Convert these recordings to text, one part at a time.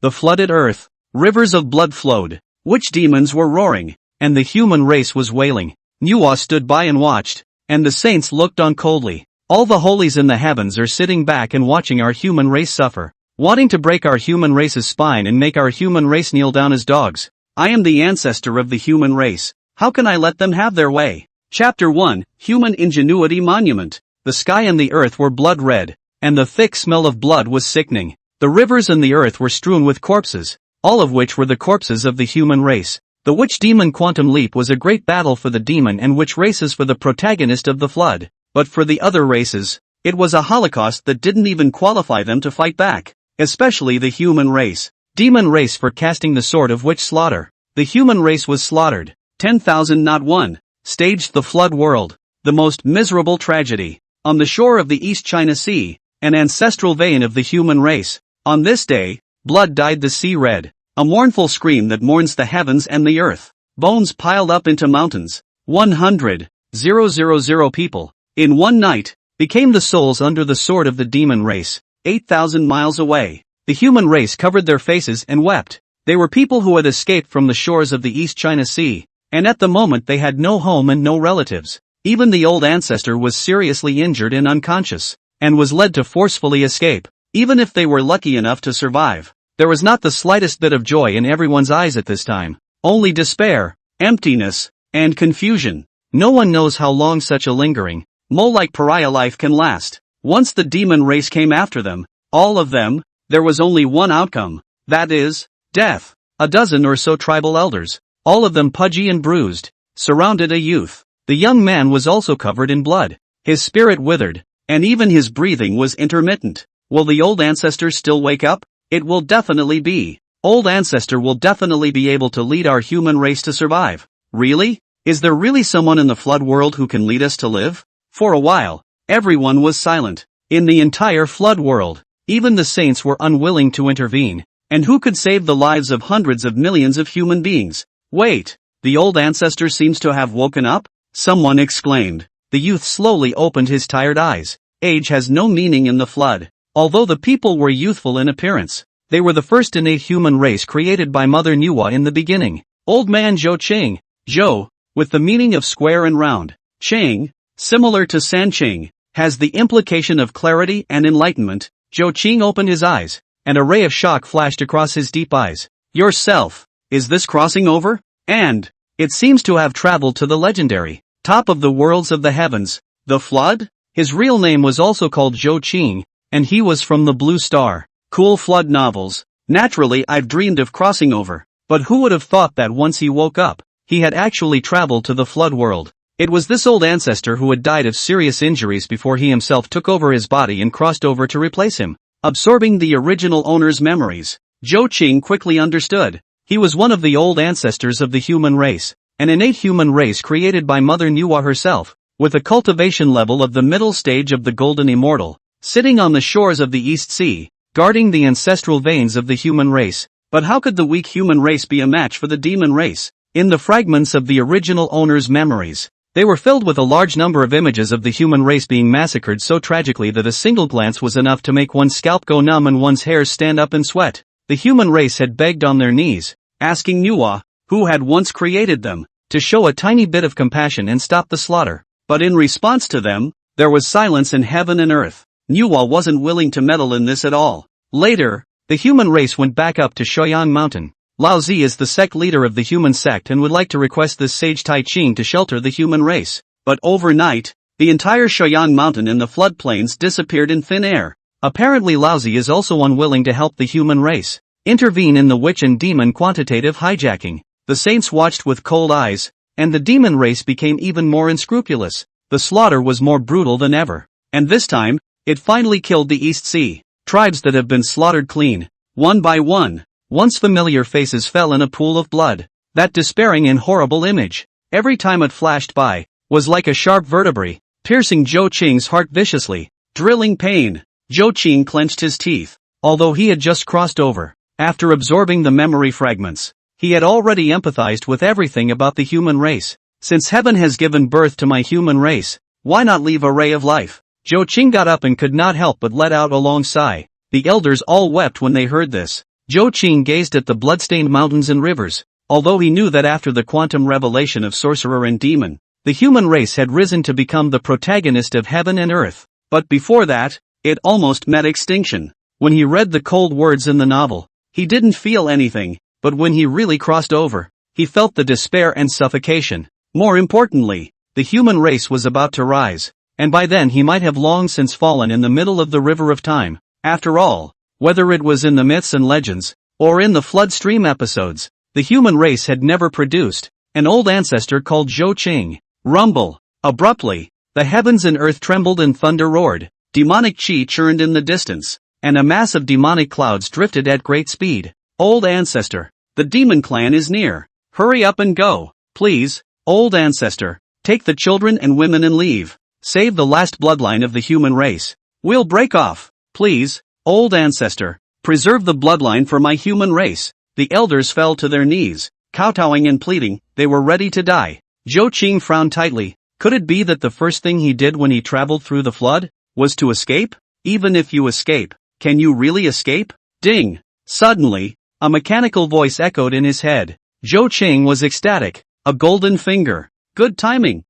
The flooded earth. Rivers of blood flowed. Witch demons were roaring, and the human race was wailing. Manhwa stood by and watched, and the saints looked on coldly. All the holies in the heavens are sitting back and watching our human race suffer, wanting to break our human race's spine and make our human race kneel down as dogs. I am the ancestor of the human race. How can I let them have their way? Chapter 1, Human Ingenuity Monument. The sky and the earth were blood red, and the thick smell of blood was sickening. The rivers and the earth were strewn with corpses, all of which were the corpses of the human race. The witch demon quantum leap was a great battle for the demon and witch races for the protagonist of the flood, but for the other races, it was a holocaust that didn't even qualify them to fight back, especially the human race. Demon race for casting the sword of witch slaughter. The human race was slaughtered. 10,000 not one. Staged the flood world, the most miserable tragedy. On the shore of the East China Sea, an ancestral vein of the human race. On this day, blood dyed the sea red, a mournful scream that mourns the heavens and the earth. Bones piled up into mountains. 100,000 people, in one night, became the souls under the sword of the demon race. 8,000 miles away, the human race covered their faces and wept. They were people who had escaped from the shores of the East China Sea, and at the moment they had no home and no relatives. Even the old ancestor was seriously injured and unconscious, and was led to forcefully escape. Even if they were lucky enough to survive, there was not the slightest bit of joy in everyone's eyes at this time. Only despair, emptiness, and confusion. No one knows how long such a lingering, mole-like pariah life can last. Once the demon race came after them, all of them, there was only one outcome. That is, death. A dozen or so tribal elders, all of them pudgy and bruised, surrounded a youth. The young man was also covered in blood. His spirit withered, and even his breathing was intermittent. Will the old ancestor still wake up? It will definitely be. Old ancestor will definitely be able to lead our human race to survive. Really? Is there really someone in the flood world who can lead us to live? For a while, everyone was silent. In the entire flood world, even the saints were unwilling to intervene. And who could save the lives of hundreds of millions of human beings? Wait, the old ancestor seems to have woken up? Someone exclaimed. The youth slowly opened his tired eyes. Age has no meaning in the flood. Although the people were youthful in appearance, they were the first innate human race created by Mother Manhwa in the beginning. Old man Zhou Qing. Zhou, with the meaning of square and round. Qing, similar to San Qing, has the implication of clarity and enlightenment. Zhou Qing opened his eyes, and a ray of shock flashed across his deep eyes. Yourself, is this crossing over? And it seems to have traveled to the legendary top of the worlds of the heavens, the flood? His real name was also called Zhou Qing, and he was from the Blue Star. Cool flood novels. Naturally I've dreamed of crossing over, but who would have thought that once he woke up, he had actually traveled to the flood world. It was this old ancestor who had died of serious injuries before he himself took over his body and crossed over to replace him, absorbing the original owner's memories. Zhou Qing quickly understood. He was one of the old ancestors of the human race, an innate human race created by Mother Manhwa herself, with a cultivation level of the middle stage of the golden immortal, sitting on the shores of the East Sea, guarding the ancestral veins of the human race. But how could the weak human race be a match for the demon race? In the fragments of the original owner's memories, they were filled with a large number of images of the human race being massacred so tragically that a single glance was enough to make one's scalp go numb and one's hairs stand up in sweat. The human race had begged on their knees, asking Manhwa, who had once created them, to show a tiny bit of compassion and stop the slaughter. But in response to them, there was silence in heaven and earth. Manhwa wasn't willing to meddle in this at all. Later, the human race went back up to Shoyan Mountain. Lao Zi is the sect leader of the human sect and would like to request this sage Tai Ching to shelter the human race. But overnight, the entire Shoyan Mountain and the floodplains disappeared in thin air. Apparently Lao Zi is also unwilling to help the human race intervene in the witch and demon quantitative hijacking. The saints watched with cold eyes, and the demon race became even more unscrupulous. The slaughter was more brutal than ever. And this time, it finally killed the East Sea. Tribes that have been slaughtered clean, one by one. Once familiar faces fell in a pool of blood. That despairing and horrible image, every time it flashed by, was like a sharp vertebrae, piercing Zhou Qing's heart viciously. Drilling pain. Zhou Qing clenched his teeth. Although he had just crossed over, after absorbing the memory fragments, he had already empathized with everything about the human race. Since heaven has given birth to my human race, why not leave a ray of life? Zhou Qing got up and could not help but let out a long sigh. The elders all wept when they heard this. Zhou Qing gazed at the bloodstained mountains and rivers. Although he knew that after the quantum revelation of sorcerer and demon, the human race had risen to become the protagonist of heaven and earth. But before that, it almost met extinction. When he read the cold words in the novel, he didn't feel anything, but when he really crossed over, he felt the despair and suffocation. More importantly, the human race was about to rise, and by then he might have long since fallen in the middle of the river of time. After all, whether it was in the myths and legends, or in the flood stream episodes, the human race had never produced an old ancestor called Zhou Qing. Rumble. Abruptly, the heavens and earth trembled and thunder roared. Demonic chi churned in the distance, and a mass of demonic clouds drifted at great speed. Old ancestor, the demon clan is near. Hurry up and go, please. Old ancestor, take the children and women and leave. Save the last bloodline of the human race. We'll break off, please. Old ancestor, preserve the bloodline for my human race. The elders fell to their knees, kowtowing and pleading. They were ready to die. Zhou Qing frowned tightly. Could it be that the first thing he did when he traveled through the flood was to escape? Even if you escape, can you really escape? Ding! Suddenly, a mechanical voice echoed in his head. Zhou Qing was ecstatic. A golden finger. Good timing,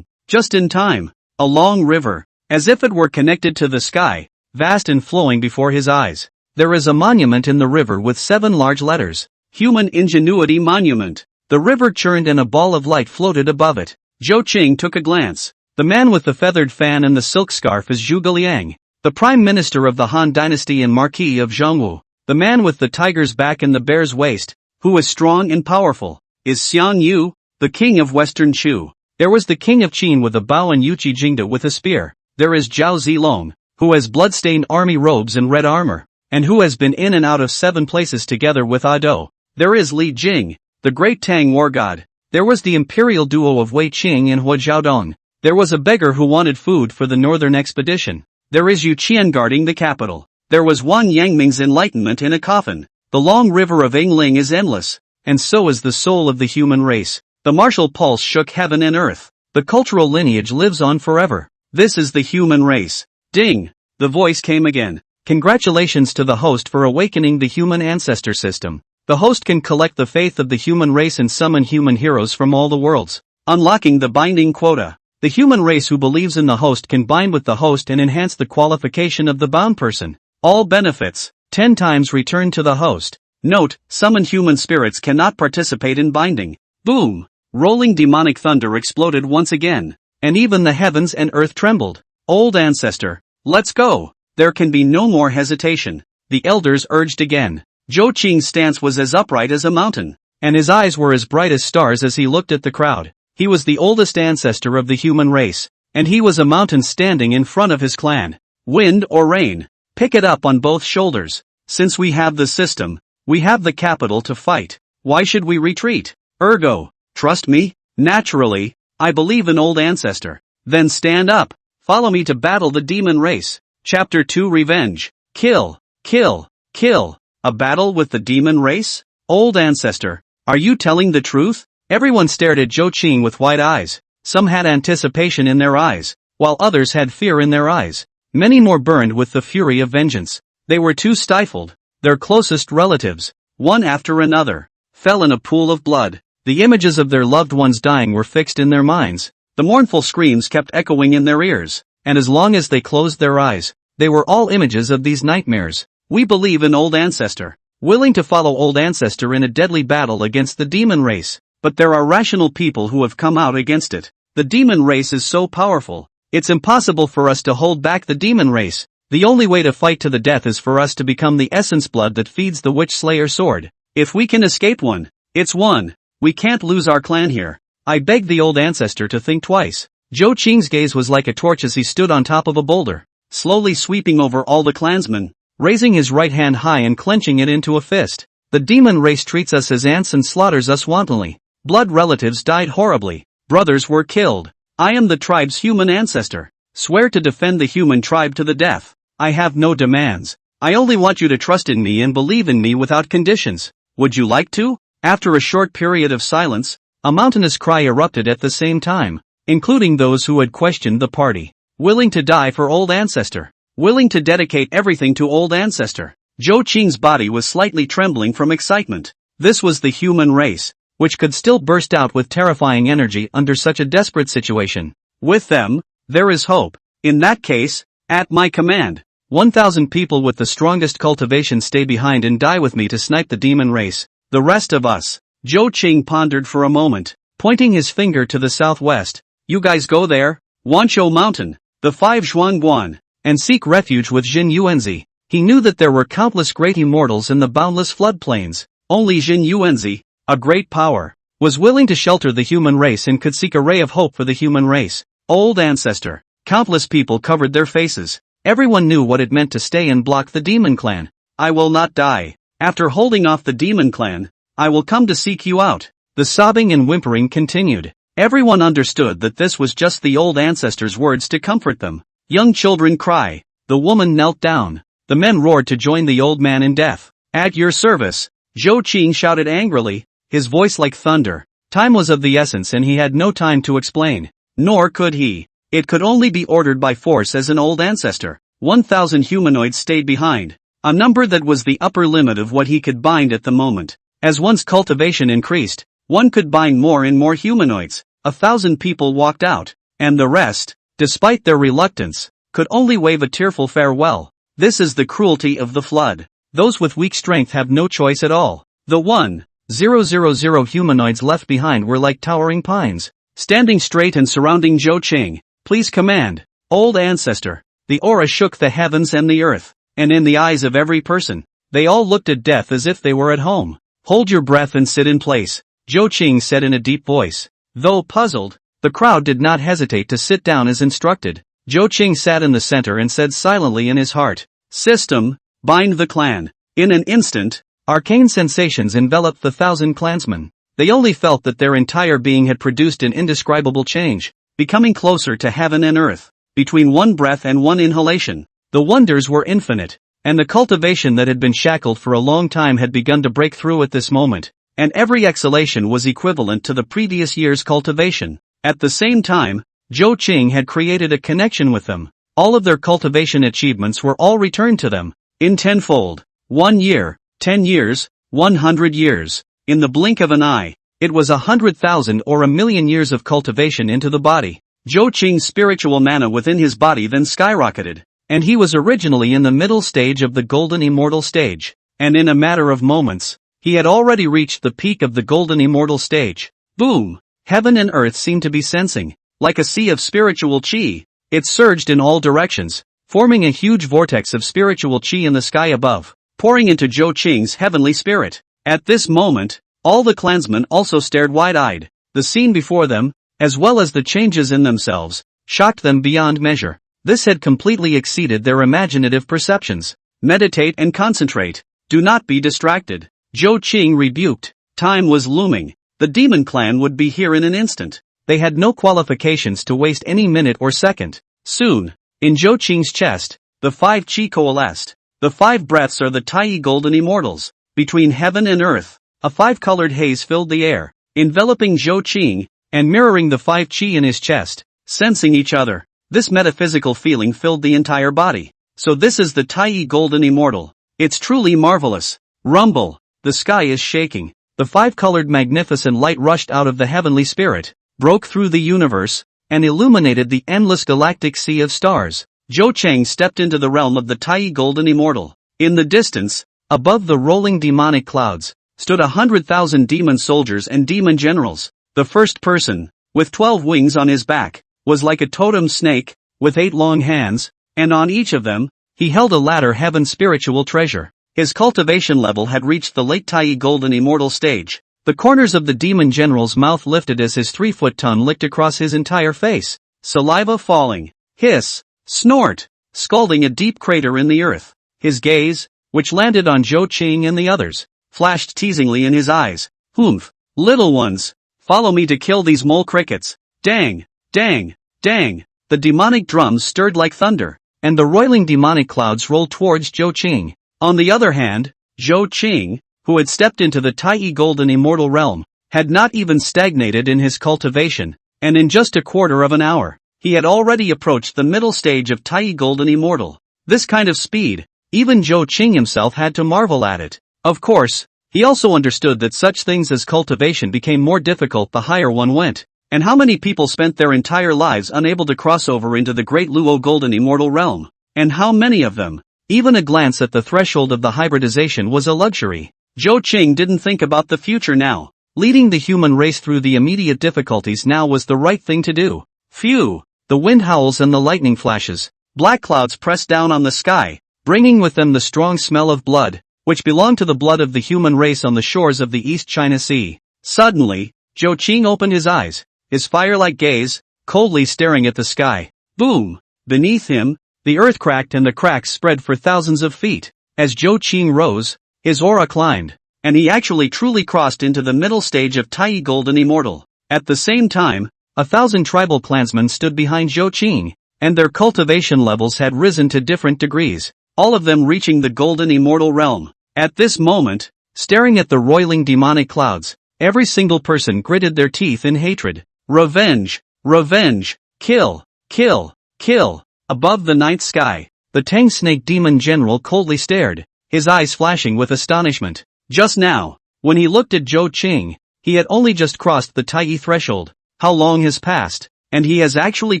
just in time. A long river, as if it were connected to the sky, vast and flowing before his eyes. There is a monument in the river with 7 large letters. Human Ingenuity Monument. The river churned and a ball of light floated above it. Zhou Qing took a glance. The man with the feathered fan and the silk scarf is Zhuge Liang, the prime minister of the Han dynasty and Marquis of Zhongwu. The man with the tiger's back and the bear's waist, who is strong and powerful, is Xiang Yu, the king of Western Chu. There was the king of Qin with a bow and Yuqi Jingda with a spear. There is Zhao Zilong, who has blood-stained army robes and red armor, and who has been in and out of 7 places together with Ado. There is Li Jing, the great Tang war god. There was the imperial duo of Wei Qing and Hua Zhaodong. There was a beggar who wanted food for the northern expedition. There is Yu Qian guarding the capital. There was Wan Yangming's enlightenment in a coffin. The long river of Yingling is endless, and so is the soul of the human race. The martial pulse shook heaven and earth. The cultural lineage lives on forever. This is the human race. Ding! The voice came again. Congratulations to the host for awakening the human ancestor system. The host can collect the faith of the human race and summon human heroes from all the worlds, unlocking the binding quota. The human race who believes in the host can bind with the host and enhance the qualification of the bound person. All benefits, 10 times return to the host. Note, summoned human spirits cannot participate in binding. Boom! Rolling demonic thunder exploded once again, and even the heavens and earth trembled. Old ancestor, let's go. There can be no more hesitation. The elders urged again. Zhou Qing's stance was as upright as a mountain, and his eyes were as bright as stars as he looked at the crowd. He was the oldest ancestor of the human race, and he was a mountain standing in front of his clan. Wind or rain, pick it up on both shoulders. Since we have the system, we have the capital to fight. Why should we retreat? Ergo, trust me? Naturally, I believe in old ancestor. Then stand up. Follow me to battle the demon race. Chapter 2 Revenge. Kill, kill, kill. A battle with the demon race? Old ancestor, are you telling the truth? Everyone stared at Zhou Qing with wide eyes. Some had anticipation in their eyes, while others had fear in their eyes. Many more burned with the fury of vengeance. They were too stifled. Their closest relatives, one after another, fell in a pool of blood. The images of their loved ones dying were fixed in their minds. The mournful screams kept echoing in their ears, and as long as they closed their eyes, they were all images of these nightmares. We believe in old ancestor, willing to follow old ancestor in a deadly battle against the demon race. But there are rational people who have come out against it. The demon race is so powerful, it's impossible for us to hold back the demon race. The only way to fight to the death is for us to become the essence blood that feeds the witch slayer sword. If we can escape one, it's one. We can't lose our clan here. I begged the old ancestor to think twice. Zhou Qing's gaze was like a torch as he stood on top of a boulder, slowly sweeping over all the clansmen, raising his right hand high and clenching it into a fist. The demon race treats us as ants and slaughters us wantonly. Blood relatives died horribly. Brothers were killed. I am the tribe's human ancestor. Swear to defend the human tribe to the death. I have no demands. I only want you to trust in me and believe in me without conditions. Would you like to? After a short period of silence, a mountainous cry erupted at the same time, including those who had questioned the party. Willing to die for old ancestor. Willing to dedicate everything to old ancestor. Zhou Qing's body was slightly trembling from excitement. This was the human race, which could still burst out with terrifying energy under such a desperate situation. With them, there is hope. In that case, at my command, 1,000 people with the strongest cultivation stay behind and die with me to snipe the demon race. The rest of us. Zhou Qing pondered for a moment, pointing his finger to the southwest. You guys go there, Wanshou Mountain, the 5 Zhuangguan, and seek refuge with Zhen Yuanzi. He knew that there were countless great immortals in the boundless floodplains. Only Zhen Yuanzi, a great power, was willing to shelter the human race and could seek a ray of hope for the human race. Old ancestor. Countless people covered their faces. Everyone knew what it meant to stay and block the demon clan. I will not die. After holding off the demon clan, I will come to seek you out. The sobbing and whimpering continued. Everyone understood that this was just the old ancestor's words to comfort them. Young children cry. The woman knelt down. The men roared to join the old man in death. At your service. Zhou Qing shouted angrily, his voice like thunder. Time was of the essence and he had no time to explain. Nor could he. It could only be ordered by force as an old ancestor. 1,000 humanoids stayed behind. A number that was the upper limit of what he could bind at the moment. As one's cultivation increased, one could bind more and more humanoids. 1,000 people walked out, and the rest, despite their reluctance, could only wave a tearful farewell. This is the cruelty of the flood. Those with weak strength have no choice at all. The 1,000 humanoids left behind were like towering pines, standing straight and surrounding Zhou Qing. Please command, old ancestor. The aura shook the heavens and the earth, and in the eyes of every person, they all looked at death as if they were at home. Hold your breath and sit in place, Zhou Qing said in a deep voice. Though puzzled, the crowd did not hesitate to sit down as instructed. Zhou Qing sat in the center and said silently in his heart, System, bind the clan. In an instant, arcane sensations enveloped the 1,000 clansmen. They only felt that their entire being had produced an indescribable change, becoming closer to heaven and earth. Between one breath and one inhalation, the wonders were infinite, and the cultivation that had been shackled for a long time had begun to break through at this moment, and every exhalation was equivalent to the previous year's cultivation. At the same time, Zhou Qing had created a connection with them. All of their cultivation achievements were all returned to them, in tenfold. 1 year, 10 years, 100 years. In the blink of an eye, it was 100,000 or 1,000,000 years of cultivation into the body. Zhou Qing's spiritual mana within his body then skyrocketed, and he was originally in the middle stage of the golden immortal stage, and in a matter of moments, he had already reached the peak of the golden immortal stage. Boom! Heaven and earth seemed to be sensing, like a sea of spiritual chi. It surged in all directions, forming a huge vortex of spiritual chi in the sky above, pouring into Zhou Qing's heavenly spirit. At this moment, all the clansmen also stared wide-eyed. The scene before them, as well as the changes in themselves, shocked them beyond measure. This had completely exceeded their imaginative perceptions. Meditate and concentrate. Do not be distracted. Zhou Qing rebuked. Time was looming. The demon clan would be here in an instant. They had no qualifications to waste any minute or second. Soon, in Zhou Qing's chest, the 5 chi coalesced. The 5 breaths are the Tai golden immortals. Between heaven and earth, a 5-colored haze filled the air, enveloping Zhou Qing, and mirroring the 5 chi in his chest, sensing each other. This metaphysical feeling filled the entire body. So this is the Tai golden immortal. It's truly marvelous. Rumble. The sky is shaking. The 5-colored magnificent light rushed out of the heavenly spirit, broke through the universe, and illuminated the endless galactic sea of stars. Zhou Qing stepped into the realm of the Tai golden immortal. In the distance, above the rolling demonic clouds, stood 100,000 demon soldiers and demon generals. The first person, with 12 wings on his back, was like a totem snake, with 8 long hands, and on each of them, he held a ladder heaven spiritual treasure. His cultivation level had reached the late Tai golden immortal stage. The corners of the demon general's mouth lifted as his 3-foot tongue licked across his entire face, saliva falling, hiss, snort, scalding a deep crater in the earth. His gaze, which landed on Zhou Qing and the others, flashed teasingly in his eyes. Humph, little ones, follow me to kill these mole crickets. Dang, dang, dang. The demonic drums stirred like thunder, and the roiling demonic clouds rolled towards Zhou Qing. On the other hand, Zhou Qing, who had stepped into the Tai golden immortal realm, had not even stagnated in his cultivation, and in just a quarter of an hour, he had already approached the middle stage of Tai golden immortal. This kind of speed, Even Zhou Qing himself had to marvel at it. Of course, he also understood that such things as cultivation became more difficult the higher one went. And how many people spent their entire lives unable to cross over into the Great Luo Golden Immortal Realm? And how many of them? Even a glance at the threshold of the hybridization was a luxury. Zhou Qing didn't think about the future now. Leading the human race through the immediate difficulties now was the right thing to do. Phew! The wind howls and the lightning flashes. Black clouds press down on the sky, bringing with them the strong smell of blood, which belonged to the blood of the human race on the shores of the East China Sea. Suddenly, Zhou Qing opened his eyes, his fire-like gaze, coldly staring at the sky. Boom! Beneath him, the earth cracked and the cracks spread for thousands of feet. As Zhou Qing rose, his aura climbed, and he actually truly crossed into the middle stage of Tai Golden Immortal. At the same time, 1,000 tribal clansmen stood behind Zhou Qing, and their cultivation levels had risen to different degrees, all of them reaching the Golden Immortal Realm. At this moment, staring at the roiling demonic clouds, every single person gritted their teeth in hatred. Revenge! Revenge! Kill! Kill! Kill! Above the night sky, the Tang Snake Demon General coldly stared, his eyes flashing with astonishment. Just now, when he looked at Zhou Qing, he had only just crossed the Tai threshold. How long has passed, and he has actually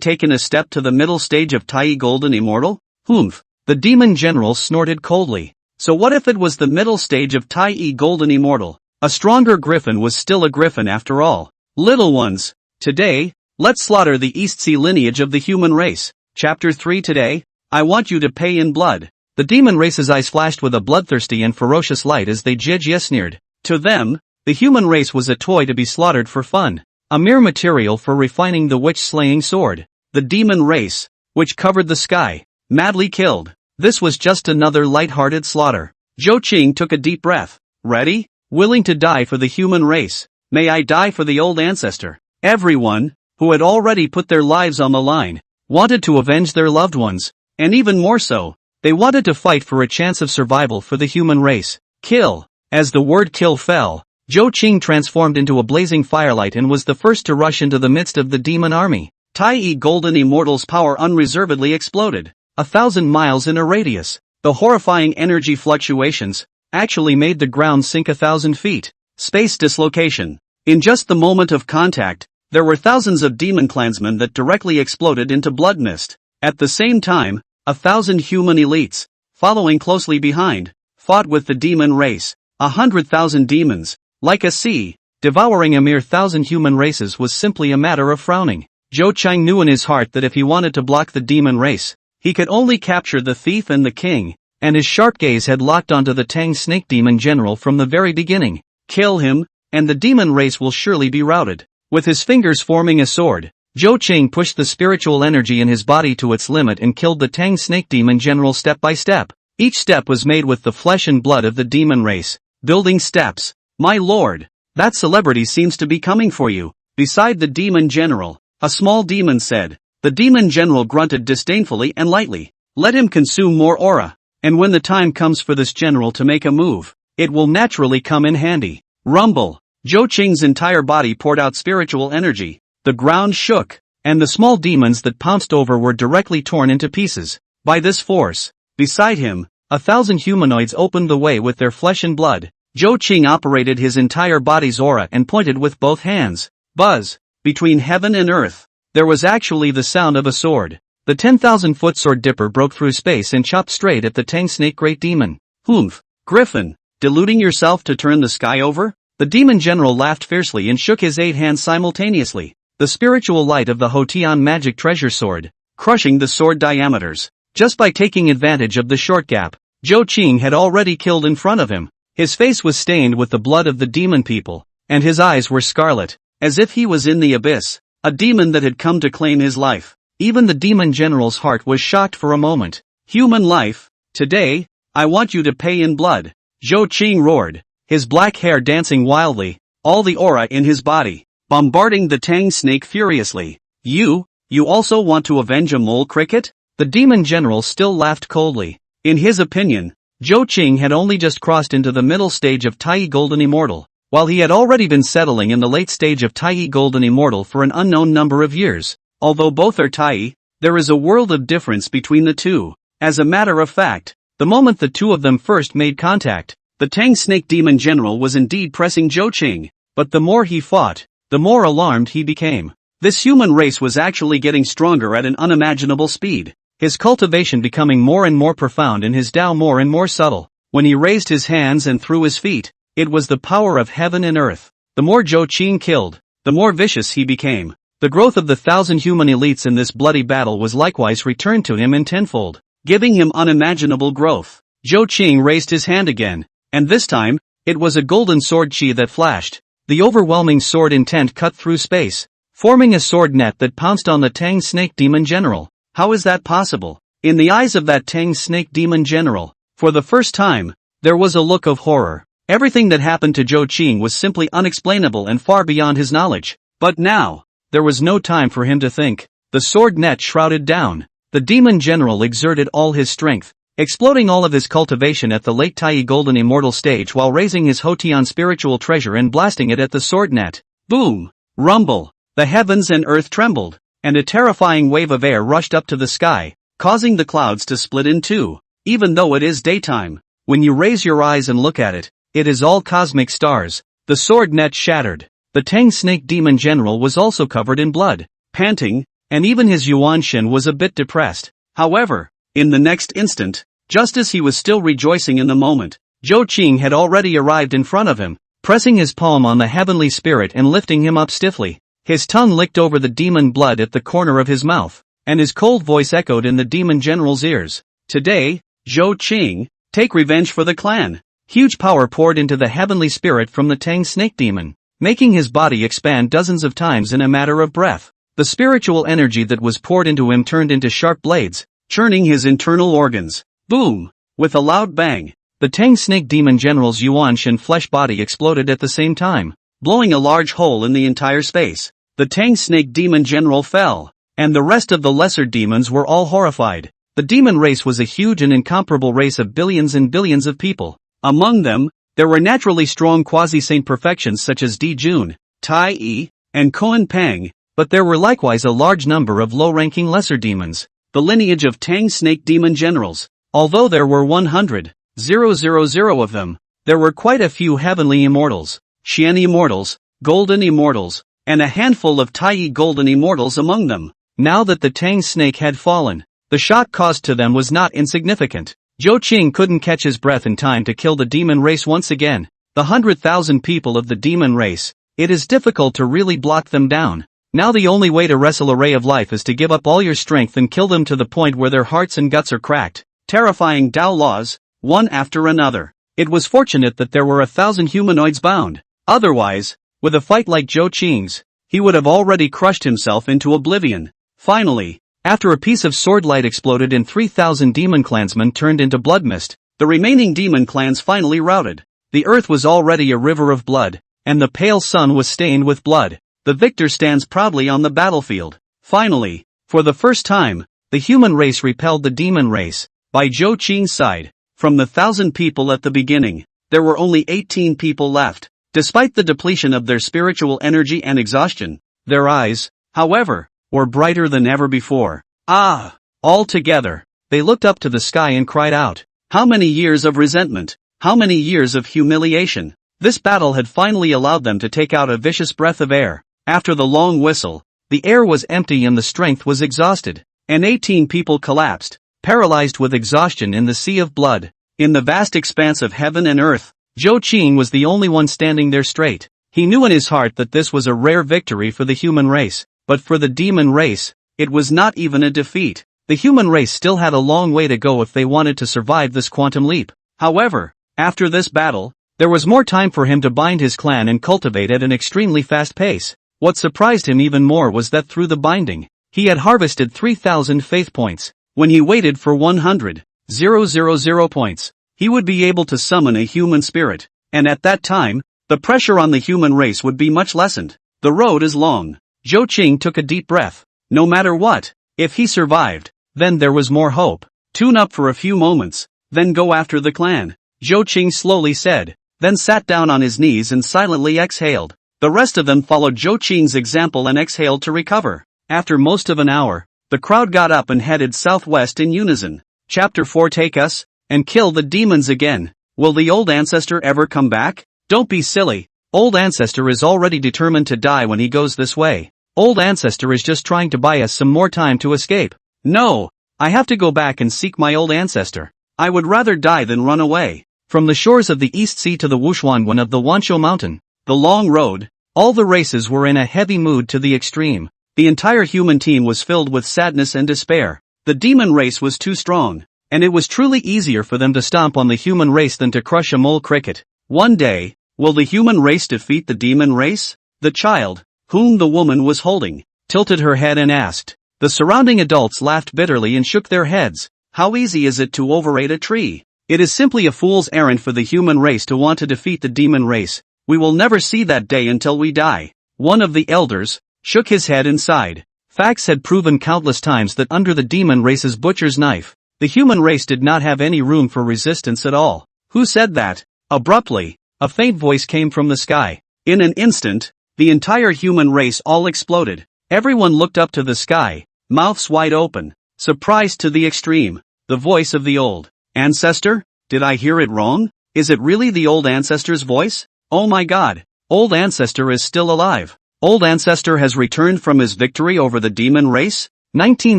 taken a step to the middle stage of Tai Golden Immortal? Humph! The Demon General snorted coldly. So what if it was the middle stage of Tai Golden Immortal? A stronger griffin was still a griffin after all. Little ones, today, let's slaughter the East Sea lineage of the human race. Chapter 3 Today, I want you to pay in blood. The demon race's eyes flashed with a bloodthirsty and ferocious light as they sneered. To them, the human race was a toy to be slaughtered for fun, a mere material for refining the witch-slaying sword. The demon race, which covered the sky, madly killed. This was just another light-hearted slaughter. Zhou Qing took a deep breath. Ready? Willing to die for the human race. May I die for the old ancestor. Everyone, who had already put their lives on the line, wanted to avenge their loved ones, and even more so, they wanted to fight for a chance of survival for the human race. Kill! As the word kill fell, Zhou Qing transformed into a blazing firelight and was the first to rush into the midst of the demon army. Tai Golden Immortal's power unreservedly exploded. 1,000 miles in a radius. The horrifying energy fluctuations actually made the ground sink 1,000 feet. Space dislocation. In just the moment of contact, there were thousands of demon clansmen that directly exploded into blood mist. At the same time, 1,000 human elites, following closely behind, fought with the demon race. 100,000 demons, like a sea, devouring a mere 1,000 human races was simply a matter of frowning. Zhou Qing knew in his heart that if he wanted to block the demon race, he could only capture the thief and the king, and his sharp gaze had locked onto the Tang Snake Demon General from the very beginning. Kill him, and the demon race will surely be routed. With his fingers forming a sword, Zhou Qing pushed the spiritual energy in his body to its limit and killed the Tang Snake Demon General step by step. Each step was made with the flesh and blood of the demon race. Building steps. My lord, that celebrity seems to be coming for you. Beside the demon general, a small demon said. The demon general grunted disdainfully and lightly. Let him consume more aura, and when the time comes for this general to make a move, it will naturally come in handy. Rumble. Zhou Qing's entire body poured out spiritual energy. The ground shook, and the small demons that pounced over were directly torn into pieces. By this force, beside him, 1,000 humanoids opened the way with their flesh and blood. Zhou Qing operated his entire body's aura and pointed with both hands. Buzz. Between heaven and earth, there was actually the sound of a sword. The 10,000-foot sword dipper broke through space and chopped straight at the Tang Snake Great Demon. Humph, Griffin, deluding yourself to turn the sky over? The demon general laughed fiercely and shook his 8 hands simultaneously. The spiritual light of the Hotian magic treasure sword, crushing the sword diameters. Just by taking advantage of the short gap, Zhou Qing had already killed in front of him. His face was stained with the blood of the demon people, and his eyes were scarlet, as if he was in the abyss. A demon that had come to claim his life. Even the demon general's heart was shocked for a moment. Human life, today, I want you to pay in blood. Zhou Qing roared, his black hair dancing wildly, all the aura in his body, bombarding the Tang Snake furiously. You also want to avenge a mole cricket? The demon general still laughed coldly. In his opinion, Zhou Qing had only just crossed into the middle stage of Tai Golden Immortal, while he had already been settling in the late stage of Tai Golden Immortal for an unknown number of years. Although both are Tai, there is a world of difference between the two. As a matter of fact, The moment the two of them first made contact, the Tang Snake Demon General was indeed pressing Zhou Qing, but the more he fought, the more alarmed he became. This human race was actually getting stronger at an unimaginable speed, his cultivation becoming more and more profound and his Dao more and more subtle. When he raised his hands and threw his feet, it was the power of heaven and earth. The more Zhou Qing killed, the more vicious he became. The growth of the 1,000 human elites in this bloody battle was likewise returned to him in tenfold, giving him unimaginable growth. Zhou Qing raised his hand again, and this time, it was a golden sword chi that flashed. The overwhelming sword intent cut through space, forming a sword net that pounced on the Tang Snake Demon General. How is that possible? In the eyes of that Tang Snake Demon General, for the first time, there was a look of horror. Everything that happened to Zhou Qing was simply unexplainable and far beyond his knowledge. But now, there was no time for him to think. The sword net shrouded down. The Demon General exerted all his strength, exploding all of his cultivation at the late Tai Golden Immortal stage while raising his Hotian spiritual treasure and blasting it at the sword net. Boom! Rumble! The heavens and earth trembled, and a terrifying wave of air rushed up to the sky, causing the clouds to split in two. Even though it is daytime, when you raise your eyes and look at it, it is all cosmic stars. The sword net shattered. The Tang Snake Demon General was also covered in blood, panting, and even his Erlang Shen was a bit depressed. However, in the next instant, just as he was still rejoicing in the moment, Zhou Qing had already arrived in front of him, pressing his palm on the heavenly spirit and lifting him up stiffly. His tongue licked over the demon blood at the corner of his mouth, and his cold voice echoed in the Demon General's ears. Today, Zhou Qing, take revenge for the clan. Huge power poured into the heavenly spirit from the Tang Snake Demon, making his body expand dozens of times in a matter of breath. The spiritual energy that was poured into him turned into sharp blades, churning his internal organs. Boom! With a loud bang, the Tang Snake Demon General's Yuan Shen flesh body exploded at the same time, blowing a large hole in the entire space. The Tang Snake Demon General fell, and the rest of the lesser demons were all horrified. The demon race was a huge and incomparable race of billions and billions of people. Among them, there were naturally strong quasi-saint perfections such as Di Jun, Tai Yi, and Koan Pang, but there were likewise a large number of low-ranking lesser demons, the lineage of Tang Snake Demon Generals. Although there were 100,000 of them, there were quite a few heavenly immortals, Xian immortals, golden immortals, and a handful of Tai Yi golden immortals among them. Now that the Tang Snake had fallen, the shock caused to them was not insignificant. Zhou Qing couldn't catch his breath in time to kill the demon race once again. The 100,000 people of the demon race, it is difficult to really block them down. Now the only way to wrestle a ray of life is to give up all your strength and kill them to the point where their hearts and guts are cracked. Terrifying Dao laws, one after another. It was fortunate that there were 1,000 humanoids bound. Otherwise, with a fight like Zhou Qing's, he would have already crushed himself into oblivion. Finally, after a piece of sword light exploded and 3,000 demon clansmen turned into blood mist, the remaining demon clans finally routed. The earth was already a river of blood, and the pale sun was stained with blood. The victor stands proudly on the battlefield. Finally, for the first time, the human race repelled the demon race. By Zhou Qing's side, from the 1,000 people at the beginning, there were only 18 people left. Despite the depletion of their spiritual energy and exhaustion, their eyes, however, were brighter than ever before. Ah! All together, they looked up to the sky and cried out. How many years of resentment, how many years of humiliation. This battle had finally allowed them to take out a vicious breath of air. After the long whistle, the air was empty and the strength was exhausted, and 18 people collapsed, paralyzed with exhaustion in the sea of blood. In the vast expanse of heaven and earth, Zhou Qing was the only one standing there straight. He knew in his heart that this was a rare victory for the human race, but for the demon race, it was not even a defeat. The human race still had a long way to go if they wanted to survive this quantum leap. However, after this battle, there was more time for him to bind his clan and cultivate at an extremely fast pace. What surprised him even more was that through the binding, he had harvested 3,000 faith points. When he waited for 100,000 points, he would be able to summon a human spirit, and at that time, the pressure on the human race would be much lessened. The road is long. Zhou Qing took a deep breath. No matter what, if he survived, then there was more hope. Tune up for a few moments, then go after the clan, Zhou Qing slowly said, then sat down on his knees and silently exhaled. The rest of them followed Zhou Qing's example and exhaled to recover. After most of an hour, the crowd got up and headed southwest in unison. Chapter 4. Take us, and kill the demons again. Will the old ancestor ever come back? Don't be silly. Old ancestor is already determined to die when he goes this way. Old ancestor is just trying to buy us some more time to escape. No, I have to go back and seek my old ancestor. I would rather die than run away. From the shores of the East Sea to the Wushuanguan of the Wanshou Mountain, the long road, all the races were in a heavy mood to the extreme. The entire human team was filled with sadness and despair. The demon race was too strong, and it was truly easier for them to stomp on the human race than to crush a mole cricket. One day, will the human race defeat the demon race? The child, whom the woman was holding, tilted her head and asked. The surrounding adults laughed bitterly and shook their heads. How easy is it to overrate a tree? It is simply a fool's errand for the human race to want to defeat the demon race. We will never see that day until we die. One of the elders shook his head and sighed. Facts had proven countless times that under the demon race's butcher's knife, the human race did not have any room for resistance at all. Who said that? Abruptly, a faint voice came from the sky. In an instant, the entire human race all exploded. Everyone looked up to the sky, mouths wide open, surprised to the extreme. The voice of the old ancestor? Did I hear it wrong? Is it really the old ancestor's voice? Oh my God, old ancestor is still alive. Old ancestor has returned from his victory over the demon race? 19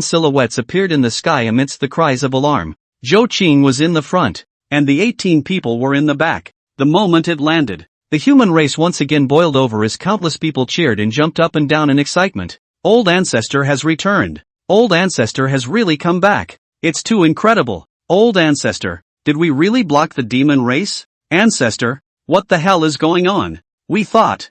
silhouettes appeared in the sky amidst the cries of alarm. Zhou Qing was in the front, and the 18 people were in the back. The moment it landed, the human race once again boiled over as countless people cheered and jumped up and down in excitement. Old ancestor has returned. Old ancestor has really come back. It's too incredible. Old ancestor, did we really block the demon race? Ancestor, what the hell is going on? We thought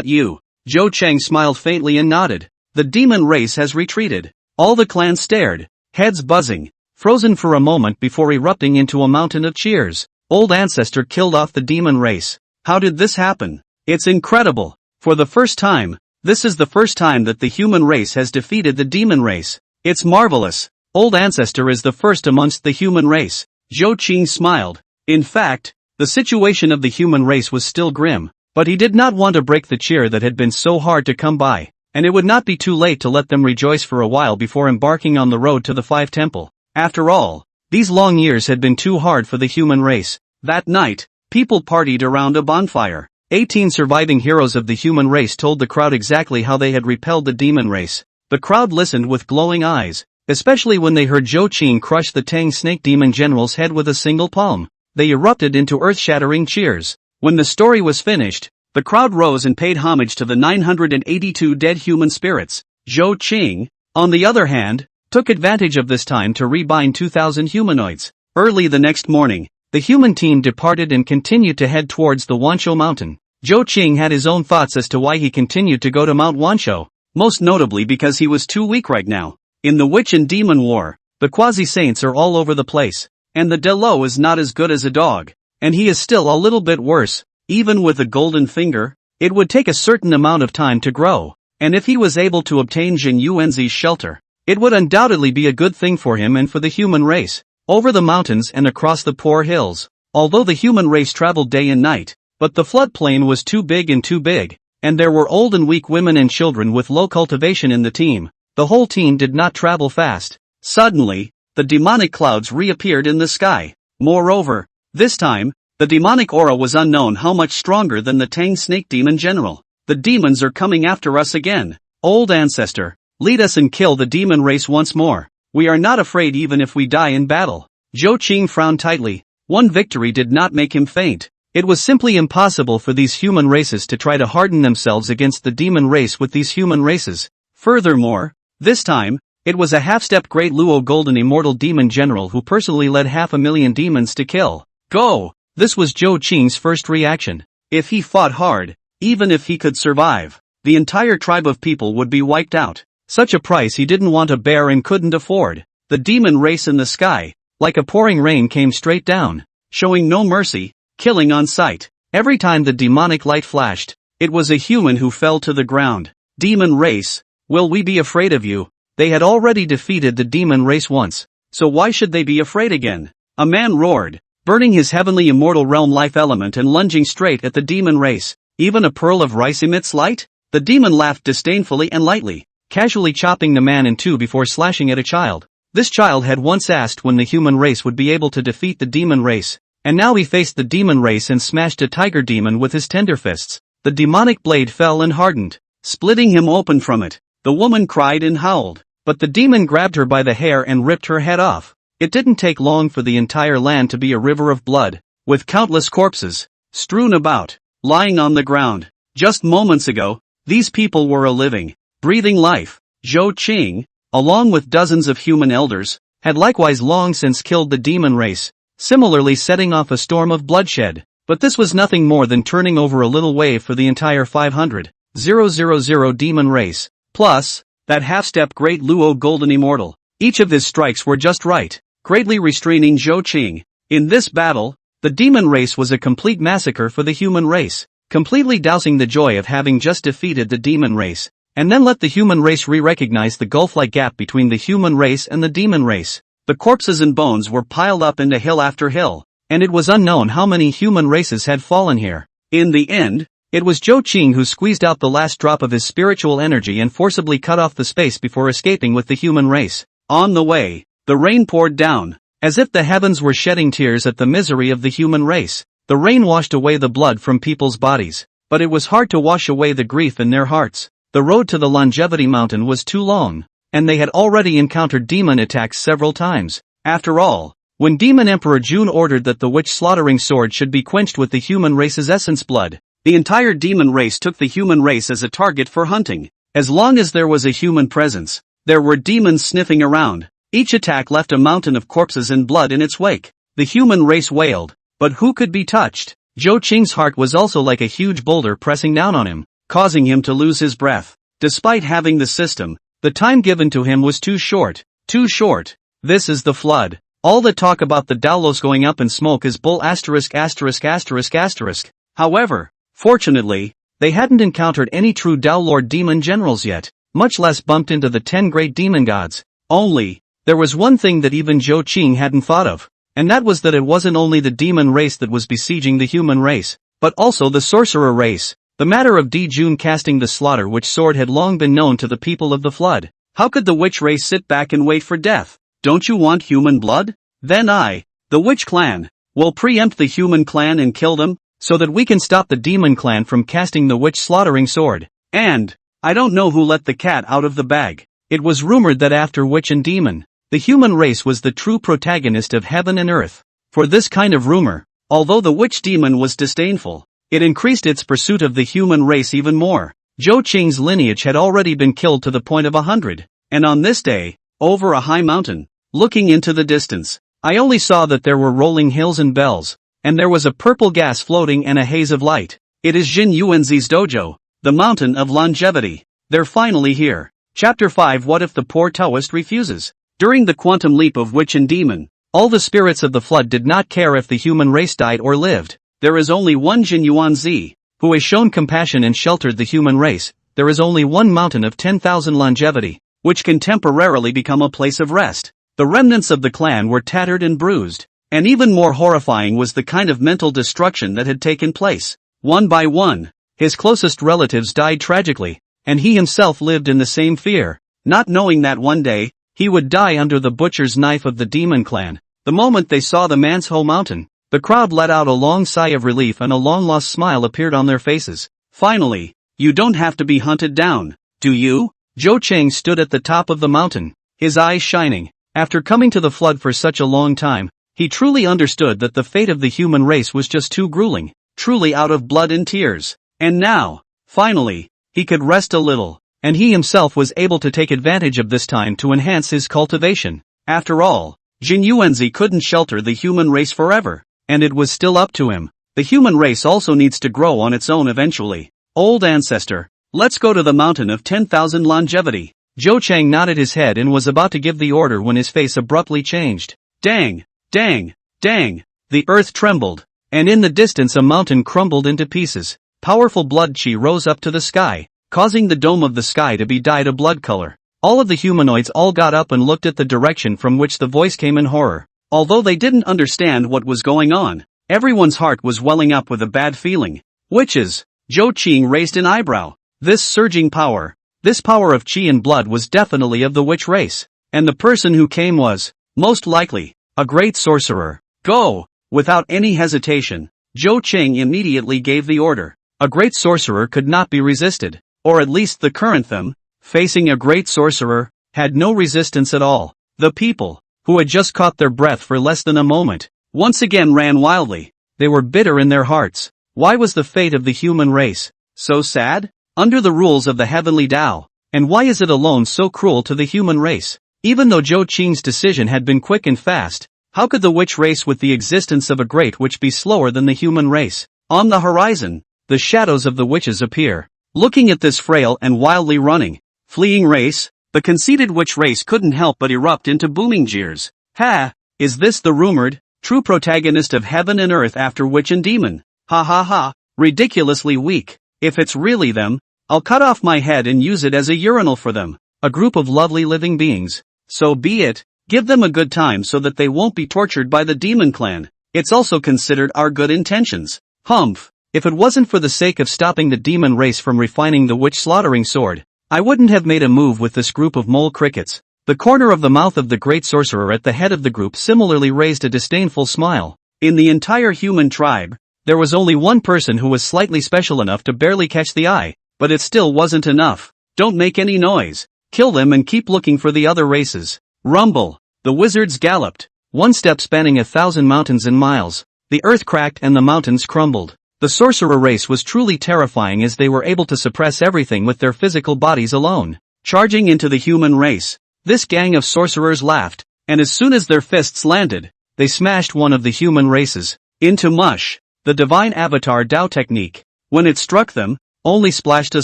you. Zhou Cheng smiled faintly and nodded. The demon race has retreated. All the clan stared, heads buzzing, frozen for a moment before erupting into a mountain of cheers. Old ancestor killed off the demon race. How did this happen? It's incredible. For the first time, this is the first time that the human race has defeated the demon race. It's marvelous. Old ancestor is the first amongst the human race. Zhou Qing smiled. In fact, the situation of the human race was still grim. But he did not want to break the cheer that had been so hard to come by, and it would not be too late to let them rejoice for a while before embarking on the road to the Five Temple. After all, these long years had been too hard for the human race. That night, people partied around a bonfire. 18 surviving heroes of the human race told the crowd exactly how they had repelled the demon race. The crowd listened with glowing eyes, especially when they heard Zhou Qing crush the Tang Snake Demon General's head with a single palm. They erupted into earth-shattering cheers. When the story was finished, the crowd rose and paid homage to the 982 dead human spirits. Zhou Qing, on the other hand, took advantage of this time to rebind 2,000 humanoids. Early the next morning, the human team departed and continued to head towards the Wanshou Mountain. Zhou Qing had his own thoughts as to why he continued to go to Mount Wanshou, most notably because he was too weak right now. In the Witch and Demon War, the quasi-saints are all over the place, and the Delo is not as good as a dog. And he is still a little bit worse. Even with a golden finger, it would take a certain amount of time to grow, and if he was able to obtain Zhen Yuanzi's shelter, it would undoubtedly be a good thing for him and for the human race. Over the mountains and across the poor hills, although the human race traveled day and night, but the floodplain was too big, and there were old and weak women and children with low cultivation in the team. The whole team did not travel fast. Suddenly, the demonic clouds reappeared in the sky. Moreover, this time, the demonic aura was unknown how much stronger than the Tang Snake Demon General. The demons are coming after us again. Old ancestor, lead us and kill the demon race once more. We are not afraid even if we die in battle. Zhou Qing frowned tightly. One victory did not make him faint. It was simply impossible for these human races to try to harden themselves against the demon race with these human races. Furthermore, this time, it was a half-step Great Luo Golden Immortal Demon General who personally led 500,000 demons to kill. Go! This was Zhou Qing's first reaction. If he fought hard, even if he could survive, the entire tribe of people would be wiped out. Such a price he didn't want to bear and couldn't afford. The demon race in the sky, like a pouring rain, came straight down, showing no mercy, killing on sight. Every time the demonic light flashed, it was a human who fell to the ground. Demon race, will we be afraid of you? They had already defeated the demon race once, so why should they be afraid again? A man roared, burning his heavenly immortal realm life element and lunging straight at the demon race. Even a pearl of rice emits light? The demon laughed disdainfully and lightly, casually chopping the man in two before slashing at a child. This child had once asked when the human race would be able to defeat the demon race, and now he faced the demon race and smashed a tiger demon with his tender fists. The demonic blade fell and hardened, splitting him open from it. The woman cried and howled, but the demon grabbed her by the hair and ripped her head off. It didn't take long for the entire land to be a river of blood, with countless corpses strewn about, lying on the ground. Just moments ago, these people were a living, breathing life. Zhou Qing, along with dozens of human elders, had likewise long since killed the demon race, similarly setting off a storm of bloodshed. But this was nothing more than turning over a little wave for the entire 500,000 demon race, plus that half-step Great Luo Golden Immortal. Each of his strikes were just right, greatly restraining Zhou Qing. In this battle, the demon race was a complete massacre for the human race, completely dousing the joy of having just defeated the demon race, and then let the human race re-recognize the gulf-like gap between the human race and the demon race. The corpses and bones were piled up into hill after hill, and it was unknown how many human races had fallen here. In the end, it was Zhou Qing who squeezed out the last drop of his spiritual energy and forcibly cut off the space before escaping with the human race. On the way, the rain poured down, as if the heavens were shedding tears at the misery of the human race. The rain washed away the blood from people's bodies, but it was hard to wash away the grief in their hearts. The road to the Longevity Mountain was too long, and they had already encountered demon attacks several times. After all, when Demon Emperor Jun ordered that the witch slaughtering sword should be quenched with the human race's essence blood, the entire demon race took the human race as a target for hunting. As long as there was a human presence, there were demons sniffing around. Each attack left a mountain of corpses and blood in its wake. The human race wailed, but who could be touched? Zhou Qing's heart was also like a huge boulder pressing down on him, causing him to lose his breath. Despite having the system, the time given to him was too short. Too short. This is the flood. All the talk about the Daolos going up in smoke is bull ********. However, fortunately, they hadn't encountered any true Dao Lord demon generals yet, much less bumped into the 10 great demon gods. Only, there was one thing that even Zhou Qing hadn't thought of, and that was that it wasn't only the demon race that was besieging the human race, but also the sorcerer race. The matter of Di Jun casting the slaughter witch sword had long been known to the people of the flood. How could the witch race sit back and wait for death? Don't you want human blood? Then the witch clan, will preempt the human clan and kill them, so that we can stop the demon clan from casting the witch slaughtering sword. And, I don't know who let the cat out of the bag. It was rumored that after witch and demon, the human race was the true protagonist of heaven and earth. For this kind of rumor, although the witch demon was disdainful, it increased its pursuit of the human race even more. Zhou Qing's lineage had already been killed to the point of 100, and on this day, over a high mountain, looking into the distance, I only saw that there were rolling hills and bells, and there was a purple gas floating and a haze of light. It is Zhen Yuanzi's dojo, the mountain of longevity. They're finally here. Chapter 5. What if the poor Taoist refuses? During the quantum leap of witch and demon, all the spirits of the flood did not care if the human race died or lived. There is only one Zhen Yuanzi, who has shown compassion and sheltered the human race. There is only one mountain of 10,000 longevity, which can temporarily become a place of rest. The remnants of the clan were tattered and bruised, and even more horrifying was the kind of mental destruction that had taken place. One by one, his closest relatives died tragically, and he himself lived in the same fear, not knowing that one day, he would die under the butcher's knife of the demon clan. The moment they saw the Manhwa mountain, the crowd let out a long sigh of relief and a long-lost smile appeared on their faces. Finally, you don't have to be hunted down, do you? Zhou Qing stood at the top of the mountain, his eyes shining. After coming to the flood for such a long time, he truly understood that the fate of the human race was just too grueling, truly out of blood and tears. And now, finally, he could rest a little, and he himself was able to take advantage of this time to enhance his cultivation. After all, Zhen Yuanzi couldn't shelter the human race forever, and it was still up to him. The human race also needs to grow on its own eventually. Old ancestor, let's go to the mountain of 10,000 longevity. Zhou Qing nodded his head and was about to give the order when his face abruptly changed. Dang! Dang! Dang! The earth trembled, and in the distance a mountain crumbled into pieces. Powerful blood chi rose up to the sky, causing the dome of the sky to be dyed a blood color. All of the humanoids all got up and looked at the direction from which the voice came in horror. Although they didn't understand what was going on, everyone's heart was welling up with a bad feeling. Witches! Zhou Qing raised an eyebrow. This surging power, this power of chi and blood was definitely of the witch race. And the person who came was, most likely, a great sorcerer. Go! Without any hesitation, Zhou Qing immediately gave the order. A great sorcerer could not be resisted, or at least the current them, facing a great sorcerer, had no resistance at all. The people, who had just caught their breath for less than a moment, once again ran wildly. They were bitter in their hearts. Why was the fate of the human race so sad? Under the rules of the heavenly Dao, and why is it alone so cruel to the human race? Even though Zhou Qing's decision had been quick and fast, how could the witch race with the existence of a great witch be slower than the human race? On the horizon, the shadows of the witches appear. Looking at this frail and wildly running, fleeing race, the conceited witch race couldn't help but erupt into booming jeers. Ha! Is this the rumored, true protagonist of heaven and earth after witch and demon? Ha ha ha, ridiculously weak. If it's really them, I'll cut off my head and use it as a urinal for them. A group of lovely living beings. So be it. Give them a good time so that they won't be tortured by the demon clan. It's also considered our good intentions. Humph. If it wasn't for the sake of stopping the demon race from refining the witch slaughtering sword, I wouldn't have made a move with this group of mole crickets. The corner of the mouth of the great sorcerer at the head of the group similarly raised a disdainful smile. In the entire human tribe, there was only one person who was slightly special enough to barely catch the eye, but it still wasn't enough. Don't make any noise. Kill them and keep looking for the other races. Rumble. The wizards galloped, one step spanning 1,000 mountains and miles. The earth cracked and the mountains crumbled. The sorcerer race was truly terrifying as they were able to suppress everything with their physical bodies alone. Charging into the human race, this gang of sorcerers laughed, and as soon as their fists landed, they smashed one of the human races into mush. The divine avatar Dao technique, when it struck them, only splashed a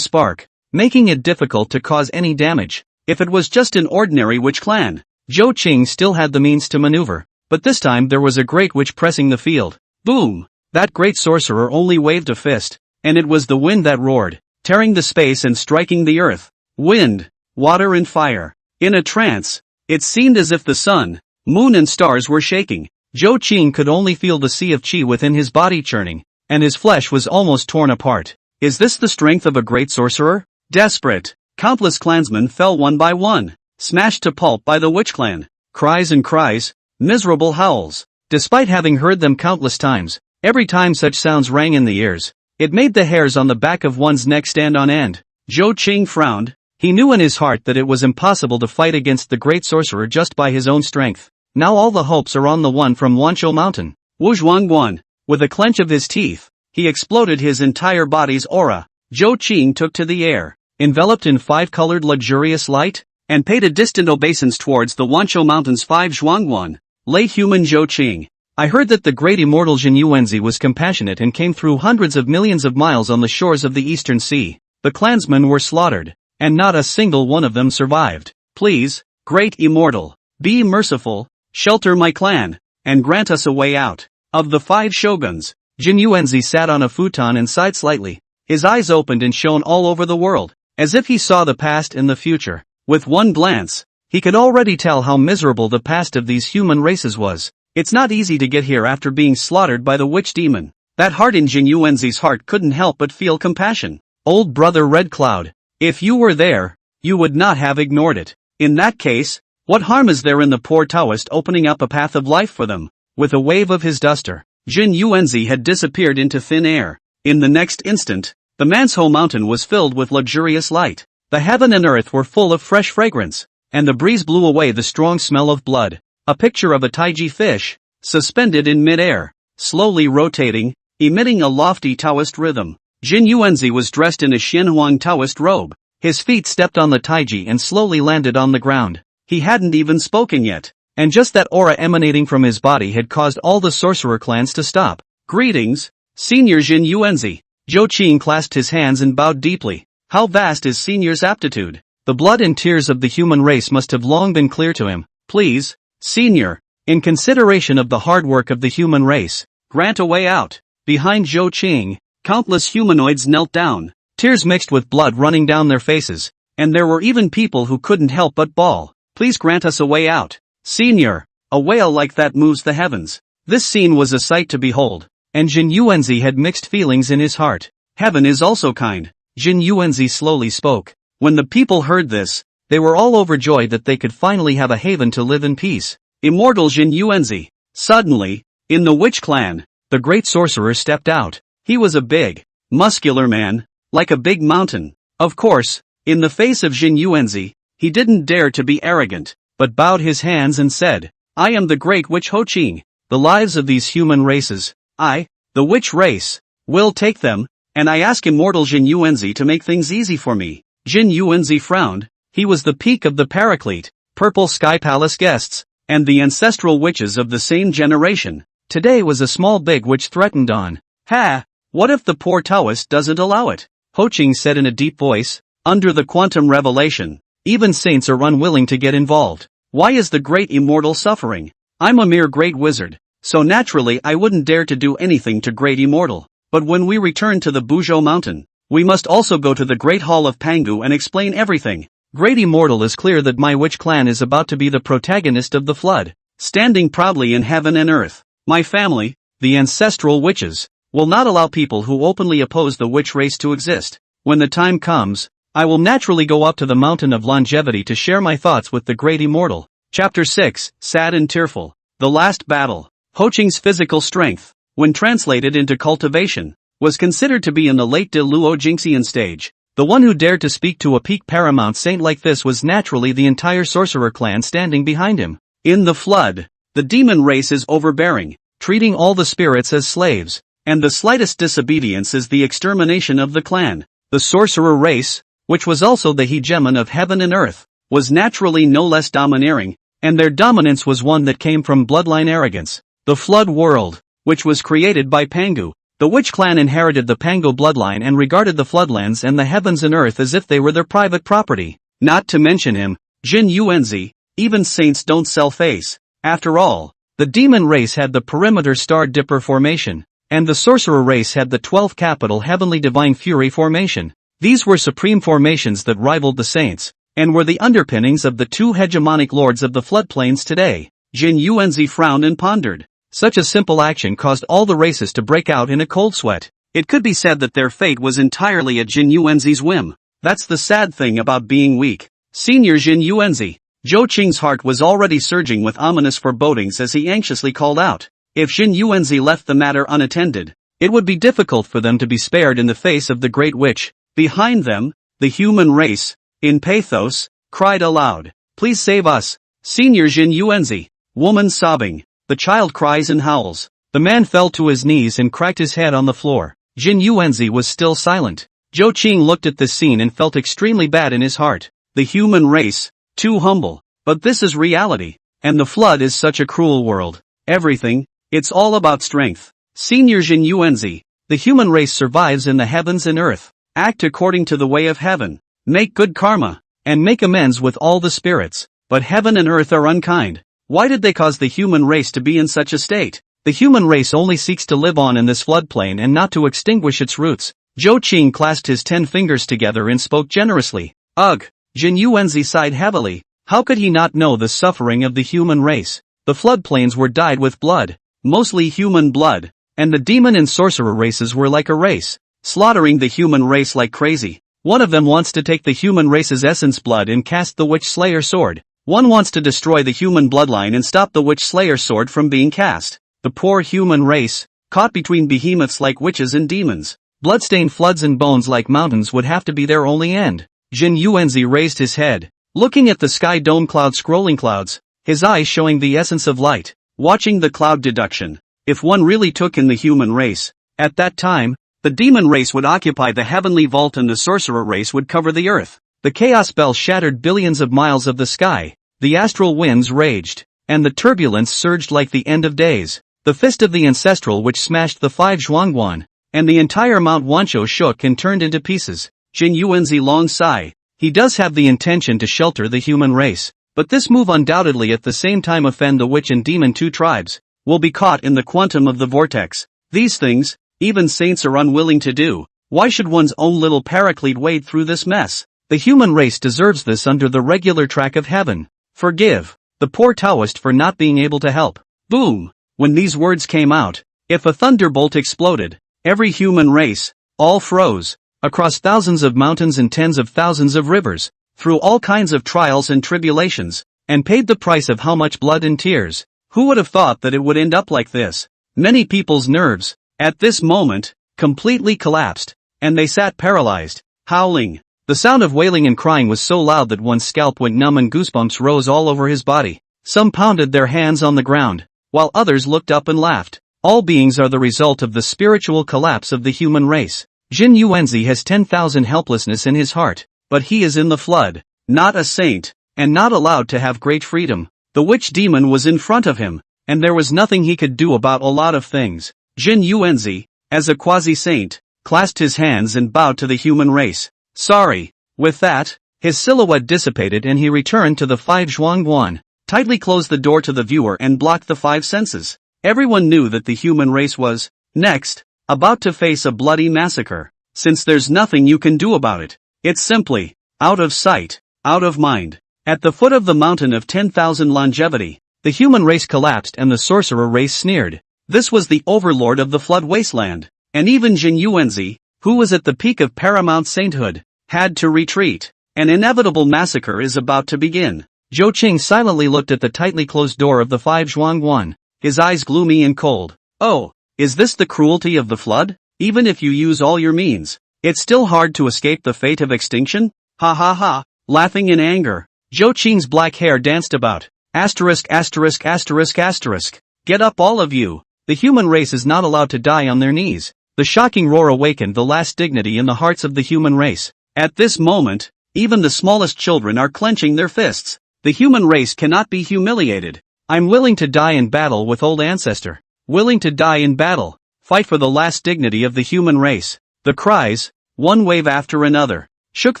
spark, making it difficult to cause any damage. If it was just an ordinary witch clan, Zhou Qing still had the means to maneuver, but this time there was a great witch pressing the field. Boom! That great sorcerer only waved a fist, and it was the wind that roared, tearing the space and striking the earth. Wind, water and fire. In a trance, it seemed as if the sun, moon and stars were shaking. Zhou Qing could only feel the sea of qi within his body churning, and his flesh was almost torn apart. Is this the strength of a great sorcerer? Desperate, countless clansmen fell one by one, smashed to pulp by the witch clan. Cries and cries, miserable howls. Despite having heard them countless times, every time such sounds rang in the ears, it made the hairs on the back of one's neck stand on end. Zhou Qing frowned. He knew in his heart that it was impossible to fight against the great sorcerer just by his own strength. Now all the hopes are on the one from Wanzhou Mountain. Wu Zhuangguan. With a clench of his teeth, he exploded his entire body's aura. Zhou Qing took to the air, enveloped in five-colored luxurious light, and paid a distant obeisance towards the Wanzhou Mountain's 5 Zhuangguan. Lay human Zhou Qing. I heard that the great immortal Zhen Yuanzi was compassionate and came through hundreds of millions of miles on the shores of the Eastern Sea. The clansmen were slaughtered, and not a single one of them survived. Please, great immortal, be merciful, shelter my clan, and grant us a way out. Of the 5 shoguns, Zhen Yuanzi sat on a futon and sighed slightly. His eyes opened and shone all over the world, as if he saw the past and the future. With one glance, he could already tell how miserable the past of these human races was. It's not easy to get here after being slaughtered by the witch demon. That heart in Zhen Yuanzi's heart couldn't help but feel compassion. Old brother Red Cloud, if you were there, you would not have ignored it. In that case, what harm is there in the poor Taoist opening up a path of life for them? With a wave of his duster, Zhen Yuanzi had disappeared into thin air. In the next instant, the Manhwa mountain was filled with luxurious light. The heaven and earth were full of fresh fragrance, and the breeze blew away the strong smell of blood. A picture of a taiji fish, suspended in mid-air, slowly rotating, emitting a lofty Taoist rhythm. Zhen Yuanzi was dressed in a Xianhuang Taoist robe. His feet stepped on the taiji and slowly landed on the ground. He hadn't even spoken yet, and just that aura emanating from his body had caused all the sorcerer clans to stop. Greetings, Senior Zhen Yuanzi. Zhou Qing clasped his hands and bowed deeply. How vast is Senior's aptitude? The blood and tears of the human race must have long been clear to him. Please, Senior, in consideration of the hard work of the human race, grant a way out. Behind Zhou Qing, countless humanoids knelt down, tears mixed with blood running down their faces, and there were even people who couldn't help but bawl. Please grant us a way out. Senior, a wail like that moves the heavens. This scene was a sight to behold, and Zhen Yuanzi had mixed feelings in his heart. Heaven is also kind. Zhen Yuanzi slowly spoke. When the people heard this, They were all overjoyed that they could finally have a haven to live in peace. Immortal Zhen Yuanzi. Suddenly, in the witch clan, the great sorcerer stepped out. He was a big, muscular man, like a big mountain. Of course, in the face of Zhen Yuanzi, he didn't dare to be arrogant, but bowed his hands and said, I am the great witch Ho Qing. The lives of these human races, I, the witch race, will take them, and I ask immortal Zhen Yuanzi to make things easy for me. Zhen Yuanzi frowned. He was the peak of the Paraclete, Purple Sky Palace guests, and the ancestral witches of the same generation. Today was a small big witch threatened on. Ha! What if the poor Taoist doesn't allow it? Ho Qing said in a deep voice. Under the quantum revelation, even saints are unwilling to get involved. Why is the great immortal suffering? I'm a mere great wizard, so naturally I wouldn't dare to do anything to great immortal. But when we return to the Buzhou mountain, we must also go to the great hall of Pangu and explain everything. Great immortal, is clear that my witch clan is about to be the protagonist of the flood, standing proudly in heaven and earth. My family, the ancestral witches, will not allow people who openly oppose the witch race to exist. When the time comes, I will naturally go up to the mountain of longevity to share my thoughts with the great immortal. Chapter 6, Sad and Tearful. The Last Battle. Ho Qing's physical strength, when translated into cultivation, was considered to be in the late De Luo Jingxian stage. The one who dared to speak to a peak paramount saint like this was naturally the entire sorcerer clan standing behind him. In the flood, the demon race is overbearing, treating all the spirits as slaves, and the slightest disobedience is the extermination of the clan. The sorcerer race, which was also the hegemon of heaven and earth, was naturally no less domineering, and their dominance was one that came from bloodline arrogance. The flood world, which was created by Pangu. The witch clan inherited the Pangu bloodline and regarded the floodlands and the heavens and earth as if they were their private property. Not to mention him, Zhen Yuanzi, even saints don't sell face. After all, the demon race had the perimeter star dipper formation, and the sorcerer race had the 12th capital heavenly divine fury formation. These were supreme formations that rivaled the saints, and were the underpinnings of the two hegemonic lords of the floodplains today. Zhen Yuanzi frowned and pondered. Such a simple action caused all the races to break out in a cold sweat. It could be said that their fate was entirely at Zhen Yuanzi's whim. That's the sad thing about being weak. Senior Zhen Yuanzi. Zhou Qing's heart was already surging with ominous forebodings as he anxiously called out. If Zhen Yuanzi left the matter unattended, it would be difficult for them to be spared in the face of the great witch. Behind them, the human race, in pathos, cried aloud. Please save us. Senior Zhen Yuanzi. Woman sobbing. The child cries and howls. The man fell to his knees and cracked his head on the floor. Zhen Yuanzi was still silent. Zhou Qing looked at this scene and felt extremely bad in his heart. The human race, too humble. But this is reality. And the flood is such a cruel world. Everything, it's all about strength. Senior Zhen Yuanzi. The human race survives in the heavens and earth. Act according to the way of heaven. Make good karma, and make amends with all the spirits. But heaven and earth are unkind. Why did they cause the human race to be in such a state? The human race only seeks to live on in this floodplain and not to extinguish its roots. Zhou Qing clasped his 10 fingers together and spoke generously. Ugh! Zhen Yuanzi sighed heavily. How could he not know the suffering of the human race? The floodplains were dyed with blood, mostly human blood, and the demon and sorcerer races were like a race, slaughtering the human race like crazy. One of them wants to take the human race's essence blood and cast the witch slayer sword. One wants to destroy the human bloodline and stop the witch slayer sword from being cast. The poor human race, caught between behemoths like witches and demons, bloodstained floods and bones like mountains would have to be their only end. Zhen Yuanzi raised his head, looking at the sky dome clouds, scrolling clouds, his eyes showing the essence of light, watching the cloud deduction. If one really took in the human race, at that time, the demon race would occupy the heavenly vault and the sorcerer race would cover the earth. The chaos bell shattered billions of miles of the sky, the astral winds raged, and the turbulence surged like the end of days. The fist of the ancestral which smashed the 5 Zhuangguan, and the entire Mount Wanzhou shook and turned into pieces. Zhen Yuanzi long sigh. He does have the intention to shelter the human race, but this move undoubtedly at the same time offend the witch and demon 2 tribes, will be caught in the quantum of the vortex. These things, even saints are unwilling to do. Why should one's own little paraclete wade through this mess? The human race deserves this under the regular track of heaven. Forgive the poor Taoist for not being able to help. Boom! When these words came out, if a thunderbolt exploded, every human race, all froze, across thousands of mountains and tens of thousands of rivers. through all kinds of trials and tribulations, and paid the price of how much blood and tears. Who would have thought that it would end up like this? Many people's nerves, at this moment, completely collapsed, and they sat paralyzed, howling. The sound of wailing and crying was so loud that one's scalp went numb and goosebumps rose all over his body. Some pounded their hands on the ground, while others looked up and laughed. All beings are the result of the spiritual collapse of the human race. Zhen Yuanzi has 10,000 helplessness in his heart, but he is in the flood, not a saint, and not allowed to have great freedom. The witch demon was in front of him, and there was nothing he could do about a lot of things. Zhen Yuanzi, as a quasi-saint, clasped his hands and bowed to the human race. Sorry. With that, his silhouette dissipated and he returned to the five zhuangguan, tightly closed the door to the viewer and blocked the five senses. Everyone knew that the human race was, next, about to face a bloody massacre. Since there's nothing you can do about it, it's simply, out of sight, out of mind. At the foot of the mountain of 10,000 longevity, the human race collapsed and the sorcerer race sneered. This was the overlord of the flood wasteland, and even Zhen Yuanzi, who was at the peak of paramount sainthood, had to retreat. An inevitable massacre is about to begin. Zhou Qing silently looked at the tightly closed door of the five zhuangguan, his eyes gloomy and cold. Oh, is this the cruelty of the flood? Even if you use all your means, it's still hard to escape the fate of extinction? Ha ha ha, laughing in anger. Zhou Qing's black hair danced about. Asterisk asterisk asterisk asterisk. Get up all of you. The human race is not allowed to die on their knees. The shocking roar awakened the last dignity in the hearts of the human race. At this moment, even the smallest children are clenching their fists. The human race cannot be humiliated. I'm willing to die in battle with old ancestor. Willing to die in battle. Fight for the last dignity of the human race. The cries, one wave after another, shook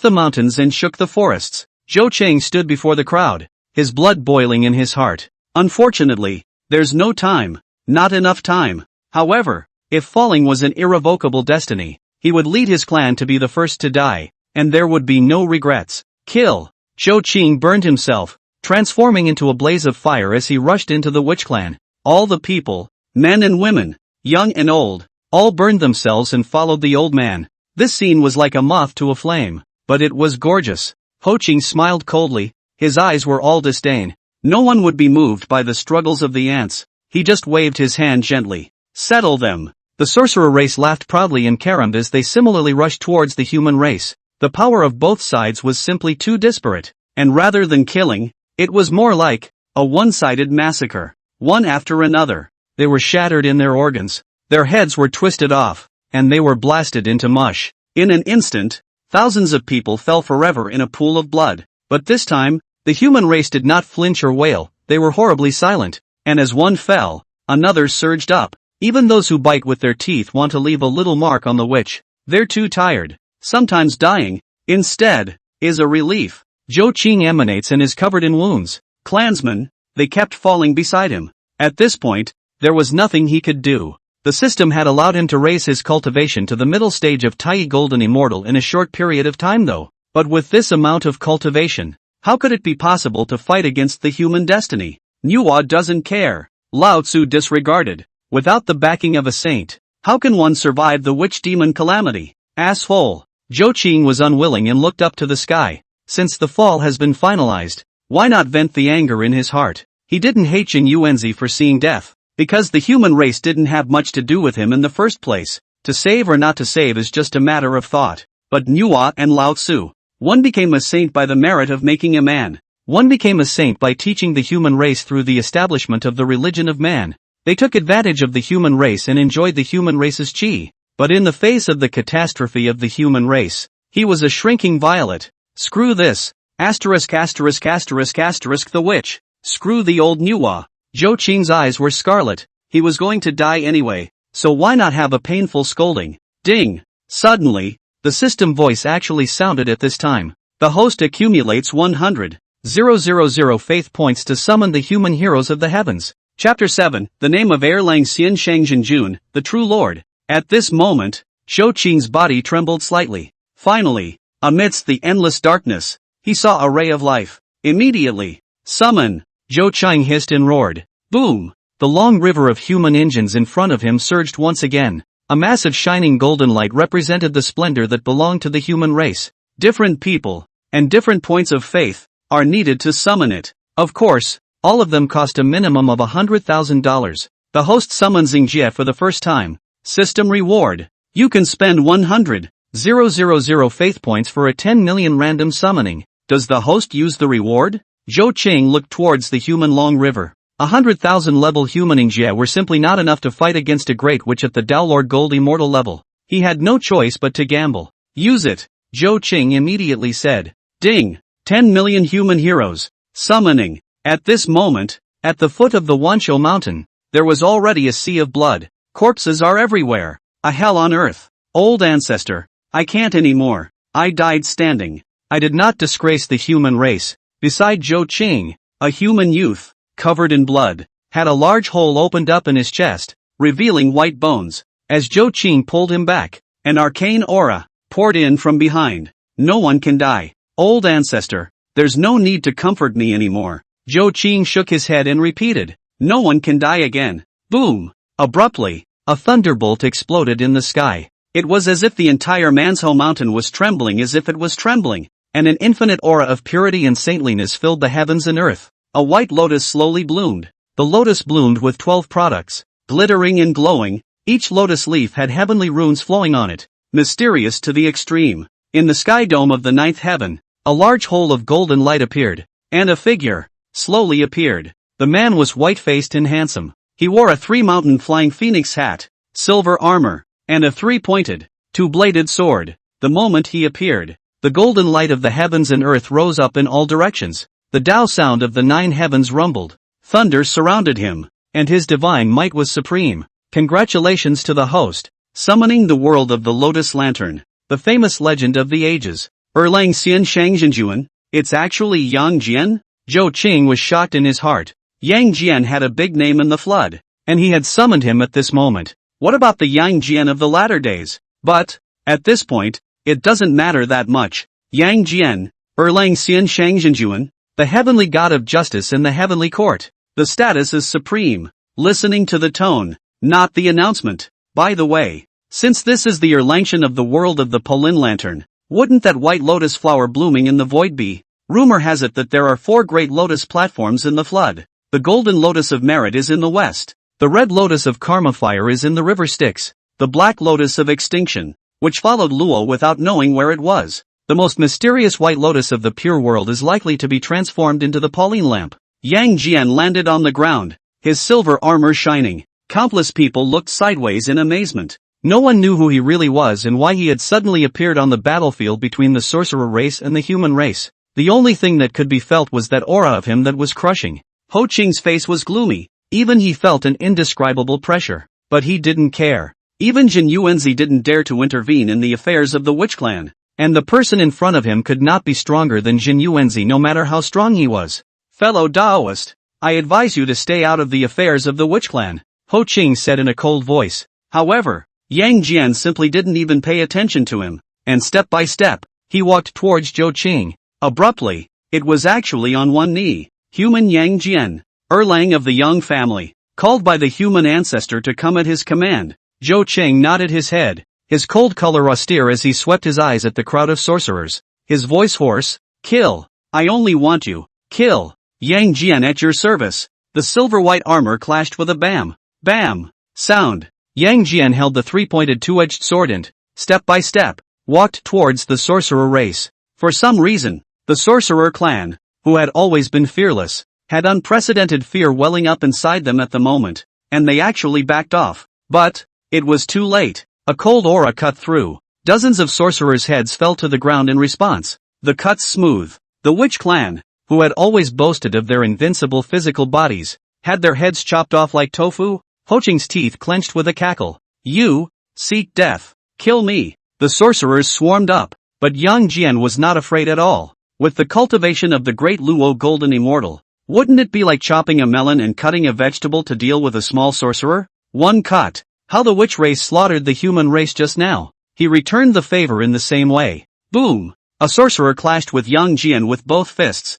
the mountains and shook the forests. Zhou Qing stood before the crowd, his blood boiling in his heart. Unfortunately, there's no time, not enough time. However, if falling was an irrevocable destiny, he would lead his clan to be the first to die, and there would be no regrets. Kill! Zhou Qing burned himself, transforming into a blaze of fire as he rushed into the witch clan. All the people, men and women, young and old, all burned themselves and followed the old man. This scene was like a moth to a flame, but it was gorgeous. Ho Qing smiled coldly, his eyes were all disdain. No one would be moved by the struggles of the ants. He just waved his hand gently. Settle them. The sorcerer race laughed proudly and caromed as they similarly rushed towards the human race. The power of both sides was simply too disparate, and rather than killing, it was more like a one-sided massacre. One after another, they were shattered in their organs, their heads were twisted off, and they were blasted into mush. In an instant, thousands of people fell forever in a pool of blood. But this time, the human race did not flinch or wail, they were horribly silent, and as one fell, another surged up. Even those who bite with their teeth want to leave a little mark on the witch. They're too tired. Sometimes dying, instead, is a relief. Zhou Qing emanates and is covered in wounds. Clansmen, they kept falling beside him. At this point, there was nothing he could do. The system had allowed him to raise his cultivation to the middle stage of Tai Golden Immortal in a short period of time though. But with this amount of cultivation, how could it be possible to fight against the human destiny? Nuwa doesn't care. Lao Tzu disregarded. Without the backing of a saint, how can one survive the witch demon calamity? Asshole. Zhou Qing was unwilling and looked up to the sky. Since the fall has been finalized, why not vent the anger in his heart? He didn't hate Zhen Yuanzi for seeing death, because the human race didn't have much to do with him in the first place. To save or not to save is just a matter of thought. But Nuwa and Lao Tzu, one became a saint by the merit of making a man. One became a saint by teaching the human race through the establishment of the religion of man. They took advantage of the human race and enjoyed the human race's chi. But in the face of the catastrophe of the human race, he was a shrinking violet. Screw this. Asterisk asterisk asterisk asterisk the witch. Screw the old Nuwa. Zhou Qing's eyes were scarlet. He was going to die anyway, so why not have a painful scolding? Ding. Suddenly, the system voice actually sounded at this time. The host accumulates 100,000 faith points to summon the human heroes of the heavens. Chapter 7, the name of Erlang Shen, the true Lord. At this moment, Zhou Qing's body trembled slightly. Finally, amidst the endless darkness, he saw a ray of life. Immediately, summon! Zhou Qing hissed and roared. Boom! The long river of human engines in front of him surged once again. A massive shining golden light represented the splendor that belonged to the human race. Different people, and different points of faith are needed to summon it. Of course, all of them cost a minimum of $100,000. The host summons Xingjie for the first time. System reward. You can spend 100,000 faith points for a 10 million random summoning. Does the host use the reward? Zhou Qing looked towards the human Long River. 100,000 level human Xingjie were simply not enough to fight against a Great Witch at the Dao Lord Gold Immortal level. He had no choice but to gamble. Use it, Zhou Qing immediately said. Ding! 10 million human heroes. Summoning. At this moment, at the foot of the Wanshou mountain, there was already a sea of blood. Corpses are everywhere. A hell on earth. Old ancestor. I can't anymore. I died standing. I did not disgrace the human race. Beside Zhou Qing, a human youth, covered in blood, had a large hole opened up in his chest, revealing white bones. As Zhou Qing pulled him back, an arcane aura poured in from behind. No one can die. Old ancestor, there's no need to comfort me anymore. Zhou Qing shook his head and repeated, no one can die again. Boom! Abruptly, a thunderbolt exploded in the sky. It was as if the entire Manhwa mountain was trembling as if it was trembling, and an infinite aura of purity and saintliness filled the heavens and earth. A white lotus slowly bloomed. The lotus bloomed with 12 products, glittering and glowing. Each lotus leaf had heavenly runes flowing on it, mysterious to the extreme. In the sky dome of the ninth heaven, a large hole of golden light appeared, and a figure slowly appeared. The man was white-faced and handsome. He wore a three-mountain flying phoenix hat, silver armor, and a three-pointed, two-bladed sword. The moment he appeared, the golden light of the heavens and earth rose up in all directions. The Dao sound of the nine heavens rumbled. Thunder surrounded him, and his divine might was supreme. Congratulations to the host, summoning the world of the Lotus Lantern, the famous legend of the ages. Erlang Shen Shangzhenjuan, it's actually Yang Jian? Zhou Qing was shocked in his heart. Yang Jian had a big name in the flood, and he had summoned him at this moment. What about the Yang Jian of the latter days? But, at this point, it doesn't matter that much. Yang Jian, Erlang Shen Shangzhenjuan, the heavenly god of justice in the heavenly court. The status is supreme. Listening to the tone, not the announcement. By the way, since this is the Erlang Shen of the world of the Polin Lantern, wouldn't that white lotus flower blooming in the void be? Rumor has it that there are 4 great lotus platforms in the flood. The golden lotus of merit is in the west. The red lotus of karma fire is in the river Styx. The black lotus of extinction, which followed Luo without knowing where it was. The most mysterious white lotus of the pure world is likely to be transformed into the Pauline lamp. Yang Jian landed on the ground, his silver armor shining. Countless people looked sideways in amazement. No one knew who he really was and why he had suddenly appeared on the battlefield between the sorcerer race and the human race. The only thing that could be felt was that aura of him that was crushing. Ho Qing's face was gloomy. Even he felt an indescribable pressure. But he didn't care. Even Zhen Yuanzi didn't dare to intervene in the affairs of the witch clan. And the person in front of him could not be stronger than Zhen Yuanzi no matter how strong he was. Fellow Daoist, I advise you to stay out of the affairs of the witch clan, Ho Qing said in a cold voice. However, Yang Jian simply didn't even pay attention to him, and step by step, he walked towards Zhou Qing. Abruptly, it was actually on one knee. Human Yang Jian, Erlang of the Yang family, called by the human ancestor to come at his command. Zhou Qing nodded his head, his cold color austere as he swept his eyes at the crowd of sorcerers. His voice hoarse, kill, I only want you, kill, Yang Jian at your service. The silver-white armor clashed with a bam, bam, sound. Yang Jian held the three-pointed two-edged sword and, step by step, walked towards the sorcerer race. For some reason, the sorcerer clan, who had always been fearless, had unprecedented fear welling up inside them at the moment, and they actually backed off. But, it was too late. A cold aura cut through. Dozens of sorcerers' heads fell to the ground in response. The cuts smooth. The witch clan, who had always boasted of their invincible physical bodies, had their heads chopped off like tofu. Ho Qing's teeth clenched with a cackle. You seek death. Kill me. The sorcerers swarmed up, but Yang Jian was not afraid at all. With the cultivation of the great Luo Golden Immortal, wouldn't it be like chopping a melon and cutting a vegetable to deal with a small sorcerer? One cut. How the witch race slaughtered the human race just now. He returned the favor in the same way. Boom! A sorcerer clashed with Yang Jian with both fists.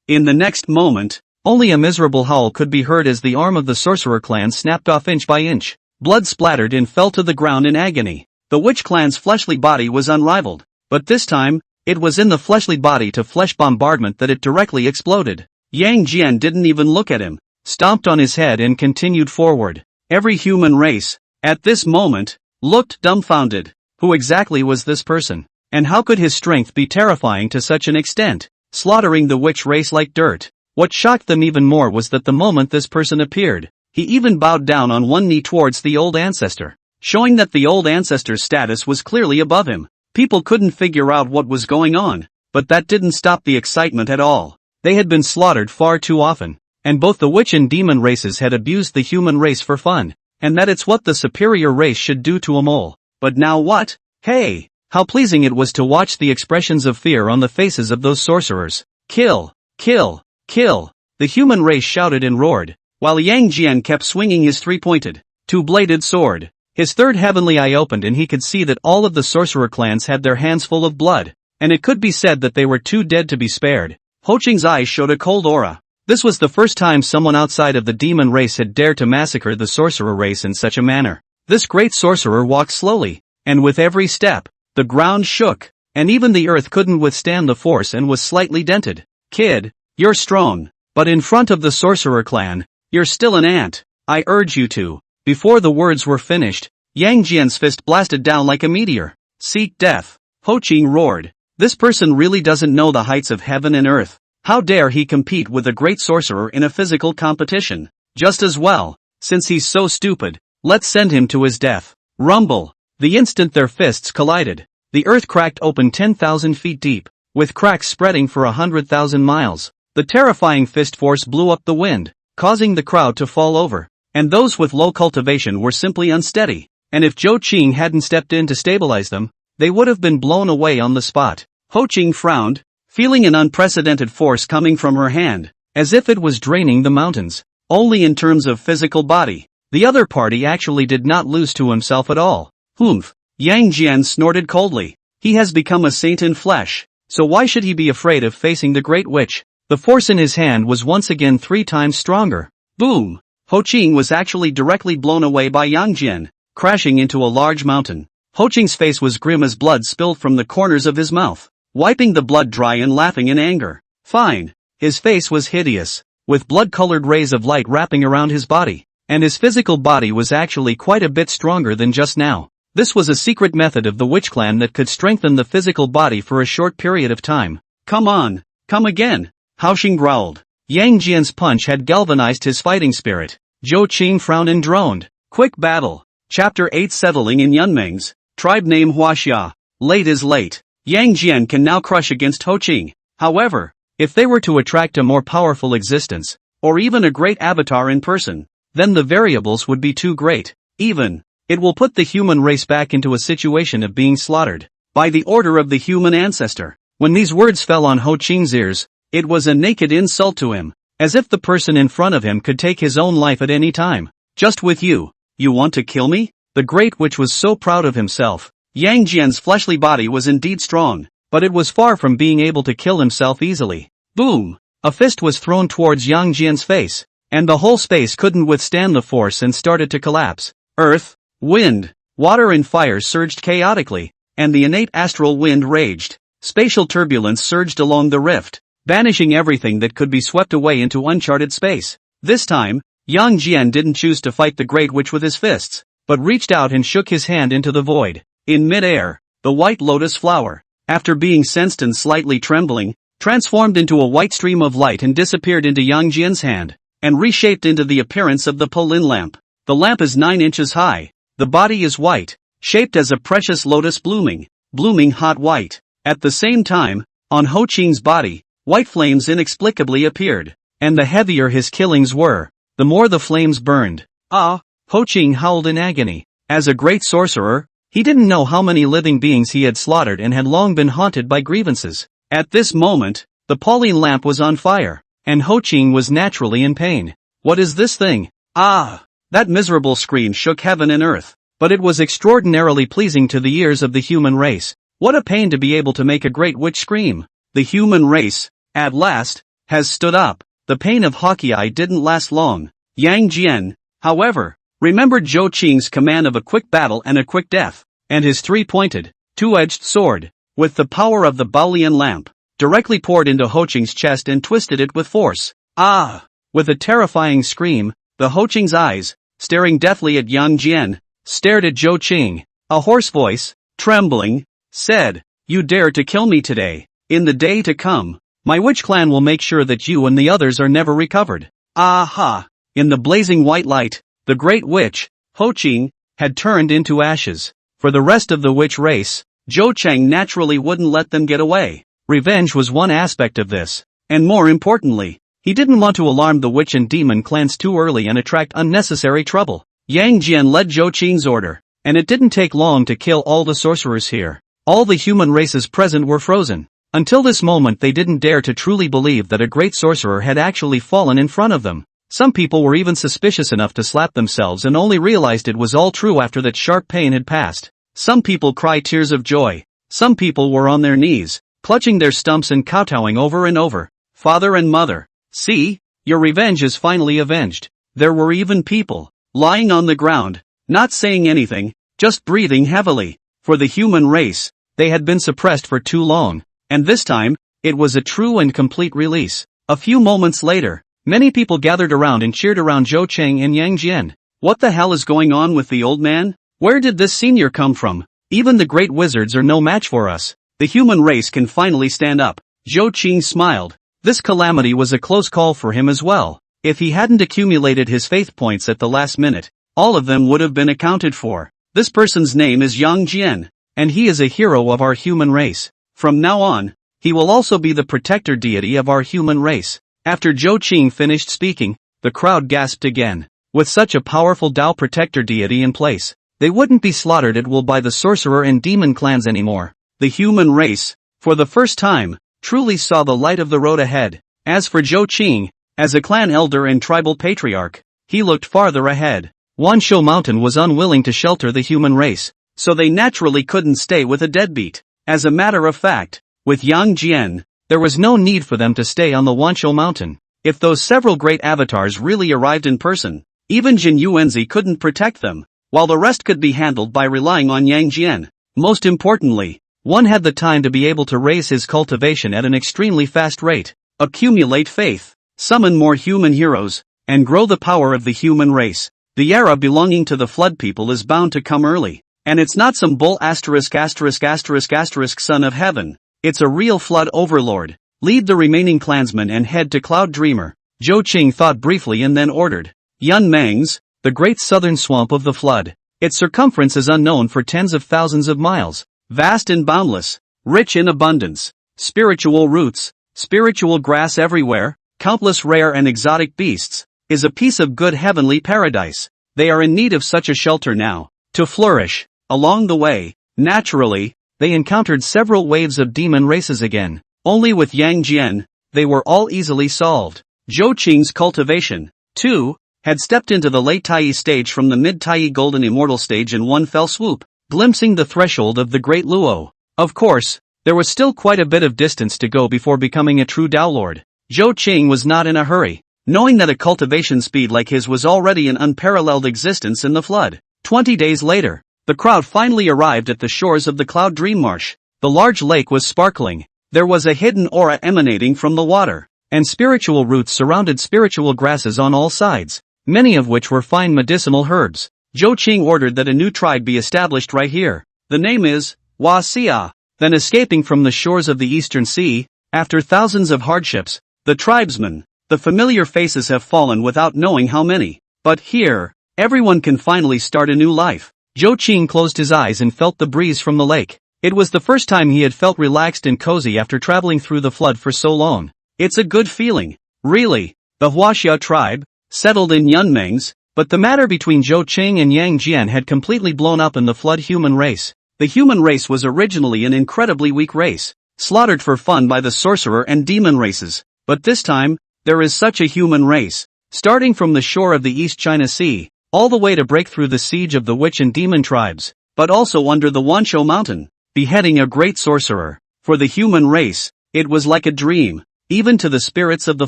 In the next moment, only a miserable howl could be heard as the arm of the sorcerer clan snapped off inch by inch. Blood splattered and fell to the ground in agony. The witch clan's fleshly body was unrivaled, but this time, It was in the fleshly body-to-flesh bombardment that it directly exploded. Yang Jian didn't even look at him, stomped on his head and continued forward. Every human race, at this moment, looked dumbfounded. Who exactly was this person? And how could his strength be terrifying to such an extent, slaughtering the witch race like dirt? What shocked them even more was that the moment this person appeared, he even bowed down on one knee towards the old ancestor, showing that the old ancestor's status was clearly above him. People couldn't figure out what was going on, but that didn't stop the excitement at all. They had been slaughtered far too often, and both the witch and demon races had abused the human race for fun, and that it's what the superior race should do to a mole. But now what? Hey! How pleasing it was to watch the expressions of fear on the faces of those sorcerers. Kill! Kill! Kill! The human race shouted and roared, while Yang Jian kept swinging his three-pointed, two-bladed sword. His third heavenly eye opened and he could see that all of the sorcerer clans had their hands full of blood, and it could be said that they were too dead to be spared. Ho Qing's eyes showed a cold aura. This was the first time someone outside of the demon race had dared to massacre the sorcerer race in such a manner. This great sorcerer walked slowly, and with every step, the ground shook, and even the earth couldn't withstand the force and was slightly dented. Kid, you're strong, but in front of the sorcerer clan, you're still an ant. I urge you to. Before the words were finished, Yang Jian's fist blasted down like a meteor. Seek death. Ho Qing roared. This person really doesn't know the heights of heaven and earth. How dare he compete with a great sorcerer in a physical competition? Just as well, since he's so stupid, let's send him to his death. Rumble. The instant their fists collided, the earth cracked open 10,000 feet deep, with cracks spreading for 100,000 miles. The terrifying fist force blew up the wind, causing the crowd to fall over, and those with low cultivation were simply unsteady, and if Zhou Qing hadn't stepped in to stabilize them, they would have been blown away on the spot. Ho Qing frowned, feeling an unprecedented force coming from her hand, as if it was draining the mountains. Only in terms of physical body. The other party actually did not lose to himself at all. Humph! Yang Jian snorted coldly. He has become a saint in flesh, so why should he be afraid of facing the great witch? The force in his hand was once again 3 times stronger. Boom! Ho Qing was actually directly blown away by Yang Jian, crashing into a large mountain. Ho Qing's face was grim as blood spilled from the corners of his mouth, wiping the blood dry and laughing in anger. Fine. His face was hideous, with blood-colored rays of light wrapping around his body, and his physical body was actually quite a bit stronger than just now. This was a secret method of the witch clan that could strengthen the physical body for a short period of time. Come on, come again, Hao Xing growled. Yang Jian's punch had galvanized his fighting spirit. Zhou Qing frowned and droned. Quick battle. Chapter 8 Settling in Yunmeng's tribe name Huaxia. Late is late. Yang Jian can now crush against Ho Qing. However, if they were to attract a more powerful existence, or even a great avatar in person, then the variables would be too great. Even, it will put the human race back into a situation of being slaughtered by the order of the human ancestor. When these words fell on Ho Qing's ears, it was a naked insult to him, as if the person in front of him could take his own life at any time. Just with you, you want to kill me? The great witch was so proud of himself. Yang Jian's fleshly body was indeed strong, but it was far from being able to kill himself easily. Boom! A fist was thrown towards Yang Jian's face, and the whole space couldn't withstand the force and started to collapse. Earth, wind, water and fire surged chaotically, and the innate astral wind raged. Spatial turbulence surged along the rift, banishing everything that could be swept away into uncharted space. This time, Yang Jian didn't choose to fight the Great Witch with his fists, but reached out and shook his hand into the void. In mid-air, the white lotus flower, after being sensed and slightly trembling, transformed into a white stream of light and disappeared into Yang Jian's hand, and reshaped into the appearance of the Polin lamp. The lamp is 9 inches high. The body is white, shaped as a precious lotus blooming hot white. At the same time, on Ho Qing's body, white flames inexplicably appeared, and the heavier his killings were, the more the flames burned. Ah! Ho Qing howled in agony. As a great sorcerer, he didn't know how many living beings he had slaughtered and had long been haunted by grievances. At this moment, the Pauline lamp was on fire, and Ho Qing was naturally in pain. What is this thing? Ah! That miserable scream shook heaven and earth, but it was extraordinarily pleasing to the ears of the human race. What a pain to be able to make a great witch scream. The human race, at last, has stood up. The pain of Hawkeye didn't last long. Yang Jian, however, remembered Zhou Qing's command of a quick battle and a quick death, and his 3-pointed, 2-edged sword. with the power of the Baolian lamp, directly poured into Ho Qing's chest and twisted it with force. Ah! With a terrifying scream, the Ho Qing's eyes, staring deathly at Yang Jian, stared at Zhou Qing. A hoarse voice, trembling, said, "You dare to kill me today. In the day to come, my witch clan will make sure that you and the others are never recovered." Aha! In the blazing white light, the great witch, Ho Qing, had turned into ashes. For the rest of the witch race, Zhou Cheng naturally wouldn't let them get away. Revenge was one aspect of this, and more importantly, he didn't want to alarm the witch and demon clans too early and attract unnecessary trouble. Yang Jian led Zhou Qing's order, and it didn't take long to kill all the sorcerers here. All the human races present were frozen. Until this moment they didn't dare to truly believe that a great sorcerer had actually fallen in front of them. Some people were even suspicious enough to slap themselves and only realized it was all true after that sharp pain had passed. Some people cried tears of joy. Some people were on their knees, clutching their stumps and kowtowing over and over. "Father and mother, see, your revenge is finally avenged." There were even people lying on the ground, not saying anything, just breathing heavily. For the human race, they had been suppressed for too long, and this time, it was a true and complete release. A few moments later, many people gathered around and cheered around Zhou Cheng and Yang Jian. "What the hell is going on with the old man? Where did this senior come from? Even the great wizards are no match for us. The human race can finally stand up." Zhou Qing smiled. This calamity was a close call for him as well. If he hadn't accumulated his faith points at the last minute, all of them would have been accounted for. This person's name is Yang Jian, and he is a hero of our human race. From now on, he will also be the protector deity of our human race. After Zhou Qing finished speaking, the crowd gasped again. With such a powerful Dao protector deity in place, they wouldn't be slaughtered at will by the sorcerer and demon clans anymore. The human race, for the first time, truly saw the light of the road ahead. As for Zhou Qing, as a clan elder and tribal patriarch, he looked farther ahead. Wanshou Mountain was unwilling to shelter the human race, so they naturally couldn't stay with a deadbeat. As a matter of fact, with Yang Jian, there was no need for them to stay on the Wanshou Mountain. If those several great avatars really arrived in person, even Zhen Yuanzi couldn't protect them, while the rest could be handled by relying on Yang Jian. Most importantly, one had the time to be able to raise his cultivation at an extremely fast rate, accumulate faith, summon more human heroes, and grow the power of the human race. The era belonging to the flood people is bound to come early, and it's not some bull ***** son of heaven. It's a real flood overlord. Lead the remaining clansmen and head to Cloud Dreamer. Zhou Qing thought briefly and then ordered. Yunmangs, the great southern swamp of the flood. Its circumference is unknown for tens of thousands of miles. Vast and boundless, rich in abundance, spiritual roots, spiritual grass everywhere, countless rare and exotic beasts, is a piece of good heavenly paradise. They are in need of such a shelter now, to flourish. Along the way, naturally, they encountered several waves of demon races again. Only with Yang Jian, they were all easily solved. Zhou Qing's cultivation, too, had stepped into the late Taiyi stage from the mid-Taiyi golden immortal stage in one fell swoop, glimpsing the threshold of the great Luo. Of course, there was still quite a bit of distance to go before becoming a true Dao Lord. Zhou Qing was not in a hurry, knowing that a cultivation speed like his was already an unparalleled existence in the flood. 20 days later, the crowd finally arrived at the shores of the Cloud Dream Marsh. The large lake was sparkling. There was a hidden aura emanating from the water, and spiritual roots surrounded spiritual grasses on all sides, many of which were fine medicinal herbs. Zhou Qing ordered that a new tribe be established right here. The name is Hua Xia. Then escaping from the shores of the Eastern Sea, after thousands of hardships, the tribesmen, the familiar faces have fallen without knowing how many. But here, everyone can finally start a new life. Zhou Qing closed his eyes and felt the breeze from the lake. It was the first time he had felt relaxed and cozy after traveling through the flood for so long. It's a good feeling, really. The Huaxia tribe, settled in Yunmangs, but the matter between Zhou Qing and Yang Jian had completely blown up in the flood human race. The human race was originally an incredibly weak race, slaughtered for fun by the sorcerer and demon races. But this time, there is such a human race, starting from the shore of the East China Sea, all the way to break through the siege of the witch and demon tribes, but also under the Wanshou Mountain, beheading a great sorcerer. For the human race, it was like a dream. Even to the spirits of the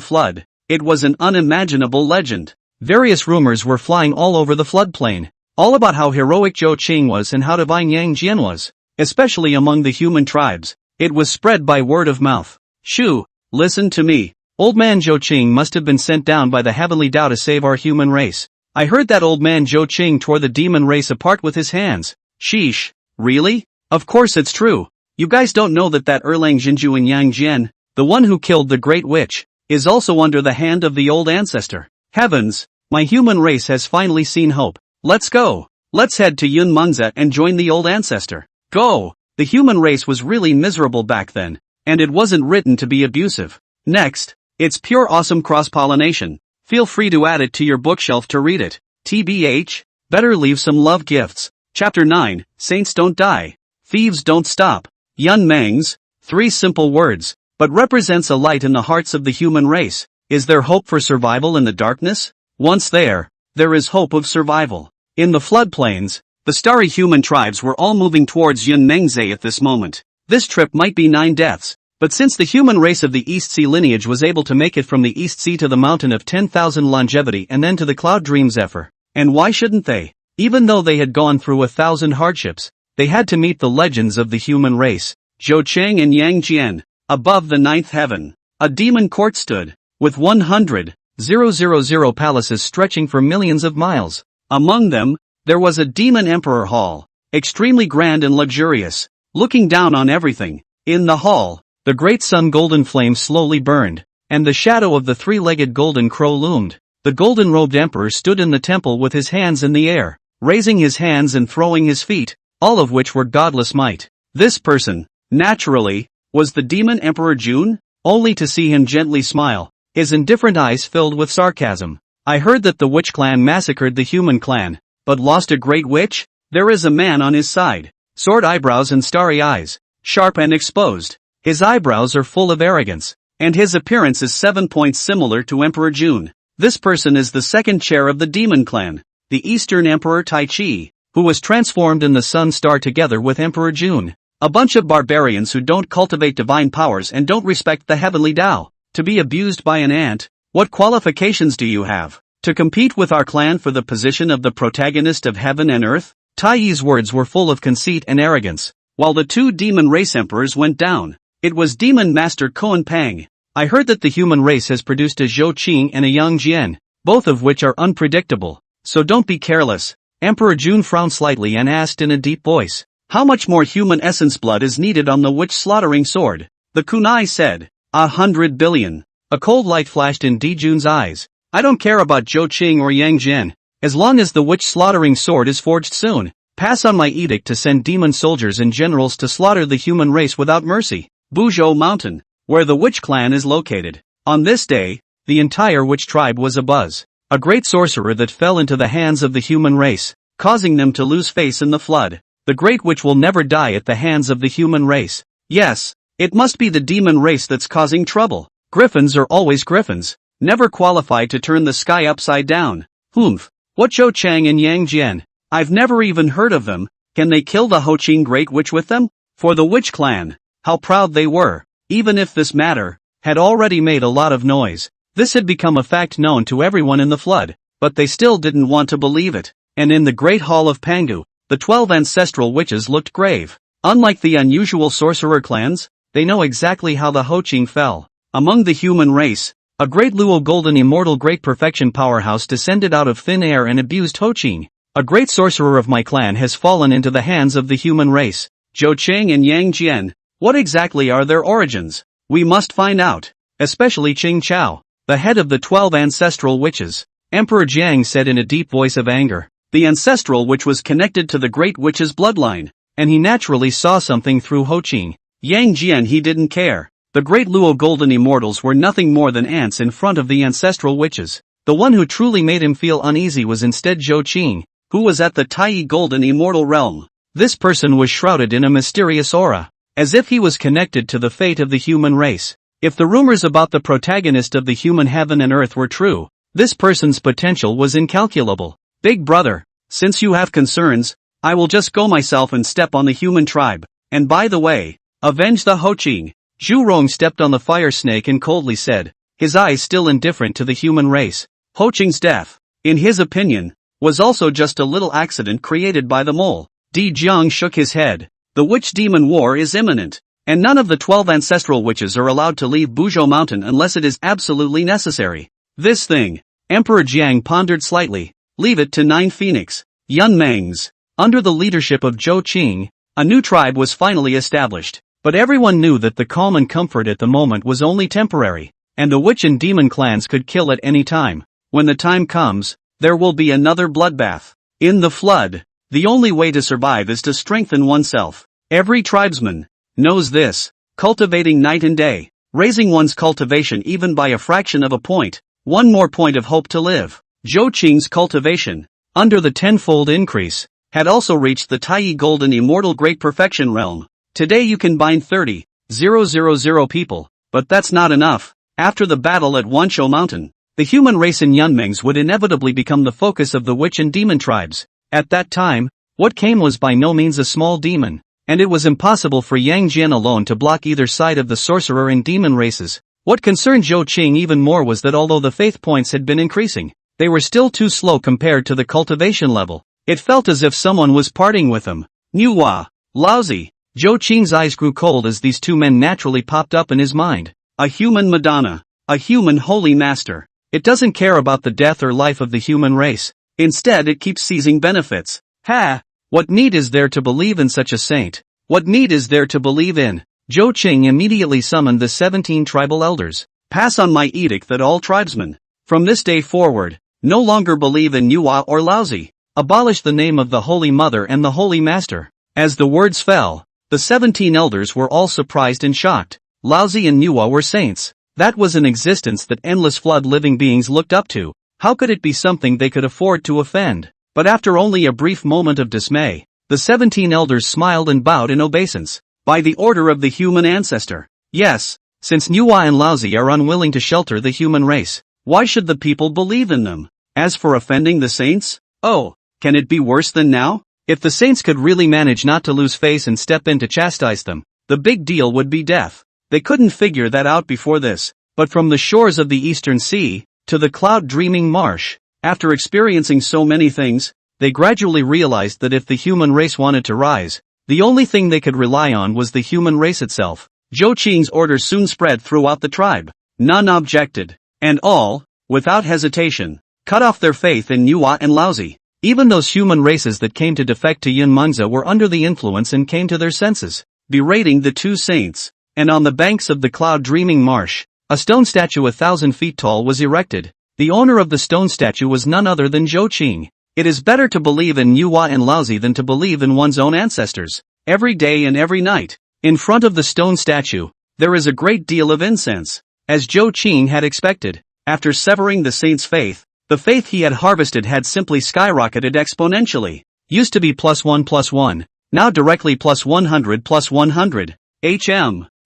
flood, it was an unimaginable legend. Various rumors were flying all over the floodplain, all about how heroic Zhou Qing was and how divine Yang Jian was, especially among the human tribes. It was spread by word of mouth. Shoo, listen to me. Old man Zhou Qing must have been sent down by the heavenly Dao to save our human race. I heard that old man Zhou Qing tore the demon race apart with his hands. Sheesh. Really? Of course it's true. You guys don't know that Erlang Shen, the one who killed the Great Witch, is also under the hand of the old ancestor. Heavens, my human race has finally seen hope. Let's go. Let's head to Yunmengzi and join the old ancestor. Go! The human race was really miserable back then, and it wasn't written to be abusive. Next, it's pure awesome cross-pollination. Feel free to add it to your bookshelf to read it. TBH, better leave some love gifts. Chapter 9, Saints Don't Die. Thieves Don't Stop. Yunmengzi, 3 simple words, but represents a light in the hearts of the human race. Is there hope for survival in the darkness? Once there is hope of survival. In the floodplains, the starry human tribes were all moving towards Yunmengzi at this moment. This trip might be 9 deaths, but since the human race of the East Sea lineage was able to make it from the East Sea to the mountain of 10,000 longevity and then to the cloud dream Zephyr, and why shouldn't they? Even though they had gone through 1,000 hardships, they had to meet the legends of the human race. Zhou Cheng and Yang Jian. Above the 9th heaven, a demon court stood, with 100,000 palaces stretching for millions of miles. Among them, there was a demon emperor hall, extremely grand and luxurious, looking down on everything. In the hall, the great sun golden flame slowly burned, and the shadow of the 3-legged golden crow loomed. The golden-robed emperor stood in the temple with his hands in the air, raising his hands and throwing his feet, all of which were godless might. This person, naturally, was the demon emperor Jun, only to see him gently smile, his indifferent eyes filled with sarcasm. I heard that the witch clan massacred the human clan, but lost a great witch? There is a man on his side. Sword eyebrows and starry eyes, sharp and exposed. His eyebrows are full of arrogance, and his appearance is 7 points similar to Emperor Jun. This person is the second chair of the demon clan, the Eastern Emperor Tai Chi, who was transformed in the Sun Star together with Emperor Jun. A bunch of barbarians who don't cultivate divine powers and don't respect the heavenly Dao. To be abused by an ant? What qualifications do you have to compete with our clan for the position of the protagonist of heaven and earth? Tai Yi's words were full of conceit and arrogance. While the 2 demon race emperors went down, it was demon master Koan Pang. I heard that the human race has produced a Zhou Qing and a Yang Jian, both of which are unpredictable. So don't be careless. Emperor Jun frowned slightly and asked in a deep voice, how much more human essence blood is needed on the witch slaughtering sword? The kunai said, 100 billion. A cold light flashed in Di Jun's eyes. I don't care about Zhou Qing or Yang Jian, as long as the witch slaughtering sword is forged soon. Pass on my edict to send demon soldiers and generals to slaughter the human race without mercy. Buzhou Mountain, where the witch clan is located. On this day, the entire witch tribe was abuzz. A great sorcerer that fell into the hands of the human race, causing them to lose face in the flood. The great witch will never die at the hands of the human race. Yes, it must be the demon race that's causing trouble. Griffins are always griffins, never qualified to turn the sky upside down. Humph, what Zhou Chang and Yang Jian? I've never even heard of them. Can they kill the Hoqing Great Witch with them? For the witch clan, how proud they were, even if this matter had already made a lot of noise. This had become a fact known to everyone in the flood, but they still didn't want to believe it. And in the great hall of Pangu, the 12 ancestral witches looked grave. Unlike the unusual sorcerer clans, they know exactly how the Hoqing fell. Among the human race, a great Luo golden immortal great perfection powerhouse descended out of thin air and abused Hoqing. A great sorcerer of my clan has fallen into the hands of the human race. Zhou Cheng and Yang Jian, what exactly are their origins? We must find out, especially Qing Chao, the head of the 12 ancestral witches. Emperor Jiang said in a deep voice of anger. The ancestral witch was connected to the great witch's bloodline, and he naturally saw something through Hoqing. Yang Jian he didn't care. The great Luo golden immortals were nothing more than ants in front of the ancestral witches. The one who truly made him feel uneasy was instead Zhou Qing, who was at the Tai golden immortal realm. This person was shrouded in a mysterious aura, as if he was connected to the fate of the human race. If the rumors about the protagonist of the human heaven and earth were true, this person's potential was incalculable. Big brother, since you have concerns, I will just go myself and step on the human tribe. And by the way, avenge the Hoqing. Zhu Rong stepped on the fire snake and coldly said, his eyes still indifferent to the human race. Hoqing's death, in his opinion, was also just a little accident created by the mole. Di Jiang shook his head. The witch demon war is imminent, And none of the 12 ancestral witches are allowed to leave Buzhou Mountain unless it is absolutely necessary. This thing, Emperor Jiang pondered slightly, leave it to 9 Phoenix, Yunmangs. Under the leadership of Zhou Qing, a new tribe was finally established. But everyone knew that the calm and comfort at the moment was only temporary, and the witch and demon clans could kill at any time. When the time comes, there will be another bloodbath. In the flood, the only way to survive is to strengthen oneself. Every tribesman knows this. Cultivating night and day, raising one's cultivation even by a fraction of a point, one more point of hope to live. Zhou Qing's cultivation, under the tenfold increase, had also reached the Taiyi Golden Immortal Great Perfection realm. Today you can bind 30,000 people, but that's not enough. After the battle at Wanshou Mountain, the human race in Yunmangs would inevitably become the focus of the witch and demon tribes. At that time, what came was by no means a small demon, and it was impossible for Yang Jian alone to block either side of the sorcerer and demon races. What concerned Zhou Qing even more was that although the faith points had been increasing, they were still too slow compared to the cultivation level. It felt as if someone was parting with them. Manhwa, lousy. Zhou Qing's eyes grew cold as these two men naturally popped up in his mind. A human Madonna. A human holy master. It doesn't care about the death or life of the human race. Instead it keeps seizing benefits. Ha! What need is there to believe in such a saint? What need is there to believe in? Zhou Qing immediately summoned the 17 tribal elders. Pass on my edict that all tribesmen, from this day forward, no longer believe in Manhwa or lousy. Abolish the name of the Holy Mother and the Holy Master. As the words fell, the 17 elders were all surprised and shocked. Lousy and Manhwa were saints. That was an existence that endless flood living beings looked up to. How could it be something they could afford to offend? But after only a brief moment of dismay, the 17 elders smiled and bowed in obeisance. By the order of the human ancestor. Yes, since Manhwa and lousy are unwilling to shelter the human race, why should the people believe in them? As for offending the saints, oh, can it be worse than now? If the saints could really manage not to lose face and step in to chastise them, the big deal would be death. They couldn't figure that out before this, but from the shores of the Eastern Sea, to the cloud-dreaming marsh, after experiencing so many things, they gradually realized that if the human race wanted to rise, the only thing they could rely on was the human race itself. Zhou Qing's order soon spread throughout the tribe. None objected, and all, without hesitation, cut off their faith in Manhwa and lousy. Even those human races that came to defect to Yunmengzi were under the influence and came to their senses, berating the two saints. And on the banks of the cloud-dreaming marsh, a stone statue 1,000 feet tall was erected. The owner of the stone statue was none other than Zhou Qing. It is better to believe in Manhwa and lousy than to believe in one's own ancestors. Every day and every night, in front of the stone statue, there is a great deal of incense. As Zhou Qing had expected, after severing the saint's faith, the faith he had harvested had simply skyrocketed exponentially. Used to be +1 +1, now directly +100 +100.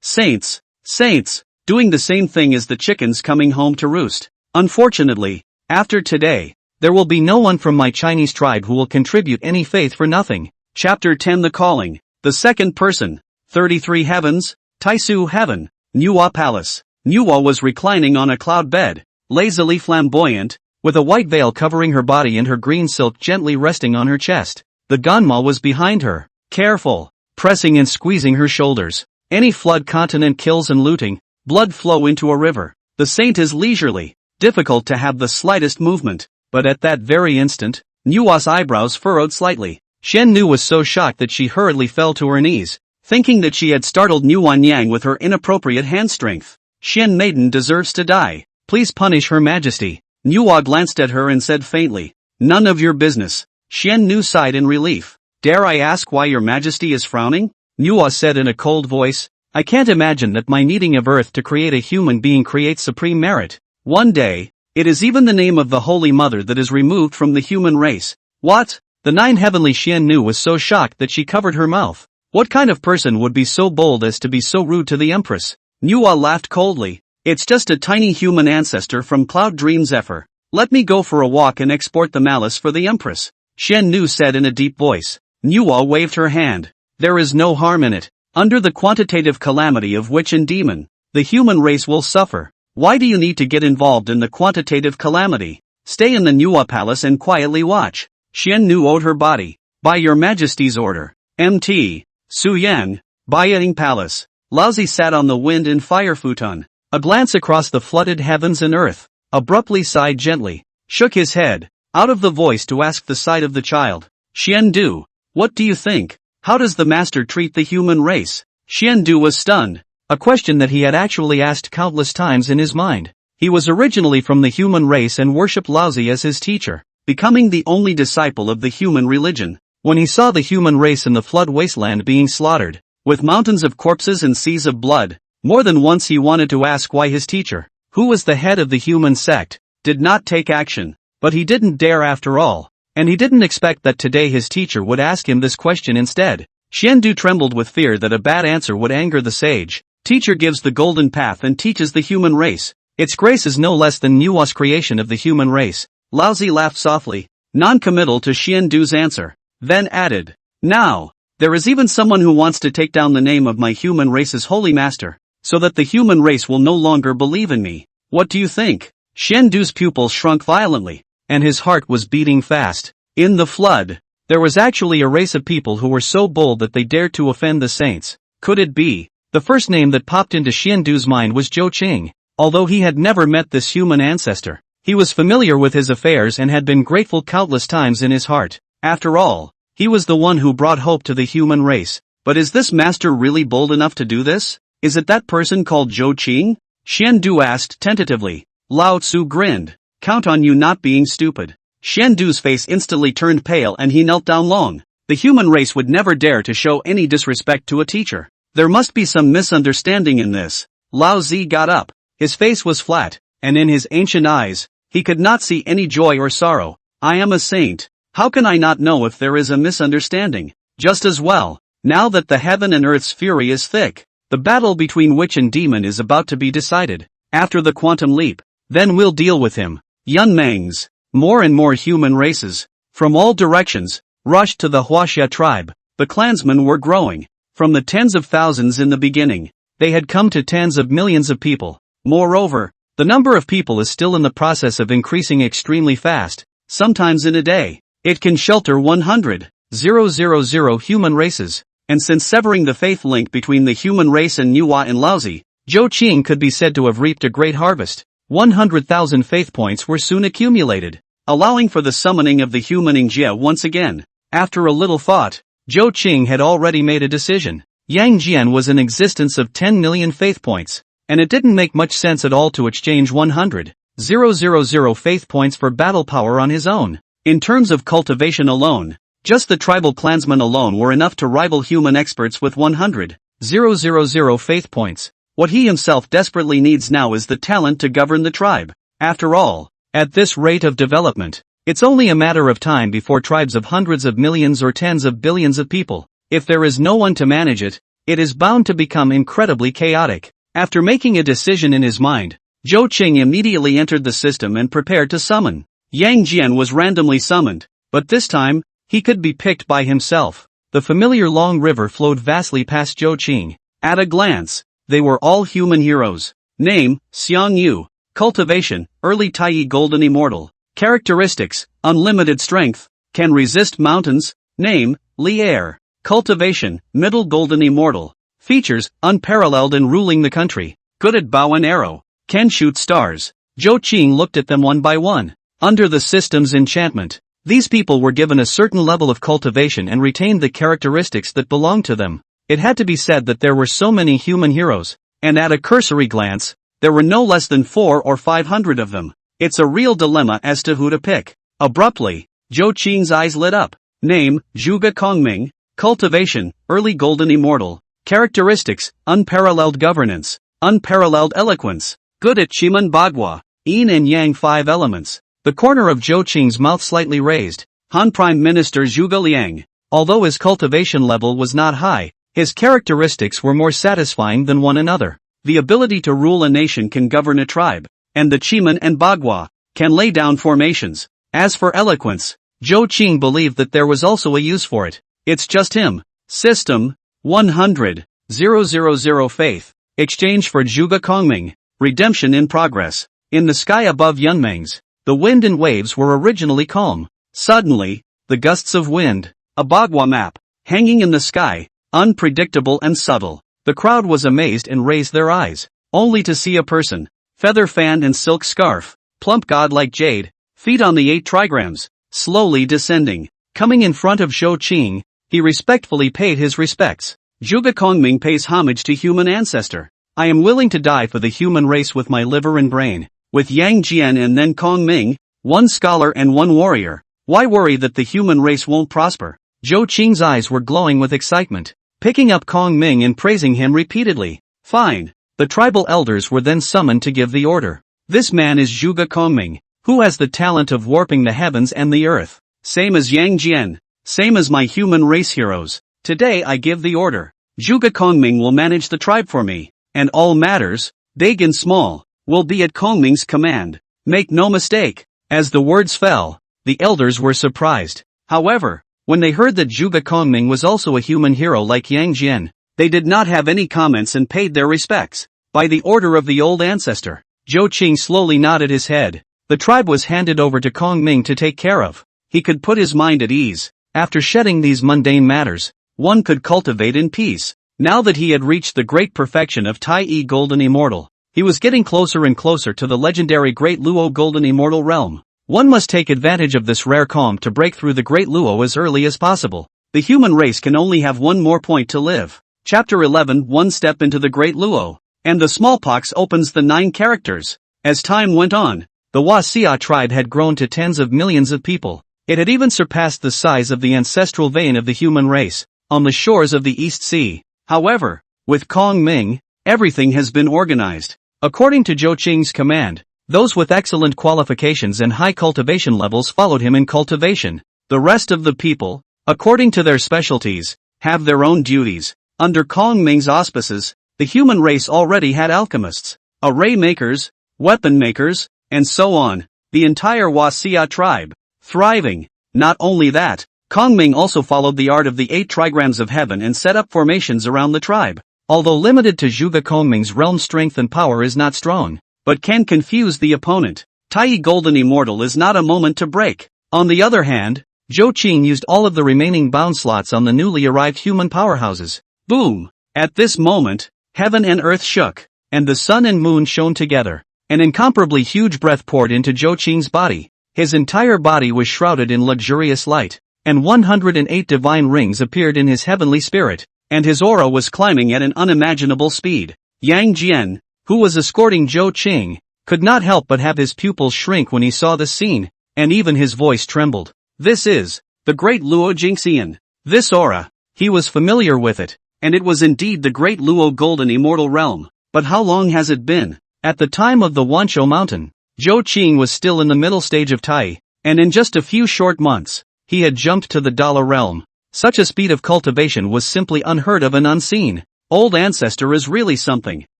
Saints, doing the same thing as the chickens coming home to roost. Unfortunately, after today, there will be no one from my Chinese tribe who will contribute any faith for nothing. Chapter 10 The Calling. The Second Person. 33 Heavens. Taisu Heaven. Manhwa Palace. Manhwa was reclining on a cloud bed, lazily flamboyant, with a white veil covering her body and her green silk gently resting on her chest. The Ganma was behind her, careful, pressing and squeezing her shoulders. Any flood continent kills and looting, blood flow into a river. The saint is leisurely, difficult to have the slightest movement, but at that very instant, Manhwa's eyebrows furrowed slightly. Shen Nu was so shocked that she hurriedly fell to her knees, thinking that she had startled Manhwa Yang with her inappropriate hand strength. Shen Maiden deserves to die. Please punish Her Majesty. Manhwa glanced at her and said faintly, none of your business. Shen Nu sighed in relief. Dare I ask why your majesty is frowning? Manhwa said in a cold voice, I can't imagine that my needing of earth to create a human being creates supreme merit. One day, it is even the name of the Holy Mother that is removed from the human race. What? The nine heavenly Shen Nu was so shocked that she covered her mouth. What kind of person would be so bold as to be so rude to the Empress? Manhwa laughed coldly. It's just a tiny human ancestor from Cloud Dream Zephyr. Let me go for a walk and export the malice for the Empress. Shen Nu said in a deep voice. Manhwa waved her hand. There is no harm in it. Under the quantitative calamity of witch and demon, the human race will suffer. Why do you need to get involved in the quantitative calamity? Stay in the Manhwa Palace and quietly watch. Shen Nu owed her body. By your majesty's order. Mt. Su Yang, Baiying Palace. Laozi sat on the wind and fire futon. A glance across the flooded heavens and earth. Abruptly sighed gently. Shook his head. Out of the voice to ask the side of the child. Xiandu, what do you think? How does the master treat the human race? Xiandu was stunned. A question that he had actually asked countless times in his mind. He was originally from the human race and worshipped Laozi as his teacher, becoming the only disciple of the human religion. When he saw the human race in the flood wasteland being slaughtered, with mountains of corpses and seas of blood, more than once he wanted to ask why his teacher, who was the head of the human sect, did not take action. But he didn't dare after all, and he didn't expect that today his teacher would ask him this question instead. Xiandu trembled with fear that a bad answer would anger the sage. Teacher gives the golden path and teaches the human race. Its grace is no less than Nuwa's creation of the human race. Laozi laughed softly, non-committal to Xiandu's answer, then added, now, there is even someone who wants to take down the name of my human race's holy master, so that the human race will no longer believe in me. What do you think? Xiandu's pupils shrunk violently, and his heart was beating fast. In the flood, there was actually a race of people who were so bold that they dared to offend the saints. Could it be? The first name that popped into Xiandu's mind was Zhou Qing. Although he had never met this human ancestor, he was familiar with his affairs and had been grateful countless times in his heart. After all, he was the one who brought hope to the human race. But is this master really bold enough to do this? Is it that person called Zhou Qing? Xiandu asked tentatively. Lao Tzu grinned. Count on you not being stupid. Xiandu's face instantly turned pale and he knelt down long. The human race would never dare to show any disrespect to a teacher. There must be some misunderstanding in this. Lao Zi got up. His face was flat, and in his ancient eyes, he could not see any joy or sorrow. I am a saint. How can I not know if there is a misunderstanding? Just as well, now that the heaven and earth's fury is thick, the battle between witch and demon is about to be decided. After the quantum leap, then we'll deal with him. Yunmangs. More and more human races, from all directions, rushed to the Huaxia tribe. The clansmen were growing. From the tens of thousands in the beginning, they had come to tens of millions of people. Moreover, the number of people is still in the process of increasing extremely fast. Sometimes in a day, it can shelter 100,000 human races. And since severing the faith link between the human race and Nuwa and Laozi, Zhou Qing could be said to have reaped a great harvest. 100,000 faith points were soon accumulated, allowing for the summoning of the human Jia once again. After a little thought, Zhou Qing had already made a decision. Yang Jian was in existence of 10 million faith points, and it didn't make much sense at all to exchange 100,000 faith points for battle power on his own. In terms of cultivation alone, just the tribal clansmen alone were enough to rival human experts with 100,000 faith points. What he himself desperately needs now is the talent to govern the tribe. After all, at this rate of development, it's only a matter of time before tribes of hundreds of millions or tens of billions of people, if there is no one to manage it, it is bound to become incredibly chaotic. After making a decision in his mind, Zhou Qing immediately entered the system and prepared to summon. Yang Jian was randomly summoned, but this time, he could be picked by himself. The familiar long river flowed vastly past Zhou Qing. At a glance, they were all human heroes. Name, Xiang Yu. Cultivation, early Taiyi golden immortal. Characteristics, unlimited strength. Can resist mountains. Name, Li Air. Cultivation, middle golden immortal. Features, unparalleled in ruling the country. Good at bow and arrow. Can shoot stars. Zhou Qing looked at them one by one. Under the system's enchantment, these people were given a certain level of cultivation and retained the characteristics that belonged to them. It had to be said that there were so many human heroes, and at a cursory glance, there were no less than 400 or 500 of them. It's a real dilemma as to who to pick. Abruptly, Zhou Qing's eyes lit up. Name, Zhuge Kongming. Cultivation, early golden immortal. Characteristics, unparalleled governance, unparalleled eloquence, good at Shiman Bagua, Yin and Yang 5 elements. The corner of Zhou Qing's mouth slightly raised. Han Prime Minister Zhuge Liang. Although his cultivation level was not high, his characteristics were more satisfying than one another. The ability to rule a nation can govern a tribe, and the Chiman and Bagua can lay down formations. As for eloquence, Zhou Qing believed that there was also a use for it. It's just him. System, 100,000 faith. Exchange for Zhuge Kongming. Redemption in progress. In the sky above Yunmangs, the wind and waves were originally calm. Suddenly, the gusts of wind, a Bagua map, hanging in the sky, unpredictable and subtle. The crowd was amazed and raised their eyes, only to see a person, feather-fanned and silk scarf, plump god-like jade, feet on the 8 trigrams, slowly descending. Coming in front of Zhou Qing, he respectfully paid his respects. Zhuge Kongming pays homage to human ancestor. I am willing to die for the human race with my liver and brain. With Yang Jian and then Kongming, one scholar and one warrior, why worry that the human race won't prosper? Zhou Qing's eyes were glowing with excitement, picking up Kongming and praising him repeatedly. Fine. The tribal elders were then summoned to give the order. This man is Zhuge Kongming, who has the talent of warping the heavens and the earth. Same as Yang Jian, same as my human race heroes. Today I give the order. Zhuge Kongming will manage the tribe for me, and all matters, big and small, will be at Kongming's command. Make no mistake. As the words fell, the elders were surprised. However, when they heard that Zhuge Kongming was also a human hero like Yang Jian, they did not have any comments and paid their respects. By the order of the old ancestor, Zhou Qing slowly nodded his head. The tribe was handed over to Kongming to take care of. He could put his mind at ease. After shedding these mundane matters, one could cultivate in peace. Now that he had reached the great perfection of Tai Yi Golden Immortal, he was getting closer and closer to the legendary Great Luo Golden Immortal realm. One must take advantage of this rare calm to break through the Great Luo as early as possible. The human race can only have one more point to live. Chapter 11 One Step into the Great Luo. And the smallpox opens the 9 characters. As time went on, the Xia tribe had grown to tens of millions of people. It had even surpassed the size of the ancestral vein of the human race, on the shores of the East Sea. However, with Kongming, everything has been organized. According to Zhou Qing's command, those with excellent qualifications and high cultivation levels followed him in cultivation. The rest of the people, according to their specialties, have their own duties. Under Kongming's auspices, the human race already had alchemists, array makers, weapon makers, and so on. The entire Xia tribe, thriving. Not only that, Kongming also followed the art of the 8 trigrams of heaven and set up formations around the tribe. Although limited to Zhuge Kongming's realm, strength and power is not strong, but can confuse the opponent. Tai Yi Golden Immortal is not a moment to break. On the other hand, Zhou Qing used all of the remaining bound slots on the newly arrived human powerhouses. Boom! At this moment, heaven and earth shook, and the sun and moon shone together. An incomparably huge breath poured into Zhou Qing's body. His entire body was shrouded in luxurious light, and 108 divine rings appeared in his heavenly spirit, and his aura was climbing at an unimaginable speed. Yang Jian, who was escorting Zhou Qing, could not help but have his pupils shrink when he saw the scene, and even his voice trembled. This is the Great Luo Jingxian. This aura, he was familiar with it, and it was indeed the Great Luo Golden Immortal Realm. But how long has it been? At the time of the Wanshou Mountain, Zhou Qing was still in the middle stage of Tai, and in just a few short months, he had jumped to the Dala realm. Such a speed of cultivation was simply unheard of and unseen. Old ancestor is really something.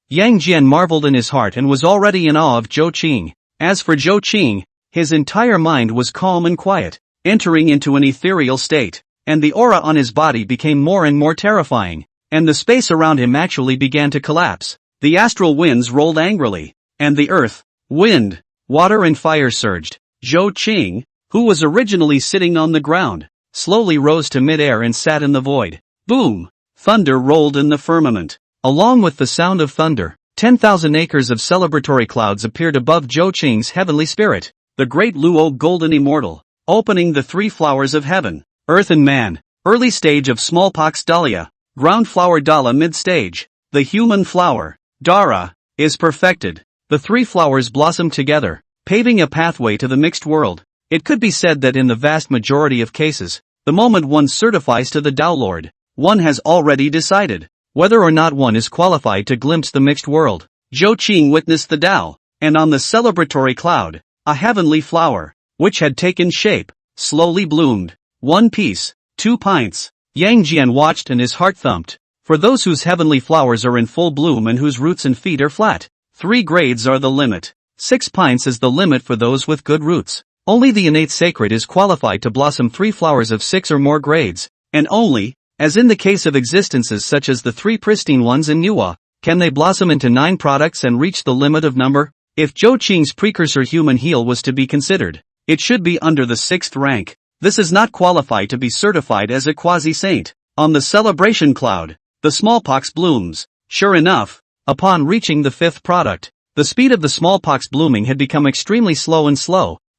Yang Jian marveled in his heart and was already in awe of Zhou Qing. As for Zhou Qing, his entire mind was calm and quiet, entering into an ethereal state, and the aura on his body became more and more terrifying, and the space around him actually began to collapse. The astral winds rolled angrily, and the earth, wind, water and fire surged. Zhou Qing, who was originally sitting on the ground, slowly rose to mid-air and sat in the void. Boom! Thunder rolled in the firmament. Along with the sound of thunder, 10,000 acres of celebratory clouds appeared above Zhou Qing's heavenly spirit. The Great Luo Golden Immortal, opening the 3 flowers of heaven. Earth and man, early stage of smallpox dahlia, ground flower dala mid-stage. The human flower, Dara, is perfected. The 3 flowers blossom together, paving a pathway to the mixed world. It could be said that in the vast majority of cases, the moment one certifies to the Dao Lord, one has already decided whether or not one is qualified to glimpse the mixed world. Zhou Qing witnessed the Dao, and on the celebratory cloud, a heavenly flower, which had taken shape, slowly bloomed. 1 piece, 2 pints. Yang Jian watched and his heart thumped. For those whose heavenly flowers are in full bloom and whose roots and feet are flat, 3 grades are the limit. 6 pints is the limit for those with good roots. Only the innate sacred is qualified to blossom 3 flowers of 6 or more grades, and only, as in the case of existences such as the 3 pristine ones in Manhwa, can they blossom into 9 products and reach the limit of number. If Zhou Qing's precursor human heel was to be considered, it should be under the 6th rank. This is not qualified to be certified as a quasi-saint. On the celebration cloud, the smallpox blooms, Sure enough, upon reaching the fifth product, the speed of the smallpox blooming had become extremely slow,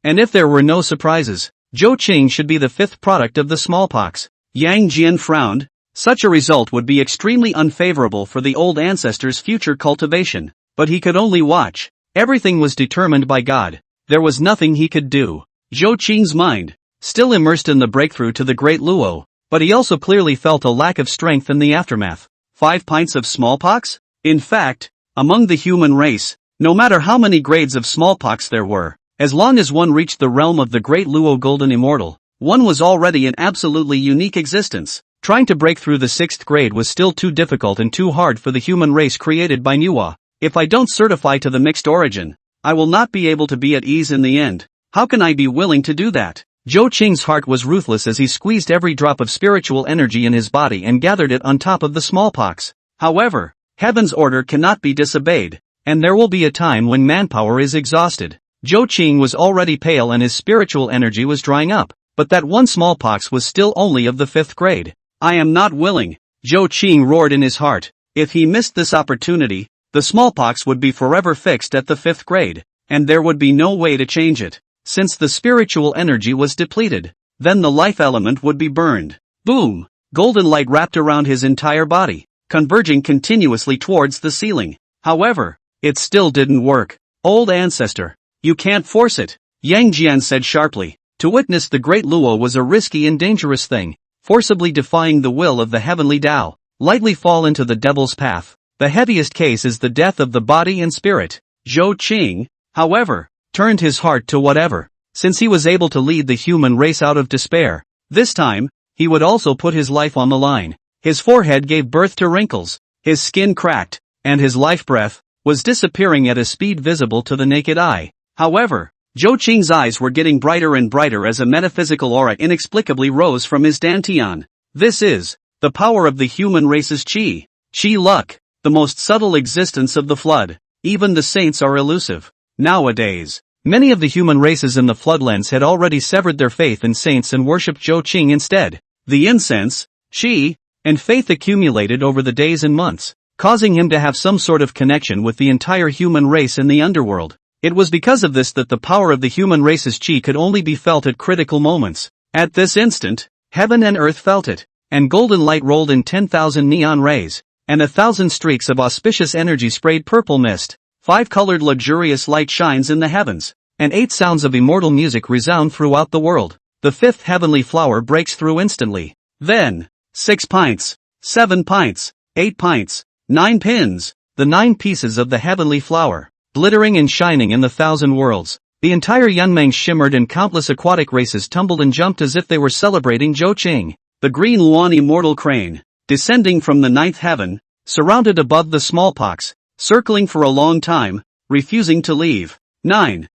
and if there were no surprises, Zhou Qing should be the fifth product of the smallpox. Yang Jian frowned. Such a result would be extremely unfavorable for the old ancestor's future cultivation, but he could only watch. Everything was determined by God. There was nothing he could do. Zhou Qing's mind, still immersed in the breakthrough to the Great Luo, but he also clearly felt a lack of strength in the aftermath. 5 pints of smallpox? In fact, among the human race, no matter how many grades of smallpox there were, as long as one reached the realm of the Great Luo Golden Immortal, one was already an absolutely unique existence. Trying to break through the 6th grade was still too difficult and too hard for the human race created by Manhwa. If I don't certify to the mixed origin, I will not be able to be at ease in the end. How can I be willing to do that? Zhou Qing's heart was ruthless as he squeezed every drop of spiritual energy in his body and gathered it on top of the smallpox. However, heaven's order cannot be disobeyed, and there will be a time when manpower is exhausted. Zhou Qing was already pale and his spiritual energy was drying up, but that one smallpox was still only of the 5th grade. I am not willing, Zhou Qing roared in his heart. If he missed this opportunity, the smallpox would be forever fixed at the 5th grade, and there would be no way to change it. Since the spiritual energy was depleted, then the life element would be burned. Boom! Golden light wrapped around his entire body, converging continuously towards the ceiling. However, it still didn't work. Old ancestor, you can't force it, Yang Jian said sharply. To witness the Great Luo was a risky and dangerous thing. Forcibly defying the will of the heavenly Dao, lightly fall into the devil's path. The heaviest case is the death of the body and spirit. Zhou Qing, however, turned his heart to whatever, since he was able to lead the human race out of despair. This time, he would also put his life on the line. His forehead gave birth to wrinkles, his skin cracked, and his life breath was disappearing at a speed visible to the naked eye. However, Zhou Qing's eyes were getting brighter and brighter as a metaphysical aura inexplicably rose from his dantian. This is the power of the human race's qi. Qi luck, the most subtle existence of the flood. Even the saints are elusive. Nowadays, many of the human races in the floodlands had already severed their faith in saints and worshipped Zhou Qing instead. The incense, qi, and faith accumulated over the days and months, causing him to have some sort of connection with the entire human race in the underworld. It was because of this that the power of the human race's qi could only be felt at critical moments. At this instant, heaven and earth felt it, and golden light rolled in 10,000 neon rays, and 1,000 streaks of auspicious energy sprayed purple mist. 5-colored luxurious light shines in the heavens, and 8 sounds of immortal music resound throughout the world. The 5th heavenly flower breaks through instantly. Then, 6 pints, 7 pints, 8 pints, 9 pins, the 9 pieces of the heavenly flower, glittering and shining in the 1,000 worlds. The entire Yunmeng shimmered and countless aquatic races tumbled and jumped as if they were celebrating Zhou Qing. The green Luan immortal crane, descending from the 9th heaven, surrounded above the smallpox, circling for a long time, refusing to leave. 9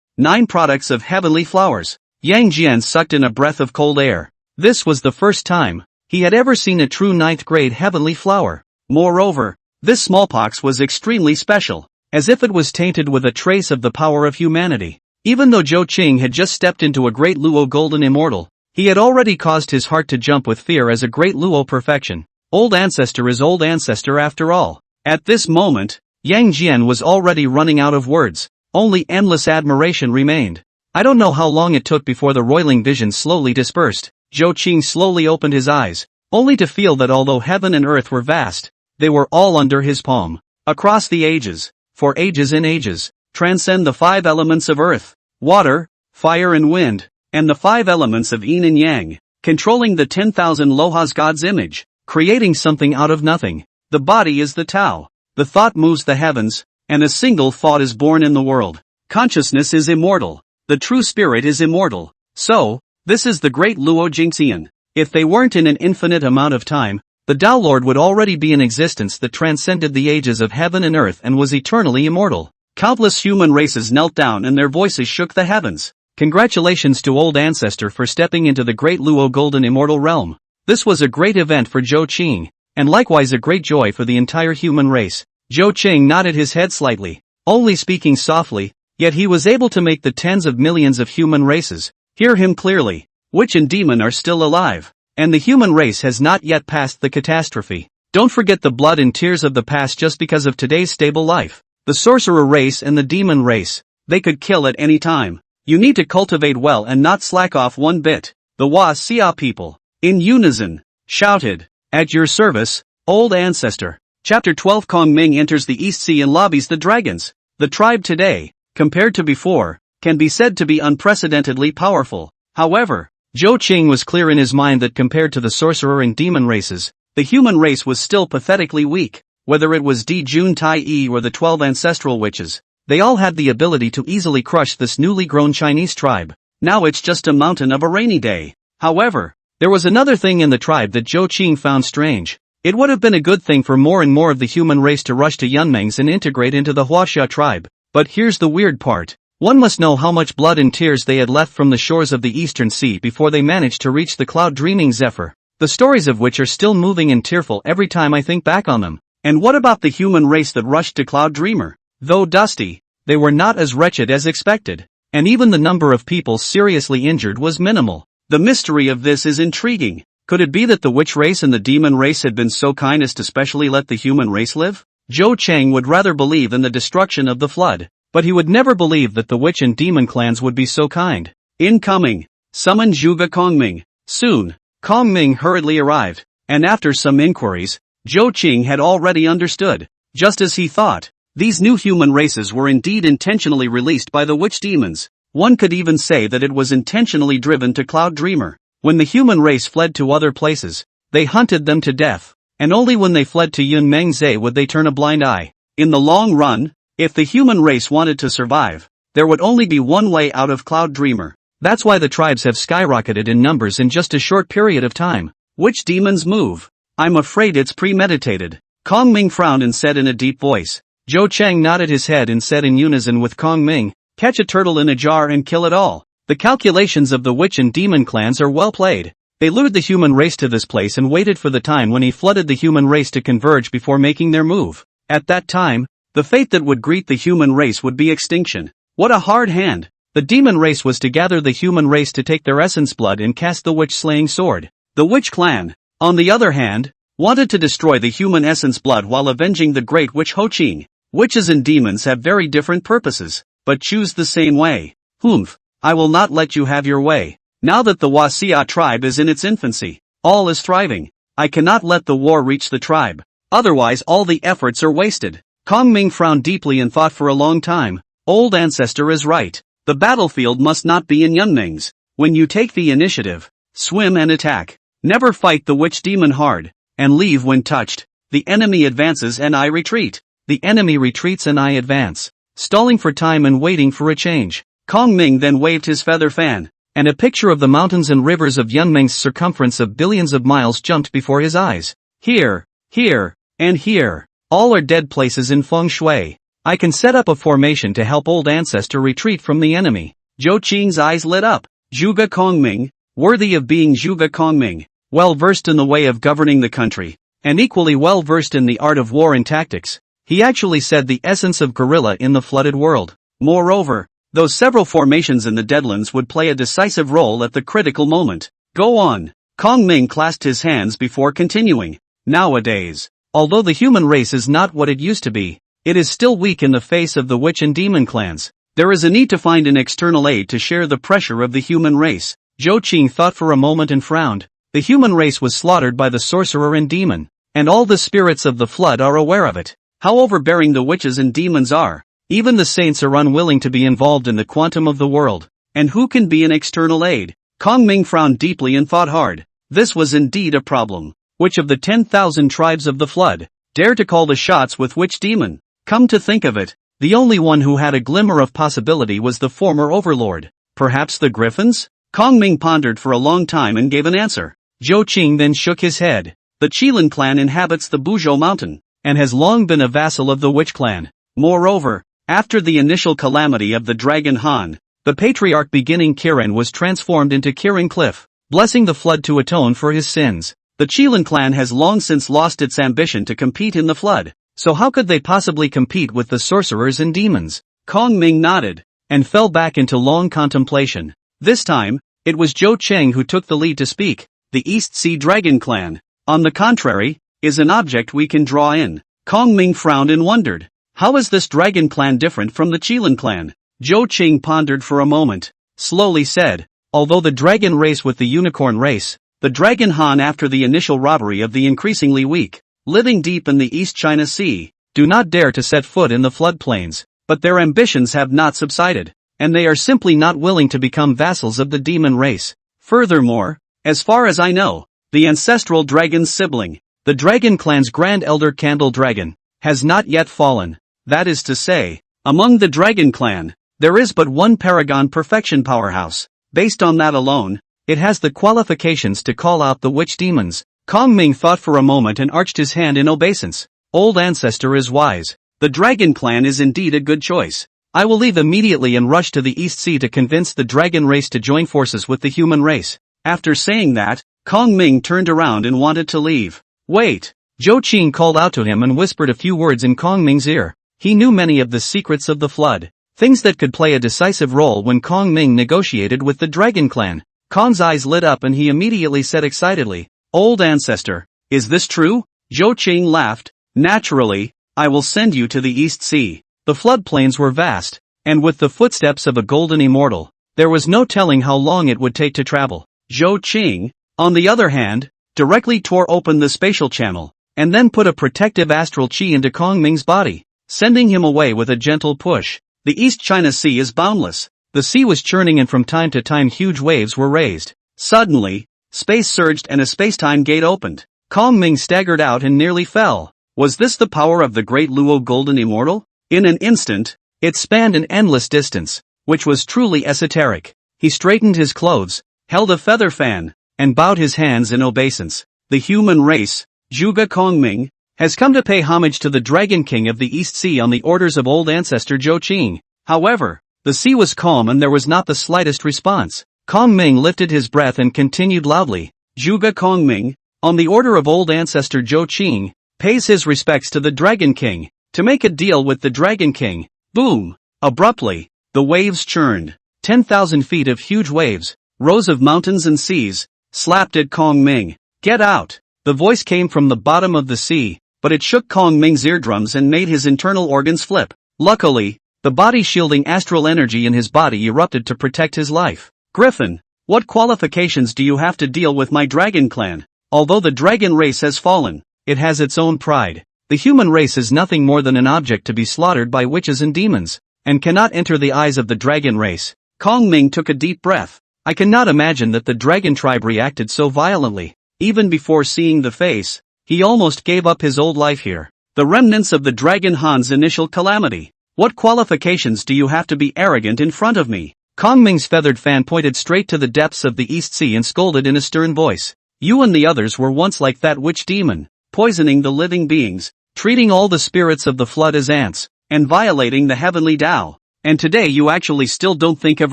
products of heavenly flowers. Yang Jian sucked in a breath of cold air. This was the first time he had ever seen a true 9th grade heavenly flower. Moreover, this smallpox was extremely special, as if it was tainted with a trace of the power of humanity. Even though Zhou Qing had just stepped into a Great Luo Golden Immortal, he had already caused his heart to jump with fear as a Great Luo perfection. Old ancestor is old ancestor after all. At this moment, Yang Jian was already running out of words. Only endless admiration remained. I don't know how long it took before the roiling vision slowly dispersed. Zhou Qing slowly opened his eyes, only to feel that although heaven and earth were vast, they were all under his palm. Across the ages, for ages and ages, transcend the 5 elements of earth, water, fire and wind, and the 5 elements of yin and yang, controlling the 10,000 lohas God's image, creating something out of nothing. The body is the Tao. The thought moves the heavens, and a single thought is born in the world. Consciousness is immortal. The true spirit is immortal. So, this is the Great Luo Jingxian. If they weren't in an infinite amount of time, the Tao Lord would already be an existence that transcended the ages of heaven and earth and was eternally immortal. Countless human races knelt down and their voices shook the heavens. Congratulations to old ancestor for stepping into the Great Luo Golden Immortal realm. This was a great event for Zhou Qing, and likewise a great joy for the entire human race. Zhou Qing nodded his head slightly, only speaking softly, yet he was able to make the tens of millions of human races hear him clearly. Witch and demon are still alive, and the human race has not yet passed the catastrophe. Don't forget the blood and tears of the past just because of today's stable life. The sorcerer race and the demon race, they could kill at any time. You need to cultivate well and not slack off one bit. The Xia people, in unison, shouted, "At your service, old ancestor." Chapter 12. Kong Ming enters the East Sea and lobbies the dragons. The tribe today, compared to before, can be said to be unprecedentedly powerful. However, Zhou Qing was clear in his mind that compared to the sorcerer and demon races, the human race was still pathetically weak. Whether it was Di Jun Tai Yi or the 12 ancestral witches, they all had the ability to easily crush this newly grown Chinese tribe. Now it's just a mountain of a rainy day. However, there was another thing in the tribe that Zhou Qing found strange. It would have been a good thing for more and more of the human race to rush to Yunmengs and integrate into the Huaxia tribe. But here's the weird part. One must know how much blood and tears they had left from the shores of the Eastern Sea before they managed to reach the cloud-dreaming Zephyr, the stories of which are still moving and tearful every time I think back on them. And what about the human race that rushed to Cloud Dreamer? Though dusty, they were not as wretched as expected. And even the number of people seriously injured was minimal. The mystery of this is intriguing. Could it be that the witch race and the demon race had been so kind as to specially let the human race live? Zhou Cheng would rather believe in the destruction of the flood, but he would never believe that the witch and demon clans would be so kind. Incoming! Summon Zhuge Kongming. Soon, Kongming hurriedly arrived, and after some inquiries, Zhou Qing had already understood. Just as he thought, these new human races were indeed intentionally released by the witch demons. One could even say that it was intentionally driven to Cloud Dreamer. When the human race fled to other places, they hunted them to death, and only when they fled to Yun Mengze would they turn a blind eye. In the long run, if the human race wanted to survive, there would only be one way out of Cloud Dreamer. That's why the tribes have skyrocketed in numbers in just a short period of time. Which demons move? I'm afraid it's premeditated. Kong Ming frowned and said in a deep voice. Zhou Cheng nodded his head and said in unison with Kong Ming, "Catch a turtle in a jar and kill it all." The calculations of the witch and demon clans are well played. They lured the human race to this place and waited for the time when he flooded the human race to converge before making their move. At that time, the fate that would greet the human race would be extinction. What a hard hand! The demon race was to gather the human race to take their essence blood and cast the witch-slaying sword. The witch clan, on the other hand, wanted to destroy the human essence blood while avenging the great witch Ho Qing. Witches and demons have very different purposes, but choose the same way. Humph, I will not let you have your way. Now that the Xia tribe is in its infancy, all is thriving. I cannot let the war reach the tribe. Otherwise all the efforts are wasted. Kong Ming frowned deeply and thought for a long time. Old ancestor is right. The battlefield must not be in Yunmengs. When you take the initiative, swim and attack. Never fight the witch demon hard, and leave when touched. The enemy advances and I retreat. The enemy retreats and I advance. Stalling for time and waiting for a change. Kong Ming then waved his feather fan, and a picture of the mountains and rivers of Yunmeng's circumference of billions of miles jumped before his eyes. Here, here, and here. All are dead places in feng shui. I can set up a formation to help old ancestor retreat from the enemy. Zhou Qing's eyes lit up. Zhuge Kongming, worthy of being Zhuge Kongming, well versed in the way of governing the country, and equally well versed in the art of war and tactics. He actually said the essence of guerrilla in the flooded world. Moreover, those several formations in the Deadlands would play a decisive role at the critical moment. Go on. Kong Ming clasped his hands before continuing. Nowadays, although the human race is not what it used to be, it is still weak in the face of the witch and demon clans. There is a need to find an external aid to share the pressure of the human race. Zhou Qing thought for a moment and frowned. The human race was slaughtered by the sorcerer and demon, and all the spirits of the flood are aware of it. How overbearing the witches and demons are. Even the saints are unwilling to be involved in the quantum of the world. And who can be an external aid? Kong Ming frowned deeply and thought hard. This was indeed a problem. Which of the 10,000 tribes of the flood dare to call the shots with which demon? Come to think of it, the only one who had a glimmer of possibility was the former overlord. Perhaps the Griffins? Kong Ming pondered for a long time and gave an answer. Zhou Qing then shook his head. The Qilin clan inhabits the Buzhou mountain, and has long been a vassal of the Witch clan. Moreover, after the initial calamity of the Dragon Han, the patriarch beginning Kirin was transformed into Kirin Cliff, blessing the flood to atone for his sins. The Qilin clan has long since lost its ambition to compete in the flood, so how could they possibly compete with the sorcerers and demons? Kong Ming nodded, and fell back into long contemplation. This time, it was Zhou Cheng who took the lead to speak. The East Sea Dragon clan, on the contrary, is an object we can draw in. Kong Ming frowned and wondered. How is this dragon clan different from the Qilin clan? Zhou Qing pondered for a moment, slowly said, although the dragon race with the unicorn race, the Dragon Han after the initial robbery of the increasingly weak, living deep in the East China Sea, do not dare to set foot in the floodplains, but their ambitions have not subsided, and they are simply not willing to become vassals of the demon race. Furthermore, as far as I know, the ancestral dragon's sibling, the dragon clan's grand elder Candle Dragon, has not yet fallen. That is to say, among the dragon clan, there is but one paragon perfection powerhouse. Based on that alone, it has the qualifications to call out the witch demons. Kong Ming thought for a moment and arched his hand in obeisance. Old ancestor is wise. The dragon clan is indeed a good choice. I will leave immediately and rush to the East Sea to convince the dragon race to join forces with the human race. After saying that, Kong Ming turned around and wanted to leave. Wait! Zhou Qing called out to him and whispered a few words in Kong Ming's ear. He knew many of the secrets of the flood, things that could play a decisive role when Kong Ming negotiated with the dragon clan. Kong's eyes lit up and he immediately said excitedly, Old ancestor, is this true? Zhou Qing laughed. Naturally, I will send you to the East Sea. The floodplains were vast, and with the footsteps of a golden immortal, there was no telling how long it would take to travel. Zhou Qing, on the other hand, directly tore open the spatial channel, and then put a protective astral chi into Kong Ming's body, sending him away with a gentle push. The East China Sea is boundless. The sea was churning and from time to time huge waves were raised. Suddenly, space surged and a space-time gate opened. Kong Ming staggered out and nearly fell. Was this the power of the great Luo Golden Immortal? In an instant, it spanned an endless distance, which was truly esoteric. He straightened his clothes, held a feather fan, and bowed his hands in obeisance. The human race, Zhuge Kong Ming, has come to pay homage to the Dragon King of the East Sea on the orders of old ancestor Zhou Qing. However, the sea was calm and there was not the slightest response. Kong Ming lifted his breath and continued loudly. Zhuge Kong Ming, on the order of old ancestor Zhou Qing, pays his respects to the Dragon King, to make a deal with the Dragon King. Boom! Abruptly, the waves churned. 10,000 feet of huge waves, rows of mountains and seas, slapped at Kong Ming. Get out! The voice came from the bottom of the sea, but it shook Kong Ming's eardrums and made his internal organs flip. Luckily, the body shielding astral energy in his body erupted to protect his life. Griffin, what qualifications do you have to deal with my dragon clan? Although the dragon race has fallen, it has its own pride. The human race is nothing more than an object to be slaughtered by witches and demons, and cannot enter the eyes of the dragon race. Kong Ming took a deep breath. I cannot imagine that the dragon tribe reacted so violently. Even before seeing the face, he almost gave up his old life here. The remnants of the Dragon Han's initial calamity. What qualifications do you have to be arrogant in front of me? Kong Ming's feathered fan pointed straight to the depths of the East Sea and scolded in a stern voice. You and the others were once like that witch demon, poisoning the living beings, treating all the spirits of the flood as ants, and violating the heavenly Dao. And today you actually still don't think of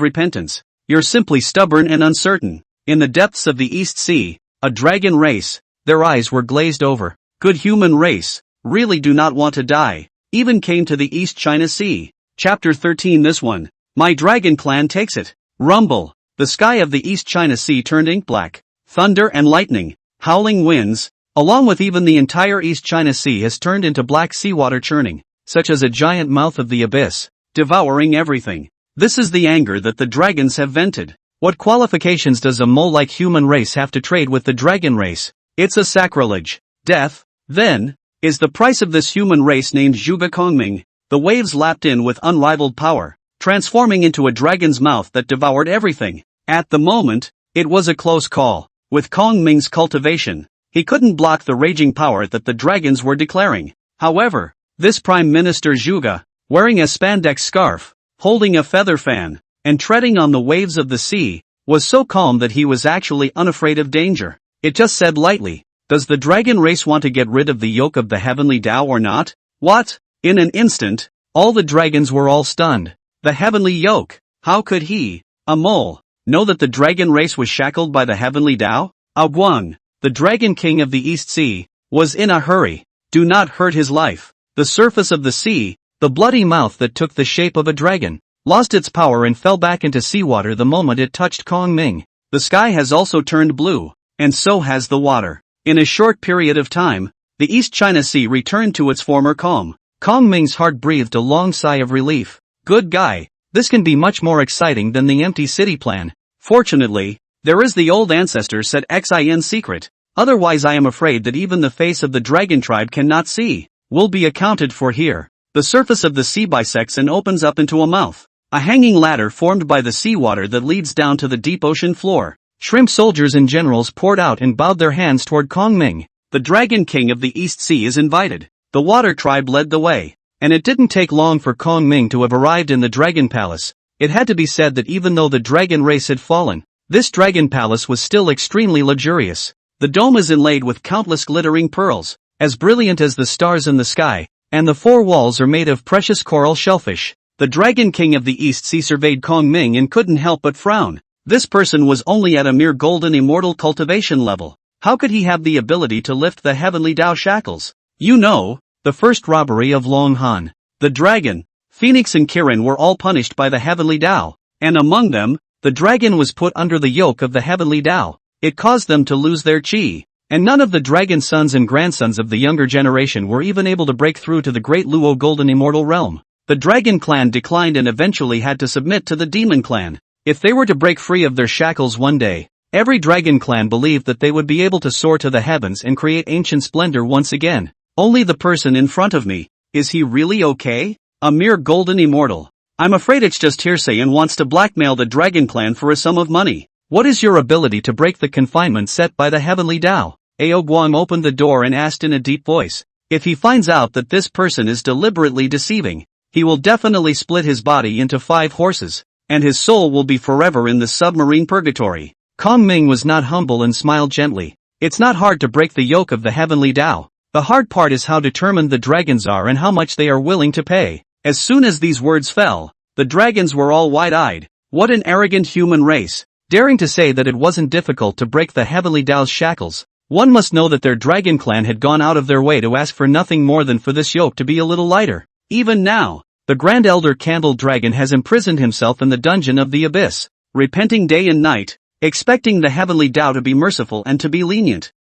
repentance. You're simply stubborn and uncertain. In the depths of the East Sea, a dragon race, their eyes were glazed over. Good human race, really do not want to die. Even came to the East China Sea. Chapter 13. This one. My dragon clan takes it. Rumble. The sky of the East China Sea turned ink black. Thunder and lightning, howling winds, along with even the entire East China Sea has turned into black seawater churning, such as a giant mouth of the abyss, devouring everything. This is the anger that the dragons have vented. What qualifications does a mole-like human race have to trade with the dragon race? It's a sacrilege. Death, then, is the price of this human race named Zhuge Kongming. The waves lapped in with unrivaled power, transforming into a dragon's mouth that devoured everything. At the moment, it was a close call. With Kongming's cultivation, he couldn't block the raging power that the dragons were declaring. However, this Prime Minister Zhuge, wearing a spandex scarf, holding a feather fan, and treading on the waves of the sea, was so calm that he was actually unafraid of danger. It just said lightly, does the dragon race want to get rid of the yoke of the heavenly Dao or not? What? In an instant, all the dragons were all stunned. The heavenly yoke? How could he, a mole, know that the dragon race was shackled by the heavenly Dao? Guang, the dragon king of the East Sea, was in a hurry. Do not hurt his life. The surface of the sea, the bloody mouth that took the shape of a dragon, lost its power and fell back into seawater the moment it touched Kongming. The sky has also turned blue, and so has the water. In a short period of time, the East China Sea returned to its former calm. Kong Ming's heart breathed a long sigh of relief. Good guy, this can be much more exciting than the empty city plan. Fortunately, there is the old ancestor said Xin secret. Otherwise I am afraid that even the face of the dragon tribe cannot see, will be accounted for here. The surface of the sea bisects and opens up into a mouth. A hanging ladder formed by the seawater that leads down to the deep ocean floor. Shrimp soldiers and generals poured out and bowed their hands toward Kong Ming. The Dragon King of the East Sea is invited. The water tribe led the way. And it didn't take long for Kong Ming to have arrived in the Dragon Palace. It had to be said that even though the dragon race had fallen, this Dragon Palace was still extremely luxurious. The dome is inlaid with countless glittering pearls, as brilliant as the stars in the sky, and the four walls are made of precious coral shellfish. The Dragon King of the East Sea surveyed Kong Ming and couldn't help but frown. This person was only at a mere golden immortal cultivation level. How could he have the ability to lift the heavenly Dao shackles? You know, the first robbery of Long Han. The dragon, Phoenix and Kirin were all punished by the heavenly Dao, and among them, the dragon was put under the yoke of the heavenly Dao. It caused them to lose their chi, and none of the dragon sons and grandsons of the younger generation were even able to break through to the great Luo golden immortal realm. The dragon clan declined and eventually had to submit to the demon clan. If they were to break free of their shackles one day, every dragon clan believed that they would be able to soar to the heavens and create ancient splendor once again. Only the person in front of me, is he really okay? A mere golden immortal. I'm afraid it's just hearsay and wants to blackmail the dragon clan for a sum of money. What is your ability to break the confinement set by the heavenly Dao? Ao Guang opened the door and asked in a deep voice. If he finds out that this person is deliberately deceiving, he will definitely split his body into 5 horses, and his soul will be forever in the submarine purgatory. Kong Ming was not humble and smiled gently. It's not hard to break the yoke of the heavenly Dao. The hard part is how determined the dragons are and how much they are willing to pay. As soon as these words fell, the dragons were all wide-eyed. What an arrogant human race, daring to say that it wasn't difficult to break the heavenly Dao's shackles. One must know that their dragon clan had gone out of their way to ask for nothing more than for this yoke to be a little lighter. Even now, the Grand Elder Candle Dragon has imprisoned himself in the dungeon of the abyss, repenting day and night, expecting the heavenly Dao to be merciful and to be lenient.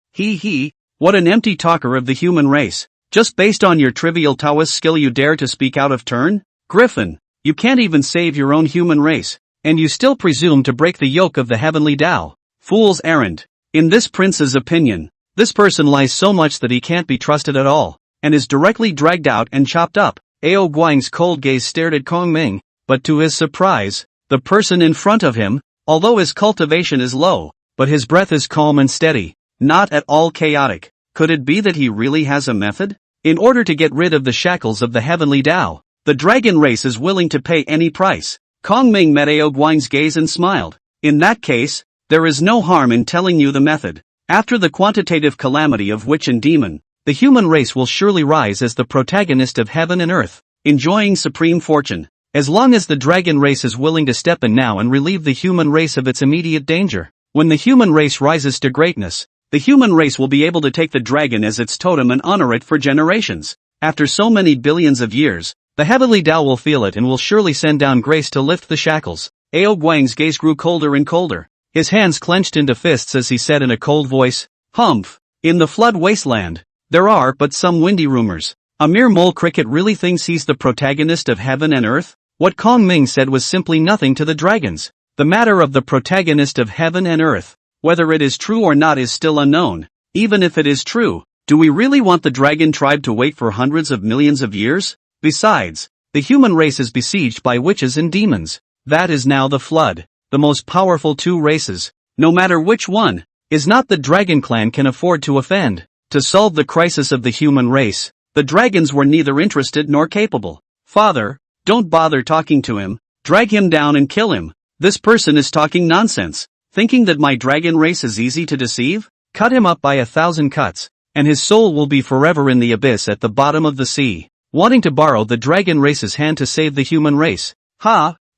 What an empty talker of the human race. Just based on your trivial Taoist skill you dare to speak out of turn? Griffin, you can't even save your own human race, and you still presume to break the yoke of the heavenly Dao. Fool's errand. In this prince's opinion, this person lies so much that he can't be trusted at all, and is directly dragged out and chopped up. Ao Guang's cold gaze stared at Kong Ming, but to his surprise, the person in front of him, although his cultivation is low, but his breath is calm and steady, not at all chaotic. Could it be that he really has a method? In order to get rid of the shackles of the heavenly Dao, the dragon race is willing to pay any price. Kong Ming met Ao Guang's gaze and smiled. In that case, there is no harm in telling you the method. After the quantitative calamity of witch and demon, the human race will surely rise as the protagonist of heaven and earth, enjoying supreme fortune. As long as the dragon race is willing to step in now and relieve the human race of its immediate danger. When the human race rises to greatness, the human race will be able to take the dragon as its totem and honor it for generations. After so many billions of years, the heavenly Dao will feel it and will surely send down grace to lift the shackles. Ao Guang's gaze grew colder and colder. His hands clenched into fists as he said in a cold voice, Humph! In the flood wasteland, there are but some windy rumors. A mere mole cricket really thinks he's the protagonist of heaven and earth? What Kong Ming said was simply nothing to the dragons. The matter of the protagonist of heaven and earth, whether it is true or not is still unknown. Even if it is true, do we really want the dragon tribe to wait for hundreds of millions of years? Besides, the human race is besieged by witches and demons. That is now the flood. The most powerful 2 races, no matter which one, is not the dragon clan can afford to offend. To solve the crisis of the human race, the dragons were neither interested nor capable. Father, don't bother talking to him, drag him down and kill him. This person is talking nonsense, thinking that my dragon race is easy to deceive? Cut him up by 1,000 cuts, and his soul will be forever in the abyss at the bottom of the sea, wanting to borrow the dragon race's hand to save the human race.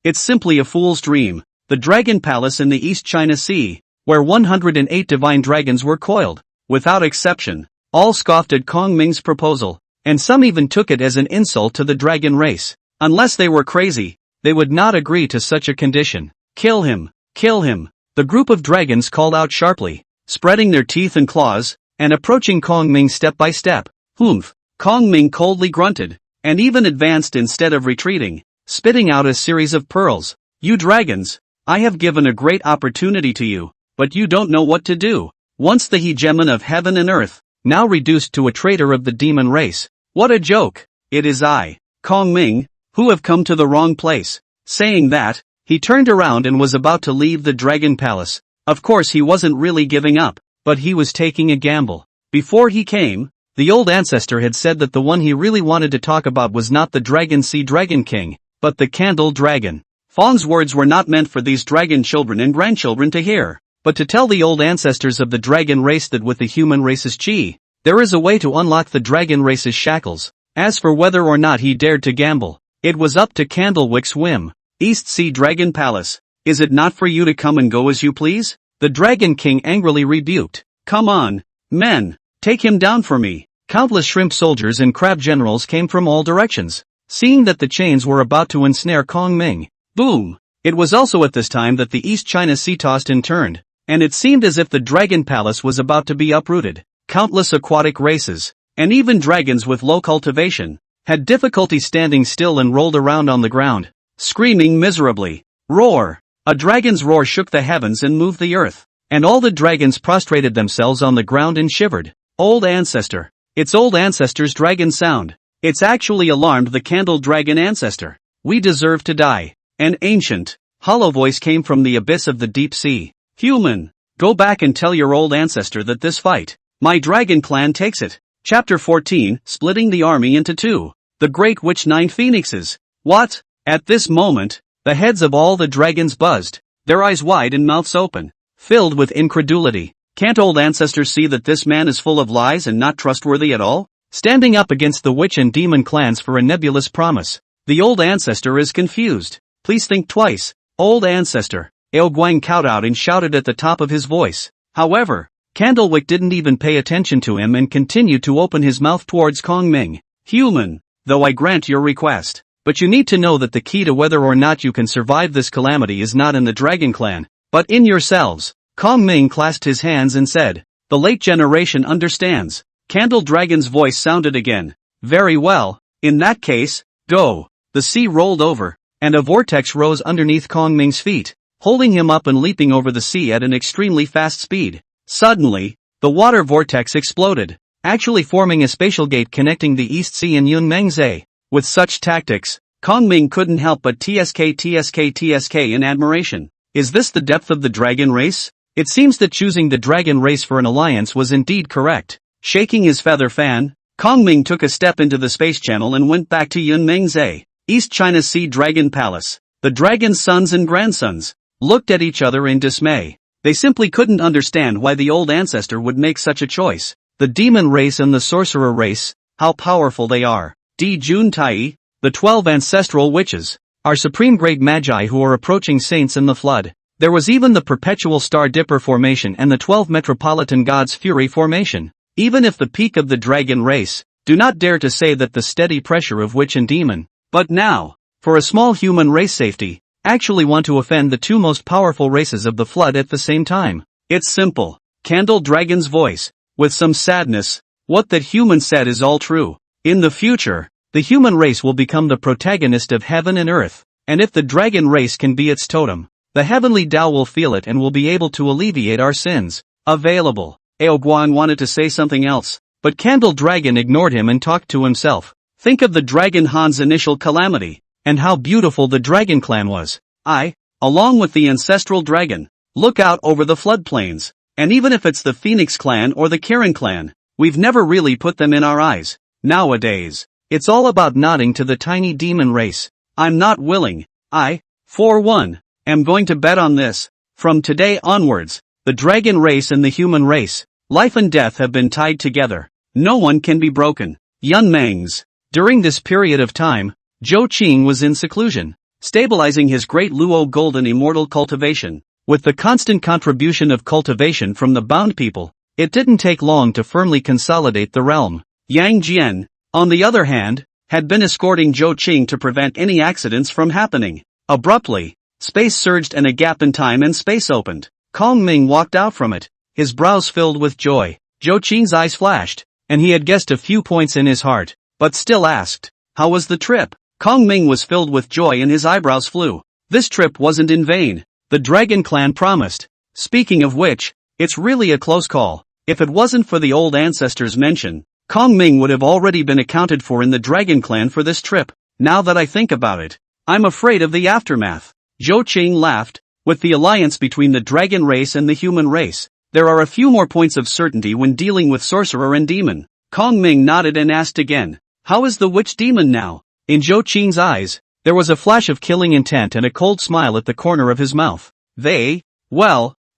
It's simply a fool's dream. The Dragon Palace in the East China Sea, where 108 divine dragons were coiled, without exception, all scoffed at Kong Ming's proposal, and some even took it as an insult to the dragon race. Unless they were crazy, they would not agree to such a condition. Kill him! Kill him! The group of dragons called out sharply, spreading their teeth and claws. and approaching Kong Ming step by step. Humph! Kong Ming coldly grunted, and even advanced instead of retreating, spitting out a series of pearls. You dragons! I have given a great opportunity to you, but you don't know what to do. Once the hegemon of heaven and earth, now reduced to a traitor of the demon race. What a joke! It is I, Kong Ming, who have come to the wrong place. Saying that, he turned around and was about to leave the dragon palace. Of course he wasn't really giving up, but he was taking a gamble. Before he came, the old ancestor had said that the one he really wanted to talk about was not the Dragon Sea Dragon King, but the Candle Dragon. Fong's words were not meant for these dragon children and grandchildren to hear, but to tell the old ancestors of the dragon race that with the human race's chi, there is a way to unlock the dragon race's shackles. As for whether or not he dared to gamble, it was up to Candlewick's whim. East Sea Dragon Palace, is it not for you to come and go as you please? The Dragon King angrily rebuked. Come on, men, take him down for me. Countless shrimp soldiers and crab generals came from all directions, seeing that the chains were about to ensnare Kong Ming. Boom! It was also at this time that the East China Sea tossed and turned, and it seemed as if the Dragon Palace was about to be uprooted. Countless aquatic races, and even dragons with low cultivation, had difficulty standing still and rolled around on the ground, screaming miserably. Roar! A dragon's roar shook the heavens and moved the earth, and all the dragons prostrated themselves on the ground and shivered. Old ancestor. It's old ancestor's dragon sound. It's actually alarmed the Candle Dragon ancestor. We deserve to die. An ancient, hollow voice came from the abyss of the deep sea. Human, go back and tell your old ancestor that this fight, my dragon clan takes it. Chapter 14, Splitting the Army into Two. The Great Witch 9 Phoenixes. What? At this moment, the heads of all the dragons buzzed, their eyes wide and mouths open, filled with incredulity. Can't old ancestors see that this man is full of lies and not trustworthy at all? Standing up against the witch and demon clans for a nebulous promise. The old ancestor is confused. Please think twice, old ancestor. Ao Guang kowtowed and shouted at the top of his voice. However, Candlewick didn't even pay attention to him and continued to open his mouth towards Kong Ming. Human, though I grant your request, but you need to know that the key to whether or not you can survive this calamity is not in the Dragon Clan, but in yourselves. Kong Ming clasped his hands and said, the late generation understands. Candle Dragon's voice sounded again. Very well, in that case, go. The sea rolled over, and a vortex rose underneath Kong Ming's feet, holding him up and leaping over the sea at an extremely fast speed. Suddenly, the water vortex exploded, actually forming a spatial gate connecting the East Sea and Yunmengzi. With such tactics, Kong Ming couldn't help but tsk in admiration. Is this the depth of the dragon race? It seems that choosing the dragon race for an alliance was indeed correct. Shaking his feather fan, Kong Ming took a step into the space channel and went back to Yunmengzi, East China Sea Dragon Palace. The dragon's sons and grandsons looked at each other in dismay. They simply couldn't understand why the old ancestor would make such a choice. The demon race and the sorcerer race, how powerful they are. Di Jun Tai, the 12 ancestral witches, are supreme great magi who are approaching saints in the flood. There was even the perpetual Star Dipper formation and the 12 metropolitan gods Fury formation. Even if the peak of the dragon race, do not dare to say that the steady pressure of witch and demon. But now, for a small human race safety, actually want to offend the two most powerful races of the flood at the same time. It's simple. Candle Dragon's voice, with some sadness, what that human said is all true. In the future, the human race will become the protagonist of heaven and earth, and if the dragon race can be its totem, the heavenly Dao will feel it and will be able to alleviate our sins. Available. Ao Guang wanted to say something else, but Candle Dragon ignored him and talked to himself. Think of the Dragon Han's initial calamity, and how beautiful the Dragon Clan was. I, along with the ancestral dragon, look out over the floodplains, and even if it's the Phoenix Clan or the Kirin Clan, we've never really put them in our eyes. Nowadays, it's all about nodding to the tiny demon race. I'm not willing. I, for one, am going to bet on this. From today onwards, the dragon race and the human race, life and death have been tied together. No one can be broken. Yunmengs. During this period of time, Zhou Qing was in seclusion, stabilizing his great Luo golden immortal cultivation. With the constant contribution of cultivation from the bound people, it didn't take long to firmly consolidate the realm. Yang Jian, on the other hand, had been escorting Zhou Qing to prevent any accidents from happening. Abruptly, space surged and a gap in time and space opened. Kong Ming walked out from it, his brows filled with joy. Zhou Qing's eyes flashed, and he had guessed a few points in his heart, but still asked, "How was the trip?" Kong Ming was filled with joy and his eyebrows flew. This trip wasn't in vain. The Dragon Clan promised. Speaking of which, it's really a close call. If it wasn't for the old ancestors' mention, Kong Ming would have already been accounted for in the Dragon Clan for this trip. Now that I think about it, I'm afraid of the aftermath. Zhou Qing laughed. With the alliance between the dragon race and the human race, there are a few more points of certainty when dealing with sorcerer and demon. Kong Ming nodded and asked again, "How is the witch demon now?" In Zhou Qing's eyes, there was a flash of killing intent and a cold smile at the corner of his mouth.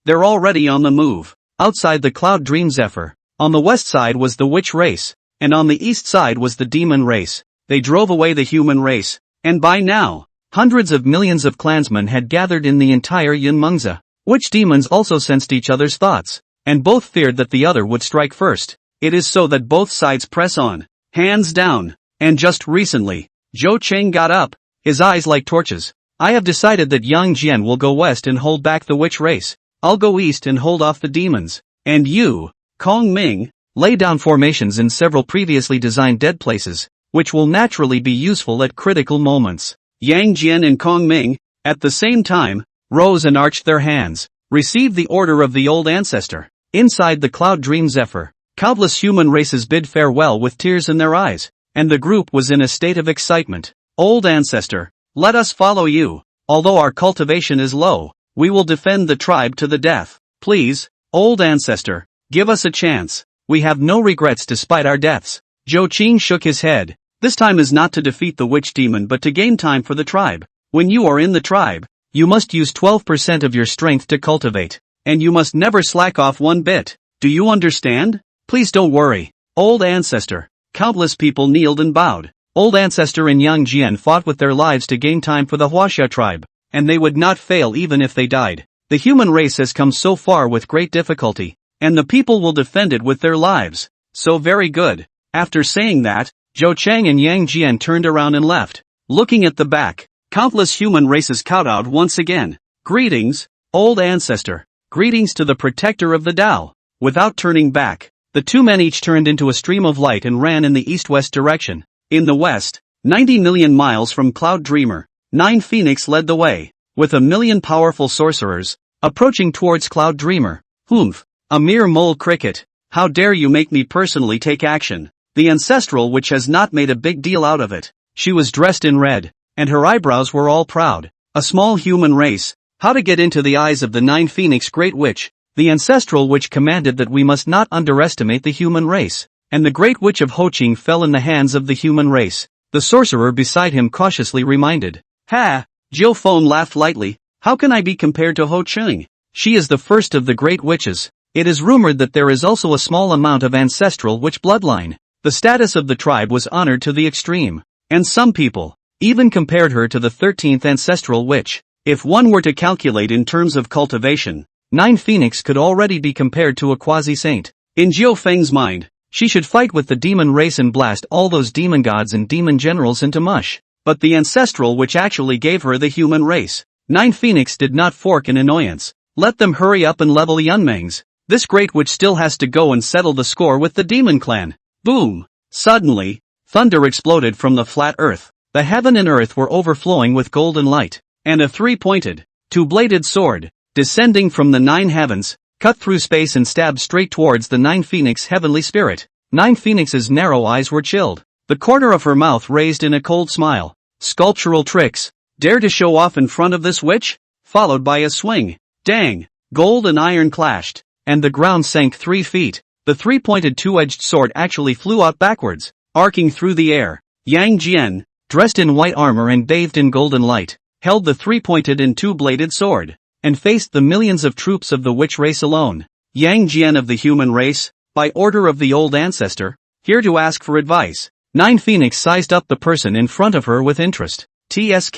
They're already on the move. Outside the Cloud Dream Zephyr, on the west side was the witch race, and on the east side was the demon race. They drove away the human race, and by now, hundreds of millions of clansmen had gathered in the entire Yunmengzi. Witch demons also sensed each other's thoughts, and both feared that the other would strike first. It is so that both sides press on, hands down, and just recently, Zhou Qing got up, his eyes like torches. "I have decided that Yang Jian will go west and hold back the witch race. I'll go east and hold off the demons. And you, Kong Ming, lay down formations in several previously designed dead places, which will naturally be useful at critical moments." Yang Jian and Kong Ming, at the same time, rose and arched their hands, received the order of the old ancestor. Inside the Cloud Dream Zephyr, countless human races bid farewell with tears in their eyes, and the group was in a state of excitement. "Old ancestor, let us follow you. Although our cultivation is low, we will defend the tribe to the death. Please, old ancestor, give us a chance. We have no regrets despite our deaths." Zhou Qing shook his head. "This time is not to defeat the witch demon but to gain time for the tribe. When you are in the tribe, you must use 12% of your strength to cultivate, and you must never slack off one bit. Do you understand? Please don't worry, old ancestor." Countless people kneeled and bowed. Old ancestor and Yang Jian fought with their lives to gain time for the Huaxia tribe, and they would not fail even if they died. The human race has come so far with great difficulty, and the people will defend it with their lives. So very good. After saying that, Zhou Chang and Yang Jian turned around and left. Looking at the back, countless human races kowtowed once again. "Greetings, old ancestor. Greetings to the protector of the Dao." Without turning back, the two men each turned into a stream of light and ran in the east-west direction. In the west, 90 million miles from Cloud Dreamer, 9 Phoenix led the way, with 1,000,000 powerful sorcerers, approaching towards Cloud Dreamer. "Humph, a mere mole cricket. How dare you make me personally take action?" The ancestral witch has not made a big deal out of it. She was dressed in red, and her eyebrows were all proud. A small human race. How to get into the eyes of the 9 Phoenix Great Witch? The ancestral witch commanded that we must not underestimate the human race, and the Great Witch of Hoqing fell in the hands of the human race. The sorcerer beside him cautiously reminded. "Ha!" Jiu Feng laughed lightly. "How can I be compared to Hoqing? She is the first of the great witches. It is rumored that there is also a small amount of ancestral witch bloodline." The status of the tribe was honored to the extreme, and some people even compared her to the 13th ancestral witch. If one were to calculate in terms of cultivation, 9 Phoenix could already be compared to a quasi-saint. In Jiu Feng's mind, she should fight with the demon race and blast all those demon gods and demon generals into mush. But the ancestral witch actually gave her the human race. 9 Phoenix did not fork in annoyance. Let them hurry up and level Yunmeng's. This great witch still has to go and settle the score with the demon clan. Boom! Suddenly, thunder exploded from the flat earth. The heaven and earth were overflowing with golden light, and a 3-pointed, 2-bladed sword, descending from the 9 heavens, cut through space and stabbed straight towards the 9 Phoenix heavenly spirit. 9 Phoenix's narrow eyes were chilled. The corner of her mouth raised in a cold smile. Sculptural tricks. Dare to show off in front of this witch? Followed by a swing. Dang! Gold and iron clashed, and the ground sank 3 feet. The 3-pointed 2-edged sword actually flew out backwards, arcing through the air. Yang Jian, dressed in white armor and bathed in golden light, held the 3-pointed and 2-bladed sword, and faced the millions of troops of the witch race alone. Yang Jian of the human race, by order of the old ancestor, here to ask for advice. 9 Phoenix sized up the person in front of her with interest. TSK,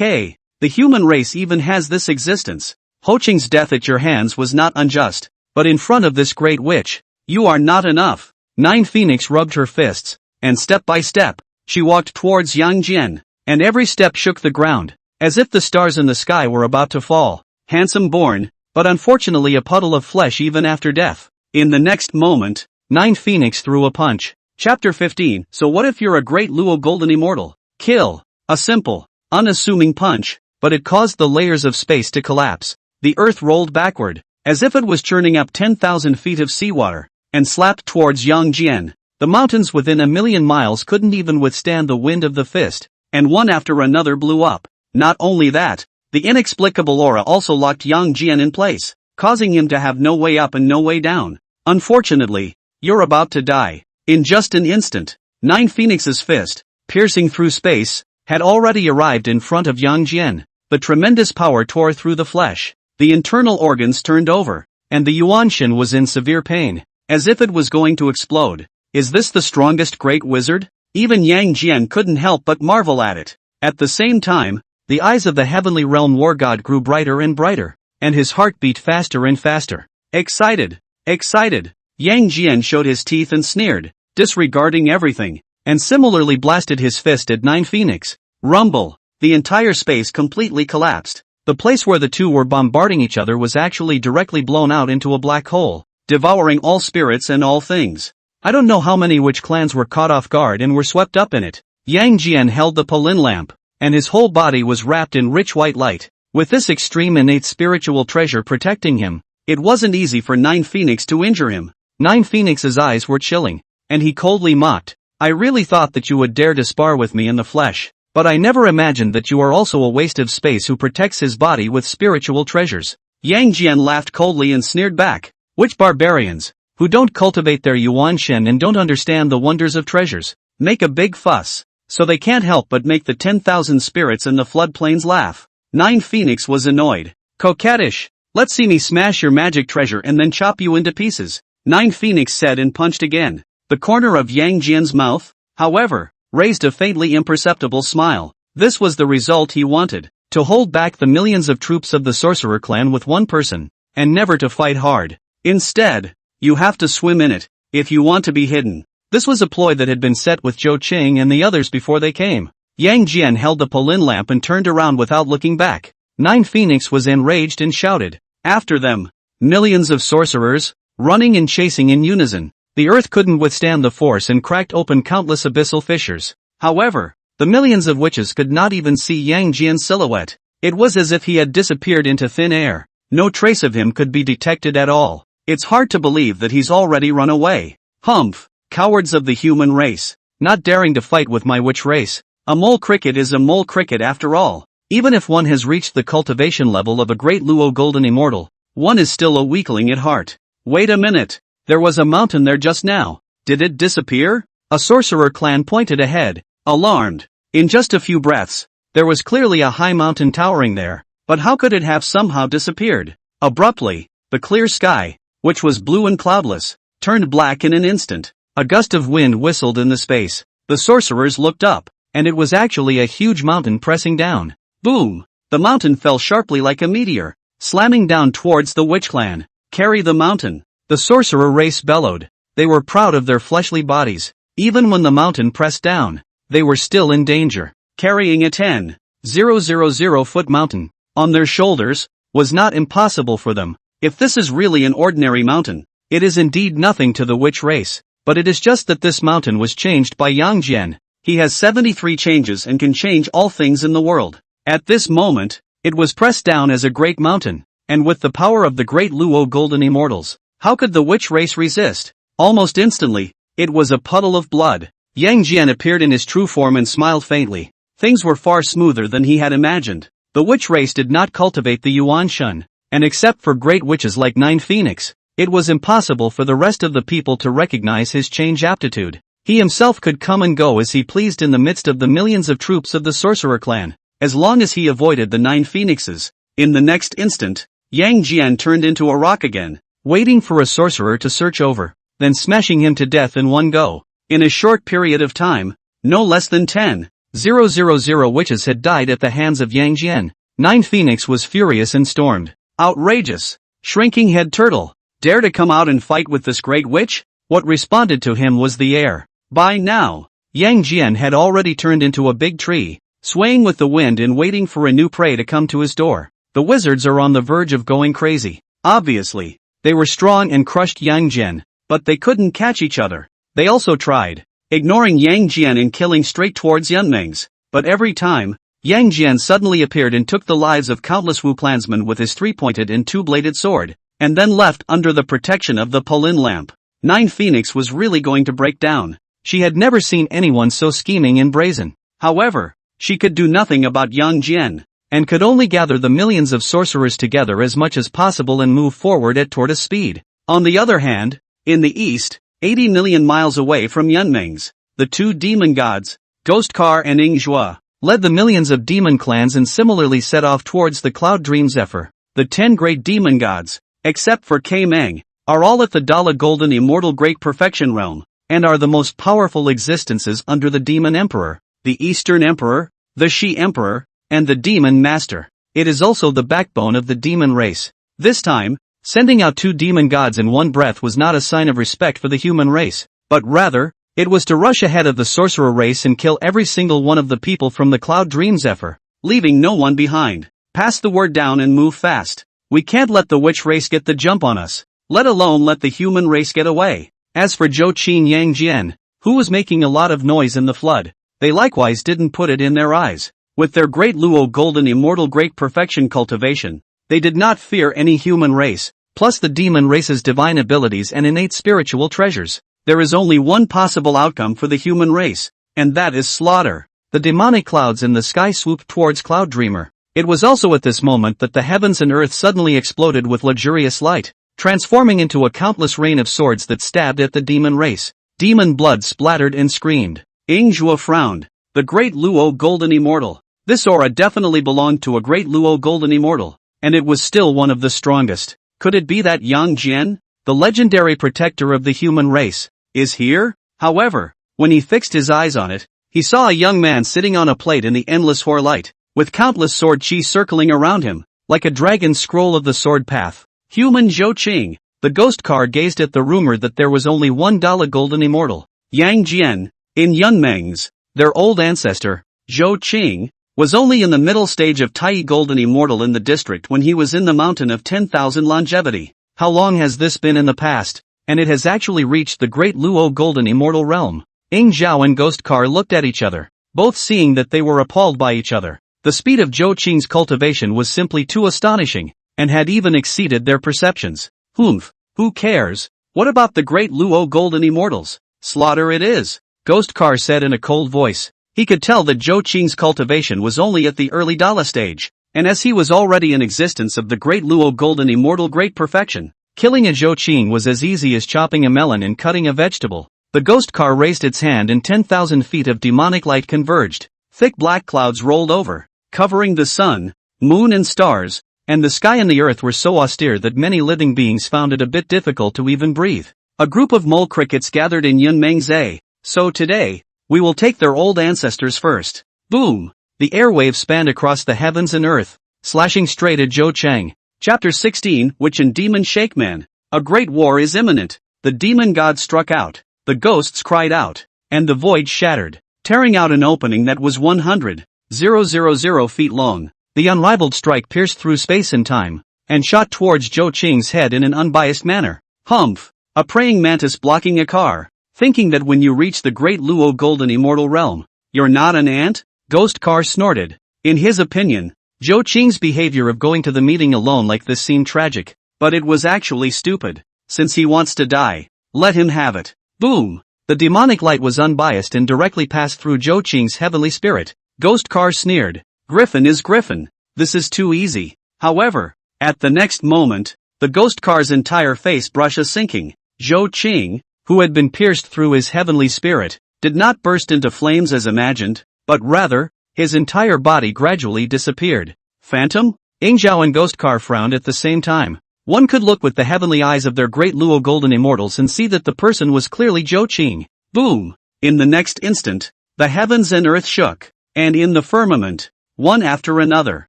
the human race even has this existence. Hoqing's death at your hands was not unjust, but in front of this great witch, you are not enough. 9 Phoenix rubbed her fists, and step by step, she walked towards Yang Jian, and every step shook the ground, as if the stars in the sky were about to fall. Handsome born, but unfortunately a puddle of flesh even after death. In the next moment, 9 Phoenix threw a punch. Chapter 15. So what if you're a great Luo golden immortal? Kill. A simple, unassuming punch, but it caused the layers of space to collapse. The earth rolled backward, as if it was churning up 10,000 feet of seawater, and slapped towards Yangjian. The mountains within a million miles couldn't even withstand the wind of the fist, and one after another blew up. Not only that, the inexplicable aura also locked Yangjian in place, causing him to have no way up and no way down. Unfortunately, you're about to die. In just an instant, 9 Phoenix's fist, piercing through space, had already arrived in front of Yangjian. The tremendous power tore through the flesh. The internal organs turned over, and the Yuanshan was in severe pain, as if it was going to explode. Is this the strongest great wizard? Even Yang Jian couldn't help but marvel at it. At the same time, the eyes of the heavenly realm war god grew brighter and brighter, and his heart beat faster and faster. Excited! Excited! Yang Jian showed his teeth and sneered, disregarding everything, and similarly blasted his fist at 9 Phoenix. Rumble! The entire space completely collapsed. The place where the two were bombarding each other was actually directly blown out into a black hole, devouring all spirits and all things. I don't know how many witch clans were caught off guard and were swept up in it. Yang Jian held the Palin lamp, and his whole body was wrapped in rich white light. With this extreme innate spiritual treasure protecting him, it wasn't easy for 9 Phoenix to injure him. 9 Phoenix's eyes were chilling, and he coldly mocked, I really thought that you would dare to spar with me in the flesh, but I never imagined that you are also a waste of space who protects his body with spiritual treasures. Yang Jian laughed coldly and sneered back, which barbarians, who don't cultivate their Yuan Shen and don't understand the wonders of treasures, make a big fuss, so they can't help but make the 10,000 spirits in the floodplains laugh. 9 Phoenix was annoyed. Coquettish, let's see me smash your magic treasure and then chop you into pieces, 9 Phoenix said and punched again. The corner of Yang Jian's mouth, however, raised a faintly imperceptible smile. This was the result he wanted, to hold back the millions of troops of the sorcerer clan with one person, and never to fight hard. Instead, you have to swim in it, if you want to be hidden. This was a ploy that had been set with Zhou Qing and the others before they came. Yang Jian held the Palin lamp and turned around without looking back. 9 Phoenix was enraged and shouted, after them! Millions of sorcerers, running and chasing in unison. The earth couldn't withstand the force and cracked open countless abyssal fissures. However, the millions of witches could not even see Yang Jian's silhouette. It was as if he had disappeared into thin air. No trace of him could be detected at all. It's hard to believe that he's already run away. Humph! Cowards of the human race, not daring to fight with my witch race. A mole cricket is a mole cricket after all. Even if one has reached the cultivation level of a great Luo golden immortal, one is still a weakling at heart. Wait a minute. There was a mountain there just now. Did it disappear? A sorcerer clan pointed ahead, alarmed. In just a few breaths, there was clearly a high mountain towering there. But how could it have somehow disappeared? Abruptly, the clear sky, which was blue and cloudless, turned black in an instant. A gust of wind whistled in the space. The sorcerers looked up, and it was actually a huge mountain pressing down. Boom! The mountain fell sharply like a meteor, slamming down towards the witch clan. Carry the mountain! The sorcerer race bellowed. They were proud of their fleshly bodies. Even when the mountain pressed down, they were still in danger. Carrying a 10,000-foot mountain on their shoulders was not impossible for them. If this is really an ordinary mountain, it is indeed nothing to the witch race. But it is just that this mountain was changed by Yang Jian. He has 73 changes and can change all things in the world. At this moment, it was pressed down as a great mountain, and with the power of the great Luo golden immortals, how could the witch race resist? Almost instantly, it was a puddle of blood. Yang Jian appeared in his true form and smiled faintly. Things were far smoother than he had imagined. The witch race did not cultivate the Yuan Shen, and except for great witches like 9 Phoenix, it was impossible for the rest of the people to recognize his change aptitude. He himself could come and go as he pleased in the midst of the millions of troops of the sorcerer clan, as long as he avoided the 9 Phoenixes. In the next instant, Yang Jian turned into a rock again, waiting for a sorcerer to search over, then smashing him to death in one go. In a short period of time, no less than 10,000 witches had died at the hands of Yang Jian. 9 Phoenix was furious and stormed. Outrageous! Shrinking head turtle! Dare to come out and fight with this great witch? What responded to him was the air. By now, Yang Jian had already turned into a big tree, swaying with the wind and waiting for a new prey to come to his door. The wizards are on the verge of going crazy. Obviously, they were strong and crushed Yang Jian, but they couldn't catch each other. They also tried, ignoring Yang Jian and killing straight towards Yunmeng's, but every time, Yang Jian suddenly appeared and took the lives of countless Wu clansmen with his three-pointed and two-bladed sword, and then left under the protection of the Polin lamp. Nine Phoenix was really going to break down. She had never seen anyone so scheming and brazen. However, she could do nothing about Yang Jian, and could only gather the millions of sorcerers together as much as possible and move forward at tortoise speed. On the other hand, in the east, 80 million miles away from Yunmeng's, the two demon gods, Ghostkar and Ingzhua, led the millions of demon clans and similarly set off towards the Cloud Dream Zephyr. The 10 great demon gods, except for K Meng, are all at the Dala Golden Immortal Great Perfection realm, and are the most powerful existences under the Demon Emperor, the Eastern Emperor, the Shi Emperor, and the Demon Master. It is also the backbone of the demon race. This time, sending out two demon gods in one breath was not a sign of respect for the human race, but rather, it was to rush ahead of the sorcerer race and kill every single one of the people from the Cloud Dream Zephyr, leaving no one behind. Pass the word down and move fast. We can't let the witch race get the jump on us, let alone let the human race get away. As for Zhou Qing Yang Jian, who was making a lot of noise in the flood, they likewise didn't put it in their eyes. With their great Luo Golden Immortal Great Perfection cultivation, they did not fear any human race, plus the demon race's divine abilities and innate spiritual treasures. There is only one possible outcome for the human race, and that is slaughter. The demonic clouds in the sky swooped towards Cloud Dreamer. It was also at this moment that the heavens and earth suddenly exploded with luxurious light, transforming into a countless rain of swords that stabbed at the demon race. Demon blood splattered and screamed. Ingzhua frowned. The Great Luo Golden Immortal. This aura definitely belonged to a Great Luo Golden Immortal, and it was still one of the strongest. Could it be that Yang Jian, the legendary protector of the human race, is here? However, when he fixed his eyes on it, he saw a young man sitting on a plate in the endless hoar light, with countless sword chi circling around him, like a dragon scroll of the sword path. Human Zhou Qing. The ghost car gazed at the rumor that there was only one Dala Golden Immortal, Yang Jian, in Yunmeng's. Their old ancestor, Zhou Qing, was only in the middle stage of Tai Golden Immortal in the district when he was in the mountain of 10,000 longevity. How long has this been in the past? And it has actually reached the Great Luo Golden Immortal realm. Ing Zhao and Ghost Car looked at each other, both seeing that they were appalled by each other. The speed of Zhou Qing's cultivation was simply too astonishing, and had even exceeded their perceptions. Humph, who cares? What about the Great Luo Golden Immortals? Slaughter it is, Ghost Car said in a cold voice. He could tell that Zhou Qing's cultivation was only at the early Dala stage, and as he was already in existence of the Great Luo Golden Immortal Great Perfection, killing a Zhou Qing was as easy as chopping a melon and cutting a vegetable. The Ghost Car raised its hand and 10,000 feet of demonic light converged. Thick black clouds rolled over, covering the sun, moon and stars, and the sky and the earth were so austere that many living beings found it a bit difficult to even breathe. A group of mole crickets gathered in Yunmeng's. So today, we will take their old ancestors first. Boom! The airwave spanned across the heavens and earth, slashing straight at Zhou Cheng. Chapter 16, Witch and Demon Shakeman. A great war is imminent. The demon god struck out, the ghosts cried out, and the void shattered, tearing out an opening that was 100,000 feet long. The unrivaled strike pierced through space and time, and shot towards Zhou Qing's head in an unbiased manner. Humph! A praying mantis blocking a car. Thinking that when you reach the Great Luo Golden Immortal Realm, you're not an ant? Ghost Car snorted. In his opinion, Zhou Qing's behavior of going to the meeting alone like this seemed tragic, but it was actually stupid. Since he wants to die, let him have it. Boom! The demonic light was unbiased and directly passed through Zhou Qing's heavenly spirit. Ghost Car sneered. Griffin is Griffin. This is too easy. However, at the next moment, the Ghost Car's entire face brush a sinking. Zhou Qing, who had been pierced through his heavenly spirit, did not burst into flames as imagined, but rather, his entire body gradually disappeared. Phantom? Ing Zhao and Ghost Car frowned at the same time. One could look with the heavenly eyes of their Great Luo Golden Immortals and see that the person was clearly Zhou Qing. Boom! In the next instant, the heavens and earth shook, and in the firmament, one after another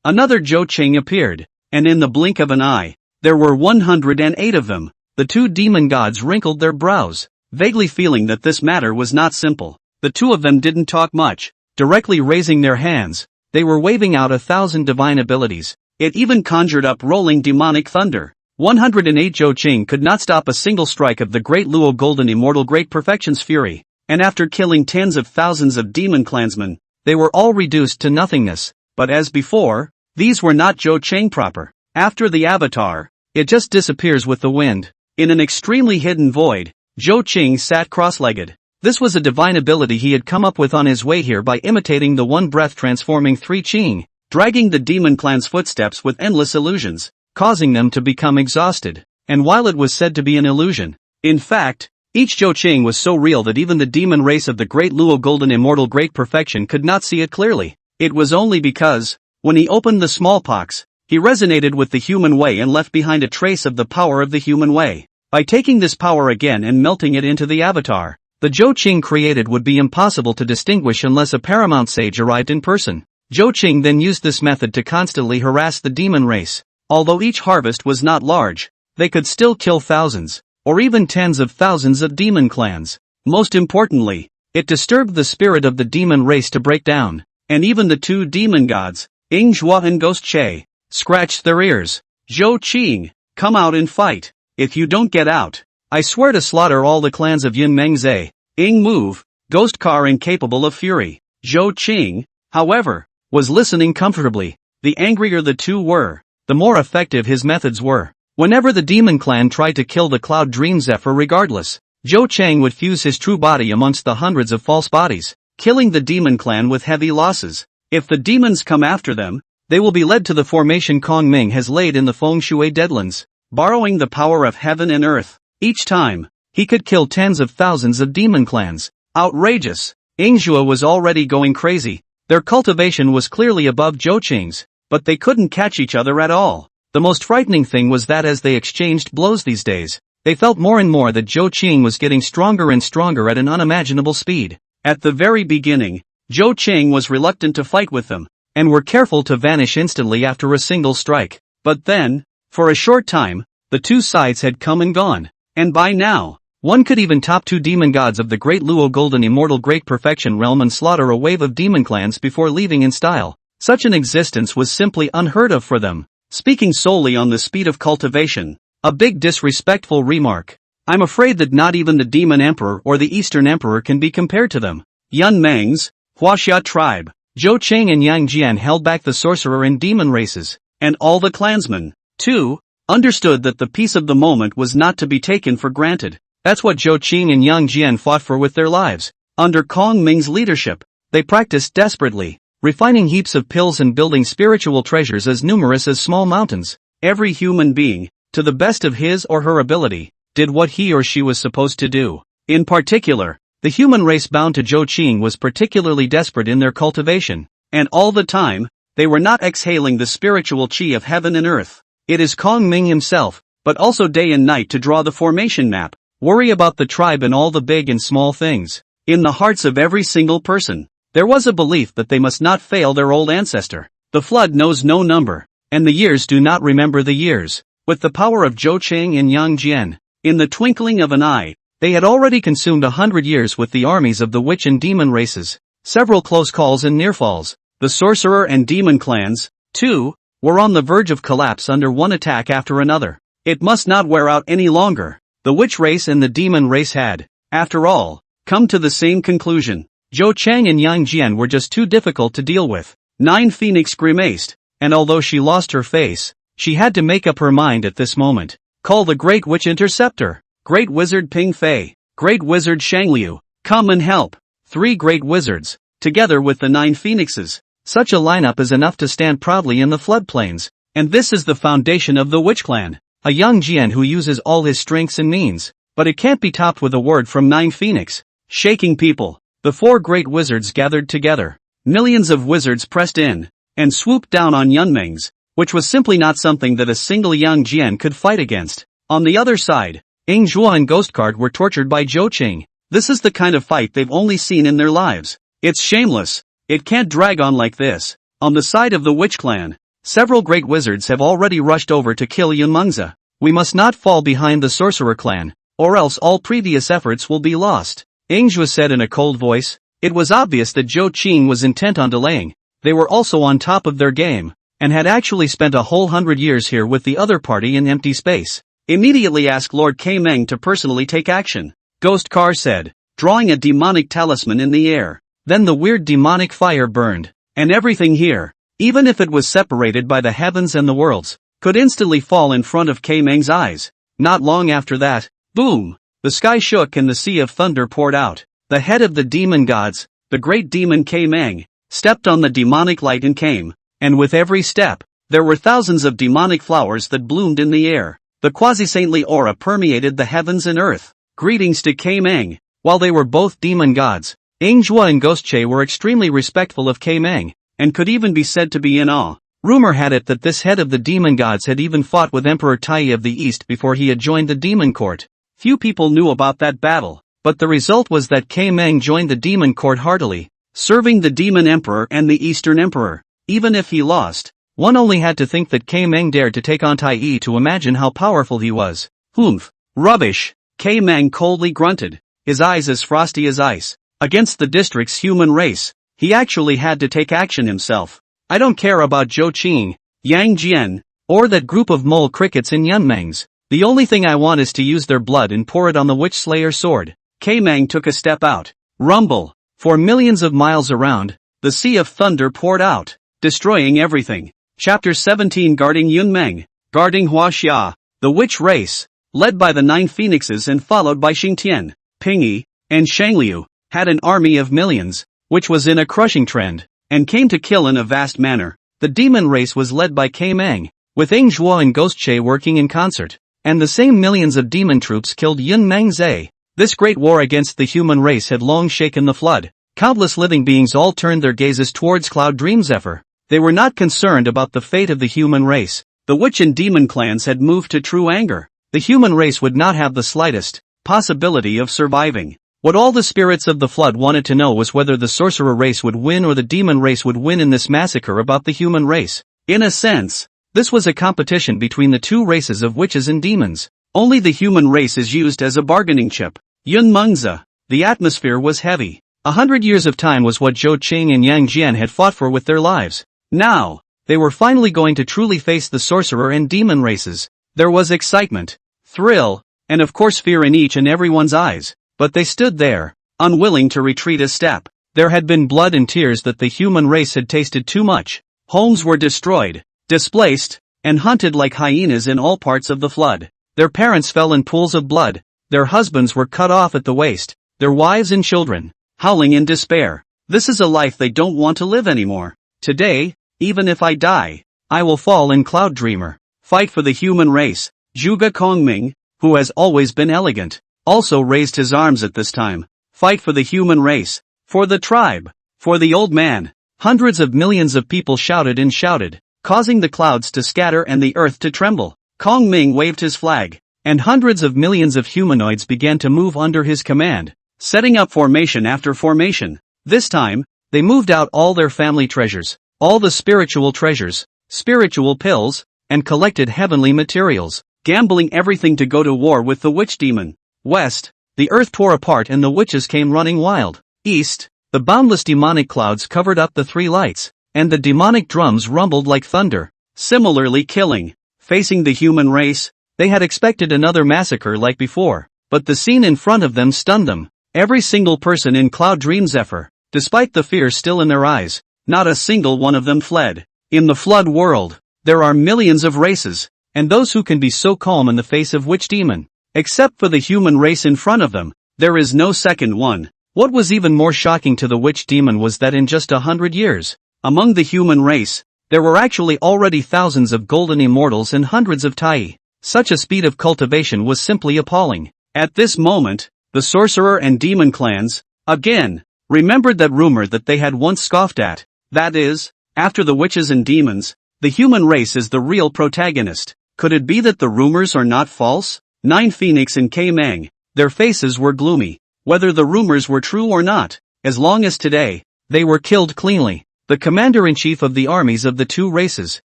Zhou Qing appeared, and in the blink of an eye, there were 108 of them. The two demon gods wrinkled their brows, vaguely feeling that this matter was not simple. The two of them didn't talk much, directly raising their hands. They were waving out 1,000 divine abilities. It even conjured up rolling demonic thunder. 108 Zhou Qing could not stop a single strike of the Great Luo Golden Immortal Great Perfection's fury, and after killing tens of thousands of demon clansmen, they were all reduced to nothingness. But as before, these were not Zhou Qing proper. After the avatar, it just disappears with the wind. In an extremely hidden void, Zhou Qing sat cross-legged. This was a divine ability he had come up with on his way here by imitating the one breath transforming three Qing, dragging the demon clan's footsteps with endless illusions, causing them to become exhausted. And while it was said to be an illusion, in fact, each Zhou Qing was so real that even the demon race of the Great Luo Golden Immortal Great Perfection could not see it clearly. It was only because, when he opened the smallpox, he resonated with the human way and left behind a trace of the power of the human way. By taking this power again and melting it into the avatar, the Zhou Qing created would be impossible to distinguish unless a paramount sage arrived in person. Zhou Qing then used this method to constantly harass the demon race. Although each harvest was not large, they could still kill thousands, or even tens of thousands of demon clans. Most importantly, it disturbed the spirit of the demon race to break down, and even the two demon gods, Yinghua and Ghost Che, scratched their ears. Zhou Qing, come out and fight. If you don't get out, I swear to slaughter all the clans of Yin Mengze, Ying Move, Ghost Car incapable of fury. Zhou Qing, however, was listening comfortably. The angrier the two were, the more effective his methods were. Whenever the demon clan tried to kill the Cloud Dream Zephyr regardless, Zhou Qing would fuse his true body amongst the hundreds of false bodies, killing the demon clan with heavy losses. If the demons come after them, they will be led to the formation Kong Ming has laid in the Feng Shui Deadlands, borrowing the power of heaven and earth. Each time, he could kill tens of thousands of demon clans. Outrageous. Yinghua was already going crazy. Their cultivation was clearly above Zhou Qing's, but they couldn't catch each other at all. The most frightening thing was that as they exchanged blows these days, they felt more and more that Zhou Qing was getting stronger and stronger at an unimaginable speed. At the very beginning, Zhou Qing was reluctant to fight with them, and were careful to vanish instantly after a single strike. But then, for a short time, the two sides had come and gone, and by now, one could even top two demon gods of the Great Luo Golden Immortal Great Perfection realm and slaughter a wave of demon clans before leaving in style. Such an existence was simply unheard of for them. Speaking solely on the speed of cultivation, a big disrespectful remark. I'm afraid that not even the Demon Emperor or the Eastern Emperor can be compared to them. Yun Meng's Huaxia tribe, Zhou Qing and Yang Jian held back the sorcerer and demon races, and all the clansmen, too, understood that the peace of the moment was not to be taken for granted. That's what Zhou Qing and Yang Jian fought for with their lives. Under Kong Ming's leadership, they practiced desperately, refining heaps of pills and building spiritual treasures as numerous as small mountains. Every human being, to the best of his or her ability, did what he or she was supposed to do. In particular, the human race bound to Zhou Qing was particularly desperate in their cultivation, and all the time, they were not exhaling the spiritual qi of heaven and earth. It is Kong Ming himself, but also day and night to draw the formation map, worry about the tribe and all the big and small things. In the hearts of every single person, there was a belief that they must not fail their old ancestor. The flood knows no number, and the years do not remember the years. With the power of Zhou Qing and Yang Jian, in the twinkling of an eye, they had already consumed 100 years with the armies of the witch and demon races. Several close calls and nearfalls. The sorcerer and demon clans, too, were on the verge of collapse under one attack after another. It must not wear out any longer. The witch race and the demon race had, after all, come to the same conclusion. Zhou Qing and Yang Jian were just too difficult to deal with. Nine Phoenix grimaced, and although she lost her face, she had to make up her mind at this moment. Call the Great Witch Interceptor. Great Wizard Ping Fei. Great Wizard Shangliu. Come and help. 3 great wizards, together with the 9 phoenixes. Such a lineup is enough to stand proudly in the floodplains. And this is the foundation of the Witch Clan. A young Jian who uses all his strengths and means. But it can't be topped with a word from 9 Phoenix. Shaking people. The 4 great wizards gathered together. Millions of wizards pressed in, and swooped down on Yunmeng's, which was simply not something that a single young Jian could fight against. On the other side, Yinghua and Ghostcard were tortured by Zhou Qing. This is the kind of fight they've only seen in their lives. It's shameless. It can't drag on like this. On the side of the Witch Clan, several great wizards have already rushed over to kill Yunmengza. We must not fall behind the Sorcerer Clan, or else all previous efforts will be lost. Yinghua said in a cold voice. It was obvious that Zhou Qing was intent on delaying. They were also on top of their game. and had actually spent a whole 100 years here with the other party in empty space. Immediately ask Lord K Meng to personally take action, Ghost Car said, drawing a demonic talisman in the air. Then the weird demonic fire burned, and everything here, even if it was separated by the heavens and the worlds, could instantly fall in front of K Meng's eyes. Not long after that, boom! The sky shook and the sea of thunder poured out. The head of the demon gods, the great demon K Meng, stepped on the demonic light and came, and with every step, there were thousands of demonic flowers that bloomed in the air. The quasi-saintly aura permeated the heavens and earth. Greetings to K Meng. While they were both demon gods, Anghua and Ghostche were extremely respectful of K Meng, and could even be said to be in awe. Rumor had it that this head of the demon gods had even fought with Emperor Tai of the East before he had joined the demon court. Few people knew about that battle, but the result was that K Meng joined the demon court heartily, serving the demon emperor and the Eastern emperor. Even if he lost, one only had to think that K Meng dared to take on Tai to imagine how powerful he was. Humph. Rubbish. K Meng coldly grunted, his eyes as frosty as ice. Against the district's human race, he actually had to take action himself. I don't care about Zhou Qing, Yang Jian, or that group of mole crickets in Yunmengs. The only thing I want is to use their blood and pour it on the Witch Slayer sword. K Meng took a step out. Rumble. For millions of miles around, the sea of thunder poured out, destroying everything. Chapter 17 Guarding Yunmeng. Guarding Huaxia, the witch race, led by the 9 phoenixes and followed by Xingtian, Pingyi, and Shangliu, had an army of millions, which was in a crushing trend, and came to kill in a vast manner. The demon race was led by K Meng, with Anghua and Ghostche working in concert, and the same millions of demon troops killed Yun Meng Zhe. This great war against the human race had long shaken the flood. Countless living beings all turned their gazes towards Cloud Dream Zephyr. They were not concerned about the fate of the human race. The witch and demon clans had moved to true anger. The human race would not have the slightest possibility of surviving. What all the spirits of the flood wanted to know was whether the sorcerer race would win or the demon race would win in this massacre about the human race. In a sense, this was a competition between the two races of witches and demons. Only the human race is used as a bargaining chip. Yun Mengzi. The atmosphere was heavy. 100 years of time was what Zhou Qing and Yang Jian had fought for with their lives. Now, they were finally going to truly face the sorcerer and demon races. There was excitement, thrill, and of course fear in each and everyone's eyes. But they stood there, unwilling to retreat a step. There had been blood and tears that the human race had tasted too much. Homes were destroyed, displaced, and hunted like hyenas in all parts of the flood. Their parents fell in pools of blood. Their husbands were cut off at the waist. Their wives and children, howling in despair. This is a life they don't want to live anymore. Today, even if I die, I will fall in Cloud Dreamer. Fight for the human race. Zhuge Kongming, who has always been elegant, also raised his arms at this time. Fight for the human race. For the tribe. For the old man. Hundreds of millions of people shouted and shouted, causing the clouds to scatter and the earth to tremble. Kongming waved his flag, and hundreds of millions of humanoids began to move under his command, setting up formation after formation. This time, they moved out all their family treasures, all the spiritual treasures, spiritual pills, and collected heavenly materials, gambling everything to go to war with the witch demon. West, the earth tore apart and the witches came running wild. East, the boundless demonic clouds covered up the 3 lights, and the demonic drums rumbled like thunder, similarly killing. Facing the human race, they had expected another massacre like before, but the scene in front of them stunned them. Every single person in Cloud Dream Zephyr, despite the fear still in their eyes, not a single one of them fled. In the flood world, there are millions of races, and those who can be so calm in the face of witch demon. Except for the human race in front of them, there is no second one. What was even more shocking to the witch demon was that in just 100 years, among the human race, there were actually already thousands of golden immortals and hundreds of Tai. Such a speed of cultivation was simply appalling. At this moment, the sorcerer and demon clans, again, remembered that rumor that they had once scoffed at. That is, after the witches and demons, the human race is the real protagonist. Could it be that the rumors are not false? 9 Phoenix and K Meng, their faces were gloomy. Whether the rumors were true or not, as long as today, they were killed cleanly. The commander-in-chief of the armies of the 2 races,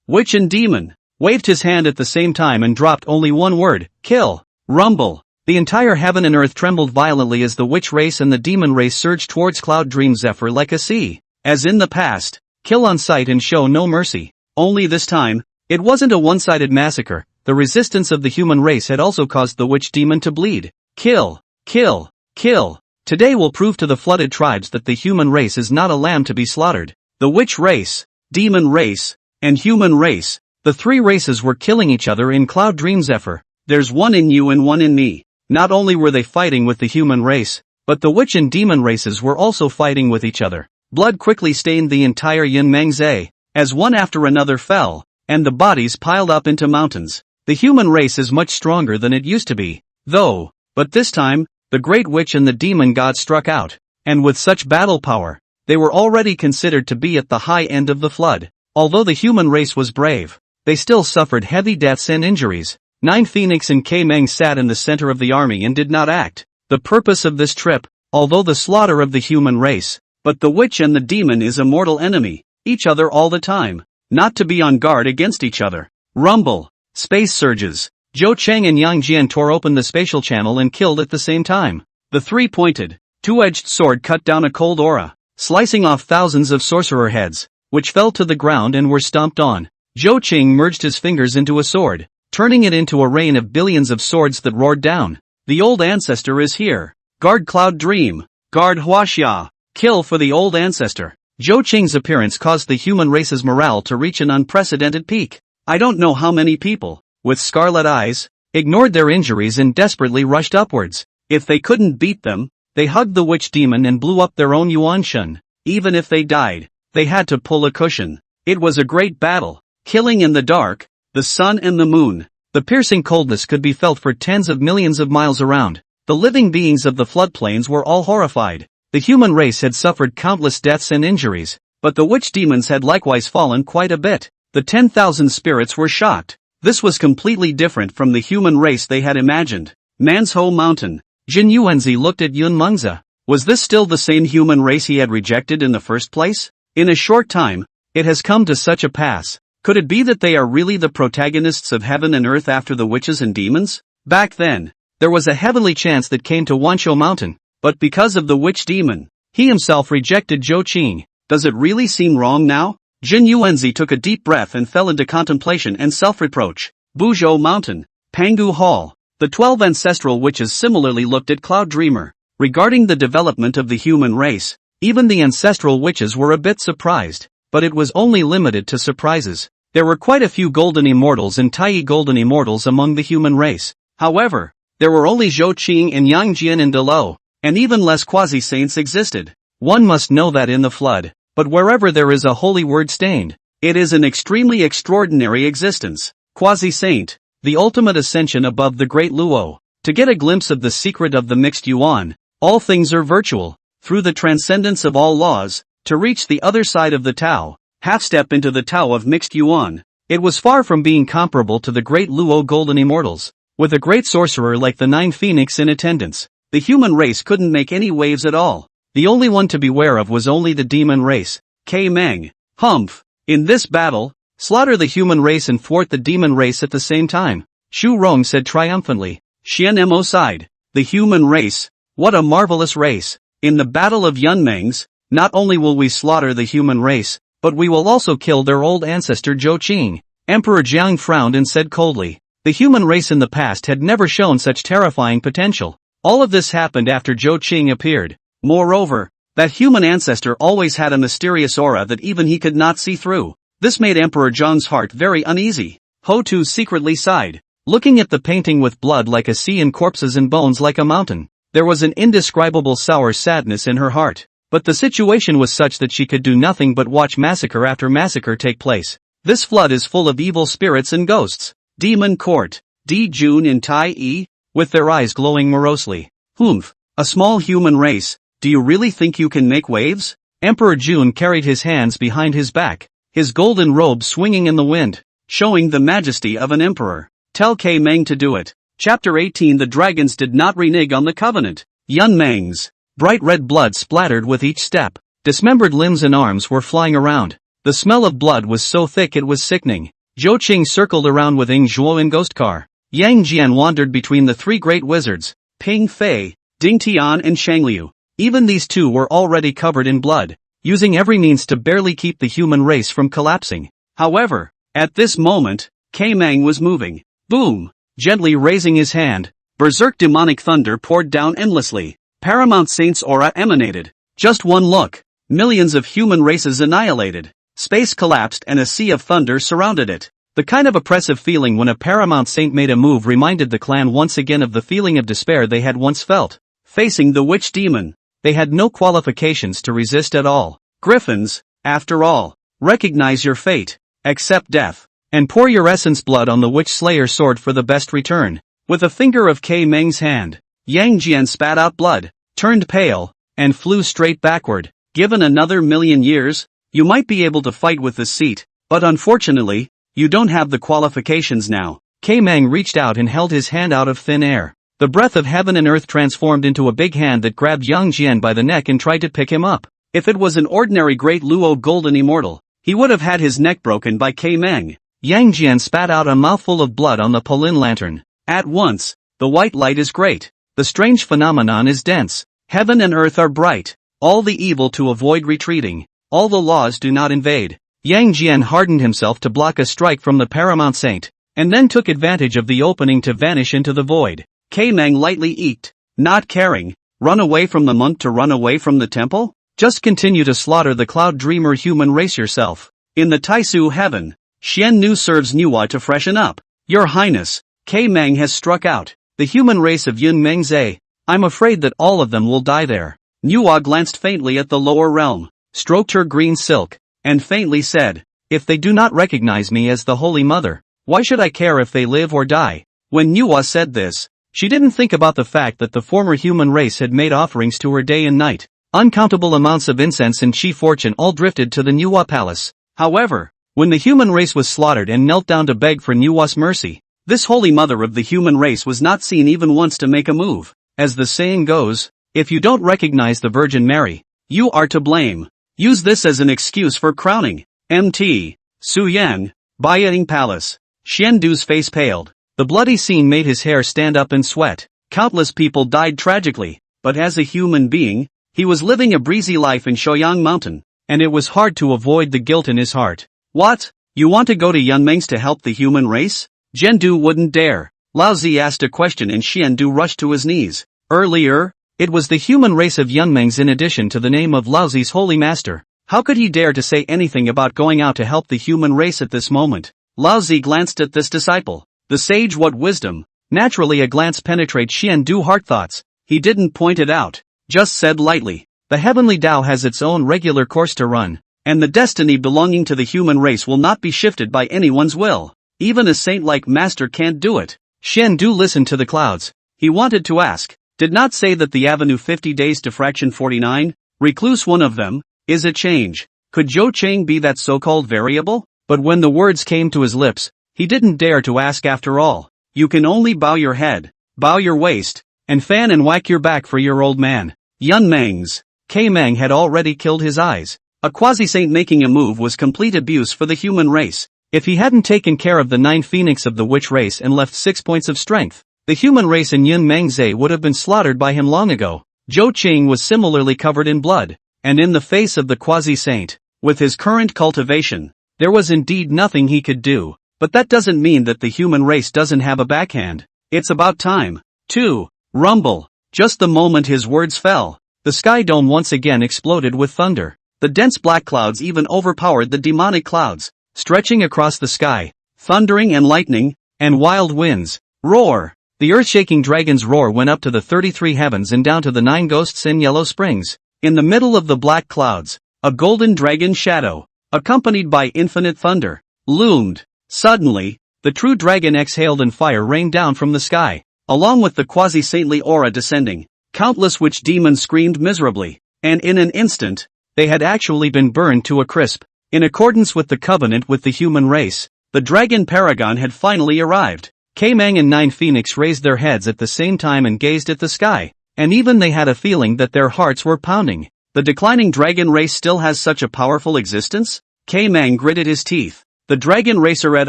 witch and demon, waved his hand at the same time and dropped only one word: kill. Rumble. The entire heaven and earth trembled violently as the witch race and the demon race surged towards Cloud Dream Zephyr like a sea. As in the past, kill on sight and show no mercy. Only this time, it wasn't a one-sided massacre. The resistance of the human race had also caused the witch demon to bleed. Kill, kill, kill. Today will prove to the flooded tribes that the human race is not a lamb to be slaughtered. The witch race, demon race, and human race. The three races were killing each other in Cloud Dream Zephyr. There's one in you and one in me. Not only were they fighting with the human race, but the witch and demon races were also fighting with each other. Blood quickly stained the entire Yunmengzi, as one after another fell, and the bodies piled up into mountains. The human race is much stronger than it used to be, though, but this time, the great witch and the demon god struck out, and with such battle power, they were already considered to be at the high end of the flood. Although the human race was brave, they still suffered heavy deaths and injuries. Nine Phoenix and K Meng sat in the center of the army and did not act. The purpose of this trip, although the slaughter of the human race, but the witch and the demon is a mortal enemy, each other all the time, not to be on guard against each other. Rumble. Space surges. Zhou Cheng and Yang Jian tore open the spatial channel and killed at the same time. The three-pointed, two-edged sword cut down a cold aura, slicing off thousands of sorcerer heads, which fell to the ground and were stomped on. Zhou Qing merged his fingers into a sword, turning it into a rain of billions of swords that roared down. The old ancestor is here. Guard Cloud Dream. Guard Huaxia. Kill for the old ancestor. Zhou Qing's appearance caused the human race's morale to reach an unprecedented peak. I don't know how many people, with scarlet eyes, ignored their injuries and desperately rushed upwards. If they couldn't beat them, they hugged the witch demon and blew up their own Yuan Shen. Even if they died, they had to pull a cushion. It was a great battle, killing in the dark, the sun and the moon. The piercing coldness could be felt for tens of millions of miles around. The living beings of the floodplains were all horrified. The human race had suffered countless deaths and injuries, but the witch demons had likewise fallen quite a bit. The 10,000 spirits were shocked. This was completely different from the human race they had imagined. Manhwa Mountain. Zhen Yuanzi looked at Yun Mengzi. Was this still the same human race he had rejected in the first place? In a short time, it has come to such a pass. Could it be that they are really the protagonists of heaven and earth after the witches and demons? Back then, there was a heavenly chance that came to Wanshou Mountain, but because of the witch demon, he himself rejected Zhou Qing. Does it really seem wrong now? Zhen Yuanzi took a deep breath and fell into contemplation and self-reproach. Buzhou Mountain. Pangu Hall. The 12 ancestral witches similarly looked at Cloud Dreamer. Regarding the development of the human race, even the ancestral witches were a bit surprised, but it was only limited to surprises. There were quite a few golden immortals and Tai golden immortals among the human race. However, there were only Zhou Qing and Yang Jian and Delo, and even less quasi-saints existed. One must know that in the flood. But wherever there is a holy word stained, it is an extremely extraordinary existence. Quasi-saint, the ultimate ascension above the great Luo. To get a glimpse of the secret of the mixed yuan, all things are virtual. Through the transcendence of all laws, to reach the other side of the Tao, half-step into the Tao of mixed yuan. It was far from being comparable to the great Luo golden immortals. With a great sorcerer like the Nine Phoenix in attendance, the human race couldn't make any waves at all. The only one to beware of was only the demon race. K Meng. Humph. In this battle, slaughter the human race and thwart the demon race at the same time. Xu Rong said triumphantly. Xian Mo sighed. The human race. What a marvelous race. In the battle of Yunmengs, not only will we slaughter the human race, but we will also kill their old ancestor Zhou Qing. Emperor Jiang frowned and said coldly. The human race in the past had never shown such terrifying potential. All of this happened after Zhou Qing appeared. Moreover, that human ancestor always had a mysterious aura that even he could not see through. This made Emperor Zhang's heart very uneasy. Ho Tu secretly sighed, looking at the painting with blood like a sea and corpses and bones like a mountain. There was an indescribable sour sadness in her heart. But the situation was such that she could do nothing but watch massacre after massacre take place. This flood is full of evil spirits and ghosts. Demon Court. Di Jun and Tai Yi, with their eyes glowing morosely. Humph. A small human race. Do you really think you can make waves? Emperor Jun carried his hands behind his back, his golden robe swinging in the wind, showing the majesty of an emperor. Tell K Meng to do it. Chapter 18. The dragons did not renege on the covenant. Yunmengs. Bright red blood splattered with each step. Dismembered limbs and arms were flying around. The smell of blood was so thick it was sickening. Zhou Qing circled around with Ing Zhuo in ghost car. Yang Jian wandered between the three great wizards, Ping Fei, Ding Tian and Shangliu. Even these two were already covered in blood, using every means to barely keep the human race from collapsing. However, at this moment, K-Mang was moving. Boom! Gently raising his hand, berserk demonic thunder poured down endlessly. Paramount Saint's aura emanated. Just one look. Millions of human races annihilated. Space collapsed and a sea of thunder surrounded it. The kind of oppressive feeling when a Paramount Saint made a move reminded the clan once again of the feeling of despair they had once felt. Facing the witch demon, they had no qualifications to resist at all. Griffins, after all, recognize your fate, accept death, and pour your essence blood on the witch slayer sword for the best return. With a finger of K-Meng's hand, Yang Jian spat out blood, turned pale, and flew straight backward. Given another 1,000,000 years, you might be able to fight with this seat, but unfortunately, you don't have the qualifications now. K-Mang reached out and held his hand out of thin air. The breath of heaven and earth transformed into a big hand that grabbed Yang Jian by the neck and tried to pick him up. If it was an ordinary Great Luo Golden Immortal, he would have had his neck broken by K-Mang. Yang Jian spat out a mouthful of blood on the Polin lantern. At once, the white light is great. The strange phenomenon is dense. Heaven and earth are bright. All the evil to avoid retreating. All the laws do not invade. Yang Jian hardened himself to block a strike from the Paramount Saint, and then took advantage of the opening to vanish into the void. K-Mang lightly eked, not caring. Run away from the monk to run away from the temple? Just continue to slaughter the cloud dreamer human race yourself. In the Taisu heaven, Xian Nu serves Nuwa to freshen up. Your Highness, K-Mang has struck out. The human race of Yun Mengze. I'm afraid that all of them will die there. Nuwa glanced faintly at the lower realm, stroked her green silk, and faintly said, if they do not recognize me as the Holy Mother, why should I care if they live or die? When Nuwa said this, she didn't think about the fact that the former human race had made offerings to her day and night. Uncountable amounts of incense and chi fortune all drifted to the Nuwa palace. However, when the human race was slaughtered and knelt down to beg for Nuwa's mercy, this Holy Mother of the human race was not seen even once to make a move. As the saying goes, if you don't recognize the Virgin Mary, you are to blame. Use this as an excuse for crowning. Mt. Suyang, Baiying Palace. Xiandu's face paled. The bloody scene made his hair stand up in sweat. Countless people died tragically, but as a human being, he was living a breezy life in Shoyang Mountain, and it was hard to avoid the guilt in his heart. What? You want to go to Yunmeng's to help the human race? Zhendu wouldn't dare. Lao Zi asked a question and Xiandu rushed to his knees. Earlier, it was the human race of Yunmeng's in addition to the name of Lao Zi's holy master. How could he dare to say anything about going out to help the human race at this moment? Lao Zi glanced at this disciple. The sage, what wisdom? Naturally a glance penetrates Xiandu heart thoughts. He didn't point it out, just said lightly. The heavenly Dao has its own regular course to run, and the destiny belonging to the human race will not be shifted by anyone's will. Even a saint like master can't do it. Xiandu listened to the clouds. He wanted to ask. Did not say that the avenue 50 days to fraction 49, recluse one of them, is a change. Could Zhou Cheng be that so-called variable? But when the words came to his lips, he didn't dare to ask after all. You can only bow your head, bow your waist, and fan and whack your back for your old man. Yun Meng's. K-Mang had already killed his eyes. A quasi-saint making a move was complete abuse for the human race. If he hadn't taken care of the 9 phoenix of the witch race and left 6 points of strength, the human race in Yun Mengze would have been slaughtered by him long ago. Zhou Qing was similarly covered in blood, and in the face of the quasi-saint, with his current cultivation, there was indeed nothing he could do. But that doesn't mean that the human race doesn't have a backhand. It's about time. 2. Rumble. Just the moment his words fell, the sky dome once again exploded with thunder. The dense black clouds even overpowered the demonic clouds, stretching across the sky, thundering and lightning, and wild winds. Roar! The earth-shaking dragon's roar went up to the 33 heavens and down to the 9 ghosts in Yellow Springs. In the middle of the black clouds, a golden dragon shadow, accompanied by infinite thunder, loomed. Suddenly, the true dragon exhaled and fire rained down from the sky, along with the quasi-saintly aura descending. Countless witch demons screamed miserably, and in an instant, they had actually been burned to a crisp. In accordance with the covenant with the human race, the dragon paragon had finally arrived. K-Mang and 9 Phoenix raised their heads at the same time and gazed at the sky, and even they had a feeling that their hearts were pounding. The declining dragon race still has such a powerful existence? K-Mang gritted his teeth. The dragon racer et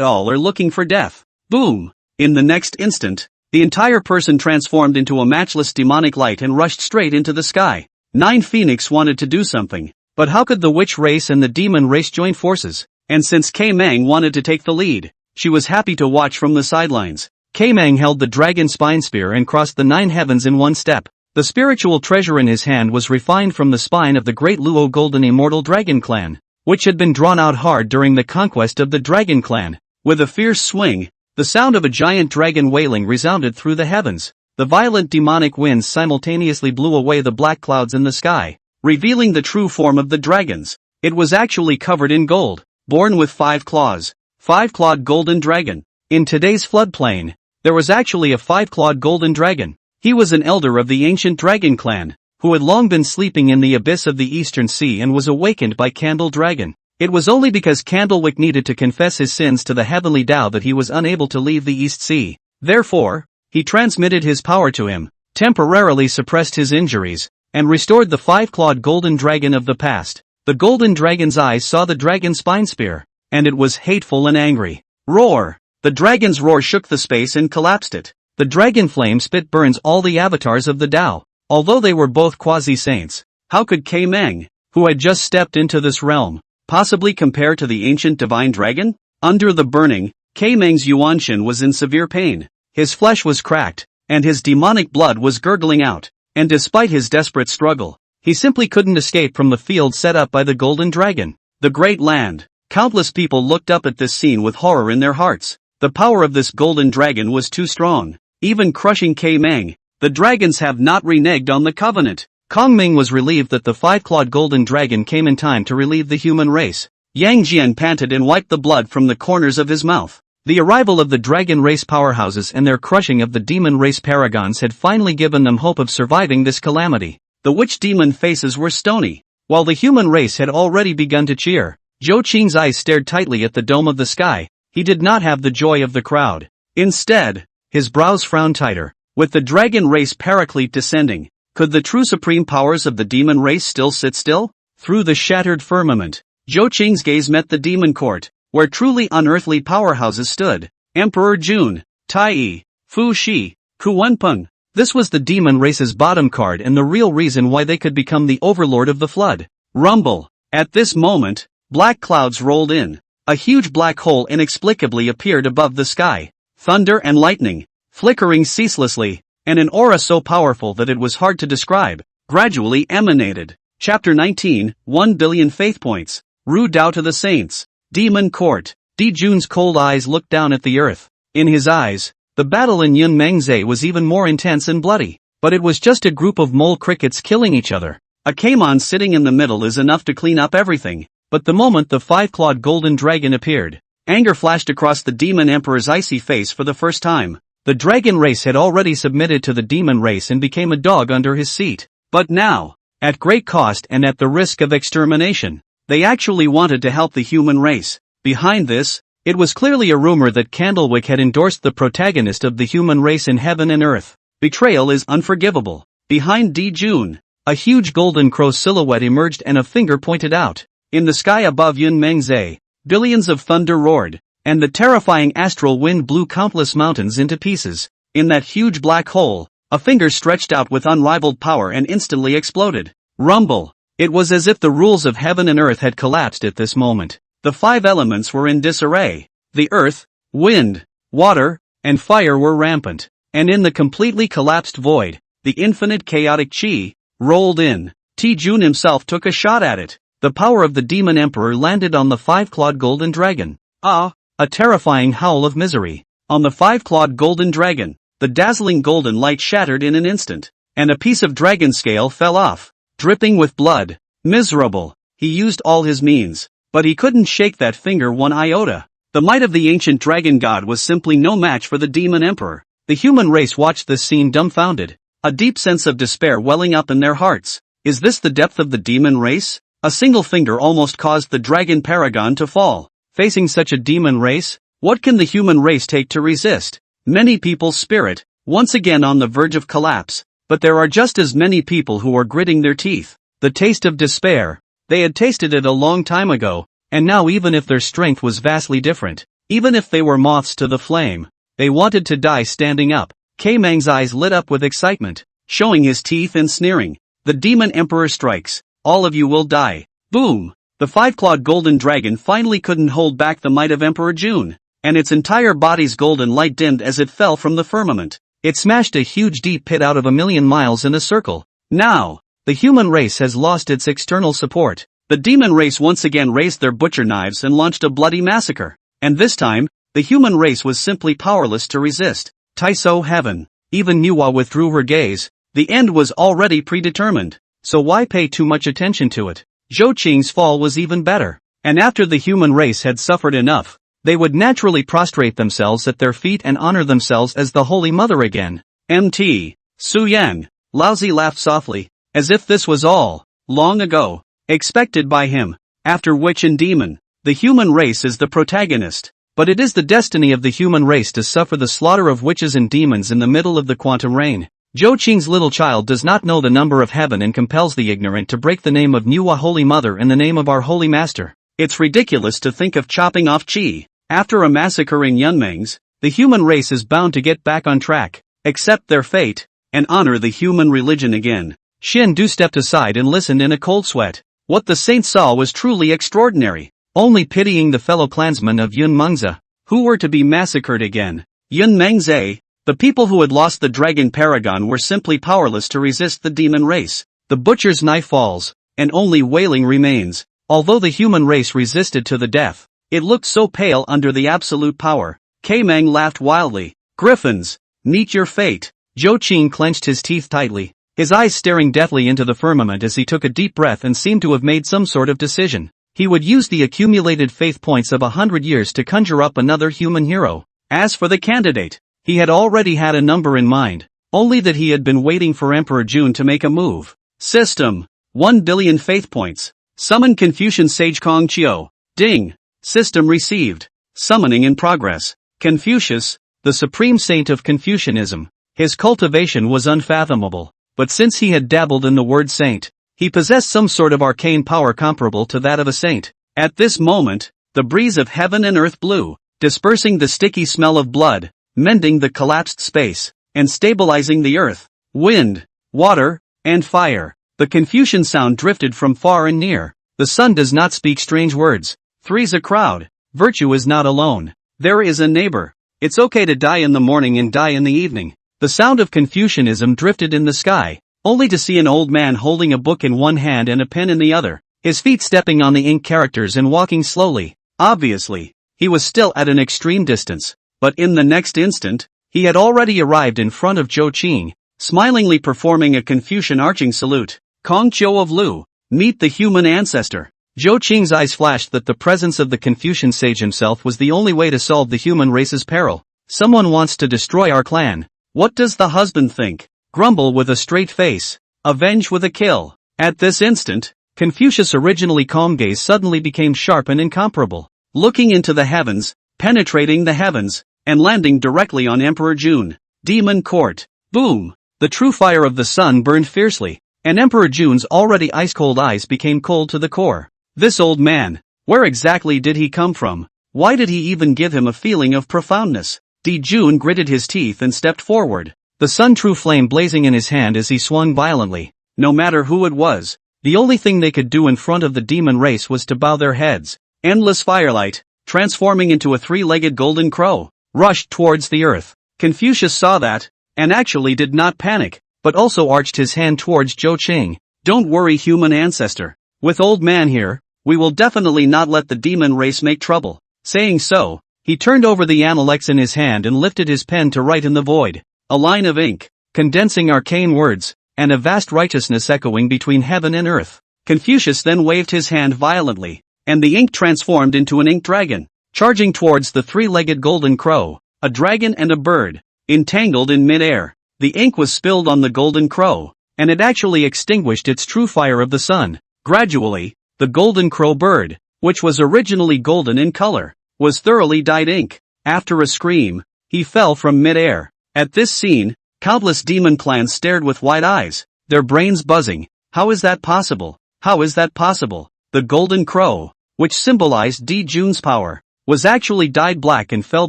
al. Are looking for death. Boom! In the next instant, the entire person transformed into a matchless demonic light and rushed straight into the sky. 9 Phoenix wanted to do something, but how could the witch race and the demon race join forces? And since K Mang wanted to take the lead, she was happy to watch from the sidelines. K Mang held the dragon spine spear and crossed the 9 heavens in one step. The spiritual treasure in his hand was refined from the spine of the great Luo Golden Immortal Dragon Clan, which had been drawn out hard during the conquest of the Dragon Clan. With a fierce swing, the sound of a giant dragon wailing resounded through the heavens. The violent demonic winds simultaneously blew away the black clouds in the sky, revealing the true form of the dragons. It was actually covered in gold, born with 5 claws. 5-clawed golden dragon. In today's floodplain, there was actually a 5-clawed golden dragon. He was an elder of the ancient dragon clan, who had long been sleeping in the abyss of the Eastern Sea and was awakened by Candle Dragon. It was only because Candlewick needed to confess his sins to the heavenly Dao that he was unable to leave the East Sea. Therefore, he transmitted his power to him, temporarily suppressed his injuries, and restored the 5-clawed golden dragon of the past. The golden dragon's eyes saw the dragon spine spear, and it was hateful and angry. Roar! The dragon's roar shook the space and collapsed it. The dragon flame spit burns all the avatars of the Dao, although they were both quasi-saints. How could K Mang, who had just stepped into this realm, possibly compare to the ancient divine dragon? Under the burning, K Mang's Yuanshan was in severe pain. His flesh was cracked, and his demonic blood was gurgling out, and despite his desperate struggle, he simply couldn't escape from the field set up by the golden dragon. The great land. Countless people looked up at this scene with horror in their hearts. The power of this golden dragon was too strong, even crushing K Mang. The dragons have not reneged on the covenant. Kong Ming was relieved that the 5-clawed golden dragon came in time to relieve the human race. Yang Jian panted and wiped the blood from the corners of his mouth. The arrival of the dragon race powerhouses and their crushing of the demon race paragons had finally given them hope of surviving this calamity. The witch demon faces were stony, while the human race had already begun to cheer. Zhou Qing's eyes stared tightly at the dome of the sky. He did not have the joy of the crowd. Instead, his brows frowned tighter. With the dragon race paraclete descending, could the true supreme powers of the demon race still sit still? Through the shattered firmament, Zhou Qing's gaze met the demon court, where truly unearthly powerhouses stood. Emperor Jun, Tai Yi, Fu Shi, Ku Wenpeng. This was the demon race's bottom card and the real reason why they could become the overlord of the flood. Rumble. At this moment, black clouds rolled in. A huge black hole inexplicably appeared above the sky. Thunder and lightning, flickering ceaselessly, and an aura so powerful that it was hard to describe, gradually emanated. Chapter 19, 1 billion faith points. Ru Dao to the saints. Demon Court. Di Jun's cold eyes looked down at the earth. In his eyes, the battle in Yun Mengze was even more intense and bloody, but it was just a group of mole crickets killing each other. A Kaimon sitting in the middle is enough to clean up everything, but the moment the 5-clawed golden dragon appeared, anger flashed across the demon emperor's icy face for the first time. The dragon race had already submitted to the demon race and became a dog under his seat. But now, at great cost and at the risk of extermination, they actually wanted to help the human race. Behind this, it was clearly a rumor that Candlewick had endorsed the protagonist of the human race in heaven and earth. Betrayal is unforgivable. Behind Di Jun, a huge golden crow silhouette emerged and a finger pointed out. In the sky above Yun Mengze, billions of thunder roared, and the terrifying astral wind blew countless mountains into pieces. In that huge black hole, a finger stretched out with unrivaled power and instantly exploded. Rumble. It was as if the rules of heaven and earth had collapsed at this moment. The 5 elements were in disarray. The earth, wind, water, and fire were rampant, and in the completely collapsed void, the infinite chaotic chi rolled in. Ti Jun himself took a shot at it. The power of the demon emperor landed on the 5-clawed golden dragon. Ah! A terrifying howl of misery. On the 5-clawed golden dragon, the dazzling golden light shattered in an instant, and a piece of dragon scale fell off, dripping with blood. Miserable. He used all his means, but he couldn't shake that finger one iota. The might of the ancient dragon god was simply no match for the demon emperor. The human race watched this scene dumbfounded, a deep sense of despair welling up in their hearts. Is this the depth of the demon race? A single finger almost caused the dragon paragon to fall. Facing such a demon race, what can the human race take to resist? Many people's spirit, once again on the verge of collapse, but there are just as many people who are gritting their teeth. The taste of despair. They had tasted it a long time ago, and now even if their strength was vastly different, even if they were moths to the flame, they wanted to die standing up. K Mang's eyes lit up with excitement, showing his teeth and sneering. The demon emperor strikes. All of you will die. Boom! The five-clawed golden dragon finally couldn't hold back the might of Emperor June, and its entire body's golden light dimmed as it fell from the firmament. It smashed a huge deep pit out of 1,000,000 miles in a circle. Now, the human race has lost its external support. The demon race once again raised their butcher knives and launched a bloody massacre. And this time, the human race was simply powerless to resist. Taiso heaven. Even Nuwa withdrew her gaze. The end was already predetermined, so why pay too much attention to it? Zhou Qing's fall was even better. And after the human race had suffered enough, they would naturally prostrate themselves at their feet and honor themselves as the Holy Mother again. Mt. Su Yan. Laozi laughed softly, as if this was all, long ago, expected by him. After witch and demon, the human race is the protagonist. But it is the destiny of the human race to suffer the slaughter of witches and demons in the middle of the quantum reign. Zhou Qing's little child does not know the number of heaven and compels the ignorant to break the name of Nuwa Holy Mother in the name of our Holy Master. It's ridiculous to think of chopping off Qi. After a massacre in Yunmengs, the human race is bound to get back on track, accept their fate, and honor the human religion again. Xin Du stepped aside and listened in a cold sweat. What the saint saw was truly extraordinary. Only pitying the fellow clansmen of Yun Mengzi, who were to be massacred again. Yun Mengzi, the people who had lost the dragon paragon were simply powerless to resist the demon race. The butcher's knife falls, and only wailing remains. Although the human race resisted to the death, it looked so pale under the absolute power. Kaimeng laughed wildly. Griffins, meet your fate. Zhou Qing clenched his teeth tightly, his eyes staring deathly into the firmament as he took a deep breath and seemed to have made some sort of decision. He would use the accumulated faith points of 100 years to conjure up another human hero. As for the candidate, he had already had a number in mind, only that he had been waiting for Emperor June to make a move. System. 1 billion faith points. Summon Confucian Sage Kong Chiu. Ding. System received. Summoning in progress. Confucius, the supreme saint of Confucianism. His cultivation was unfathomable, but since he had dabbled in the word saint, he possessed some sort of arcane power comparable to that of a saint. At this moment, the breeze of heaven and earth blew, dispersing the sticky smell of blood, mending the collapsed space, and stabilizing the earth, wind, water, and fire. The Confucian sound drifted from far and near. The sun does not speak strange words. Three's a crowd. Virtue is not alone. There is a neighbor. It's okay to die in the morning and die in the evening. The sound of Confucianism drifted in the sky, only to see an old man holding a book in one hand and a pen in the other, his feet stepping on the ink characters and walking slowly. Obviously, he was still at an extreme distance, but in the next instant, he had already arrived in front of Zhou Qing, smilingly performing a Confucian arching salute. Kong Chiu of Lu, meet the human ancestor. Zhou Qing's eyes flashed that the presence of the Confucian sage himself was the only way to solve the human race's peril. Someone wants to destroy our clan. What does the husband think? Grumble with a straight face. Avenge with a kill. At this instant, Confucius' originally calm gaze suddenly became sharp and incomparable, looking into the heavens, penetrating the heavens, and landing directly on Emperor June. Demon Court. Boom! The true fire of the sun burned fiercely, and Emperor June's already ice-cold eyes became cold to the core. This old man, where exactly did he come from? Why did he even give him a feeling of profoundness? June gritted his teeth and stepped forward, the sun-true flame blazing in his hand as he swung violently. No matter who it was, the only thing they could do in front of the demon race was to bow their heads. Endless firelight, transforming into a three-legged golden crow, rushed towards the earth. Confucius saw that, and actually did not panic, but also arched his hand towards Zhou Qing. Don't worry, human ancestor. With old man here, we will definitely not let the demon race make trouble. Saying so, he turned over the analects in his hand and lifted his pen to write in the void. A line of ink, condensing arcane words, and a vast righteousness echoing between heaven and earth. Confucius then waved his hand violently, and the ink transformed into an ink dragon, charging towards the three-legged golden crow. A dragon and a bird, entangled in mid-air. The ink was spilled on the golden crow, and it actually extinguished its true fire of the sun. Gradually, the golden crow bird, which was originally golden in color, was thoroughly dyed ink. After a scream, he fell from mid-air. At this scene, countless demon clans stared with wide eyes, their brains buzzing. How is that possible? How is that possible? The golden crow, which symbolized June's power, was actually dyed black and fell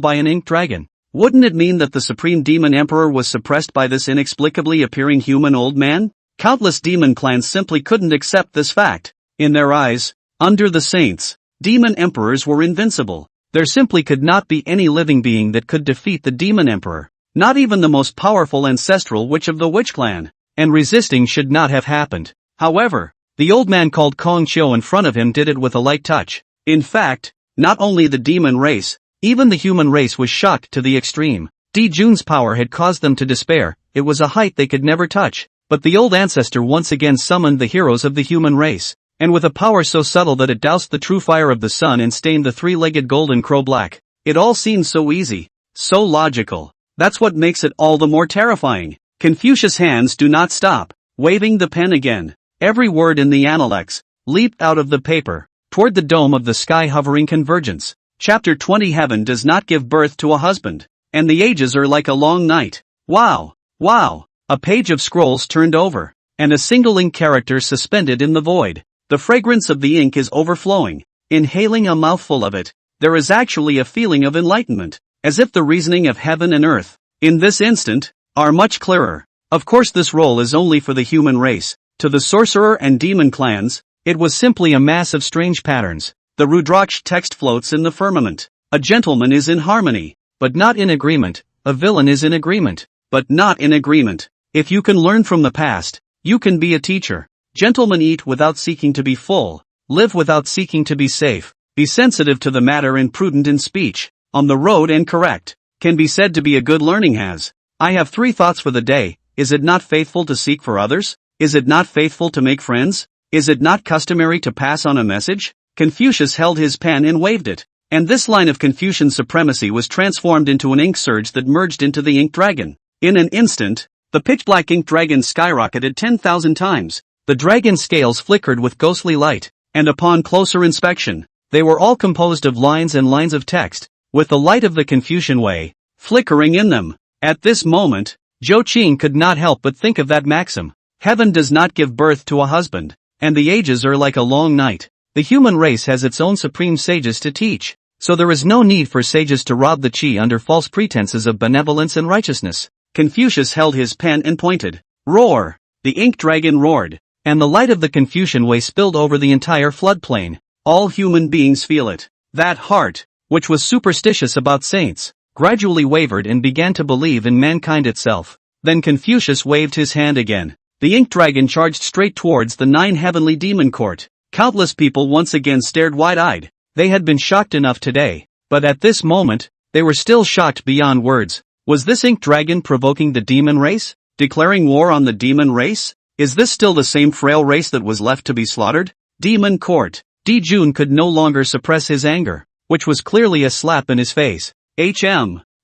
by an ink dragon. Wouldn't it mean that the supreme demon emperor was suppressed by this inexplicably appearing human old man? Countless demon clans simply couldn't accept this fact. In their eyes, Under the saints, demon emperors were invincible. There simply could not be any living being that could defeat the demon emperor, not even the most powerful ancestral witch of the witch clan, and resisting should not have happened. However, the old man called Kong Chiu in front of him did it with a light touch. In fact, not only the demon race, even the human race was shocked to the extreme. Di Jun's power had caused them to despair, it was a height they could never touch, but the old ancestor once again summoned the heroes of the human race. And with a power so subtle that it doused the true fire of the sun and stained the three-legged golden crow black. It all seemed so easy, so logical. That's what makes it all the more terrifying. Confucius' hands do not stop, waving the pen again. Every word in the Analects leaped out of the paper, toward the dome of the sky hovering convergence. Chapter 20 Heaven does not give birth to a husband, and the ages are like a long night. Wow! Wow! A page of scrolls turned over, and a single ink character suspended in the void. The fragrance of the ink is overflowing. Inhaling a mouthful of it, there is actually a feeling of enlightenment, as if the reasoning of heaven and earth, in this instant, are much clearer. Of course this role is only for the human race. To the sorcerer and demon clans, it was simply a mass of strange patterns. The Rudraksh text floats in the firmament. A gentleman is in harmony, but not in agreement. A villain is in agreement, but not in agreement. If you can learn from the past, you can be a teacher. Gentlemen eat without seeking to be full, live without seeking to be safe, be sensitive to the matter and prudent in speech, on the road and correct, can be said to be a good learning has. I have 3 thoughts for the day. Is it not faithful to seek for others? Is it not faithful to make friends? Is it not customary to pass on a message? Confucius held his pen and waved it, and this line of Confucian supremacy was transformed into an ink surge that merged into the ink dragon. In an instant, the pitch-black ink dragon skyrocketed 10,000 times. The dragon's scales flickered with ghostly light, and upon closer inspection, they were all composed of lines and lines of text, with the light of the Confucian way flickering in them. At this moment, Zhou Qing could not help but think of that maxim. Heaven does not give birth to a husband, and the ages are like a long night. The human race has its own supreme sages to teach, so there is no need for sages to rob the qi under false pretenses of benevolence and righteousness. Confucius held his pen and pointed. Roar! The ink dragon roared, and the light of the Confucian way spilled over the entire floodplain. All human beings feel it. That heart, which was superstitious about saints, gradually wavered and began to believe in mankind itself. Then Confucius waved his hand again. The ink dragon charged straight towards the 9 heavenly demon court. Countless people once again stared wide-eyed. They had been shocked enough today, but at this moment, they were still shocked beyond words. Was this ink dragon provoking the demon race? Declaring war on the demon race? Is this still the same frail race that was left to be slaughtered? Demon court. Di Jun could no longer suppress his anger, which was clearly a slap in his face.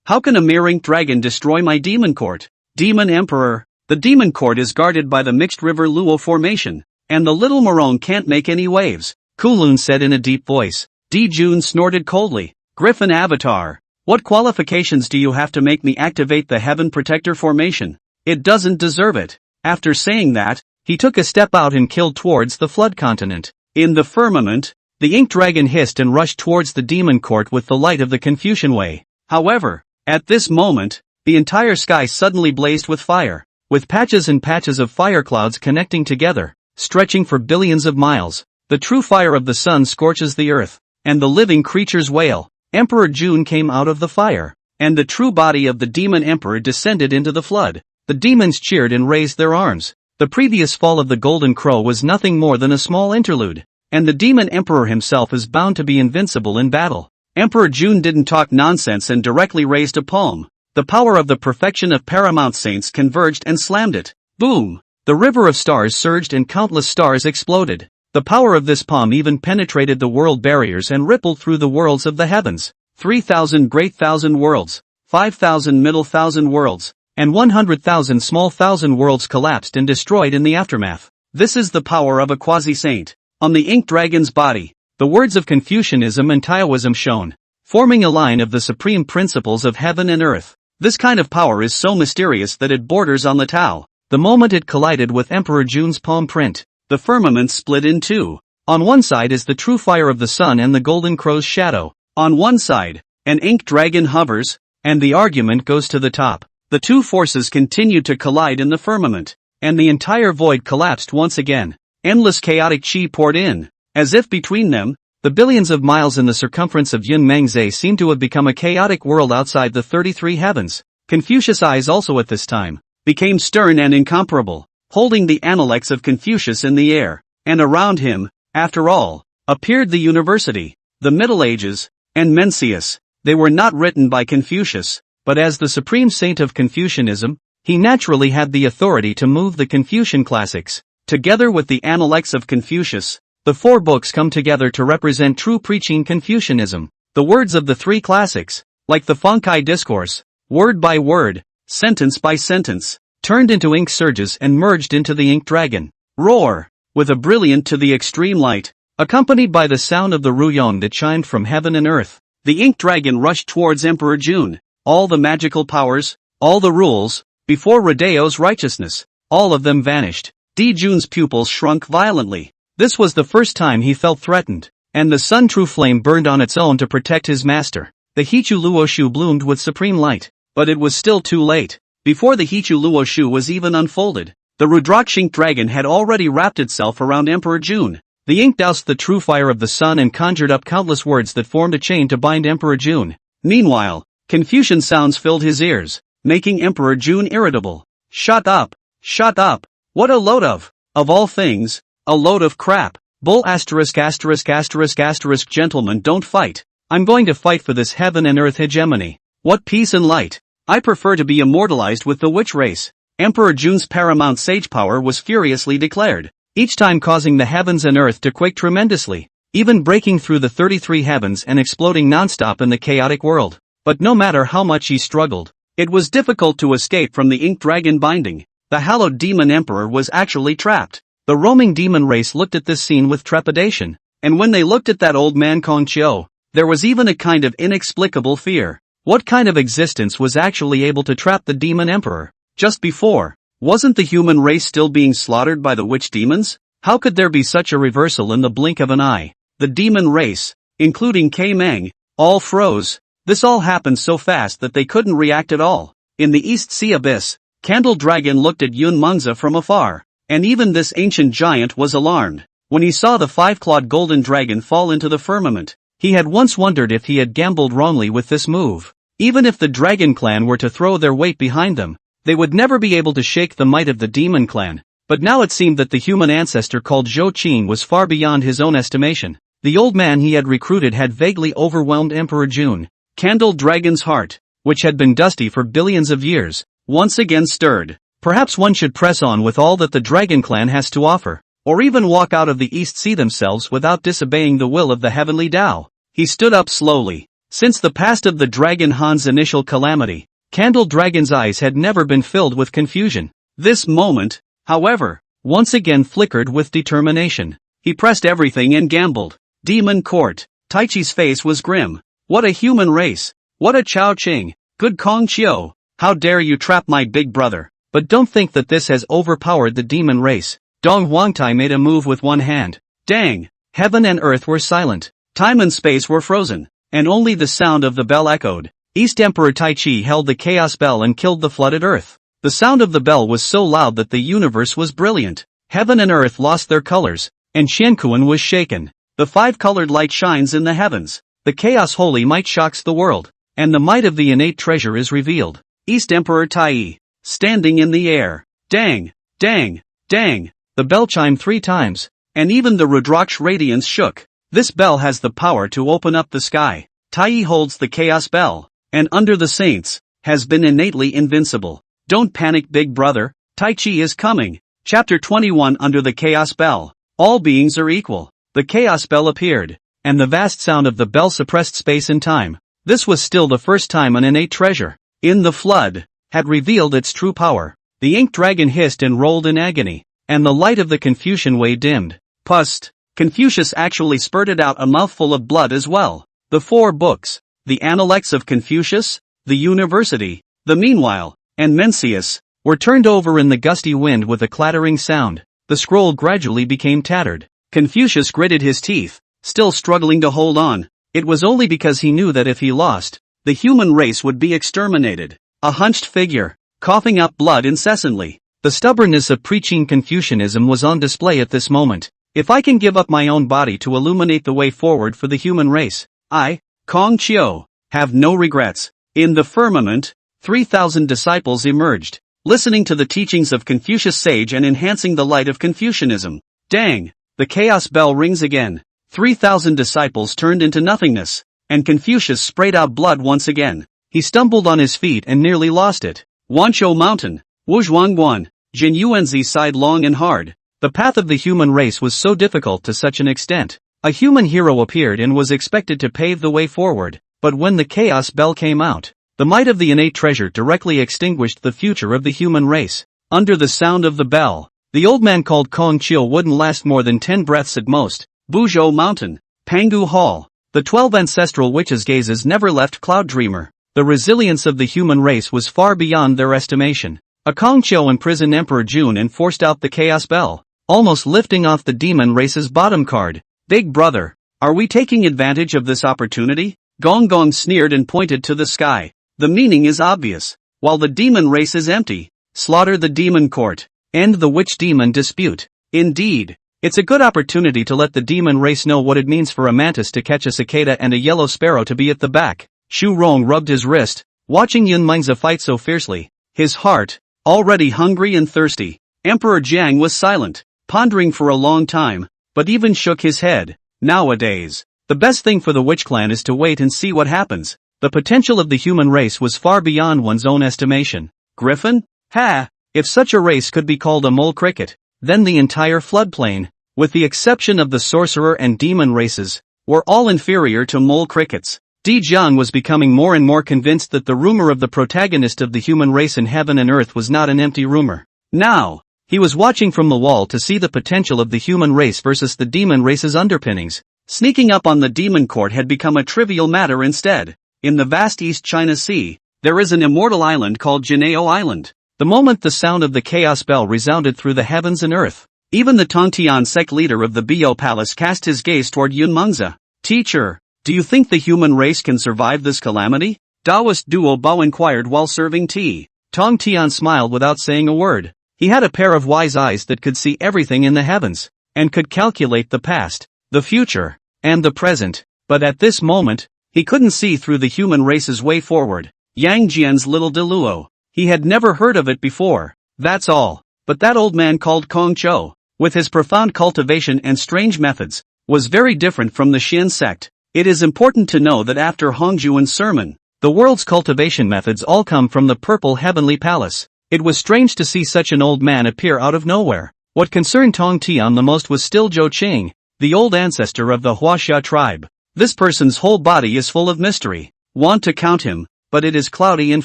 How can a mere ink dragon destroy my demon court? Demon emperor. The demon court is guarded by the mixed river Luo formation, and the little Morone can't make any waves, Kulun said in a deep voice. Di Jun snorted coldly. Griffin avatar. What qualifications do you have to make me activate the heaven protector formation? It doesn't deserve it. After saying that, he took a step out and killed towards the flood continent. In the firmament, the ink dragon hissed and rushed towards the demon court with the light of the Confucian way. However, at this moment, the entire sky suddenly blazed with fire, with patches and patches of fire clouds connecting together, stretching for billions of miles. The true fire of the sun scorches the earth, and the living creatures wail. Emperor Jun came out of the fire, and the true body of the demon emperor descended into the flood. The demons cheered and raised their arms. The previous fall of the golden crow was nothing more than a small interlude, and the demon emperor himself is bound to be invincible in battle. Emperor Jun didn't talk nonsense and directly raised a palm. The power of the perfection of paramount saints converged and slammed it. Boom! The river of stars surged and countless stars exploded. The power of this palm even penetrated the world barriers and rippled through the worlds of the heavens. 3,000 great thousand worlds, 5,000 middle thousand worlds, and 100,000 small thousand worlds collapsed and destroyed in the aftermath. This is the power of a quasi-saint. On the ink dragon's body, the words of Confucianism and Taoism shone, forming a line of the supreme principles of heaven and earth. This kind of power is so mysterious that it borders on the Tao. The moment it collided with Emperor Jun's palm print, the firmament split in two. On one side is the true fire of the sun and the golden crow's shadow. On one side, an ink dragon hovers, and the argument goes to the top. The two forces continued to collide in the firmament, and the entire void collapsed once again. Endless chaotic chi poured in. As if between them, the billions of miles in the circumference of Yunmengze seemed to have become a chaotic world outside the 33 heavens. Confucius' eyes also at this time became stern and incomparable, holding the Analects of Confucius in the air, and around him, after all, appeared the university, the Middle Ages, and Mencius. They were not written by Confucius, but as the supreme saint of Confucianism, he naturally had the authority to move the Confucian classics. Together with the Analects of Confucius, the 4 books come together to represent true preaching Confucianism. The words of the 3 classics, like the Fengkai discourse, word by word, sentence by sentence, turned into ink surges and merged into the ink dragon. Roar! With a brilliant to the extreme light, accompanied by the sound of the ruyong that chimed from heaven and earth, the ink dragon rushed towards Emperor Jun. All the magical powers, all the rules, before Redao's righteousness, all of them vanished. Di Jun's pupils shrunk violently. This was the first time he felt threatened, and the sun true flame burned on its own to protect his master. The Hichu Luoshu bloomed with supreme light, but it was still too late. Before the Hichu Luoshu was even unfolded, the Rudrakshink dragon had already wrapped itself around Emperor Jun. The ink doused the true fire of the sun and conjured up countless words that formed a chain to bind Emperor Jun. Meanwhile, Confucian sounds filled his ears, making Emperor Jun irritable. Shut up! Shut up! What a load of all things, a load of crap. Bull asterisk asterisk asterisk asterisk gentlemen, don't fight. I'm going to fight for this heaven and earth hegemony. What peace and light. I prefer to be immortalized with the witch race. Emperor Jun's paramount sage power was furiously declared, each time causing the heavens and earth to quake tremendously, even breaking through the 33 heavens and exploding nonstop in the chaotic world. But no matter how much he struggled, it was difficult to escape from the ink dragon binding. The hallowed demon emperor was actually trapped. The roaming demon race looked at this scene with trepidation, and when they looked at that old man Kong Chiu, there was even a kind of inexplicable fear. What kind of existence was actually able to trap the demon emperor? Just before, wasn't the human race still being slaughtered by the witch demons? How could there be such a reversal in the blink of an eye? The demon race, including K Meng, all froze. This all happened so fast that they couldn't react at all. In the East Sea abyss, Candle Dragon looked at Yun Mengzi from afar, and even this ancient giant was alarmed. When he saw the 5-clawed golden dragon fall into the firmament, he had once wondered if he had gambled wrongly with this move. Even if the Dragon Clan were to throw their weight behind them, they would never be able to shake the might of the Demon Clan. But now it seemed that the human ancestor called Zhou Qing was far beyond his own estimation. The old man he had recruited had vaguely overwhelmed Emperor Jun. Candle Dragon's heart, which had been dusty for billions of years, once again stirred. Perhaps one should press on with all that the Dragon Clan has to offer, or even walk out of the East Sea themselves without disobeying the will of the heavenly Dao. He stood up slowly. Since the past of the Dragon Han's initial calamity, Candle Dragon's eyes had never been filled with confusion. This moment, however, once again flickered with determination. He pressed everything and gambled. Demon Court. Tai Chi's face was grim. What a human race. What a Chao Qing. Good Kong Chiu. How dare you trap my big brother. But don't think that this has overpowered the demon race. Dong Huangtai made a move with one hand. Dang! Heaven and earth were silent. Time and space were frozen, and only the sound of the bell echoed. East Emperor Tai Chi held the chaos bell and killed the flooded earth. The sound of the bell was so loud that the universe was brilliant. Heaven and earth lost their colors, and Shankuan was shaken. The 5-colored light shines in the heavens. The chaos holy might shocks the world, and the might of the innate treasure is revealed. East Emperor Tai, standing in the air. Dang! Dang! Dang! The bell chimed 3 times, and even the Rudraksh radiance shook. This bell has the power to open up the sky. Tai holds the chaos bell, and under the saints, has been innately invincible. Don't panic, big brother. Tai Chi is coming. Chapter 21. Under the chaos bell. All beings are equal. The chaos bell appeared, and the vast sound of the bell suppressed space and time. This was still the first time an innate treasure, in the flood, had revealed its true power. The ink dragon hissed and rolled in agony, and the light of the Confucian way dimmed. Pust! Confucius actually spurted out a mouthful of blood as well. The 4 books, the Analects of Confucius, the University, the Meanwhile, and Mencius, were turned over in the gusty wind with a clattering sound. The scroll gradually became tattered. Confucius gritted his teeth, still struggling to hold on. It was only because he knew that if he lost, the human race would be exterminated. A hunched figure, coughing up blood incessantly. The stubbornness of preaching Confucianism was on display at this moment. If I can give up my own body to illuminate the way forward for the human race, I, Kong Chiu, have no regrets. In the firmament, 3,000 disciples emerged, listening to the teachings of Confucius sage and enhancing the light of Confucianism. Dang! The chaos bell rings again. 3,000 disciples turned into nothingness, and Confucius sprayed out blood once again. He stumbled on his feet and nearly lost it. Wanzhou Mountain. Wuzhuangguan. Zhen Yuanzi sighed long and hard. The path of the human race was so difficult to such an extent. A human hero appeared and was expected to pave the way forward, but when the chaos bell came out, the might of the innate treasure directly extinguished the future of the human race. Under the sound of the bell, the old man called Kong Chiu wouldn't last more than 10 breaths at most. Buzhou Mountain. Pangu Hall. The 12 ancestral witches' gazes never left Cloud Dreamer. The resilience of the human race was far beyond their estimation. A Kong Chiu imprisoned Emperor Jun and forced out the chaos bell, almost lifting off the demon race's bottom card. Big brother, are we taking advantage of this opportunity? Gong Gong sneered and pointed to the sky. The meaning is obvious. While the demon race is empty, slaughter the demon court. End the witch-demon dispute. Indeed, it's a good opportunity to let the demon race know what it means for a mantis to catch a cicada and a yellow sparrow to be at the back. Xu Rong rubbed his wrist, watching Yun Mengzi fight so fiercely. His heart, already hungry and thirsty. Emperor Jiang was silent, pondering for a long time, but even shook his head. Nowadays, the best thing for the witch clan is to wait and see what happens. The potential of the human race was far beyond one's own estimation. Griffin? Ha! If such a race could be called a mole cricket, then the entire floodplain, with the exception of the sorcerer and demon races, were all inferior to mole crickets. Di Jiang was becoming more and more convinced that the rumor of the protagonist of the human race in heaven and earth was not an empty rumor. Now, he was watching from the wall to see the potential of the human race versus the demon race's underpinnings. Sneaking up on the demon court had become a trivial matter instead. In the vast East China Sea, there is an immortal island called Jinao Island. The moment the sound of the chaos bell resounded through the heavens and earth, even the Tongtian sect leader of the Bio Palace cast his gaze toward Yun Mengzi. Teacher, do you think the human race can survive this calamity? Taoist Duo Bao inquired while serving tea. Tongtian smiled without saying a word. He had a pair of wise eyes that could see everything in the heavens, and could calculate the past, the future, and the present. But at this moment, he couldn't see through the human race's way forward. Yang Jian's little Deluo. He had never heard of it before. That's all. But that old man called Kong Chiu, with his profound cultivation and strange methods, was very different from the Xian sect. It is important to know that after Hongjuan's sermon, the world's cultivation methods all come from the purple heavenly palace. It was strange to see such an old man appear out of nowhere. What concerned Tongtian the most was still Zhou Qing, the old ancestor of the Huaxia tribe. This person's whole body is full of mystery. Want to count him, but it is cloudy and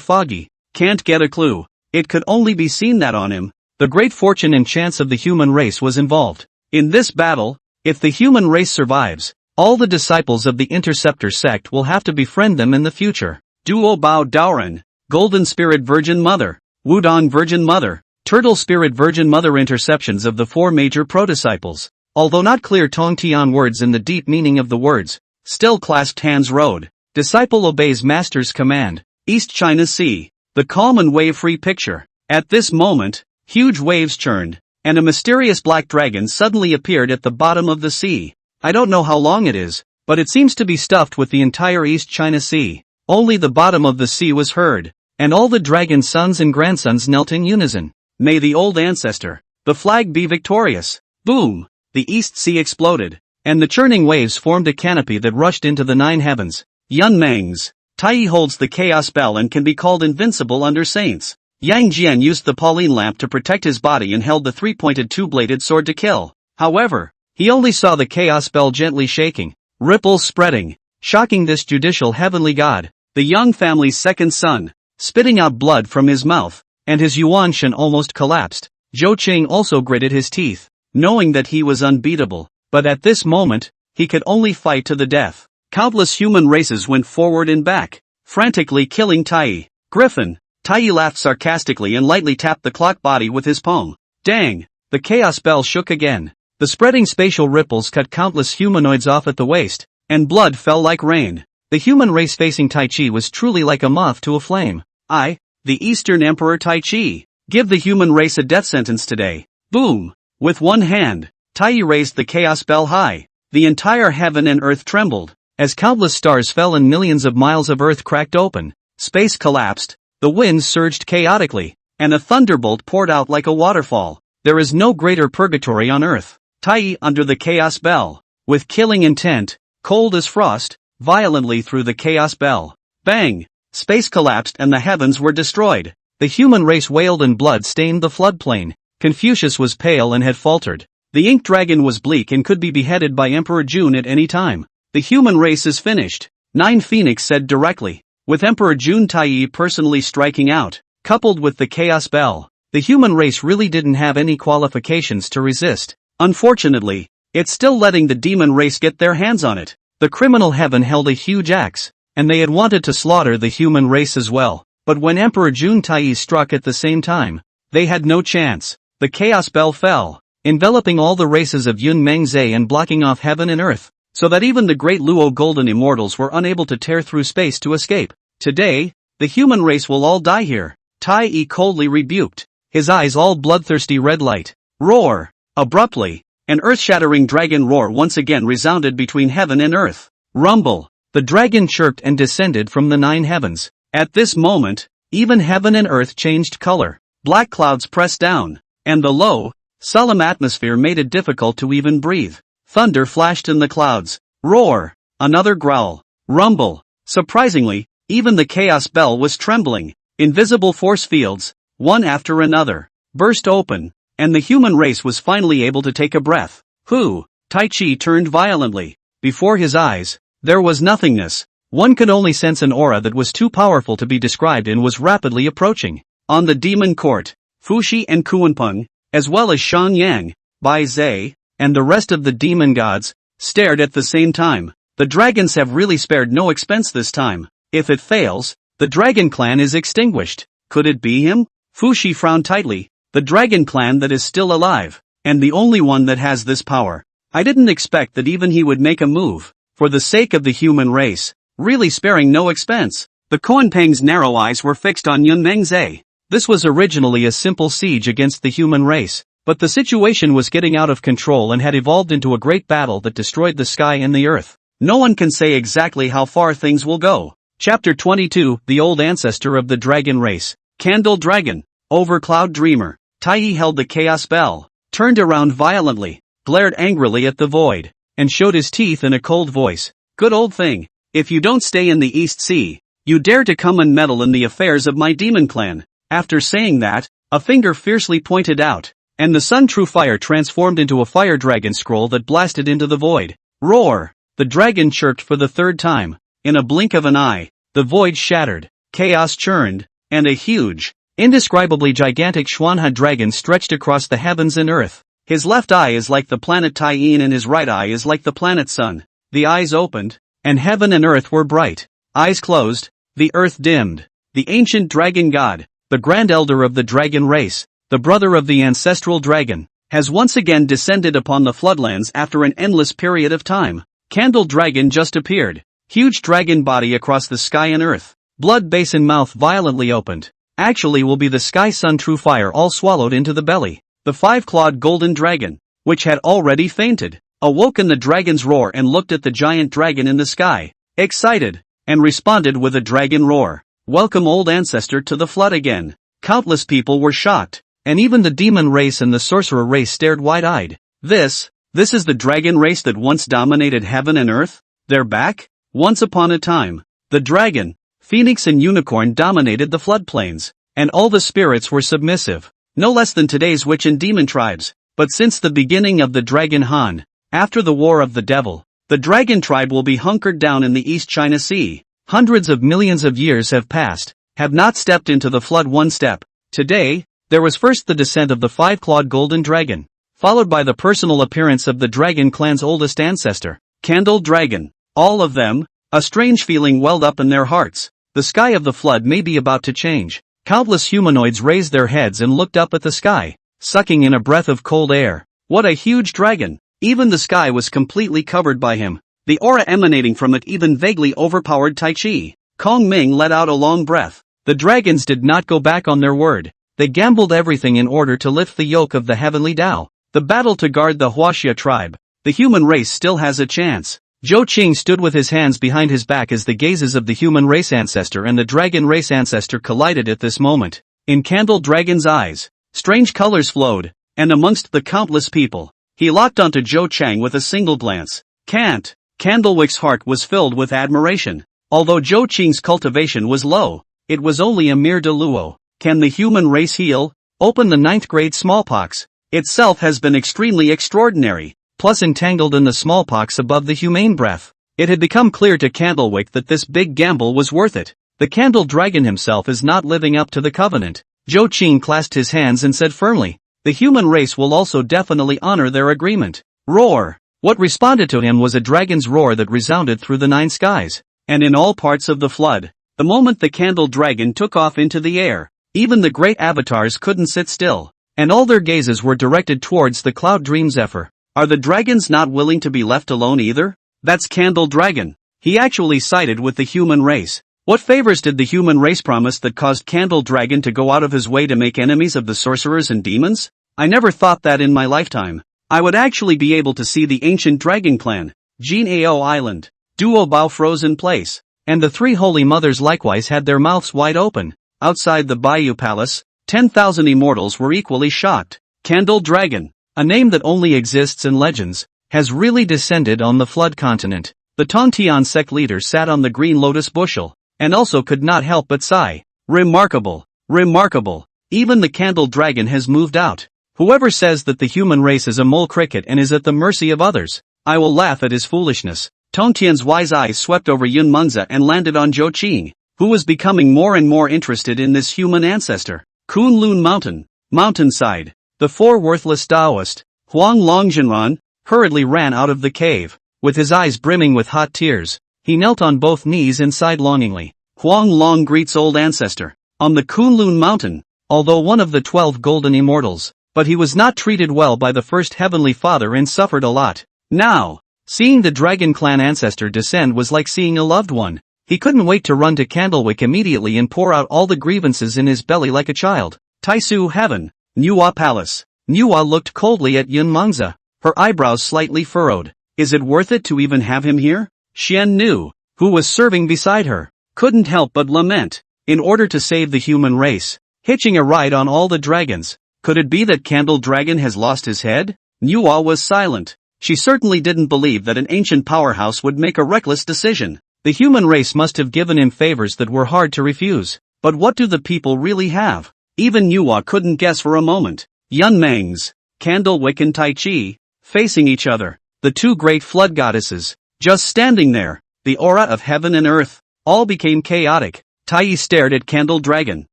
foggy. Can't get a clue. It could only be seen that on him, the great fortune and chance of the human race was involved. In this battle, if the human race survives, all the disciples of the Interceptor sect will have to befriend them in the future. Duo Bao Daoren, Golden Spirit Virgin Mother, Wudong Virgin Mother, Turtle Spirit Virgin Mother. Interceptions of the four major pro-disciples. Although not clear Tongtian words in the deep meaning of the words, still clasped hands rode. Disciple obeys master's command. East China Sea. The calm and wave-free picture. At this moment, huge waves churned, and a mysterious black dragon suddenly appeared at the bottom of the sea. I don't know how long it is, but it seems to be stuffed with the entire East China Sea. Only the bottom of the sea was heard, and all the dragon's sons and grandsons knelt in unison. May the old ancestor, the flag be victorious. Boom! The East Sea exploded, and the churning waves formed a canopy that rushed into the nine heavens. Yun Mengzi. Tai holds the chaos bell and can be called invincible under saints. Yang Jian used the Pauline lamp to protect his body and held the three-pointed two-bladed sword to kill. However, he only saw the chaos bell gently shaking, ripples spreading, shocking this judicial heavenly god. The Yang family's second son, spitting out blood from his mouth, and his Yuan Shen almost collapsed. Zhou Qing also gritted his teeth, knowing that he was unbeatable. But at this moment, he could only fight to the death. Countless human races went forward and back, frantically killing Tai. Griffin. Tai laughed sarcastically and lightly tapped the clock body with his palm. Dang! The chaos bell shook again. The spreading spatial ripples cut countless humanoids off at the waist, and blood fell like rain. The human race facing Tai Chi was truly like a moth to a flame. I, the Eastern Emperor Tai Chi, give the human race a death sentence today. Boom! With one hand, Tai raised the chaos bell high. The entire heaven and earth trembled. As countless stars fell and millions of miles of earth cracked open, space collapsed, the winds surged chaotically, and a thunderbolt poured out like a waterfall. There is no greater purgatory on earth. Tai under the chaos bell, with killing intent, cold as frost, violently through the chaos bell. Bang! Space collapsed and the heavens were destroyed. The human race wailed and blood stained the floodplain. Confucius was pale and had faltered. The ink dragon was bleak and could be beheaded by Emperor Jun at any time. The human race is finished, Nine Phoenix said directly. With Emperor Jun Tai personally striking out, coupled with the chaos bell, the human race really didn't have any qualifications to resist. Unfortunately, it's still letting the demon race get their hands on it. The criminal heaven held a huge axe, and they had wanted to slaughter the human race as well. But when Emperor Jun Tai struck at the same time, they had no chance. The chaos bell fell, enveloping all the races of Yun Mengzi and blocking off heaven and earth, so that even the great Luo golden immortals were unable to tear through space to escape. Today, the human race will all die here, Tai coldly rebuked, his eyes all bloodthirsty red light. Roar! Abruptly, an earth-shattering dragon roar once again resounded between heaven and earth. Rumble! The dragon chirped and descended from the 9 heavens. At this moment, even heaven and earth changed color. Black clouds pressed down, and the low, solemn atmosphere made it difficult to even breathe. Thunder flashed in the clouds. Roar! Another growl. Rumble! Surprisingly, even the chaos bell was trembling. Invisible force fields, one after another, burst open, and the human race was finally able to take a breath. Hu! Tai Chi turned violently. Before his eyes, there was nothingness. One could only sense an aura that was too powerful to be described and was rapidly approaching. On the demon court, Fuxi and Kuanpeng, as well as Shang Yang, Bai Zhe, and the rest of the demon gods, stared at the same time. The dragons have really spared no expense this time. If it fails, the dragon clan is extinguished. Could it be him? Fuxi frowned tightly. The dragon clan that is still alive, and the only one that has this power. I didn't expect that even he would make a move, for the sake of the human race, really sparing no expense. The Kuanpeng's narrow eyes were fixed on Yun Mengzi. This was originally a simple siege against the human race, but the situation was getting out of control and had evolved into a great battle that destroyed the sky and the earth. No one can say exactly how far things will go. Chapter 22, The Old Ancestor of the Dragon Race. Candle Dragon. Over Cloud Dreamer. Tai held the chaos bell, turned around violently, glared angrily at the void, and showed his teeth in a cold voice. Good old thing. If you don't stay in the East Sea, you dare to come and meddle in the affairs of my demon clan. After saying that, a finger fiercely pointed out, and the Sun True Fire transformed into a fire dragon scroll that blasted into the void. Roar! The dragon chirped for the 3rd time. In a blink of an eye, the void shattered, chaos churned, and a huge, indescribably gigantic Xuanhe dragon stretched across the heavens and earth. His left eye is like the planet Taiyin and his right eye is like the planet Sun. The eyes opened, and heaven and earth were bright. Eyes closed, the earth dimmed. The ancient dragon god, the grand elder of the dragon race, the brother of the ancestral dragon, has once again descended upon the floodlands after an endless period of time. Candle Dragon just appeared. Huge dragon body across the sky and earth. Blood basin mouth violently opened. Actually will be the sky sun true fire all swallowed into the belly. The 5-clawed golden dragon, which had already fainted, awoke in the dragon's roar and looked at the giant dragon in the sky, excited, and responded with a dragon roar. Welcome old ancestor to the flood again. Countless people were shocked, and even the demon race and the sorcerer race stared wide-eyed. This is the dragon race that once dominated heaven and earth? They're back? Once upon a time, the dragon, phoenix and unicorn dominated the floodplains, and all the spirits were submissive, no less than today's witch and demon tribes. But since the beginning of the Dragon Han, after the War of the Devil, the dragon tribe will be hunkered down in the East China Sea. Hundreds of millions of years have passed, have not stepped into the flood one step. Today, there was first the descent of the 5-clawed golden dragon, followed by the personal appearance of the dragon clan's oldest ancestor, Candle Dragon. All of them, a strange feeling welled up in their hearts. The sky of the flood may be about to change. Countless humanoids raised their heads and looked up at the sky, sucking in a breath of cold air. What a huge dragon! Even the sky was completely covered by him. The aura emanating from it even vaguely overpowered Tai Chi. Kong Ming let out a long breath. The dragons did not go back on their word. They gambled everything in order to lift the yoke of the heavenly Dao. The battle to guard the Huaxia tribe. The human race still has a chance. Zhou Qing stood with his hands behind his back as the gazes of the human race ancestor and the dragon race ancestor collided at this moment. In Candle Dragon's eyes, strange colors flowed, and amongst the countless people, he locked onto Zhou Chang with a single glance. Can't. Candlewick's heart was filled with admiration. Although Zhou Qing's cultivation was low, it was only a mere deluo. Can the human race heal? Open the 9th grade smallpox. Itself has been extremely extraordinary, plus entangled in the smallpox above the humane breath. It had become clear to Candlewick that this big gamble was worth it. The Candle Dragon himself is not living up to the covenant. Zhou Qing clasped his hands and said firmly, the human race will also definitely honor their agreement. Roar! What responded to him was a dragon's roar that resounded through the 9 skies, and in all parts of the flood. The moment the Candle Dragon took off into the air, even the great avatars couldn't sit still, and all their gazes were directed towards the Cloud Dream Zephyr. Are the dragons not willing to be left alone either? That's Candle Dragon. He actually sided with the human race. What favors did the human race promise that caused Candle Dragon to go out of his way to make enemies of the sorcerers and demons? I never thought that in my lifetime. I would actually be able to see the ancient dragon clan, Jin Ao Island, Duo Bao frozen place, and the 3 holy mothers likewise had their mouths wide open. Outside the Bayou Palace, 10,000 immortals were equally shocked. Candle Dragon, a name that only exists in legends, has really descended on the Flood continent. The Tongtian sect leader sat on the green lotus bushel, and also could not help but sigh. Remarkable, remarkable. Even the Candle Dragon has moved out. Whoever says that the human race is a mole cricket and is at the mercy of others, I will laugh at his foolishness. Tongtian's wise eyes swept over Yun Mengzi and landed on Zhou Qing, who was becoming more and more interested in this human ancestor. Kunlun Mountain, mountainside. The 4 worthless Taoist, Huang Longjinran, hurriedly ran out of the cave. With his eyes brimming with hot tears, he knelt on both knees and sighed longingly. Huang Long greets old ancestor. On the Kunlun Mountain, although one of the 12 golden immortals, but he was not treated well by the first heavenly father and suffered a lot. Now, seeing the dragon clan ancestor descend was like seeing a loved one. He couldn't wait to run to Candlewick immediately and pour out all the grievances in his belly like a child. Taisu Heaven, Nuwa Palace. Nuwa looked coldly at Yun Mengzi, her eyebrows slightly furrowed. Is it worth it to even have him here? Xian Nu, who was serving beside her, couldn't help but lament. In order to save the human race, hitching a ride on all the dragons. Could it be that Candle Dragon has lost his head? Nuwa was silent. She certainly didn't believe that an ancient powerhouse would make a reckless decision. The human race must have given him favors that were hard to refuse. But what do the people really have? Even Nuwa couldn't guess for a moment. Yun Mengzi, Candlewick and Tai Chi, facing each other. The 2 great flood goddesses, just standing there. The aura of heaven and earth, all became chaotic. Tai stared at Candle Dragon,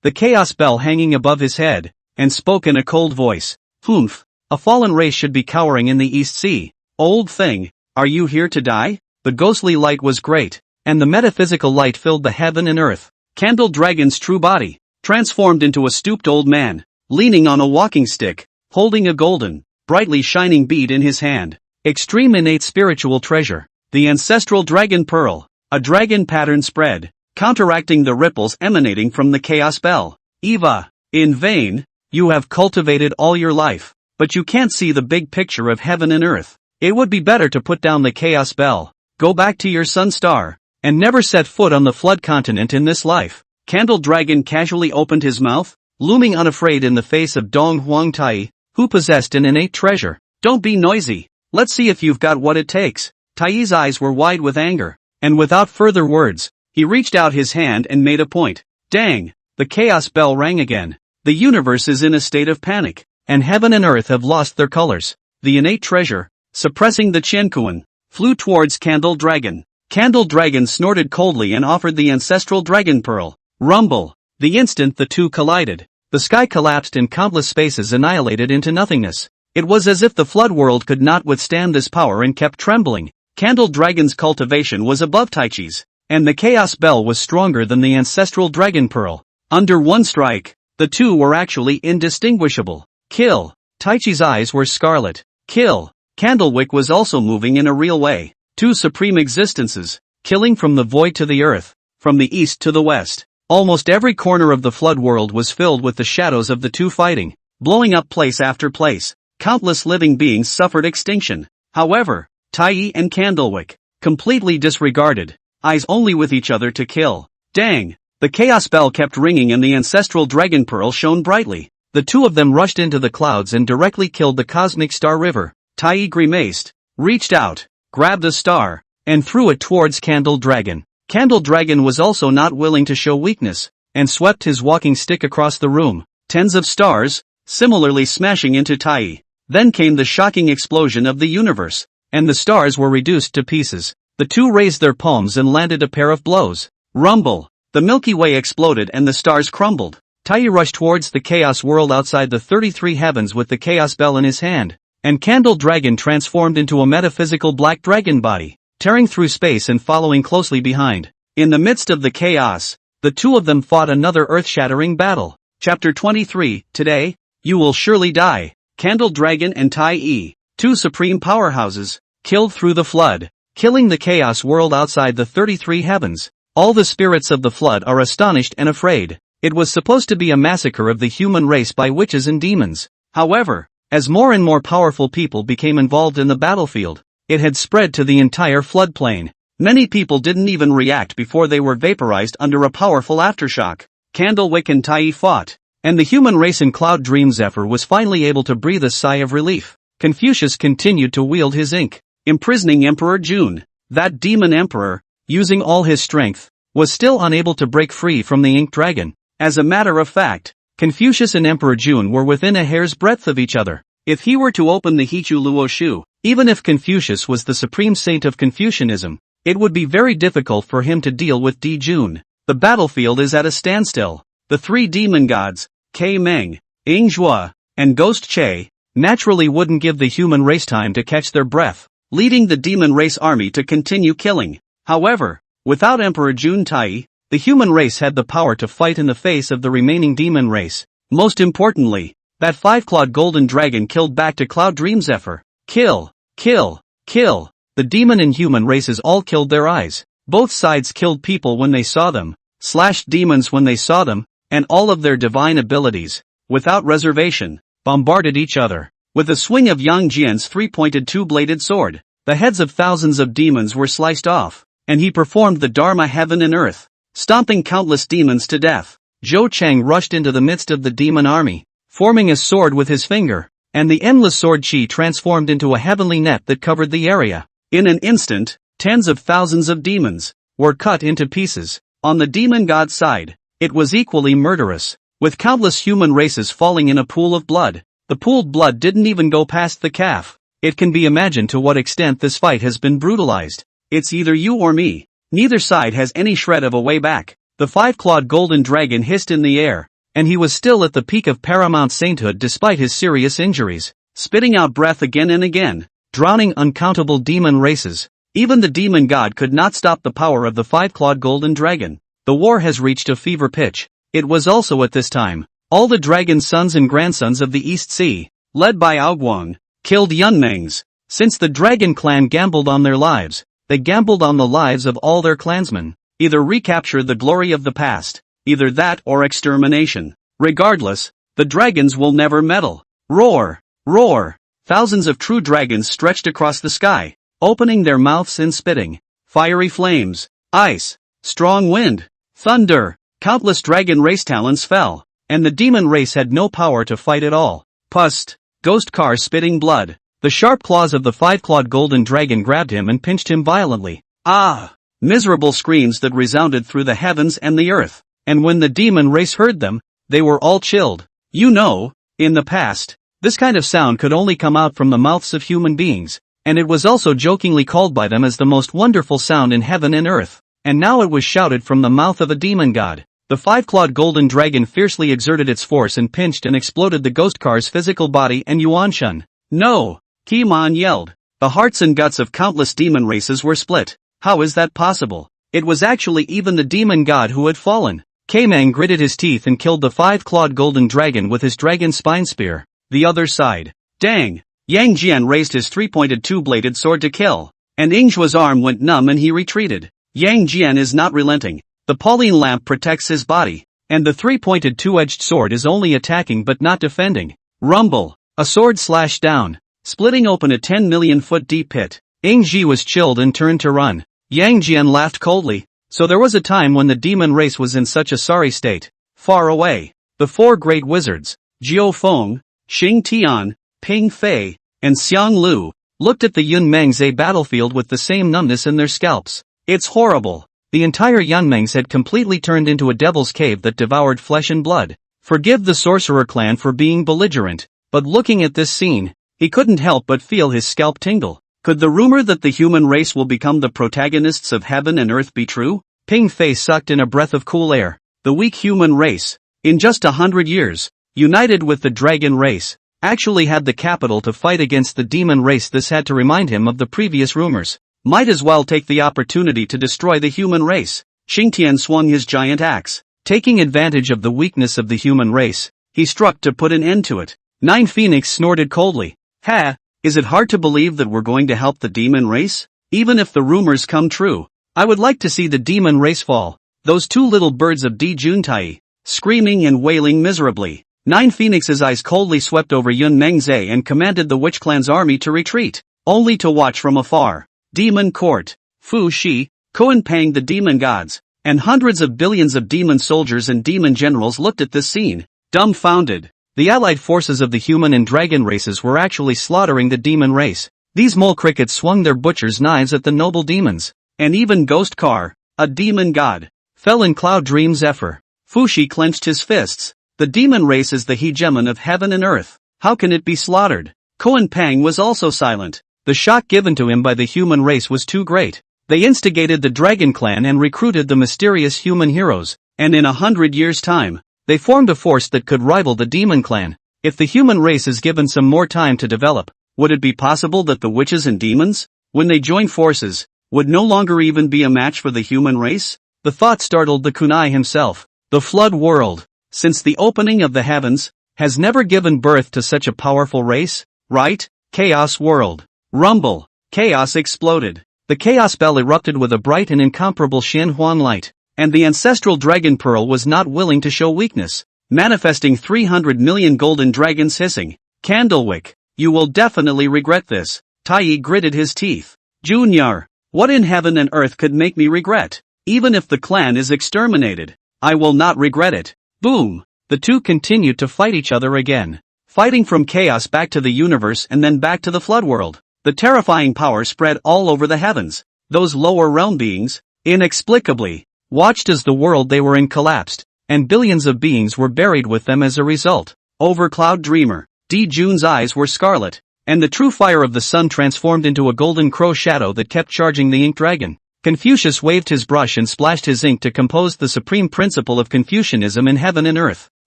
the chaos bell hanging above his head, and spoke in a cold voice. Humph, a fallen race should be cowering in the East Sea. Old thing, are you here to die? The ghostly light was great, and the metaphysical light filled the heaven and earth. Candle Dragon's true body, transformed into a stooped old man, leaning on a walking stick, holding a golden, brightly shining bead in his hand. Extreme innate spiritual treasure. The ancestral dragon pearl, a dragon pattern spread, counteracting the ripples emanating from the chaos bell. Eva, in vain, you have cultivated all your life, but you can't see the big picture of heaven and earth. It would be better to put down the chaos bell, go back to your sun star, and never set foot on the flood continent in this life. Candle Dragon casually opened his mouth, looming unafraid in the face of Dong Huang Tai, who possessed an innate treasure. Don't be noisy. Let's see if you've got what it takes. Tai's eyes were wide with anger, and without further words, he reached out his hand and made a point. Dang! The chaos bell rang again. The universe is in a state of panic, and heaven and earth have lost their colors. The innate treasure, suppressing the Qiankuan, flew towards Candle Dragon. Candle Dragon snorted coldly and offered the ancestral dragon pearl. Rumble! The instant the 2 collided, the sky collapsed and countless spaces annihilated into nothingness. It was as if the flood world could not withstand this power and kept trembling. Candle Dragon's cultivation was above Tai Chi's, and the chaos bell was stronger than the ancestral dragon pearl. Under one strike, the 2 were actually indistinguishable. Kill! Tai Chi's eyes were scarlet. Kill! Candlewick was also moving in a real way. 2 supreme existences, killing from the void to the earth, from the east to the west. Almost every corner of the flood world was filled with the shadows of the 2 fighting, blowing up place after place. countless living beings suffered extinction. However, Tai and Candlewick, completely disregarded, eyes only with each other to kill. Dang! The chaos bell kept ringing and the ancestral dragon pearl shone brightly. The two of them rushed into the clouds and directly killed the cosmic star river. Tai grimaced, reached out, grabbed a star, and threw it towards Candle Dragon. Candle Dragon was also not willing to show weakness, and swept his walking stick across the room. Tens of stars, similarly smashing into Tai. Then came the shocking explosion of the universe, and the stars were reduced to pieces. The two raised their palms and landed a pair of blows. Rumble! The Milky Way exploded and the stars crumbled. Tai rushed towards the chaos world outside the 33 heavens with the chaos bell in his hand, and Candle Dragon transformed into a metaphysical black dragon body, tearing through space and following closely behind. In the midst of the chaos, the two of them fought another earth-shattering battle. Chapter 23, Today, You Will Surely Die. Candle Dragon and Tai, two supreme powerhouses, killed through the flood, killing the chaos world outside the 33 heavens. All the spirits of the flood are astonished and afraid. It was supposed to be a massacre of the human race by witches and demons. However, as more and more powerful people became involved in the battlefield, it had spread to the entire floodplain. Many people didn't even react before they were vaporized under a powerful aftershock. Candlewick and Tai fought, and the human race in Cloud Dream Zephyr was finally able to breathe a sigh of relief. Confucius continued to wield his ink, imprisoning Emperor June. That demon emperor, using all his strength, was still unable to break free from the ink dragon. As a matter of fact, Confucius and Emperor June were within a hair's breadth of each other. If he were to open the Hichu Luo Shu, even if Confucius was the supreme saint of Confucianism, it would be very difficult for him to deal with Di Jun. The battlefield is at a standstill. The three demon gods, Kei Meng, Ying Zhua, and Ghost Che, naturally wouldn't give the human race time to catch their breath, leading the demon race army to continue killing. However, without Emperor Jun Tai, the human race had the power to fight in the face of the remaining demon race. Most importantly, that five-clawed golden dragon killed back to Cloud Dream Zephyr. Kill, kill, kill. The demon and human races all killed their eyes. Both sides killed people when they saw them, slashed demons when they saw them, and all of their divine abilities, without reservation, bombarded each other. With a swing of Yang Jian's three-pointed two-bladed sword, the heads of thousands of demons were sliced off, and he performed the Dharma heaven and earth, stomping countless demons to death. Zhou Cheng rushed into the midst of the demon army, forming a sword with his finger, and the endless sword chi transformed into a heavenly net that covered the area. In an instant, tens of thousands of demons were cut into pieces. On the demon god's side, it was equally murderous, with countless human races falling in a pool of blood. The pooled blood didn't even go past the calf. It can be imagined to what extent this fight has been brutalized. It's either you or me. Neither side has any shred of a way back. The five-clawed golden dragon hissed in the air, and he was still at the peak of paramount sainthood despite his serious injuries, spitting out breath again and again, drowning uncountable demon races. Even the demon god could not stop the power of the five-clawed golden dragon. The war has reached a fever pitch. It was also at this time, all the dragon sons and grandsons of the East Sea, led by Aoguang, killed Yunmengs. Since the dragon clan gambled on their lives, they gambled on the lives of all their clansmen. Either recapture the glory of the past, either that or extermination. Regardless, the dragons will never meddle. Roar! Roar! Thousands of true dragons stretched across the sky, opening their mouths and spitting. Fiery flames, ice, strong wind, thunder. Countless dragon race talons fell, and the demon race had no power to fight at all. Pust! Ghost car spitting blood. The sharp claws of the five-clawed golden dragon grabbed him and pinched him violently. Ah! Miserable screams that resounded through the heavens and the earth. And when the demon race heard them, they were all chilled. You know, in the past, this kind of sound could only come out from the mouths of human beings, and it was also jokingly called by them as the most wonderful sound in heaven and earth. And now it was shouted from the mouth of a demon god. The five-clawed golden dragon fiercely exerted its force and pinched and exploded the ghost car's physical body and Yuanshan. No! Kiman yelled. The hearts and guts of countless demon races were split. How is that possible? It was actually even the demon god who had fallen. Kaimang gritted his teeth and killed the five-clawed golden dragon with his dragon spine spear. The other side. Dang! Yang Jian raised his three-pointed two-bladed sword to kill, and Ingzhua's arm went numb and he retreated. Yang Jian is not relenting. The Pauline lamp protects his body, and the three-pointed two-edged sword is only attacking but not defending. Rumble! A sword slashed down, splitting open a 10 million foot deep pit. Yingji was chilled and turned to run. Yang Jian laughed coldly. So there was a time when the demon race was in such a sorry state. Far away, the four great wizards, Jiao Feng, Xing Tian, Ping Fei, and Xiang Lu, looked at the Yunmengze battlefield with the same numbness in their scalps. It's horrible. The entire Yunmengs had completely turned into a devil's cave that devoured flesh and blood. Forgive the sorcerer clan for being belligerent, but looking at this scene, he couldn't help but feel his scalp tingle. Could the rumor that the human race will become the protagonists of heaven and earth be true? Ping Fei sucked in a breath of cool air. The weak human race, in just 100 years, united with the dragon race, actually had the capital to fight against the demon race. This had to remind him of the previous rumors. Might as well take the opportunity to destroy the human race. Xingtian swung his giant axe. Taking advantage of the weakness of the human race, he struck to put an end to it. Nine Phoenix snorted coldly. Ha! Is it hard to believe that we're going to help the demon race? Even if the rumors come true, I would like to see the demon race fall. Those two little birds of Di Juntai, screaming and wailing miserably. Nine Phoenix's eyes coldly swept over Yun Mengze and commanded the Witch Clan's army to retreat, only to watch from afar. Demon Court, Fu Shi, Kuan Pang the demon gods, and hundreds of billions of demon soldiers and demon generals looked at this scene, dumbfounded. The allied forces of the human and dragon races were actually slaughtering the demon race. These mole crickets swung their butcher's knives at the noble demons. And even Ghost Car, a demon god, fell in Cloud Dream Zephyr. Fushi clenched his fists. The demon race is the hegemon of heaven and earth. How can it be slaughtered? Kuan Pang was also silent. The shock given to him by the human race was too great. They instigated the Dragon Clan and recruited the mysterious human heroes, and in 100 years' time, they formed a force that could rival the Demon Clan. If the human race is given some more time to develop, would it be possible that the witches and demons, when they join forces, would no longer even be a match for the human race? The thought startled the kunai himself. The flood world, since the opening of the heavens, has never given birth to such a powerful race, right? Chaos world. Rumble. Chaos exploded. The chaos bell erupted with a bright and incomparable Shen Huan light. And the ancestral dragon pearl was not willing to show weakness, manifesting 300 million golden dragons hissing. Candlewick, you will definitely regret this. Tai gritted his teeth. Junior, what in heaven and earth could make me regret? Even if the clan is exterminated, I will not regret it. Boom! The two continued to fight each other again, fighting from chaos back to the universe and then back to the flood world. The terrifying power spread all over the heavens. Those lower realm beings, inexplicably, watched as the world they were in collapsed, and billions of beings were buried with them as a result. Over Cloud Dreamer, Di Jun's eyes were scarlet, and the true fire of the sun transformed into a golden crow shadow that kept charging the ink dragon. Confucius waved his brush and splashed his ink to compose the supreme principle of Confucianism in heaven and earth.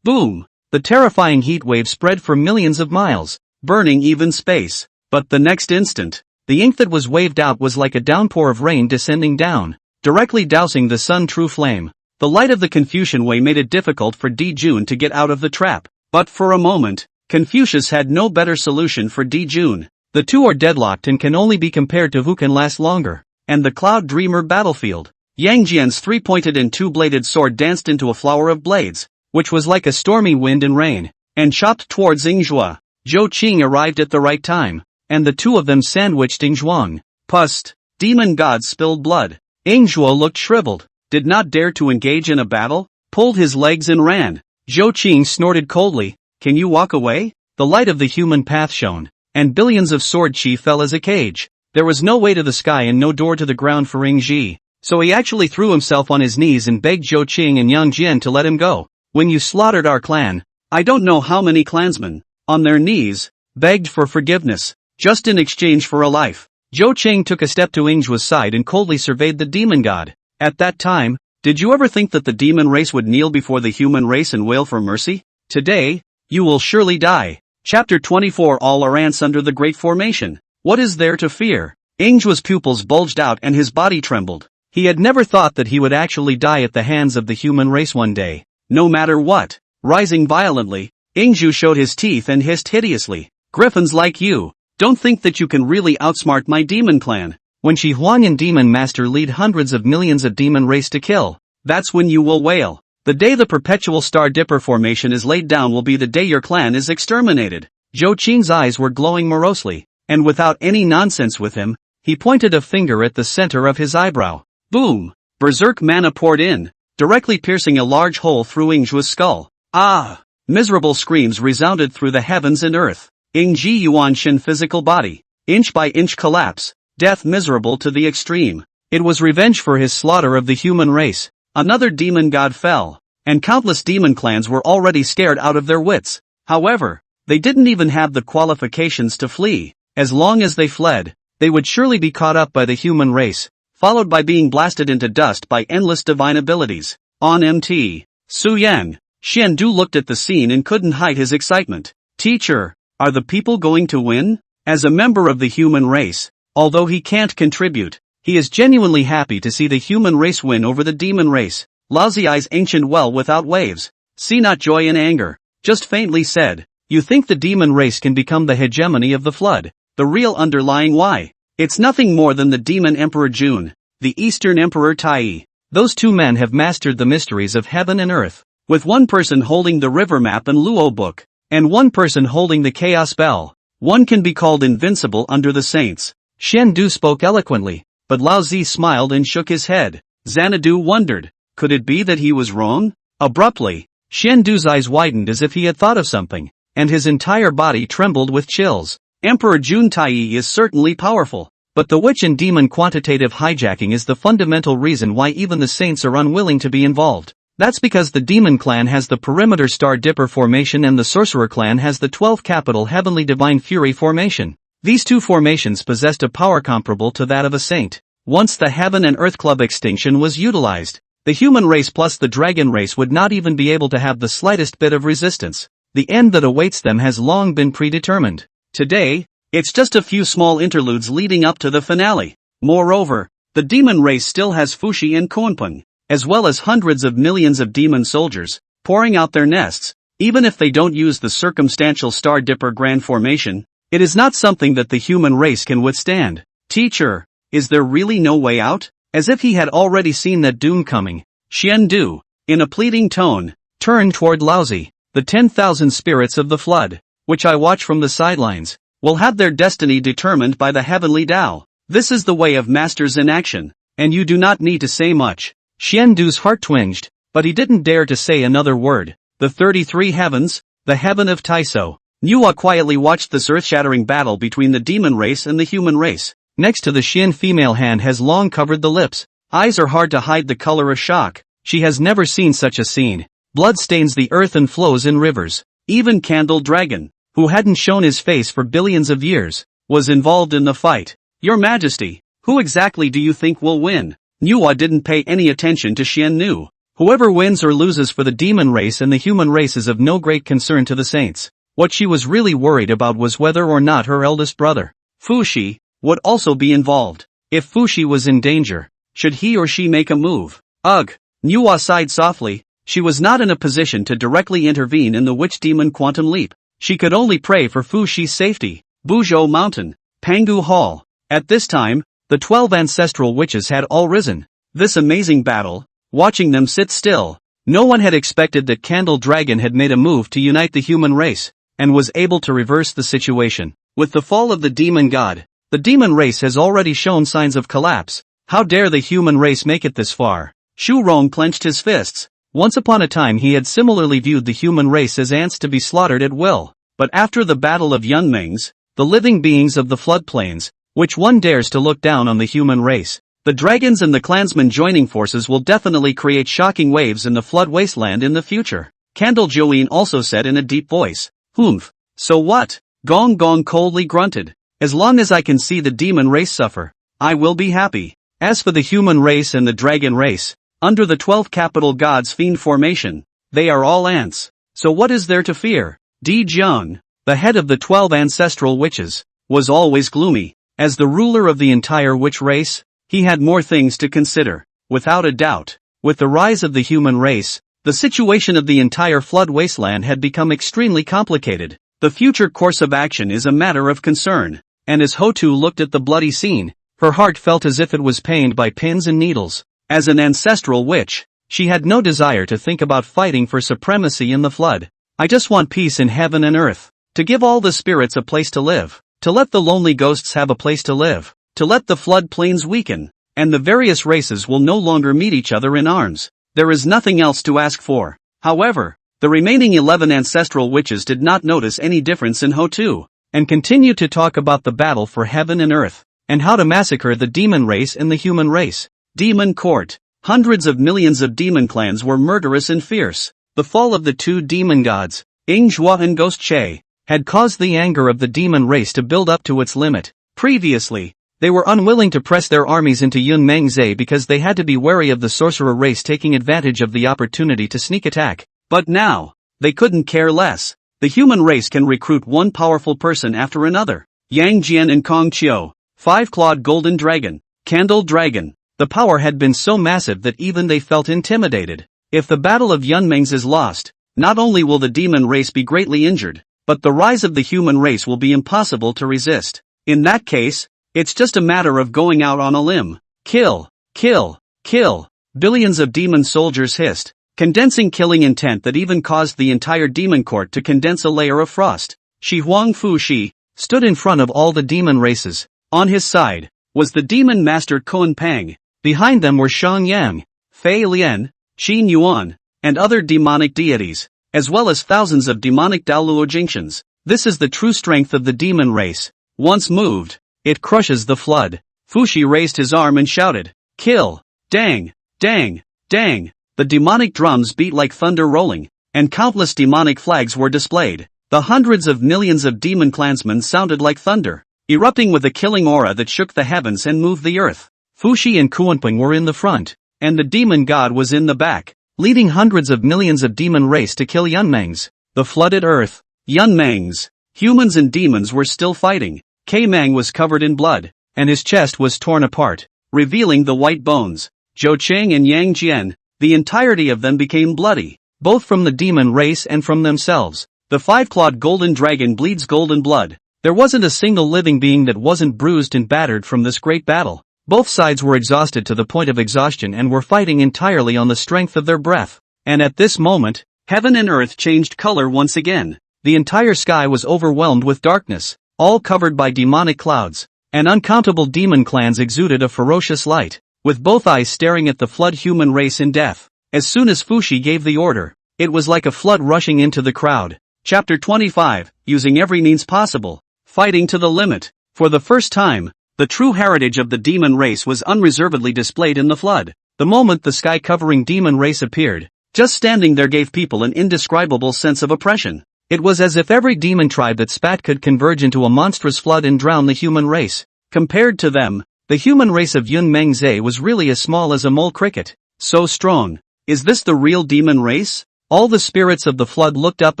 Boom! The terrifying heat wave spread for millions of miles, burning even space. But the next instant, the ink that was waved out was like a downpour of rain descending down, directly dousing the sun true flame. The light of the Confucian way made it difficult for Di Jun to get out of the trap. But for a moment, Confucius had no better solution for Di Jun. The two are deadlocked and can only be compared to who can last longer. And the Cloud Dreamer battlefield. Yang Jian's three-pointed and two-bladed sword danced into a flower of blades, which was like a stormy wind and rain, and chopped towards Yingzhua. Zhou Qing arrived at the right time, and the two of them sandwiched Yingzhuang. Pust. Demon gods spilled blood. Yingzhua looked shriveled, did not dare to engage in a battle, pulled his legs and ran. Zhou Qing snorted coldly. Can you walk away? The light of the human path shone, and billions of sword chi fell as a cage. There was no way to the sky and no door to the ground for Yingzhi, so he actually threw himself on his knees and begged Zhou Qing and Yang Jian to let him go. When you slaughtered our clan, I don't know how many clansmen, on their knees, begged for forgiveness, just in exchange for a life. Zhou Qing took a step to Yingzhua's side and coldly surveyed the demon god. At that time, did you ever think that the demon race would kneel before the human race and wail for mercy? Today, you will surely die. Chapter 24. All are ants under the Great Formation. What is there to fear? Yingzhua's pupils bulged out and his body trembled. He had never thought that he would actually die at the hands of the human race one day. No matter what. Rising violently, Yingzhu showed his teeth and hissed hideously. Griffins like you, don't think that you can really outsmart my demon clan. When Shi Huanyan Demon Master lead hundreds of millions of demon race to kill, that's when you will wail. The day the perpetual Star Dipper formation is laid down will be the day your clan is exterminated. Zhou Qing's eyes were glowing morosely, and without any nonsense with him, he pointed a finger at the center of his eyebrow. Boom! Berserk mana poured in, directly piercing a large hole through Yingzhu's skull. Ah! Miserable screams resounded through the heavens and earth. Yingzhi Yuanshan physical body, inch by inch collapse, death miserable to the extreme. It was revenge for his slaughter of the human race. Another demon god fell, and countless demon clans were already scared out of their wits. However, they didn't even have the qualifications to flee. As long as they fled, they would surely be caught up by the human race, followed by being blasted into dust by endless divine abilities. On MT. Su Yan, Xian Du looked at the scene and couldn't hide his excitement. Teacher, are the people going to win? As a member of the human race, although he can't contribute, he is genuinely happy to see the human race win over the demon race. Laozi eyes ancient well without waves. See not joy and anger, just faintly said. You think the demon race can become the hegemony of the flood? The real underlying why? It's nothing more than the demon emperor Jun, the eastern emperor Tai. Those two men have mastered the mysteries of heaven and earth, with one person holding the river map and Luo book, and one person holding the chaos bell. One can be called invincible under the saints. Xian Du spoke eloquently, but Lao Zi smiled and shook his head. Xanadu wondered, could it be that he was wrong? Abruptly, Xian Du's eyes widened as if he had thought of something, and his entire body trembled with chills. Emperor Jun Tai is certainly powerful, but the witch and demon quantitative hijacking is the fundamental reason why even the saints are unwilling to be involved. That's because the demon clan has the perimeter star dipper formation and the sorcerer clan has the 12 capital heavenly divine fury formation. These two formations possessed a power comparable to that of a saint. Once the heaven and earth club extinction was utilized, the human race plus the dragon race would not even be able to have the slightest bit of resistance. The end that awaits them has long been predetermined. Today, it's just a few small interludes leading up to the finale. Moreover, the demon race still has Fuxi and Kuanpeng, as well as hundreds of millions of demon soldiers, pouring out their nests. Even if they don't use the circumstantial Star Dipper Grand Formation, it is not something that the human race can withstand. Teacher, is there really no way out? As if he had already seen that doom coming, Xian Du, in a pleading tone, turned toward Laozi. The 10,000 spirits of the flood, which I watch from the sidelines, will have their destiny determined by the heavenly Dao. This is the way of masters in action, and you do not need to say much. Xian Du's heart twinged, but he didn't dare to say another word. The 33 heavens, the heaven of Taiso. Nuwa quietly watched this earth-shattering battle between the demon race and the human race. Next to the Xian female hand has long covered the lips. Eyes are hard to hide the color of shock. She has never seen such a scene. Blood stains the earth and flows in rivers. Even Candle Dragon, who hadn't shown his face for billions of years, was involved in the fight. Your Majesty, who exactly do you think will win? Nuwa didn't pay any attention to Xian Nu. Whoever wins or loses for the demon race and the human race is of no great concern to the saints. What she was really worried about was whether or not her eldest brother, Fuxi, would also be involved. If Fuxi was in danger, should he or she make a move? Ugh! Nuwa sighed softly. She was not in a position to directly intervene in the witch-demon quantum leap. She could only pray for Fuxi's safety. Buzhou Mountain, Pangu Hall. At this time, the 12 ancestral witches had all risen. This amazing battle, watching them sit still, no one had expected that Candle Dragon had made a move to unite the human race, and was able to reverse the situation. With the fall of the demon god, the demon race has already shown signs of collapse. How dare the human race make it this far? Shu Rong clenched his fists. Once upon a time he had similarly viewed the human race as ants to be slaughtered at will, but after the battle of Yunmengs, the living beings of the floodplains, which one dares to look down on the human race? The dragons and the clansmen joining forces will definitely create shocking waves in the flood wasteland in the future. Candle Joeen also said in a deep voice. Humph. So what? Gong Gong coldly grunted. As long as I can see the demon race suffer, I will be happy. As for the human race and the dragon race, under the 12 capital gods' fiend formation, they are all ants. So what is there to fear? Di Jiang, the head of the 12 ancestral witches, was always gloomy. As the ruler of the entire witch race, he had more things to consider. Without a doubt, with the rise of the human race, the situation of the entire flood wasteland had become extremely complicated. The future course of action is a matter of concern, and as Hotu looked at the bloody scene, her heart felt as if it was pained by pins and needles. As an ancestral witch, she had no desire to think about fighting for supremacy in the flood. I just want peace in heaven and earth. To give all the spirits a place to live. To let the lonely ghosts have a place to live. To let the flood plains weaken. And the various races will no longer meet each other in arms. There is nothing else to ask for. However, the remaining 11 ancestral witches did not notice any difference in Ho-Tu, and continued to talk about the battle for heaven and earth, and how to massacre the demon race and the human race. Demon Court. Hundreds of millions of demon clans were murderous and fierce. The fall of the two demon gods, Ingjua and Ghost Che, had caused the anger of the demon race to build up to its limit. Previously, they were unwilling to press their armies into Yunmengzi because they had to be wary of the sorcerer race taking advantage of the opportunity to sneak attack. But now, they couldn't care less. The human race can recruit one powerful person after another. Yang Jian and Kong Qiu, five-clawed golden dragon, candle dragon. The power had been so massive that even they felt intimidated. If the battle of Yunmengzi is lost, not only will the demon race be greatly injured, but the rise of the human race will be impossible to resist. In that case, it's just a matter of going out on a limb. Kill, kill, kill. Billions of demon soldiers hissed, condensing killing intent that even caused the entire demon court to condense a layer of frost. Shi Huang Fu Shi stood in front of all the demon races. On his side was the demon master Kun Pang. Behind them were Shang Yang, Fei Lian, Xin Yuan, and other demonic deities, as well as thousands of demonic Daoluo Jingshuns. This is the true strength of the demon race. Once moved, it crushes the flood. Fushi raised his arm and shouted, "Kill! Dang! Dang! Dang!" The demonic drums beat like thunder rolling, and countless demonic flags were displayed. The hundreds of millions of demon clansmen sounded like thunder, erupting with a killing aura that shook the heavens and moved the earth. Fushi and Kuanping were in the front, and the demon god was in the back, leading hundreds of millions of demon race to kill Yunmengzi. The flooded earth. Yunmengzi. Humans and demons were still fighting. K-Mang was covered in blood, and his chest was torn apart, revealing the white bones. Zhou Cheng and Yang Jian, the entirety of them became bloody, both from the demon race and from themselves. The five-clawed golden dragon bleeds golden blood. There wasn't a single living being that wasn't bruised and battered from this great battle. Both sides were exhausted to the point of exhaustion and were fighting entirely on the strength of their breath. And at this moment, heaven and earth changed color once again. The entire sky was overwhelmed with darkness, all covered by demonic clouds, and uncountable demon clans exuded a ferocious light, with both eyes staring at the flood human race in death. As soon as Fushi gave the order, it was like a flood rushing into the crowd. Chapter 25, using every means possible, fighting to the limit. For the first time, the true heritage of the demon race was unreservedly displayed in the flood. The moment the sky-covering demon race appeared, just standing there gave people an indescribable sense of oppression. It was as if every demon tribe that spat could converge into a monstrous flood and drown the human race. Compared to them, the human race of Yunmengzi was really as small as a mole cricket. So strong. Is this the real demon race? All the spirits of the flood looked up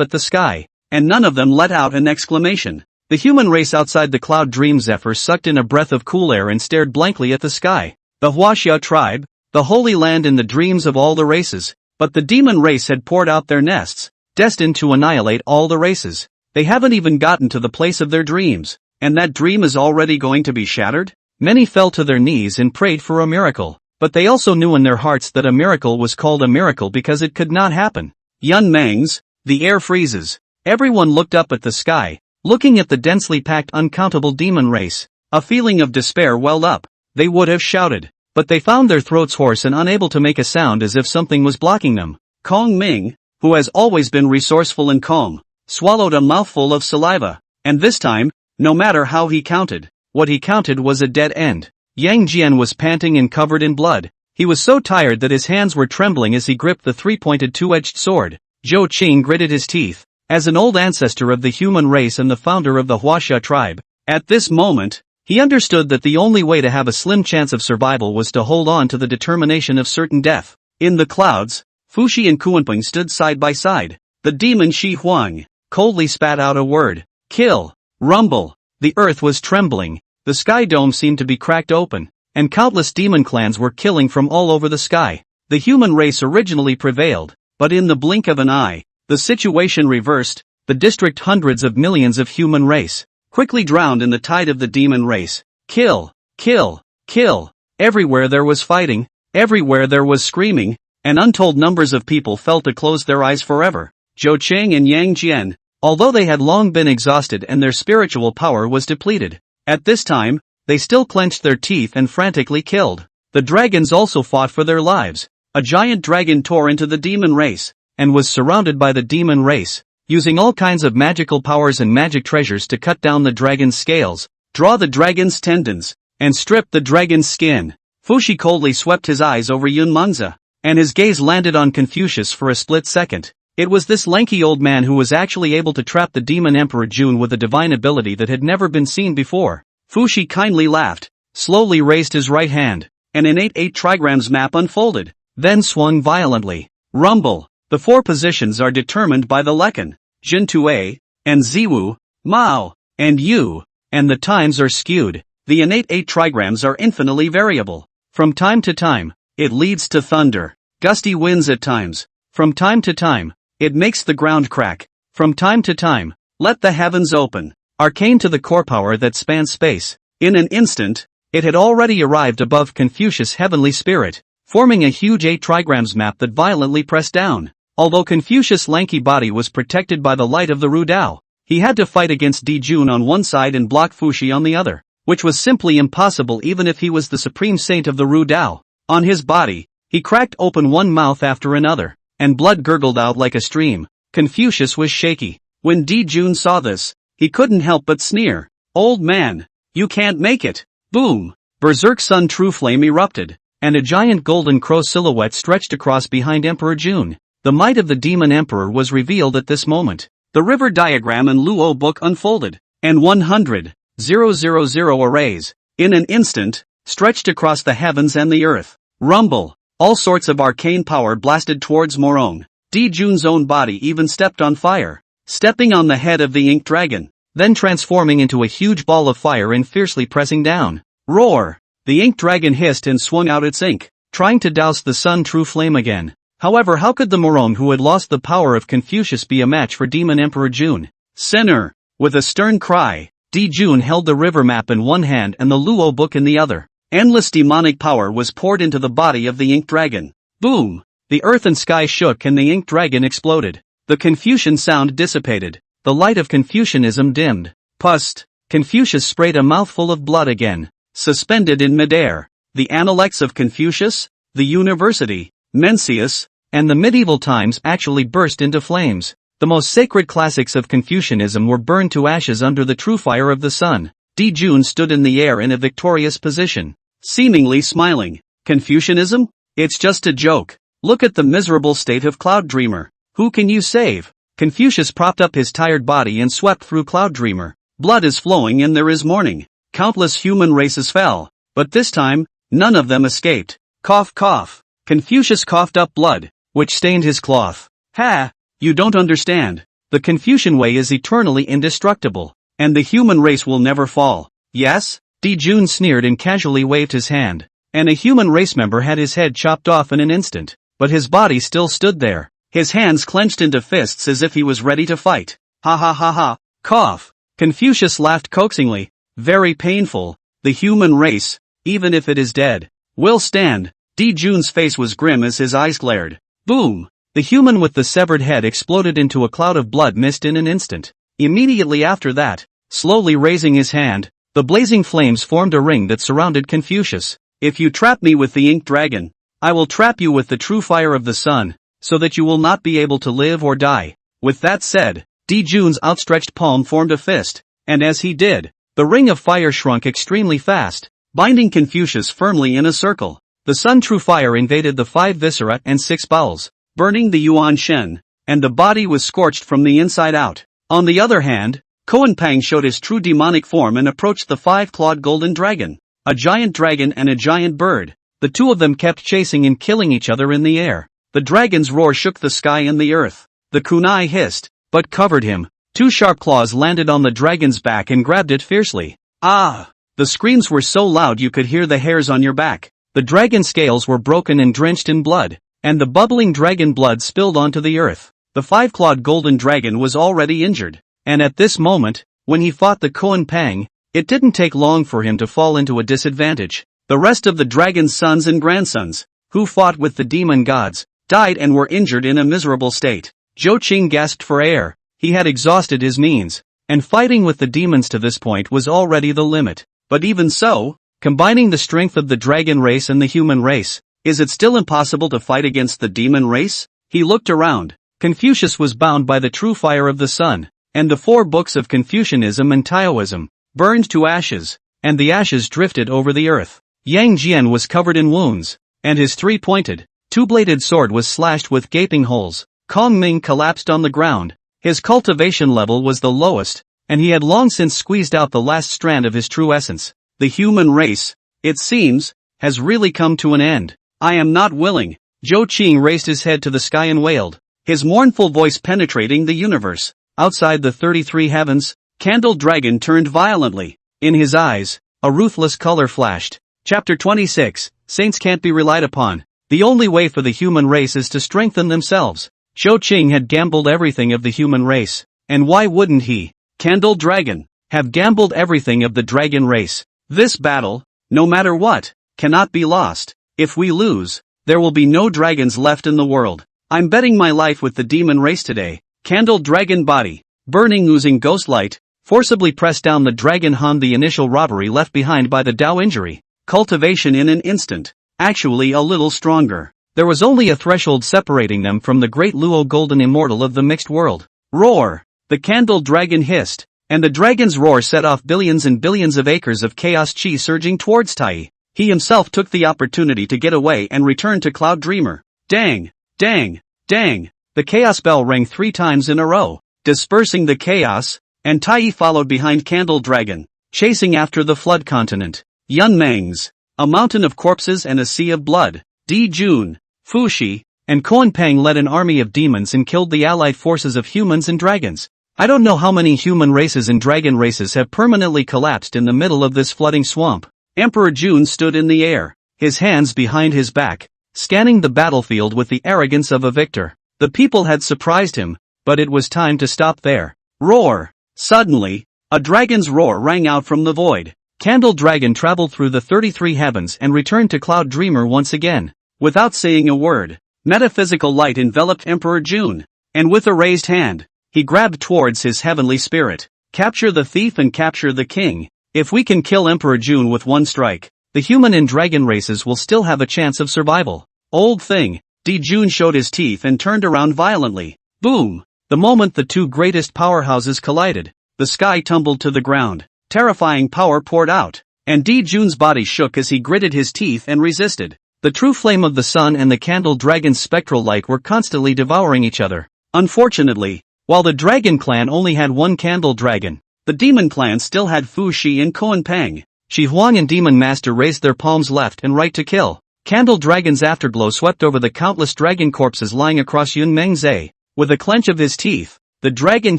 at the sky, and none of them let out an exclamation. The human race outside the cloud dream zephyr sucked in a breath of cool air and stared blankly at the sky. The Huaxia tribe, the holy land in the dreams of all the races, but the demon race had poured out their nests, destined to annihilate all the races. They haven't even gotten to the place of their dreams, and that dream is already going to be shattered? Many fell to their knees and prayed for a miracle, but they also knew in their hearts that a miracle was called a miracle because it could not happen. Yunmengzi, the air freezes. Everyone looked up at the sky, looking at the densely packed uncountable demon race. A feeling of despair welled up. They would have shouted, but they found their throats hoarse and unable to make a sound as if something was blocking them. Kong Ming, who has always been resourceful and calm, swallowed a mouthful of saliva, and this time, no matter how he counted, what he counted was a dead end. Yang Jian was panting and covered in blood. He was so tired that his hands were trembling as he gripped the three-pointed two-edged sword. Zhou Qing gritted his teeth. As an old ancestor of the human race and the founder of the Huaxia tribe, at this moment, he understood that the only way to have a slim chance of survival was to hold on to the determination of certain death. In the clouds, Fushi and Kuanping stood side by side. The demon Shi Huang coldly spat out a word. Kill. Rumble. The earth was trembling. The sky dome seemed to be cracked open, and countless demon clans were killing from all over the sky. The human race originally prevailed, but in the blink of an eye, the situation reversed. The district hundreds of millions of human race quickly drowned in the tide of the demon race. Kill, kill, kill. Everywhere there was fighting, everywhere there was screaming, and untold numbers of people fell to close their eyes forever. Zhou Cheng and Yang Jian, although they had long been exhausted and their spiritual power was depleted. At this time, they still clenched their teeth and frantically killed. The dragons also fought for their lives. A giant dragon tore into the demon race, and was surrounded by the demon race, using all kinds of magical powers and magic treasures to cut down the dragon's scales, draw the dragon's tendons, and strip the dragon's skin. Fuxi coldly swept his eyes over Yunmanzi, and his gaze landed on Confucius for a split second. It was this lanky old man who was actually able to trap the demon emperor Jun with a divine ability that had never been seen before. Fuxi kindly laughed, slowly raised his right hand, and an 8 trigrams map unfolded, then swung violently. Rumble. The 4 positions are determined by the Lekan, Jin Tue, and Ziwu, Mao, and Yu, and the times are skewed. The innate 8 trigrams are infinitely variable. From time to time, it leads to thunder, gusty winds at times. From time to time, it makes the ground crack. From time to time, let the heavens open. Arcane to the core power that spans space. In an instant, it had already arrived above Confucius' heavenly spirit, forming a huge 8 trigrams map that violently pressed down. Although Confucius' lanky body was protected by the light of the Ru Dao, he had to fight against Di Jun on one side and block Fuxi on the other, which was simply impossible even if he was the supreme saint of the Ru Dao. On his body, he cracked open one mouth after another, and blood gurgled out like a stream. Confucius was shaky. When Di Jun saw this, he couldn't help but sneer. "Old man, you can't make it." Boom! Berserk Sun True Flame erupted, and a giant golden crow silhouette stretched across behind Emperor Jun. The might of the demon emperor was revealed at this moment. The river diagram and Luo book unfolded, and 100,000 arrays, in an instant, stretched across the heavens and the earth. Rumble. All sorts of arcane power blasted towards Morong. Di Jun's own body even stepped on fire, stepping on the head of the ink dragon, then transforming into a huge ball of fire and fiercely pressing down. Roar! The ink dragon hissed and swung out its ink, trying to douse the sun true flame again. However, how could the Morong who had lost the power of Confucius be a match for Demon Emperor Jun? Sinner! With a stern cry, Di Jun held the river map in one hand and the Luo book in the other. Endless demonic power was poured into the body of the ink dragon. Boom! The earth and sky shook and the ink dragon exploded. The Confucian sound dissipated. The light of Confucianism dimmed. Pust! Confucius sprayed a mouthful of blood again. Suspended in midair. The Analects of Confucius, the University, Mencius, and the medieval times actually burst into flames. The most sacred classics of Confucianism were burned to ashes under the true fire of the sun. Di Jun stood in the air in a victorious position, seemingly smiling. Confucianism? It's just a joke. Look at the miserable state of Cloud Dreamer. Who can you save? Confucius propped up his tired body and swept through Cloud Dreamer. Blood is flowing and there is mourning. Countless human races fell, but this time, none of them escaped. Cough cough. Confucius coughed up blood, which stained his cloth. Ha! You don't understand. The Confucian way is eternally indestructible, and the human race will never fall. Yes? Di Jun sneered and casually waved his hand. And a human race member had his head chopped off in an instant, but his body still stood there. His hands clenched into fists as if he was ready to fight. Ha ha ha ha. Cough. Confucius laughed coaxingly. Very painful. The human race, even if it is dead, will stand. Di Jun's face was grim as his eyes glared. Boom! The human with the severed head exploded into a cloud of blood mist in an instant. Immediately after that, slowly raising his hand, the blazing flames formed a ring that surrounded Confucius. If you trap me with the ink dragon, I will trap you with the true fire of the sun, so that you will not be able to live or die. With that said, Di Jun's outstretched palm formed a fist, and as he did, the ring of fire shrunk extremely fast, binding Confucius firmly in a circle. The sun true fire invaded the 5 viscera and 6 bowels, burning the Yuan Shen, and the body was scorched from the inside out. On the other hand, Koan Pang showed his true demonic form and approached the 5-clawed golden dragon, a giant dragon and a giant bird. The two of them kept chasing and killing each other in the air. The dragon's roar shook the sky and the earth. The kunai hissed, but covered him. 2 sharp claws landed on the dragon's back and grabbed it fiercely. Ah! The screams were so loud you could hear the hairs on your back. The dragon scales were broken and drenched in blood, and the bubbling dragon blood spilled onto the earth. The 5-clawed golden dragon was already injured, and at this moment, when he fought the Koan Pang, it didn't take long for him to fall into a disadvantage. The rest of the dragon's sons and grandsons, who fought with the demon gods, died and were injured in a miserable state. Zhou Qing gasped for air. he had exhausted his means, and fighting with the demons to this point was already the limit. But even so, combining the strength of the dragon race and the human race, is it still impossible to fight against the demon race? He looked around. Confucius was bound by the true fire of the sun, and the 4 books of Confucianism and Taoism burned to ashes, and the ashes drifted over the earth. Yang Jian was covered in wounds, and his 3-pointed, 2-bladed sword was slashed with gaping holes. Kong Ming collapsed on the ground. His cultivation level was the lowest, and he had long since squeezed out the last strand of his true essence. The human race, it seems, has really come to an end. I am not willing. Zhou Qing raised his head to the sky and wailed, his mournful voice penetrating the universe. Outside the 33 heavens, Candle Dragon turned violently. In his eyes, a ruthless color flashed. Chapter 26, Saints can't be relied upon. The only way for the human race is to strengthen themselves. Zhou Qing had gambled everything of the human race. And why wouldn't he, Candle Dragon, have gambled everything of the dragon race? This battle, no matter what, cannot be lost. If we lose, there will be no dragons left in the world. I'm betting my life with the demon race today. Candle Dragon body, burning oozing ghost light, forcibly pressed down the dragon Han, the initial robbery left behind by the Dao injury. Cultivation in an instant, actually a little stronger. There was only a threshold separating them from the great Luo golden immortal of the mixed world. Roar! The Candle Dragon hissed, and the dragon's roar set off billions and billions of acres of chaos chi surging towards Tai. He himself took the opportunity to get away and return to Cloud Dreamer. Dang! Dang! Dang! The chaos bell rang 3 times in a row, dispersing the chaos, and Tai followed behind Candle Dragon, chasing after the flood continent. Yun Mangs, a mountain of corpses and a sea of blood. Di Jun, Fu Shi, and Kuan Pang led an army of demons and killed the allied forces of humans and dragons. I don't know how many human races and dragon races have permanently collapsed in the middle of this flooding swamp. Emperor Jun stood in the air, his hands behind his back, scanning the battlefield with the arrogance of a victor. The people had surprised him, but it was time to stop there. Roar! Suddenly, a dragon's roar rang out from the void. Candle Dragon traveled through the 33 heavens and returned to Cloud Dreamer once again. Without saying a word, metaphysical light enveloped Emperor Jun, and with a raised hand, he grabbed towards his heavenly spirit. Capture the thief and capture the king. If we can kill Emperor Jun with one strike, the human and dragon races will still have a chance of survival. Old thing. Di Jun showed his teeth and turned around violently. Boom! The moment the 2 greatest powerhouses collided, the sky tumbled to the ground. Terrifying power poured out, and Di Jun's body shook as he gritted his teeth and resisted. The true flame of the sun and the Candle Dragon's spectral light were constantly devouring each other. Unfortunately, while the Dragon Clan only had 1 Candle Dragon, the Demon Clan still had Fu Shi and Kuan Pang. Shi Huang and Demon Master raised their palms left and right to kill. Candle Dragon's afterglow swept over the countless dragon corpses lying across Yun Mengzhe. With a clench of his teeth, the dragon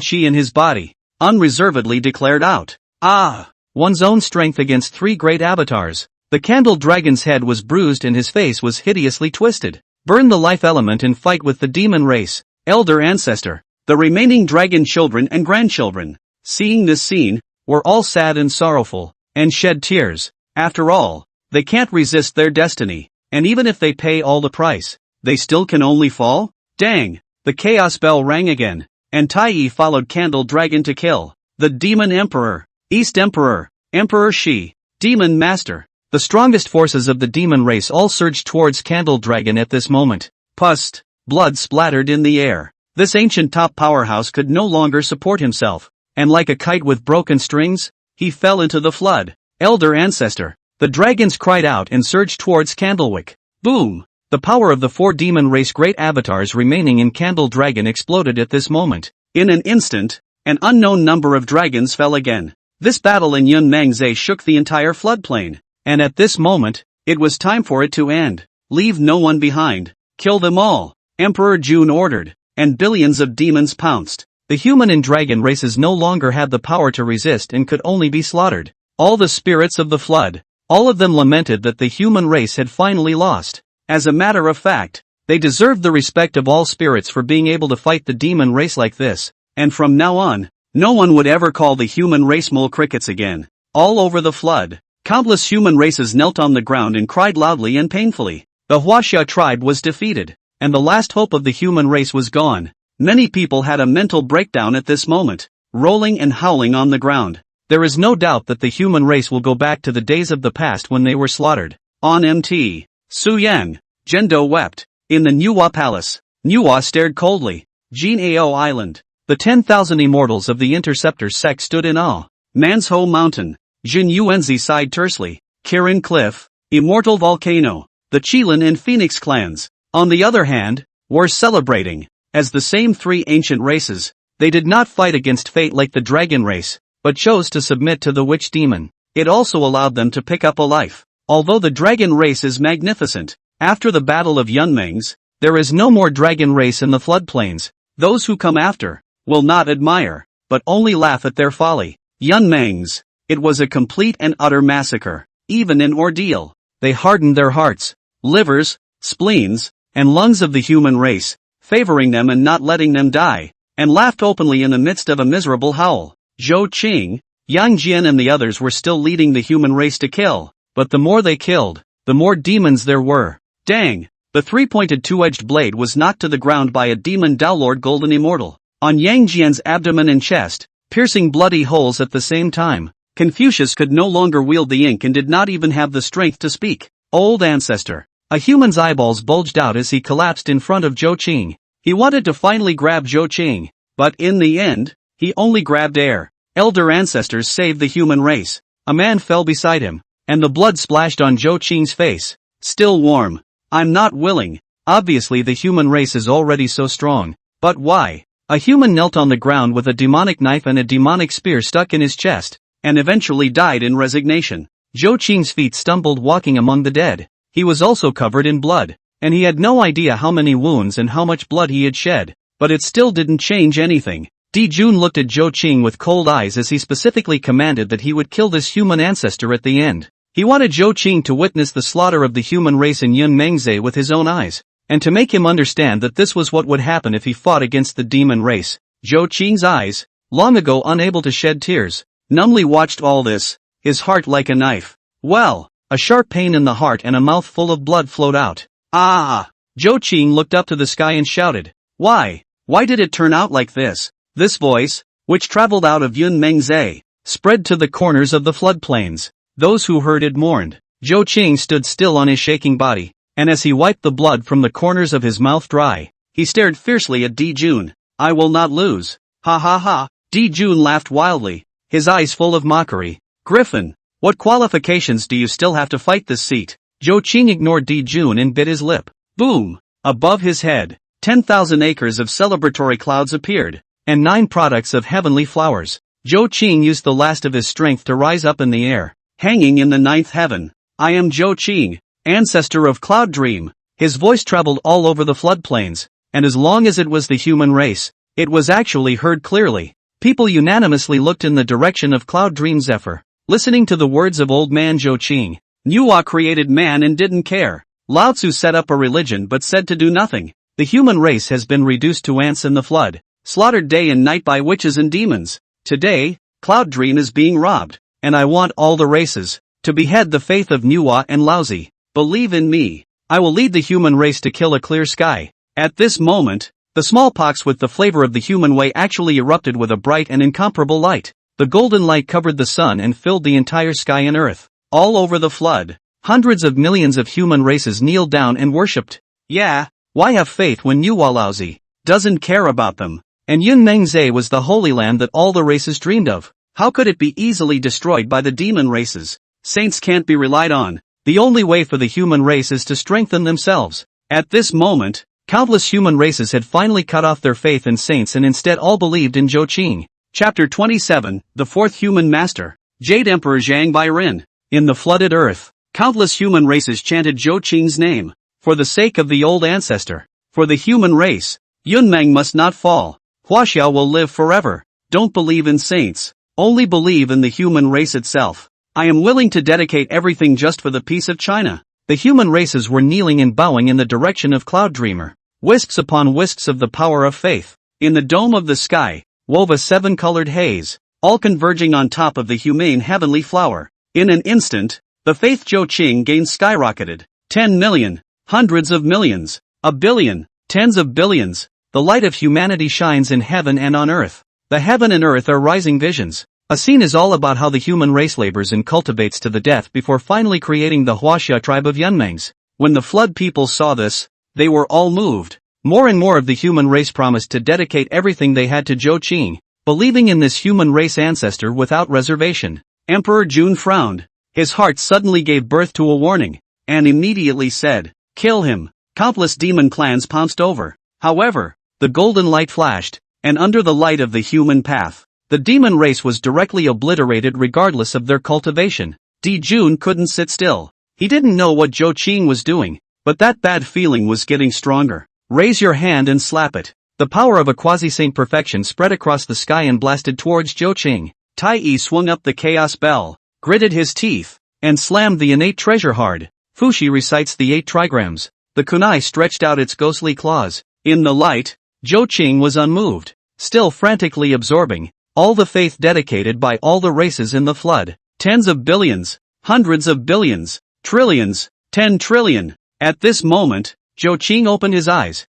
chi in his body unreservedly declared out, "Ah!" One's own strength against 3 great avatars. The Candle Dragon's head was bruised and his face was hideously twisted. Burn the life element and fight with the demon race. Elder Ancestor. The remaining dragon children and grandchildren, seeing this scene, were all sad and sorrowful, and shed tears. After all, they can't resist their destiny, and even if they pay all the price, they still can only fall? Dang! The chaos bell rang again, and Tai followed Candle Dragon to kill the Demon Emperor, East Emperor, Emperor Shi, Demon Master. The strongest forces of the demon race all surged towards Candle Dragon at this moment. Pus, blood splattered in the air. This ancient top powerhouse could no longer support himself, and like a kite with broken strings, he fell into the flood. Elder Ancestor. The dragons cried out and surged towards Candlewick. Boom! The power of the 4 demon race great avatars remaining in Candle Dragon exploded at this moment. In an instant, an unknown number of dragons fell again. This battle in Yun Mengzhe shook the entire floodplain. And at this moment, it was time for it to end. Leave no one behind. Kill them all. Emperor Jun ordered, and billions of demons pounced. The human and dragon races no longer had the power to resist and could only be slaughtered. All the spirits of the flood, all of them lamented that the human race had finally lost. As a matter of fact, they deserved the respect of all spirits for being able to fight the demon race like this, and from now on, no one would ever call the human race mole crickets again. All over the flood, countless human races knelt on the ground and cried loudly and painfully. The Huaxia tribe was defeated, and the last hope of the human race was gone. Many people had a mental breakdown at this moment, rolling and howling on the ground. There is no doubt that the human race will go back to the days of the past when they were slaughtered. On Mt. Suyang, Zhendo wept. In the Nuwa Palace, Nuwa stared coldly. Jinao Island. The 10,000 immortals of the Interceptor sect stood in awe. Manshwa Mountain. Zhen Yuanzi sighed tersely. Kirin Cliff. Immortal Volcano. The Qilin and Phoenix clans, on the other hand, were celebrating. As the same three ancient races, they did not fight against fate like the dragon race, but chose to submit to the witch demon. It also allowed them to pick up a life. Although the dragon race is magnificent, after the Battle of Yunmengs, there is no more dragon race in the floodplains. Those who come after will not admire, but only laugh at their folly. Yunmengs. It was a complete and utter massacre. Even in ordeal, they hardened their hearts, livers, spleens, and lungs of the human race, favoring them and not letting them die, and laughed openly in the midst of a miserable howl. Zhou Qing, Yang Jian and the others were still leading the human race to kill, but the more they killed, the more demons there were. Dang! The three-pointed two-edged blade was knocked to the ground by a demon Daolord Golden Immortal, on Yang Jian's abdomen and chest, piercing bloody holes at the same time. Confucius could no longer wield the ink and did not even have the strength to speak. Old ancestor. A human's eyeballs bulged out as he collapsed in front of Zhou Qing. He wanted to finally grab Zhou Qing, but in the end, he only grabbed air. Elder ancestors saved the human race. A man fell beside him, and the blood splashed on Zhou Qing's face. Still warm. I'm not willing. Obviously the human race is already so strong. But why? A human knelt on the ground with a demonic knife and a demonic spear stuck in his chest, and eventually died in resignation. Zhou Qing's feet stumbled walking among the dead. He was also covered in blood, and he had no idea how many wounds and how much blood he had shed, but it still didn't change anything. Di Jun looked at Zhou Qing with cold eyes as he specifically commanded that he would kill this human ancestor at the end. He wanted Zhou Qing to witness the slaughter of the human race in Yunmengzi with his own eyes, and to make him understand that this was what would happen if he fought against the demon race. Zhou Qing's eyes, long ago unable to shed tears, numbly watched all this, his heart like a knife. Well, a sharp pain in the heart and a mouth full of blood flowed out. Ah! Zhou Qing looked up to the sky and shouted. Why? Why did it turn out like this? This voice, which traveled out of Yunmengzi, spread to the corners of the floodplains. Those who heard it mourned. Zhou Qing stood still on his shaking body, and as he wiped the blood from the corners of his mouth dry, he stared fiercely at Di Jun. I will not lose. Ha ha ha. Di Jun laughed wildly, his eyes full of mockery. Griffin, what qualifications do you still have to fight this seat? Zhou Qing ignored Di Jun and bit his lip. Boom! Above his head, 10,000 acres of celebratory clouds appeared, and 9 products of heavenly flowers. Zhou Qing used the last of his strength to rise up in the air, hanging in the 9th heaven. I am Zhou Qing, ancestor of Cloud Dream. His voice traveled all over the floodplains, and as long as it was the human race, it was actually heard clearly. People unanimously looked in the direction of Cloud Dream Zephyr, listening to the words of old man Zhou Qing. Nuwa created man and didn't care. Lao Tzu set up a religion but said to do nothing. The human race has been reduced to ants in the flood, slaughtered day and night by witches and demons. Today, Cloud Dream is being robbed, and I want all the races to behead the faith of Nuwa and Laozi. Believe in me. I will lead the human race to kill a clear sky. At this moment, the smallpox with the flavor of the human way actually erupted with a bright and incomparable light. The golden light covered the sun and filled the entire sky and earth. All over the flood, hundreds of millions of human races kneeled down and worshipped. Yeah, why have faith when Nuwa Laozi doesn't care about them? And Yunmengzi was the holy land that all the races dreamed of. How could it be easily destroyed by the demon races? Saints can't be relied on. The only way for the human race is to strengthen themselves. At this moment, countless human races had finally cut off their faith in saints and instead all believed in Zhou Qing. Chapter 27, The Fourth Human Master. Jade Emperor Zhang Bairen. In the flooded earth, countless human races chanted Zhou Qing's name. For the sake of the old ancestor. For the human race. Yunmeng must not fall. Huaxiao will live forever. Don't believe in saints. Only believe in the human race itself. I am willing to dedicate everything just for the peace of China. The human races were kneeling and bowing in the direction of Cloud Dreamer. Wisps upon wisps of the power of faith. In the dome of the sky, wove a 7-colored haze, all converging on top of the humane heavenly flower. In an instant, the faith Zhou Qing gained skyrocketed. 10 million, hundreds of millions, a billion, tens of billions. The light of humanity shines in heaven and on earth. The heaven and earth are rising visions. A scene is all about how the human race labors and cultivates to the death before finally creating the Huaxia tribe of Yunmengs. When the flood people saw this, they were all moved. More and more of the human race promised to dedicate everything they had to Zhou Qing, believing in this human race ancestor without reservation. Emperor Jun frowned. His heart suddenly gave birth to a warning, and immediately said, "Kill him." Countless demon clans pounced over. However, the golden light flashed, and under the light of the human path, the demon race was directly obliterated regardless of their cultivation. Di Jun couldn't sit still. He didn't know what Zhou Qing was doing, but that bad feeling was getting stronger. Raise your hand and slap it. The power of a quasi-saint perfection spread across the sky and blasted towards Zhou Qing. Tai Yi swung up the chaos bell, gritted his teeth, and slammed the innate treasure hard. Fuxi recites the 8 trigrams. The kunai stretched out its ghostly claws. In the light, Zhou Qing was unmoved, still frantically absorbing all the faith dedicated by all the races in the flood. Tens of billions, hundreds of billions, trillions, 10 trillion. At this moment, Zhou Qing opened his eyes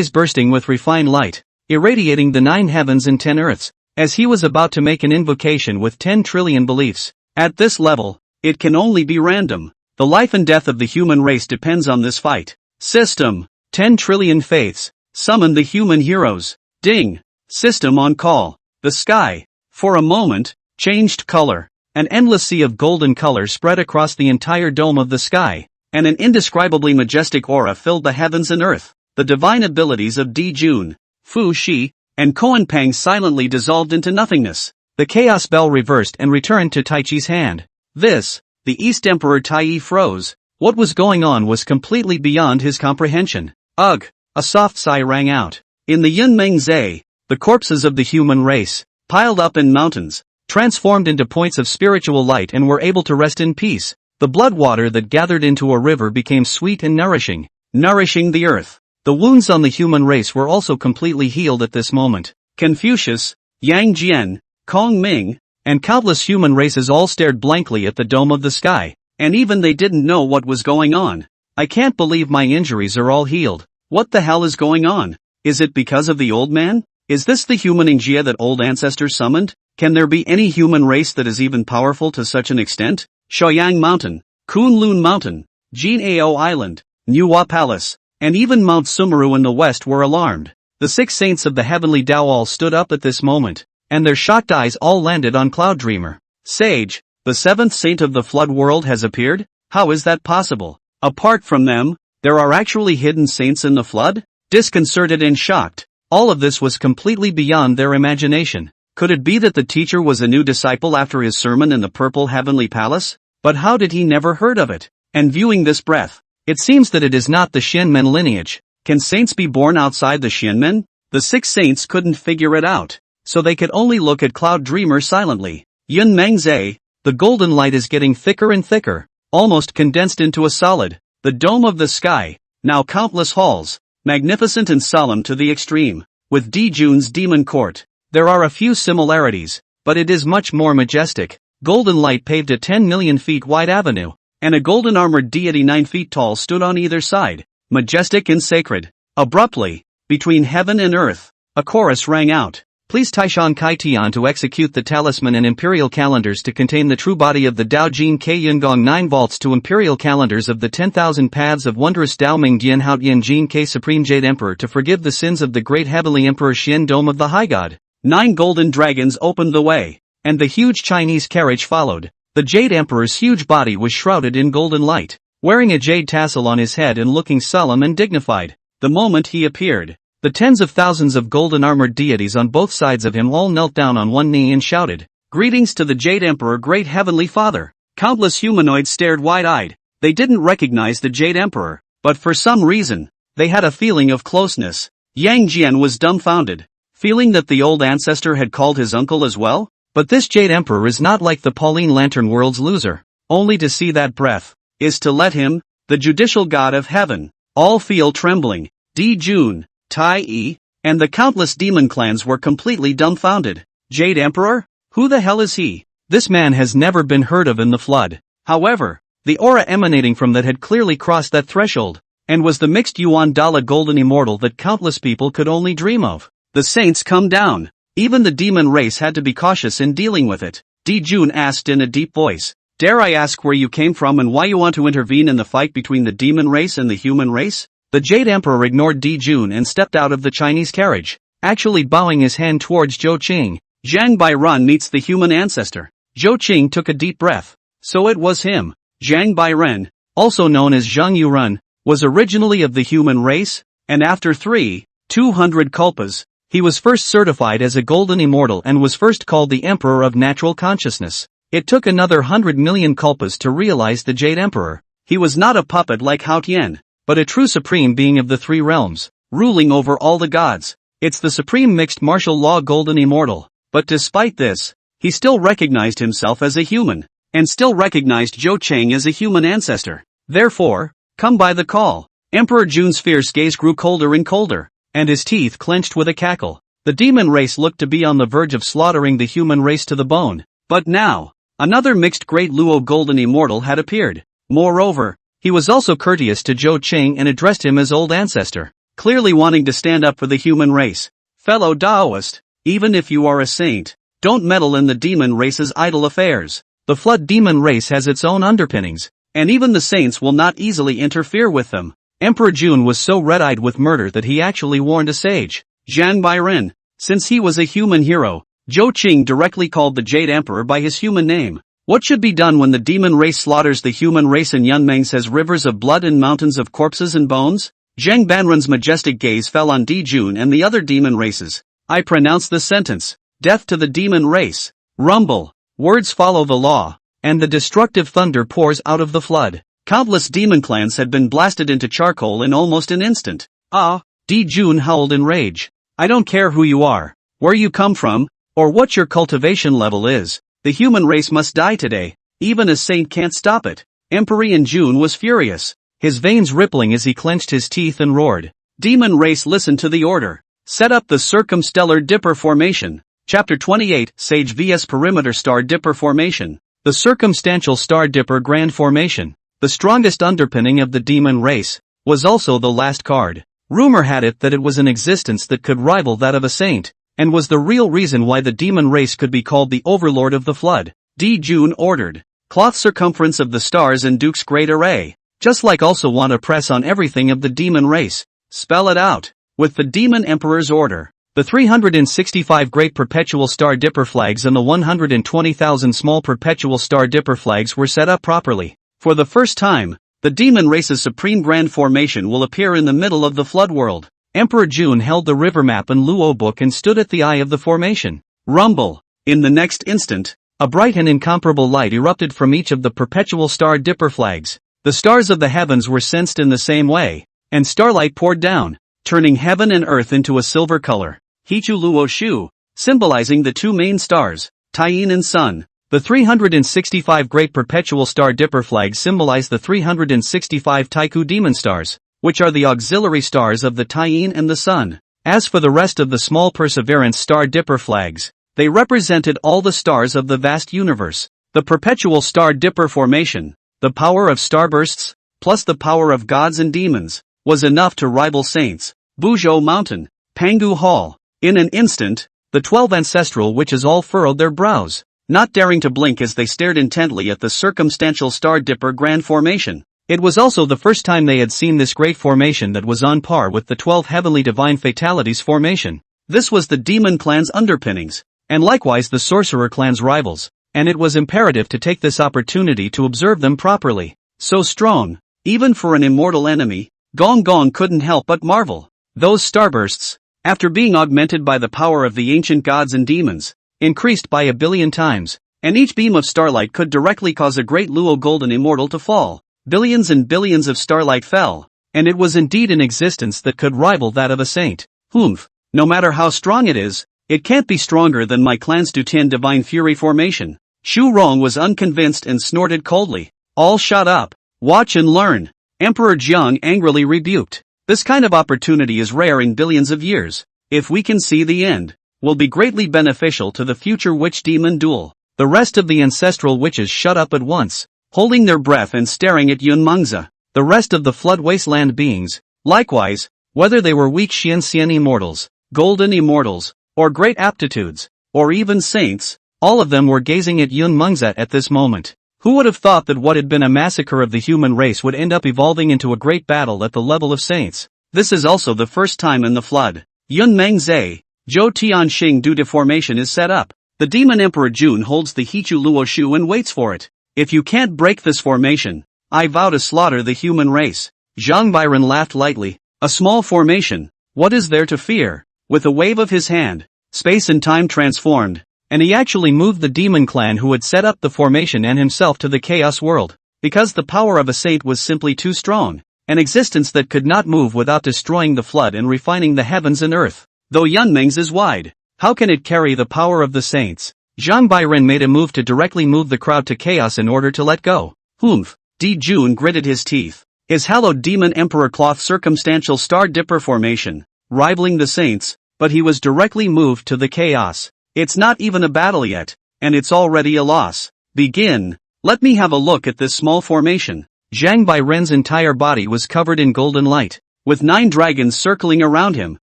bursting with refined light, irradiating the 9 heavens and 10 earths, as he was about to make an invocation with 10 trillion beliefs. At this level, it can only be random. The life and death of the human race depends on this fight. System. 10 trillion faiths. Summon the human heroes. Ding. System on call. The sky, for a moment, changed color. An endless sea of golden color spread across the entire dome of the sky, and an indescribably majestic aura filled the heavens and earth. The divine abilities of Di Jun, Fu Shi, and Koan Pang silently dissolved into nothingness. The chaos bell reversed and returned to Tai Chi's hand. The East Emperor Tai Yi froze. What was going on was completely beyond his comprehension. Ugh! A soft sigh rang out. In the Yunmeng Zhe, the corpses of the human race, piled up in mountains, transformed into points of spiritual light and were able to rest in peace. The blood water that gathered into a river became sweet and nourishing the earth. The wounds on the human race were also completely healed at this moment. Confucius, Yang Jian, Kong Ming, and countless human races all stared blankly at the dome of the sky, and even they didn't know what was going on. I can't believe my injuries are all healed. What the hell is going on? Is it because of the old man? Is this the human Ingjia that old ancestors summoned? Can there be any human race that is even powerful to such an extent? Shaoyang Mountain, Kunlun Mountain, Jinao Island, Nuwa Palace, and even Mount Sumeru in the west were alarmed. The 6 saints of the heavenly Dao all stood up at this moment, and their shocked eyes all landed on Cloud Dreamer. Sage, the 7th saint of the flood world has appeared? How is that possible? Apart from them, there are actually hidden saints in the flood? Disconcerted and shocked, all of this was completely beyond their imagination. Could it be that the teacher was a new disciple after his sermon in the purple heavenly palace? But how did he never heard of it? And viewing this breath, it seems that it is not the Xianmen lineage. Can saints be born outside the Xianmen? The 6 saints couldn't figure it out, so they could only look at Cloud Dreamer silently. Yun Mengzhe, the golden light is getting thicker and thicker, almost condensed into a solid. The dome of the sky, now countless halls, magnificent and solemn to the extreme. With Di Jun's demon court, there are a few similarities, but it is much more majestic. Golden light paved a 10 million feet wide avenue, and a golden armored deity 9 feet tall stood on either side, majestic and sacred. Abruptly, between heaven and earth, a chorus rang out. Please Taishan Kai Tian to execute the talisman and imperial calendars to contain the true body of the Dao Jin Ke Yungong 9 vaults to imperial calendars of the 10,000 paths of wondrous Dao Ming Dian Haut Yin Jin Ke Supreme Jade Emperor to forgive the sins of the great heavenly Emperor Xian Dome of the High God. 9 golden dragons opened the way, and the huge Chinese carriage followed. The Jade Emperor's huge body was shrouded in golden light, wearing a jade tassel on his head and looking solemn and dignified. The moment he appeared, the tens of thousands of golden armored deities on both sides of him all knelt down on one knee and shouted, "Greetings to the Jade Emperor, great heavenly father." Countless humanoids stared wide-eyed. They didn't recognize the Jade Emperor, but for some reason, they had a feeling of closeness. Yang Jian was dumbfounded, feeling that the old ancestor had called his uncle as well. But this Jade Emperor is not like the Pauline Lantern world's loser. Only to see that breath is to let him, the judicial god of heaven, all feel trembling. Di Jun, Tai Yi, and the countless demon clans were completely dumbfounded. Jade Emperor? Who the hell is he? This man has never been heard of in the flood. However, the aura emanating from that had clearly crossed that threshold, and was the mixed Yuan Dala golden immortal that countless people could only dream of. The saints come down. Even the demon race had to be cautious in dealing with it. Di Jun asked in a deep voice, "Dare I ask where you came from and why you want to intervene in the fight between the demon race and the human race?" The Jade Emperor ignored Di Jun and stepped out of the Chinese carriage, actually bowing his hand towards Zhou Qing. Zhang Bairan meets the human ancestor. Zhou Qing took a deep breath. So it was him. Zhang Bairan, also known as Zhang Yuran, was originally of the human race, and after 200 kalpas, he was first certified as a golden immortal and was first called the Emperor of Natural Consciousness. It took another 100 million kalpas to realize the Jade Emperor. He was not a puppet like Hao Tian, but a true supreme being of the three realms, ruling over all the gods. It's the supreme mixed martial law golden immortal. But despite this, he still recognized himself as a human, and still recognized Zhou Qing as a human ancestor. Therefore, come by the call. Emperor Jun's fierce gaze grew colder and colder, and his teeth clenched with a cackle. The demon race looked to be on the verge of slaughtering the human race to the bone. But now, another mixed great Luo golden immortal had appeared. Moreover, he was also courteous to Zhou Qing and addressed him as old ancestor, clearly wanting to stand up for the human race. Fellow Daoist, even if you are a saint, don't meddle in the demon race's idle affairs. The flood demon race has its own underpinnings, and even the saints will not easily interfere with them. Emperor Jun was so red-eyed with murder that he actually warned a sage, Zhang Bairan. Since he was a human hero, Zhou Qing directly called the Jade Emperor by his human name. What should be done when the demon race slaughters the human race and Yunmeng says rivers of blood and mountains of corpses and bones? Zhang Banran's majestic gaze fell on Di Jun and the other demon races. I pronounce the sentence. Death to the demon race. Rumble. Words follow the law, and the destructive thunder pours out of the flood. Countless demon clans had been blasted into charcoal in almost an instant. Ah! Di Jun howled in rage. I don't care who you are, where you come from, or what your cultivation level is. The human race must die today. Even a saint can't stop it. Emperor Jun was furious, his veins rippling as he clenched his teeth and roared. Demon race, listen to the order. Set up the circumstellar dipper formation. Chapter 28, Sage vs Perimeter Star Dipper Formation. The circumstantial star dipper grand formation, the strongest underpinning of the demon race, was also the last card. Rumor had it that it was an existence that could rival that of a saint, and was the real reason why the demon race could be called the overlord of the flood. Di Jun ordered. Cloth circumference of the stars and Duke's great array. Just like also want to press on everything of the demon race. Spell it out. With the demon emperor's order. The 365 great perpetual star dipper flags and the 120,000 small perpetual star dipper flags were set up properly. For the first time, the demon race's supreme grand formation will appear in the middle of the flood world. Emperor Jun held the river map and Luo book and stood at the eye of the formation. Rumble. In the next instant, a bright and incomparable light erupted from each of the perpetual star dipper flags. The stars of the heavens were sensed in the same way, and starlight poured down, turning heaven and earth into a silver color. Hichu Luo Shu, symbolizing the two main stars, Taiyin and Sun. The 365 great perpetual star dipper flags symbolize the 365 Taiku demon stars, which are the auxiliary stars of the Taiyin and the Sun. As for the rest of the small perseverance star dipper flags, they represented all the stars of the vast universe. The perpetual star dipper formation, the power of starbursts, plus the power of gods and demons, was enough to rival saints. Buzhou Mountain, Pangu Hall. In an instant, the 12 ancestral witches all furrowed their brows, not daring to blink as they stared intently at the circumstantial star dipper grand formation. It was also the first time they had seen this great formation that was on par with the 12 heavenly divine fatalities formation. This was the demon clan's underpinnings, and likewise the sorcerer clan's rivals, and it was imperative to take this opportunity to observe them properly. So strong, even for an immortal enemy, Gong Gong couldn't help but marvel. Those starbursts, after being augmented by the power of the ancient gods and demons, increased by 1 billion times, and each beam of starlight could directly cause a great Luo golden immortal to fall. Billions and billions of starlight fell, and it was indeed an existence that could rival that of a saint. Humph, no matter how strong it is, it can't be stronger than my clan's Dutian divine fury formation. Xu Rong was unconvinced and snorted coldly. All shut up. Watch and learn. Emperor Jiang angrily rebuked. This kind of opportunity is rare in billions of years. If we can see the end, will be greatly beneficial to the future witch-demon duel. The rest of the ancestral witches shut up at once, holding their breath and staring at Yun Mengzi. the rest of the flood wasteland beings. Likewise, whether they were weak Xianxian immortals, golden immortals, or great aptitudes, or even saints, all of them were gazing at Yun Mengzi at this moment. Who would have thought that what had been a massacre of the human race would end up evolving into a great battle at the level of saints? This is also the first time in the flood. Yun Mengzi, Zhou Tianxing Du deformation is set up. The demon emperor Jun holds the Hichu Luo Shu and waits for it. If you can't break this formation, I vow to slaughter the human race. Zhang Bairen laughed lightly. A small formation. What is there to fear? With a wave of his hand, space and time transformed, and he actually moved the demon clan who had set up the formation and himself to the chaos world. Because the power of a saint was simply too strong, an existence that could not move without destroying the flood and refining the heavens and earth. Though Yunmeng's is wide, how can it carry the power of the saints? Zhang Bairen made a move to directly move the crowd to chaos in order to let go. Humph. Di Jun gritted his teeth. His hallowed demon emperor cloth circumstantial star dipper formation, rivaling the saints, but he was directly moved to the chaos. It's not even a battle yet, and it's already a loss. Begin. Let me have a look at this small formation. Zhang Bairen's entire body was covered in golden light, with 9 dragons circling around him,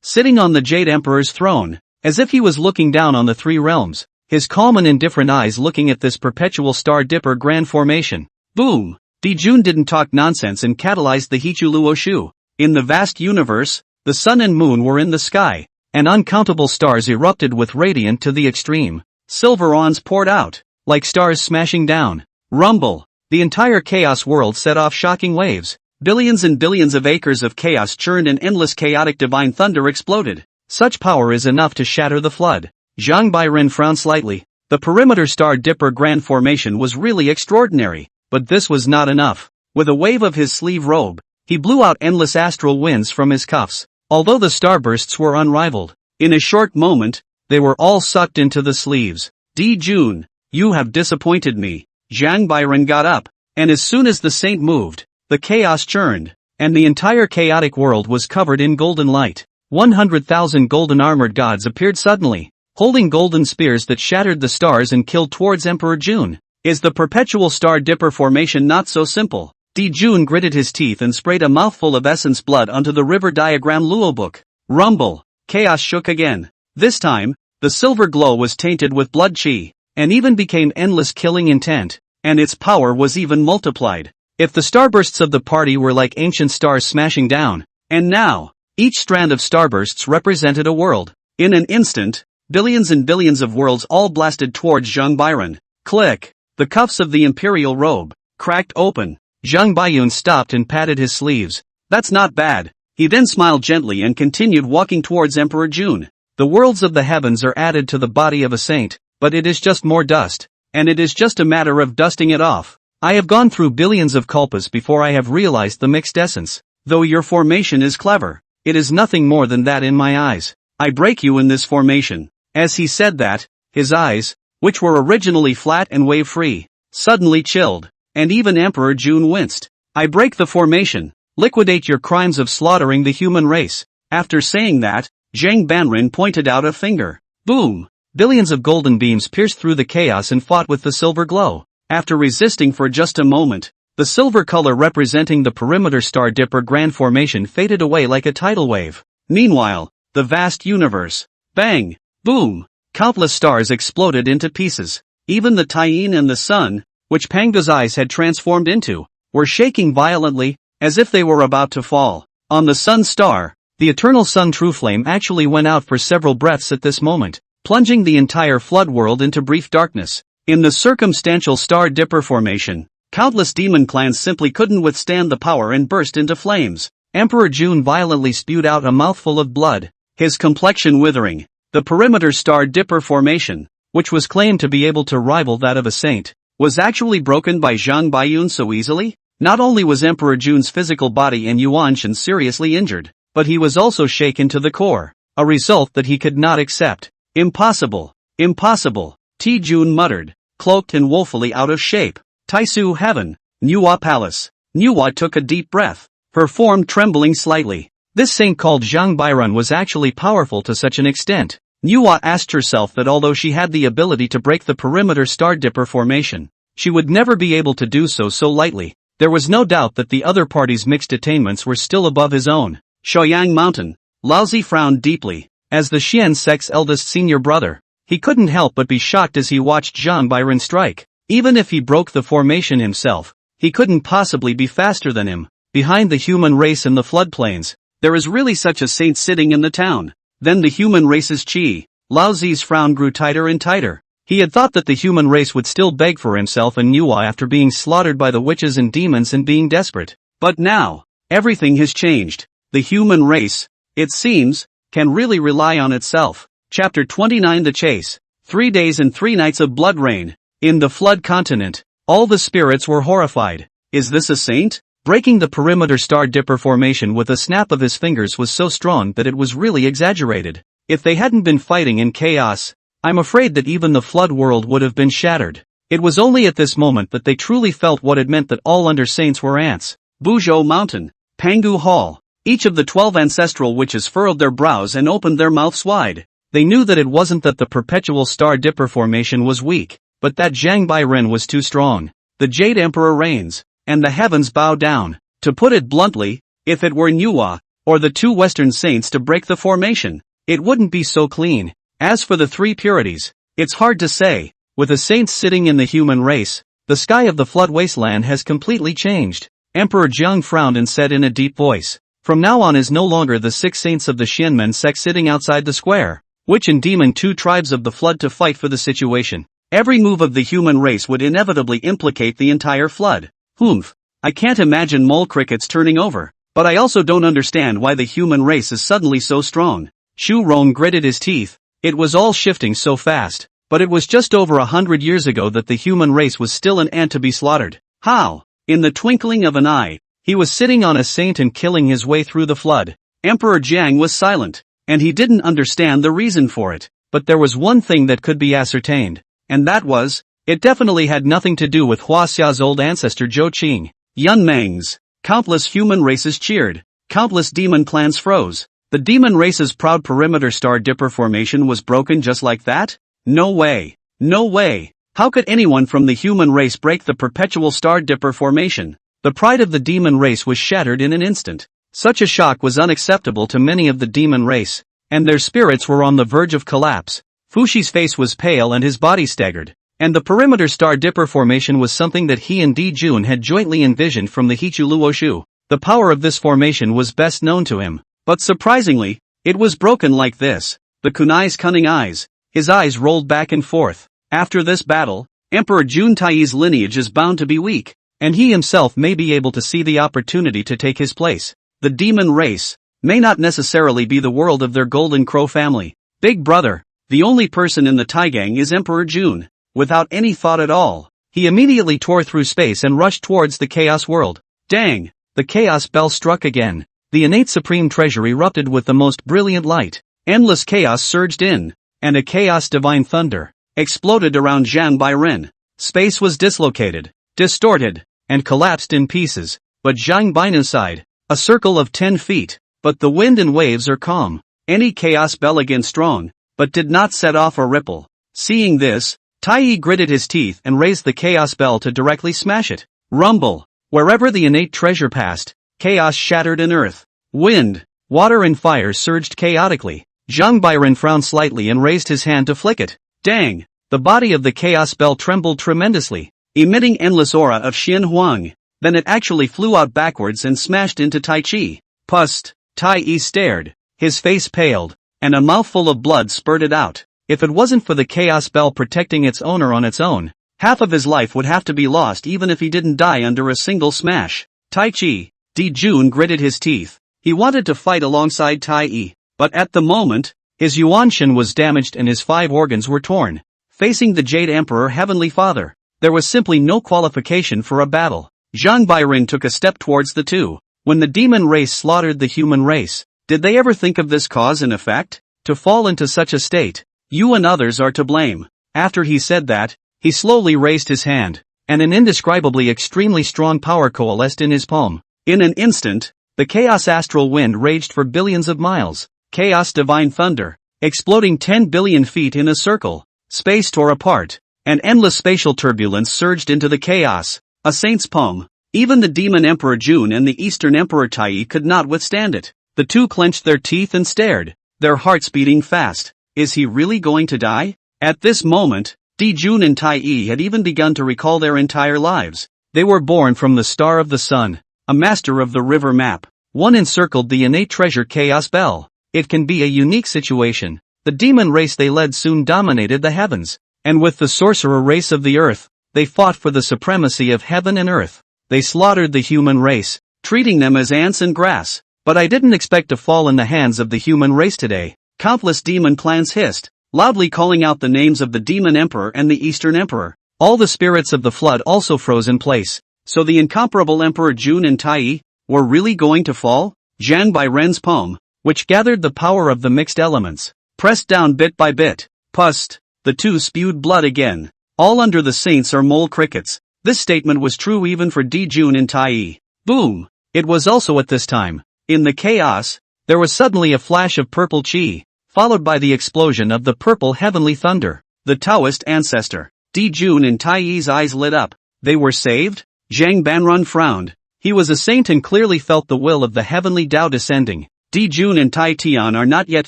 sitting on the Jade Emperor's throne, as if he was looking down on the 3 realms, his calm and indifferent eyes looking at this perpetual star dipper grand formation. Boom! Di Jun didn't talk nonsense and catalyzed the Hichu Luo Shu. In the vast universe, the sun and moon were in the sky, and uncountable stars erupted with radiant to the extreme. Silver ons poured out, like stars smashing down. Rumble! The entire chaos world set off shocking waves. Billions and billions of acres of chaos churned and endless chaotic divine thunder exploded. Such power is enough to shatter the flood. Zhang Bairen frowned slightly. The perimeter star dipper grand formation was really extraordinary, but this was not enough. With a wave of his sleeve robe, he blew out endless astral winds from his cuffs. Although the starbursts were unrivaled, in a short moment, they were all sucked into the sleeves. Di Jun, you have disappointed me. Zhang Bairen got up, and as soon as the saint moved, the chaos churned, and the entire chaotic world was covered in golden light. 100,000 golden armored gods appeared suddenly, holding golden spears that shattered the stars and killed towards Emperor Jun. Is the perpetual star dipper formation not so simple? Di Jun gritted his teeth and sprayed a mouthful of essence blood onto the river diagram Luo book. Rumble! Chaos shook again. This time, the silver glow was tainted with blood chi, and even became endless killing intent, and its power was even multiplied. If the starbursts of the party were like ancient stars smashing down, and now, each strand of starbursts represented a world. In an instant, billions and billions of worlds all blasted towards Zhang Bairen. Click! The cuffs of the imperial robe cracked open. Zhang Baiyun stopped and patted his sleeves. That's not bad. He then smiled gently and continued walking towards Emperor Jun. The worlds of the heavens are added to the body of a saint, but it is just more dust, and it is just a matter of dusting it off. I have gone through billions of kalpas before I have realized the mixed essence. Though your formation is clever, it is nothing more than that in my eyes. I break you in this formation. As he said that, his eyes, which were originally flat and wave-free, suddenly chilled, and even Emperor Jun winced. I break the formation. Liquidate your crimes of slaughtering the human race. After saying that, Zhang Banren pointed out a finger. Boom! Billions of golden beams pierced through the chaos and fought with the silver glow. After resisting for just a moment, the silver color representing the perimeter star dipper grand formation faded away like a tidal wave. Meanwhile, the vast universe. Bang! Boom! Countless stars exploded into pieces. Even the Taiyin and the sun, which Panga's eyes had transformed into, were shaking violently, as if they were about to fall. On the sun star, the eternal sun true flame actually went out for several breaths at this moment, plunging the entire flood world into brief darkness. In the circumstantial star dipper formation, countless demon clans simply couldn't withstand the power and burst into flames. Emperor Jun violently spewed out a mouthful of blood, his complexion withering. The perimeter star dipper formation, which was claimed to be able to rival that of a saint, was actually broken by Zhang Baiyun so easily. Not only was Emperor Jun's physical body and Yuanshan seriously injured, but he was also shaken to the core, a result that he could not accept. Impossible! Impossible! Ti Jun muttered, cloaked and woefully out of shape. Taisu Heaven, Nuwa Palace. Nuwa took a deep breath, her form trembling slightly. This saint called Zhang Bairen was actually powerful to such an extent. Nuwa asked herself that although she had the ability to break the perimeter star dipper formation, she would never be able to do so lightly. There was no doubt that the other party's mixed attainments were still above his own. Shaoyang Mountain. Laozi frowned deeply. As the Xian sect's eldest senior brother, he couldn't help but be shocked as he watched Zhang Bairen strike. Even if he broke the formation himself, he couldn't possibly be faster than him. Behind the human race in the floodplains, there is really such a saint sitting in the town. Then the human race's chi. Laozi's frown grew tighter and tighter. He had thought that the human race would still beg for himself and Nuwa after being slaughtered by the witches and demons and being desperate. But now, everything has changed. The human race, it seems, can really rely on itself. Chapter 29 The Chase. 3 days and 3 nights of blood rain. In the flood continent, all the spirits were horrified. Is this a saint? Breaking the perimeter star dipper formation with a snap of his fingers was so strong that it was really exaggerated. If they hadn't been fighting in chaos, I'm afraid that even the flood world would have been shattered. It was only at this moment that they truly felt what it meant that all under saints were ants. Buzhou Mountain. Pangu Hall. Each of the 12 ancestral witches furrowed their brows and opened their mouths wide. They knew that it wasn't that the perpetual star dipper formation was weak, but that Zhang Bairen was too strong. The Jade Emperor reigns, and the heavens bow down. To put it bluntly, if it were Nuwa, or the 2 Western saints to break the formation, it wouldn't be so clean. As for the 3 purities, it's hard to say. With the saints sitting in the human race, the sky of the flood wasteland has completely changed. Emperor Jiang frowned and said in a deep voice, "From now on is no longer the 6 saints of the Xianmen sect sitting outside the square, witch and demon 2 tribes of the flood to fight for the situation. Every move of the human race would inevitably implicate the entire flood. Humph. I can't imagine mole crickets turning over, but I also don't understand why the human race is suddenly so strong." Xu Rong gritted his teeth. It was all shifting so fast, but it was just over 100 years ago that the human race was still an ant to be slaughtered. How? In the twinkling of an eye, he was sitting on a saint and killing his way through the flood. Emperor Jiang was silent, and he didn't understand the reason for it. But there was one thing that could be ascertained, and that was, it definitely had nothing to do with Huaxia's old ancestor Zhou Qing. Yun Meng's. Countless human races cheered. Countless demon clans froze. The demon race's proud perimeter star dipper formation was broken just like that? No way. No way. How could anyone from the human race break the perpetual star dipper formation? The pride of the demon race was shattered in an instant. Such a shock was unacceptable to many of the demon race, and their spirits were on the verge of collapse. Fushi's face was pale and his body staggered, and the perimeter star dipper formation was something that he and Di Jun had jointly envisioned from the Hichu Luoshu. The power of this formation was best known to him, but surprisingly, it was broken like this. The kunai's cunning eyes, his eyes rolled back and forth. After this battle, Emperor Jun Tai's lineage is bound to be weak, and he himself may be able to see the opportunity to take his place. The demon race may not necessarily be the world of their golden crow family. Big brother, the only person in the Taigang is Emperor Jun. Without any thought at all, he immediately tore through space and rushed towards the chaos world. Dang! The chaos bell struck again. The innate supreme treasure erupted with the most brilliant light. Endless chaos surged in, and a chaos divine thunder exploded around Zhang Bairen. Space was dislocated, distorted, and collapsed in pieces, but Zhang Bairen sighed. A circle of 10 feet, but the wind and waves are calm. Any chaos bell again strong, but did not set off a ripple. Seeing this, Tai gritted his teeth and raised the chaos bell to directly smash it. Rumble. Wherever the innate treasure passed, chaos shattered in earth. Wind, water and fire surged chaotically. Zhang Bairen frowned slightly and raised his hand to flick it. Dang! The body of the chaos bell trembled tremendously, emitting endless aura of Xin Huang. Then it actually flew out backwards and smashed into Tai Chi. Pust! Tai stared, his face paled, and a mouthful of blood spurted out. If it wasn't for the chaos bell protecting its owner on its own, half of his life would have to be lost even if he didn't die under a single smash. Tai Chi. Di Jun gritted his teeth. He wanted to fight alongside Tai, but at the moment, his Yuanshan was damaged and his 5 organs were torn. Facing the Jade Emperor Heavenly Father, there was simply no qualification for a battle. Zhang Bairen took a step towards the two. When the demon race slaughtered the human race, did they ever think of this cause and effect? To fall into such a state, you and others are to blame. After he said that, he slowly raised his hand, and an indescribably extremely strong power coalesced in his palm. In an instant, the chaos astral wind raged for billions of miles. Chaos divine thunder, exploding 10 billion feet in a circle. Space tore apart, and endless spatial turbulence surged into the chaos. A saint's palm. Even the demon Emperor Jun and the Eastern Emperor Tai could not withstand it. The two clenched their teeth and stared, their hearts beating fast. Is he really going to die? At this moment, Jun and Tai had even begun to recall their entire lives. They were born from the star of the sun, a master of the river map. One encircled the innate treasure chaos bell. It can be a unique situation. The demon race they led soon dominated the heavens, and with the sorcerer race of the earth, they fought for the supremacy of heaven and earth. They slaughtered the human race, treating them as ants and grass. But I didn't expect to fall in the hands of the human race today. Countless demon clans hissed, loudly calling out the names of the demon emperor and the eastern emperor. All the spirits of the flood also froze in place. So the incomparable Emperor Jun and Tai were really going to fall? Zhang Bairen's poem, which gathered the power of the mixed elements, pressed down bit by bit. Pust, the two spewed blood again. All under the saints are mole crickets. This statement was true even for Jun and Tai. Boom! It was also at this time. In the chaos, there was suddenly a flash of purple chi, followed by the explosion of the purple heavenly thunder. The Taoist ancestor. Jun and Tai's eyes lit up. They were saved? Zhang Banrun frowned. He was a saint and clearly felt the will of the heavenly Dao descending. Jun and Tai Tian are not yet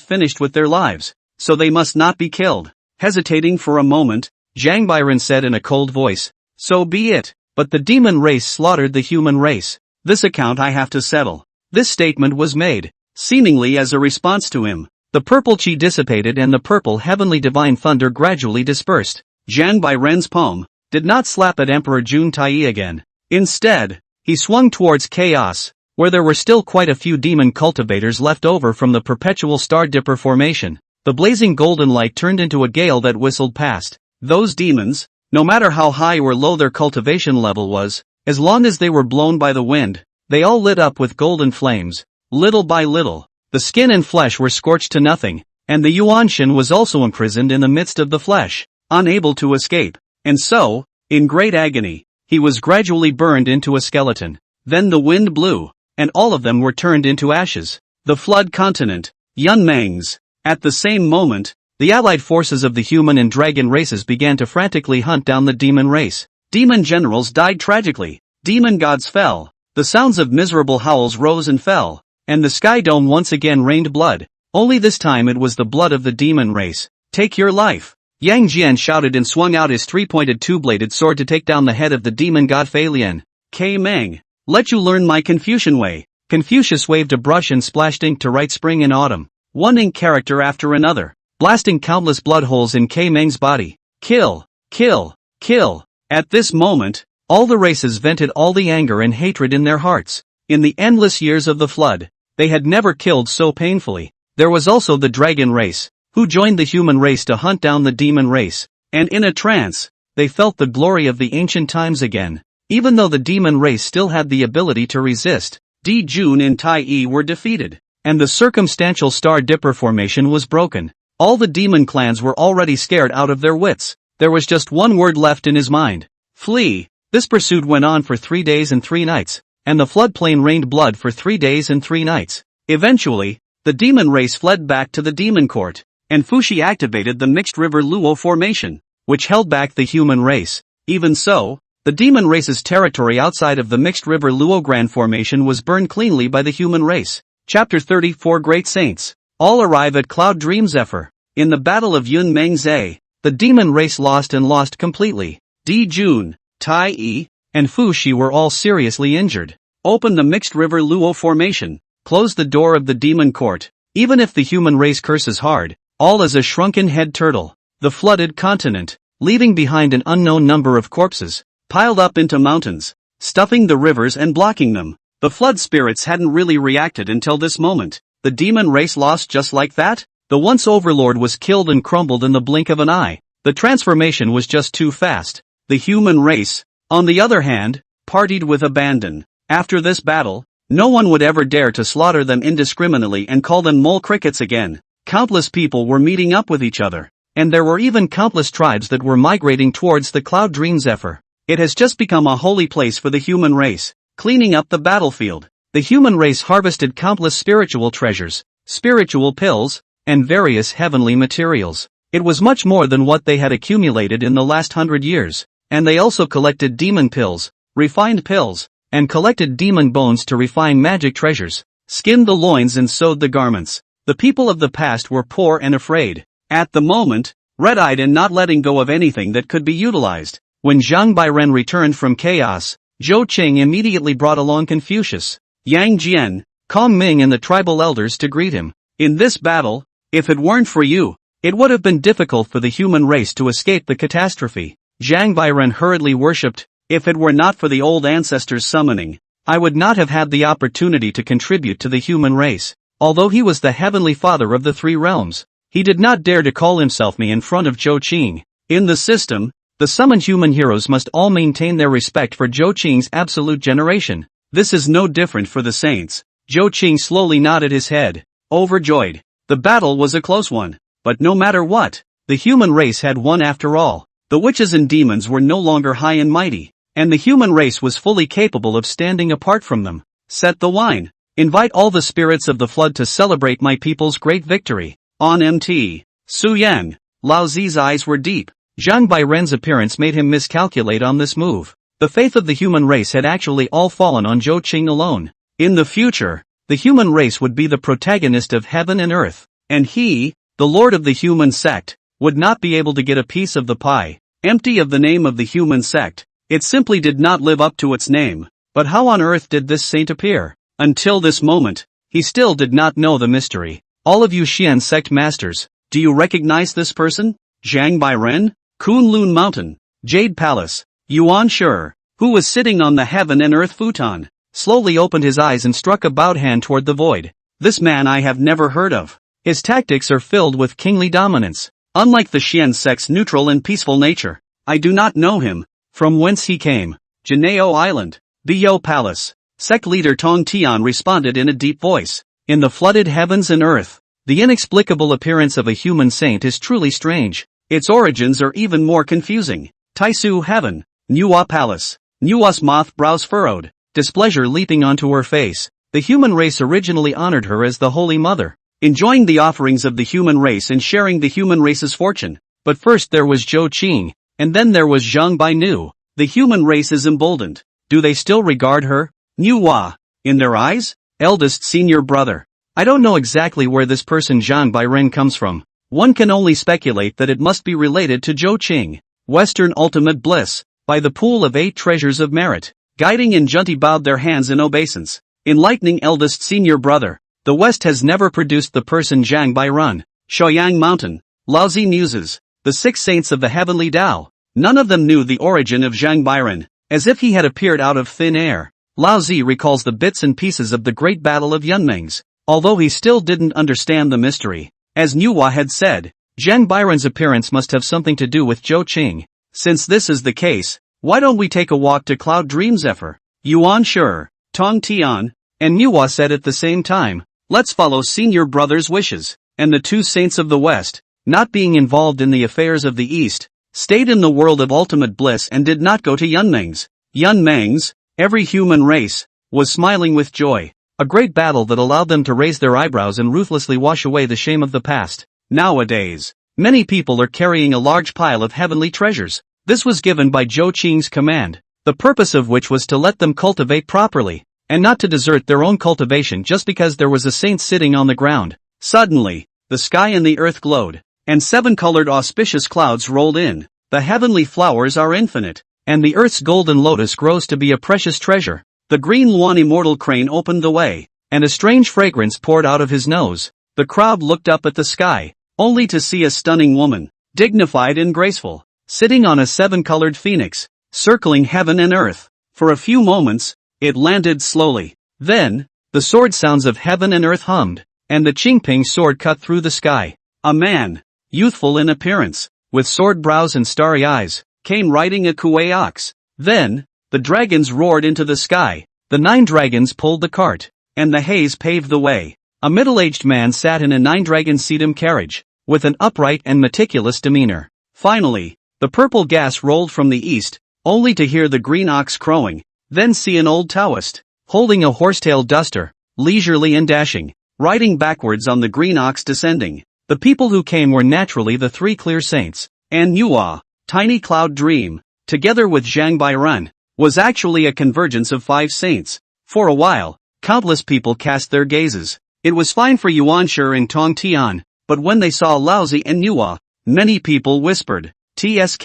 finished with their lives, so they must not be killed. Hesitating for a moment, Zhang Bairen said in a cold voice, "So be it, but the demon race slaughtered the human race. This account I have to settle." This statement was made, seemingly as a response to him. The purple chi dissipated and the purple heavenly divine thunder gradually dispersed. Zhang Bairen's poem did not slap at Emperor Jun Tai again. Instead, he swung towards chaos, where there were still quite a few demon cultivators left over from the perpetual Star Dipper formation. The blazing golden light turned into a gale that whistled past. Those demons, no matter how high or low their cultivation level was, as long as they were blown by the wind, they all lit up with golden flames. Little by little, the skin and flesh were scorched to nothing, and the Yuan Shen was also imprisoned in the midst of the flesh, unable to escape. And so, in great agony, he was gradually burned into a skeleton. Then the wind blew, and all of them were turned into ashes. The flood continent, Yunmangs. At the same moment, the allied forces of the human and dragon races began to frantically hunt down the demon race. Demon generals died tragically. Demon gods fell. The sounds of miserable howls rose and fell, and the sky dome once again rained blood. Only this time it was the blood of the demon race. "Take your life!" Yang Jian shouted and swung out his three-pointed two-bladed sword to take down the head of the demon god Fei Lian. "K Meng, let you learn my Confucian way." Confucius waved a brush and splashed ink to write spring and autumn, one ink character after another, blasting countless blood holes in K Meng's body. Kill, kill, kill. At this moment, all the races vented all the anger and hatred in their hearts. In the endless years of the flood, they had never killed so painfully. There was also the dragon race, who joined the human race to hunt down the demon race, and in a trance, they felt the glory of the ancient times again. Even though the demon race still had the ability to resist, Jun and Tai were defeated, and the circumstantial Star Dipper formation was broken. All the demon clans were already scared out of their wits. There was just one word left in his mind: flee. This pursuit went on for 3 days and 3 nights, and the floodplain rained blood for 3 days and 3 nights. Eventually, the demon race fled back to the demon court, and Fuxi activated the mixed river Luo formation, which held back the human race. Even so, the demon race's territory outside of the mixed river Luo Grand formation was burned cleanly by the human race. Chapter 34 Great Saints. All arrive at Cloud Dream Zephyr. In the Battle of Yun Mengze, the demon race lost and lost completely. Jun, Tai, and Fuxi were all seriously injured. Open the mixed river Luo formation. Close the door of the demon court. Even if the human race curses hard, all is a shrunken head turtle. The flooded continent, leaving behind an unknown number of corpses, piled up into mountains, stuffing the rivers and blocking them. The flood spirits hadn't really reacted until this moment. The demon race lost just like that? The once overlord was killed and crumbled in the blink of an eye. The transformation was just too fast. The human race, on the other hand, partied with abandon. After this battle, no one would ever dare to slaughter them indiscriminately and call them mole crickets again. Countless people were meeting up with each other, and there were even countless tribes that were migrating towards the Cloud Dream Zephyr. It has just become a holy place for the human race, cleaning up the battlefield. The human race harvested countless spiritual treasures, spiritual pills, and various heavenly materials. It was much more than what they had accumulated in the last 100 years, and they also collected demon pills, refined pills, and collected demon bones to refine magic treasures, skinned the loins and sewed the garments. The people of the past were poor and afraid. At the moment, red-eyed and not letting go of anything that could be utilized. When Zhang Bairen returned from chaos, Zhou Qing immediately brought along Confucius, Yang Jian, Kong Ming and the tribal elders to greet him. In this battle, if it weren't for you, it would have been difficult for the human race to escape the catastrophe. Zhang Bairen hurriedly worshipped, if it were not for the old ancestors' summoning, I would not have had the opportunity to contribute to the human race. Although he was the heavenly father of the three realms, he did not dare to call himself me in front of Zhou Qing. In the system, the summoned human heroes must all maintain their respect for Zhou Qing's absolute generation. This is no different for the saints. Zhou Qing slowly nodded his head, overjoyed. The battle was a close one, but no matter what, the human race had won after all. The witches and demons were no longer high and mighty, and the human race was fully capable of standing apart from them. Set the wine. Invite all the spirits of the flood to celebrate my people's great victory. On MT. Su Yan. Lao Zi's eyes were deep. Zhang Bairen's appearance made him miscalculate on this move. The faith of the human race had actually all fallen on Zhou Qing alone. In the future, the human race would be the protagonist of heaven and earth, and he, the lord of the human sect, would not be able to get a piece of the pie. Empty of the name of the human sect, it simply did not live up to its name. But how on earth did this saint appear? Until this moment, he still did not know the mystery. All of you Xian sect masters, do you recognize this person? Zhang Bairen? Kunlun Mountain, Jade Palace, Yuan Shi, who was sitting on the heaven and earth futon, slowly opened his eyes and struck a bowed hand toward the void. This man I have never heard of. His tactics are filled with kingly dominance. Unlike the Xian sect's neutral and peaceful nature, I do not know him. From whence he came? Janeo Island, Biyo Palace. Sect leader Tong Tian responded in a deep voice. In the flooded heavens and earth, the inexplicable appearance of a human saint is truly strange. Its origins are even more confusing. Taisu Heaven, Nuwa Palace. Nuwa's moth brows furrowed, displeasure leaping onto her face. The human race originally honored her as the Holy Mother, enjoying the offerings of the human race and sharing the human race's fortune. But first there was Zhou Qing, and then there was Zhang Bainu. The human race is emboldened. Do they still regard her, Nuwa, in their eyes? Eldest senior brother. I don't know exactly where this person Zhang Bairen comes from. One can only speculate that it must be related to Zhou Qing. Western ultimate bliss, by the pool of 8 treasures of merit. Guiding and Junti bowed their hands in obeisance. Enlightening eldest senior brother, the West has never produced the person Zhang Bairen. Shaoyang Mountain, Laozi Muses, the 6 saints of the heavenly Dao. None of them knew the origin of Zhang Bairen, as if he had appeared out of thin air. Laozi recalls the bits and pieces of the great battle of Yunmengs, although he still didn't understand the mystery. As Nuwa had said, Zhang Bairen's appearance must have something to do with Zhou Qing. Since this is the case, why don't we take a walk to Cloud Dream Zephyr? Yuan Shi, Tong Tian, and Nuwa said at the same time, let's follow senior brother's wishes. And the 2 saints of the West, not being involved in the affairs of the East, stayed in the world of ultimate bliss and did not go to Yunmengs. Yunmengs, every human race, was smiling with joy. A great battle that allowed them to raise their eyebrows and ruthlessly wash away the shame of the past. Nowadays, many people are carrying a large pile of heavenly treasures. This was given by Zhou Qing's command, the purpose of which was to let them cultivate properly, and not to desert their own cultivation just because there was a saint sitting on the ground. Suddenly, the sky and the earth glowed, and 7-colored auspicious clouds rolled in. The heavenly flowers are infinite, and the earth's golden lotus grows to be a precious treasure. The green Luan immortal crane opened the way, and a strange fragrance poured out of his nose. The crowd looked up at the sky, only to see a stunning woman, dignified and graceful, sitting on a 7-colored phoenix, circling heaven and earth. For a few moments, it landed slowly. Then, the sword sounds of heaven and earth hummed, and the Qingping sword cut through the sky. A man, youthful in appearance, with sword brows and starry eyes, came riding a Kuei ox. Then, the dragons roared into the sky, the 9 dragons pulled the cart, and the haze paved the way. A middle-aged man sat in a 9-dragon sedum carriage, with an upright and meticulous demeanor. Finally, the purple gas rolled from the east, only to hear the green ox crowing, then see an old Taoist, holding a horsetail duster, leisurely and dashing, riding backwards on the green ox descending. The people who came were naturally the 3 clear saints, and Nuwa, Tiny Cloud Dream, together with Zhang Bairen, was actually a convergence of 5 saints. For a while, countless people cast their gazes. It was fine for Yuanshi and Tong Tian, but when they saw Laozi and Nuwa, many people whispered, "Tsk,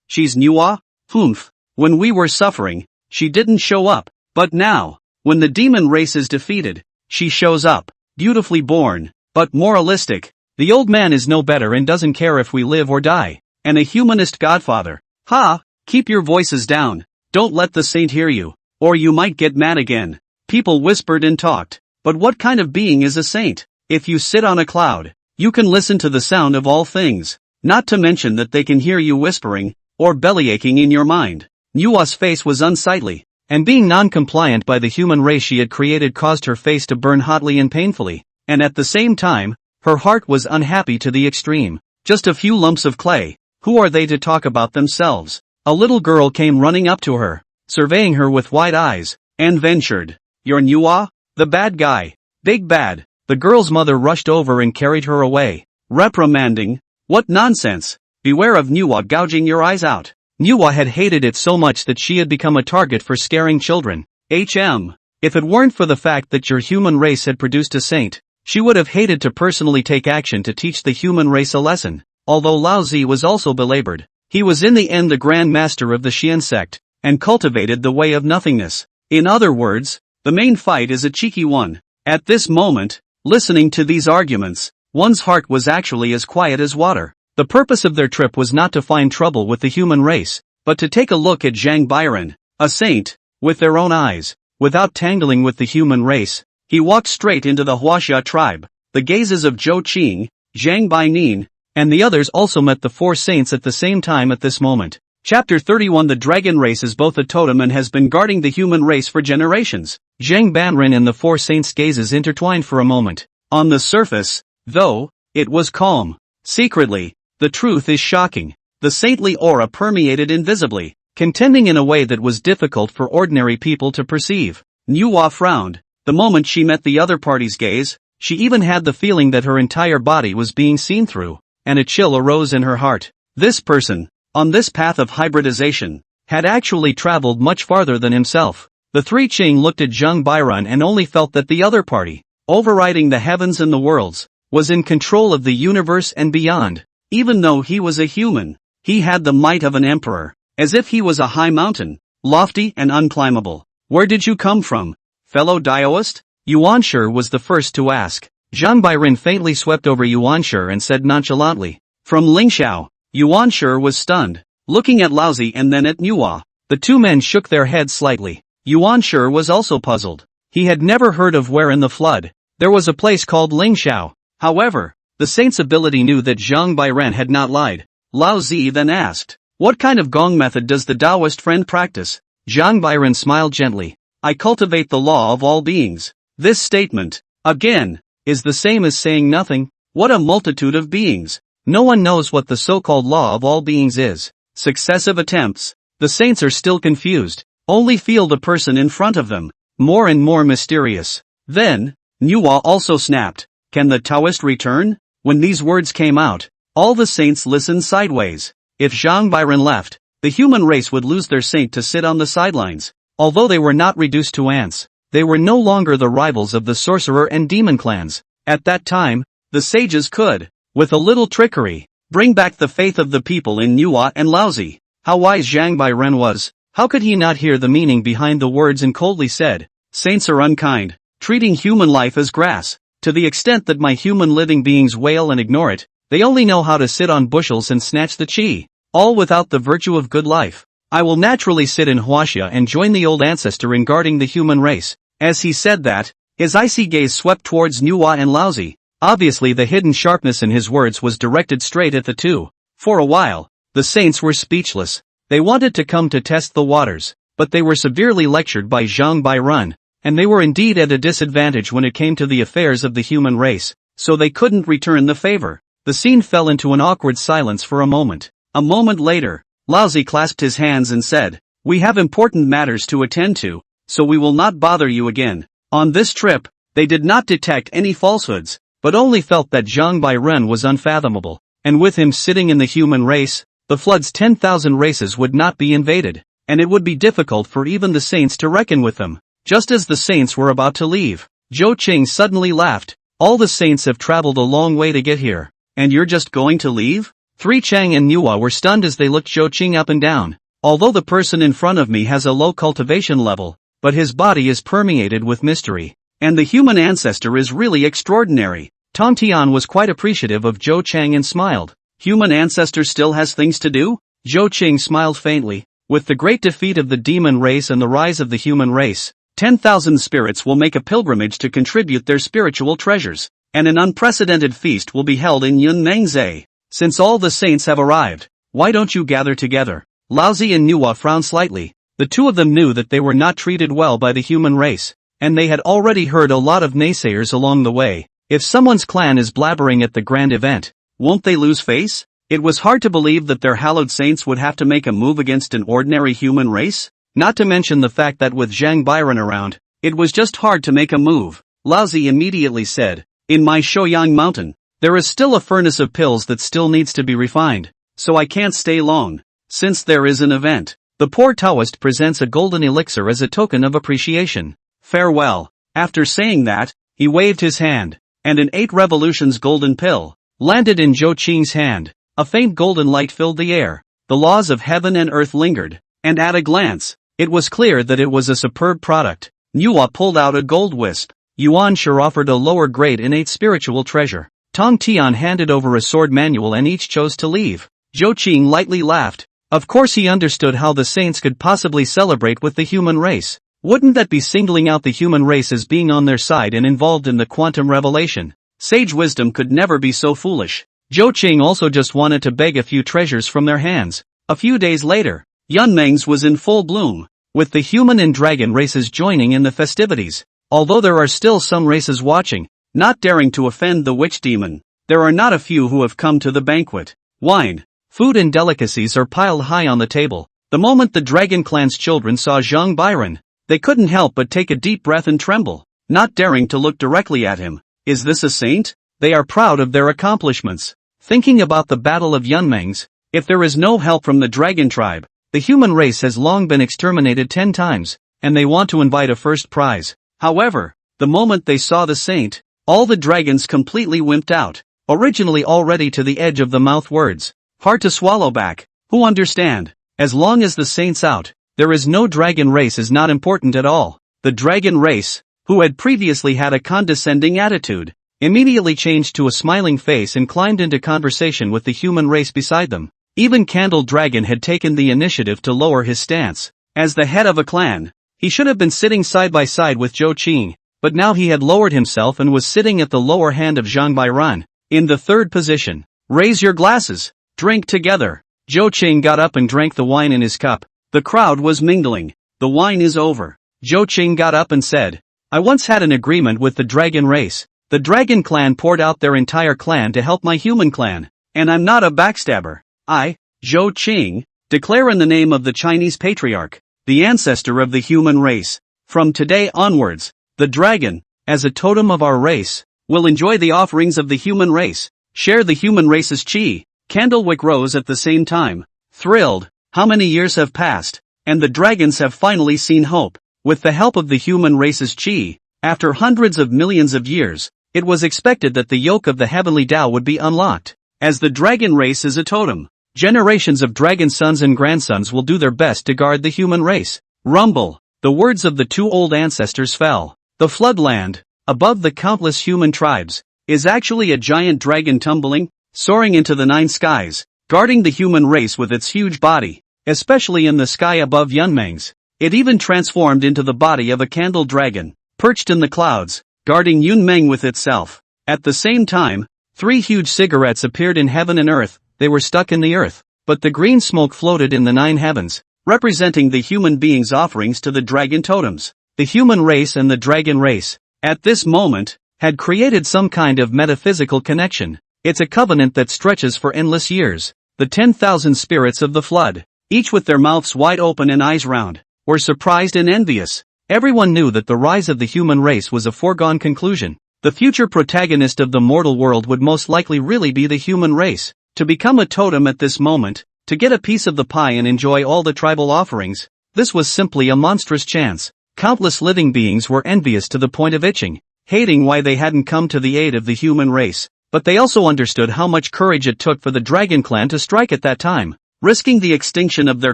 she's Nuwa? Humph. When we were suffering, she didn't show up, but now, when the demon race is defeated, she shows up, beautifully born, but moralistic. The old man is no better and doesn't care if we live or die, and a humanist godfather. Ha, keep your voices down, don't let the saint hear you, or you might get mad again." People whispered and talked, but what kind of being is a saint? If you sit on a cloud, you can listen to the sound of all things, not to mention that they can hear you whispering, or bellyaching in your mind. Nuwa's face was unsightly, and being non-compliant by the human race she had created caused her face to burn hotly and painfully, and at the same time, her heart was unhappy to the extreme. Just a few lumps of clay, who are they to talk about themselves? A little girl came running up to her, surveying her with wide eyes, and ventured, "You're Nuwa? The bad guy. Big bad." The girl's mother rushed over and carried her away, reprimanding, "What nonsense! Beware of Nuwa gouging your eyes out." Nuwa had hated it so much that she had become a target for scaring children. If it weren't for the fact that your human race had produced a saint, she would have hated to personally take action to teach the human race a lesson. Although Laozi was also belabored, he was in the end the grand master of the Xian sect, and cultivated the way of nothingness. In other words, the main fight is a cheeky one. At this moment, listening to these arguments, one's heart was actually as quiet as water. The purpose of their trip was not to find trouble with the human race, but to take a look at Zhang Bairan, a saint, with their own eyes. Without tangling with the human race, he walked straight into the Huaxia tribe. The gazes of Zhou Qing, Zhang Bainin, and the others also met the 4 saints at the same time at this moment. Chapter 31. The dragon race is both a totem and has been guarding the human race for generations. Zhang Banrin and the 4 saints' gazes intertwined for a moment. On the surface, though, it was calm. Secretly, the truth is shocking. The saintly aura permeated invisibly, contending in a way that was difficult for ordinary people to perceive. Nuwa frowned. The moment she met the other party's gaze, she even had the feeling that her entire body was being seen through, and a chill arose in her heart. This person, on this path of hybridization, had actually traveled much farther than himself. The 3 Qing looked at Zhang Bairan and only felt that the other party, overriding the heavens and the worlds, was in control of the universe and beyond. Even though he was a human, he had the might of an emperor, as if he was a high mountain, lofty and unclimbable. "Where did you come from, fellow Daoist?" Yuanshi was the first to ask. Zhang Bairan faintly swept over Yuanshi and said nonchalantly, "From Lingxiao." Yuanshi was stunned, looking at Laozi and then at Nuwa. The 2 men shook their heads slightly. Yuanshi was also puzzled. He had never heard of where in the flood there was a place called Lingxiao. However, the saint's ability knew that Zhang Bairan had not lied. Laozi then asked, "What kind of gong method does the Taoist friend practice?" Zhang Bairan smiled gently. "I cultivate the law of all beings." This statement, again, is the same as saying nothing. What a multitude of beings! No one knows what the so-called law of all beings is. Successive attempts. The saints are still confused. Only feel the person in front of them, more and more mysterious. Then, Nuwa also snapped, "Can the Taoist return?" When these words came out, all the saints listened sideways. If Zhang Bairan left, the human race would lose their saint to sit on the sidelines. Although they were not reduced to ants, they were no longer the rivals of the sorcerer and demon clans. At that time, the sages could, with a little trickery, bring back the faith of the people in Nuwa and Laozi. How wise Zhang Bairan was! How could he not hear the meaning behind the words and coldly said, "Saints are unkind, treating human life as grass. To the extent that my human living beings wail and ignore it, they only know how to sit on bushels and snatch the qi, all without the virtue of good life. I will naturally sit in Huaxia and join the old ancestor in guarding the human race." As he said that, his icy gaze swept towards Nuwa and Laozi. Obviously the hidden sharpness in his words was directed straight at the 2. For a while, the saints were speechless. They wanted to come to test the waters, but they were severely lectured by Zhang Bairan, and they were indeed at a disadvantage when it came to the affairs of the human race, so they couldn't return the favor. The scene fell into an awkward silence for a moment. A moment later, Laozi clasped his hands and said, "We have important matters to attend to, so we will not bother you again." On this trip, they did not detect any falsehoods, but only felt that Zhang Bairan was unfathomable, and with him sitting in the human race, the flood's 10,000 races would not be invaded. and it would be difficult for even the saints to reckon with them. Just as the saints were about to leave, Zhou Qing suddenly laughed. All the saints have traveled a long way to get here, and you're just going to leave? Three Chang and Nuwa were stunned as they looked Zhou Qing up and down. Although the person in front of me has a low cultivation level, but his body is permeated with mystery, and the human ancestor is really extraordinary. Tong Tian was quite appreciative of Zhou Chang and smiled. Human ancestor still has things to do? Zhou Qing smiled faintly. With the great defeat of the demon race and the rise of the human race, 10,000 spirits will make a pilgrimage to contribute their spiritual treasures, and an unprecedented feast will be held in Yunmengzi. Since all the saints have arrived, why don't you gather together? Laozi and Nuwa frowned slightly. The two of them knew that they were not treated well by the human race, and they had already heard a lot of naysayers along the way. If someone's clan is blabbering at the grand event, won't they lose face? It was hard to believe that their hallowed saints would have to make a move against an ordinary human race, not to mention the fact that with Zhang Byron around, it was just hard to make a move. Laozi immediately said, "In my Shouyang mountain, there is still a furnace of pills that still needs to be refined, so I can't stay long. Since there is an event, the poor Taoist presents a golden elixir as a token of appreciation. Farewell." After saying that, he waved his hand, and an 8 revolutions golden pill landed in Zhou Qing's hand. A faint golden light filled the air. The laws of heaven and earth lingered, and at a glance, it was clear that it was a superb product. Nuwa pulled out a gold wisp. Yuan Shi offered a lower grade innate spiritual treasure. Tong Tian handed over a sword manual and each chose to leave. Zhou Qing lightly laughed. Of course he understood how the saints could possibly celebrate with the human race. Wouldn't that be singling out the human race as being on their side and involved in the quantum revelation? Sage wisdom could never be so foolish. Zhou Qing also just wanted to beg a few treasures from their hands. A few days later, Yunmeng's was in full bloom, with the human and dragon races joining in the festivities. Although there are still some races watching, not daring to offend the witch demon, there are not a few who have come to the banquet. Wine, food and delicacies are piled high on the table. The moment the dragon clan's children saw Zhang Byron, they couldn't help but take a deep breath and tremble, not daring to look directly at him. Is this a saint? They are proud of their accomplishments. Thinking about the Battle of Yunmeng's, if there is no help from the dragon tribe, the human race has long been exterminated 10 times, and they want to invite a first prize. However, the moment they saw the saint, all the dragons completely wimped out, originally already to the edge of the mouth words. Hard to swallow back. Who understand? As long as the saint's out, there is no dragon race is not important at all. The dragon race, who had previously had a condescending attitude, immediately changed to a smiling face and climbed into conversation with the human race beside them. Even Candle Dragon had taken the initiative to lower his stance. As the head of a clan, he should have been sitting side by side with Zhou Qing, but now he had lowered himself and was sitting at the lower hand of Zhang Bairan, in the third position. Raise your glasses, drink together. Zhou Qing got up and drank the wine in his cup. The crowd was mingling. The wine is over. Zhou Qing got up and said, I once had an agreement with the dragon race. The dragon clan poured out their entire clan to help my human clan, and I'm not a backstabber. I, Zhou Qing, declare in the name of the Chinese patriarch, the ancestor of the human race. From today onwards, the dragon, as a totem of our race, will enjoy the offerings of the human race, share the human race's qi. Candlewick rose at the same time, thrilled. How many years have passed, and the dragons have finally seen hope. With the help of the human race's qi, after hundreds of millions of years, it was expected that the yoke of the heavenly Dao would be unlocked. As the dragon race is a totem, generations of dragon sons and grandsons will do their best to guard the human race. Rumble. The words of the two old ancestors fell. The floodland, above the countless human tribes, is actually a giant dragon tumbling, soaring into the 9 skies, guarding the human race with its huge body, especially in the sky above Yunmeng's. It even transformed into the body of a candle dragon, perched in the clouds, guarding Yunmeng with itself. At the same time, 3 huge cigarettes appeared in heaven and earth. They were stuck in the earth, but the green smoke floated in the 9 heavens, representing the human beings' offerings to the dragon totems. The human race and the dragon race, at this moment, had created some kind of metaphysical connection. It's a covenant that stretches for endless years. The 10,000 spirits of the flood, each with their mouths wide open and eyes round, were surprised and envious. Everyone knew that the rise of the human race was a foregone conclusion. The future protagonist of the mortal world would most likely really be the human race. To become a totem at this moment, to get a piece of the pie and enjoy all the tribal offerings. This was simply a monstrous chance. Countless living beings were envious to the point of itching, hating why they hadn't come to the aid of the human race. But they also understood how much courage it took for the dragon clan to strike at that time, risking the extinction of their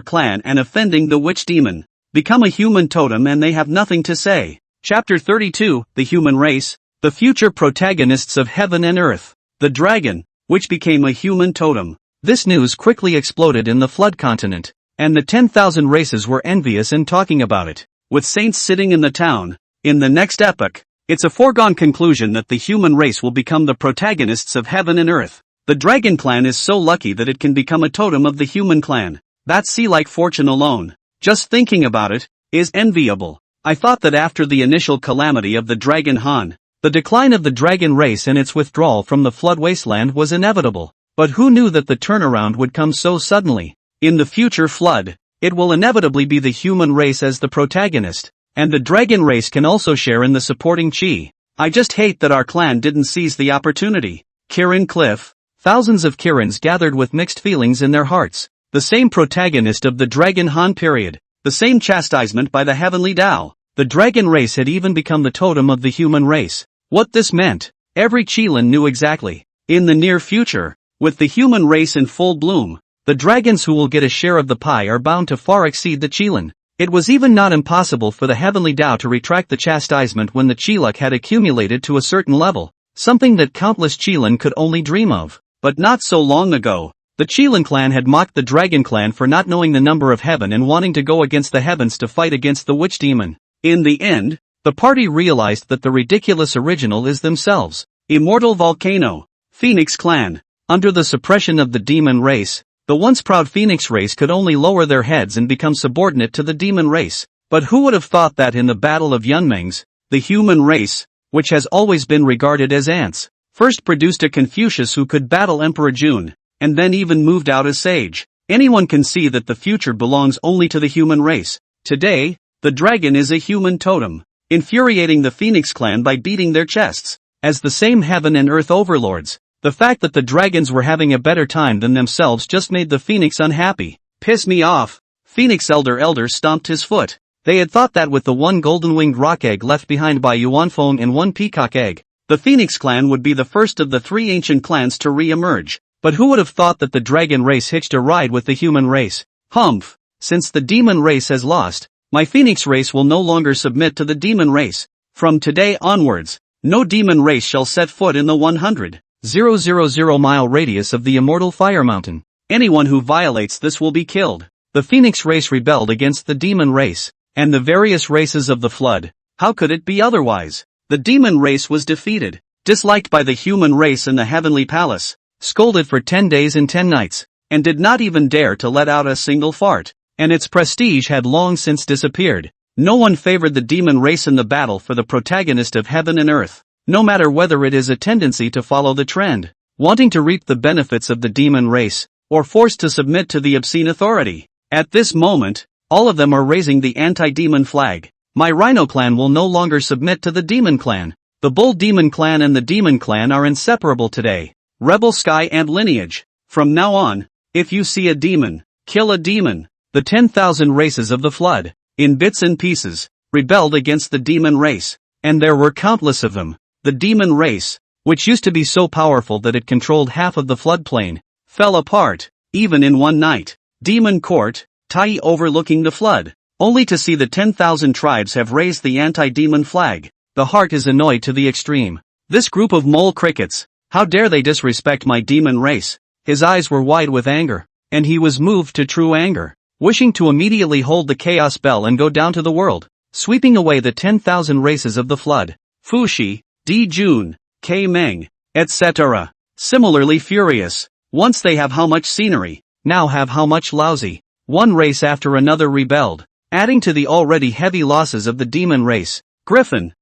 clan and offending the witch demon. Become a human totem and they have nothing to say. Chapter 32, The Human Race, the future protagonists of heaven and earth. The dragon, which became a human totem. This news quickly exploded in the flood continent, and the 10,000 races were envious and talking about it. With saints sitting in the town, in the next epoch, it's a foregone conclusion that the human race will become the protagonists of heaven and earth. The dragon clan is so lucky that it can become a totem of the human clan. That's sea-like fortune alone. Just thinking about it is enviable. I thought that after the initial calamity of the Dragon Han, the decline of the dragon race and its withdrawal from the flood wasteland was inevitable. But who knew that the turnaround would come so suddenly? In the future flood, it will inevitably be the human race as the protagonist, and the dragon race can also share in the supporting chi. I just hate that our clan didn't seize the opportunity. Kirin Cliff. Thousands of Kirins gathered with mixed feelings in their hearts. The same protagonist of the Dragon Han period. The same chastisement by the heavenly Dao. The dragon race had even become the totem of the human race. What this meant, every Qilin knew exactly. In the near future, with the human race in full bloom, the dragons who will get a share of the pie are bound to far exceed the Qilin. It was even not impossible for the heavenly Dao to retract the chastisement when the Qilin had accumulated to a certain level, something that countless Qilin could only dream of. But not so long ago, the Qilin clan had mocked the dragon clan for not knowing the number of heaven and wanting to go against the heavens to fight against the witch demon. In the end, the party realized that the ridiculous original is themselves. Immortal Volcano. Phoenix clan. Under the suppression of the demon race, the once proud Phoenix race could only lower their heads and become subordinate to the demon race. But who would have thought that in the Battle of Yunmengs, the human race, which has always been regarded as ants, first produced a Confucius who could battle Emperor Jun, and then even moved out as sage. Anyone can see that the future belongs only to the human race. Today, the dragon is a human totem, infuriating the Phoenix clan by beating their chests. As the same heaven and earth overlords, the fact that the dragons were having a better time than themselves just made the Phoenix unhappy. Piss me off. Phoenix Elder stomped his foot. They had thought that with the one golden-winged rock egg left behind by Yuanfeng and one peacock egg, the Phoenix clan would be the first of the three ancient clans to re-emerge. But who would have thought that the dragon race hitched a ride with the human race? Humph. Since the demon race has lost, my Phoenix race will no longer submit to the demon race. From today onwards, no demon race shall set foot in the 100,000 mile radius of the immortal Fire Mountain. Anyone who violates this will be killed. The Phoenix race rebelled against the demon race, and the various races of the flood. How could it be otherwise? The demon race was defeated, disliked by the human race in the heavenly palace, scolded for 10 days and 10 nights, and did not even dare to let out a single fart. And its prestige had long since disappeared. No one favored the demon race in the battle for the protagonist of heaven and earth, no matter whether it is a tendency to follow the trend, wanting to reap the benefits of the demon race, or forced to submit to the obscene authority. At this moment, all of them are raising the anti-demon flag. My Rhino clan will no longer submit to the demon clan. The Bull demon clan and the demon clan are inseparable today. Rebel Sky and lineage. From now on, if you see a demon, kill a demon. The 10,000 races of the flood, in bits and pieces, rebelled against the demon race, and there were countless of them. The demon race, which used to be so powerful that it controlled half of the floodplain, fell apart, even in one night. Demon Court, Tai overlooking the flood, only to see the 10,000 tribes have raised the anti-demon flag. The heart is annoyed to the extreme. This group of mole crickets, how dare they disrespect my demon race? His eyes were wide with anger, and he was moved to true anger, wishing to immediately hold the chaos bell and go down to the world, sweeping away the 10,000 races of the flood. Fuxi, Di Jun, K Meng, etc. Similarly furious. Once they have how much scenery, now have how much lousy. One race after another rebelled, adding to the already heavy losses of the demon race. Griffin,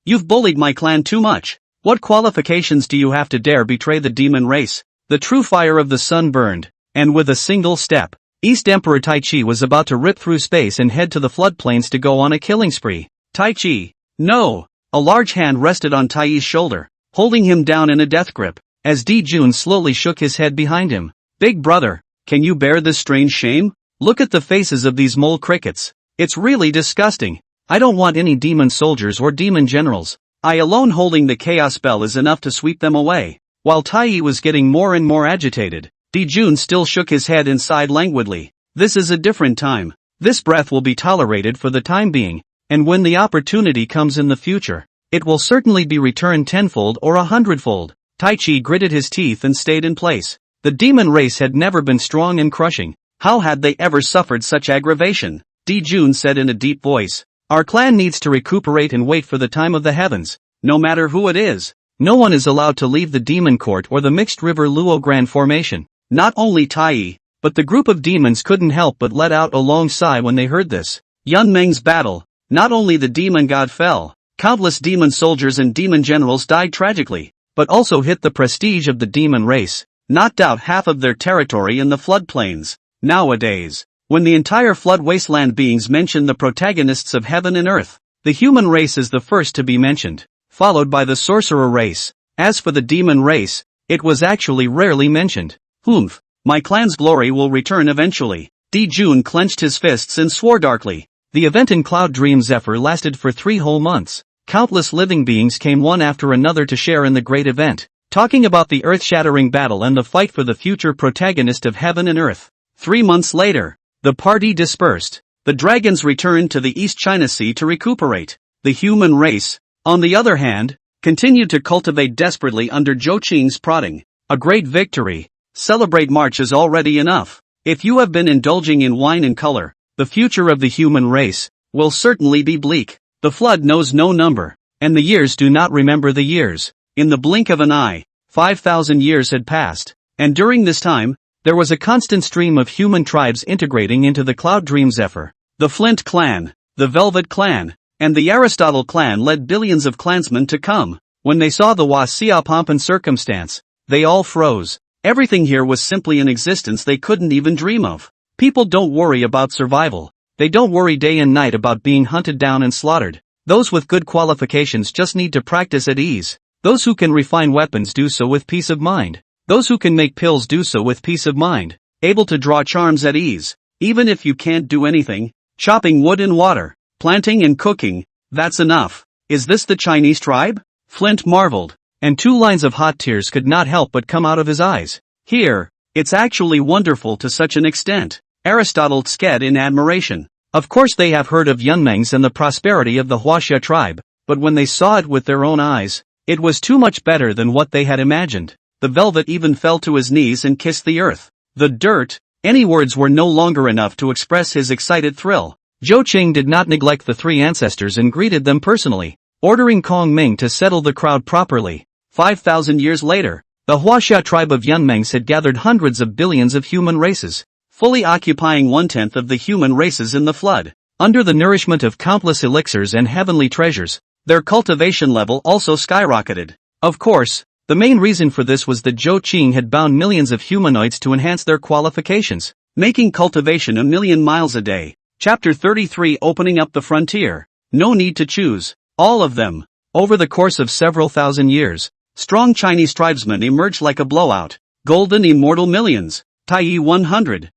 you've bullied my clan too much. What qualifications do you have to dare betray the demon race? The true fire of the sun burned, and with a single step, East Emperor Tai Chi was about to rip through space and head to the floodplains to go on a killing spree. Tai Chi, no! A large hand rested on Tai's shoulder, holding him down in a death grip, as Di Jun slowly shook his head behind him. Big brother, can you bear this strange shame? Look at the faces of these mole crickets. It's really disgusting. I don't want any demon soldiers or demon generals. I alone holding the chaos bell is enough to sweep them away. While Tai was getting more and more agitated, Dijun still shook his head inside languidly. This is a different time. This breath will be tolerated for the time being, and when the opportunity comes in the future, it will certainly be returned tenfold or 100-fold. Tai Chi gritted his teeth and stayed in place. The demon race had never been strong and crushing. How had they ever suffered such aggravation? Dijun said in a deep voice. Our clan needs to recuperate and wait for the time of the heavens, no matter who it is. No one is allowed to leave the demon court or the mixed river Luo Grand formation. Not only Tai, but the group of demons couldn't help but let out a long sigh when they heard this. Yunmeng's battle. Not only the demon god fell, countless demon soldiers and demon generals died tragically, but also hit the prestige of the demon race, knocked out half of their territory in the floodplains. Nowadays, when the entire flood wasteland beings mention the protagonists of heaven and earth, the human race is the first to be mentioned, followed by the sorcerer race. As for the demon race, it was actually rarely mentioned. Humph, my clan's glory will return eventually. Dijun clenched his fists and swore darkly. The event in Cloud Dream Zephyr lasted for 3 whole months. Countless living beings came one after another to share in the great event, talking about the earth-shattering battle and the fight for the future protagonist of heaven and earth. 3 months later, the party dispersed. The dragons returned to the East China Sea to recuperate. The human race, on the other hand, continued to cultivate desperately under Zhou Qing's prodding. A great victory. Celebrate March is already enough. If you have been indulging in wine and color, the future of the human race will certainly be bleak. The flood knows no number, and the years do not remember the years. In the blink of an eye, 5,000 years had passed, and during this time, there was a constant stream of human tribes integrating into the Cloud Dream Zephyr. The Flint clan, the Velvet clan, and the Aristotle clan led billions of clansmen to come. When they saw the Wasia pomp and circumstance, they all froze. Everything here was simply an existence they couldn't even dream of. People don't worry about survival. They don't worry day and night about being hunted down and slaughtered. Those with good qualifications just need to practice at ease. Those who can refine weapons do so with peace of mind. Those who can make pills do so with peace of mind. Able to draw charms at ease. Even if you can't do anything, chopping wood and water, planting and cooking, that's enough. Is this the Chinese tribe? Flint marveled, and 2 lines of hot tears could not help but come out of his eyes. Here, it's actually wonderful to such an extent. Aristotle sked in admiration. Of course they have heard of Yunmengs and the prosperity of the Huaxia tribe, but when they saw it with their own eyes, it was too much better than what they had imagined. The Velvet even fell to his knees and kissed the earth. The dirt. Any words were no longer enough to express his excited thrill. Zhou Qing did not neglect the 3 ancestors and greeted them personally, ordering Kong Ming to settle the crowd properly. 5,000 years later, the Huaxia tribe of Yunmengs had gathered hundreds of billions of human races, fully occupying 1/10 of the human races in the flood. Under the nourishment of countless elixirs and heavenly treasures, their cultivation level also skyrocketed. Of course, the main reason for this was that Zhou Qing had bound millions of humanoids to enhance their qualifications, making cultivation 1,000,000 miles a day. Chapter 33 Opening up the frontier. No need to choose. All of them. Over the course of several thousand years, strong Chinese tribesmen emerged like a blowout. Golden immortal millions. Tai 100,000.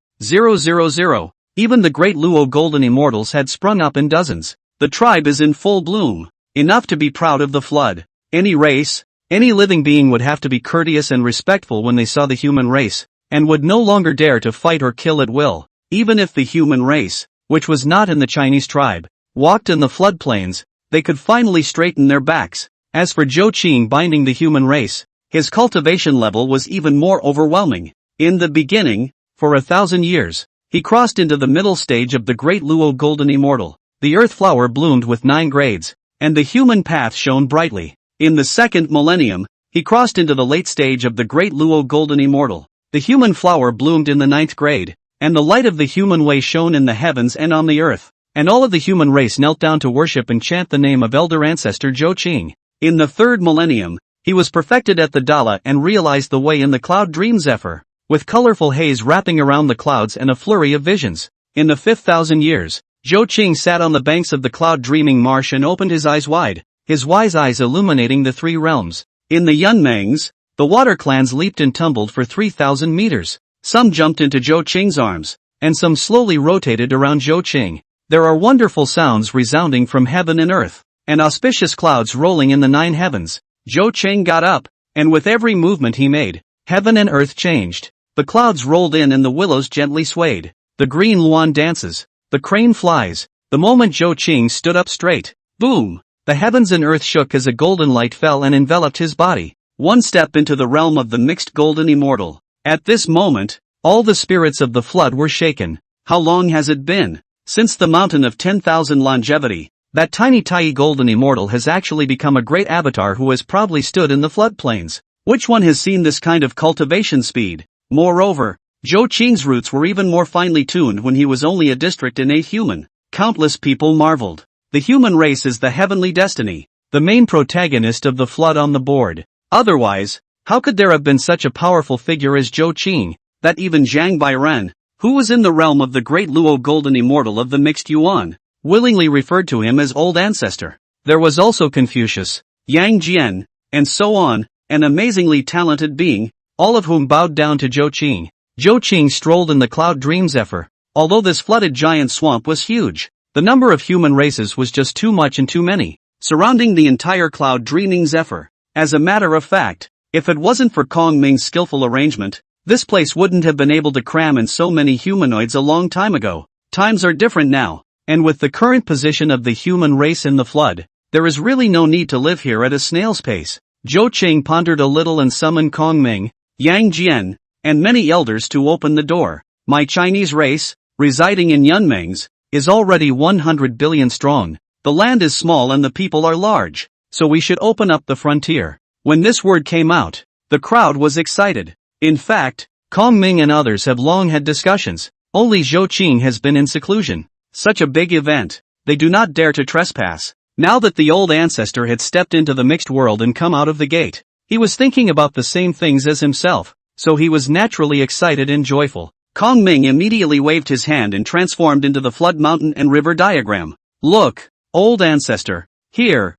Even the great Luo golden immortals had sprung up in dozens. The tribe is in full bloom. Enough to be proud of the flood. Any race, any living being would have to be courteous and respectful when they saw the human race, and would no longer dare to fight or kill at will. Even if the human race, which was not in the Chinese tribe, walked in the floodplains, they could finally straighten their backs. As for Zhou Qing binding the human race, his cultivation level was even more overwhelming. In the beginning, for 1,000 years, he crossed into the middle stage of the great Luo golden immortal. The earth flower bloomed with 9 grades, and the human path shone brightly. In the 2nd millennium, he crossed into the late stage of the great Luo golden immortal. The human flower bloomed in the 9th grade, and the light of the human way shone in the heavens and on the earth, and all of the human race knelt down to worship and chant the name of elder ancestor Zhou Qing. In the 3rd millennium, he was perfected at the Dala and realized the way in the Cloud Dream Zephyr, with colorful haze wrapping around the clouds and a flurry of visions. In the 5,000 years, Zhou Qing sat on the banks of the cloud dreaming marsh and opened his eyes wide, his wise eyes illuminating the 3 realms. In the Yunmengs, the water clans leaped and tumbled for 3,000 meters. Some jumped into Zhou Qing's arms, and some slowly rotated around Zhou Qing. There are wonderful sounds resounding from heaven and earth, and auspicious clouds rolling in the 9 heavens. Zhou Qing got up, and with every movement he made, heaven and earth changed. The clouds rolled in and the willows gently swayed. The green luan dances. The crane flies. The moment Zhou Qing stood up straight, boom! The heavens and earth shook as a golden light fell and enveloped his body. One step into the realm of the mixed golden immortal. At this moment, all the spirits of the flood were shaken. How long has it been? Since the mountain of 10,000 longevity, that tiny golden immortal has actually become a great avatar who has proudly stood in the floodplains. Which one has seen this kind of cultivation speed? Moreover, Zhou Qing's roots were even more finely tuned when he was only a district innate human. Countless people marveled. The human race is the heavenly destiny, the main protagonist of the flood on the board. Otherwise, how could there have been such a powerful figure as Zhou Qing, that even Zhang Bairen, who was in the realm of the great Luo golden immortal of the mixed yuan, willingly referred to him as old ancestor? There was also Confucius, Yang Jian, and so on, an amazingly talented being, all of whom bowed down to Zhou Qing. Zhou Qing strolled in the cloud dream zephyr. Although this flooded giant swamp was huge, the number of human races was just too much and too many, surrounding the entire cloud dreaming zephyr. As a matter of fact, if it wasn't for Kong Ming's skillful arrangement, this place wouldn't have been able to cram in so many humanoids a long time ago. Times are different now, and with the current position of the human race in the flood, there is really no need to live here at a snail's pace. Zhou Qing pondered a little and summoned Kong Ming, Yang Jian, and many elders to open the door. My Chinese race, residing in Yunmengs, is already 100 billion strong. The land is small and the people are large, so we should open up the frontier. When this word came out, the crowd was excited. In fact, Kong Ming and others have long had discussions. Only Zhou Qing has been in seclusion. Such a big event, they do not dare to trespass. Now that the old ancestor had stepped into the mixed world and come out of the gate, he was thinking about the same things as himself, so he was naturally excited and joyful. Kong Ming immediately waved his hand and transformed into the flood mountain and river diagram. Look, old ancestor, here,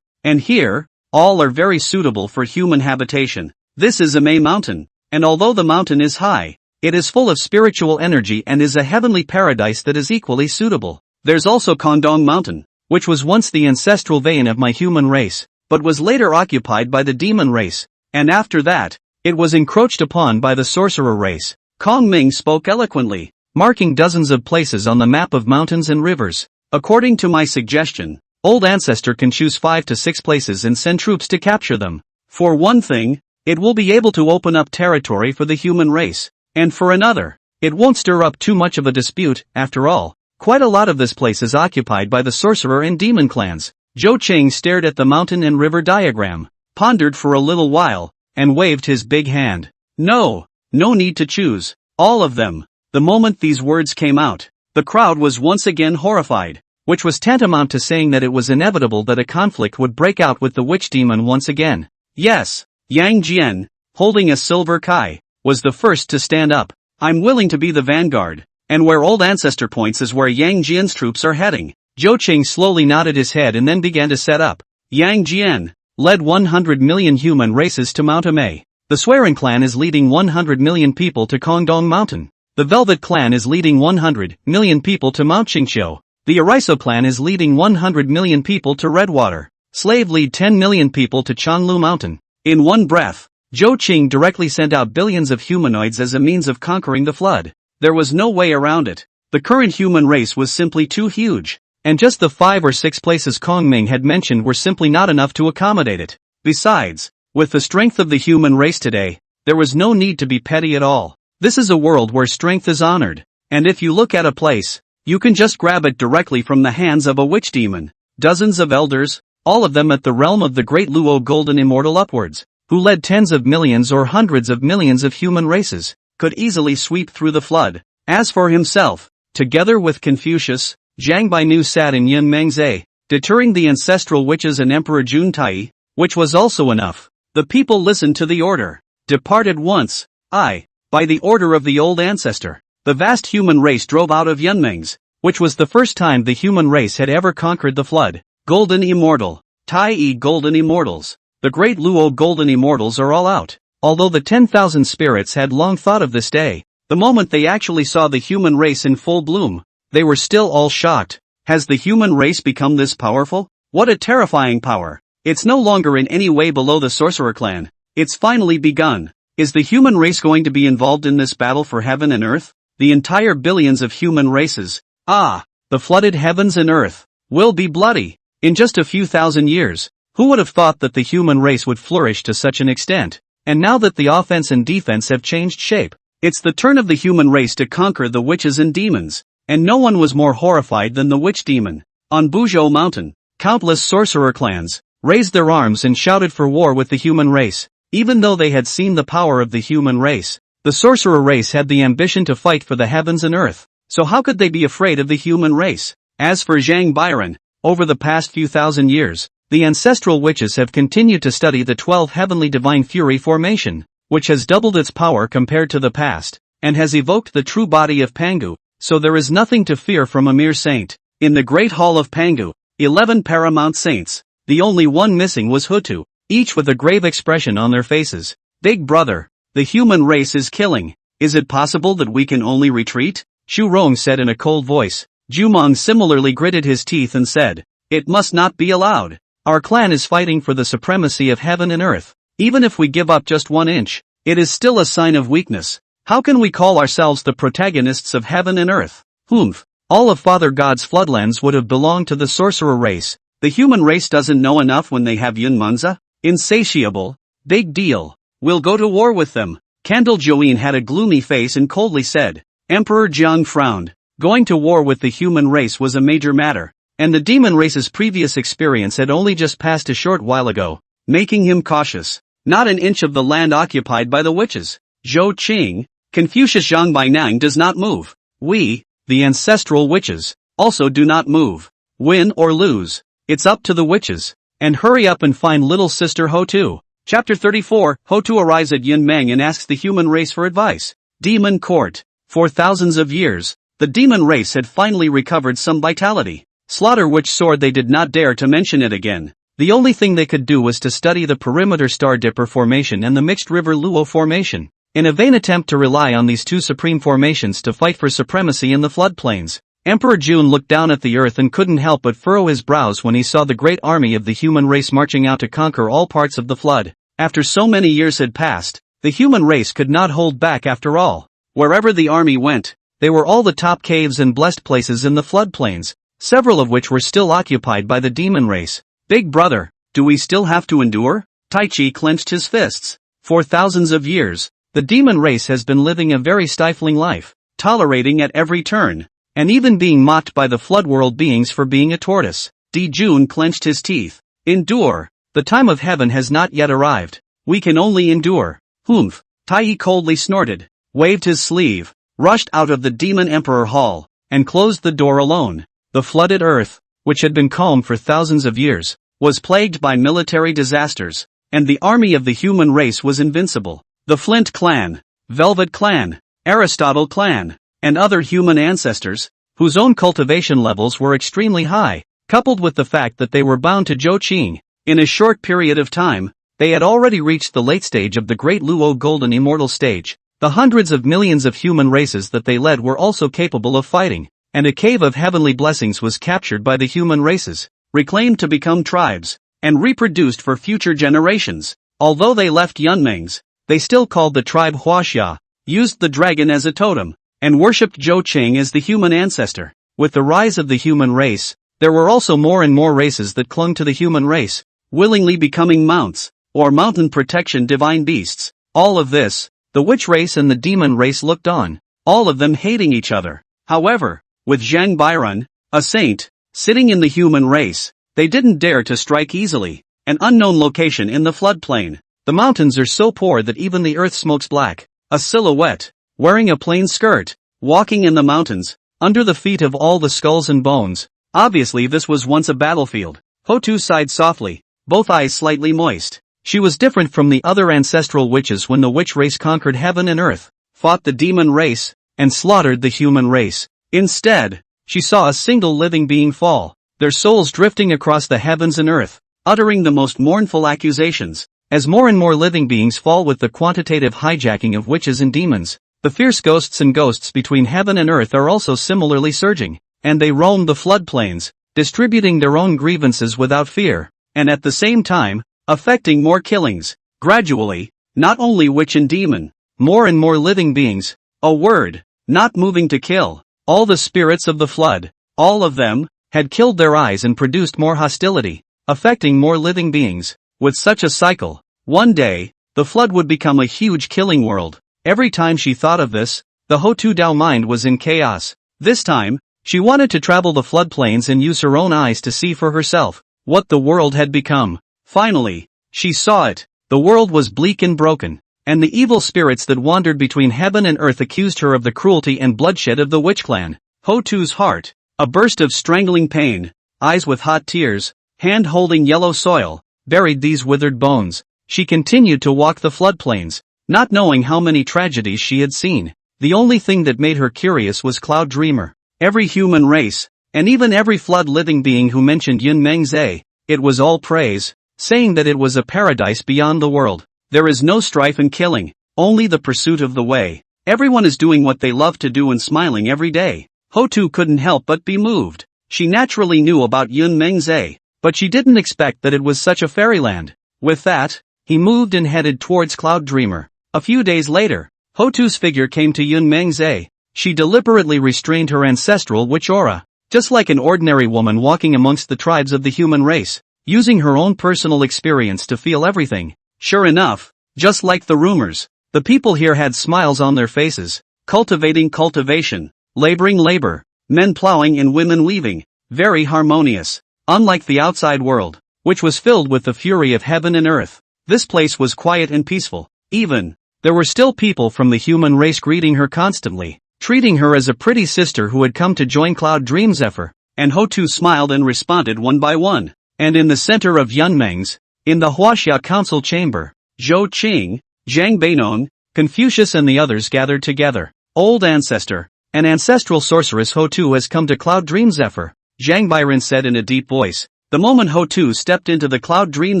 and here, all are very suitable for human habitation. This is a May mountain, and although the mountain is high, it is full of spiritual energy and is a heavenly paradise that is equally suitable. There's also Kondong Mountain, which was once the ancestral vein of my human race, but was later occupied by the demon race, and after that, it was encroached upon by the sorcerer race. Kong Ming spoke eloquently, marking dozens of places on the map of mountains and rivers. According to my suggestion, old ancestor can choose 5 to 6 places and send troops to capture them. For one thing, it will be able to open up territory for the human race, and for another, it won't stir up too much of a dispute. After all, quite a lot of this place is occupied by the sorcerer and demon clans. Zhou Qing stared at the mountain and river diagram, pondered for a little while, and waved his big hand. No need to choose. All of them. The moment these words came out, the crowd was once again horrified, which was tantamount to saying that it was inevitable that a conflict would break out with the witch demon once again. Yes, Yang Jian, holding a silver kai, was the first to stand up. I'm willing to be the vanguard, and where old ancestor points is where Yang Jian's troops are heading. Zhou Qing slowly nodded his head and then began to set up. Yang Jian led 100 million human races to Mount Amei. The Swearing clan is leading 100 million people to Kongdong Mountain. The Velvet clan is leading 100 million people to Mount Qingqiu. The Ariso clan is leading 100 million people to Redwater. Slave lead 10 million people to Chanlu Mountain. In one breath, Zhou Qing directly sent out billions of humanoids as a means of conquering the flood. There was no way around it. The current human race was simply too huge, and just the 5 or 6 places Kong Ming had mentioned were simply not enough to accommodate it. Besides, with the strength of the human race today, there was no need to be petty at all. This is a world where strength is honored, and if you look at a place, you can just grab it directly from the hands of a witch demon. Dozens of elders, all of them at the realm of the great Luo golden immortal upwards, who led tens of millions or hundreds of millions of human races, could easily sweep through the flood. As for himself, together with Confucius, Zhang Bainu sat in Yunmengzai, deterring the ancestral witches and Emperor Juntai, which was also enough. The people listened to the order, departed once, by the order of the old ancestor. The vast human race drove out of Yunmengs, which was the first time the human race had ever conquered the flood. Golden Immortal, Tai Golden Immortals. The great Luo Golden Immortals are all out. Although the 10,000 spirits had long thought of this day, the moment they actually saw the human race in full bloom, they were still all shocked. Has the human race become this powerful? What a terrifying power. It's no longer in any way below the sorcerer clan. It's finally begun. Is the human race going to be involved in this battle for heaven and earth? The entire billions of human races. The flooded heavens and earth will be bloody. In just a few thousand years, who would have thought that the human race would flourish to such an extent? And now that the offense and defense have changed shape, it's the turn of the human race to conquer the witches and demons. And no one was more horrified than the witch demon. On Buzhou Mountain, countless sorcerer clans raised their arms and shouted for war with the human race. Even though they had seen the power of the human race, the sorcerer race had the ambition to fight for the heavens and earth. So how could they be afraid of the human race? As for Zhang Biren, over the past few thousand years, the ancestral witches have continued to study the 12 heavenly divine fury formation, which has doubled its power compared to the past, and has evoked the true body of Pangu, so there is nothing to fear from a mere saint. In the Great Hall of Pangu, 11 paramount saints, the only one missing was Hutu, each with a grave expression on their faces. Big brother, the human race is killing. Is it possible that we can only retreat? Xu Rong said in a cold voice. Jumong similarly gritted his teeth and said, it must not be allowed. Our clan is fighting for the supremacy of heaven and earth. Even if we give up just 1 inch, it is still a sign of weakness. How can we call ourselves the protagonists of heaven and earth? Humph. All of Father God's floodlands would have belonged to the sorcerer race. The human race doesn't know enough when they have Yun Munza? Insatiable. Big deal. We'll go to war with them. Candle Join had a gloomy face and coldly said. Emperor Jiang frowned. Going to war with the human race was a major matter, and the demon race's previous experience had only just passed a short while ago, making him cautious. Not an inch of the land occupied by the witches. Zhou Qing, Confucius Zhang Bainang does not move. We, the ancestral witches, also do not move. Win or lose, it's up to the witches. And hurry up and find little sister Hotu. Chapter 34, Hotu arrives at Yunmeng and asks the human race for advice. Demon Court. For thousands of years, the demon race had finally recovered some vitality. Slaughter which sword they did not dare to mention it again. The only thing they could do was to study the perimeter Star Dipper formation and the mixed river Luo formation, in a vain attempt to rely on these two supreme formations to fight for supremacy in the floodplains. Emperor Jun looked down at the earth and couldn't help but furrow his brows when he saw the great army of the human race marching out to conquer all parts of the flood. After so many years had passed, the human race could not hold back after all. Wherever the army went, they were all the top caves and blessed places in the floodplains, several of which were still occupied by the demon race. Big brother, do we still have to endure? Tai Chi clenched his fists. For thousands of years, the demon race has been living a very stifling life, tolerating at every turn, and even being mocked by the flood world beings for being a tortoise. Di Jun clenched his teeth. Endure. The time of heaven has not yet arrived. We can only endure. Humph. Tai coldly snorted, waved his sleeve, rushed out of the demon emperor hall, and closed the door alone. The flooded earth, which had been calm for thousands of years, was plagued by military disasters, and the army of the human race was invincible. The Flint clan, Velvet clan, Aristotle clan, and other human ancestors, whose own cultivation levels were extremely high, coupled with the fact that they were bound to Zhou Qing. In a short period of time, they had already reached the late stage of the Great Luo Golden Immortal stage. The hundreds of millions of human races that they led were also capable of fighting, and a cave of heavenly blessings was captured by the human races, reclaimed to become tribes, and reproduced for future generations. Although they left Yunmengs, they still called the tribe Huaxia, used the dragon as a totem, and worshipped Zhou Qing as the human ancestor. With the rise of the human race, there were also more and more races that clung to the human race, willingly becoming mounts, or mountain protection divine beasts. All of this, the witch race and the demon race looked on, all of them hating each other. However, with Zhang Biren, a saint, sitting in the human race, they didn't dare to strike easily. An unknown location in the floodplain. The mountains are so poor that even the earth smokes black. A silhouette, wearing a plain skirt, walking in the mountains, under the feet of all the skulls and bones. Obviously this was once a battlefield. Hotu sighed softly, both eyes slightly moist. She was different from the other ancestral witches when the witch race conquered heaven and earth, fought the demon race, and slaughtered the human race. Instead, she saw a single living being fall, their souls drifting across the heavens and earth, uttering the most mournful accusations. As more and more living beings fall with the quantitative hijacking of witches and demons, the fierce ghosts and ghosts between heaven and earth are also similarly surging, and they roam the floodplains, distributing their own grievances without fear, and at the same time, affecting more killings. Gradually, not only witch and demon, more and more living beings, a word, not moving to kill, all the spirits of the flood, all of them, had killed their eyes and produced more hostility, affecting more living beings. With such a cycle, one day, the flood would become a huge killing world. Every time she thought of this, the Great Dao mind was in chaos. This time, she wanted to travel the floodplains and use her own eyes to see for herself what the world had become. Finally, she saw it. The world was bleak and broken, and the evil spirits that wandered between heaven and earth accused her of the cruelty and bloodshed of the witch clan. Hotu's heart, a burst of strangling pain, eyes with hot tears, hand holding yellow soil, buried these withered bones. She continued to walk the floodplains, not knowing how many tragedies she had seen. The only thing that made her curious was Cloud Dreamer. Every human race, and even every flood living being who mentioned Yun Mengzi, it was all praise, saying that it was a paradise beyond the world. There is no strife and killing, only the pursuit of the way. Everyone is doing what they love to do and smiling every day. Hotu couldn't help but be moved. She naturally knew about Yun Mengzi, but she didn't expect that it was such a fairyland. With that, he moved and headed towards Cloud Dreamer. A few days later, Hotu's figure came to Yun Mengzi. She deliberately restrained her ancestral witch aura, just like an ordinary woman walking amongst the tribes of the human race, using her own personal experience to feel everything. Sure enough, just like the rumors, the people here had smiles on their faces, cultivating cultivation, laboring labor, men plowing and women weaving, very harmonious. Unlike the outside world, which was filled with the fury of heaven and earth, this place was quiet and peaceful. Even, there were still people from the human race greeting her constantly, treating her as a pretty sister who had come to join Cloud Dream Zephyr, and Hotu smiled and responded one by one. And in the center of Yunmeng's, in the Huaxia Council Chamber, Zhou Qing, Zhang Beinong, Confucius and the others gathered together. Old Ancestor, an ancestral sorceress Hotu has come to Cloud Dream Zephyr, Zhang Bairen said in a deep voice. The moment Hotu stepped into the Cloud Dream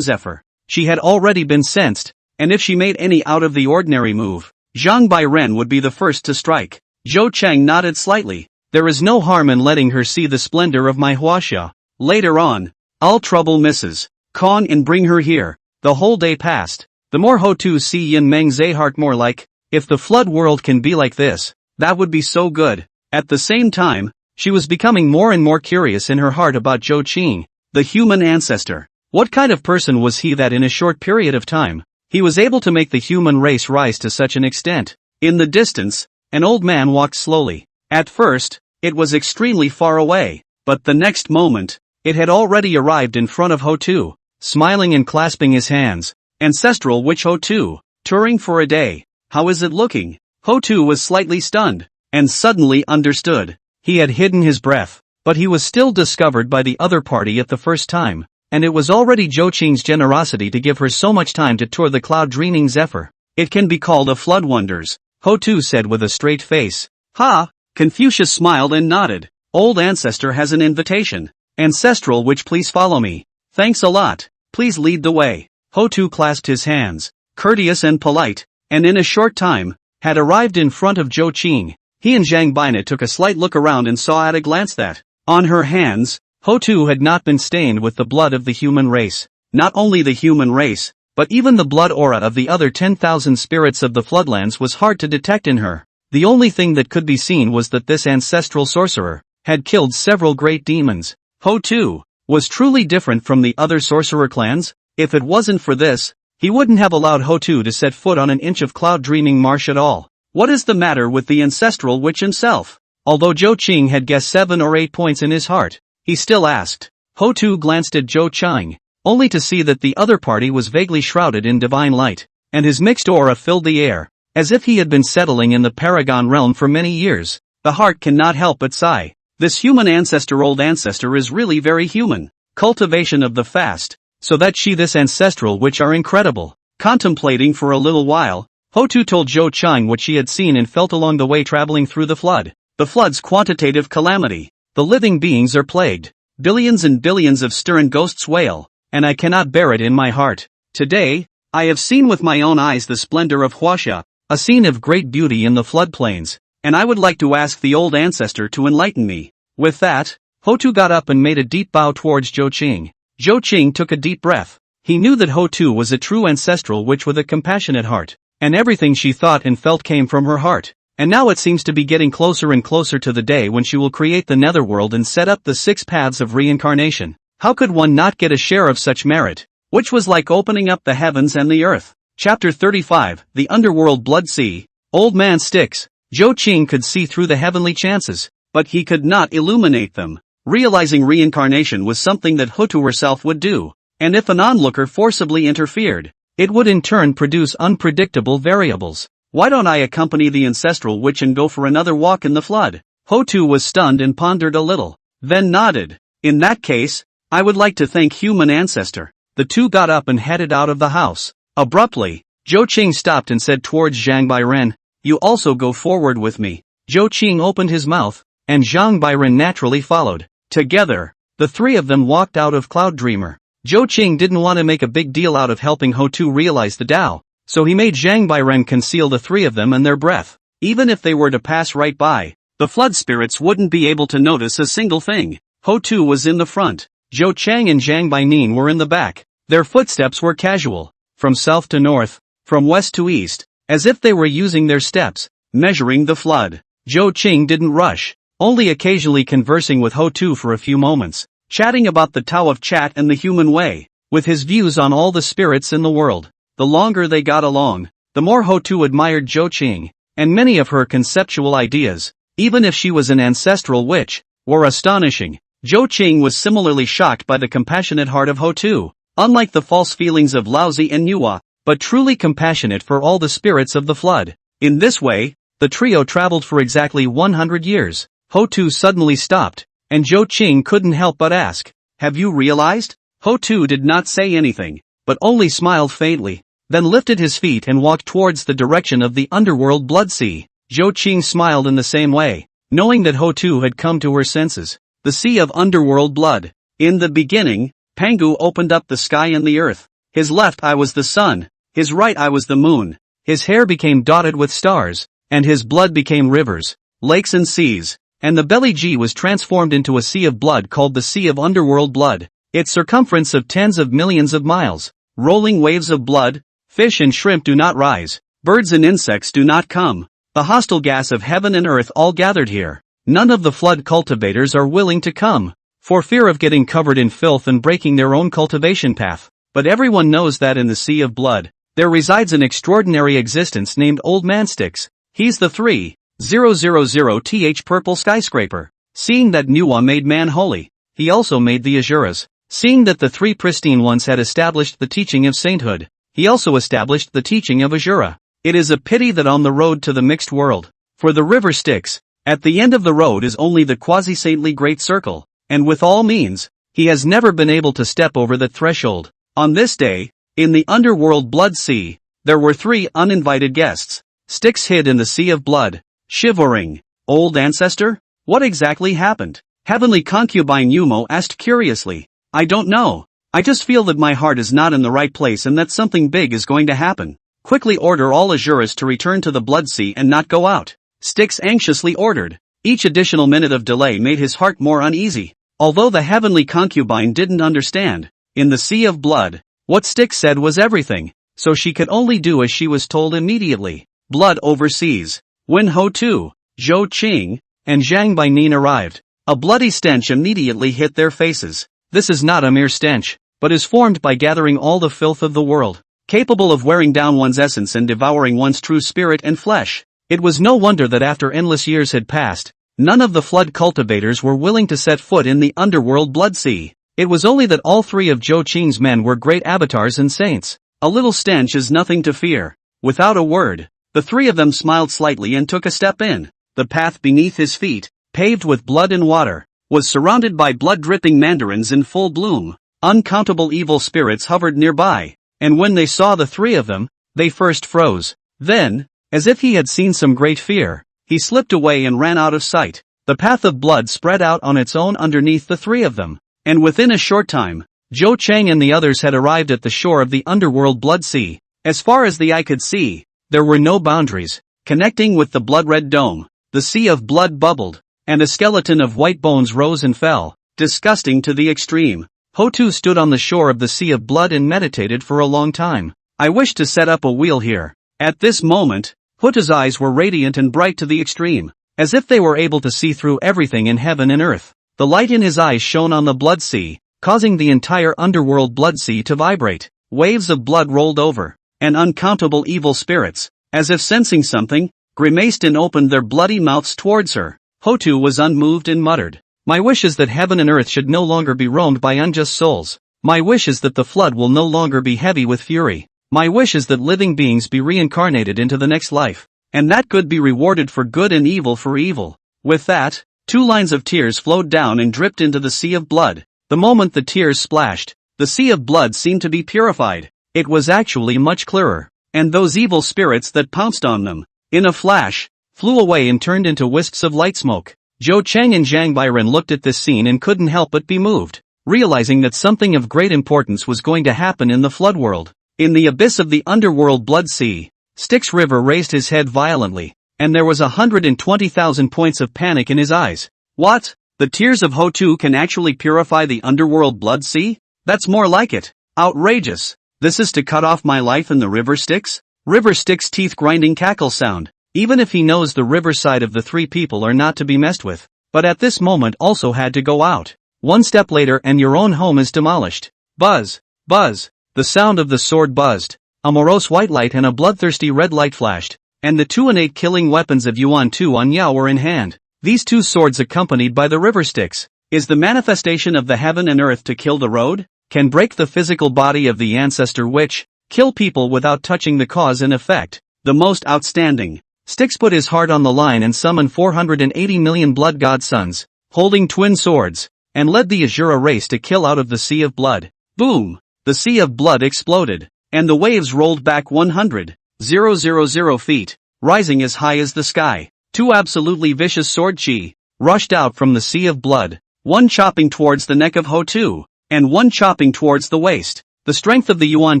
Zephyr, she had already been sensed, and if she made any out-of-the-ordinary move, Zhang Bairen would be the first to strike. Zhou Cheng nodded slightly. There is no harm in letting her see the splendor of my Huaxia. Later on, I'll trouble Mrs. Kong and bring her here. The whole day passed. The more Hotu see Yin Mengzi heart more like, if the flood world can be like this, that would be so good. At the same time, she was becoming more and more curious in her heart about Zhou Qing, the human ancestor. What kind of person was he that in a short period of time, he was able to make the human race rise to such an extent? In the distance, an old man walked slowly. At first, it was extremely far away, but the next moment, it had already arrived in front of Hotu, smiling and clasping his hands. Ancestral witch Hotu, touring for a day. How is it looking? Hotu was slightly stunned, and suddenly understood. He had hidden his breath, but he was still discovered by the other party at the first time, and it was already Zhou Qing's generosity to give her so much time to tour the Cloud Dreaming Zephyr. It can be called a flood wonders, Hotu said with a straight face. Ha! Confucius smiled and nodded. Old Ancestor has an invitation. Ancestral witch, please follow me. Thanks a lot. Please lead the way. Hotu clasped his hands, courteous and polite, and in a short time, had arrived in front of Zhou Qing. He and Zhang Bairen took a slight look around and saw at a glance that, on her hands, Hotu had not been stained with the blood of the human race. Not only the human race, but even the blood aura of the other 10,000 spirits of the floodlands was hard to detect in her. The only thing that could be seen was that this ancestral sorcerer had killed several great demons. Hotu was truly different from the other sorcerer clans. If it wasn't for this, he wouldn't have allowed Hotu to set foot on an inch of Cloud Dreaming Marsh at all. What is the matter with the ancestral witch himself? Although Zhou Qing had guessed 7 or 8 points in his heart, he still asked. Hotu glanced at Zhou Qing, only to see that the other party was vaguely shrouded in divine light, and his mixed aura filled the air, as if he had been settling in the Paragon realm for many years. The heart cannot help but sigh. This human ancestor, old ancestor, is really very human. Cultivation of the fast, so that she this ancestral witch are incredible. Contemplating for a little while, Hotu told Zhou Qing what she had seen and felt along the way traveling through the flood. The flood's quantitative calamity. The living beings are plagued. Billions and billions of stern ghosts wail, and I cannot bear it in my heart. Today, I have seen with my own eyes the splendor of Huaxia, a scene of great beauty in the floodplains, and I would like to ask the old ancestor to enlighten me." With that, Hotu got up and made a deep bow towards Zhou Qing. Zhou Qing took a deep breath. He knew that Hotu was a true ancestral witch with a compassionate heart, and everything she thought and felt came from her heart. And now it seems to be getting closer and closer to the day when she will create the netherworld and set up the 6 paths of reincarnation. How could one not get a share of such merit? Which was like opening up the heavens and the earth. Chapter 35, The Underworld Blood Sea. Old Man Sticks. Zhou Qing could see through the heavenly chances, but he could not illuminate them. Realizing reincarnation was something that Hotu herself would do, and if an onlooker forcibly interfered, it would in turn produce unpredictable variables. Why don't I accompany the ancestral witch and go for another walk in the flood? Hotu was stunned and pondered a little, then nodded. In that case, I would like to thank Human Ancestor. The two got up and headed out of the house. Abruptly, Zhou Qing stopped and said towards Zhang Bairen, "You also go forward with me." Zhou Qing opened his mouth, and Zhang Bairen naturally followed. Together, the three of them walked out of Cloud Dreamer. Zhou Qing didn't want to make a big deal out of helping Hotu realize the Dao, so he made Zhang Bairen conceal the three of them and their breath. Even if they were to pass right by, the flood spirits wouldn't be able to notice a single thing. Hotu was in the front. Zhou Chang and Zhang Bainin were in the back. Their footsteps were casual, from south to north, from west to east, as if they were using their steps, measuring the flood. Zhou Qing didn't rush, only occasionally conversing with Hotu for a few moments, chatting about the Tao of Chat and the human way, with his views on all the spirits in the world. The longer they got along, the more Hotu admired Zhou Qing, and many of her conceptual ideas, even if she was an ancestral witch, were astonishing. Zhou Qing was similarly shocked by the compassionate heart of Hotu, unlike the false feelings of Laozi and Nuwa, but truly compassionate for all the spirits of the flood. In this way, the trio traveled for exactly 100 years. Hotu suddenly stopped, and Zhou Qing couldn't help but ask, "Have you realized?" Hotu did not say anything, but only smiled faintly, then lifted his feet and walked towards the direction of the underworld blood sea. Zhou Qing smiled in the same way, knowing that Hotu had come to her senses. The sea of underworld blood. In the beginning, Pangu opened up the sky and the earth. His left eye was the sun, his right eye was the moon. His hair became dotted with stars, and his blood became rivers, lakes and seas, and the belly G was transformed into a sea of blood called the Sea of Underworld Blood. Its circumference of tens of millions of miles. Rolling waves of blood, fish and shrimp do not rise, birds and insects do not come. The hostile gas of heaven and earth all gathered here. None of the flood cultivators are willing to come, for fear of getting covered in filth and breaking their own cultivation path. But everyone knows that in the Sea of Blood, there resides an extraordinary existence named Old Man Sticks. He's the 3000th purple skyscraper. Seeing that Nuwa made man holy, he also made the Asuras. Seeing that the three pristine ones had established the teaching of sainthood, he also established the teaching of Asura. It is a pity that on the road to the mixed world, for the river Styx, at the end of the road is only the quasi-saintly Great Circle, and with all means, he has never been able to step over that threshold. On this day, in the underworld blood sea, there were 3 uninvited guests. Styx hid in the sea of blood, shivering. Old ancestor? What exactly happened? Heavenly concubine Yumo asked curiously. I don't know. I just feel that my heart is not in the right place and that something big is going to happen. Quickly order all Asuras to return to the blood sea and not go out. Styx anxiously ordered. Each additional minute of delay made his heart more uneasy. Although the heavenly concubine didn't understand, in the sea of blood, what Styx said was everything, so she could only do as she was told immediately. Blood overseas. When Hotu, Zhou Qing, and Zhang Bainin arrived, a bloody stench immediately hit their faces. This is not a mere stench, but is formed by gathering all the filth of the world, capable of wearing down one's essence and devouring one's true spirit and flesh. It was no wonder that after endless years had passed, none of the flood cultivators were willing to set foot in the underworld blood sea. It was only that all 3 of Zhou Qing's men were great avatars and saints. A little stench is nothing to fear. Without a word, the 3 of them smiled slightly and took a step in. The path beneath his feet, paved with blood and water, was surrounded by blood-dripping mandarins in full bloom. Uncountable evil spirits hovered nearby, and when they saw the 3 of them, they first froze. Then, as if he had seen some great fear, he slipped away and ran out of sight. The path of blood spread out on its own underneath the 3 of them, and within a short time, Zhou Cheng and the others had arrived at the shore of the underworld blood sea. As far as the eye could see, there were no boundaries. Connecting with the blood-red dome, the sea of blood bubbled, and a skeleton of white bones rose and fell, disgusting to the extreme. Ho-Tu stood on the shore of the sea of blood and meditated for a long time. I wish to set up a wheel here. At this moment, Ho-Tu's eyes were radiant and bright to the extreme, as if they were able to see through everything in heaven and earth. The light in his eyes shone on the blood sea, causing the entire underworld blood sea to vibrate. Waves of blood rolled over, and uncountable evil spirits, as if sensing something, grimaced and opened their bloody mouths towards her. Ho-Tu was unmoved and muttered, "My wish is that heaven and earth should no longer be roamed by unjust souls. My wish is that the flood will no longer be heavy with fury. My wish is that living beings be reincarnated into the next life, and that good be rewarded for good and evil for evil." With that, 2 lines of tears flowed down and dripped into the sea of blood. The moment the tears splashed, the sea of blood seemed to be purified. It was actually much clearer, and those evil spirits that pounced on them, in a flash, flew away and turned into wisps of light smoke. Zhou Cheng and Zhang Bairen looked at this scene and couldn't help but be moved, realizing that something of great importance was going to happen in the flood world. In the abyss of the underworld blood sea, Styx River raised his head violently, and there was 120,000 points of panic in his eyes. What? The tears of Ho-Tu can actually purify the underworld blood sea? That's more like it. Outrageous. This is to cut off my life in the river Styx? River Styx teeth grinding cackle sound. Even if he knows the riverside of the 3 people are not to be messed with, but at this moment also had to go out. One step later and your own home is demolished. Buzz, buzz, the sound of the sword buzzed. A morose white light and a bloodthirsty red light flashed, and the 2 innate killing weapons of Yuan Tu on Yao were in hand. These 2 swords accompanied by the river Styx, is the manifestation of the heaven and earth to kill the road, can break the physical body of the ancestor which, kill people without touching the cause and effect. The most outstanding. Styx put his heart on the line and summoned 480 million blood godsons, holding twin swords, and led the Azura race to kill out of the sea of blood. Boom! The sea of blood exploded, and the waves rolled back 100,000 feet, rising as high as the sky. 2 absolutely vicious sword chi rushed out from the sea of blood, one chopping towards the neck of Ho-Tu, and one chopping towards the waist. The strength of the Yuan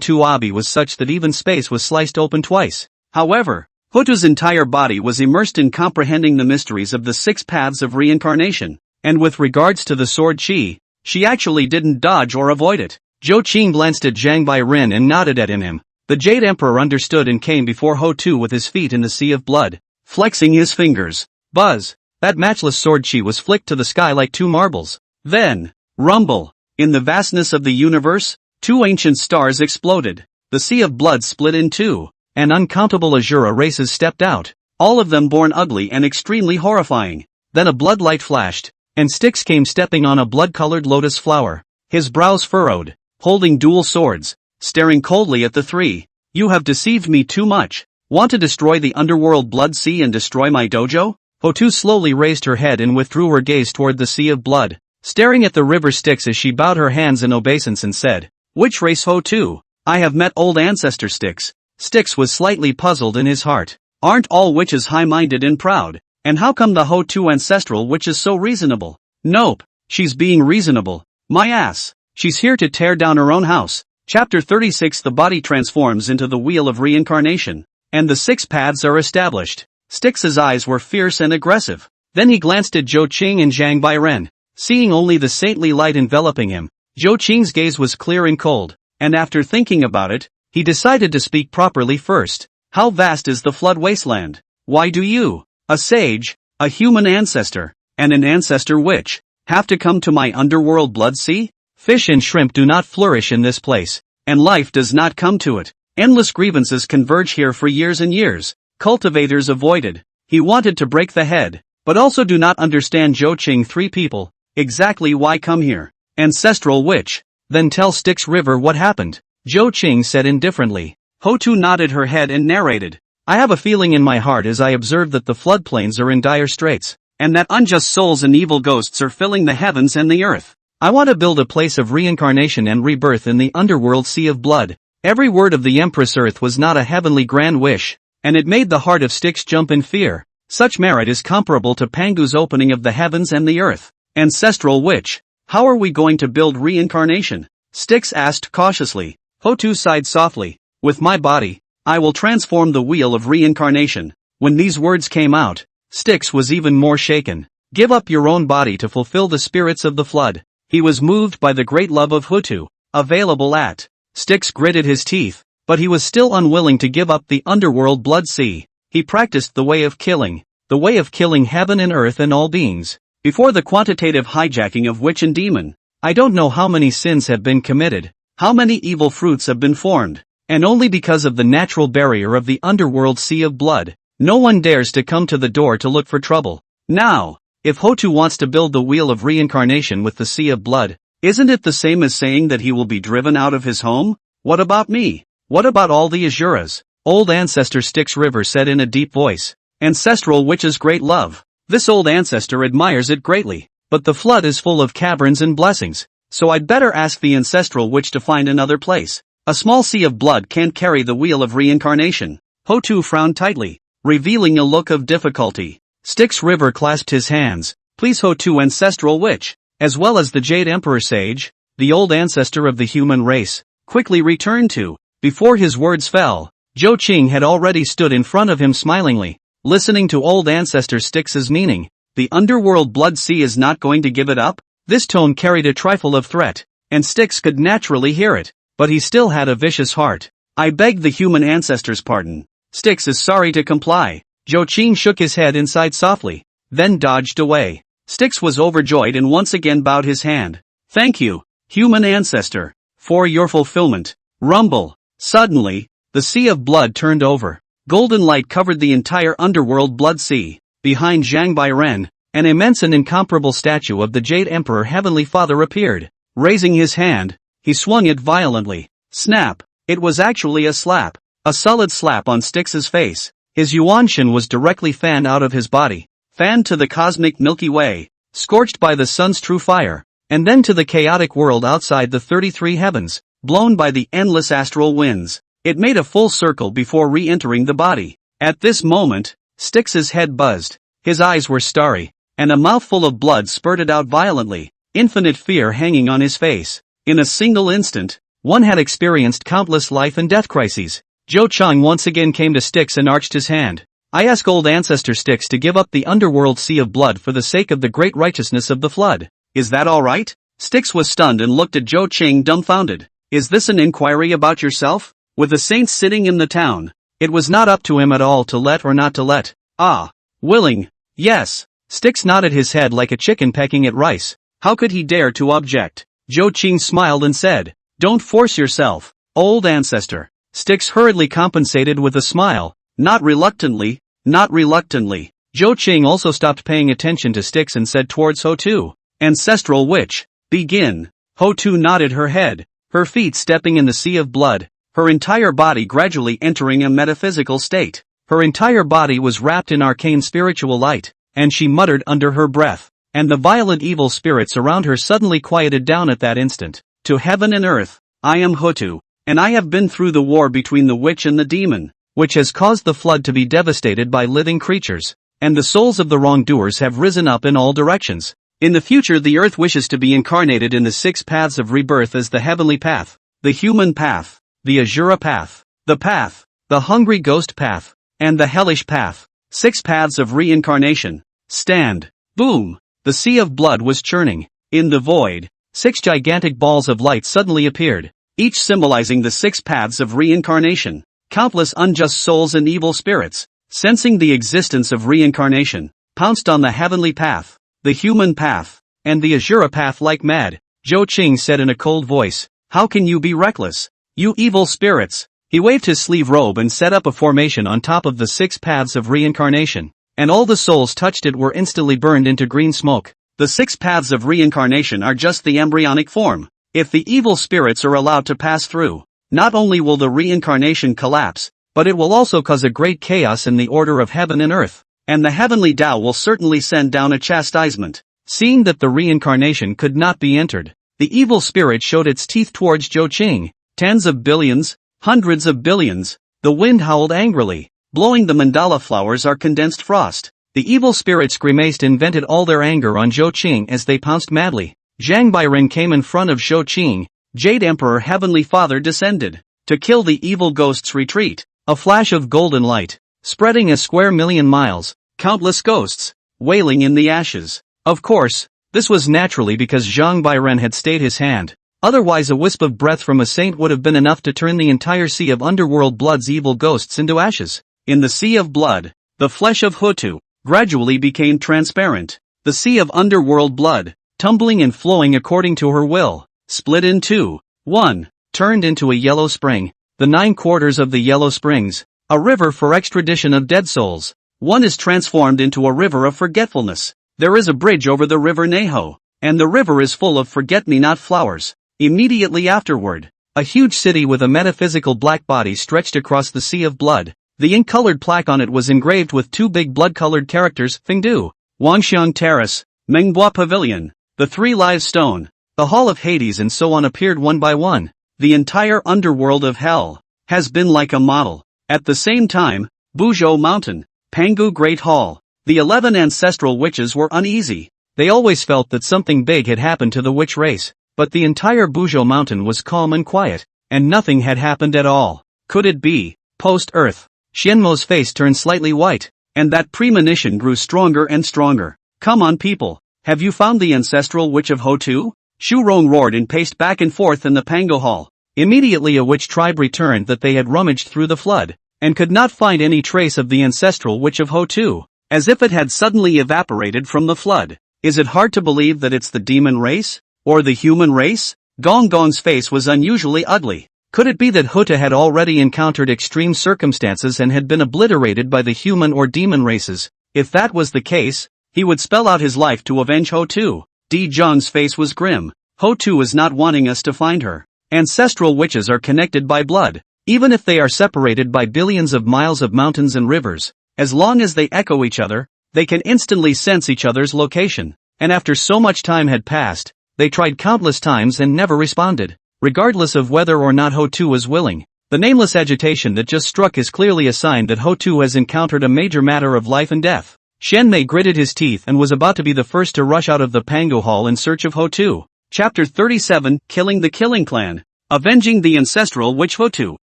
Tu Abi was such that even space was sliced open twice. However, Ho-Tu's entire body was immersed in comprehending the mysteries of the 6 paths of reincarnation, and with regards to the sword chi, she actually didn't dodge or avoid it. Zhou Qing glanced at Zhang Bairen and nodded at him. The Jade Emperor understood and came before Ho-Tu with his feet in the sea of blood, flexing his fingers. Buzz! That matchless sword chi was flicked to the sky like 2 marbles. Then, rumble! In the vastness of the universe, 2 ancient stars exploded. The sea of blood split in 2. And uncountable Azura races stepped out, all of them born ugly and extremely horrifying. Then a blood light flashed, and Styx came stepping on a blood-colored lotus flower, his brows furrowed, holding dual swords, staring coldly at the 3. You have deceived me too much. Want to destroy the underworld blood sea and destroy my dojo? Ho-Tu slowly raised her head and withdrew her gaze toward the sea of blood, staring at the river Styx as she bowed her hands in obeisance and said, "Which race Ho-Tu? I have met old ancestor Styx." Styx was slightly puzzled in his heart. Aren't all witches high-minded and proud? And how come the Ho-Tu ancestral witch is so reasonable? Nope, she's being reasonable. My ass. She's here to tear down her own house. Chapter 36. The body transforms into the wheel of reincarnation, and the 6 paths are established. Styx's eyes were fierce and aggressive. Then he glanced at Zhou Qing and Zhang Bairen, seeing only the saintly light enveloping him. Zhou Qing's gaze was clear and cold, and after thinking about it, he decided to speak properly first. How vast is the flood wasteland? Why do you, a sage, a human ancestor, and an ancestor witch, have to come to my underworld blood sea? Fish and shrimp do not flourish in this place, and life does not come to it. Endless grievances converge here for years and years. Cultivators avoided. He wanted to break the head, but also do not understand Zhou Qing 3 people. Exactly why come here? Ancestral witch. Then tell Styx River what happened. Zhou Qing said indifferently. Ho-Tu nodded her head and narrated. I have a feeling in my heart as I observe that the floodplains are in dire straits, and that unjust souls and evil ghosts are filling the heavens and the earth. I want to build a place of reincarnation and rebirth in the underworld sea of blood. Every word of the Empress Earth was not a heavenly grand wish, and it made the heart of Styx jump in fear. Such merit is comparable to Pangu's opening of the heavens and the earth. Ancestral witch. How are we going to build reincarnation? Styx asked cautiously. Hotu sighed softly. With my body, I will transform the wheel of reincarnation. When these words came out, Styx was even more shaken. Give up your own body to fulfill the spirits of the flood. He was moved by the great love of Hotu, available at. Styx gritted his teeth, but he was still unwilling to give up the underworld blood sea. He practiced the way of killing heaven and earth and all beings. Before the quantitative hijacking of witch and demon, I don't know how many sins have been committed, how many evil fruits have been formed, and only because of the natural barrier of the underworld sea of blood, no one dares to come to the door to look for trouble. Now, if Hotu wants to build the wheel of reincarnation with the sea of blood, isn't it the same as saying that he will be driven out of his home? What about me? What about all the Asuras? Old ancestor Styx River said in a deep voice. Ancestral witch's great love. This old ancestor admires it greatly, but the flood is full of caverns and blessings, so I'd better ask the ancestral witch to find another place. A small sea of blood can't carry the wheel of reincarnation. Hotu frowned tightly, revealing a look of difficulty. Styx River clasped his hands. Please Hotu ancestral witch, as well as the Jade Emperor sage, the old ancestor of the human race, quickly returned to. Before his words fell, Zhou Qing had already stood in front of him smilingly, listening to old ancestor Styx's meaning. The underworld blood sea is not going to give it up? This tone carried a trifle of threat, and Styx could naturally hear it, but he still had a vicious heart. I beg the human ancestor's pardon. Styx is sorry to comply. Zhou Qing shook his head and sighed softly, then dodged away. Styx was overjoyed and once again bowed his hand. Thank you, human ancestor, for your fulfillment. Rumble. Suddenly, the sea of blood turned over. Golden light covered the entire underworld blood sea. Behind Zhang Bairen, an immense and incomparable statue of the Jade Emperor Heavenly Father appeared. Raising his hand, he swung it violently. Snap! It was actually a slap. A solid slap on Styx's face. His Yuan Shen was directly fanned out of his body, fanned to the cosmic Milky Way, scorched by the sun's true fire, and then to the chaotic world outside the 33 heavens, blown by the endless astral winds. It made a full circle before re-entering the body. At this moment, Styx's head buzzed, his eyes were starry, and a mouthful of blood spurted out violently, infinite fear hanging on his face. In a single instant, one had experienced countless life and death crises. Zhou Cheng once again came to Styx and arched his hand. I ask old ancestor Styx to give up the underworld sea of blood for the sake of the great righteousness of the flood. Is that all right? Styx was stunned and looked at Zhou Qing dumbfounded. Is this an inquiry about yourself? With the saints sitting in the town, it was not up to him at all to let or not to let. Ah, willing. Yes. Styx nodded his head like a chicken pecking at rice. How could he dare to object? Zhou Qing smiled and said, don't force yourself, old ancestor. Styx hurriedly compensated with a smile. Not reluctantly, not reluctantly. Zhou Qing also stopped paying attention to Styx and said towards Hotu, ancestral witch, begin. Hotu nodded her head, her feet stepping in the sea of blood, her entire body gradually entering a metaphysical state. Her entire body was wrapped in arcane spiritual light, and she muttered under her breath, and the violent evil spirits around her suddenly quieted down at that instant. To heaven and earth, I am Hotu, and I have been through the war between the witch and the demon, which has caused the flood to be devastated by living creatures, and the souls of the wrongdoers have risen up in all directions. In the future the earth wishes to be incarnated in the 6 paths of rebirth as the heavenly path, the human path, the Asura path, the hungry ghost path, and the hellish path. 6 paths of reincarnation. Stand. Boom! The sea of blood was churning. In the void, 6 gigantic balls of light suddenly appeared, each symbolizing the 6 paths of reincarnation. Countless unjust souls and evil spirits, sensing the existence of reincarnation, pounced on the heavenly path, the human path, and the Asura path like mad. Zhou Qing said in a cold voice, how can you be reckless, you evil spirits? He waved his sleeve robe and set up a formation on top of the 6 paths of reincarnation, and all the souls touched it were instantly burned into green smoke. The 6 paths of reincarnation are just the embryonic form. If the evil spirits are allowed to pass through, not only will the reincarnation collapse, but it will also cause a great chaos in the order of heaven and earth, and the heavenly Dao will certainly send down a chastisement. Seeing that the reincarnation could not be entered, the evil spirit showed its teeth towards Zhou Qing. Tens of billions, hundreds of billions. The wind howled angrily, blowing the mandala flowers are condensed frost. The evil spirits grimaced and vented all their anger on Zhou Qing as they pounced madly. Zhang Bairen came in front of Zhou Qing, Jade Emperor Heavenly Father descended to kill the evil ghosts retreat. A flash of golden light, spreading a square million miles, countless ghosts, wailing in the ashes. Of course, this was naturally because Zhang Bairen had stayed his hand. Otherwise a wisp of breath from a saint would have been enough to turn the entire sea of underworld blood's evil ghosts into ashes. In the sea of blood, the flesh of Hutu gradually became transparent. The sea of underworld blood, tumbling and flowing according to her will, split in two. 1. Turned into a yellow spring. The 9 quarters of the yellow springs, a river for extradition of dead souls. 1 is transformed into a river of forgetfulness. There is a bridge over the river Neho, and the river is full of forget-me-not flowers. Immediately afterward, a huge city with a metaphysical black body stretched across the sea of blood. The ink-colored plaque on it was engraved with 2 big blood-colored characters, Fengdu, Wangxiang Terrace, Manhwa Pavilion, the 3 Lives Stone, the Hall of Hades and so on appeared one by one. The entire underworld of hell has been like a model. At the same time, Buzhou Mountain, Pangu Great Hall, the 11 ancestral witches were uneasy. They always felt that something big had happened to the witch race, but the entire Buzhou Mountain was calm and quiet, and nothing had happened at all. Could it be post-Earth? Xianmo's face turned slightly white, and that premonition grew stronger and stronger. Come on people, have you found the ancestral witch of Hutu? Shu Rong roared and paced back and forth in the Pango Hall. Immediately a witch tribe returned that they had rummaged through the flood, and could not find any trace of the ancestral witch of Hutu, as if it had suddenly evaporated from the flood. Is it hard to believe that it's the demon race? Or the human race? Gong Gong's face was unusually ugly. Could it be that Huta had already encountered extreme circumstances and had been obliterated by the human or demon races? If that was the case, he would spell out his life to avenge Hutu. Di Zhang's face was grim. Hutu is not wanting us to find her. Ancestral witches are connected by blood, even if they are separated by billions of miles of mountains and rivers. As long as they echo each other, they can instantly sense each other's location. And after so much time had passed, they tried countless times and never responded. Regardless of whether or not Hutu was willing, the nameless agitation that just struck is clearly a sign that Hutu has encountered a major matter of life and death. Shen Mei gritted his teeth and was about to be the first to rush out of the Pango Hall in search of Hutu. Chapter 37, Killing the Killing Clan. Avenging the Ancestral Witch Hutu.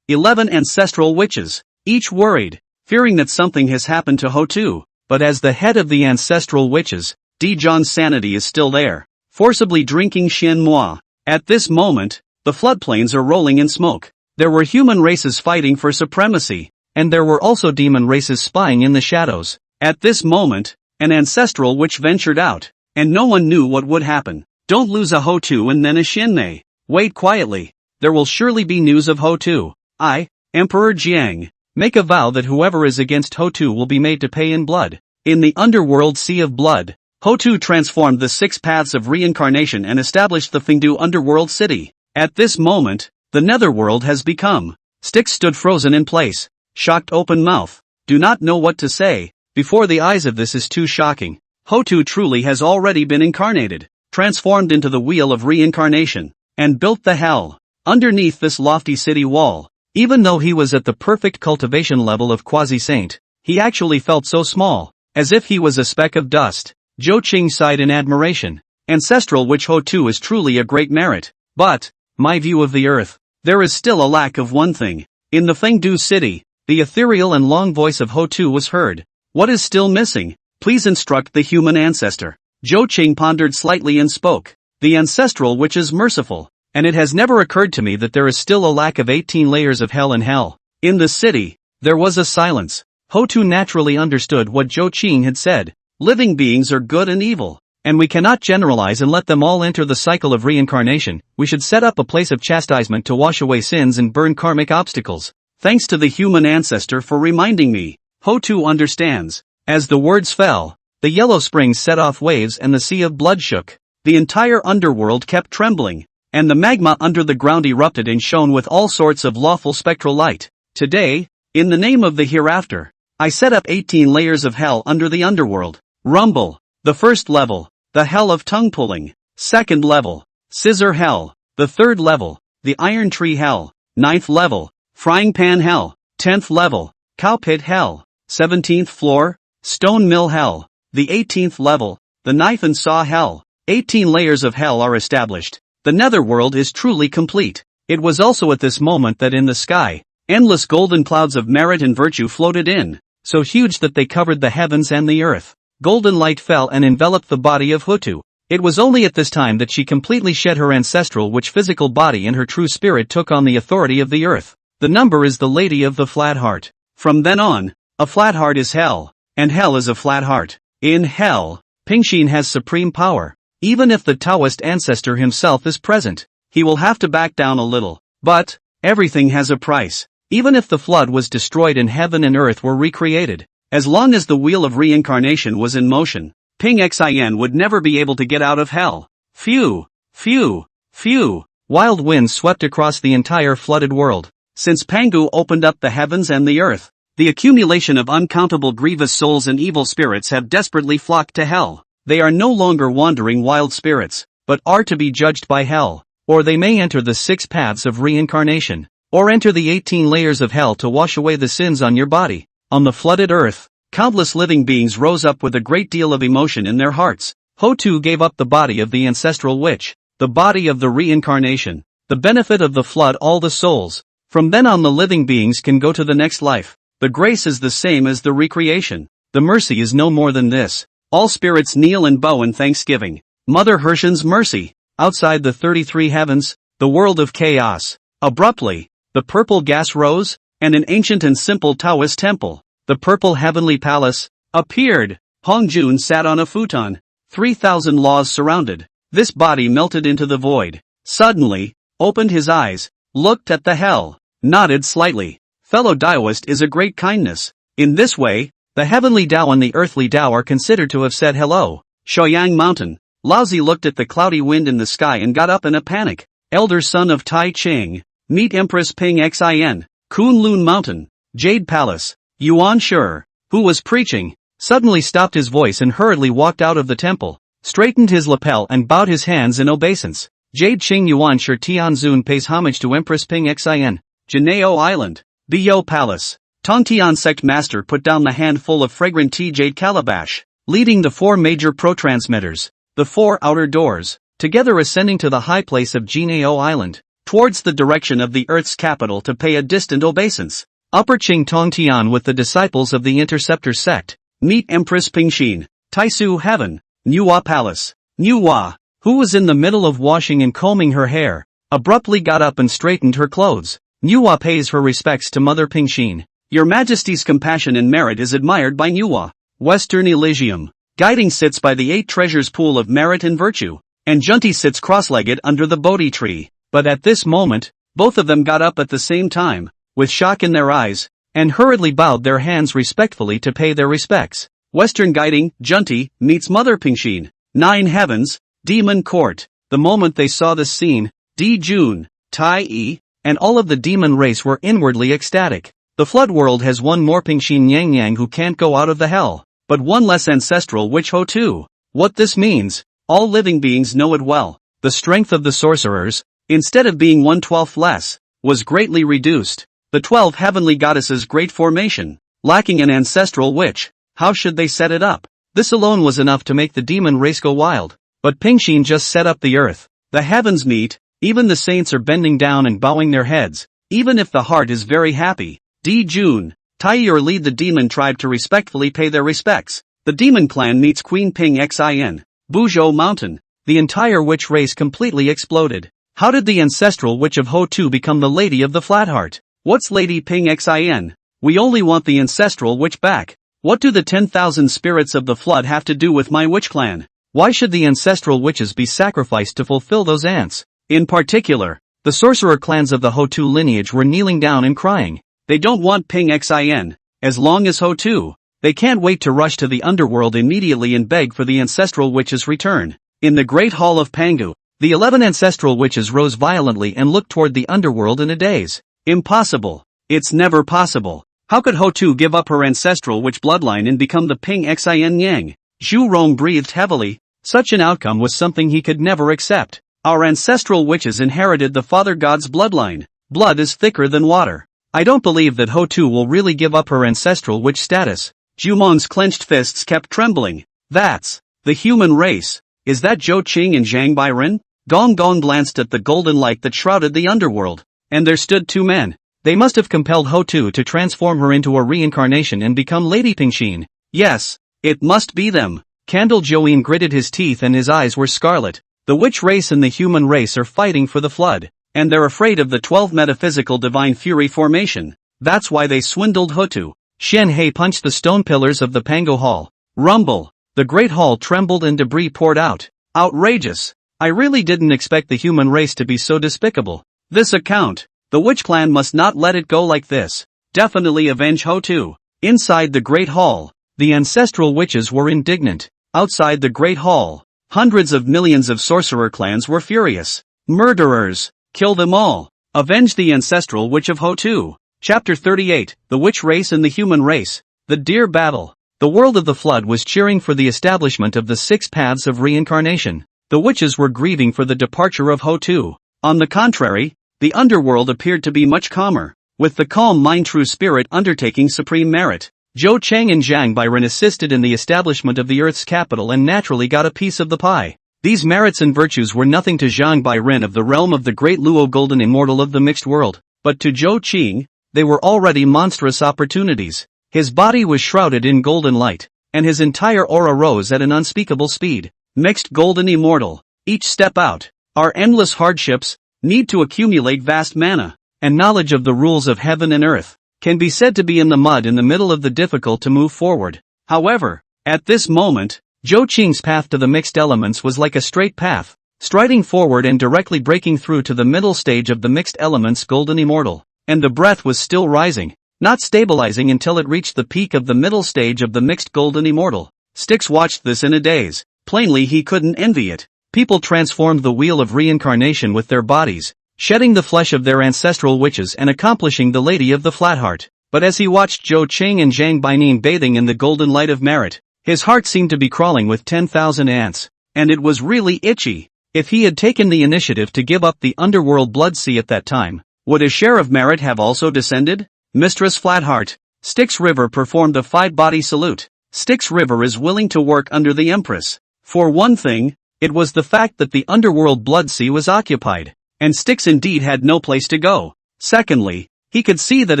11 ancestral witches, each worried, fearing that something has happened to Hutu. But as the head of the ancestral witches, Di Zhang's sanity is still there, forcibly drinking Shen Moi. At this moment, the floodplains are rolling in smoke. There were human races fighting for supremacy, and there were also demon races spying in the shadows. At this moment, an ancestral witch ventured out, and no one knew what would happen. Don't lose a Hutu and then a Shinmei. Wait quietly. There will surely be news of Hutu. I, Emperor Jiang, make a vow that whoever is against Hutu will be made to pay in blood. In the underworld sea of blood, Hutu transformed the 6 paths of reincarnation and established the Fengdu underworld city. At this moment, the netherworld has become. Styx stood frozen in place, shocked open mouth. Do not know what to say. Before the eyes of this is too shocking. Hutu truly has already been incarnated, transformed into the wheel of reincarnation, and built the hell underneath this lofty city wall. Even though he was at the perfect cultivation level of quasi-saint, he actually felt so small, as if he was a speck of dust. Zhou Qing sighed in admiration. Ancestral witch Hutu is truly a great merit. But, my view of the earth, there is still a lack of one thing. In the Fengdu city, the ethereal and long voice of Hutu was heard. What is still missing? Please instruct the human ancestor. Zhou Qing pondered slightly and spoke. The ancestral witch is merciful, and it has never occurred to me that there is still a lack of 18 layers of hell in hell. In the city, there was a silence. Hutu naturally understood what Zhou Qing had said. Living beings are good and evil, and we cannot generalize and let them all enter the cycle of reincarnation. We should set up a place of chastisement to wash away sins and burn karmic obstacles. Thanks to the human ancestor for reminding me. Hutu understands. As the words fell, the yellow springs set off waves and the sea of blood shook. The entire underworld kept trembling, and the magma under the ground erupted and shone with all sorts of lawful spectral light. Today, in the name of the hereafter, I set up 18 layers of hell under the underworld. Rumble. The first level, the hell of tongue pulling. Second level, scissor hell. The third level, the iron tree hell. Ninth level, frying pan hell. 10th level, cow pit hell. 17th floor, stone mill hell. The 18th level, the knife and saw hell. 18 layers of hell are established. The netherworld is truly complete. It was also at this moment that in the sky, endless golden clouds of merit and virtue floated in, so huge that they covered the heavens and the earth. Golden light fell and enveloped the body of Hotu. It was only at this time that she completely shed her ancestral witch physical body and her true spirit took on the authority of the earth. The number is the Lady of the Flat Heart. From then on, a flat heart is hell, and hell is a flat heart. In hell, Pingxin has supreme power. Even if the Taoist ancestor himself is present, he will have to back down a little. But, everything has a price. Even if the flood was destroyed and heaven and earth were recreated, as long as the wheel of reincarnation was in motion, Ping Xin would never be able to get out of hell. Phew, phew, phew. Wild winds swept across the entire flooded world. Since Pangu opened up the heavens and the earth, the accumulation of uncountable grievous souls and evil spirits have desperately flocked to hell. They are no longer wandering wild spirits, but are to be judged by hell, or they may enter the 6 paths of reincarnation, or enter the 18 layers of hell to wash away the sins on your body. On the flooded earth, countless living beings rose up with a great deal of emotion in their hearts. Hotu gave up the body of the ancestral witch, the body of the reincarnation, the benefit of the flood all the souls. From then on the living beings can go to the next life. The grace is the same as the recreation. The mercy is no more than this. All spirits kneel and bow in thanksgiving. Mother Hershen's mercy. Outside the 33 heavens, the world of chaos. Abruptly, the purple gas rose, and an ancient and simple Taoist temple, the purple heavenly palace, appeared. Hongjun sat on a futon. 3,000 laws surrounded. This body melted into the void. Suddenly, opened his eyes, looked at the hell, nodded slightly. Fellow Daoist is a great kindness. In this way, the heavenly Dao and the earthly Dao are considered to have said hello. Shoyang Mountain. Laozi looked at the cloudy wind in the sky and got up in a panic. Elder son of Tai Ching. Meet Empress Ping Xin. Kunlun Mountain. Jade Palace. Yuan Shi, who was preaching, suddenly stopped his voice and hurriedly walked out of the temple, straightened his lapel and bowed his hands in obeisance. Jade Qing Yuan Shi Tianzun pays homage to Empress Ping Xin. Janeo Island. Biyo Palace. Tongtian sect master put down the handful of fragrant tea jade calabash, leading the 4 major pro-transmitters, the 4 outer doors, together ascending to the high place of Jineo Island, towards the direction of the Earth's capital to pay a distant obeisance. Upper Qing Tongtian with the disciples of the Interceptor sect. Meet Empress Pingxin. Taisu Heaven. Nuwa Palace. Nuwa, who was in the middle of washing and combing her hair, abruptly got up and straightened her clothes. Nuwa pays her respects to Mother Pingxin. Your Majesty's compassion and merit is admired by Nuwa. Western Elysium. Guiding sits by the 8 treasures pool of merit and virtue, and Junti sits cross-legged under the Bodhi tree. But at this moment, both of them got up at the same time, with shock in their eyes, and hurriedly bowed their hands respectfully to pay their respects. Western Guiding, Junti, meets Mother Pingxin. 9 heavens, Demon Court. The moment they saw this scene, Di Jun, Tai Yi, and all of the demon race were inwardly ecstatic. The flood world has one more Pingxin Yang Yang who can't go out of the hell, but one less ancestral witch Hotu. What this means, all living beings know it well. The strength of the sorcerers, instead of being 1/12 less, was greatly reduced. The 12 heavenly goddesses' great formation, lacking an ancestral witch, how should they set it up? This alone was enough to make the demon race go wild. But Pingxin just set up the earth. The heavens meet, even the saints are bending down and bowing their heads, even if the heart is very happy. Di Jun, Taiyi lead the demon tribe to respectfully pay their respects. The demon clan meets Queen Ping Xin. Buzhou Mountain. The entire witch race completely exploded. How did the ancestral witch of Hotu become the Lady of the Flat Heart? What's Lady Ping Xin? We only want the ancestral witch back. What do the 10,000 spirits of the flood have to do with my witch clan? Why should the ancestral witches be sacrificed to fulfill those ants? In particular, the sorcerer clans of the Hotu lineage were kneeling down and crying. They don't want Ping Xin, as long as Hotu. They can't wait to rush to the underworld immediately and beg for the ancestral witch's return. In the Great Hall of Pangu, the 11 ancestral witches rose violently and looked toward the underworld in a daze. Impossible. It's never possible. How could Hotu give up her ancestral witch bloodline and become the Ping Xin Yang? Zhu Rong breathed heavily. Such an outcome was something he could never accept. Our ancestral witches inherited the Father God's bloodline. Blood is thicker than water. I don't believe that Hotu will really give up her ancestral witch status. Jumong's clenched fists kept trembling. That's the human race. Is that Zhou Qing and Zhang Bairen? Gong Gong glanced at the golden light that shrouded the underworld, and there stood two men. They must have compelled Ho-Tu to transform her into a reincarnation and become Lady Pingxin. Yes, it must be them. Candle Join gritted his teeth and his eyes were scarlet. The witch race and the human race are fighting for the flood, and they're afraid of the 12 metaphysical divine fury formation. That's why they swindled Ho-Tu. Shen He punched the stone pillars of the Pango Hall. Rumble. The great hall trembled and debris poured out. Outrageous. I really didn't expect the human race to be so despicable. This account. The witch clan must not let it go like this. Definitely avenge Ho-Tu. Inside the great hall, the ancestral witches were indignant. Outside the great hall, hundreds of millions of sorcerer clans were furious. Murderers! Kill them all! Avenge the ancestral witch of Ho-Tu. Chapter 38, The Witch Race and the Human Race. The Deer Battle. The world of the flood was cheering for the establishment of the 6 paths of reincarnation. The witches were grieving for the departure of Ho-Tu. On the contrary, the underworld appeared to be much calmer, with the calm mind true spirit undertaking supreme merit. Zhou Cheng and Zhang Bairen assisted in the establishment of the Earth's capital and naturally got a piece of the pie. These merits and virtues were nothing to Zhang Bairen of the realm of the great Luo Golden Immortal of the mixed world, but to Zhou Qing, they were already monstrous opportunities. His body was shrouded in golden light, and his entire aura rose at an unspeakable speed. Mixed Golden Immortal. Each step out. Our endless hardships, need to accumulate vast mana, and knowledge of the rules of heaven and earth, can be said to be in the mud in the middle of the difficult to move forward. However, at this moment, Zhou Qing's path to the mixed elements was like a straight path, striding forward and directly breaking through to the middle stage of the mixed elements Golden Immortal, and the breath was still rising, not stabilizing until it reached the peak of the middle stage of the mixed Golden Immortal. Styx watched this in a daze. Plainly he couldn't envy it. People transformed the wheel of reincarnation with their bodies, shedding the flesh of their ancestral witches and accomplishing the Lady of the Flat Heart. But as he watched Zhou Qing and Zhang Baining bathing in the golden light of merit, his heart seemed to be crawling with 10,000 ants, and it was really itchy. If he had taken the initiative to give up the underworld blood sea at that time, would a share of merit have also descended? Mistress Flatheart. Styx River performed a 5-body salute. Styx River is willing to work under the Empress. For one thing, it was the fact that the underworld blood sea was occupied, and Styx indeed had no place to go. Secondly, he could see that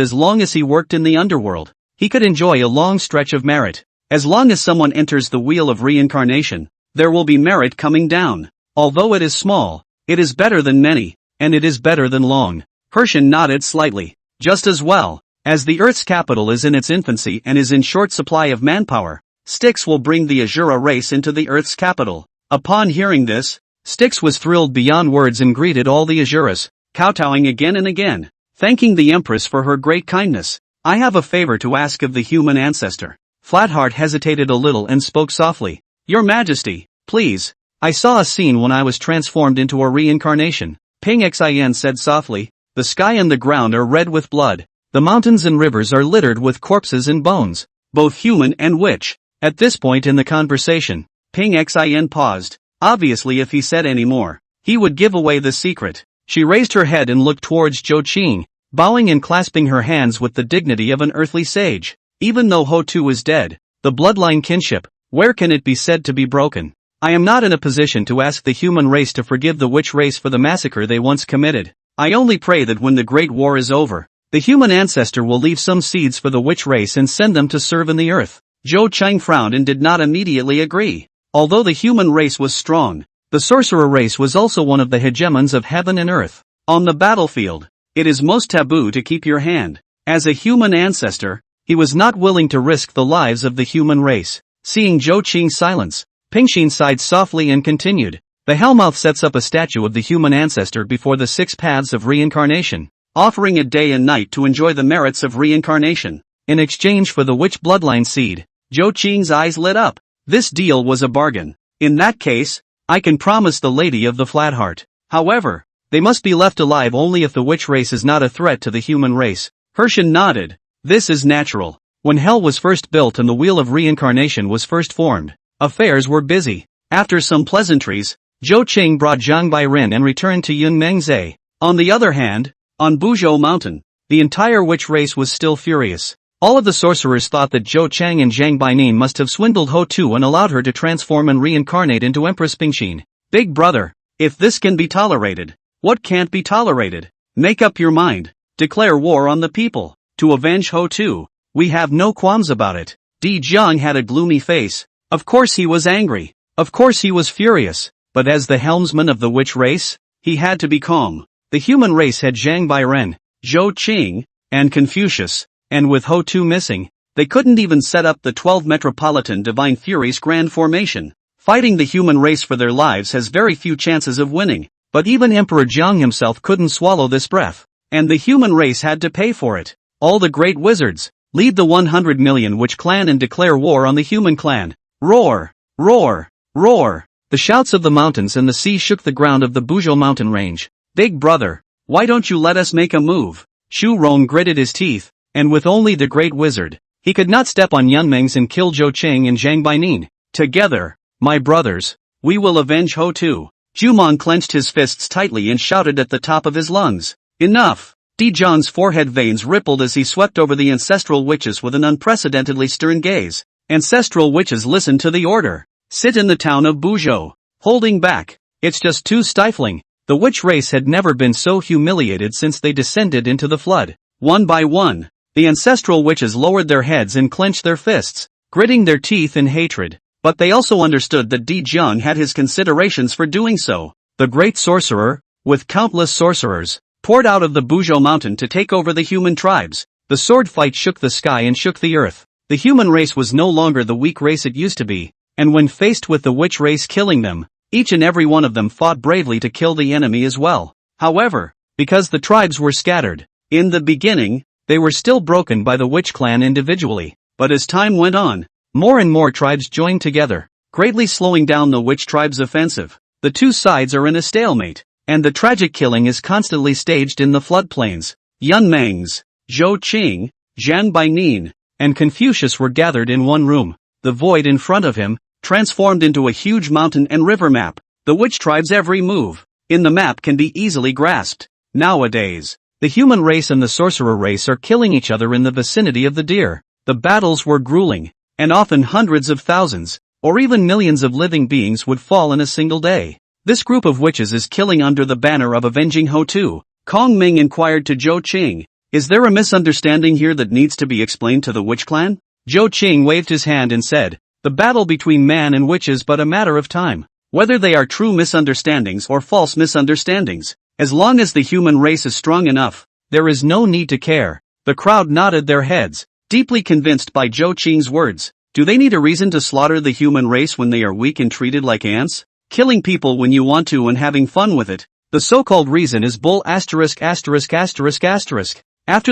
as long as he worked in the underworld, he could enjoy a long stretch of merit. As long as someone enters the wheel of reincarnation, there will be merit coming down. Although it is small, it is better than many, and it is better than long. Persian nodded slightly. Just as well, as the Earth's capital is in its infancy and is in short supply of manpower, Styx will bring the Azura race into the Earth's capital. Upon hearing this, Styx was thrilled beyond words and greeted all the Azuras, kowtowing again and again, thanking the Empress for her great kindness. I have a favor to ask of the human ancestor. Flatheart hesitated a little and spoke softly. Your Majesty, please. I saw a scene when I was transformed into a reincarnation. Ping Xin said softly. The sky and the ground are red with blood. The mountains and rivers are littered with corpses and bones, both human and witch. At this point in the conversation, Ping Xin paused. Obviously if he said any more, he would give away the secret. She raised her head and looked towards Zhou Qing, bowing and clasping her hands with the dignity of an earthly sage. Even though Ho-Tu is dead, the bloodline kinship, where can it be said to be broken? I am not in a position to ask the human race to forgive the witch race for the massacre they once committed. I only pray that when the Great War is over, the human ancestor will leave some seeds for the witch race and send them to serve in the earth. Zhou Cheng frowned and did not immediately agree. Although the human race was strong, the sorcerer race was also one of the hegemons of heaven and earth. On the battlefield, it is most taboo to keep your hand. As a human ancestor, he was not willing to risk the lives of the human race. Seeing Zhou Qing's silence, Pingxin sighed softly and continued. The Hellmouth sets up a statue of the human ancestor before the 6 paths of reincarnation, offering it day and night to enjoy the merits of reincarnation. In exchange for the witch bloodline seed, Zhou Qing's eyes lit up. This deal was a bargain. In that case, I can promise the Lady of the Flatheart. However, they must be left alive only if the witch race is not a threat to the human race. Persian nodded. This is natural. When hell was first built and the wheel of reincarnation was first formed, affairs were busy. After some pleasantries, Zhou Qing brought Zhang Bairen and returned to Yunmengze. On the other hand, on Buzhou Mountain, the entire witch race was still furious. All of the sorcerers thought that Zhou Cheng and Zhang Baining must have swindled Ho-Tu and allowed her to transform and reincarnate into Empress Pingxin. Big brother, If this can be tolerated, what can't be tolerated? Make up your mind. Declare war on the people. To avenge Ho-Tu. We have no qualms about it. Di Zhang had a gloomy face. Of course he was angry. Of course he was furious. But as the helmsman of the witch race, he had to be calm. The human race had Zhang Bairen, Zhou Qing, and Confucius, and with Ho-Tu missing, they couldn't even set up the 12 Metropolitan Divine Furies Grand Formation. Fighting the human race for their lives has very few chances of winning, but even Emperor Jiang himself couldn't swallow this breath, and the human race had to pay for it. All the great wizards, lead the 100 million witch clan and declare war on the human clan. Roar! Roar! Roar! The shouts of the mountains and the sea shook the ground of the Buzhou mountain range. Big brother, why don't you let us make a move? Xu Rong gritted his teeth, and with only the great wizard, he could not step on Yunmengs and kill Zhou Qing and Zhang Bainin. Together, my brothers, we will avenge Ho-Tu. Jumong clenched his fists tightly and shouted at the top of his lungs. Enough! Di Zhang's forehead veins rippled as he swept over the ancestral witches with an unprecedentedly stern gaze. Ancestral witches listened to the order. Sit in the town of Buzhou. Holding back. It's just too stifling. The witch race had never been so humiliated since they descended into the flood. One by one, the ancestral witches lowered their heads and clenched their fists, gritting their teeth in hatred. But they also understood that Di Zhang had his considerations for doing so. The great sorcerer, with countless sorcerers, poured out of the Buzhou mountain to take over the human tribes. The sword fight shook the sky and shook the earth. The human race was no longer the weak race it used to be, and when faced with the witch race killing them, each and every one of them fought bravely to kill the enemy as well. However, because the tribes were scattered, in the beginning, they were still broken by the witch clan individually, but as time went on, more and more tribes joined together, greatly slowing down the witch tribe's offensive. The two sides are in a stalemate, and the tragic killing is constantly staged in the floodplains. Yunmengs, Zhou Qing, Zhang Bainin, and Confucius were gathered in one room. The void in front of him, transformed into a huge mountain and river map. The witch tribe's every move in the map can be easily grasped. Nowadays, the human race and the sorcerer race are killing each other in the vicinity of the deer. The battles were grueling, and often hundreds of thousands, or even millions of living beings would fall in a single day. This group of witches is killing under the banner of avenging Ho-Tu. Kong Ming inquired to Zhou Qing, is there a misunderstanding here that needs to be explained to the witch clan? Zhou Qing waved his hand and said, the battle between man and witch is but a matter of time. Whether they are true misunderstandings or false misunderstandings, as long as the human race is strong enough, there is no need to care. The crowd nodded their heads, deeply convinced by Zhou Qing's words. Do they need a reason to slaughter the human race when they are weak and treated like ants? Killing people when you want to and having fun with it. The so-called reason is bull After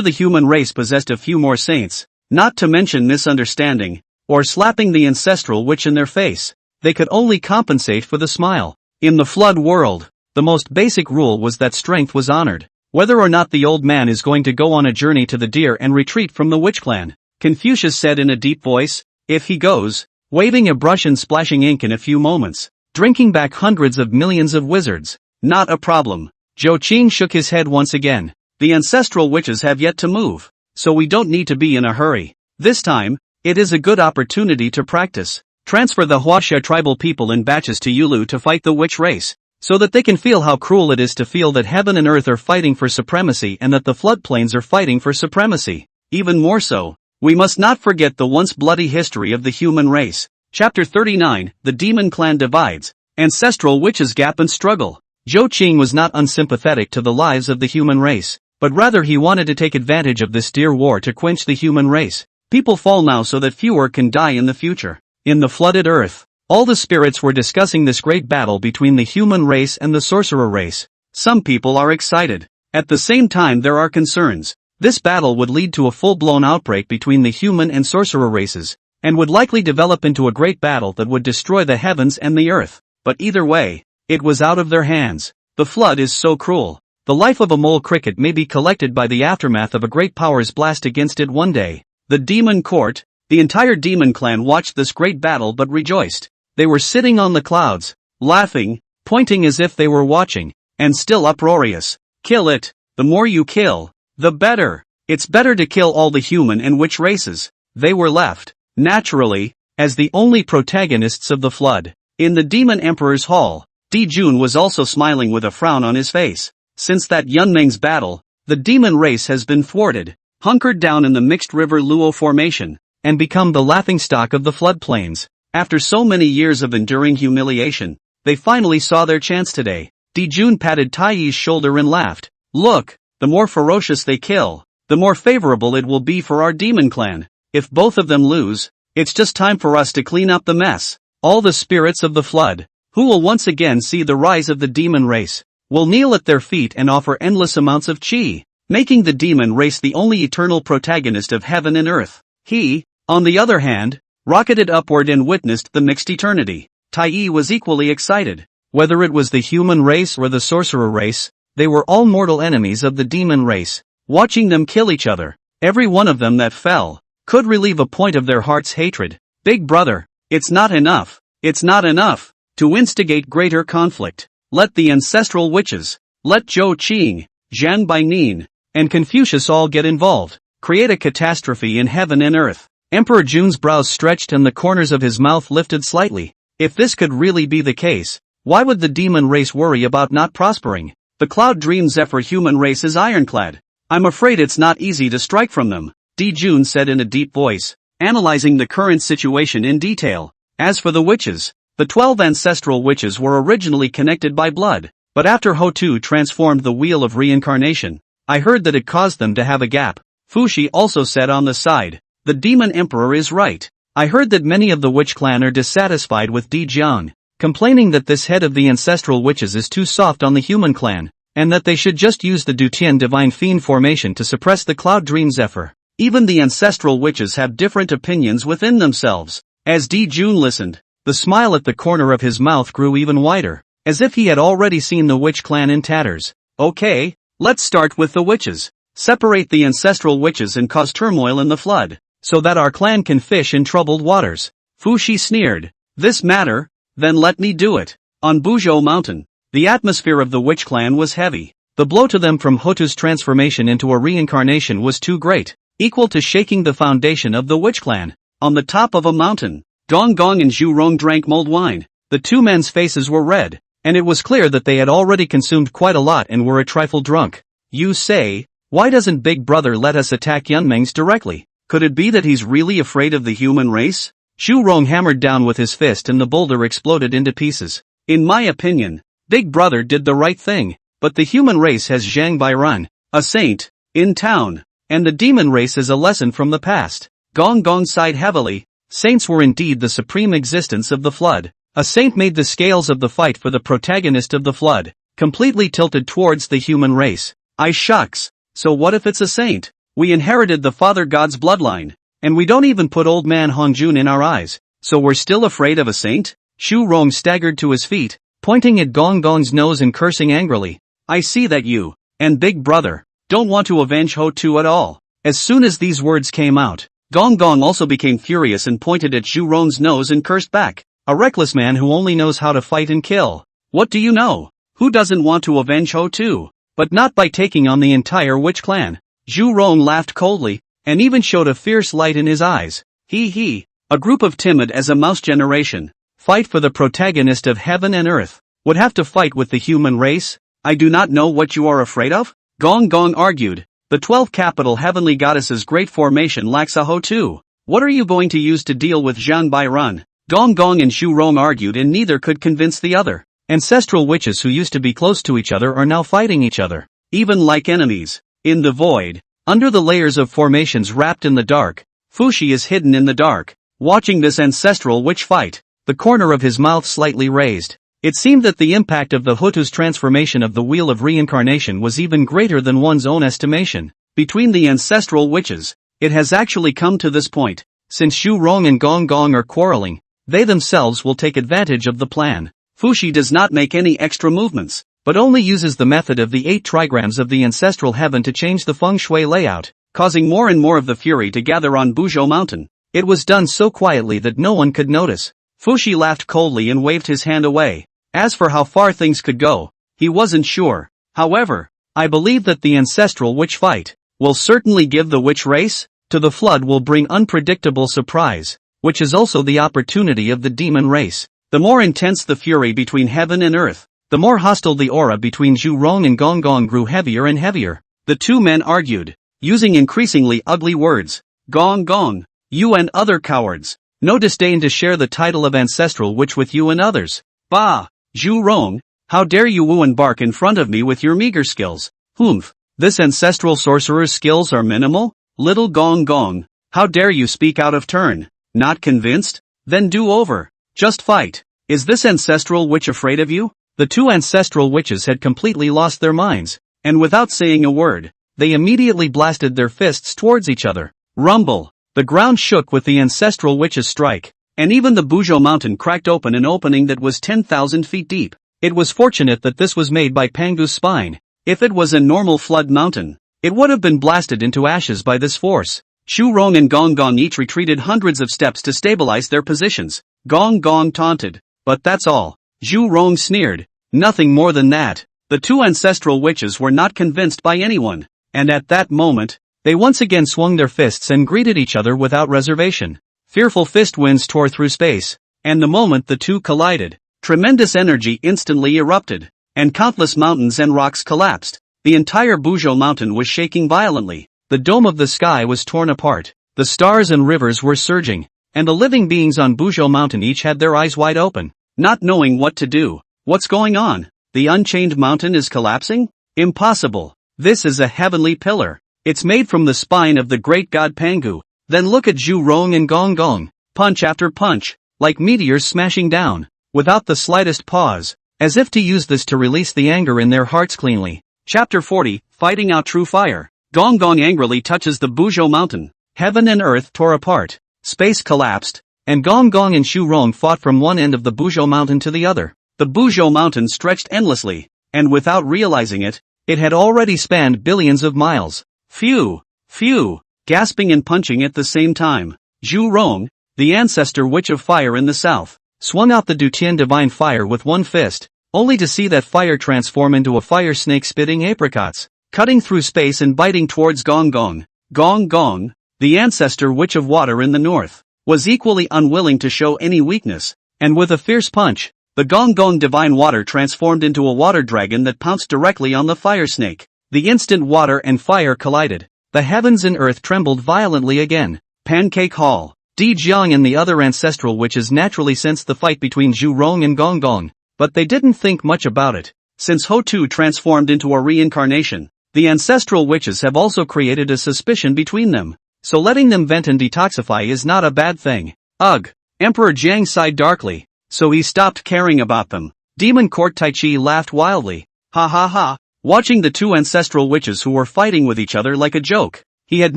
the human race possessed a few more saints, not to mention misunderstanding, or slapping the ancestral witch in their face, they could only compensate for the smile. In the flood world, the most basic rule was that strength was honored. Whether or not the old man is going to go on a journey to the deer and retreat from the witch clan, Confucius said in a deep voice, if he goes, waving a brush and splashing ink in a few moments, drinking back hundreds of millions of wizards, not a problem. Zhou Qing shook his head once again. The ancestral witches have yet to move, so we don't need to be in a hurry. This time, it is a good opportunity to practice. Transfer the Huaxia tribal people in batches to Yulu to fight the witch race, so that they can feel how cruel it is to feel that heaven and earth are fighting for supremacy and that the floodplains are fighting for supremacy. Even more so, we must not forget the once bloody history of the human race. Chapter 39, The Demon Clan Divides, Ancestral Witches Gap and Struggle. Zhou Qing was not unsympathetic to the lives of the human race, but rather he wanted to take advantage of this dear war to quench the human race. People fall now so that fewer can die in the future. In the flooded earth, all the spirits were discussing this great battle between the human race and the sorcerer race. Some people are excited. At the same time there are concerns. This battle would lead to a full-blown outbreak between the human and sorcerer races, and would likely develop into a great battle that would destroy the heavens and the earth. But either way, it was out of their hands. The flood is so cruel. The life of a mole cricket may be collected by the aftermath of a great power's blast against it one day. The demon court, the entire demon clan watched this great battle but rejoiced. They were sitting on the clouds, laughing, pointing as if they were watching, and still uproarious. Kill it. The more you kill, the better. It's better to kill all the human and witch races. They were left, naturally, as the only protagonists of the flood. In the demon emperor's hall, Jun was also smiling with a frown on his face. Since that Yunmeng's battle, the demon race has been thwarted, hunkered down in the mixed river Luo formation, and become the laughingstock of the floodplains. After so many years of enduring humiliation, they finally saw their chance today. Jun patted Taiyi's shoulder and laughed. Look, the more ferocious they kill, the more favorable it will be for our demon clan. If both of them lose, it's just time for us to clean up the mess. All the spirits of the flood, who will once again see the rise of the demon race, will kneel at their feet and offer endless amounts of qi, making the demon race the only eternal protagonist of heaven and earth. He, on the other hand, rocketed upward and witnessed the mixed eternity. Taiyi was equally excited. Whether it was the human race or the sorcerer race, they were all mortal enemies of the demon race. Watching them kill each other, every one of them that fell, could relieve a point of their heart's hatred. Big brother, it's not enough. It's not enough. To instigate greater conflict, let the ancestral witches, let Zhou Qing, Zhan Bainin, and Confucius all get involved. Create a catastrophe in heaven and earth. Emperor Jun's brows stretched and the corners of his mouth lifted slightly. If this could really be the case, why would the demon race worry about not prospering? The Cloud Dream Zephyr human race is ironclad. I'm afraid it's not easy to strike from them, Jun said in a deep voice, analyzing the current situation in detail. As for the witches, the 12 ancestral witches were originally connected by blood, but after Ho-Tu transformed the wheel of reincarnation, I heard that it caused them to have a gap. Fushi also said on the side, the demon emperor is right. I heard that many of the witch clan are dissatisfied with Jiang, complaining that this head of the ancestral witches is too soft on the human clan, and that they should just use the Dutian divine fiend formation to suppress the Cloud Dream Zephyr. Even the ancestral witches have different opinions within themselves. As Jun listened, the smile at the corner of his mouth grew even wider, as if he had already seen the witch clan in tatters. Okay, let's start with the witches. Separate the ancestral witches and cause turmoil in the flood, so that our clan can fish in troubled waters. Fushi sneered. This matter? Then let me do it. On Buzhou Mountain, the atmosphere of the witch clan was heavy. The blow to them from Ho-Tu's transformation into a reincarnation was too great, equal to shaking the foundation of the witch clan. On the top of a mountain, Gong Gong and Zhu Rong drank mulled wine. The two men's faces were red, and it was clear that they had already consumed quite a lot and were a trifle drunk. You say, why doesn't Big Brother let us attack Yunmeng's directly? Could it be that he's really afraid of the human race? Zhu Rong hammered down with his fist and the boulder exploded into pieces. In my opinion, Big Brother did the right thing, but the human race has Zhang Bairan, a saint, in town, and the demon race is a lesson from the past. Gong Gong sighed heavily. Saints were indeed the supreme existence of the flood. A saint made the scales of the fight for the protagonist of the flood completely tilted towards the human race. I shucks. So what if it's a saint? We inherited the Father God's bloodline, and we don't even put old man Hongjun in our eyes, so we're still afraid of a saint? Zhu Rong staggered to his feet, pointing at Gong Gong's nose and cursing angrily. I see that you, and Big Brother, don't want to avenge Ho-Tu at all. As soon as these words came out, Gong Gong also became furious and pointed at Zhu Rong's nose and cursed back. A reckless man who only knows how to fight and kill. What do you know? Who doesn't want to avenge Ho-Tu? But not by taking on the entire witch clan. Zhu Rong laughed coldly, and even showed a fierce light in his eyes. He, a group of timid as a mouse generation, fight for the protagonist of heaven and earth, would have to fight with the human race? I do not know what you are afraid of? Gong Gong argued. The 12 capital heavenly goddesses' great formation lacks a Ho-Tu. What are you going to use to deal with Zhang Bairan? Gong Gong and Zhu Rong argued and neither could convince the other. Ancestral witches who used to be close to each other are now fighting each other, even like enemies. In the void, under the layers of formations wrapped in the dark, Fushi is hidden in the dark, watching this ancestral witch fight, the corner of his mouth slightly raised. It seemed that the impact of the Ho-Tu's transformation of the Wheel of Reincarnation was even greater than one's own estimation. Between the ancestral witches, it has actually come to this point. Since Zhu Rong and Gong Gong are quarreling, they themselves will take advantage of the plan. Fushi does not make any extra movements, but only uses the method of the 8 trigrams of the ancestral heaven to change the feng shui layout, causing more and more of the fury to gather on Buzhou Mountain. It was done so quietly that no one could notice. Fushi laughed coldly and waved his hand away. As for how far things could go, he wasn't sure. However, I believe that the ancestral witch fight will certainly give the witch race to the flood will bring unpredictable surprise, which is also the opportunity of the demon race. The more intense the fury between heaven and earth, the more hostile the aura between Zhu Rong and Gong Gong grew heavier and heavier. The two men argued, using increasingly ugly words. Gong Gong, you and other cowards. No disdain to share the title of ancestral witch with you and others. Bah! Zhu Rong, how dare you woo and bark in front of me with your meager skills? Humph! This ancestral sorcerer's skills are minimal? Little Gong Gong, how dare you speak out of turn? Not convinced? Then do over. Just fight. Is this ancestral witch afraid of you? The two ancestral witches had completely lost their minds, and without saying a word, they immediately blasted their fists towards each other. Rumble! The ground shook with the ancestral witch's strike, and even the Buzhou mountain cracked open an opening that was 10,000 feet deep. It was fortunate that this was made by Pangu's spine. If it was a normal flood mountain, it would have been blasted into ashes by this force. Zhu Rong and Gong Gong each retreated hundreds of steps to stabilize their positions. Gong Gong taunted, but that's all. Zhu Rong sneered, nothing more than that. The two ancestral witches were not convinced by anyone, and at that moment, they once again swung their fists and greeted each other without reservation. Fearful fist winds tore through space, and the moment the two collided, tremendous energy instantly erupted, and countless mountains and rocks collapsed. The entire Buzhou mountain was shaking violently. The dome of the sky was torn apart. The stars and rivers were surging, and the living beings on Buzhou mountain each had their eyes wide open, not knowing what to do. What's going on? The unchained mountain is collapsing? Impossible. This is a heavenly pillar. It's made from the spine of the great god Pangu. Then look at Zhu Rong and Gong Gong. Punch after punch, like meteors smashing down, without the slightest pause, as if to use this to release the anger in their hearts cleanly. Chapter 40, Fighting Out True Fire. Gong Gong angrily touches the Buzhou mountain. Heaven and earth tore apart. Space collapsed, and Gong Gong and Zhu Rong fought from one end of the Buzhou mountain to the other. The Buzhou mountain stretched endlessly, and without realizing it, it had already spanned billions of miles. Phew! Phew! Gasping and punching at the same time, Zhu Rong, the ancestor witch of fire in the south, swung out the Dutian divine fire with one fist, only to see that fire transform into a fire snake spitting apricots, cutting through space and biting towards Gong Gong. Gong Gong, the ancestor witch of water in the north, was equally unwilling to show any weakness, and with a fierce punch, the Gong Gong divine water transformed into a water dragon that pounced directly on the fire snake. The instant water and fire collided, the heavens and earth trembled violently again. Pancake Hall. Di Jiang and the other ancestral witches naturally sensed the fight between Zhu Rong and Gong Gong, but they didn't think much about it. Since Ho Tu transformed into a reincarnation, the ancestral witches have also created a suspicion between them, so letting them vent and detoxify is not a bad thing. Ugh! Emperor Jiang sighed darkly, so he stopped caring about them. Demon Court Tai Chi laughed wildly. Ha ha ha! Watching the two ancestral witches who were fighting with each other like a joke. He had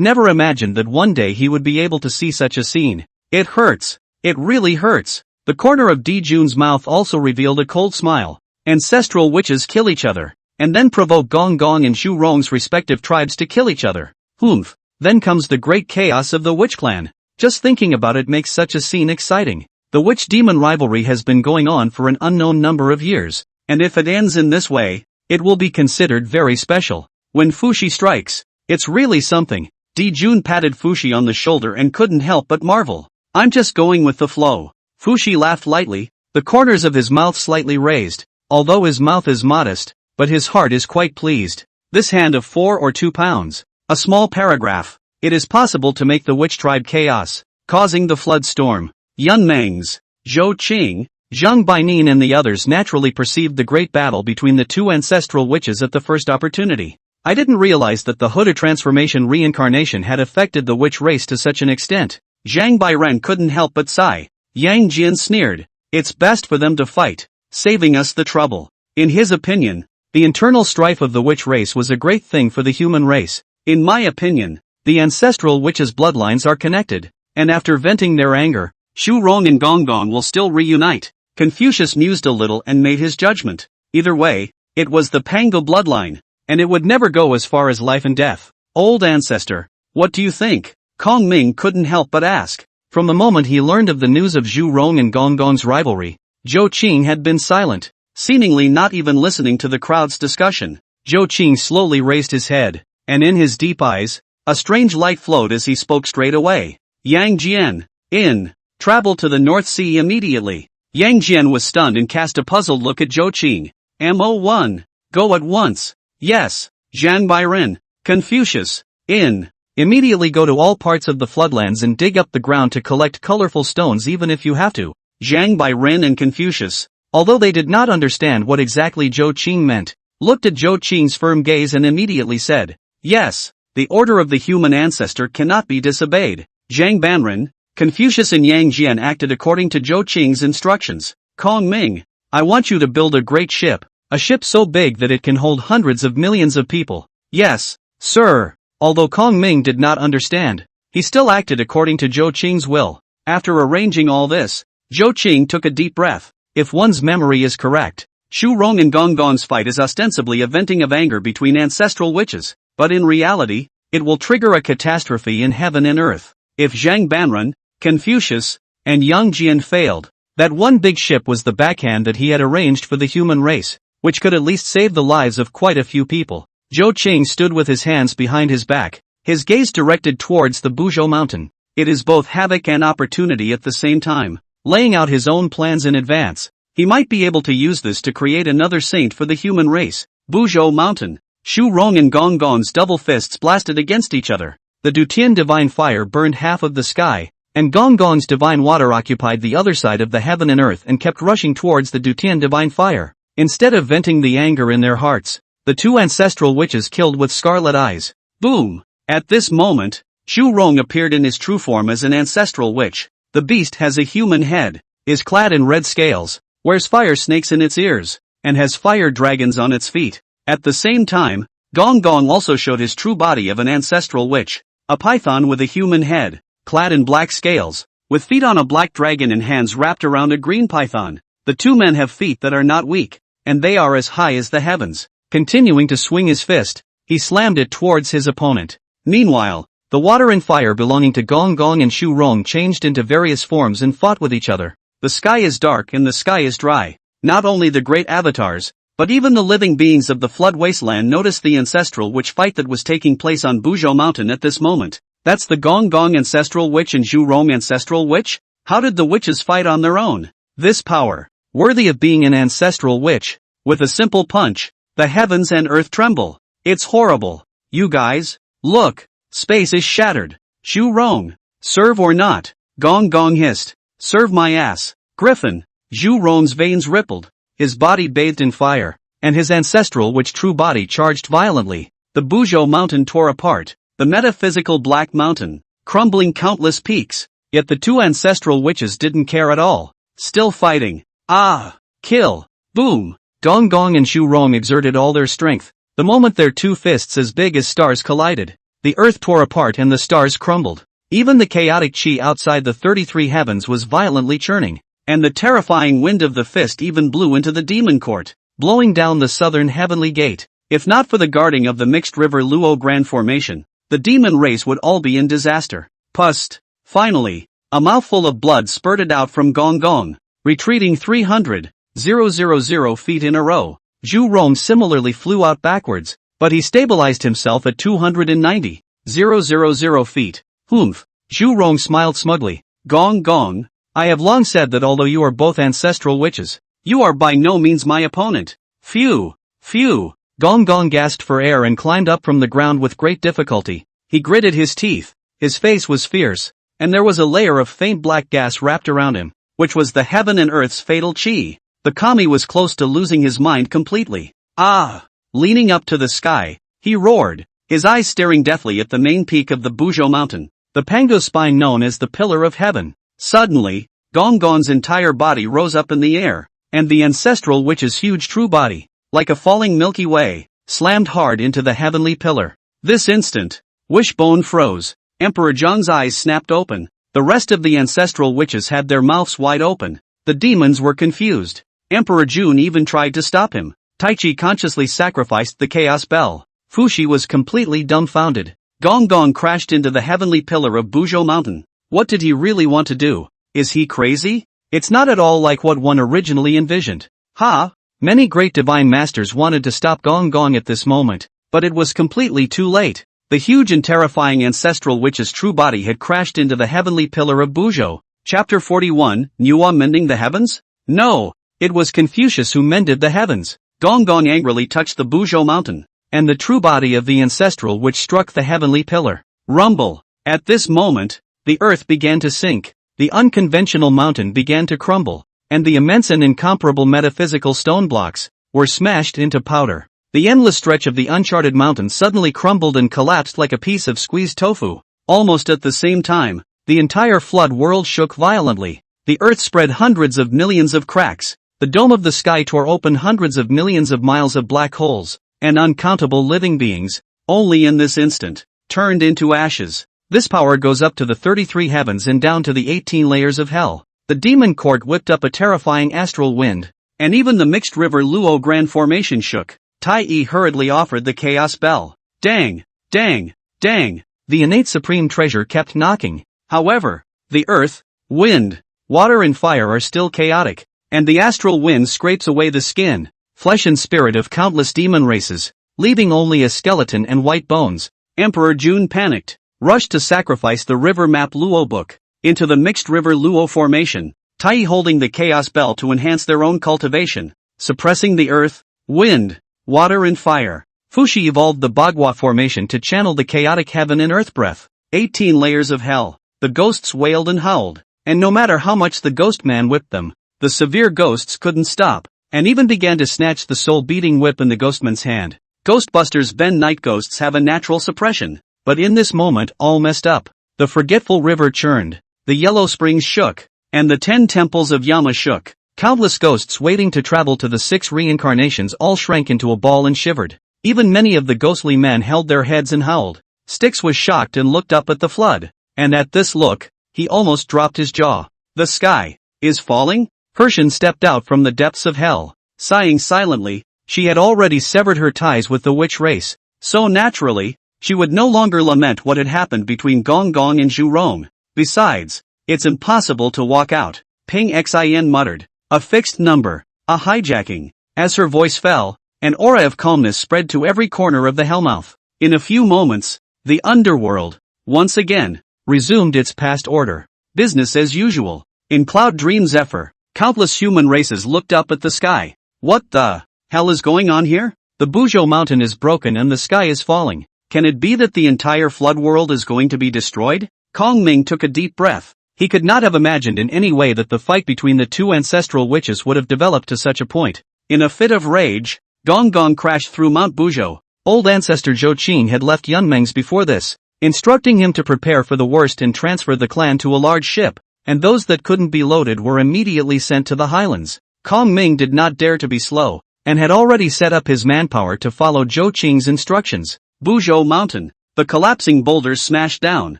never imagined that one day he would be able to see such a scene. It hurts. It really hurts. The corner of Di Jun's mouth also revealed a cold smile. Ancestral witches kill each other, and then provoke Gong Gong and Zhu Rong's respective tribes to kill each other. Humph. Then comes the great chaos of the witch clan. Just thinking about it makes such a scene exciting. The witch-demon rivalry has been going on for an unknown number of years, and if it ends in this way, it will be considered very special. When Fushi strikes, it's really something. Di Jun patted Fushi on the shoulder and couldn't help but marvel. I'm just going with the flow. Fushi laughed lightly, the corners of his mouth slightly raised, although his mouth is modest, but his heart is quite pleased. This hand of 4 or 2 pounds. A small paragraph. It is possible to make the witch tribe chaos, causing the flood storm. Yun Mengs, Zhou Qing, Zhang Bainin and the others naturally perceived the great battle between the two ancestral witches at the first opportunity. I didn't realize that the Huda transformation reincarnation had affected the witch race to such an extent. Zhang Bairen couldn't help but sigh. Yang Jian sneered. It's best for them to fight, saving us the trouble. In his opinion, the internal strife of the witch race was a great thing for the human race. In my opinion, the ancestral witches' bloodlines are connected, and after venting their anger, Zhu Rong and Gong Gong will still reunite. Confucius mused a little and made his judgment. Either way, it was the Pangu bloodline, and it would never go as far as life and death. Old ancestor, what do you think? Kong Ming couldn't help but ask. From the moment he learned of the news of Zhu Rong and Gong Gong's rivalry, Zhou Qing had been silent, seemingly not even listening to the crowd's discussion. Zhou Qing slowly raised his head, and in his deep eyes, a strange light flowed as he spoke straight away. Yang Jian, travel to the North Sea immediately. Yang Jian was stunned and cast a puzzled look at Zhou Qing. Mo1. Go at once. Yes. Zhang Bairen. Confucius. In. Immediately go to all parts of the floodlands and dig up the ground to collect colorful stones even if you have to. Zhang Bairen and Confucius, although they did not understand what exactly Zhou Qing meant, looked at Zhou Qing's firm gaze and immediately said, yes, the order of the human ancestor cannot be disobeyed. Zhang Banren, Confucius and Yang Jian acted according to Zhou Qing's instructions. Kong Ming, I want you to build a great ship, a ship so big that it can hold hundreds of millions of people. Yes, sir. Although Kong Ming did not understand, he still acted according to Zhou Qing's will. After arranging all this, Zhou Qing took a deep breath. If one's memory is correct, Xu Rong and Gong Gong's fight is ostensibly a venting of anger between ancestral witches, but in reality, it will trigger a catastrophe in heaven and earth. If Zhang Banren, Confucius, and Yang Jian failed, that one big ship was the backhand that he had arranged for the human race, which could at least save the lives of quite a few people. Zhou Qing stood with his hands behind his back, his gaze directed towards the Buzhou mountain. It is both havoc and opportunity at the same time. Laying out his own plans in advance, he might be able to use this to create another saint for the human race. Buzhou mountain. Xu Rong and Gong Gong's double fists blasted against each other. The Dutian divine fire burned half of the sky, and Gong Gong's divine water occupied the other side of the heaven and earth and kept rushing towards the Dutian divine fire. Instead of venting the anger in their hearts, the two ancestral witches killed with scarlet eyes. Boom! At this moment, Xu Rong appeared in his true form as an ancestral witch. The beast has a human head, is clad in red scales, wears fire snakes in its ears, and has fire dragons on its feet. At the same time, Gong Gong also showed his true body of an ancestral witch, a python with a human head, clad in black scales, with feet on a black dragon and hands wrapped around a green python. The two men have feet that are not weak, and they are as high as the heavens. Continuing to swing his fist, he slammed it towards his opponent. Meanwhile, the water and fire belonging to Gong Gong and Xu Rong changed into various forms and fought with each other. The sky is dark and the sky is dry. Not only the great avatars, but even the living beings of the flood wasteland noticed the ancestral witch fight that was taking place on Buzhou mountain at this moment. That's the Gong Gong ancestral witch and Xu Rong ancestral witch? How did the witches fight on their own? This power, worthy of being an ancestral witch, with a simple punch, the heavens and earth tremble. It's horrible. You guys, look, space is shattered. Xu Rong, serve or not? Gong Gong hissed. Serve my ass, Griffin. Xu Rong's veins rippled, his body bathed in fire, and his ancestral witch true body charged violently. The Buzhou mountain tore apart, the metaphysical Black Mountain, crumbling countless peaks. Yet the two ancestral witches didn't care at all, still fighting. Ah! Kill! Boom! Gong Gong and Xu Rong exerted all their strength. The moment their two fists as big as stars collided, the earth tore apart and the stars crumbled. Even the chaotic chi outside the 33 heavens was violently churning, and the terrifying wind of the fist even blew into the demon court, blowing down the southern heavenly gate. If not for the guarding of the mixed river Luo Grand Formation, the demon race would all be in disaster. Pust! Finally, a mouthful of blood spurted out from Gong Gong, retreating 300,000 feet in a row. Xu Rong similarly flew out backwards, but he stabilized himself at 290,000 feet. Humph! Xu Rong smiled smugly. Gong Gong, I have long said that although you are both ancestral witches, you are by no means my opponent. Phew! Phew! Gong Gong gasped for air and climbed up from the ground with great difficulty. He gritted his teeth, his face was fierce, and there was a layer of faint black gas wrapped around him, which was the heaven and earth's fatal chi. The kami was close to losing his mind completely. Ah! Leaning up to the sky, he roared, his eyes staring deathly at the main peak of the Buzhou mountain, the Pango spine known as the Pillar of Heaven. Suddenly, Gong Gong's entire body rose up in the air, and the ancestral witch's huge true body, like a falling Milky Way, slammed hard into the heavenly pillar. This instant, Wishbone froze. Emperor Zheng's eyes snapped open. The rest of the ancestral witches had their mouths wide open. The demons were confused. Emperor Jun even tried to stop him. Taichi consciously sacrificed the chaos bell. Fuxi was completely dumbfounded. Gong Gong crashed into the heavenly pillar of Buzhou mountain. What did he really want to do? Is he crazy? It's not at all like what one originally envisioned. Ha! Many great divine masters wanted to stop Gong Gong at this moment, but it was completely too late. The huge and terrifying ancestral witch's true body had crashed into the heavenly pillar of Buzhou. Chapter 41, Nuwa Mending the Heavens? No, it was Confucius who mended the heavens. Gong Gong angrily touched the Buzhou mountain, and the true body of the ancestral witch struck the heavenly pillar. Rumble. At this moment, the earth began to sink, the unconventional mountain began to crumble, and the immense and incomparable metaphysical stone blocks were smashed into powder. The endless stretch of the uncharted mountain suddenly crumbled and collapsed like a piece of squeezed tofu. Almost at the same time, the entire flood world shook violently. The earth spread hundreds of millions of cracks, the dome of the sky tore open hundreds of millions of miles of black holes, and uncountable living beings, only in this instant, turned into ashes. This power goes up to the 33 heavens and down to the 18 layers of hell. The demon court whipped up a terrifying astral wind, and even the mixed river Luo Grand Formation shook. Tai Yi hurriedly offered the chaos bell. Dang, dang, dang. The innate supreme treasure kept knocking. However, the earth, wind, water and fire are still chaotic, and the astral wind scrapes away the skin, flesh and spirit of countless demon races, leaving only a skeleton and white bones. Emperor Jun panicked, rushed to sacrifice the river map Luo book into the mixed river Luo formation, Tai Yi holding the chaos bell to enhance their own cultivation, suppressing the earth, wind, water and fire. Fushi evolved the Bagua formation to channel the chaotic heaven and earth breath. 18 layers of hell. The ghosts wailed and howled, and no matter how much the ghost man whipped them, the severe ghosts couldn't stop, and even began to snatch the soul-beating whip in the ghostman's hand. Ghostbusters Ben night ghosts have a natural suppression, but in this moment all messed up. The forgetful river churned, the yellow springs shook, and the 10 temples of Yama shook. Countless ghosts waiting to travel to the 6 reincarnations all shrank into a ball and shivered. Even many of the ghostly men held their heads and howled. Styx was shocked and looked up at the flood, and at this look, he almost dropped his jaw. The sky is falling? Persian stepped out from the depths of hell, sighing silently. She had already severed her ties with the witch race, so naturally, she would no longer lament what had happened between Gong Gong and Zhu Rong. Besides, it's impossible to walk out. Ping Xin muttered. A fixed number, a hijacking. As her voice fell, an aura of calmness spread to every corner of the hellmouth. In a few moments, the underworld, once again, resumed its past order. Business as usual. In Cloud Dream Zephyr, countless human races looked up at the sky. What the hell is going on here? The Buzhou mountain is broken and the sky is falling. Can it be that the entire flood world is going to be destroyed? Kong Ming took a deep breath. He could not have imagined in any way that the fight between the two ancestral witches would have developed to such a point. In a fit of rage, Gong Gong crashed through Mount Buzhou. Old ancestor Zhou Qing had left Yunmengs before this, instructing him to prepare for the worst and transfer the clan to a large ship, and those that couldn't be loaded were immediately sent to the highlands. Kong Ming did not dare to be slow, and had already set up his manpower to follow Zhou Qing's instructions. Buzhou Mountain. The collapsing boulders smashed down,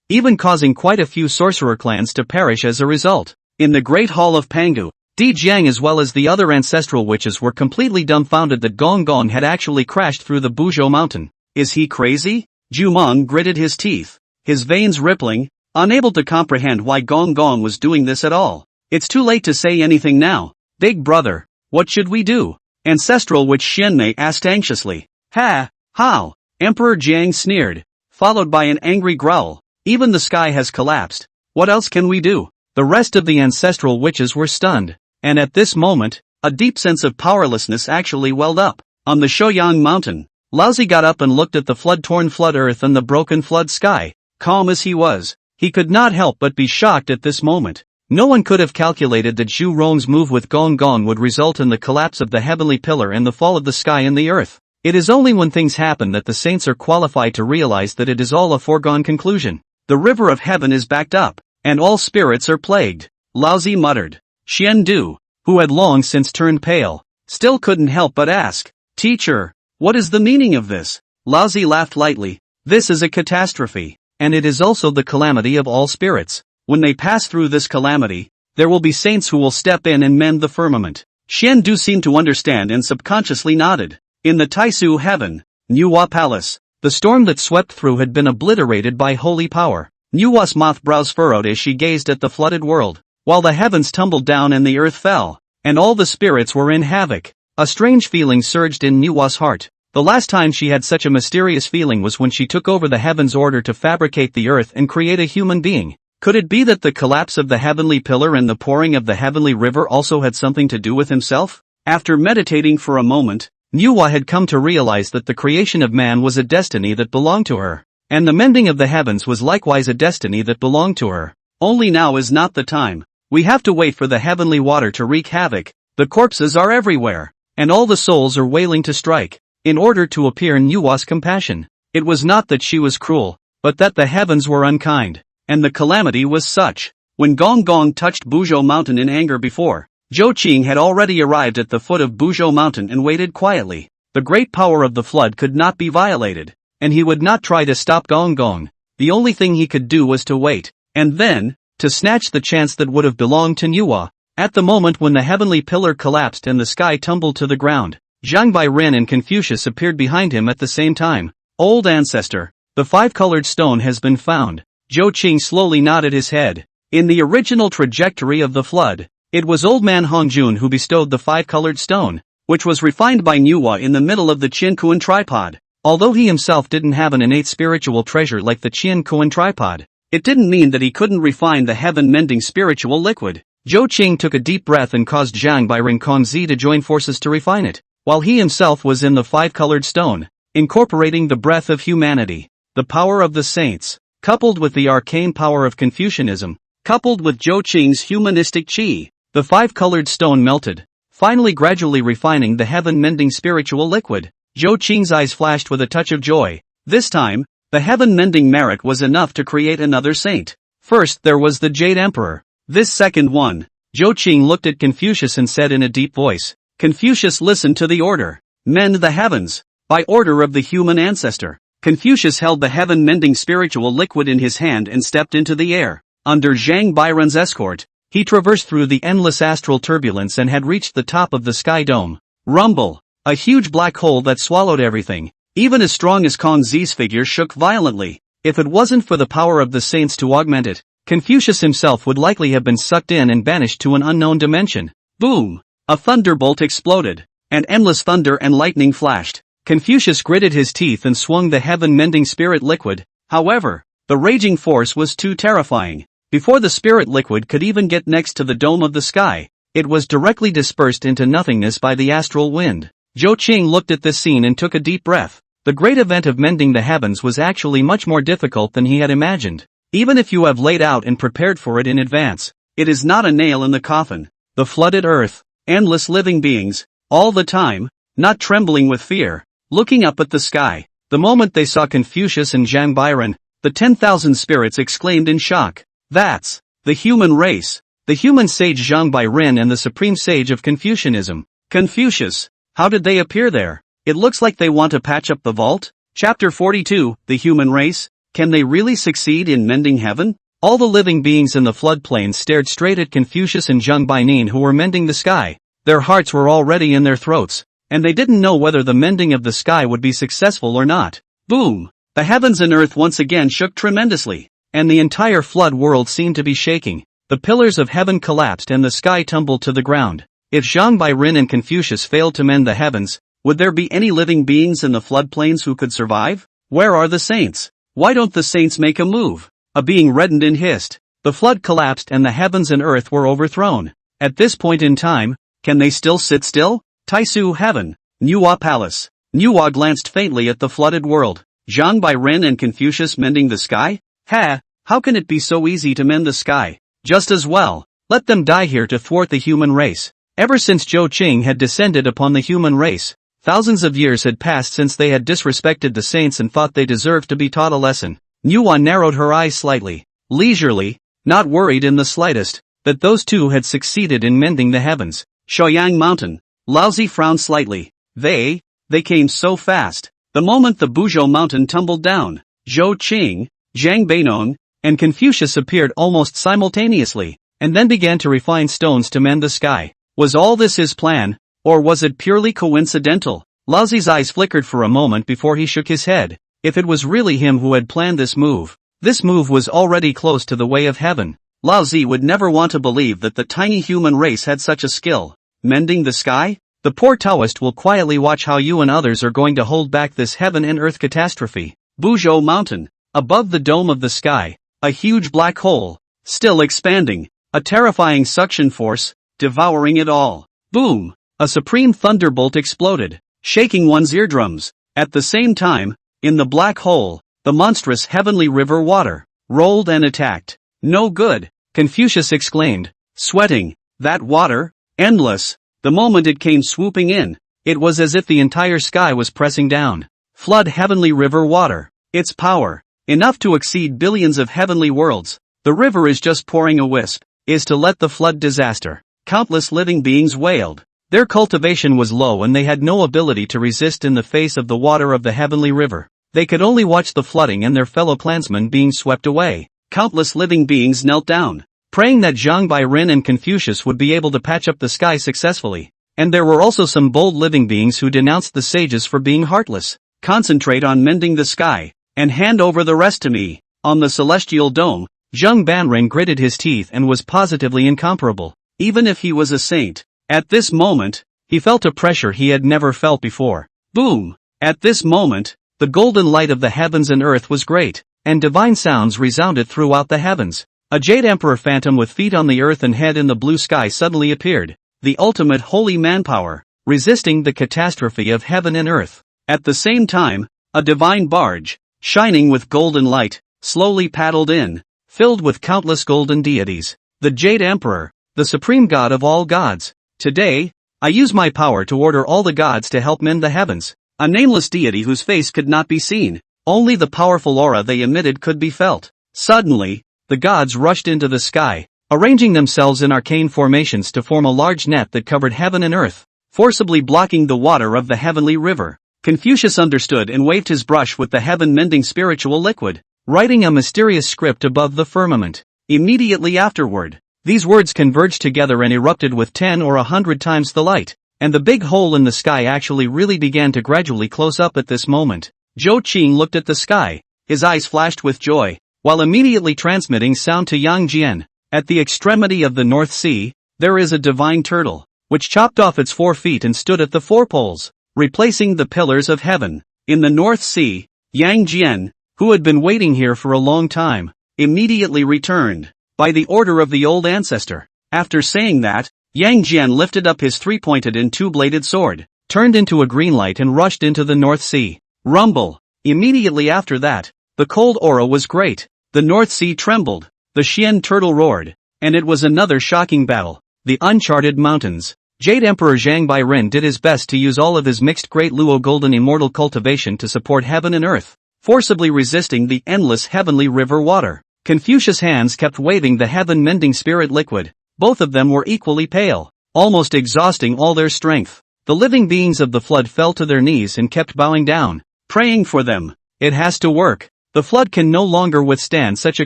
even causing quite a few sorcerer clans to perish as a result. In the Great Hall of Pangu, Di Jiang as well as the other ancestral witches were completely dumbfounded that Gong Gong had actually crashed through the Buzhou Mountain. Is he crazy? Jumong gritted his teeth, his veins rippling, unable to comprehend why Gong Gong was doing this at all. It's too late to say anything now. Big brother, what should we do? Ancestral witch Xianmei asked anxiously. Ha, how? Emperor Jiang sneered, followed by an angry growl. Even the sky has collapsed. What else can we do? The rest of the ancestral witches were stunned, and at this moment, a deep sense of powerlessness actually welled up. On the Shouyang mountain, Laozi got up and looked at the flood-torn flood earth and the broken flood sky. Calm as he was, he could not help but be shocked at this moment. No one could have calculated that Zhu Rong's move with Gong Gong would result in the collapse of the heavenly pillar and the fall of the sky and the earth. It is only when things happen that the saints are qualified to realize that it is all a foregone conclusion. The river of heaven is backed up, and all spirits are plagued. Laozi muttered. Xian Du, who had long since turned pale, still couldn't help but ask, Teacher, what is the meaning of this? Laozi laughed lightly. This is a catastrophe, and it is also the calamity of all spirits. When they pass through this calamity, there will be saints who will step in and mend the firmament. Xian Du seemed to understand and subconsciously nodded. In the Taisu heaven, Nuwa Palace, the storm that swept through had been obliterated by holy power. Nuwa's moth brows furrowed as she gazed at the flooded world, while the heavens tumbled down and the earth fell, and all the spirits were in havoc. A strange feeling surged in Nuwa's heart. The last time she had such a mysterious feeling was when she took over the heavens' order to fabricate the earth and create a human being. Could it be that the collapse of the heavenly pillar and the pouring of the heavenly river also had something to do with himself? After meditating for a moment, Manhwa had come to realize that the creation of man was a destiny that belonged to her, and the mending of the heavens was likewise a destiny that belonged to her. Only now is not the time. We have to wait for the heavenly water to wreak havoc. The corpses are everywhere, and all the souls are wailing to strike, in order to appear in Manhwa's compassion. It was not that she was cruel, but that the heavens were unkind, and the calamity was such. When Gong Gong touched Buzhou Mountain in anger before, Zhou Qing had already arrived at the foot of Buzhou Mountain and waited quietly. The great power of the flood could not be violated, and he would not try to stop Gong Gong. The only thing he could do was to wait, and then, to snatch the chance that would have belonged to Manhwa. At the moment when the heavenly pillar collapsed and the sky tumbled to the ground, Zhang Bairen and Confucius appeared behind him at the same time. Old ancestor, the five-colored stone has been found. Zhou Qing slowly nodded his head. In the original trajectory of the flood, it was old man Hongjun who bestowed the five-colored stone, which was refined by Manhwa in the middle of the Qian Kuan tripod. Although he himself didn't have an innate spiritual treasure like the Qian Kuan tripod, it didn't mean that he couldn't refine the heaven-mending spiritual liquid. Zhou Qing took a deep breath and caused Zhang Bairen Kongzi to join forces to refine it, while he himself was in the five-colored stone, incorporating the breath of humanity, the power of the saints, coupled with the arcane power of Confucianism, coupled with Zhou Qing's humanistic qi. The five-colored stone melted, finally gradually refining the heaven-mending spiritual liquid. Zhou Qing's eyes flashed with a touch of joy. This time, the heaven-mending merit was enough to create another saint. First there was the Jade Emperor. This second one. Zhou Qing looked at Confucius and said in a deep voice. Confucius listened to the order. Mend the heavens. By order of the human ancestor. Confucius held the heaven-mending spiritual liquid in his hand and stepped into the air. Under Zhang Bairen's escort, he traversed through the endless astral turbulence and had reached the top of the sky dome. Rumble! A huge black hole that swallowed everything. Even as strong as Kongzi's figure shook violently. If it wasn't for the power of the saints to augment it, Confucius himself would likely have been sucked in and banished to an unknown dimension. Boom! A thunderbolt exploded, and endless thunder and lightning flashed. Confucius gritted his teeth and swung the heaven-mending spirit liquid. However, the raging force was too terrifying. Before the spirit liquid could even get next to the dome of the sky, it was directly dispersed into nothingness by the astral wind. Zhou Qing looked at this scene and took a deep breath. The great event of mending the heavens was actually much more difficult than he had imagined. Even if you have laid out and prepared for it in advance, it is not a nail in the coffin. The flooded earth, endless living beings, all the time, not trembling with fear, looking up at the sky. The moment they saw Confucius and Zhang Bairen, the 10,000 spirits exclaimed in shock. That's the human race, the human sage Zhang Bairen and the supreme sage of Confucianism. Confucius, how did they appear there? It looks like they want to patch up the vault. Chapter 42, The Human Race. Can they really succeed in mending heaven? All the living beings in the floodplain stared straight at Confucius and Zhang Bairen who were mending the sky. Their hearts were already in their throats, and they didn't know whether the mending of the sky would be successful or not. Boom! The heavens and earth once again shook tremendously, and the entire flood world seemed to be shaking. The pillars of heaven collapsed and the sky tumbled to the ground. If Zhang Bairen and Confucius failed to mend the heavens, would there be any living beings in the floodplains who could survive? Where are the saints? Why don't the saints make a move? A being reddened and hissed. The flood collapsed and the heavens and earth were overthrown. At this point in time, can they still sit still? Taisu Heaven. Manhwa Palace. Manhwa glanced faintly at the flooded world. Zhang Bairen and Confucius mending the sky? How can it be so easy to mend the sky? Just as well, let them die here to thwart the human race. Ever since Zhou Qing had descended upon the human race, thousands of years had passed since they had disrespected the saints and thought they deserved to be taught a lesson. Manhwa narrowed her eyes slightly, leisurely, not worried in the slightest, that those two had succeeded in mending the heavens. Shaoyang Mountain. Laozi frowned slightly. They came so fast. The moment the Buzhou Mountain tumbled down, Zhou Qing, Zhang Bairen, and Confucius appeared almost simultaneously, and then began to refine stones to mend the sky. Was all this his plan, or was it purely coincidental? Laozi's eyes flickered for a moment before he shook his head. If it was really him who had planned this move was already close to the way of heaven. Laozi would never want to believe that the tiny human race had such a skill. Mending the sky? The poor Taoist will quietly watch how you and others are going to hold back this heaven and earth catastrophe. Buzhou Mountain. Above the dome of the sky, a huge black hole, still expanding, a terrifying suction force, devouring it all. Boom! A supreme thunderbolt exploded, shaking one's eardrums. At the same time, in the black hole, the monstrous heavenly river water rolled and attacked. No good, Confucius exclaimed, sweating. That water? Endless. The moment it came swooping in, it was as if the entire sky was pressing down. Flood heavenly river water. Its power, enough to exceed billions of heavenly worlds. The river is just pouring a wisp, is to let the flood disaster. Countless living beings wailed. Their cultivation was low and they had no ability to resist in the face of the water of the heavenly river. They could only watch the flooding and their fellow clansmen being swept away. Countless living beings knelt down, praying that Zhang Bairen and Confucius would be able to patch up the sky successfully. And there were also some bold living beings who denounced the sages for being heartless. Concentrate on mending the sky, and hand over the rest to me. On the celestial dome, Zhang Banren gritted his teeth and was positively incomparable. Even if he was a saint, at this moment, he felt a pressure he had never felt before. Boom! At this moment, the golden light of the heavens and earth was great, and divine sounds resounded throughout the heavens. A jade emperor phantom with feet on the earth and head in the blue sky suddenly appeared, the ultimate holy manpower, resisting the catastrophe of heaven and earth. At the same time, a divine barge, shining with golden light, slowly paddled in, filled with countless golden deities. The Jade Emperor, the supreme god of all gods. Today, I use my power to order all the gods to help mend the heavens. A nameless deity whose face could not be seen, only the powerful aura they emitted could be felt. Suddenly, the gods rushed into the sky, arranging themselves in arcane formations to form a large net that covered heaven and earth, forcibly blocking the water of the heavenly river. Confucius understood and waved his brush with the heaven-mending spiritual liquid, writing a mysterious script above the firmament. Immediately afterward, these words converged together and erupted with 10 or 100 times the light, and the big hole in the sky actually really began to gradually close up at this moment. Zhou Qing looked at the sky, his eyes flashed with joy, while immediately transmitting sound to Yang Jian. At the extremity of the North Sea, there is a divine turtle, which chopped off its 4 feet and stood at the 4 poles, replacing the pillars of heaven. In the North Sea, Yang Jian, who had been waiting here for a long time, immediately returned, by the order of the old ancestor. After saying that, Yang Jian lifted up his 3-pointed and 2-bladed sword, turned into a green light and rushed into the North Sea. Rumble! Immediately after that, the cold aura was great, the North Sea trembled, the Xian turtle roared, and it was another shocking battle. The uncharted mountains. Jade Emperor Zhang Bairen did his best to use all of his mixed Great Luo golden immortal cultivation to support heaven and earth, forcibly resisting the endless heavenly river water. Confucius' hands kept waving the heaven-mending spirit liquid. Both of them were equally pale, almost exhausting all their strength. The living beings of the flood fell to their knees and kept bowing down, praying for them. It has to work. The flood can no longer withstand such a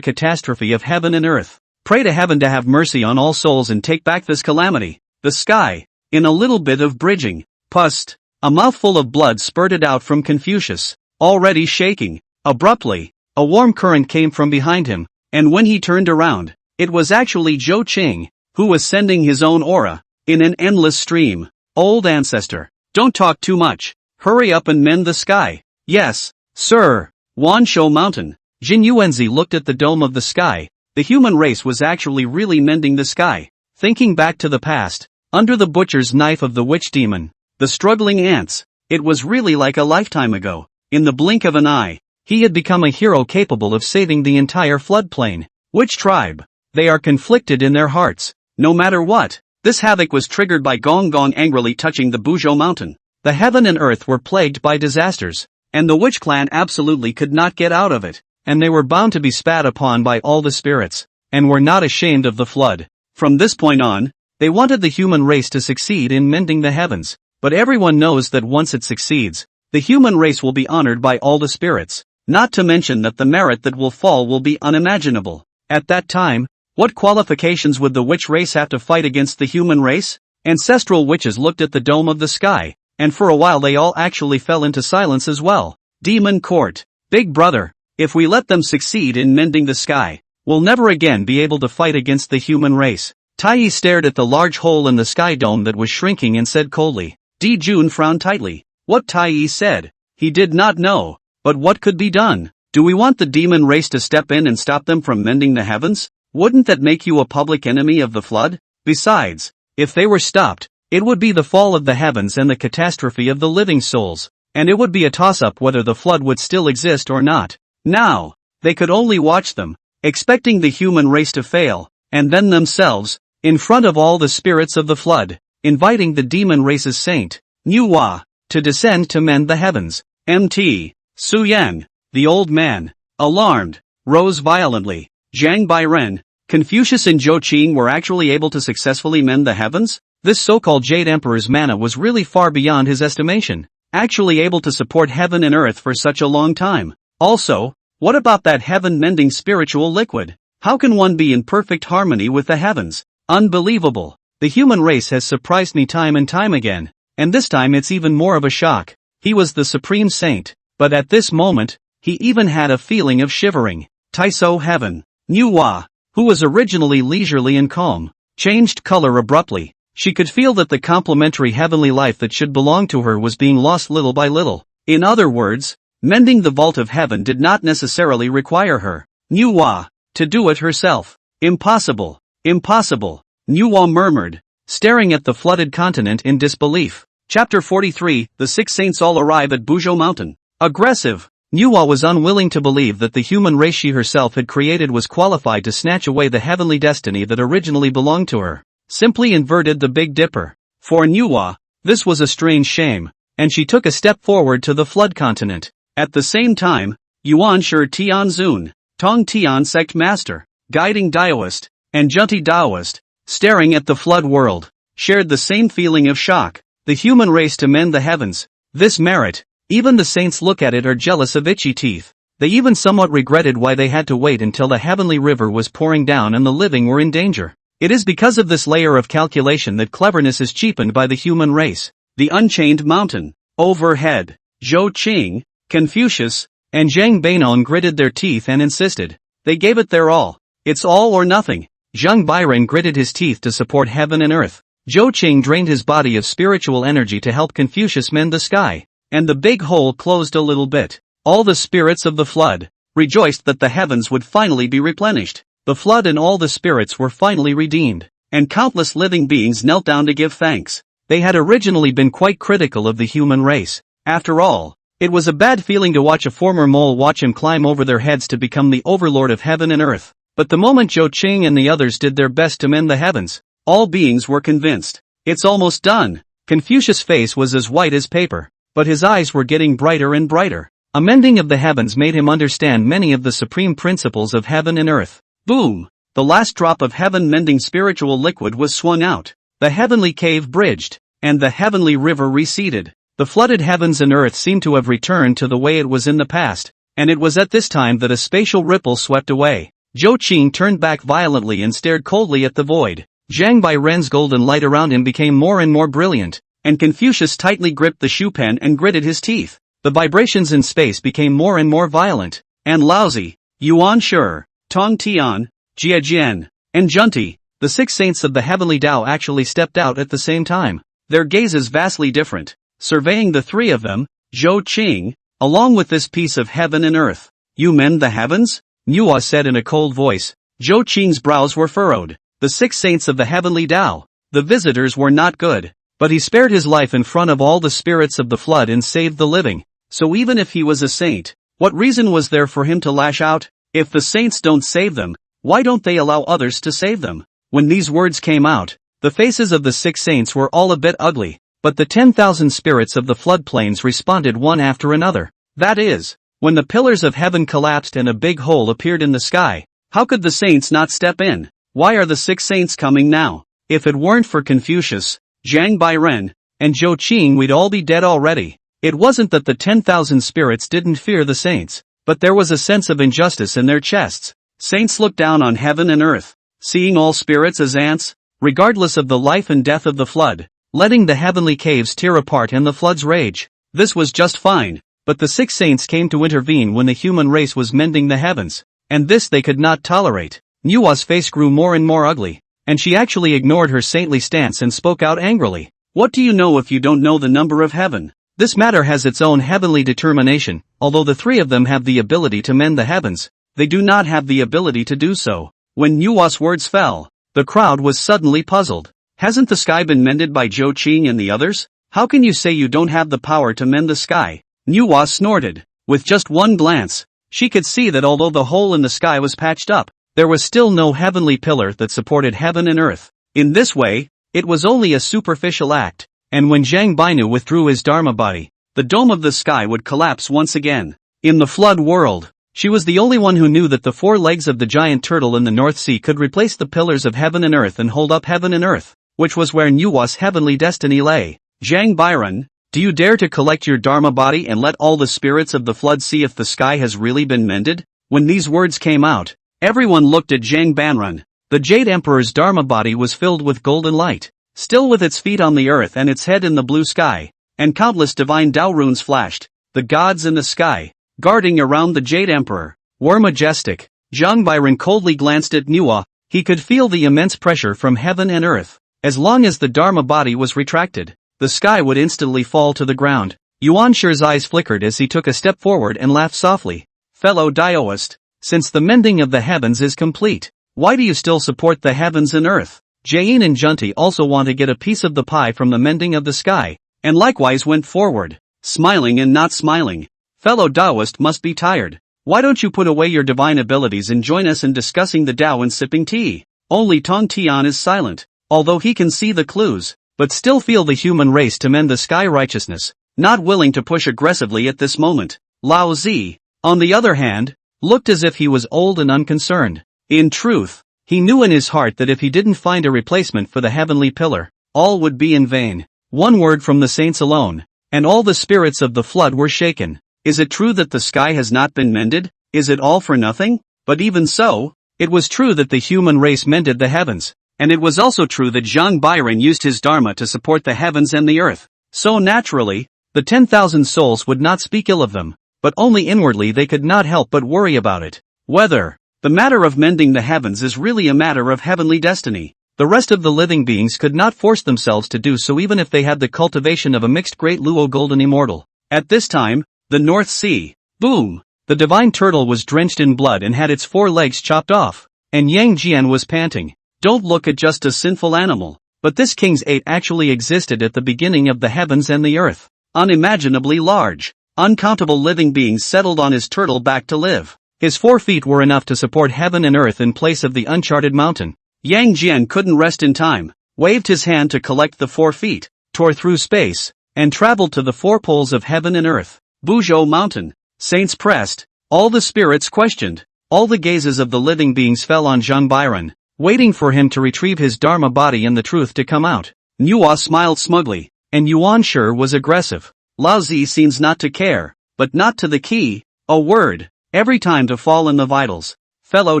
catastrophe of heaven and earth. Pray to heaven to have mercy on all souls and take back this calamity. The sky, in a little bit of bridging, pust, a mouthful of blood spurted out from Confucius, already shaking. Abruptly, a warm current came from behind him, and when he turned around, it was actually Zhou Qing, who was sending his own aura, in an endless stream. Old ancestor, don't talk too much. Hurry up and mend the sky. Yes, sir. Wanshou Mountain. Zhen Yuanzi looked at the dome of the sky. The human race was actually really mending the sky. Thinking back to the past, under the butcher's knife of the witch demon, the struggling ants, it was really like a lifetime ago. In the blink of an eye, he had become a hero capable of saving the entire floodplain. Which tribe? They are conflicted in their hearts, no matter what. This havoc was triggered by Gong Gong angrily touching the Buzhou mountain. The heaven and earth were plagued by disasters, and the witch clan absolutely could not get out of it, and they were bound to be spat upon by all the spirits, and were not ashamed of the flood. From this point on, they wanted the human race to succeed in mending the heavens, but everyone knows that once it succeeds, the human race will be honored by all the spirits, not to mention that the merit that will fall will be unimaginable. At that time, what qualifications would the witch race have to fight against the human race? Ancestral witches looked at the dome of the sky, and for a while they all actually fell into silence as well. Demon Court. Big brother, if we let them succeed in mending the sky, we'll never again be able to fight against the human race. Tai stared at the large hole in the sky dome that was shrinking and said coldly. Di Jun frowned tightly. What Tai said, he did not know, but what could be done? Do we want the demon race to step in and stop them from mending the heavens? Wouldn't that make you a public enemy of the flood? Besides, if they were stopped, it would be the fall of the heavens and the catastrophe of the living souls, and it would be a toss-up whether the flood would still exist or not. Now, they could only watch them, expecting the human race to fail, and then themselves, in front of all the spirits of the flood, inviting the demon race's saint, Manhwa, to descend to mend the heavens. Mt. Su Yan, the old man, alarmed, rose violently. Zhang Bairen, Confucius and Zhou Qing were actually able to successfully mend the heavens? This so-called Jade Emperor's mana was really far beyond his estimation, actually able to support heaven and earth for such a long time. Also, what about that heaven-mending spiritual liquid? How can one be in perfect harmony with the heavens? Unbelievable. The human race has surprised me time and time again, and this time it's even more of a shock. He was the supreme saint, but at this moment, he even had a feeling of shivering. Taiso heaven. Manhwa, who was originally leisurely and calm, changed color abruptly. She could feel that the complementary heavenly life that should belong to her was being lost little by little. In other words, mending the vault of heaven did not necessarily require her, Manhwa, to do it herself. Impossible. Impossible. Manhwa murmured, staring at the flooded continent in disbelief. Chapter 43, The Six Saints all arrive at Buzhou Mountain. Aggressive. Manhwa was unwilling to believe that the human race she herself had created was qualified to snatch away the heavenly destiny that originally belonged to her. Simply inverted the Big Dipper. For Manhwa, this was a strange shame, and she took a step forward to the flood continent. At the same time, Yuan Shi Tianzun, Tong Tian sect master, guiding Daoist, and Junti Daoist, staring at the flood world, shared the same feeling of shock. The human race to mend the heavens. This merit. Even the saints look at it are jealous of itchy teeth. They even somewhat regretted why they had to wait until the heavenly river was pouring down and the living were in danger. It is because of this layer of calculation that cleverness is cheapened by the human race. The Unchained Mountain. Overhead. Zhou Qing, Confucius, and Zhang Bainon gritted their teeth and insisted. They gave it their all. It's all or nothing. Zhang Bairen gritted his teeth to support heaven and earth. Zhou Qing drained his body of spiritual energy to help Confucius mend the sky. And the big hole closed a little bit. All the spirits of the flood rejoiced that the heavens would finally be replenished. The flood and all the spirits were finally redeemed, and countless living beings knelt down to give thanks. They had originally been quite critical of the human race. After all, it was a bad feeling to watch a former mole watch him climb over their heads to become the overlord of heaven and earth. But the moment Zhou Qing and the others did their best to mend the heavens, all beings were convinced. It's almost done. Confucius' face was as white as paper, but his eyes were getting brighter and brighter. A mending of the heavens made him understand many of the supreme principles of heaven and earth. Boom! The last drop of heaven-mending spiritual liquid was swung out. The heavenly cave bridged, and the heavenly river receded. The flooded heavens and earth seemed to have returned to the way it was in the past, and it was at this time that a spatial ripple swept away. Zhou Qing turned back violently and stared coldly at the void. Zhang Bairen's golden light around him became more and more brilliant, and Confucius tightly gripped the shoe pen and gritted his teeth. The vibrations in space became more and more violent, and lousy. Yuan Shi, Tong Tian, Jie Jian, and Junti, the six saints of the heavenly Dao actually stepped out at the same time, their gazes vastly different. Surveying the three of them, Zhou Qing, along with this piece of heaven and earth. You mend the heavens? Manhwa said in a cold voice. Zhou Qing's brows were furrowed. The six saints of the heavenly Dao. The visitors were not good. But he spared his life in front of all the spirits of the flood and saved the living. So even if he was a saint, what reason was there for him to lash out? If the saints don't save them, why don't they allow others to save them? When these words came out, the faces of the six saints were all a bit ugly, but the 10,000 spirits of the floodplains responded one after another. That is, when the pillars of heaven collapsed and a big hole appeared in the sky, how could the saints not step in? Why are the six saints coming now? If it weren't for Confucius, Zhang Bairen, and Zhou Qing, we'd all be dead already. It wasn't that the 10,000 spirits didn't fear the saints, but there was a sense of injustice in their chests. Saints looked down on heaven and earth, seeing all spirits as ants, regardless of the life and death of the flood, letting the heavenly caves tear apart and the flood's rage. This was just fine, but the six saints came to intervene when the human race was mending the heavens, and this they could not tolerate. Manhwa's face grew more and more ugly, and she actually ignored her saintly stance and spoke out angrily. What do you know if you don't know the number of heaven? This matter has its own heavenly determination. Although the three of them have the ability to mend the heavens, they do not have the ability to do so. When Nuwa's words fell, the crowd was suddenly puzzled. Hasn't the sky been mended by Zhou Qing and the others? How can you say you don't have the power to mend the sky? Nuwa snorted. With just one glance, she could see that although the hole in the sky was patched up, there was still no heavenly pillar that supported heaven and earth. In this way, it was only a superficial act, and when Zhang Bainu withdrew his Dharma body, the dome of the sky would collapse once again. In the flood world, she was the only one who knew that the four legs of the giant turtle in the North Sea could replace the pillars of heaven and earth and hold up heaven and earth, which was where Nuwa's heavenly destiny lay. Zhang Bairan, do you dare to collect your Dharma body and let all the spirits of the flood see if the sky has really been mended? When these words came out, everyone looked at Zhang Banran. The Jade Emperor's Dharma body was filled with golden light, still with its feet on the earth and its head in the blue sky, and countless divine Dao runes flashed. The gods in the sky, guarding around the Jade Emperor, were majestic. Zhang Bairan coldly glanced at Nuwa. He could feel the immense pressure from heaven and earth. As long as the Dharma body was retracted, the sky would instantly fall to the ground. Yuan Shi's eyes flickered as he took a step forward and laughed softly. Fellow Daoist, since the mending of the heavens is complete, why do you still support the heavens and earth? Jain and Junti also want to get a piece of the pie from the mending of the sky, and likewise went forward, smiling and not smiling. Fellow Daoist must be tired. Why don't you put away your divine abilities and join us in discussing the Dao and sipping tea? Only Tong Tian is silent, although he can see the clues, but still feel the human race to mend the sky righteousness, not willing to push aggressively at this moment. Lao Zi, on the other hand, looked as if he was old and unconcerned. In truth, he knew in his heart that if he didn't find a replacement for the heavenly pillar, all would be in vain. One word from the saints alone, and all the spirits of the flood were shaken. Is it true that the sky has not been mended? Is it all for nothing? But even so, it was true that the human race mended the heavens, and it was also true that Zhang Bairan used his Dharma to support the heavens and the earth. So naturally, the 10,000 souls would not speak ill of them, but only inwardly they could not help but worry about it. Whether the matter of mending the heavens is really a matter of heavenly destiny. The rest of the living beings could not force themselves to do so even if they had the cultivation of a mixed great Luo golden immortal. At this time, the North Sea, boom! The divine turtle was drenched in blood and had its 4 legs chopped off, and Yang Jian was panting. Don't look at just a sinful animal, but this king's 8 actually existed at the beginning of the heavens and the earth. Unimaginably large, uncountable living beings settled on his turtle back to live. His 4 feet were enough to support heaven and earth in place of the uncharted mountain. Yang Jian couldn't rest in time, waved his hand to collect the 4 feet, tore through space, and traveled to the 4 poles of heaven and earth. Buzhou Mountain. Saints pressed, all the spirits questioned, all the gazes of the living beings fell on Zhang Bairan, waiting for him to retrieve his Dharma body and the truth to come out. Nuwa smiled smugly, and Yuan Shi was aggressive. Lao Zi seems not to care, but not to the key, a word, every time to fall in the vitals. Fellow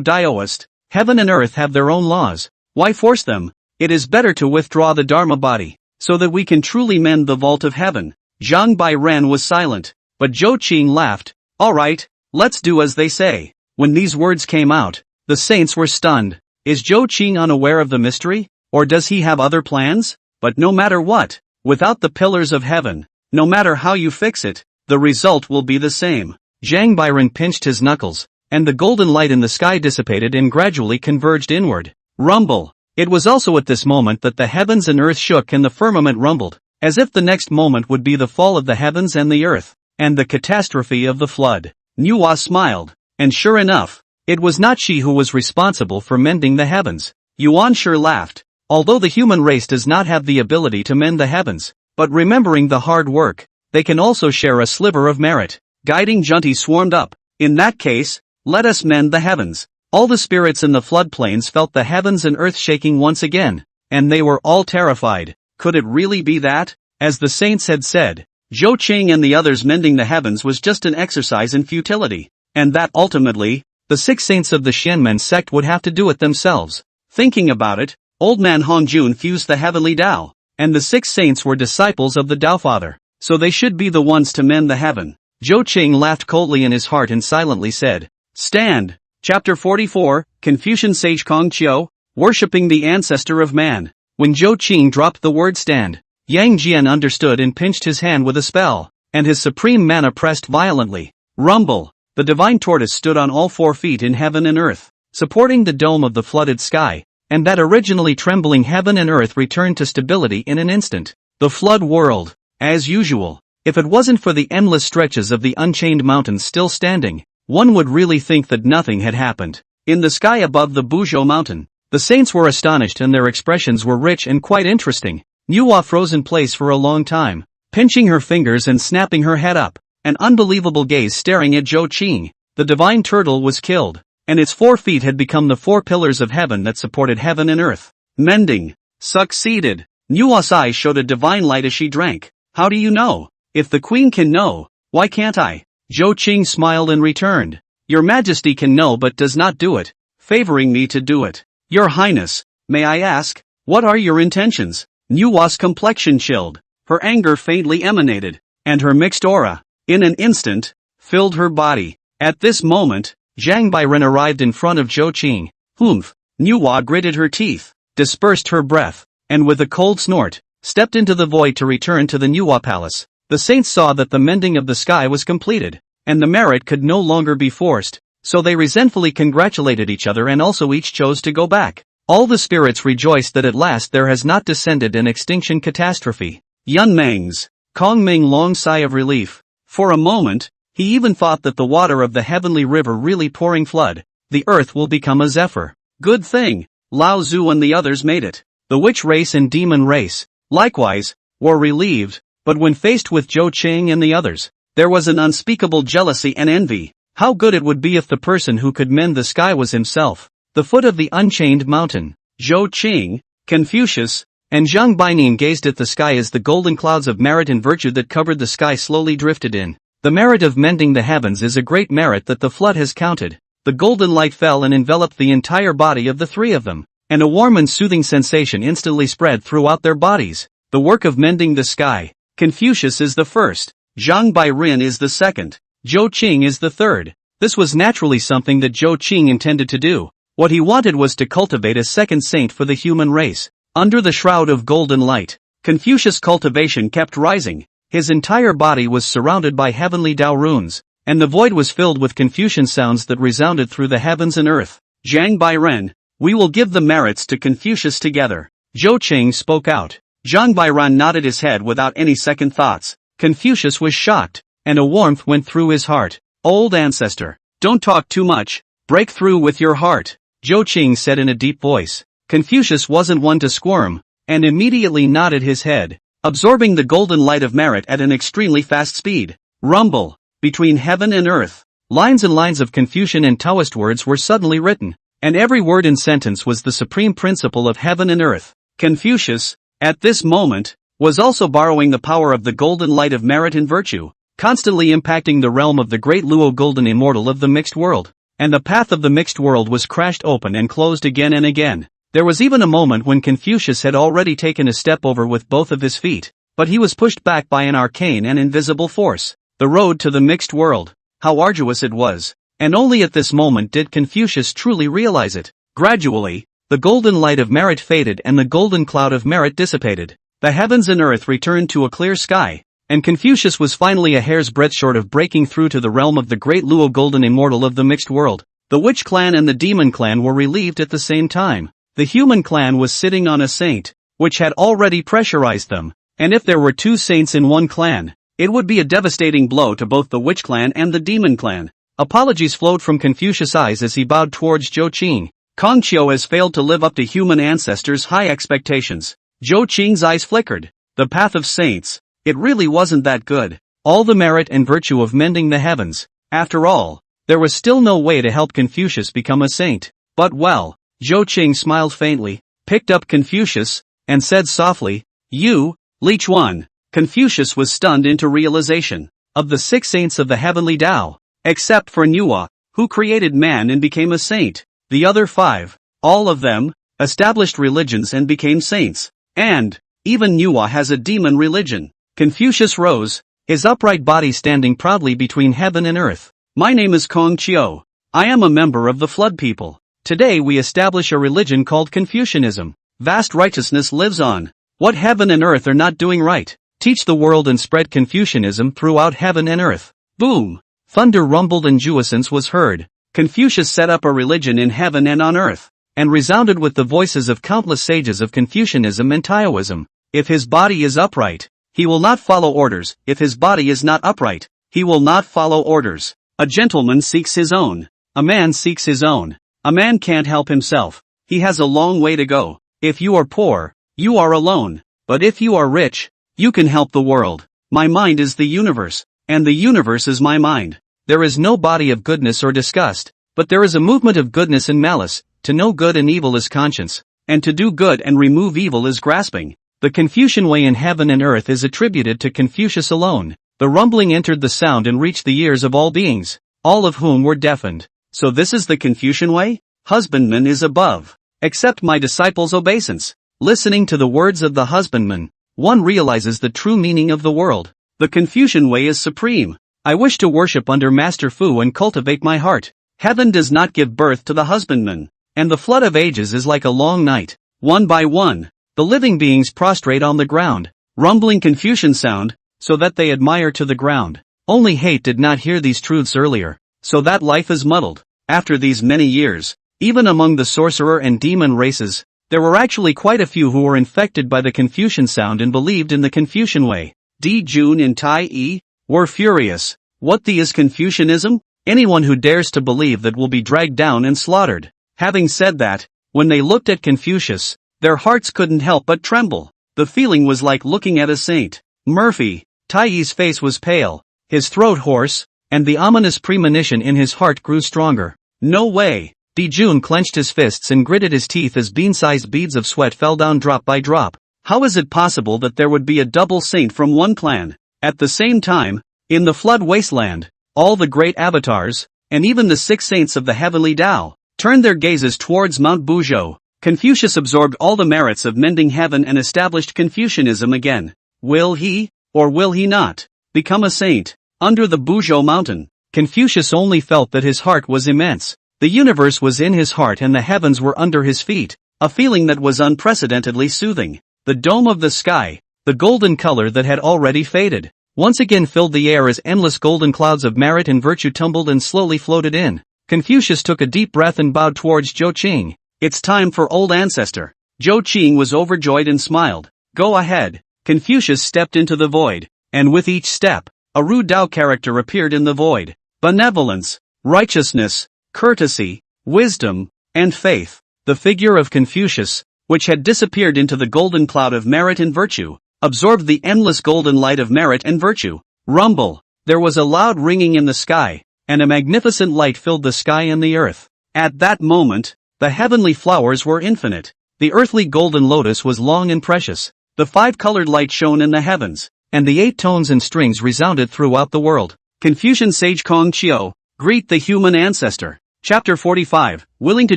Daoist, heaven and earth have their own laws, why force them? It is better to withdraw the Dharma body, so that we can truly mend the vault of heaven. Zhang Bairan was silent, but Zhou Qing laughed. All right, let's do as they say. When these words came out, the saints were stunned. Is Zhou Qing unaware of the mystery, or does he have other plans? But no matter what, without the pillars of heaven, no matter how you fix it, the result will be the same. Zhang Bairan pinched his knuckles, and the golden light in the sky dissipated and gradually converged inward. Rumble. It was also at this moment that the heavens and earth shook and the firmament rumbled, as if the next moment would be the fall of the heavens and the earth, and the catastrophe of the flood. Nuwa smiled, and sure enough, it was not she who was responsible for mending the heavens. Yuan Shi laughed. Although the human race does not have the ability to mend the heavens, but remembering the hard work, they can also share a sliver of merit. Guiding Junti swarmed up. In that case, let us mend the heavens. All the spirits in the floodplains felt the heavens and earth shaking once again, and they were all terrified. Could it really be that? As the saints had said, Zhou Qing and the others mending the heavens was just an exercise in futility, and that ultimately, the 6 saints of the Shenmen sect would have to do it themselves. Thinking about it, old man Hongjun fused the heavenly Dao, and the 6 saints were disciples of the Dao Father, so they should be the ones to mend the heaven. Zhou Qing laughed coldly in his heart and silently said, Stand! Chapter 44, Confucian sage Kong Qiu, worshipping the ancestor of man. When Zhou Qing dropped the word stand, Yang Jian understood and pinched his hand with a spell, and his supreme mana pressed violently. Rumble! The divine tortoise stood on all 4 feet in heaven and earth. supporting the dome of the flooded sky, and that originally trembling heaven and earth returned to stability in an instant. The flood whirled, as usual. If it wasn't for the endless stretches of the unchained mountains still standing, one would really think that nothing had happened. In the sky above the Buzhou mountain, the saints were astonished and their expressions were rich and quite interesting. Nuwa froze in place for a long time, pinching her fingers and snapping her head up, an unbelievable gaze staring at Zhou Qing. The divine turtle was killed, and its 4 feet had become the 4 pillars of heaven that supported heaven and earth. Mending. Succeeded. Nuwa's eyes showed a divine light as she drank. How do you know? If the queen can know, why can't I? Zhou Qing smiled and returned. Your majesty can know but does not do it, favoring me to do it. Your highness, may I ask, what are your intentions? Nuwa's complexion chilled, her anger faintly emanated, and her mixed aura, in an instant, filled her body. At this moment, Zhang Bairen arrived in front of Zhou Qing. Humph! Nuwa gritted her teeth, dispersed her breath, and with a cold snort, stepped into the void to return to the Nuwa palace. The saints saw that the mending of the sky was completed, and the merit could no longer be forced, so they resentfully congratulated each other and also each chose to go back. All the spirits rejoiced that at last there has not descended an extinction catastrophe. Yun Meng's Kong Ming long sigh of relief. For a moment, he even thought that the water of the heavenly river really pouring flood, the earth will become a zephyr. Good thing, Lao Zhu and the others made it. The witch race and demon race, likewise, were relieved, but when faced with Zhou Qing and the others, there was an unspeakable jealousy and envy. How good it would be if the person who could mend the sky was himself. The foot of the unchained mountain. Zhou Qing, Confucius, and Zhang Baining gazed at the sky as the golden clouds of merit and virtue that covered the sky slowly drifted in. The merit of mending the heavens is a great merit that the flood has counted. The golden light fell and enveloped the entire body of the 3 of them, and a warm and soothing sensation instantly spread throughout their bodies. The work of mending the sky. Confucius is the first, Zhang Bairen is the second, Zhou Qing is the third. This was naturally something that Zhou Qing intended to do. What he wanted was to cultivate a second saint for the human race. Under the shroud of golden light, Confucius' cultivation kept rising. His entire body was surrounded by heavenly Dao runes, and the void was filled with Confucian sounds that resounded through the heavens and earth. Zhang Bairen, we will give the merits to Confucius together. Zhou Qing spoke out. Zhang Bairen nodded his head without any second thoughts. Confucius was shocked, and a warmth went through his heart. Old ancestor, don't talk too much, break through with your heart, Zhou Qing said in a deep voice. Confucius wasn't one to squirm, and immediately nodded his head, absorbing the golden light of merit at an extremely fast speed. Rumble, between heaven and earth. Lines and lines of Confucian and Taoist words were suddenly written, and every word and sentence was the supreme principle of heaven and earth. Confucius, at this moment, was also borrowing the power of the golden light of merit and virtue, constantly impacting the realm of the great Luo golden immortal of the mixed world. And the path of the mixed world was crashed open and closed again and again. There was even a moment when Confucius had already taken a step over with both of his feet, but he was pushed back by an arcane and invisible force. The road to the mixed world. How arduous it was. And only at this moment did Confucius truly realize it. Gradually, the golden light of merit faded and the golden cloud of merit dissipated. The heavens and earth returned to a clear sky, and Confucius was finally a hair's breadth short of breaking through to the realm of the great Luo golden immortal of the mixed world. The witch clan and the demon clan were relieved at the same time. The human clan was sitting on a saint, which had already pressurized them, and if there were 2 saints in one clan, it would be a devastating blow to both the witch clan and the demon clan. Apologies flowed from Confucius' eyes as he bowed towards Zhou Qing. Kong Qiu has failed to live up to human ancestors' high expectations. Zhou Qing's eyes flickered. The path of saints, it really wasn't that good. All the merit and virtue of mending the heavens. After all, there was still no way to help Confucius become a saint. But well, Zhou Qing smiled faintly, picked up Confucius, and said softly, "You, Li Chuan." Confucius was stunned into realization. Of the 6 saints of the heavenly Dao, except for Nuwa, who created man and became a saint, the other 5, all of them, established religions and became saints. And, even Nuwa has a demon religion. Confucius rose, his upright body standing proudly between heaven and earth. My name is Kong Qiu. I am a member of the Flood people. Today we establish a religion called Confucianism. Vast righteousness lives on. What heaven and earth are not doing right. Teach the world and spread Confucianism throughout heaven and earth. Boom! Thunder rumbled and jouissance was heard. Confucius set up a religion in heaven and on earth, and resounded with the voices of countless sages of Confucianism and Taoism. If his body is upright, he will not follow orders. If his body is not upright, he will not follow orders. A gentleman seeks his own. A man seeks his own. A man can't help himself. He has a long way to go. If you are poor, you are alone. But if you are rich, you can help the world. My mind is the universe, and the universe is my mind. There is no body of goodness or disgust, but there is a movement of goodness and malice. To know good and evil is conscience, and to do good and remove evil is grasping. The Confucian way in heaven and earth is attributed to Confucius alone. The rumbling entered the sound and reached the ears of all beings, all of whom were deafened. So this is the Confucian way? Husbandman is above. Accept my disciples' obeisance. Listening to the words of the husbandman, one realizes the true meaning of the world. The Confucian way is supreme. I wish to worship under Master Fu and cultivate my heart. Heaven does not give birth to the husbandman, and the flood of ages is like a long night. One by one, the living beings prostrate on the ground, rumbling Confucian sound, so that they admire to the ground. Only hate did not hear these truths earlier, so that life is muddled. After these many years, even among the sorcerer and demon races, there were actually quite a few who were infected by the Confucian sound and believed in the Confucian way. D. Jun and Tai E were furious. What the is Confucianism? Anyone who dares to believe that will be dragged down and slaughtered. Having said that, when they looked at Confucius, their hearts couldn't help but tremble. The feeling was like looking at a saint. Murphy, Tai's face was pale, his throat hoarse, and the ominous premonition in his heart grew stronger. No way! Dijun clenched his fists and gritted his teeth as bean-sized beads of sweat fell down drop by drop. How is it possible that there would be a double saint from one clan? At the same time, in the flood wasteland, all the great avatars, and even the 6 saints of the heavenly Dao, turned their gazes towards Mount Buzhou. Confucius absorbed all the merits of mending heaven and established Confucianism again. Will he, or will he not, become a saint? Under the Buzhou mountain, Confucius only felt that his heart was immense. The universe was in his heart and the heavens were under his feet, a feeling that was unprecedentedly soothing. The dome of the sky, the golden color that had already faded, once again filled the air as endless golden clouds of merit and virtue tumbled and slowly floated in. Confucius took a deep breath and bowed towards Zhou Qing. It's time for old ancestor. Zhou Qing was overjoyed and smiled. Go ahead. Confucius stepped into the void, and with each step, a Ru Dao character appeared in the void. Benevolence, righteousness, courtesy, wisdom, and faith. The figure of Confucius, which had disappeared into the golden cloud of merit and virtue, absorbed the endless golden light of merit and virtue. Rumble! There was a loud ringing in the sky, and a magnificent light filled the sky and the earth. At that moment, the heavenly flowers were infinite. The earthly golden lotus was long and precious. The 5-colored light shone in the heavens, and the 8 tones and strings resounded throughout the world. Confucian sage Kong Chiu, greet the human ancestor. Chapter 45, willing to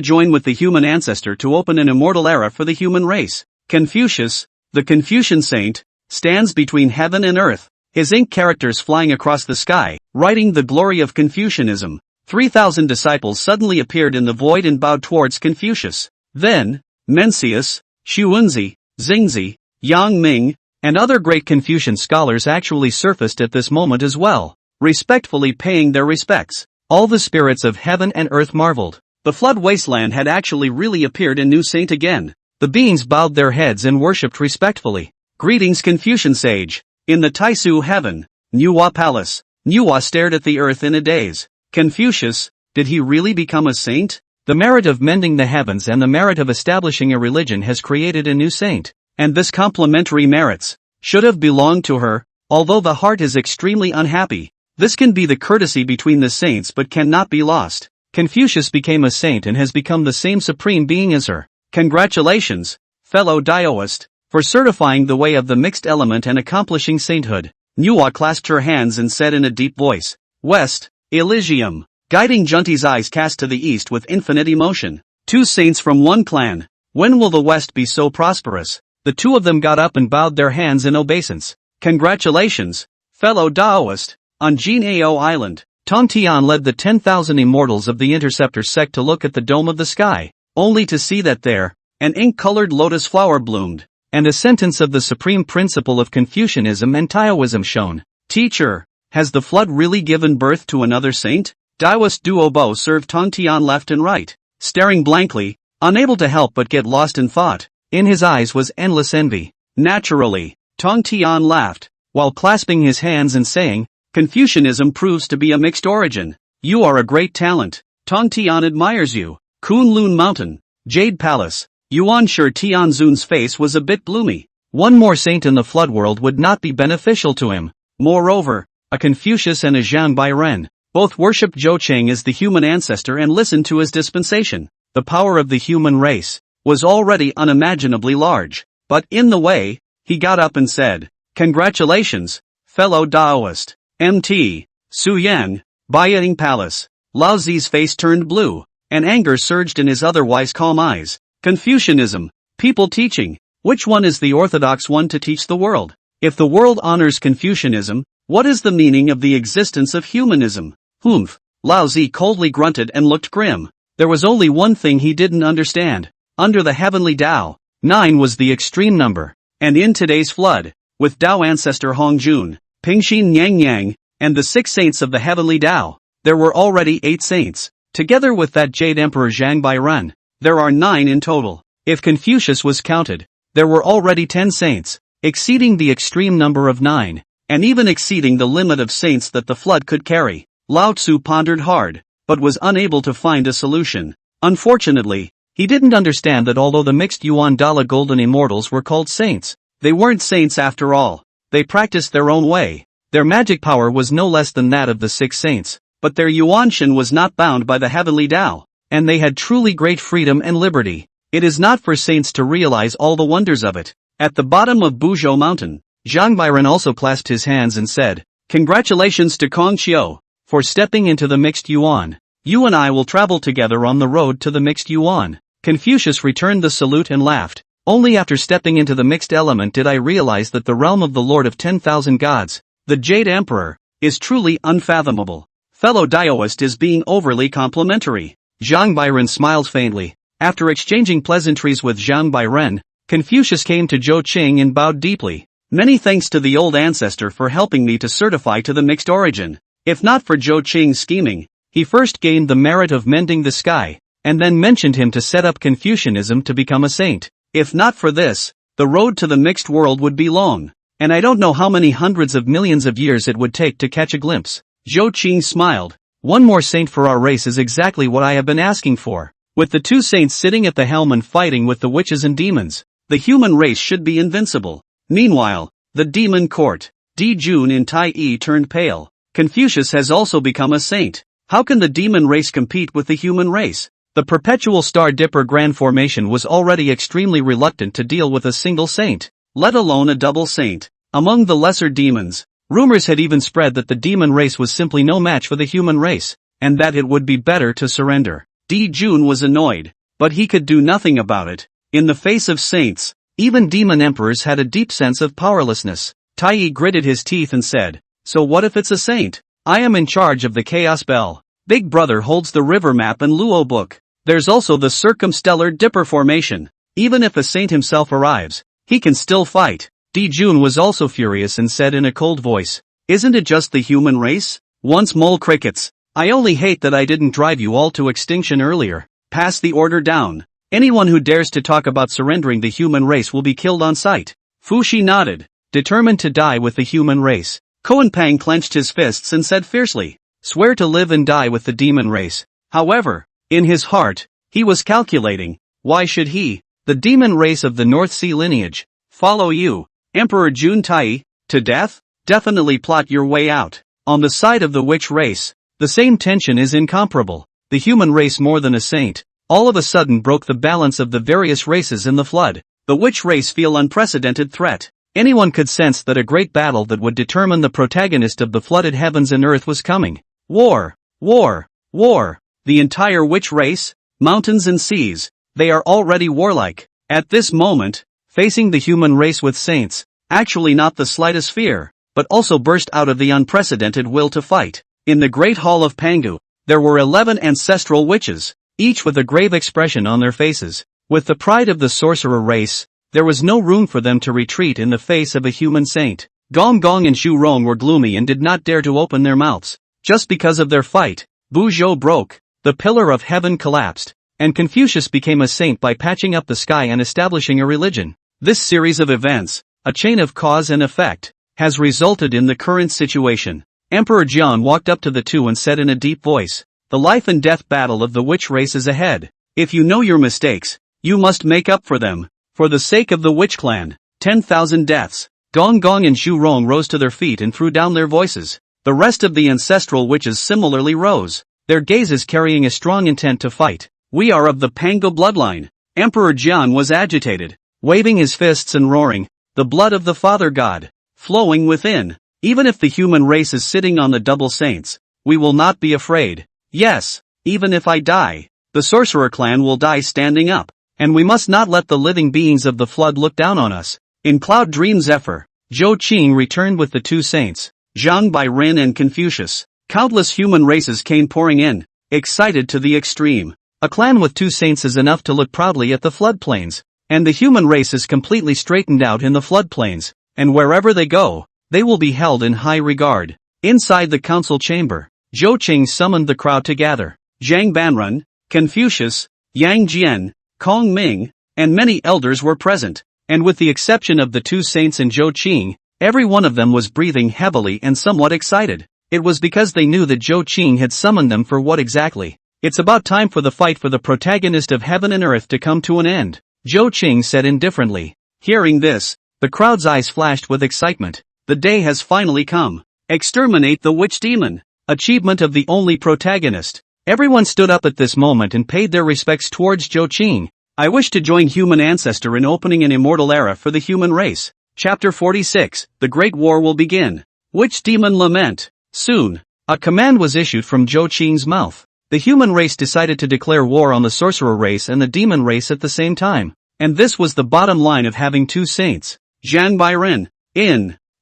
join with the human ancestor to open an immortal era for the human race. Confucius, the Confucian saint, stands between heaven and earth, his ink characters flying across the sky, writing the glory of Confucianism. 3,000 disciples suddenly appeared in the void and bowed towards Confucius. Then, Mencius, Xuanzi, Xingzi, Yang Ming, and other great Confucian scholars actually surfaced at this moment as well, respectfully paying their respects. All the spirits of heaven and earth marveled. The flood wasteland had actually really appeared a new saint again. The beings bowed their heads and worshipped respectfully. Greetings Confucian sage. In the Taisu heaven, Nuwa palace, Nuwa stared at the earth in a daze. Confucius, did he really become a saint? The merit of mending the heavens and the merit of establishing a religion has created a new saint, and this complementary merits should have belonged to her, although the heart is extremely unhappy. This can be the courtesy between the saints but cannot be lost. Confucius became a saint and has become the same supreme being as her. Congratulations, fellow Daoist, for certifying the way of the mixed element and accomplishing sainthood. Nuwa clasped her hands and said in a deep voice, West, Elysium. Guiding Junti's eyes cast to the east with infinite emotion. 2 saints from one clan. When will the West be so prosperous? The 2 of them got up and bowed their hands in obeisance. Congratulations, fellow Daoist. On Jinao Island, Tong Tian led the 10,000 immortals of the Interceptor sect to look at the dome of the sky, only to see that there, an ink-colored lotus flower bloomed, and a sentence of the supreme principle of Confucianism and Taoism shone. Teacher, has the flood really given birth to another saint? Daoist Duobo served Tong Tian left and right, staring blankly, unable to help but get lost in thought. In his eyes was endless envy. Naturally, Tong Tian laughed, while clasping his hands and saying, Confucianism proves to be a mixed origin. You are a great talent. Tong Tian admires you. Kunlun Mountain, Jade Palace. Yuan Shi Tianzun's face was a bit gloomy. One more saint in the flood world would not be beneficial to him. Moreover, a Confucius and a Zhang Bairen both worshipped Zhou Qing as the human ancestor and listened to his dispensation. The power of the human race was already unimaginably large. But in the way, he got up and said, Congratulations, fellow Daoist. Mt. Su Yang, Baiying Palace. Lao Zi's face turned blue, and anger surged in his otherwise calm eyes. Confucianism, people teaching. Which one is the orthodox one to teach the world? If the world honors Confucianism, what is the meaning of the existence of humanism? Humph. Lao Zi coldly grunted and looked grim. There was only one thing he didn't understand. Under the heavenly Dao, 9 was the extreme number. And in today's flood, with Dao ancestor Hongjun, Pingxin Yang Yang, and the 6 saints of the heavenly Dao, there were already 8 saints. Together with that Jade Emperor Zhang Bairen, there are 9 in total. If Confucius was counted, there were already 10 saints, exceeding the extreme number of 9, and even exceeding the limit of saints that the flood could carry. Lao Tzu pondered hard, but was unable to find a solution. Unfortunately, he didn't understand that although the mixed Yuan Dala golden immortals were called saints, they weren't saints after all. They practiced their own way. Their magic power was no less than that of the 6 saints, but their Yuan Shen was not bound by the heavenly Dao, and they had truly great freedom and liberty. It is not for saints to realize all the wonders of it. At the bottom of Buzhou Mountain, Zhang Bairen also clasped his hands and said, Congratulations to Kong Qiu for stepping into the mixed Yuan. You and I will travel together on the road to the mixed Yuan. Confucius returned the salute and laughed. Only after stepping into the mixed element did I realize that the realm of the Lord of 10,000 gods, the Jade Emperor, is truly unfathomable. Fellow Daoist is being overly complimentary. Zhang Bairen smiled faintly. After exchanging pleasantries with Zhang Bairen, Confucius came to Zhou Qing and bowed deeply. Many thanks to the old ancestor for helping me to certify to the mixed origin. If not for Zhou Qing's scheming, he first gained the merit of mending the sky, and then mentioned him to set up Confucianism to become a saint. If not for this, the road to the mixed world would be long, and I don't know how many hundreds of millions of years it would take to catch a glimpse. Zhou Qing smiled. One more saint for our race is exactly what I have been asking for. With the 2 saints sitting at the helm and fighting with the witches and demons, the human race should be invincible. Meanwhile, the demon court, Di Jun in Tai turned pale. Confucius has also become a saint. How can the demon race compete with the human race? The perpetual Star Dipper Grand Formation was already extremely reluctant to deal with a single saint, let alone a double saint. Among the lesser demons, rumors had even spread that the demon race was simply no match for the human race, and that it would be better to surrender. Di Jun was annoyed, but he could do nothing about it. In the face of saints, even demon emperors had a deep sense of powerlessness. Tai gritted his teeth and said, So what if it's a saint? I am in charge of the Chaos Bell. Big Brother holds the river map and Luo book. There's also the circumstellar Dipper formation. Even if a saint himself arrives, he can still fight. Di Jun was also furious and said in a cold voice, Isn't it just the human race? Once mole crickets. I only hate that I didn't drive you all to extinction earlier. Pass the order down. Anyone who dares to talk about surrendering the human race will be killed on sight. Fu Shi nodded, determined to die with the human race. Koan Pang clenched his fists and said fiercely, Swear to live and die with the demon race. However, in his heart, he was calculating, why should he, the demon race of the North Sea lineage, follow you, Emperor Jun Tai, to death? Definitely plot your way out. On the side of the witch race, the same tension is incomparable. The human race more than a saint, all of a sudden broke the balance of the various races in the flood. The witch race feel unprecedented threat. Anyone could sense that a great battle that would determine the protagonist of the flooded heavens and earth was coming. War, war, war. The entire witch race, mountains and seas, they are already warlike. At this moment, facing the human race with saints, actually not the slightest fear, but also burst out of the unprecedented will to fight. In the great hall of Pangu, there were 11 ancestral witches, each with a grave expression on their faces. With the pride of the sorcerer race, there was no room for them to retreat in the face of a human saint. Gong Gong and Shu Rong were gloomy and did not dare to open their mouths. Just because of their fight, Buzhou broke, the pillar of heaven collapsed, and Confucius became a saint by patching up the sky and establishing a religion. This series of events, a chain of cause and effect, has resulted in the current situation. Emperor Jian walked up to the two and said in a deep voice, "The life and death battle of the witch race is ahead. If you know your mistakes, you must make up for them. For the sake of the witch clan, 10,000 deaths." Gong Gong and Zhu Rong rose to their feet and threw down their voices. The rest of the ancestral witches similarly rose, their gazes carrying a strong intent to fight. "We are of the Pango bloodline." Emperor Jian was agitated, waving his fists and roaring, "The blood of the Father God, flowing within. Even if the human race is sitting on the double saints, we will not be afraid. Yes, even if I die, the sorcerer clan will die standing up, and we must not let the living beings of the flood look down on us." In Cloud Dream Zephyr, Zhou Qing returned with the two saints, Zhang Bairen and Confucius. Countless human races came pouring in, excited to the extreme. A clan with two saints is enough to look proudly at the floodplains, and the human race is completely straightened out in the floodplains, and wherever they go, they will be held in high regard. Inside the council chamber, Zhou Qing summoned the crowd to gather. Zhang Banren, Confucius, Yang Jian, Kong Ming, and many elders were present. And with the exception of the two saints and Zhou Qing, every one of them was breathing heavily and somewhat excited. It was because they knew that Zhou Qing had summoned them for what exactly? It's about time for the fight for the protagonist of heaven and earth to come to an end, Zhou Qing said indifferently. Hearing this, the crowd's eyes flashed with excitement. The day has finally come. Exterminate the witch demon. Achievement of the only protagonist. Everyone stood up at this moment and paid their respects towards Zhou Qing. I wish to join Human Ancestor in opening an immortal era for the human race. Chapter 46, The Great War will begin. Witch Demon Lament. Soon, a command was issued from Zhou Qing's mouth. The human race decided to declare war on the sorcerer race and the demon race at the same time. And this was the bottom line of having two saints. Zhang Bairen,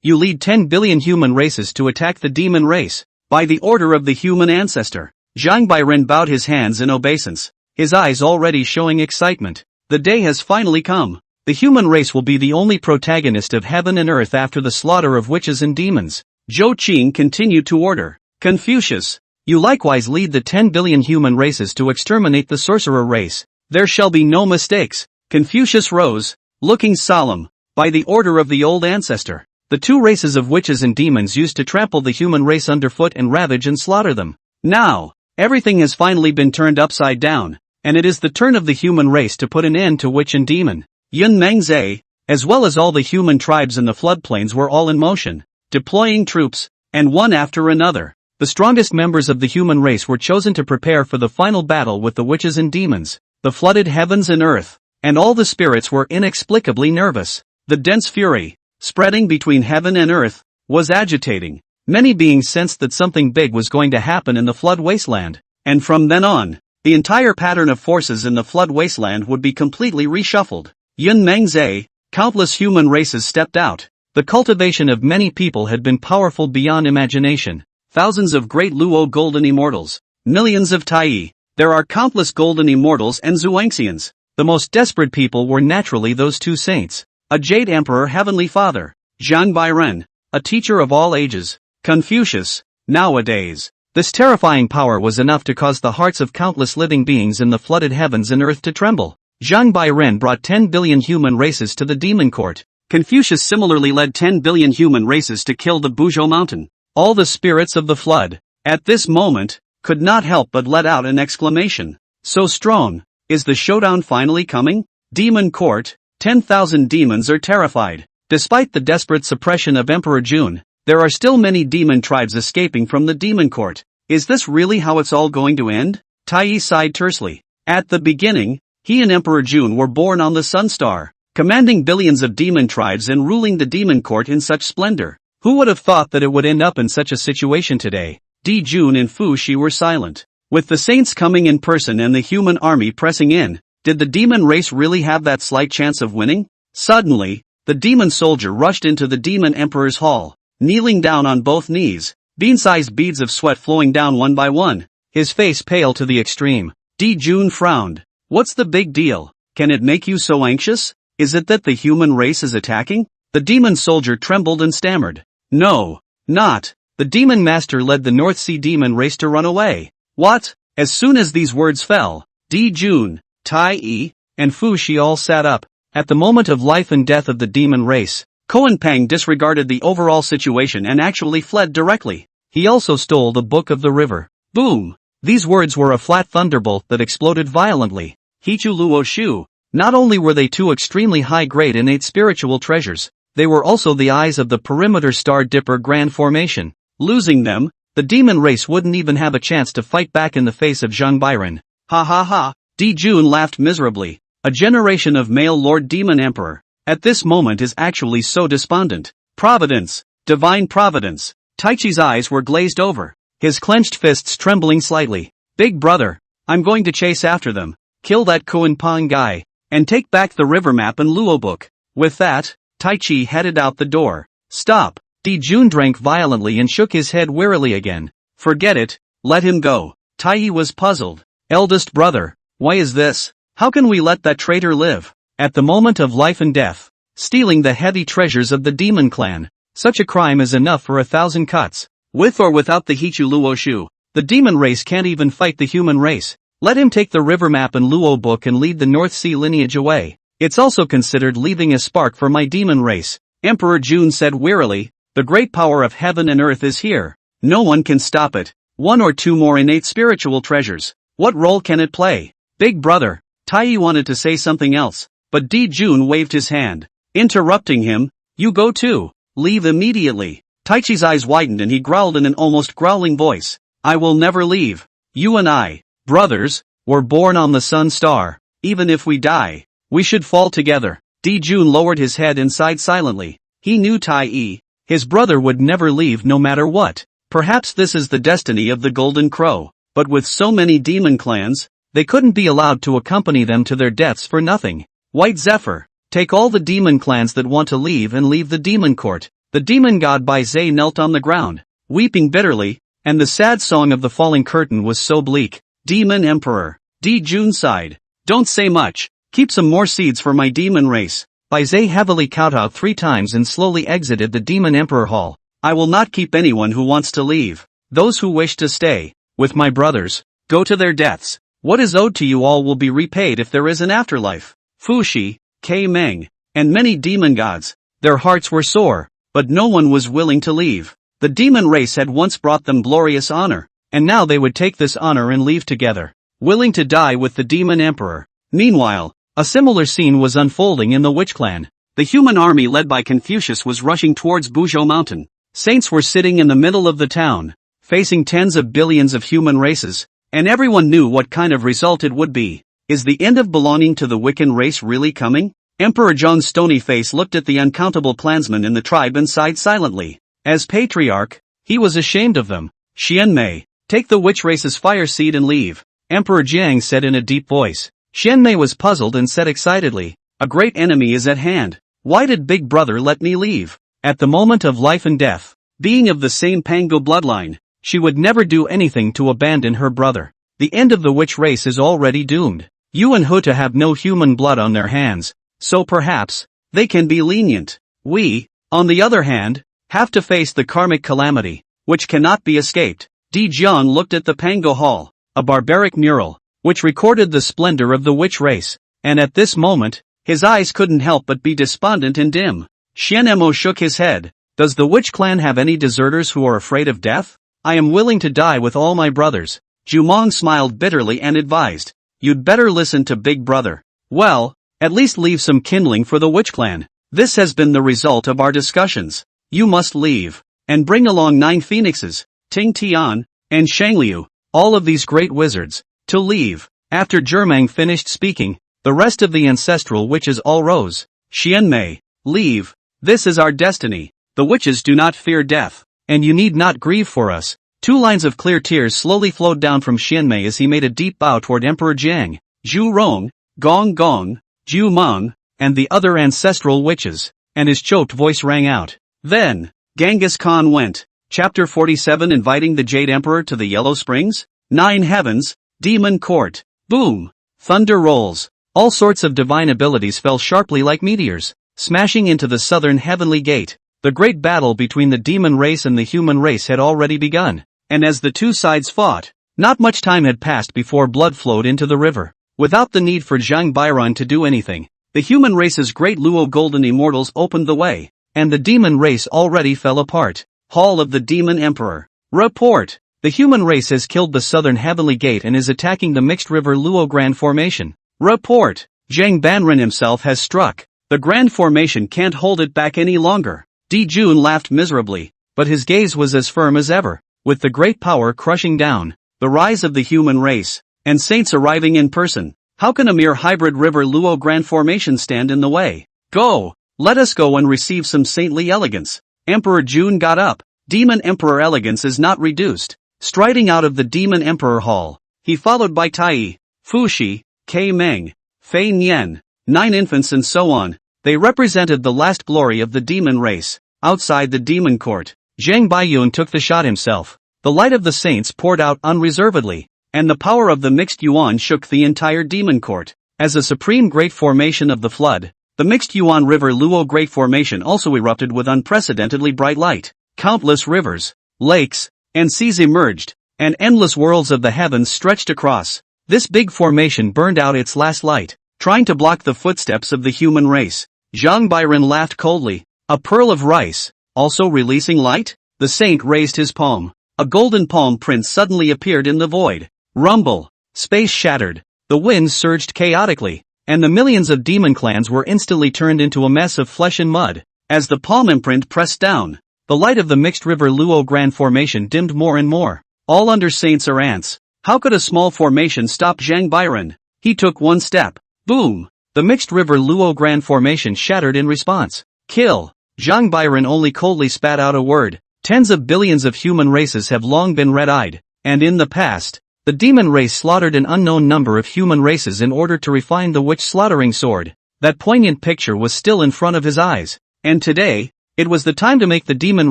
you lead 10 billion human races to attack the demon race. By the order of the Human Ancestor. Zhang Bairen bowed his hands in obeisance, his eyes already showing excitement. The day has finally come. The human race will be the only protagonist of heaven and earth after the slaughter of witches and demons. Zhou Qing continued to order. Confucius, you likewise lead the 10 billion human races to exterminate the sorcerer race. There shall be no mistakes. Confucius rose, looking solemn. By the order of the old ancestor, the two races of witches and demons used to trample the human race underfoot and ravage and slaughter them. Now, everything has finally been turned upside down, and it is the turn of the human race to put an end to witch and demon. Yun Mengzai, as well as all the human tribes in the floodplains were all in motion, deploying troops, and one after another. The strongest members of the human race were chosen to prepare for the final battle with the witches and demons. The flooded heavens and earth, and all the spirits were inexplicably nervous. The dense fury, spreading between heaven and earth, was agitating. Many beings sensed that something big was going to happen in the flood wasteland, and from then on, the entire pattern of forces in the flood wasteland would be completely reshuffled. Yun Mengzai, countless human races stepped out. The cultivation of many people had been powerful beyond imagination. Thousands of great Luo golden immortals, millions of Tai. There are countless golden immortals and Zhuangxians. The most desperate people were naturally those two saints. A Jade Emperor Heavenly Father, Zhang Bairen, a teacher of all ages, Confucius. Nowadays, this terrifying power was enough to cause the hearts of countless living beings in the flooded heavens and earth to tremble. Zhang Bairen brought 10 billion human races to the demon court. Confucius similarly led 10 billion human races to kill the Buzhou mountain. All the spirits of the flood, at this moment, could not help but let out an exclamation. So strong, is the showdown finally coming? Demon court, 10,000 demons are terrified. Despite the desperate suppression of Emperor Jun, there are still many demon tribes escaping from the demon court. Is this really how it's all going to end? Tai sighed tersely. At the beginning, he and Emperor Jun were born on the Sun Star, commanding billions of demon tribes and ruling the demon court in such splendor. Who would have thought that it would end up in such a situation today? Di Jun and Fu Shi were silent. With the saints coming in person and the human army pressing in, did the demon race really have that slight chance of winning? Suddenly, the demon soldier rushed into the demon emperor's hall, kneeling down on both knees, bean-sized beads of sweat flowing down one by one, his face pale to the extreme. Di Jun frowned. What's the big deal? Can it make you so anxious? Is it that the human race is attacking? The demon soldier trembled and stammered. No, not. The demon master led the North Sea demon race to run away. What? As soon as these words fell, Di Jun, Tai Yi, and Fu Shi all sat up. At the moment of life and death of the demon race, Koan Pang disregarded the overall situation and actually fled directly. He also stole the Book of the River. Boom! These words were a flat thunderbolt that exploded violently. Hichu Luo Shu. Not only were they two extremely high-grade innate spiritual treasures, they were also the eyes of the perimeter Star Dipper Grand Formation. Losing them, the demon race wouldn't even have a chance to fight back in the face of Zhang Byron. Ha ha ha! Di Jun laughed miserably. A generation of male Lord Demon Emperor, at this moment is actually so despondent. Providence! Divine Providence! Taichi's eyes were glazed over, his clenched fists trembling slightly. Big brother, I'm going to chase after them, kill that Koan Pang guy, and take back the river map and Luo book. With that, Taichi headed out the door. Stop! Di Jun drank violently and shook his head wearily again. Forget it, let him go. Taiyi was puzzled. Eldest brother, why is this? How can we let that traitor live? At the moment of life and death, stealing the heavy treasures of the demon clan. Such a crime is enough for 1,000 cuts. With or without the Hichu Luo Shu, the demon race can't even fight the human race. Let him take the river map and Luo book and lead the North Sea lineage away. It's also considered leaving a spark for my demon race. Emperor Jun said wearily, the great power of heaven and earth is here. No one can stop it. 1 or 2 more innate spiritual treasures. What role can it play? Big brother. Taiyi wanted to say something else, but Di Jun waved his hand, interrupting him. You go too. Leave immediately. Taichi's eyes widened and he growled in an almost growling voice. I will never leave. You and I, brothers, were born on the sun star. Even if we die, we should fall together. Di Jun lowered his head and sighed silently. He knew Taiyi, his brother, would never leave no matter what. Perhaps this is the destiny of the Golden Crow. But with so many demon clans, they couldn't be allowed to accompany them to their deaths for nothing. White Zephyr, take all the demon clans that want to leave and leave the demon court. The demon god Bai Zhe knelt on the ground, weeping bitterly, and the sad song of the falling curtain was so bleak. Demon Emperor. Di Jun sighed. Don't say much, keep some more seeds for my demon race. Bai Zhe heavily kowtowed 3 times and slowly exited the demon emperor hall. I will not keep anyone who wants to leave. Those who wish to stay, with my brothers, go to their deaths. What is owed to you all will be repaid if there is an afterlife. Fu Shi, K Meng, and many demon gods, their hearts were sore, but no one was willing to leave. The demon race had once brought them glorious honor, and now they would take this honor and leave together, willing to die with the demon emperor. Meanwhile, a similar scene was unfolding in the Witch Clan. The human army led by Confucius was rushing towards Buzhou Mountain. Saints were sitting in the middle of the town, facing tens of billions of human races, and everyone knew what kind of result it would be. Is the end of belonging to the Wiccan race really coming? Emperor Zhong's stony face looked at the uncountable clansmen in the tribe and sighed silently. As patriarch, he was ashamed of them. Xianmei, take the witch race's fire seed and leave, Emperor Jiang said in a deep voice. Xianmei was puzzled and said excitedly, a great enemy is at hand. Why did Big Brother let me leave? At the moment of life and death, being of the same Pango bloodline, she would never do anything to abandon her brother. The end of the witch race is already doomed. Yu and Huta have no human blood on their hands, so perhaps they can be lenient. We, on the other hand, have to face the karmic calamity, which cannot be escaped. Di Jiang looked at the Pango Hall, a barbaric mural, which recorded the splendor of the witch race, and at this moment, his eyes couldn't help but be despondent and dim. Xian Mo shook his head. Does the witch clan have any deserters who are afraid of death? I am willing to die with all my brothers. Jumong smiled bitterly and advised. You'd better listen to Big Brother. Well, at least leave some kindling for the witch clan. This has been the result of our discussions. You must leave, and bring along 9 phoenixes, Ting Tian, and Shangliu, all of these great wizards, to leave. After Zhimeng finished speaking, the rest of the ancestral witches all rose. Xianmei, leave. This is our destiny. The witches do not fear death, and you need not grieve for us. 2 lines of clear tears slowly flowed down from Xianmei as he made a deep bow toward Emperor Jiang, Zhu Rong, Gong Gong, Zhu Meng, and the other ancestral witches, and his choked voice rang out. Then, Genghis Khan went. Chapter 47 Inviting the Jade Emperor to the Yellow Springs? 9 Heavens, Demon Court. Boom! Thunder rolls. All sorts of divine abilities fell sharply like meteors, smashing into the southern heavenly gate. The great battle between the demon race and the human race had already begun, and as the 2 sides fought, Not much time had passed before blood flowed into the river. Without the need for Zhang Bairan to do anything, the human race's great Luo golden immortals opened the way, and the demon race already fell apart. Hall of the Demon Emperor. Report. The human race has killed the southern heavenly gate and is attacking the mixed river Luo Grand Formation. Report. Zhang Banren himself has struck. The Grand Formation can't hold it back any longer. Di Jun laughed miserably, but his gaze was as firm as ever. With the great power crushing down, the rise of the human race, and saints arriving in person, how can a mere hybrid river Luo Grand Formation stand in the way? Go! Let us go and receive some saintly elegance. Emperor Jun got up. Demon Emperor elegance is not reduced. Striding out of the Demon Emperor Hall, he followed by Tai, Fu Shi, K Meng, Fei Nian, 9 infants and so on. They represented the last glory of the demon race. Outside the demon court, Zhang Baiyun took the shot himself. The light of the saints poured out unreservedly, and the power of the mixed yuan shook the entire demon court. As a supreme great formation of the flood, the mixed yuan river Luo Great Formation also erupted with unprecedentedly bright light. Countless rivers, lakes, and seas emerged, and endless worlds of the heavens stretched across. This big formation burned out its last light, trying to block the footsteps of the human race. Zhang Bairan laughed coldly. A pearl of rice, also releasing light? The saint raised his palm. A golden palm print suddenly appeared in the void. Rumble. Space shattered. The winds surged chaotically, and the millions of demon clans were instantly turned into a mess of flesh and mud. As the palm imprint pressed down, the light of the mixed river Luo Grand Formation dimmed more and more. All under saints or ants. How could a small formation stop Zhang Bairan? He took one step. Boom! The mixed river Luo Grand Formation shattered in response. Kill! Zhang Bairan only coldly spat out a word. Tens of billions of human races have long been red-eyed, and in the past, the demon race slaughtered an unknown number of human races in order to refine the witch-slaughtering sword. That poignant picture was still in front of his eyes, and today, it was the time to make the demon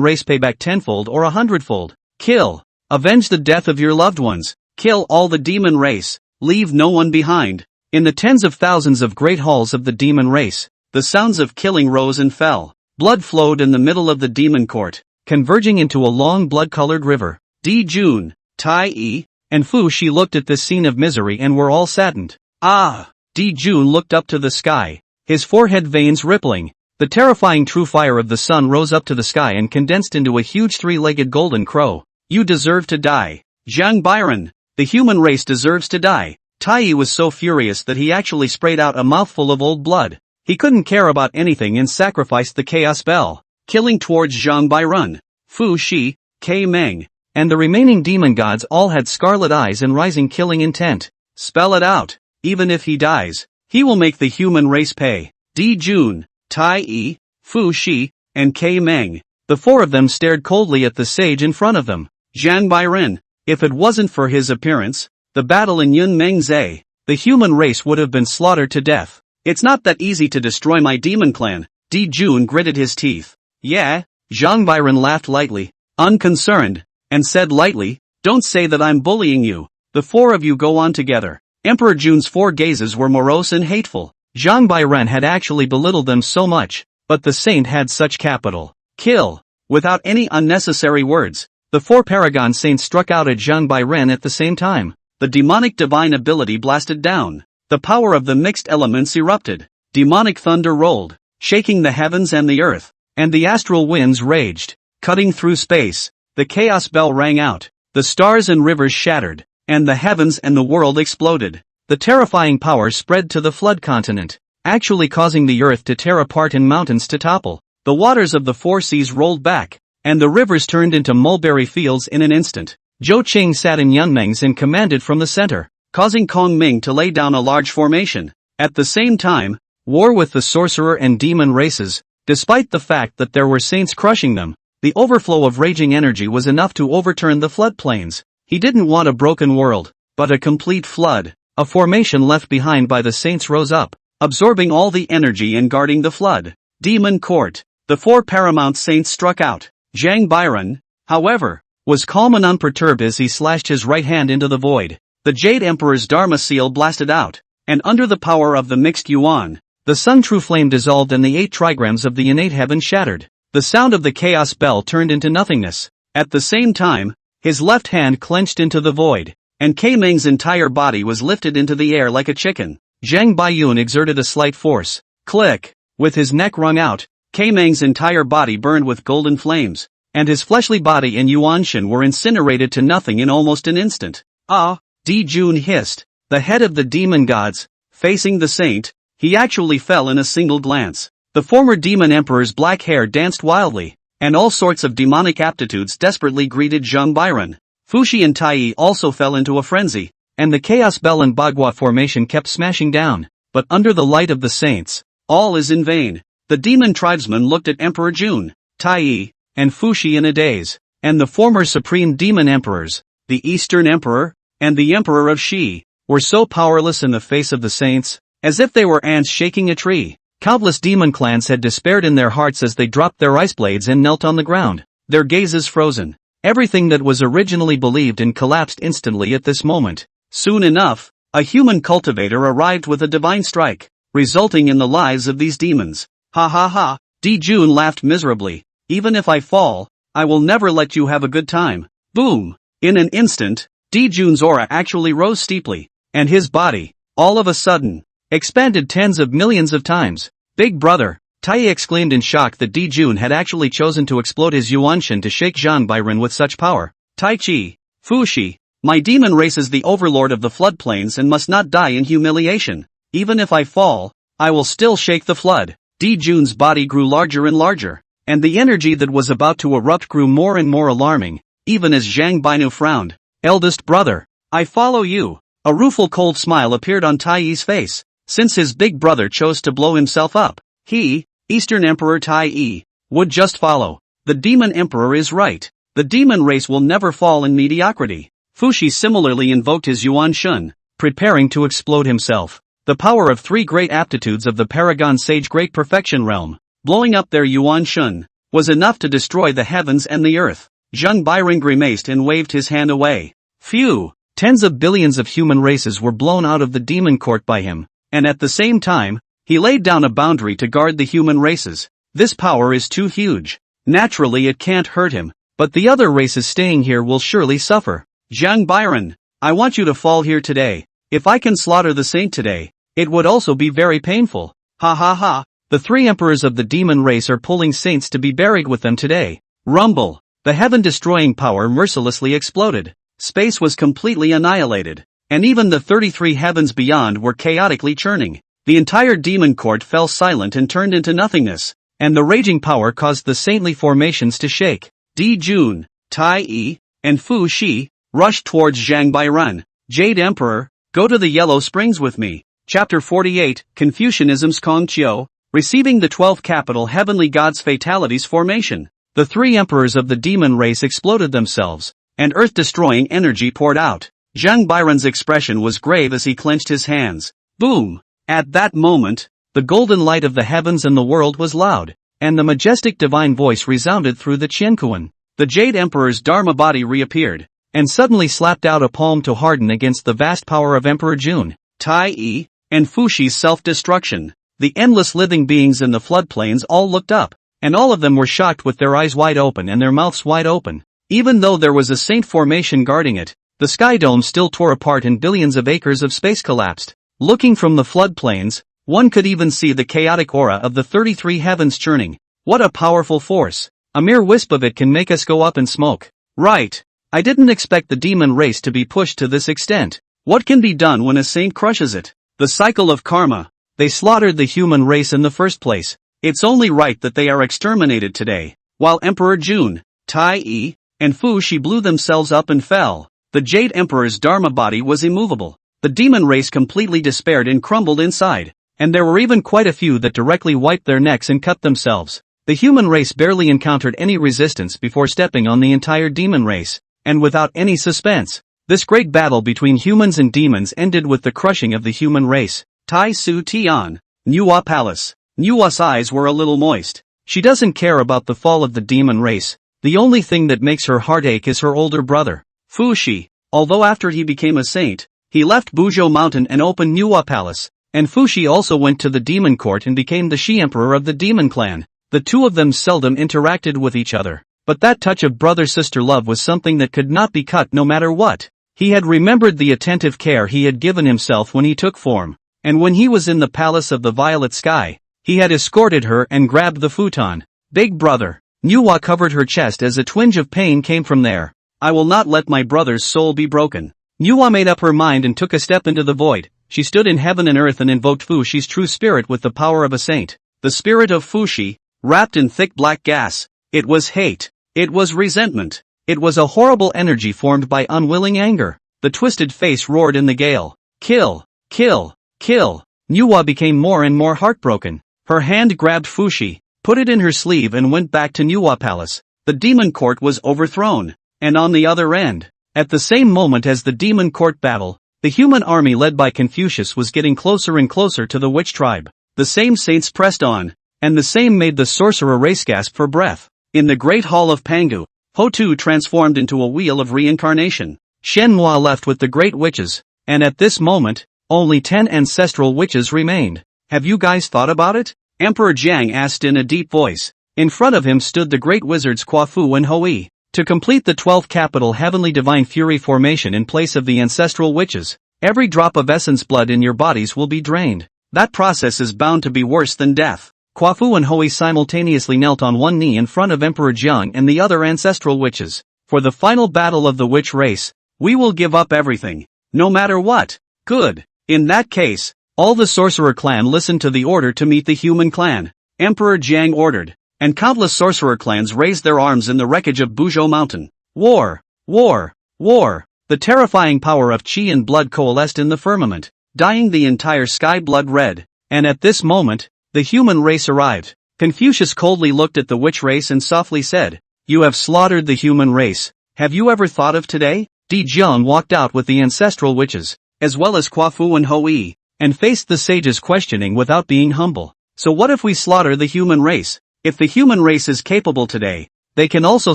race pay back tenfold or 100-fold. Kill. Avenge the death of your loved ones. Kill all the demon race. Leave no one behind. In the tens of thousands of great halls of the demon race, the sounds of killing rose and fell. Blood flowed in the middle of the demon court, converging into a long blood-colored river. Di Jun, Tai Yi, and Fu Shi looked at this scene of misery and were all saddened. Ah! Di Jun looked up to the sky, his forehead veins rippling. The terrifying true fire of the sun rose up to the sky and condensed into a huge three-legged golden crow. You deserve to die. Zhang Bairan, the human race deserves to die. Tai Yi was so furious that he actually sprayed out a mouthful of old blood. He couldn't care about anything and sacrificed the chaos bell, killing towards Zhang Bairan, Fu Shi, K Meng, and the remaining demon gods all had scarlet eyes and rising killing intent. Spell it out. Even if he dies, he will make the human race pay. Di Jun, Tai Yi, Fu Shi, and K Meng. The four of them stared coldly at the sage in front of them. Zhang Bairan, if it wasn't for his appearance, the battle in Yun Mengzai, the human race would have been slaughtered to death. It's not that easy to destroy my demon clan. Di Jun gritted his teeth. Yeah? Zhang Bairan laughed lightly, unconcerned, and said lightly, don't say that I'm bullying you. The four of you go on together. Emperor Jun's four gazes were morose and hateful. Zhang Bairan had actually belittled them so much, but the saint had such capital. Kill. Without any unnecessary words, the four paragon saints struck out at Zhang Bairan at the same time. The demonic divine ability blasted down. The power of the mixed elements erupted. Demonic thunder rolled, shaking the heavens and the earth, and the astral winds raged, cutting through space. The chaos bell rang out. The stars and rivers shattered, and the heavens and the world exploded. The terrifying power spread to the flood continent, actually causing the earth to tear apart and mountains to topple. The waters of the four seas rolled back, and the rivers turned into mulberry fields in an instant. Zhou Qing sat in Yunmeng's and commanded from the center, causing Kong Ming to lay down a large formation. At the same time, war with the sorcerer and demon races, despite the fact that there were saints crushing them, the overflow of raging energy was enough to overturn the floodplains. He didn't want a broken world, but a complete flood. A formation left behind by the saints rose up, absorbing all the energy and guarding the flood. Demon Court. The four paramount saints struck out. Zhang Bairan, however, was calm and unperturbed as he slashed his right hand into the void. The Jade Emperor's Dharma seal blasted out, and under the power of the mixed yuan, the Sun True Flame dissolved and the 8 trigrams of the innate heaven shattered. The sound of the chaos bell turned into nothingness. At the same time, his left hand clenched into the void. and K Meng's entire body was lifted into the air like a chicken. Zhang Baiyun exerted a slight force. Click! With his neck wrung out, K Meng's entire body burned with golden flames, and his fleshly body and Yuan Shen were incinerated to nothing in almost an instant. Ah! Di Jun hissed. The head of the demon gods, facing the saint, he actually fell in a single glance. The former demon emperor's black hair danced wildly, and all sorts of demonic aptitudes desperately greeted Zhang Bairen. Fuxi and Tai also fell into a frenzy, and the Chaos Bell and Bagua formation kept smashing down. But under the light of the saints, all is in vain. The demon tribesmen looked at Emperor Jun, Tai, and Fuxi in a daze, and the former supreme demon emperors, the Eastern Emperor, and the Emperor of Shi, were so powerless in the face of the saints, as if they were ants shaking a tree. Countless demon clans had despaired in their hearts as they dropped their ice blades and knelt on the ground, their gazes frozen. Everything that was originally believed in collapsed instantly at this moment. Soon enough, a human cultivator arrived with a divine strike, resulting in the lives of these demons. Ha ha ha, Di Jun laughed miserably. Even if I fall, I will never let you have a good time. Boom! In an instant, Di Jun's aura actually rose steeply, and his body, all of a sudden, expanded tens of millions of times. Big brother, Tai exclaimed in shock that Di Jun had actually chosen to explode his Yuan Shen to shake Zhang Bairen with such power. Tai Chi, Fuxi, my demon race is the overlord of the floodplains and must not die in humiliation. Even if I fall, I will still shake the flood. Di Jun's body grew larger and larger, and the energy that was about to erupt grew more and more alarming, even as Zhang Bainu frowned. Eldest brother, I follow you. A rueful cold smile appeared on Tai's face, since his big brother chose to blow himself up. He, Eastern Emperor Tai, would just follow. The demon emperor is right. The demon race will never fall in mediocrity. Fuxi similarly invoked his Yuan Shen, preparing to explode himself. The power of three great aptitudes of the Paragon Sage Great Perfection realm, blowing up their Yuan Shen, was enough to destroy the heavens and the earth. Zhang Bairen grimaced and waved his hand away. Phew! Tens of billions of human races were blown out of the demon court by him, and at the same time, he laid down a boundary to guard the human races. This power is too huge. Naturally it can't hurt him, but the other races staying here will surely suffer. Zhang Bairen, I want you to fall here today. If I can slaughter the saint today, it would also be very painful. Ha ha ha, the three emperors of the demon race are pulling saints to be buried with them today. Rumble, the heaven-destroying power mercilessly exploded. Space was completely annihilated, and even the 33 heavens beyond were chaotically churning. The entire demon court fell silent and turned into nothingness, and the raging power caused the saintly formations to shake. Di Jun, Tai, and Fu Xi rushed towards Zhang Bairen. Jade Emperor, go to the Yellow Springs with me. Chapter 48, Confucianism's Kong Chiu, receiving the 12 capital heavenly gods' fatalities formation. The three emperors of the demon race exploded themselves, and earth-destroying energy poured out. Zhang Bairen's expression was grave as he clenched his hands. Boom! At that moment, the golden light of the heavens and the world was loud, and the majestic divine voice resounded through the Qiankuan. The Jade Emperor's Dharma body reappeared, and suddenly slapped out a palm to harden against the vast power of Emperor Jun, Tai, and Fuxi's self-destruction. The endless living beings in the floodplains all looked up, and all of them were shocked with their eyes wide open and their mouths wide open. Even though there was a saint formation guarding it, the sky dome still tore apart and billions of acres of space collapsed. Looking from the floodplains, one could even see the chaotic aura of the 33 heavens churning. What a powerful force! A mere wisp of it can make us go up in smoke. Right. I didn't expect the demon race to be pushed to this extent. What can be done when a saint crushes it? The cycle of karma. They slaughtered the human race in the first place. It's only right that they are exterminated today. While Emperor Jun, Tai, and Fu Xi blew themselves up and fell, the Jade Emperor's Dharma body was immovable. The demon race completely despaired and crumbled inside, and there were even quite a few that directly wiped their necks and cut themselves. The human race barely encountered any resistance before stepping on the entire demon race, and without any suspense, this great battle between humans and demons ended with the crushing of the human race. Tai Su Tian, Nuwa Palace. Nuwa's eyes were a little moist. She doesn't care about the fall of the demon race. The only thing that makes her heart ache is her older brother, Fu Xi. Although after he became a saint, he left Buzhou Mountain and opened Nuwa Palace, and Fu Xi also went to the demon court and became the Shi Emperor of the demon clan. The two of them seldom interacted with each other, but that touch of brother-sister love was something that could not be cut no matter what. He had remembered the attentive care he had given himself when he took form, and when he was in the palace of the violet sky, he had escorted her and grabbed the futon. Big brother. Nuwa covered her chest as a twinge of pain came from there. I will not let my brother's soul be broken. Nuwa made up her mind and took a step into the void. She stood in heaven and earth and invoked Fushi's true spirit with the power of a saint. The spirit of Fushi, wrapped in thick black gas. It was hate. It was resentment. It was a horrible energy formed by unwilling anger. The twisted face roared in the gale. Kill! Kill! Kill! Nuwa became more and more heartbroken. Her hand grabbed Fushi, put it in her sleeve and went back to Nuwa Palace. The demon court was overthrown. And on the other end, at the same moment as the demon court battle, the human army led by Confucius was getting closer and closer to the witch tribe. The same saints pressed on, and the same made the sorcerer race gasp for breath. In the great hall of Pangu, Ho-Tu transformed into a wheel of reincarnation. Shenhua left with the great witches, and at this moment, only 10 ancestral witches remained. Have you guys thought about it? Emperor Jiang asked in a deep voice. In front of him stood the great wizards Kwafu and Hoi. To complete the 12th capital heavenly divine fury formation in place of the ancestral witches, every drop of essence blood in your bodies will be drained. That process is bound to be worse than death. Kwafu and Hoi simultaneously knelt on one knee in front of Emperor Jiang and the other ancestral witches. For the final battle of the witch race, we will give up everything. No matter what. Good. In that case, all the sorcerer clan listened to the order to meet the human clan. Emperor Jiang ordered, and countless sorcerer clans raised their arms in the wreckage of Buzhou Mountain. War! War! War! The terrifying power of qi and blood coalesced in the firmament, dyeing the entire sky blood red. And at this moment, the human race arrived. Confucius coldly looked at the witch race and softly said, "You have slaughtered the human race. Have you ever thought of today?" Di Jian walked out with the ancestral witches, as well as Kwafu and Hoi, and faced the sages questioning without being humble. So what if we slaughter the human race? If the human race is capable today, they can also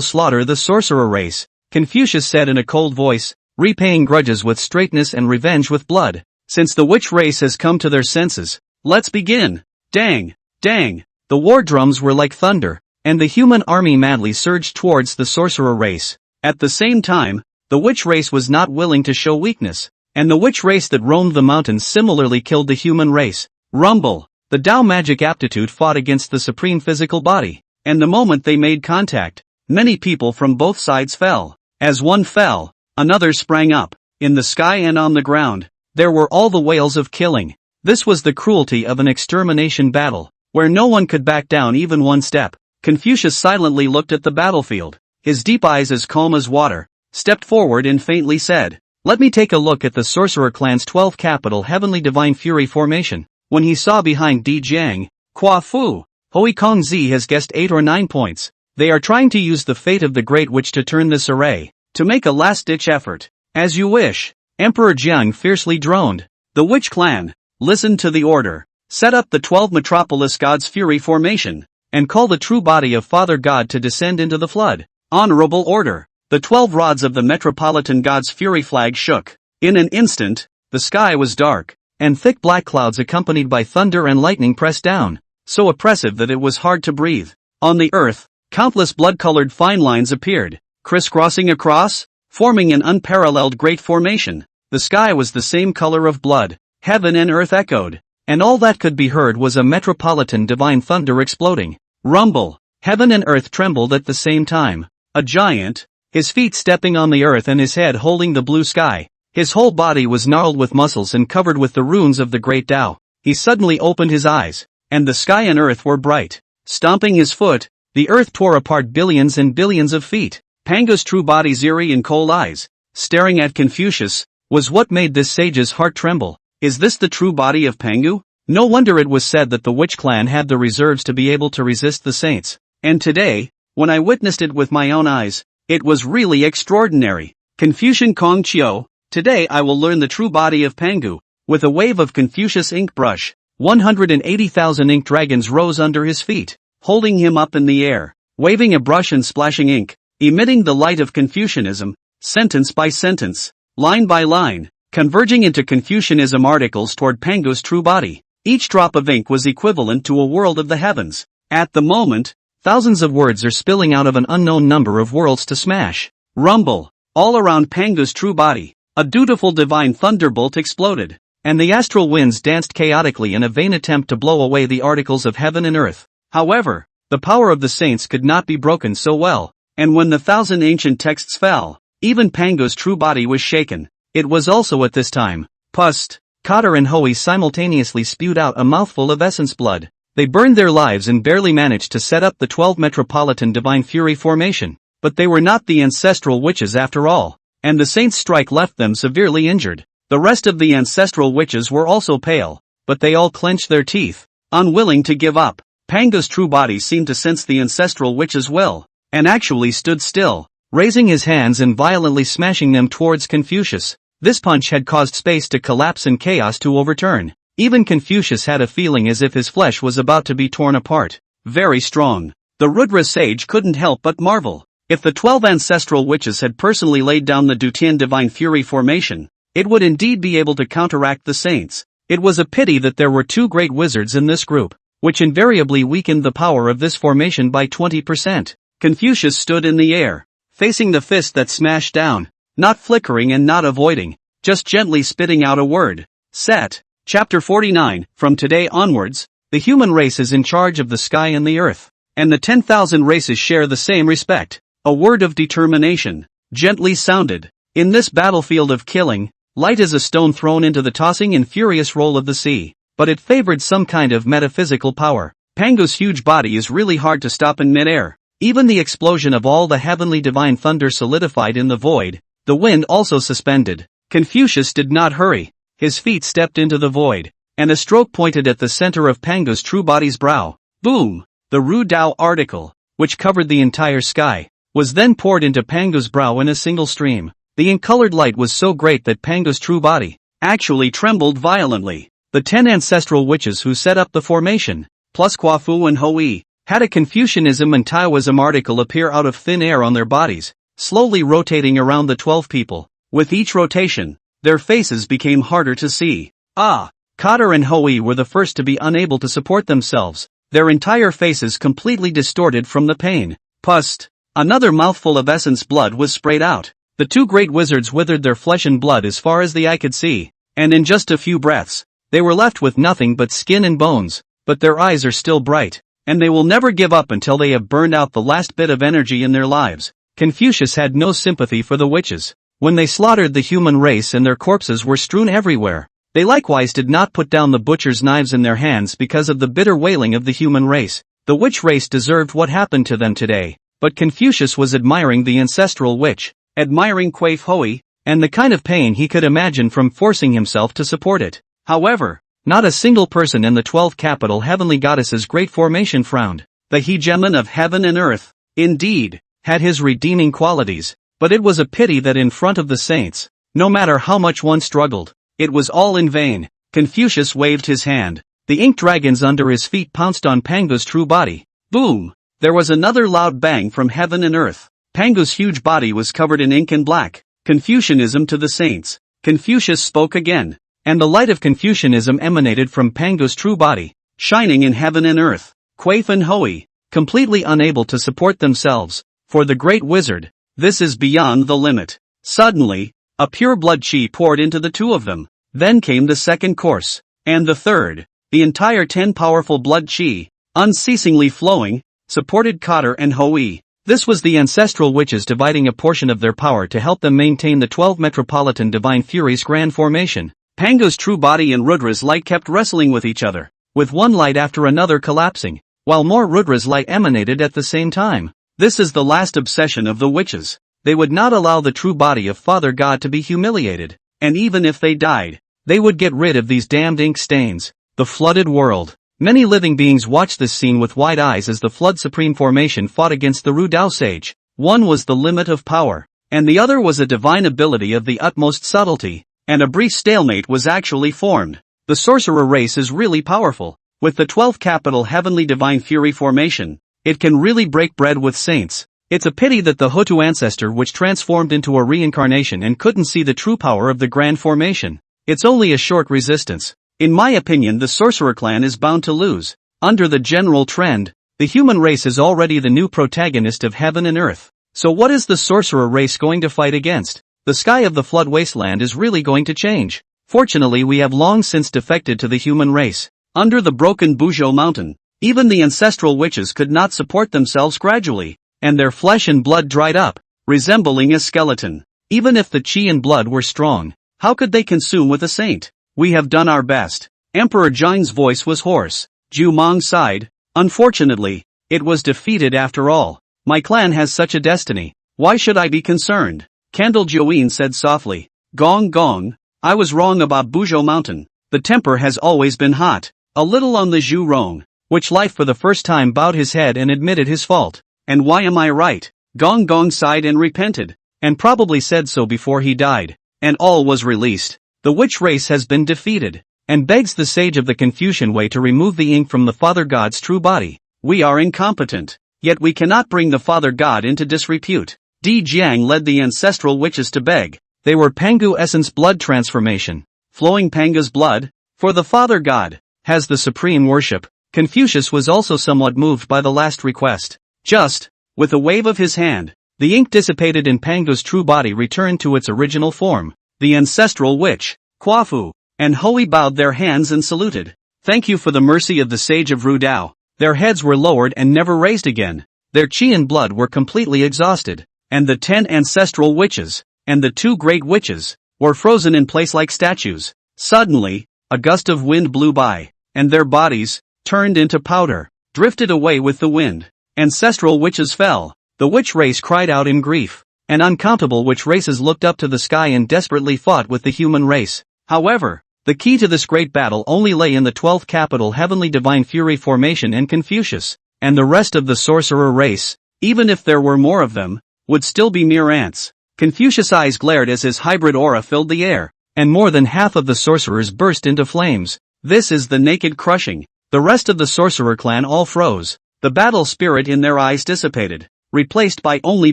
slaughter the sorcerer race, Confucius said in a cold voice, repaying grudges with straightness and revenge with blood. Since the witch race has come to their senses, let's begin. Dang! Dang! The war drums were like thunder, and the human army madly surged towards the sorcerer race. At the same time, the witch race was not willing to show weakness, and the witch race that roamed the mountains similarly killed the human race. Rumble! The Dao magic aptitude fought against the supreme physical body, and the moment they made contact, many people from both sides fell. As one fell, another sprang up. In the sky and on the ground, there were all the wails of killing. This was the cruelty of an extermination battle, where no one could back down even one step. Confucius silently looked at the battlefield, his deep eyes as calm as water, stepped forward and faintly said, "Let me take a look at the sorcerer clan's 12th capital heavenly divine fury formation." When he saw behind Di Jiang, Kwafu, Hoi Kongzi has guessed 8 or 9 points. They are trying to use the fate of the Great Witch to turn this array, to make a last-ditch effort. As you wish. Emperor Jiang fiercely droned. The Witch Clan, listen to the order. Set up the 12 Metropolis God's Fury formation, and call the true body of Father God to descend into the flood. Honorable order. The 12 rods of the Metropolitan God's Fury flag shook. In an instant, the sky was dark, and thick black clouds accompanied by thunder and lightning pressed down, so oppressive that it was hard to breathe. On the earth, countless blood-colored fine lines appeared, crisscrossing across, forming an unparalleled great formation. The sky was the same color of blood, heaven and earth echoed, and all that could be heard was a metropolitan divine thunder exploding. Rumble! Heaven and earth trembled at the same time. A giant, his feet stepping on the earth and his head holding the blue sky. His whole body was gnarled with muscles and covered with the runes of the Great Dao. He suddenly opened his eyes, and the sky and earth were bright. Stomping his foot, the earth tore apart billions and billions of feet. Pangu's true body's eerie and cold eyes, staring at Confucius, was what made this sage's heart tremble. Is this the true body of Pangu? No wonder it was said that the witch clan had the reserves to be able to resist the saints. And today, when I witnessed it with my own eyes, it was really extraordinary. Confucian Kong Chiu. Today I will learn the true body of Pangu. With a wave of Confucius ink brush, 180,000 ink dragons rose under his feet, holding him up in the air, waving a brush and splashing ink, emitting the light of Confucianism, sentence by sentence, line by line, converging into Confucianism articles toward Pangu's true body. Each drop of ink was equivalent to a world of the heavens. At the moment, thousands of words are spilling out of an unknown number of worlds to smash. Rumble! All around Pangu's true body. A dutiful divine thunderbolt exploded, and the astral winds danced chaotically in a vain attempt to blow away the articles of heaven and earth. However, the power of the saints could not be broken so well, and when the 1,000 ancient texts fell, even Pango's true body was shaken. It was also at this time, Pust, Cotter and Hoey simultaneously spewed out a mouthful of essence blood. They burned their lives and barely managed to set up the 12 Metropolitan Divine Fury formation. But they were not the ancestral witches after all, and the saints' strike left them severely injured. The rest of the ancestral witches were also pale, but they all clenched their teeth, unwilling to give up. Pango's true body seemed to sense the ancestral witch's will, and actually stood still, raising his hands and violently smashing them towards Confucius. This punch had caused space to collapse and chaos to overturn. Even Confucius had a feeling as if his flesh was about to be torn apart. Very strong. The Rudra sage couldn't help but marvel. If the 12 ancestral witches had personally laid down the Dutian Divine Fury formation, it would indeed be able to counteract the saints. It was a pity that there were 2 great wizards in this group, which invariably weakened the power of this formation by 20%. Confucius stood in the air, facing the fist that smashed down, not flickering and not avoiding, just gently spitting out a word. Set. Chapter 49. From today onwards, the human race is in charge of the sky and the earth, and the 10,000 races share the same respect. A word of determination, gently sounded. In this battlefield of killing, light is a stone thrown into the tossing and furious roll of the sea, but it favored some kind of metaphysical power. Pango's huge body is really hard to stop in midair. Even the explosion of all the heavenly divine thunder solidified in the void, the wind also suspended. Confucius did not hurry. His feet stepped into the void, and a stroke pointed at the center of Pango's true body's brow. Boom! The Great Dao article, which covered the entire sky, was then poured into Pango's brow in a single stream. The uncolored light was so great that Pango's true body actually trembled violently. The 10 ancestral witches who set up the formation, plus Kwafu and Hoei, had a Confucianism and Taoism article appear out of thin air on their bodies, slowly rotating around the 12 people. With each rotation, their faces became harder to see. Cotter and Hoei were the first to be unable to support themselves, their entire faces completely distorted from the pain. Pust. Another mouthful of essence blood was sprayed out. The 2 great wizards withered their flesh and blood as far as the eye could see, and in just a few breaths, they were left with nothing but skin and bones, but their eyes are still bright, and they will never give up until they have burned out the last bit of energy in their lives. Confucius had no sympathy for the witches. When they slaughtered the human race and their corpses were strewn everywhere, they likewise did not put down the butcher's knives in their hands because of the bitter wailing of the human race. The witch race deserved what happened to them today. But Confucius was admiring the ancestral witch, admiring Quaif Hoei, and the kind of pain he could imagine from forcing himself to support it. However, not a single person in the 12 capital heavenly goddesses' great formation frowned. The hegemon of heaven and earth, indeed, had his redeeming qualities, but it was a pity that in front of the saints, no matter how much one struggled, it was all in vain. Confucius waved his hand. The ink dragons under his feet pounced on Pango's true body. Boom! There was another loud bang from heaven and earth. Pango's huge body was covered in ink and black. Confucianism to the saints. Confucius spoke again, and the light of Confucianism emanated from Pango's true body, shining in heaven and earth. Quaif and Hoei, completely unable to support themselves, for the great wizard, this is beyond the limit. Suddenly, a pure blood chi poured into the 2 of them. Then came the second course, and the third. The entire 10 powerful blood chi, unceasingly flowing, supported Cotter and Hoei. This was the ancestral witches dividing a portion of their power to help them maintain the 12 Metropolitan Divine Fury's grand formation. Pango's true body and Rudra's light kept wrestling with each other, with one light after another collapsing, while more Rudra's light emanated at the same time. This is the last obsession of the witches. They would not allow the true body of Father God to be humiliated, and even if they died, they would get rid of these damned ink stains. The flooded world. Many living beings watched this scene with wide eyes as the Flood Supreme formation fought against the Great Dao Sage. One was the limit of power, and the other was a divine ability of the utmost subtlety, and a brief stalemate was actually formed. The sorcerer race is really powerful. With the 12 capital heavenly divine fury formation, it can really break bread with saints. It's a pity that the Hutu ancestor which transformed into a reincarnation and couldn't see the true power of the grand formation. It's only a short resistance. In my opinion, the sorcerer clan is bound to lose. Under the general trend, the human race is already the new protagonist of heaven and earth. So what is the sorcerer race going to fight against? the sky of the flood wasteland is really going to change. Fortunately we have long since defected to the human race. Under the broken Buzhou mountain, even the ancestral witches could not support themselves gradually, and their flesh and blood dried up, resembling a skeleton. Even if the qi and blood were strong, how could they consume with a saint? We have done our best. Emperor Jing's voice was hoarse. Zhu Mong sighed. Unfortunately, it was defeated after all. My clan has such a destiny. Why should I be concerned? Candle Join said softly. Gong gong. I was wrong about Buzhou Mountain. The temper has always been hot. A little on the Zhu Rong, which life for the first time bowed his head and admitted his fault. And why am I right? Gong Gong sighed and repented, and probably said so before he died. And all was released. The witch race has been defeated, and begs the sage of the Confucian way to remove the ink from the Father God's true body. We are incompetent, yet we cannot bring the Father God into disrepute. Di Jiang led the ancestral witches to beg. They were Pangu essence blood transformation. Flowing Panga's blood, for the Father God, has the supreme worship. Confucius was also somewhat moved by the last request. Just, with a wave of his hand, the ink dissipated and Pangu's true body returned to its original form. The ancestral witch, Quafu, and Hui bowed their hands and saluted. Thank you for the mercy of the sage of Ru Dao. Their heads were lowered and never raised again. Their qi and blood were completely exhausted, and the 10 ancestral witches, and the 2 great witches, were frozen in place like statues. Suddenly, a gust of wind blew by, and their bodies, turned into powder, drifted away with the wind. Ancestral witches fell. The witch race cried out in grief, and uncountable witch races looked up to the sky and desperately fought with the human race. However, the key to this great battle only lay in the 12th capital Heavenly Divine Fury Formation and Confucius, and the rest of the sorcerer race, even if there were more of them, would still be mere ants. Confucius' eyes glared as his hybrid aura filled the air, and more than half of the sorcerers burst into flames. This is the naked crushing. The rest of the sorcerer clan all froze. The battle spirit in their eyes dissipated, replaced by only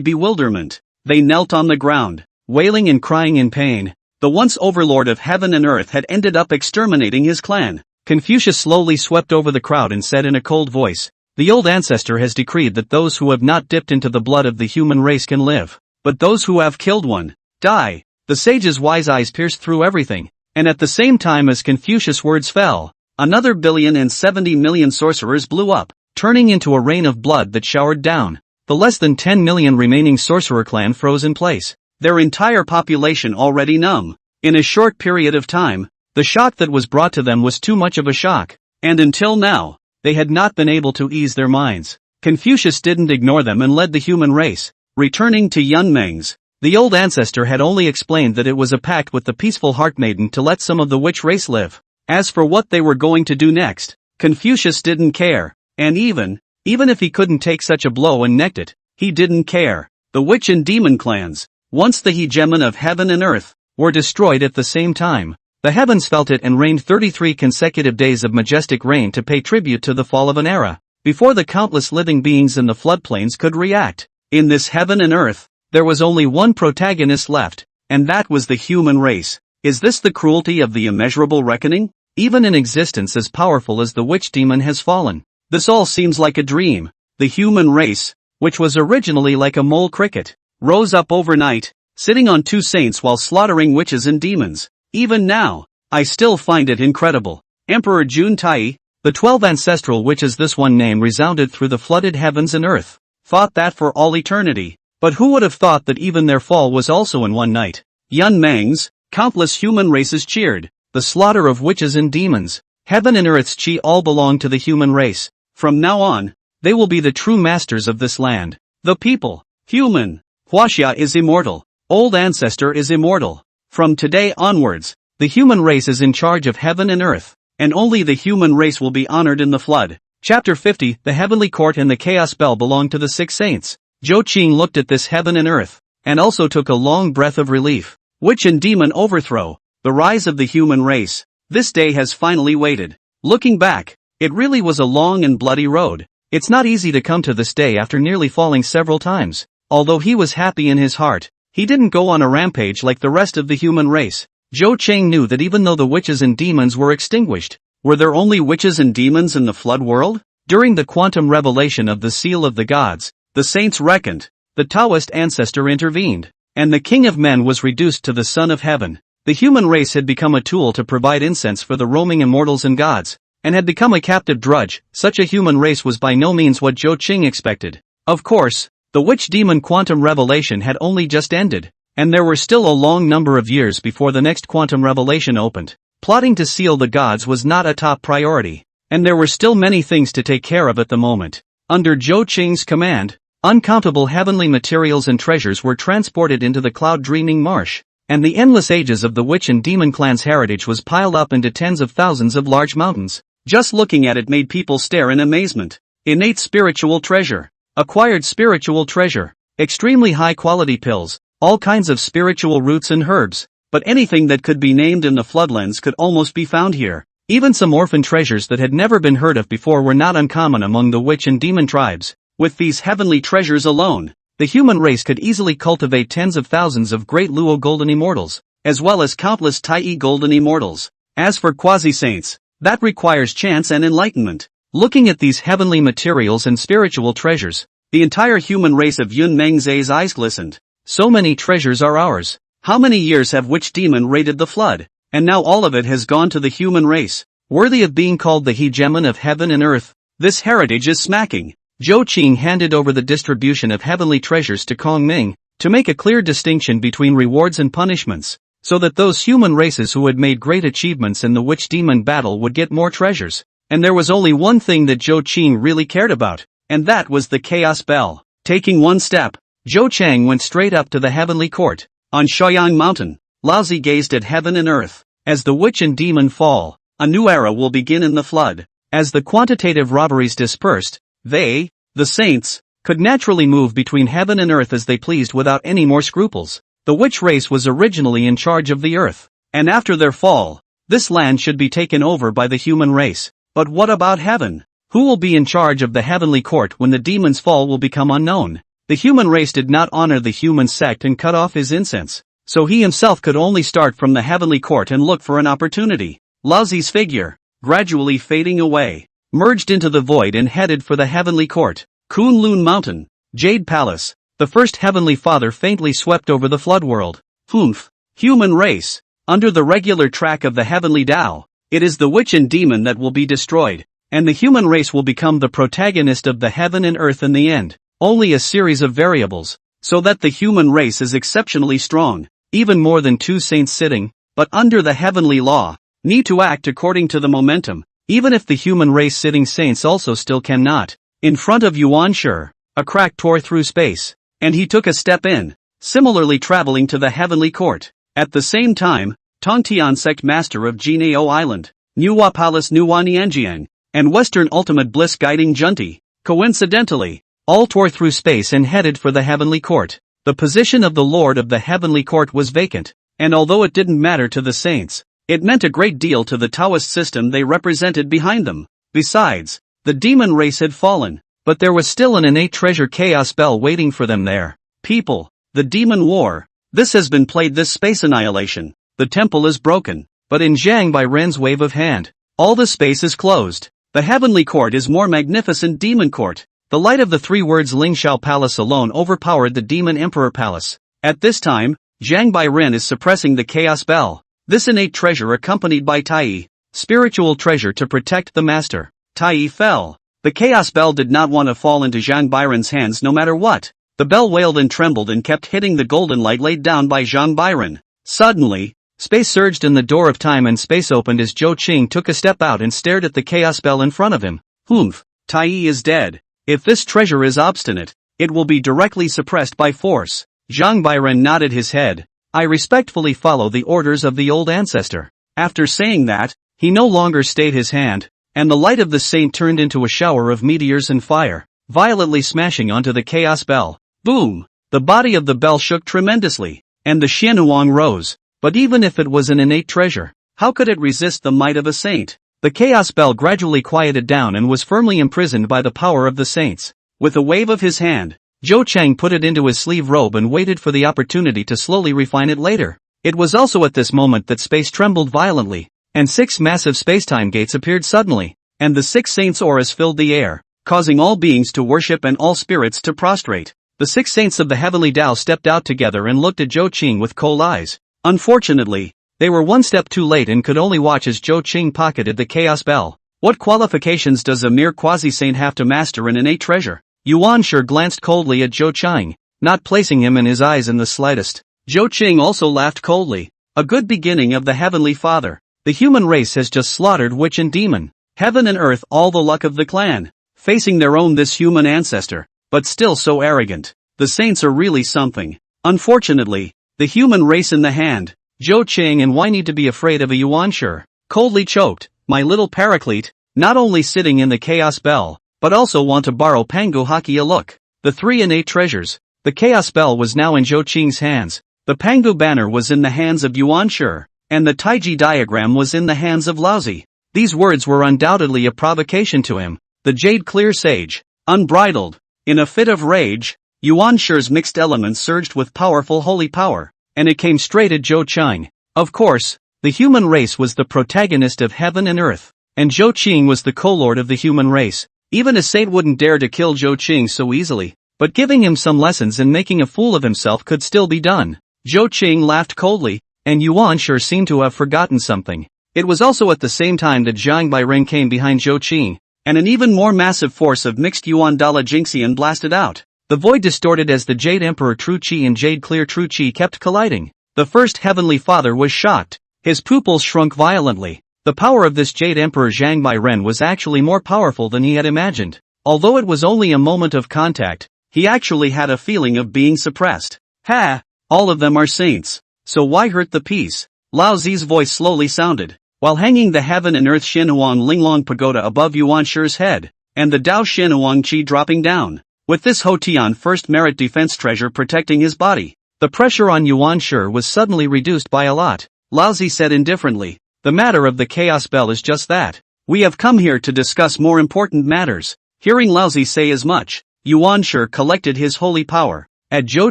bewilderment. They knelt on the ground, wailing and crying in pain. The once overlord of heaven and earth had ended up exterminating his clan. Confucius slowly swept over the crowd and said in a cold voice, "The old ancestor has decreed that those who have not dipped into the blood of the human race can live, but those who have killed one, die." The sage's wise eyes pierced through everything, and at the same time as Confucius' words fell, another 1,070,000,000 sorcerers blew up, turning into a rain of blood that showered down. The less than 10 million remaining sorcerer clan froze in place, their entire population already numb. In a short period of time, the shock that was brought to them was too much of a shock, and until now, they had not been able to ease their minds. Confucius didn't ignore them and led the human race, returning to Yunmeng's. The old ancestor had only explained that it was a pact with the peaceful heart maiden to let some of the witch race live. As for what they were going to do next, Confucius didn't care, and even if he couldn't take such a blow and necked it, he didn't care. The witch and demon clans, once the hegemon of heaven and earth, were destroyed at the same time. The heavens felt it and rained 33 consecutive days of majestic rain to pay tribute to the fall of an era, before the countless living beings in the floodplains could react. In this heaven and earth, there was only one protagonist left, and that was the human race. Is this the cruelty of the immeasurable reckoning? Even an existence as powerful as the witch demon has fallen. This all seems like a dream. The human race, which was originally like a mole cricket, rose up overnight, sitting on 2 saints while slaughtering witches and demons. Even now, I still find it incredible. Emperor Jun Tai, the 12 ancestral witches, this one name resounded through the flooded heavens and earth, thought that for all eternity. But who would have thought that even their fall was also in one night? Yun Meng's, countless human races cheered. The slaughter of witches and demons, heaven and earth's qi all belong to the human race. From now on, they will be the true masters of this land. The people, human, Huaxia is immortal, old ancestor is immortal. From today onwards, the human race is in charge of heaven and earth, and only the human race will be honored in the flood. Chapter 50, The Heavenly Court and the Chaos Bell belong to the 6 saints. Zhou Qing looked at this heaven and earth, and also took a long breath of relief. Witch and demon overthrow, the rise of the human race. This day has finally waited. Looking back, it really was a long and bloody road. It's not easy to come to this day after nearly falling several times. Although he was happy in his heart, he didn't go on a rampage like the rest of the human race. Zhou Cheng knew that even though the witches and demons were extinguished, were there only witches and demons in the flood world? During the quantum revelation of the seal of the gods, the saints reckoned. The Taoist ancestor intervened. and the king of men was reduced to the son of heaven. The human race had become a tool to provide incense for the roaming immortals and gods, and had become a captive drudge. Such a human race was by no means what Zhou Qing expected. Of course, the witch demon quantum revelation had only just ended, and there were still a long number of years before the next quantum revelation opened. Plotting to seal the gods was not a top priority, and there were still many things to take care of at the moment. Under Zhou Qing's command, uncountable heavenly materials and treasures were transported into the cloud-dreaming marsh, and the endless ages of the witch and demon clan's heritage was piled up into tens of thousands of large mountains. Just looking at it made people stare in amazement. Innate spiritual treasure, acquired spiritual treasure, extremely high-quality pills, all kinds of spiritual roots and herbs, but anything that could be named in the floodlands could almost be found here. Even some orphan treasures that had never been heard of before were not uncommon among the witch and demon tribes. With these heavenly treasures alone, the human race could easily cultivate tens of thousands of great Luo golden immortals, as well as countless Tai golden immortals. As for quasi-saints, that requires chance and enlightenment. Looking at these heavenly materials and spiritual treasures, the entire human race of Yun Mengze's eyes glistened. So many treasures are ours. How many years have witch demon raided the flood, and now all of it has gone to the human race, worthy of being called the hegemon of heaven and earth. This heritage is smacking. Zhou Qing handed over the distribution of heavenly treasures to Kong Ming, to make a clear distinction between rewards and punishments, so that those human races who had made great achievements in the witch-demon battle would get more treasures. And there was only one thing that Zhou Qing really cared about, and that was the Chaos Bell. Taking one step, Zhou Chang went straight up to the heavenly court. On Shaoyang Mountain, Laozi gazed at heaven and earth. As the witch and demon fall, a new era will begin in the flood. As the quantitative robberies dispersed, they, the saints, could naturally move between heaven and earth as they pleased without any more scruples. The witch race was originally in charge of the earth, and after their fall, this land should be taken over by the human race. But what about heaven? Who will be in charge of the heavenly court when the demon's fall will become unknown? The human race did not honor the human sect and cut off his incense, so he himself could only start from the heavenly court and look for an opportunity. Laozi's figure, gradually fading away, merged into the void and headed for the heavenly court. Kunlun Mountain, Jade Palace. The first heavenly father faintly swept over the flood world. Humph. Human race. Under the regular track of the heavenly Dao, it is the witch and demon that will be destroyed, and the human race will become the protagonist of the heaven and earth in the end. Only a series of variables, so that the human race is exceptionally strong, even more than two saints sitting, but under the heavenly law, need to act according to the momentum, even if the human race sitting saints also still cannot. In front of Yuan Shi, a crack tore through space, and he took a step in, similarly traveling to the heavenly court. At the same time, Tongtian sect master of Jinao Island, Nuwa Palace Nuwa Nianjiang, and Western Ultimate Bliss guiding Junti, coincidentally, all tore through space and headed for the heavenly court. The position of the Lord of the heavenly court was vacant, and although it didn't matter to the saints, it meant a great deal to the Taoist system they represented behind them. Besides, the demon race had fallen, but there was still an innate treasure chaos bell waiting for them there. People, the demon war. This has been played, this space annihilation. The temple is broken, but in Zhang Bai Ren's wave of hand, all the space is closed. The heavenly court is more magnificent demon court. The light of the three words Lingxiao Palace alone overpowered the demon emperor palace. At this time, Zhang Bai Ren is suppressing the chaos bell. This innate treasure accompanied by Tai, spiritual treasure to protect the master. Tai fell. The chaos bell did not want to fall into Zhang Bairen's hands no matter what. The bell wailed and trembled and kept hitting the golden light laid down by Zhang Bairen. Suddenly, space surged and the door of time and space opened as Zhou Qing took a step out and stared at the chaos bell in front of him. Humph. Tai is dead. If this treasure is obstinate, it will be directly suppressed by force. Zhang Bairen nodded his head. I respectfully follow the orders of the old ancestor. After saying that, he no longer stayed his hand, and the light of the saint turned into a shower of meteors and fire, violently smashing onto the chaos bell. Boom! The body of the bell shook tremendously, and the Xianhuang rose. But even if it was an innate treasure, how could it resist the might of a saint? The chaos bell gradually quieted down and was firmly imprisoned by the power of the saints. With a wave of his hand, Zhou Chang put it into his sleeve robe and waited for the opportunity to slowly refine it later. It was also at this moment that space trembled violently, and 6 massive spacetime gates appeared suddenly, and the 6 saints' auras filled the air, causing all beings to worship and all spirits to prostrate. The 6 saints of the heavenly Dao stepped out together and looked at Zhou Qing with cold eyes. Unfortunately, they were one step too late and could only watch as Zhou Qing pocketed the chaos bell. What qualifications does a mere quasi-saint have to master an innate treasure? Yuanshi glanced coldly at Zhou Qing, not placing him in his eyes in the slightest. Zhou Qing also laughed coldly. A good beginning of the Heavenly Father. The human race has just slaughtered witch and demon. Heaven and earth, all the luck of the clan. Facing their own this human ancestor, but still so arrogant. The saints are really something. Unfortunately, the human race in the hand. Zhou Qing, and why need to be afraid of a Yuanshi? Coldly choked, my little paraclete, not only sitting in the chaos bell, but also want to borrow Pangu Haki a look. The 3 innate treasures. The chaos bell was now in Zhou Qing's hands. The Pangu banner was in the hands of Yuanshi, and the Taiji diagram was in the hands of Laozi. These words were undoubtedly a provocation to him. The jade clear sage, unbridled. In a fit of rage, Yuanshi's mixed elements surged with powerful holy power, and it came straight at Zhou Qing. Of course, the human race was the protagonist of heaven and earth, and Zhou Qing was the co-lord of the human race. Even a saint wouldn't dare to kill Zhou Qing so easily, but giving him some lessons in making a fool of himself could still be done. Zhou Qing laughed coldly, and Yuanshi seemed to have forgotten something. It was also at the same time that Zhang Bairen came behind Zhou Qing, and an even more massive force of mixed Yuan Dala Jingxian blasted out. The void distorted as the Jade Emperor True Qi and Jade Clear True Qi kept colliding. The first Heavenly Father was shocked. His pupils shrunk violently. The power of this Jade Emperor Zhang Bairen was actually more powerful than he had imagined. Although it was only a moment of contact, he actually had a feeling of being suppressed. Ha! All of them are saints. So why hurt the peace? Lao Zi's voice slowly sounded, while hanging the heaven and earth Xinhuang Linglong pagoda above Yuanshi's head, and the Dao Xinhuang Qi dropping down. With this Hotian first merit defense treasure protecting his body, the pressure on Yuanshi was suddenly reduced by a lot. Lao Zi said indifferently, the matter of the chaos bell is just that. We have come here to discuss more important matters. Hearing Lao Zi say as much, Yuanshi collected his holy power. At Zhou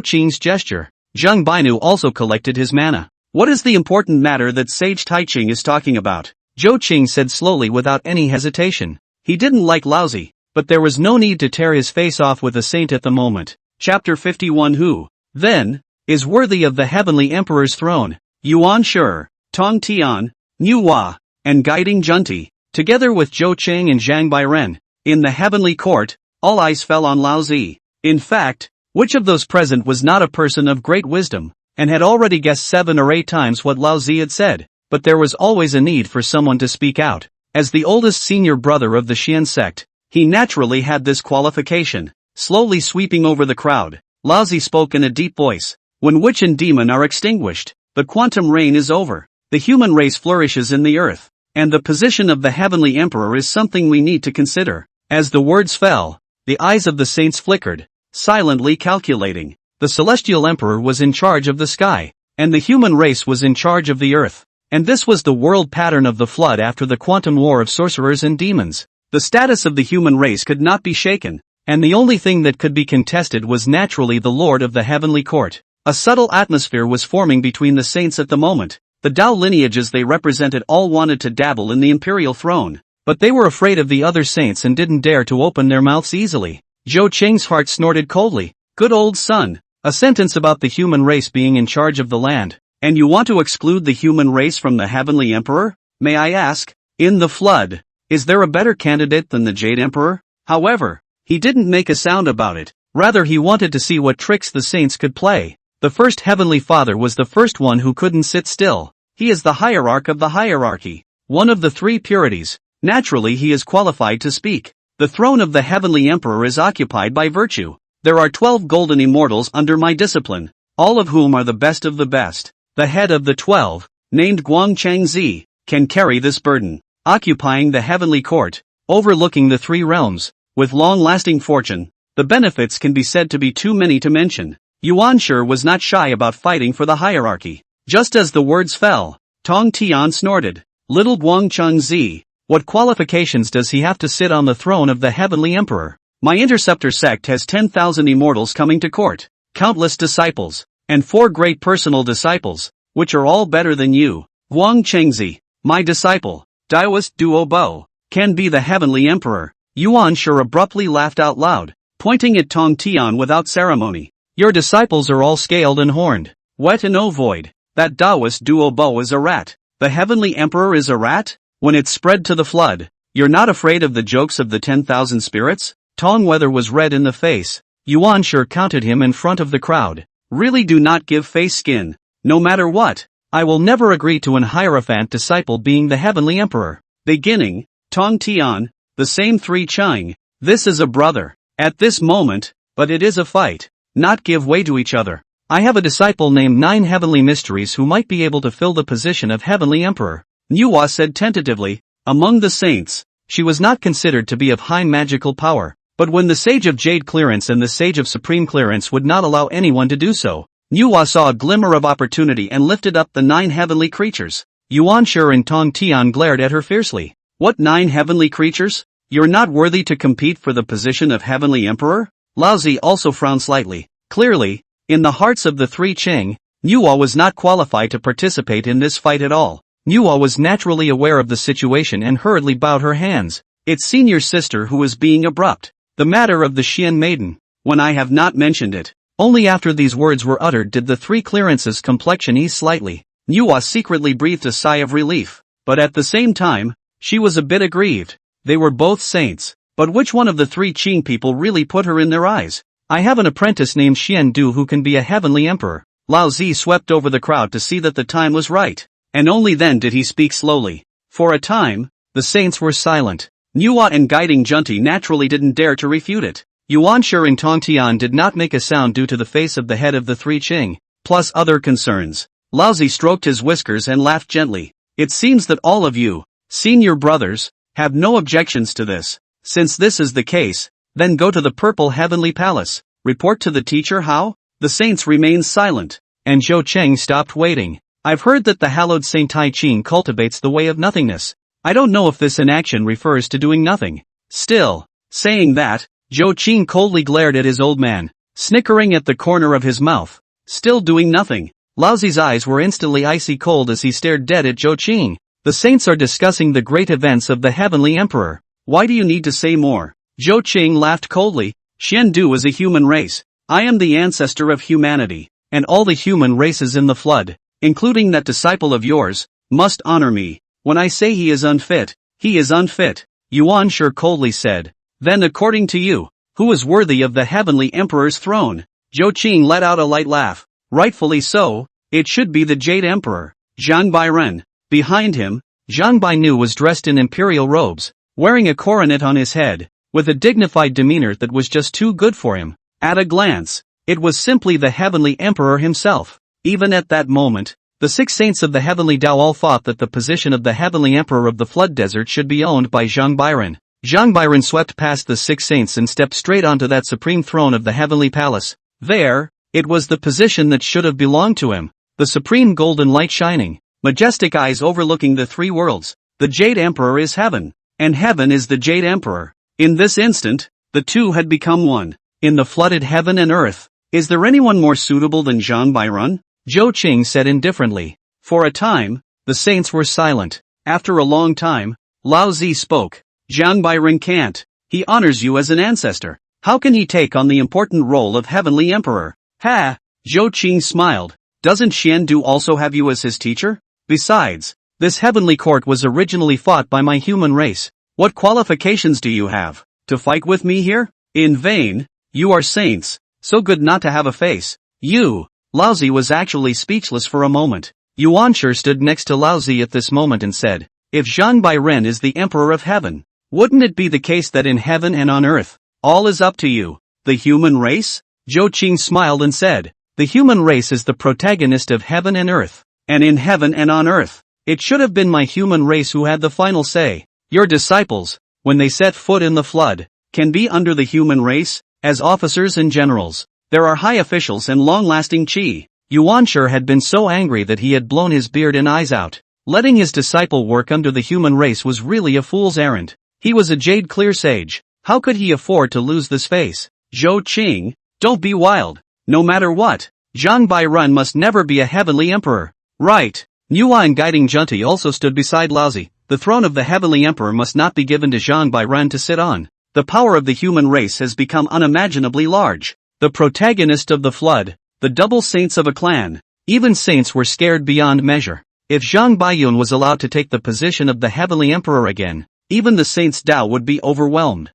Qing's gesture, Zheng Bainu also collected his mana. What is the important matter that Sage Taiching is talking about? Zhou Qing said slowly without any hesitation. He didn't like Lao Zi, but there was no need to tear his face off with a saint at the moment. Chapter 51. Who, then, is worthy of the heavenly emperor's throne? Yuanshi, Tong Tian, Niu Hua, and Guiding Junti, together with Zhou Qing and Zhang Bairen. In the heavenly court, all eyes fell on Lao Zi. In fact, which of those present was not a person of great wisdom, and had already guessed 7 or 8 times what Lao Zi had said? But there was always a need for someone to speak out. As the oldest senior brother of the Xian sect, he naturally had this qualification. Slowly sweeping over the crowd, Lao Zi spoke in a deep voice. When witch and demon are extinguished, the quantum reign is over. The human race flourishes in the earth, and the position of the heavenly emperor is something we need to consider. As the words fell, the eyes of the saints flickered, silently calculating. The celestial emperor was in charge of the sky, and the human race was in charge of the earth. And this was the world pattern of the flood after the quantum war of sorcerers and demons. The status of the human race could not be shaken, and the only thing that could be contested was naturally the lord of the heavenly court. A subtle atmosphere was forming between the saints at the moment. The Dao lineages they represented all wanted to dabble in the imperial throne, but they were afraid of the other saints and didn't dare to open their mouths easily. Zhou Qing's heart snorted coldly. Good old son. A sentence about the human race being in charge of the land, and you want to exclude the human race from the heavenly emperor? May I ask, in the flood, is there a better candidate than the Jade Emperor? However, he didn't make a sound about it. Rather, he wanted to see what tricks the saints could play. The first Heavenly Father was the first one who couldn't sit still. He is the hierarch of the hierarchy, one of the 3 purities. Naturally, he is qualified to speak. The throne of the Heavenly Emperor is occupied by virtue. There are 12 golden immortals under my discipline, all of whom are the best of the best. The head of the 12, named Guangchangzi, can carry this burden, occupying the heavenly court, overlooking the 3 realms, with long-lasting fortune. The benefits can be said to be too many to mention. Yuanshi was not shy about fighting for the hierarchy. Just as the words fell, Tong Tian snorted. Little Guangchangzi, what qualifications does he have to sit on the throne of the heavenly emperor? My interceptor sect has 10,000 immortals coming to court, countless disciples, and 4 great personal disciples, which are all better than you. Guangchengzi, my disciple, Daoist Duo Bo, can be the heavenly emperor. Yuanshi abruptly laughed out loud. pointing at Tong Tian without ceremony. Your disciples are all scaled and horned, wet and ovoid. That Taoist Duo Bo is a rat. The heavenly emperor is a rat? When it's spread to the flood, you're not afraid of the jokes of the 10,000 spirits? Tong Weather was red in the face. Yuan sure counted him in front of the crowd. Really do not give face skin. No matter what, I will never agree to an hierophant disciple being the heavenly emperor. Beginning, Tong Tian, the same three Chang. This is a brother. At this moment, but it is a fight. Not give way to each other. I have a disciple named Nine Heavenly Mysteries who might be able to fill the position of heavenly emperor. Nuwa said tentatively. Among the saints, she was not considered to be of high magical power, but when the Sage of Jade Clearance and the Sage of Supreme Clearance would not allow anyone to do so, Nuwa saw a glimmer of opportunity and lifted up the 9 heavenly creatures. Yuan Shi and Tong Tian glared at her fiercely. What 9 heavenly creatures? You're not worthy to compete for the position of heavenly emperor? Lao Zi also frowned slightly. Clearly, in the hearts of the 3 Qing, Nuwa was not qualified to participate in this fight at all. Nuwa was naturally aware of the situation and hurriedly bowed her hands. It's senior sister who was being abrupt. The matter of the Xian maiden, when I have not mentioned it. Only after these words were uttered did the 3 clearances' complexion ease slightly. Nuwa secretly breathed a sigh of relief, but at the same time, she was a bit aggrieved. They were both saints, but which one of the 3 Qing people really put her in their eyes? I have an apprentice named Xian Du who can be a heavenly emperor. Lao Zi swept over the crowd to see that the time was right, and only then did he speak slowly. For a time, the saints were silent. Nuwa and Guiding Junti naturally didn't dare to refute it. Yuan Shi and Tong Tian did not make a sound due to the face of the head of the 3 Qing, plus other concerns. Lao Zi stroked his whiskers and laughed gently. It seems that all of you, senior brothers, have no objections to this. Since this is the case, then go to the Purple Heavenly Palace. Report to the teacher how? The saints remained silent, and Zhou Cheng stopped waiting. I've heard that the hallowed Saint Tai Ching cultivates the way of nothingness. I don't know if this inaction refers to doing nothing. Still, saying that, Zhou Qing coldly glared at his old man, snickering at the corner of his mouth. Still doing nothing. Lao Zi's eyes were instantly icy cold as he stared dead at Zhou Qing. The saints are discussing the great events of the heavenly emperor. Why do you need to say more? Zhou Qing laughed coldly. Xian Du is a human race. I am the ancestor of humanity, and all the human races in the flood, including that disciple of yours, must honor me. When I say he is unfit, he is unfit. Yuan Shi coldly said. Then according to you, who is worthy of the heavenly emperor's throne? Zhou Qing let out a light laugh. Rightfully so, it should be the Jade Emperor, Zhang Bairen. Behind him, Zhang Bainu was dressed in imperial robes, wearing a coronet on his head, with a dignified demeanor that was just too good for him. At a glance, it was simply the heavenly emperor himself. Even at that moment, the 6 saints of the heavenly Dao all thought that the position of the heavenly emperor of the flood desert should be owned by Zhang Bairen. Zhang Bairen swept past the 6 saints and stepped straight onto that supreme throne of the heavenly palace. There, it was the position that should have belonged to him. The supreme golden light shining, majestic eyes overlooking the 3 worlds. The Jade Emperor is heaven, and heaven is the Jade Emperor. In this instant, the two had become one. In the flooded heaven and earth, is there anyone more suitable than Zhang Bairen? Zhou Qing said indifferently. For a time, the saints were silent. After a long time, Lao Zi spoke. Zhang Bairen can't. He honors you as an ancestor. How can he take on the important role of heavenly emperor? Ha! Zhou Qing smiled. Doesn't Xian Du also have you as his teacher? Besides, this heavenly court was originally fought by my human race. What qualifications do you have to fight with me here? In vain. You are saints, so good not to have a face. You. Lao Zi was actually speechless for a moment. Yuan Shi stood next to Lao Zi at this moment and said, if Zhang Bairen is the emperor of heaven, wouldn't it be the case that in heaven and on earth, all is up to you, the human race? Zhou Qing smiled and said, the human race is the protagonist of heaven and earth, and in heaven and on earth, it should have been my human race who had the final say. Your disciples, when they set foot in the flood, can be under the human race, as officers and generals. There are high officials and long-lasting qi. Yuan Shi had been so angry that he had blown his beard and eyes out. Letting his disciple work under the human race was really a fool's errand. He was a jade clear sage. How could he afford to lose this face? Zhou Qing, don't be wild. No matter what, Zhang Bairen must never be a heavenly emperor. Right. Nuwa and Guiding Junti also stood beside Lao Zi. The throne of the heavenly emperor must not be given to Zhang Bairen to sit on. the power of the human race has become unimaginably large. The protagonist of the flood, the double saints of a clan, even saints were scared beyond measure. If Zhang Baiyun was allowed to take the position of the Heavenly Emperor again, even the saints' Dao would be overwhelmed.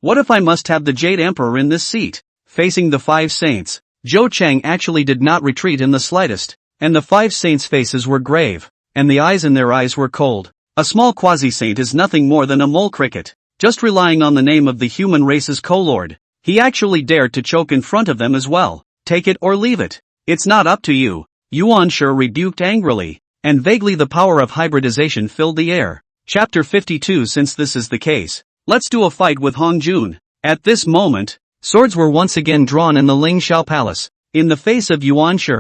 What if I must have the Jade Emperor in this seat? Facing the 5 saints, Zhou Cheng actually did not retreat in the slightest, and the 5 saints' faces were grave, and the eyes in their eyes were cold. A small quasi-saint is nothing more than a mole cricket, just relying on the name of the human race's co-lord. He actually dared to choke in front of them as well. Take it or leave it. It's not up to you. Yuan Shi rebuked angrily, and vaguely the power of hybridization filled the air. Chapter 52. Since this is the case, let's do a fight with Hong Jun. At this moment, swords were once again drawn in the Ling Xiao Palace. In the face of Yuan Shi,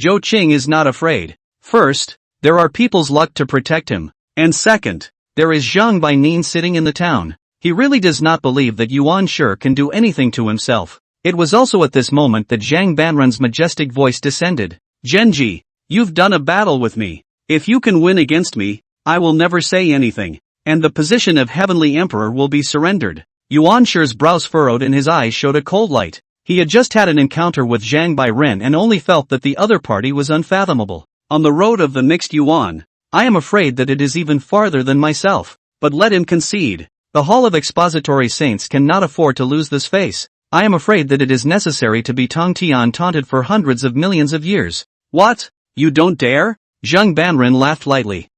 Zhou Qing is not afraid. First, there are people's luck to protect him. And second, there is Zhang Bainin sitting in the town. He really does not believe that Yuan Shi can do anything to himself. It was also at this moment that Zhang Banren's majestic voice descended. Genji, you've done a battle with me. If you can win against me, I will never say anything, and the position of Heavenly Emperor will be surrendered. Yuan Shi's brows furrowed and his eyes showed a cold light. He had just had an encounter with Zhang Bairen and only felt that the other party was unfathomable. On the road of the mixed Yuan, I am afraid that it is even farther than myself, but let him concede. The Hall of Expository Saints cannot afford to lose this face. I am afraid that it is necessary to be Tong Tian taunted for hundreds of millions of years. What? You don't dare? Zhang Banren laughed lightly.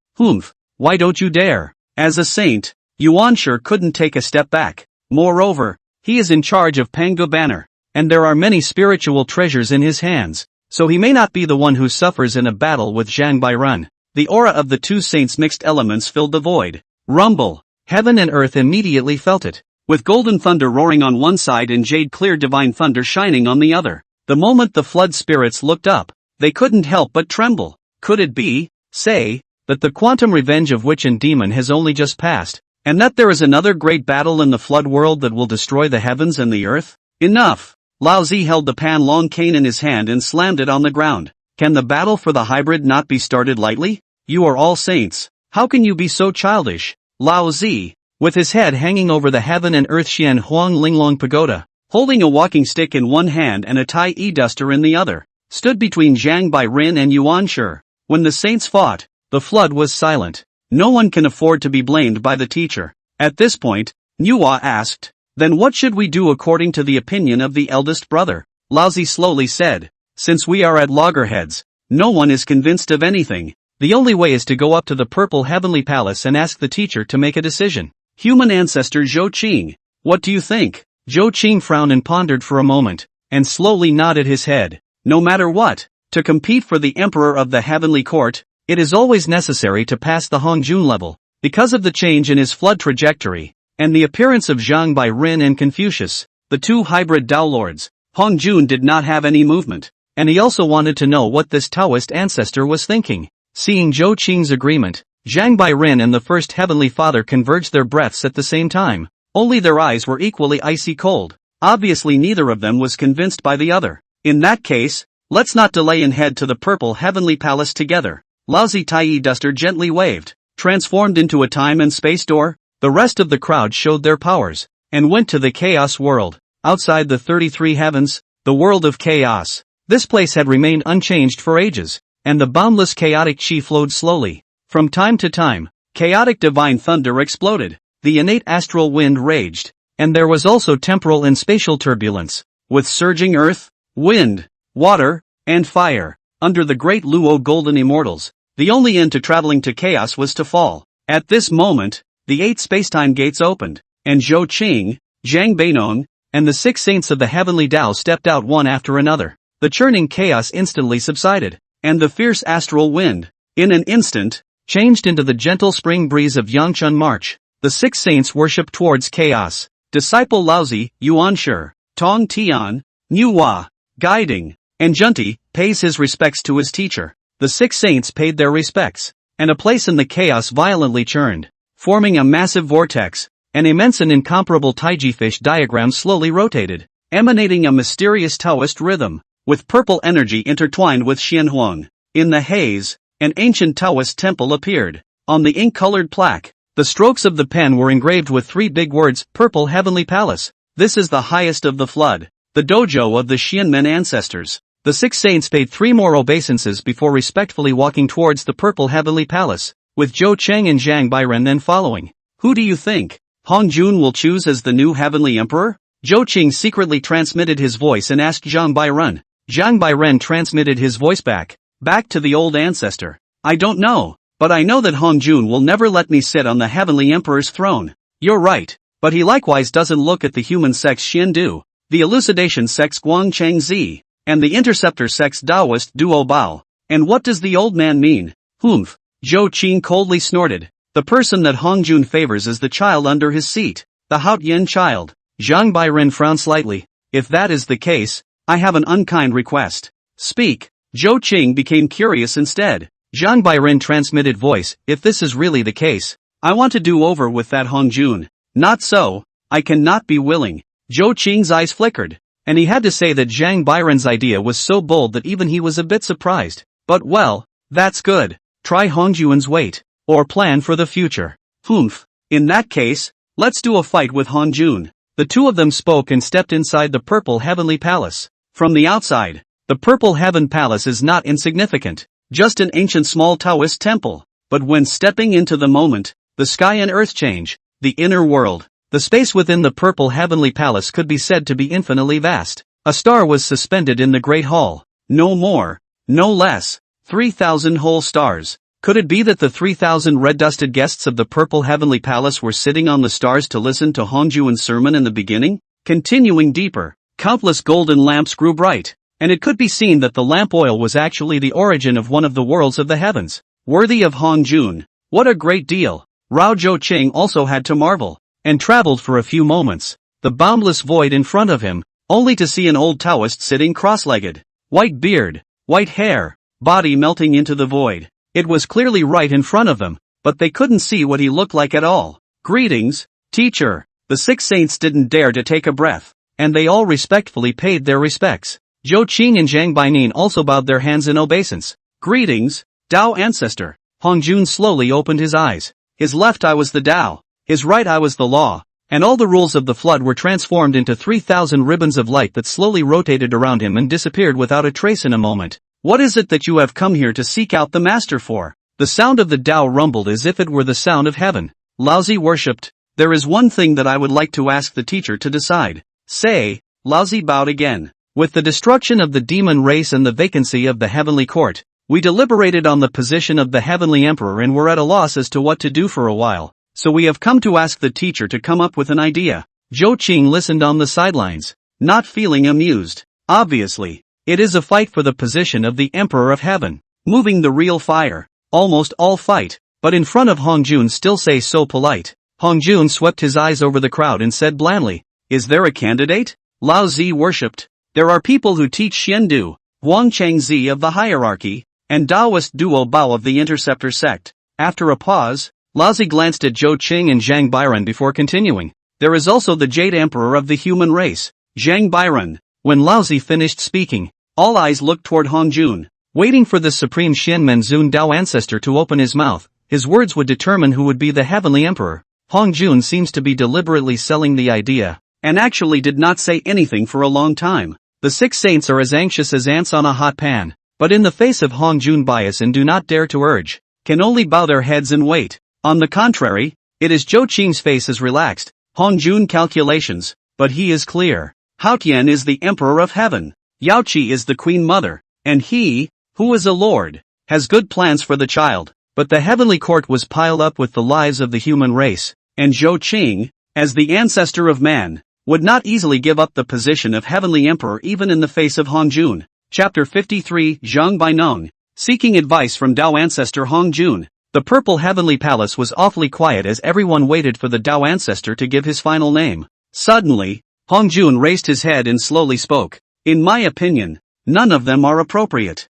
Why don't you dare? As a saint, Yuan Shi couldn't take a step back. Moreover, he is in charge of Pangu Banner, and there are many spiritual treasures in his hands, so he may not be the one who suffers in a battle with Zhang Bairen. The aura of the 2 saints' mixed elements filled the void. Rumble. Heaven and earth immediately felt it, with golden thunder roaring on one side and jade clear divine thunder shining on the other. The moment the flood spirits looked up, they couldn't help but tremble. Could it be, say, that the quantum revenge of witch and demon has only just passed, and that there is another great battle in the flood world that will destroy the heavens and the earth? Enough! Lao Zi held the pan long cane in his hand and slammed it on the ground. Can the battle for the hybrid not be started lightly? You are all saints. How can you be so childish? Lao Zi, with his head hanging over the heaven and earth Xian Huang Linglong Pagoda, holding a walking stick in one hand and a Tai E duster in the other, stood between Zhang Bairen and Yuan Shi. When the saints fought, the flood was silent. No one can afford to be blamed by the teacher. At this point, Nuwa asked, then what should we do according to the opinion of the eldest brother? Lao Zi slowly said, since we are at loggerheads, no one is convinced of anything. The only way is to go up to the Purple Heavenly Palace and ask the teacher to make a decision. Human ancestor Zhou Qing, what do you think? Zhou Qing frowned and pondered for a moment, and slowly nodded his head. No matter what, to compete for the Emperor of the Heavenly Court, it is always necessary to pass the Hongjun level. Because of the change in his flood trajectory, and the appearance of Zhang Bairen and Confucius, the 2 hybrid Dao Lords, Hongjun did not have any movement, and he also wanted to know what this Taoist ancestor was thinking. Seeing Zhou Qing's agreement, Zhang Bairen and the First Heavenly Father converged their breaths at the same time. Only their eyes were equally icy cold. Obviously neither of them was convinced by the other. In that case, let's not delay and head to the Purple Heavenly Palace together. Lousy Tai Duster gently waved, transformed into a time and space door. The rest of the crowd showed their powers, and went to the Chaos World. Outside the 33 heavens, the world of chaos. This place had remained unchanged for ages, and the boundless chaotic chi flowed slowly. From time to time, chaotic divine thunder exploded, the innate astral wind raged, and there was also temporal and spatial turbulence, with surging earth, wind, water, and fire. Under the great Luo Golden Immortals, the only end to traveling to chaos was to fall. At this moment, the 8 spacetime gates opened, and Zhou Qing, Zhang Beinong, and the 6 saints of the Heavenly Dao stepped out one after another. The churning chaos instantly subsided, and the fierce astral wind, in an instant, changed into the gentle spring breeze of Yangchun March. The 6 saints worshipped towards chaos. Disciple Laozi, Yuan Shi, Tong Tian, Nuwa, guiding, and Junti, pays his respects to his teacher. The 6 saints paid their respects, and a place in the chaos violently churned, forming a massive vortex. An immense and incomparable Taiji fish diagram slowly rotated, emanating a mysterious Taoist rhythm, with purple energy intertwined with Xianhuang. In the haze, an ancient Taoist temple appeared. On the ink-colored plaque, The strokes of the pen were engraved with 3 big words, Purple Heavenly Palace. This is the highest of the flood. The dojo of the Human Ancestors. The 6 saints paid 3 more obeisances before respectfully walking towards the Purple Heavenly Palace, with Zhou Cheng and Zhang Bairen then following. Who do you think Hong Jun will choose as the new Heavenly Emperor? Zhou Cheng secretly transmitted his voice and asked Zhang Bairen. Zhang Bairen transmitted his voice back to the old ancestor. I don't know, but I know that Hong Jun will never let me sit on the Heavenly Emperor's throne. You're right, but he likewise doesn't look at the human sex Xian Du, the elucidation sex Guang Cheng Zi, and the interceptor sex Taoist Duo Bao. And what does the old man mean? Humph. Zhou Qing coldly snorted. The person that Hong Jun favors is the child under his seat, the Haotian child. Zhang Bairen frowned slightly. If that is the case, I have an unkind request. Speak. Zhou Qing became curious instead. Zhang Bairen transmitted voice. If this is really the case, I want to do over with that Hong Jun. Not so. I cannot be willing. Zhou Qing's eyes flickered, and he had to say that Zhang Bairen's idea was so bold that even he was a bit surprised. But well, that's good. Try Hong Jun's weight, or plan for the future. Humph. In that case, let's do a fight with Hong Jun. The two of them spoke and stepped inside the Purple Heavenly Palace. From the outside, the Purple Heaven Palace is not insignificant, just an ancient small Taoist temple. But when stepping into the moment, the sky and earth change, the inner world. The space within the Purple Heavenly Palace could be said to be infinitely vast. A star was suspended in the Great Hall. No more, no less. 3,000 whole stars. Could it be that the 3,000 red-dusted guests of the Purple Heavenly Palace were sitting on the stars to listen to Hong Jun's sermon in the beginning? Continuing deeper, countless golden lamps grew bright, and it could be seen that the lamp oil was actually the origin of one of the worlds of the heavens. Worthy of Hong Jun. What a great deal. Rao Zhou Qing also had to marvel, and traveled for a few moments, the boundless void in front of him, only to see an old Taoist sitting cross-legged. White beard, white hair, body melting into the void. It was clearly right in front of them, but they couldn't see what he looked like at all. Greetings, teacher. The 6 saints didn't dare to take a breath, and they all respectfully paid their respects. Zhou Qing and Zhang Bainin also bowed their hands in obeisance. Greetings, Dao ancestor. Hong Jun slowly opened his eyes. His left eye was the Dao, his right eye was the law, and all the rules of the flood were transformed into 3,000 ribbons of light that slowly rotated around him and disappeared without a trace in a moment. What is it that you have come here to seek out the master for? The sound of the Dao rumbled as if it were the sound of heaven. Laozi worshipped. There is one thing that I would like to ask the teacher to decide. Say. Laozi bowed again. With the destruction of the demon race and the vacancy of the heavenly court, we deliberated on the position of the heavenly emperor and were at a loss as to what to do for a while. So we have come to ask the teacher to come up with an idea. Zhou Qing listened on the sidelines, not feeling amused. Obviously, it is a fight for the position of the Emperor of Heaven. Moving the real fire. Almost all fight, but in front of Hong Jun still say so polite. Hong Jun swept his eyes over the crowd and said blandly, is there a candidate? Lao Zi worshipped. There are people who teach Xian Du, Huang Cheng Zi of the hierarchy, and Taoist Duo Bao of the interceptor sect. After a pause, Lao Zi glanced at Zhou Qing and Zhang Bairen before continuing. There is also the Jade Emperor of the human race, Zhang Bairen. When Lao Zi finished speaking, all eyes looked toward Hong Jun, waiting for the supreme Xianmen Zun Dao ancestor to open his mouth. His words would determine who would be the heavenly emperor. Hong Jun seems to be deliberately selling the idea, and actually did not say anything for a long time. The 6 saints are as anxious as ants on a hot pan, but in the face of Hong Jun bias and do not dare to urge, can only bow their heads and wait. On the contrary, it is Zhou Qing's face is relaxed. Hong Jun calculations, but he is clear. Hao Tian is the emperor of heaven. Yao Qi is the queen mother, and he, who is a lord, has good plans for the child. But the heavenly court was piled up with the lives of the human race, and Zhou Qing, as the ancestor of man, would not easily give up the position of heavenly emperor even in the face of Hong Jun. Chapter 53 Zhang Bainong. Seeking advice from Dao ancestor Hong Jun. The purple heavenly palace was awfully quiet as everyone waited for the Dao ancestor to give his final name. Suddenly, Hong Jun raised his head and slowly spoke. In my opinion, none of them are appropriate.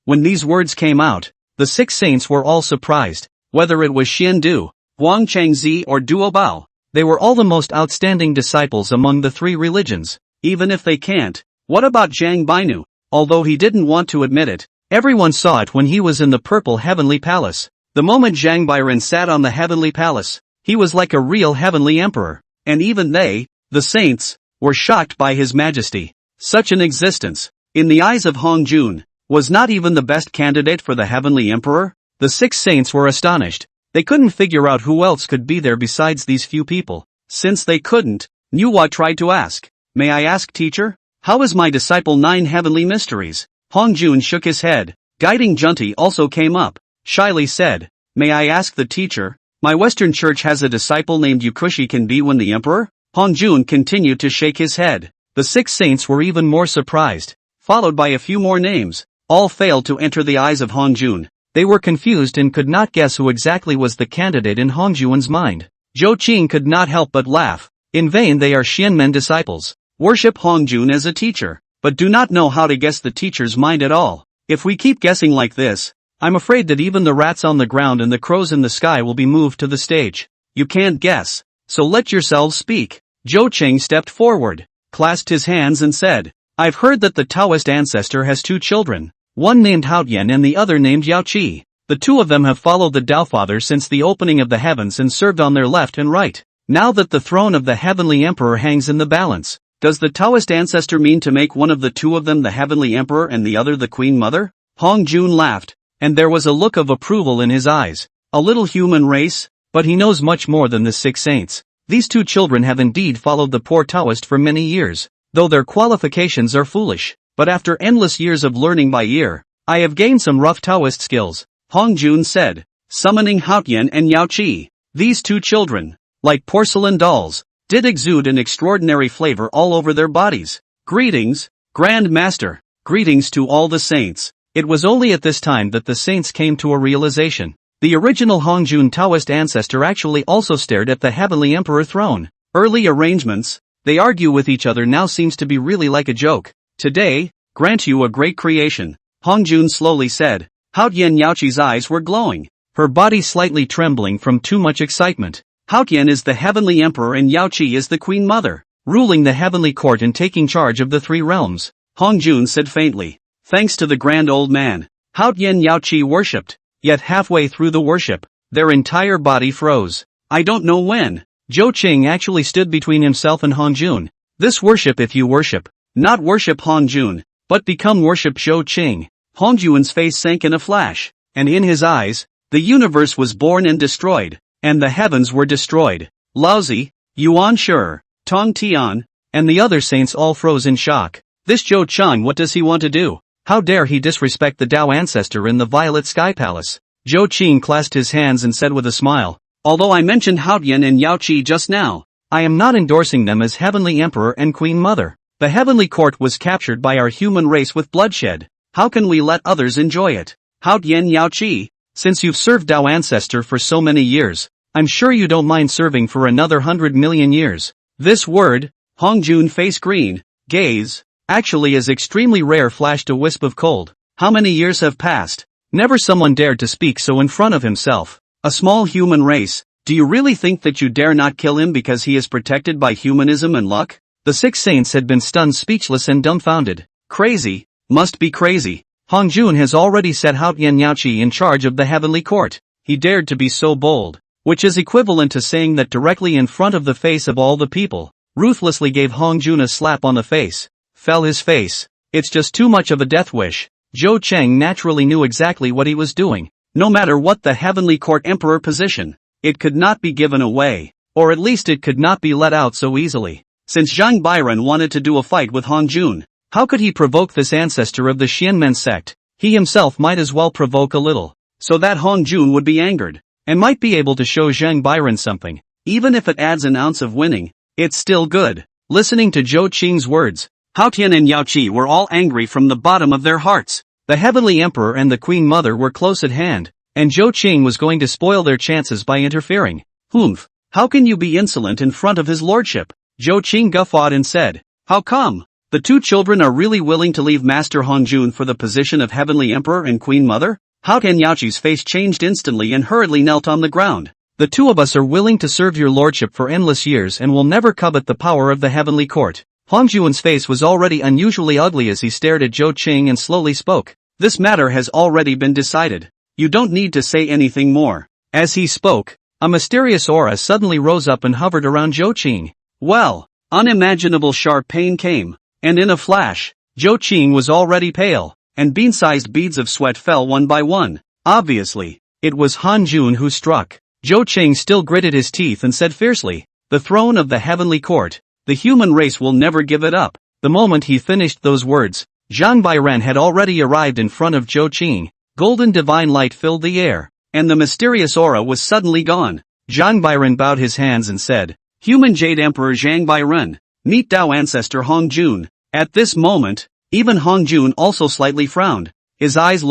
When these words came out, the 6 saints were all surprised. Whether it was Xian Du, Huang Cheng Zi or Duo Bao, they were all the most outstanding disciples among the 3 religions. Even if they can't, what about Zhang Bainu? Although he didn't want to admit it, everyone saw it when he was in the purple heavenly palace. The moment Zhang Biren sat on the heavenly palace, he was like a real heavenly emperor, and even they, the saints, were shocked by his majesty. Such an existence, in the eyes of Hong Jun, was not even the best candidate for the heavenly emperor. The 6 saints were astonished. They couldn't figure out who else could be there besides these few people. Since they couldn't, Nuwa tried to ask, "May I ask, teacher? How is my disciple 9 heavenly mysteries?" Hong Jun shook his head. Guiding Junti also came up, shyly said, "May I ask the teacher? My Western church has a disciple named Yukushi can be when the emperor?" Hong Jun continued to shake his head. The 6 saints were even more surprised, followed by a few more names. All failed to enter the eyes of Hong Jun. They were confused and could not guess who exactly was the candidate in Hong Jun's mind. Zhou Qing could not help but laugh. In vain they are Xianmen disciples, worship Hong Jun as a teacher, but do not know how to guess the teacher's mind at all. If we keep guessing like this, I'm afraid that even the rats on the ground and the crows in the sky will be moved to the stage. You can't guess, so let yourselves speak. Zhou Qing stepped forward, clasped his hands and said, "I've heard that the Taoist ancestor has 2 children, one named Haotian and the other named Yao Qi. The 2 of them have followed the Dao Father since the opening of the heavens and served on their left and right. Now that the throne of the heavenly emperor hangs in the balance, does the Taoist ancestor mean to make one of the 2 of them the heavenly emperor and the other the queen mother?" Hong Jun laughed, and there was a look of approval in his eyes. A little human race, but he knows much more than the 6 saints. These 2 children have indeed followed the poor Taoist for many years, though their qualifications are foolish. But after endless years of learning by ear, I have gained some rough Taoist skills, Hong Jun said, summoning Haotian and Yao Qi. These 2 children, like porcelain dolls, did exude an extraordinary flavor all over their bodies. "Greetings, Grand Master, greetings to all the saints." It was only at this time that the saints came to a realization. The original Hong Jun Taoist ancestor actually also stared at the heavenly emperor throne. Early arrangements, they argue with each other now seems to be really like a joke. "Today, grant you a great creation," Hong Jun slowly said. Haotian Yaoqi's eyes were glowing, her body slightly trembling from too much excitement. Haotian is the heavenly emperor and Yao Qi is the queen mother, ruling the heavenly court and taking charge of the 3 realms. Hong Jun said faintly, "Thanks to the grand old man." Haotian Yao Qi worshipped, yet halfway through the worship, their entire body froze. I don't know when. Zhou Qing actually stood between himself and Hong Jun. This worship if you worship. Not worship Hong Jun, but become worship Zhou Qing. Hong Jun's face sank in a flash, and in his eyes, the universe was born and destroyed, and the heavens were destroyed. Laozi, Yuan Shi, Tong Tian, and the other saints all froze in shock. This Zhou Chang, what does he want to do? How dare he disrespect the Dao ancestor in the Violet Sky Palace? Zhou Qing clasped his hands and said with a smile, "Although I mentioned Haotian and Yao Qi just now, I am not endorsing them as heavenly emperor and queen mother. The heavenly court was captured by our human race with bloodshed. How can we let others enjoy it? Haotian Yao Qi, since you've served Dao ancestor for so many years, I'm sure you don't mind serving for another 100 million years." This word, Hong Jun face green, gaze, actually is extremely rare flashed a wisp of cold. How many years have passed? Never someone dared to speak so in front of himself. A small human race, do you really think that you dare not kill him because he is protected by humanism and luck? The 6 saints had been stunned, speechless and dumbfounded. Crazy, must be crazy. Hong Jun has already set Haotian Yaoqi in charge of the heavenly court. He dared to be so bold, which is equivalent to saying that directly in front of the face of all the people. Ruthlessly gave Hong Jun a slap on the face. Fell his face. It's just too much of a death wish. Zhou Cheng naturally knew exactly what he was doing. No matter what the heavenly court emperor position, it could not be given away, or at least it could not be let out so easily. Since Zhang Biren wanted to do a fight with Hong Jun, how could he provoke this ancestor of the Xianmen sect? He himself might as well provoke a little, so that Hong Jun would be angered, and might be able to show Zhang Biren something. Even if it adds an ounce of winning, it's still good. Listening to Zhou Qing's words, Haotian and Yao Qi were all angry from the bottom of their hearts. The heavenly emperor and the queen mother were close at hand, and Zhou Qing was going to spoil their chances by interfering. Humph, how can you be insolent in front of his lordship? Zhou Qing guffawed and said, "How come? The 2 children are really willing to leave Master Hong Jun for the position of heavenly emperor and queen mother?" Haotian Yaoqi's face changed instantly and hurriedly knelt on the ground. "The 2 of us are willing to serve your lordship for endless years and will never covet the power of the heavenly court." Hong Jun's face was already unusually ugly as he stared at Zhou Qing and slowly spoke. "This matter has already been decided. You don't need to say anything more. As he spoke, a mysterious aura suddenly rose up and hovered around Zhou Qing. Well, unimaginable sharp pain came, and in a flash, Zhou Qing was already pale, and bean-sized beads of sweat fell one by one. Obviously, it was Han Jun who struck. Zhou Qing still gritted his teeth and said fiercely, "The throne of the heavenly court. The human race will never give it up." The moment he finished those words, Zhang Bairen had already arrived in front of Zhou Qing. Golden divine light filled the air, and the mysterious aura was suddenly gone. Zhang Bairen bowed his hands and said, "Human Jade Emperor Zhang Bairen, meet Dao ancestor Hong Jun." At this moment, even Hong Jun also slightly frowned. His eyes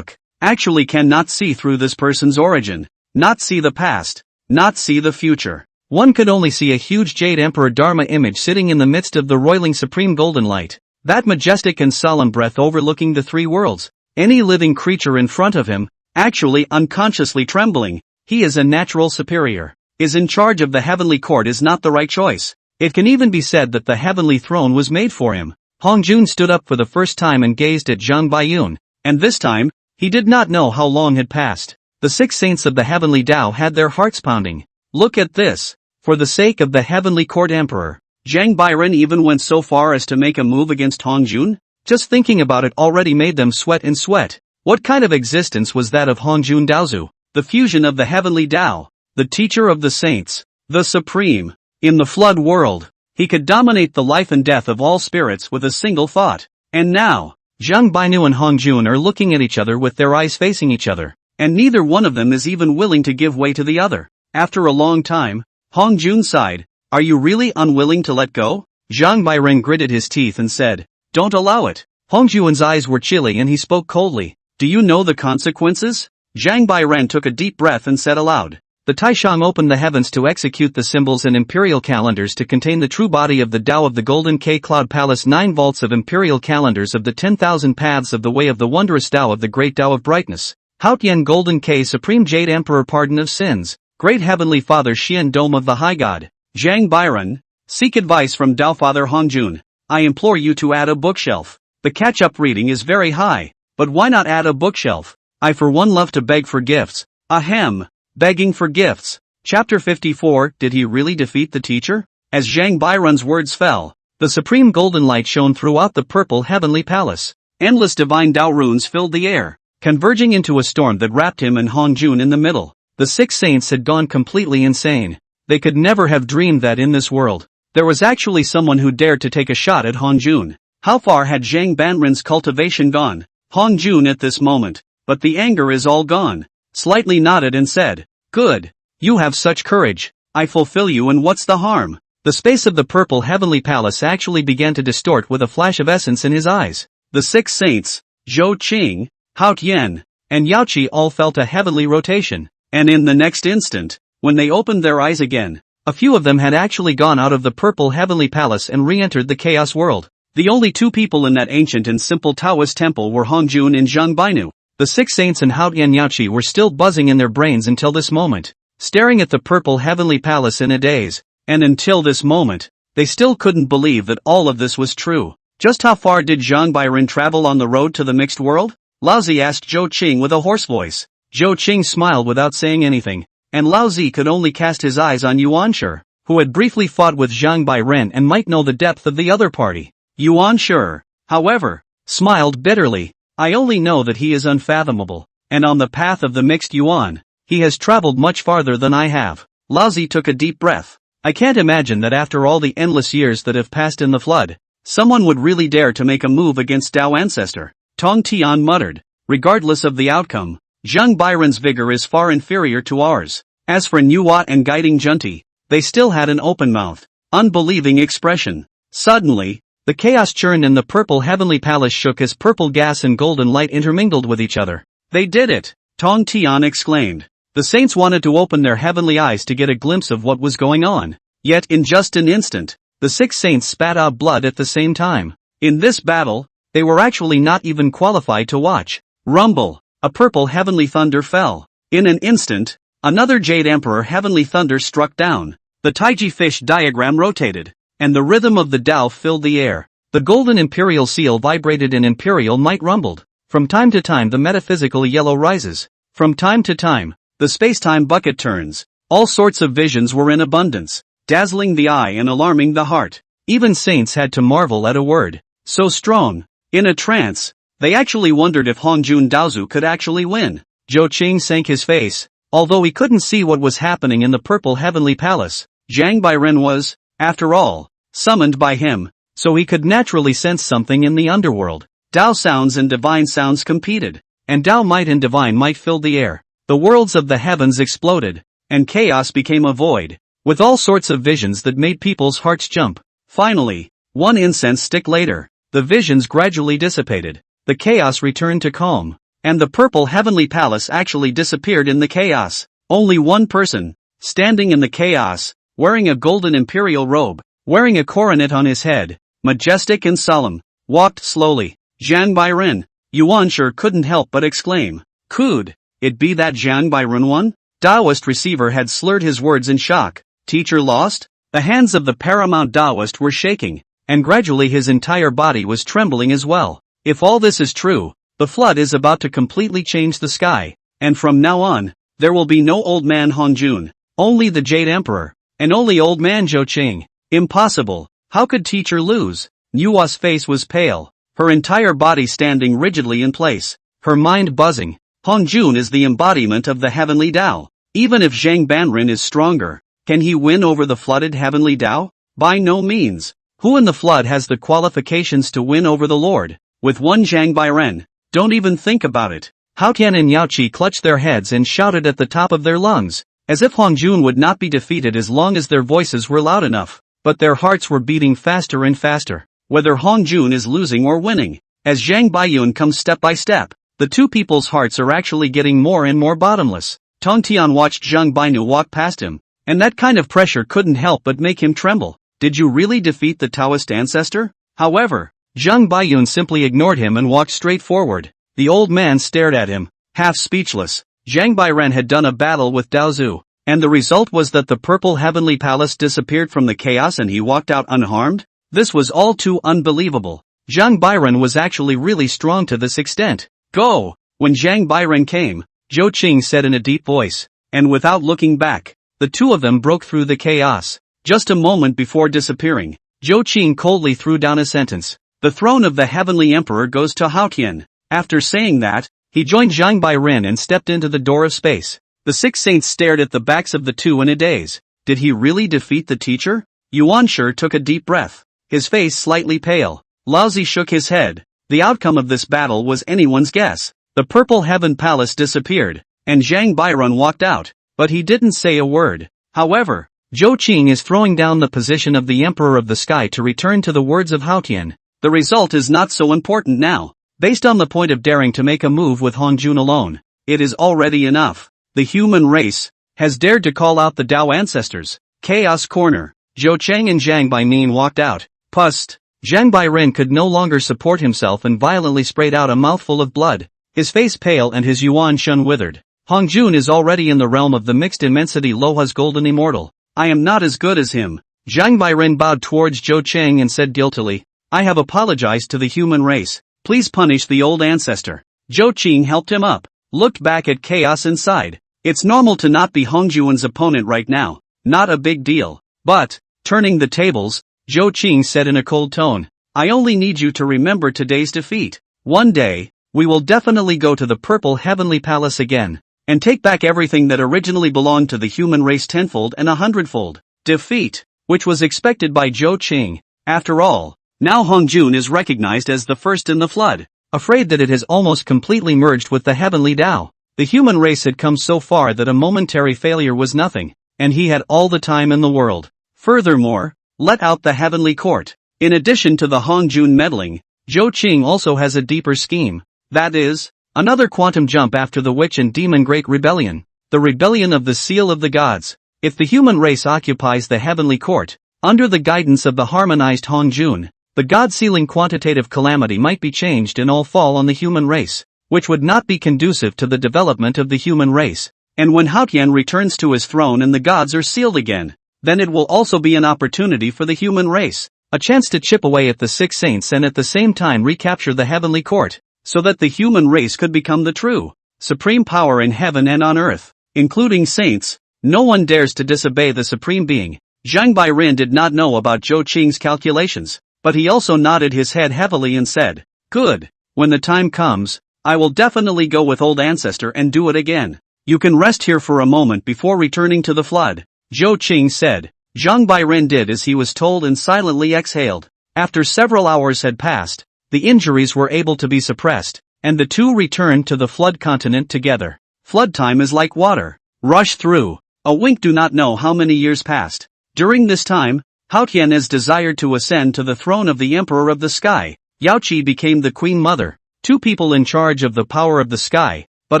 actually cannot see through this person's origin, not see the past, not see the future. One could only see a huge Jade Emperor Dharma image sitting in the midst of the roiling supreme golden light. That majestic and solemn breath overlooking the three worlds. Any living creature in front of him, actually unconsciously trembling. He is a natural superior. Is in charge of the heavenly court is not the right choice. It can even be said that the heavenly throne was made for him. Hong Jun stood up for the first time and gazed at Zhang Baiyun, and this time, he did not know how long had passed. The 6 saints of the heavenly Dao had their hearts pounding. Look at this. For the sake of the heavenly court emperor, Zhang Bairen even went so far as to make a move against Hong Jun? Just thinking about it already made them sweat and sweat. What kind of existence was that of Hong Jun Daozu? The fusion of the heavenly Dao, the teacher of the saints, the supreme. In the flood world, he could dominate the life and death of all spirits with a single thought. And now, Zhang Bainu and Hong Jun are looking at each other with their eyes facing each other, and neither one of them is even willing to give way to the other. After a long time, Hong Jun sighed. "Are you really unwilling to let go?" Zhang Bairen gritted his teeth and said, "Don't allow it." Hong Jun's eyes were chilly and he spoke coldly. "Do you know the consequences?" Zhang Bairen took a deep breath and said aloud. The Taishang opened the heavens to execute the symbols and imperial calendars to contain the true body of the Tao of the Golden K Cloud Palace, 9 vaults of imperial calendars of the 10,000 paths of the way of the wondrous Tao of the Great Dao of Brightness. Haotian Golden K Supreme Jade Emperor Pardon of Sins. Great Heavenly Father Xian Dome of the High God. Zhang Bairen, seek advice from Dao Father Hong Jun. I implore you to add a bookshelf. The catch-up reading is very high, but why not add a bookshelf? I for one love to beg for gifts. Ahem. Begging for gifts. Chapter 54. Did he really defeat the teacher? As Zhang Bairen's words fell, the supreme golden light shone throughout the purple heavenly palace. Endless divine Dao runes filled the air, converging into a storm that wrapped him and Hong Jun in the middle. The 6 saints had gone completely insane. They could never have dreamed that in this world, there was actually someone who dared to take a shot at Hong Jun. How far had Zhang Bairen's cultivation gone? Hong Jun at this moment, but the anger is all gone, slightly nodded and said, "Good. You have such courage. I fulfill you, and what's the harm?" The space of the purple heavenly palace actually began to distort with a flash of essence in his eyes. The 6 saints, Zhou Qing, Hao Tian, and Yao Qi all felt a heavenly rotation. And in the next instant, when they opened their eyes again, a few of them had actually gone out of the purple heavenly palace and re-entered the chaos world. The only 2 people in that ancient and simple Taoist temple were Hong Jun and Zhang Bainu. The 6 saints and Hao Tian Yao Qi were still buzzing in their brains until this moment, staring at the purple heavenly palace in a daze. And until this moment, they still couldn't believe that all of this was true. Just how far did Zhang Bairen travel on the road to the mixed world? Laozi asked Zhou Qing with a hoarse voice. Zhou Qing smiled without saying anything, and Laozi could only cast his eyes on Yuanshi, who had briefly fought with Zhang Bairen and might know the depth of the other party. Yuanshi, however, smiled bitterly. I only know that he is unfathomable, and on the path of the mixed yuan, he has traveled much farther than I have. Laozi took a deep breath. I can't imagine that after all the endless years that have passed in the flood, someone would really dare to make a move against Dao ancestor. Tong Tian muttered. Regardless of the outcome, Zhang Bairen's vigor is far inferior to ours. As for Nuwa and Guiding Junti, they still had an open-mouthed, unbelieving expression. Suddenly, the chaos churned in the purple heavenly palace shook as purple gas and golden light intermingled with each other. They did it! Tong Tian exclaimed. The saints wanted to open their heavenly eyes to get a glimpse of what was going on. Yet in just an instant, the 6 saints spat out blood at the same time. In this battle, they were actually not even qualified to watch. Rumble! A purple heavenly thunder fell. In an instant, another Jade Emperor heavenly thunder struck down. The Taiji fish diagram rotated, and the rhythm of the Tao filled the air. The golden imperial seal vibrated and imperial might rumbled. From time to time the metaphysical yellow rises, From time to time, the space-time bucket turns. All sorts of visions were in abundance, dazzling the eye and alarming the heart. Even saints had to marvel at a word so strong. In a trance, they actually wondered if Hongjun Daozu could actually win. Zhou Qing sank his face. Although he couldn't see what was happening in the purple heavenly palace, Zhang Bairen was, after all, summoned by him, so he could naturally sense something in the underworld. Dao sounds and divine sounds competed, and Dao might and divine might filled the air. The worlds of the heavens exploded, and chaos became a void, with all sorts of visions that made people's hearts jump. Finally, one incense stick later, the visions gradually dissipated, the chaos returned to calm, and the purple heavenly palace actually disappeared in the chaos. Only one person, standing in the chaos, wearing a golden imperial robe, wearing a coronet on his head, majestic and solemn, walked slowly. Zhang Bairen. Yuan sure couldn't help but exclaim. Could it be that Zhang Bairen one? Taoist receiver had slurred his words in shock. Teacher lost? The hands of the paramount Taoist were shaking, and gradually his entire body was trembling as well. If all this is true, the flood is about to completely change the sky, and from now on, there will be no old man Hongjun, only the Jade Emperor, and only old man Zhou Qing. Impossible. How could teacher lose? Nua's face was pale, her entire body standing rigidly in place, her mind buzzing. Hongjun is the embodiment of the heavenly Dao. Even if Zhang Banren is stronger, can he win over the flooded heavenly Dao? By no means. Who in the flood has the qualifications to win over the Lord? With one Zhang Bairen. Don't even think about it. Haotian and Yaoqi clutched their heads and shouted at the top of their lungs, as if Hongjun would not be defeated as long as their voices were loud enough. But their hearts were beating faster and faster, whether Hongjun is losing or winning. As Zhang Baiyun comes step by step, the two people's hearts are actually getting more and more bottomless. Tong Tian watched Zhang Bainu walk past him, and that kind of pressure couldn't help but make him tremble. Did you really defeat the Taoist ancestor? However, Zhang Baiyun simply ignored him and walked straight forward. The old man stared at him, half speechless. Zhang Bairen had done a battle with Daozu, and the result was that the purple heavenly palace disappeared from the chaos and he walked out unharmed? This was all too unbelievable. Zhang Bairen was actually really strong to this extent. Go! When Zhang Bairen came, Zhou Qing said in a deep voice, and without looking back, the two of them broke through the chaos. Just a moment before disappearing, Zhou Qing coldly threw down a sentence. The throne of the heavenly emperor goes to Haotian. After saying that, he joined Zhang Bairen and stepped into the door of space. The six saints stared at the backs of the two in a daze. Did he really defeat the teacher? Yuan Shi took a deep breath, his face slightly pale. Laozi shook his head. The outcome of this battle was anyone's guess. The purple heaven palace disappeared, and Zhang Bairen walked out, but he didn't say a word. However, Zhou Qing is throwing down the position of the Emperor of the Sky to return to the words of Haotian. The result is not so important now. Based on the point of daring to make a move with Hongjun alone, it is already enough. The human race has dared to call out the Dao ancestors. Chaos Corner. Zhou Cheng and Zhang Baimin walked out. Pust. Zhang Bairen could no longer support himself and violently sprayed out a mouthful of blood. His face pale and his Yuan Shun withered. Hongjun is already in the realm of the mixed immensity Loha's golden immortal. I am not as good as him. Zhang Bairen bowed towards Zhou Cheng and said guiltily, I have apologized to the human race. Please punish the old ancestor. Zhou Qing helped him up, looked back at chaos inside. It's normal to not be Hongjun's opponent right now. Not a big deal. But, turning the tables, Zhou Qing said in a cold tone, I only need you to remember today's defeat. One day, we will definitely go to the purple heavenly palace again, and take back everything that originally belonged to the human race tenfold and 100-fold. Defeat, which was expected by Zhou Qing. After all, now Hongjun is recognized as the first in the flood, afraid that it has almost completely merged with the heavenly Dao. The human race had come so far that a momentary failure was nothing, and he had all the time in the world. Furthermore, let out the heavenly court. In addition to the Hongjun meddling, Zhou Qing also has a deeper scheme. That is, another quantum jump after the witch and demon Great Rebellion. The rebellion of the seal of the gods. If the human race occupies the heavenly court, under the guidance of the harmonized Hongjun, the God-sealing quantitative calamity might be changed and all fall on the human race, which would not be conducive to the development of the human race. And when Haotian returns to his throne and the gods are sealed again, then it will also be an opportunity for the human race, a chance to chip away at the six saints and at the same time recapture the heavenly court, so that the human race could become the true supreme power in heaven and on earth, including saints. No one dares to disobey the supreme being. Zhang Bairen did not know about Zhou Qing's calculations, but he also nodded his head heavily and said, "Good. When the time comes, I will definitely go with old ancestor and do it again. You can rest here for a moment before returning to the flood," Zhou Qing said. Zhang Bairen did as he was told and silently exhaled. After several hours had passed, the injuries were able to be suppressed, and the two returned to the flood continent together. Flood time is like water. Rush through. A wink do not know how many years passed. During this time, Hao Tian has desired to ascend to the throne of the Emperor of the Sky. Yao Qi became the Queen Mother, two people in charge of the power of the sky, but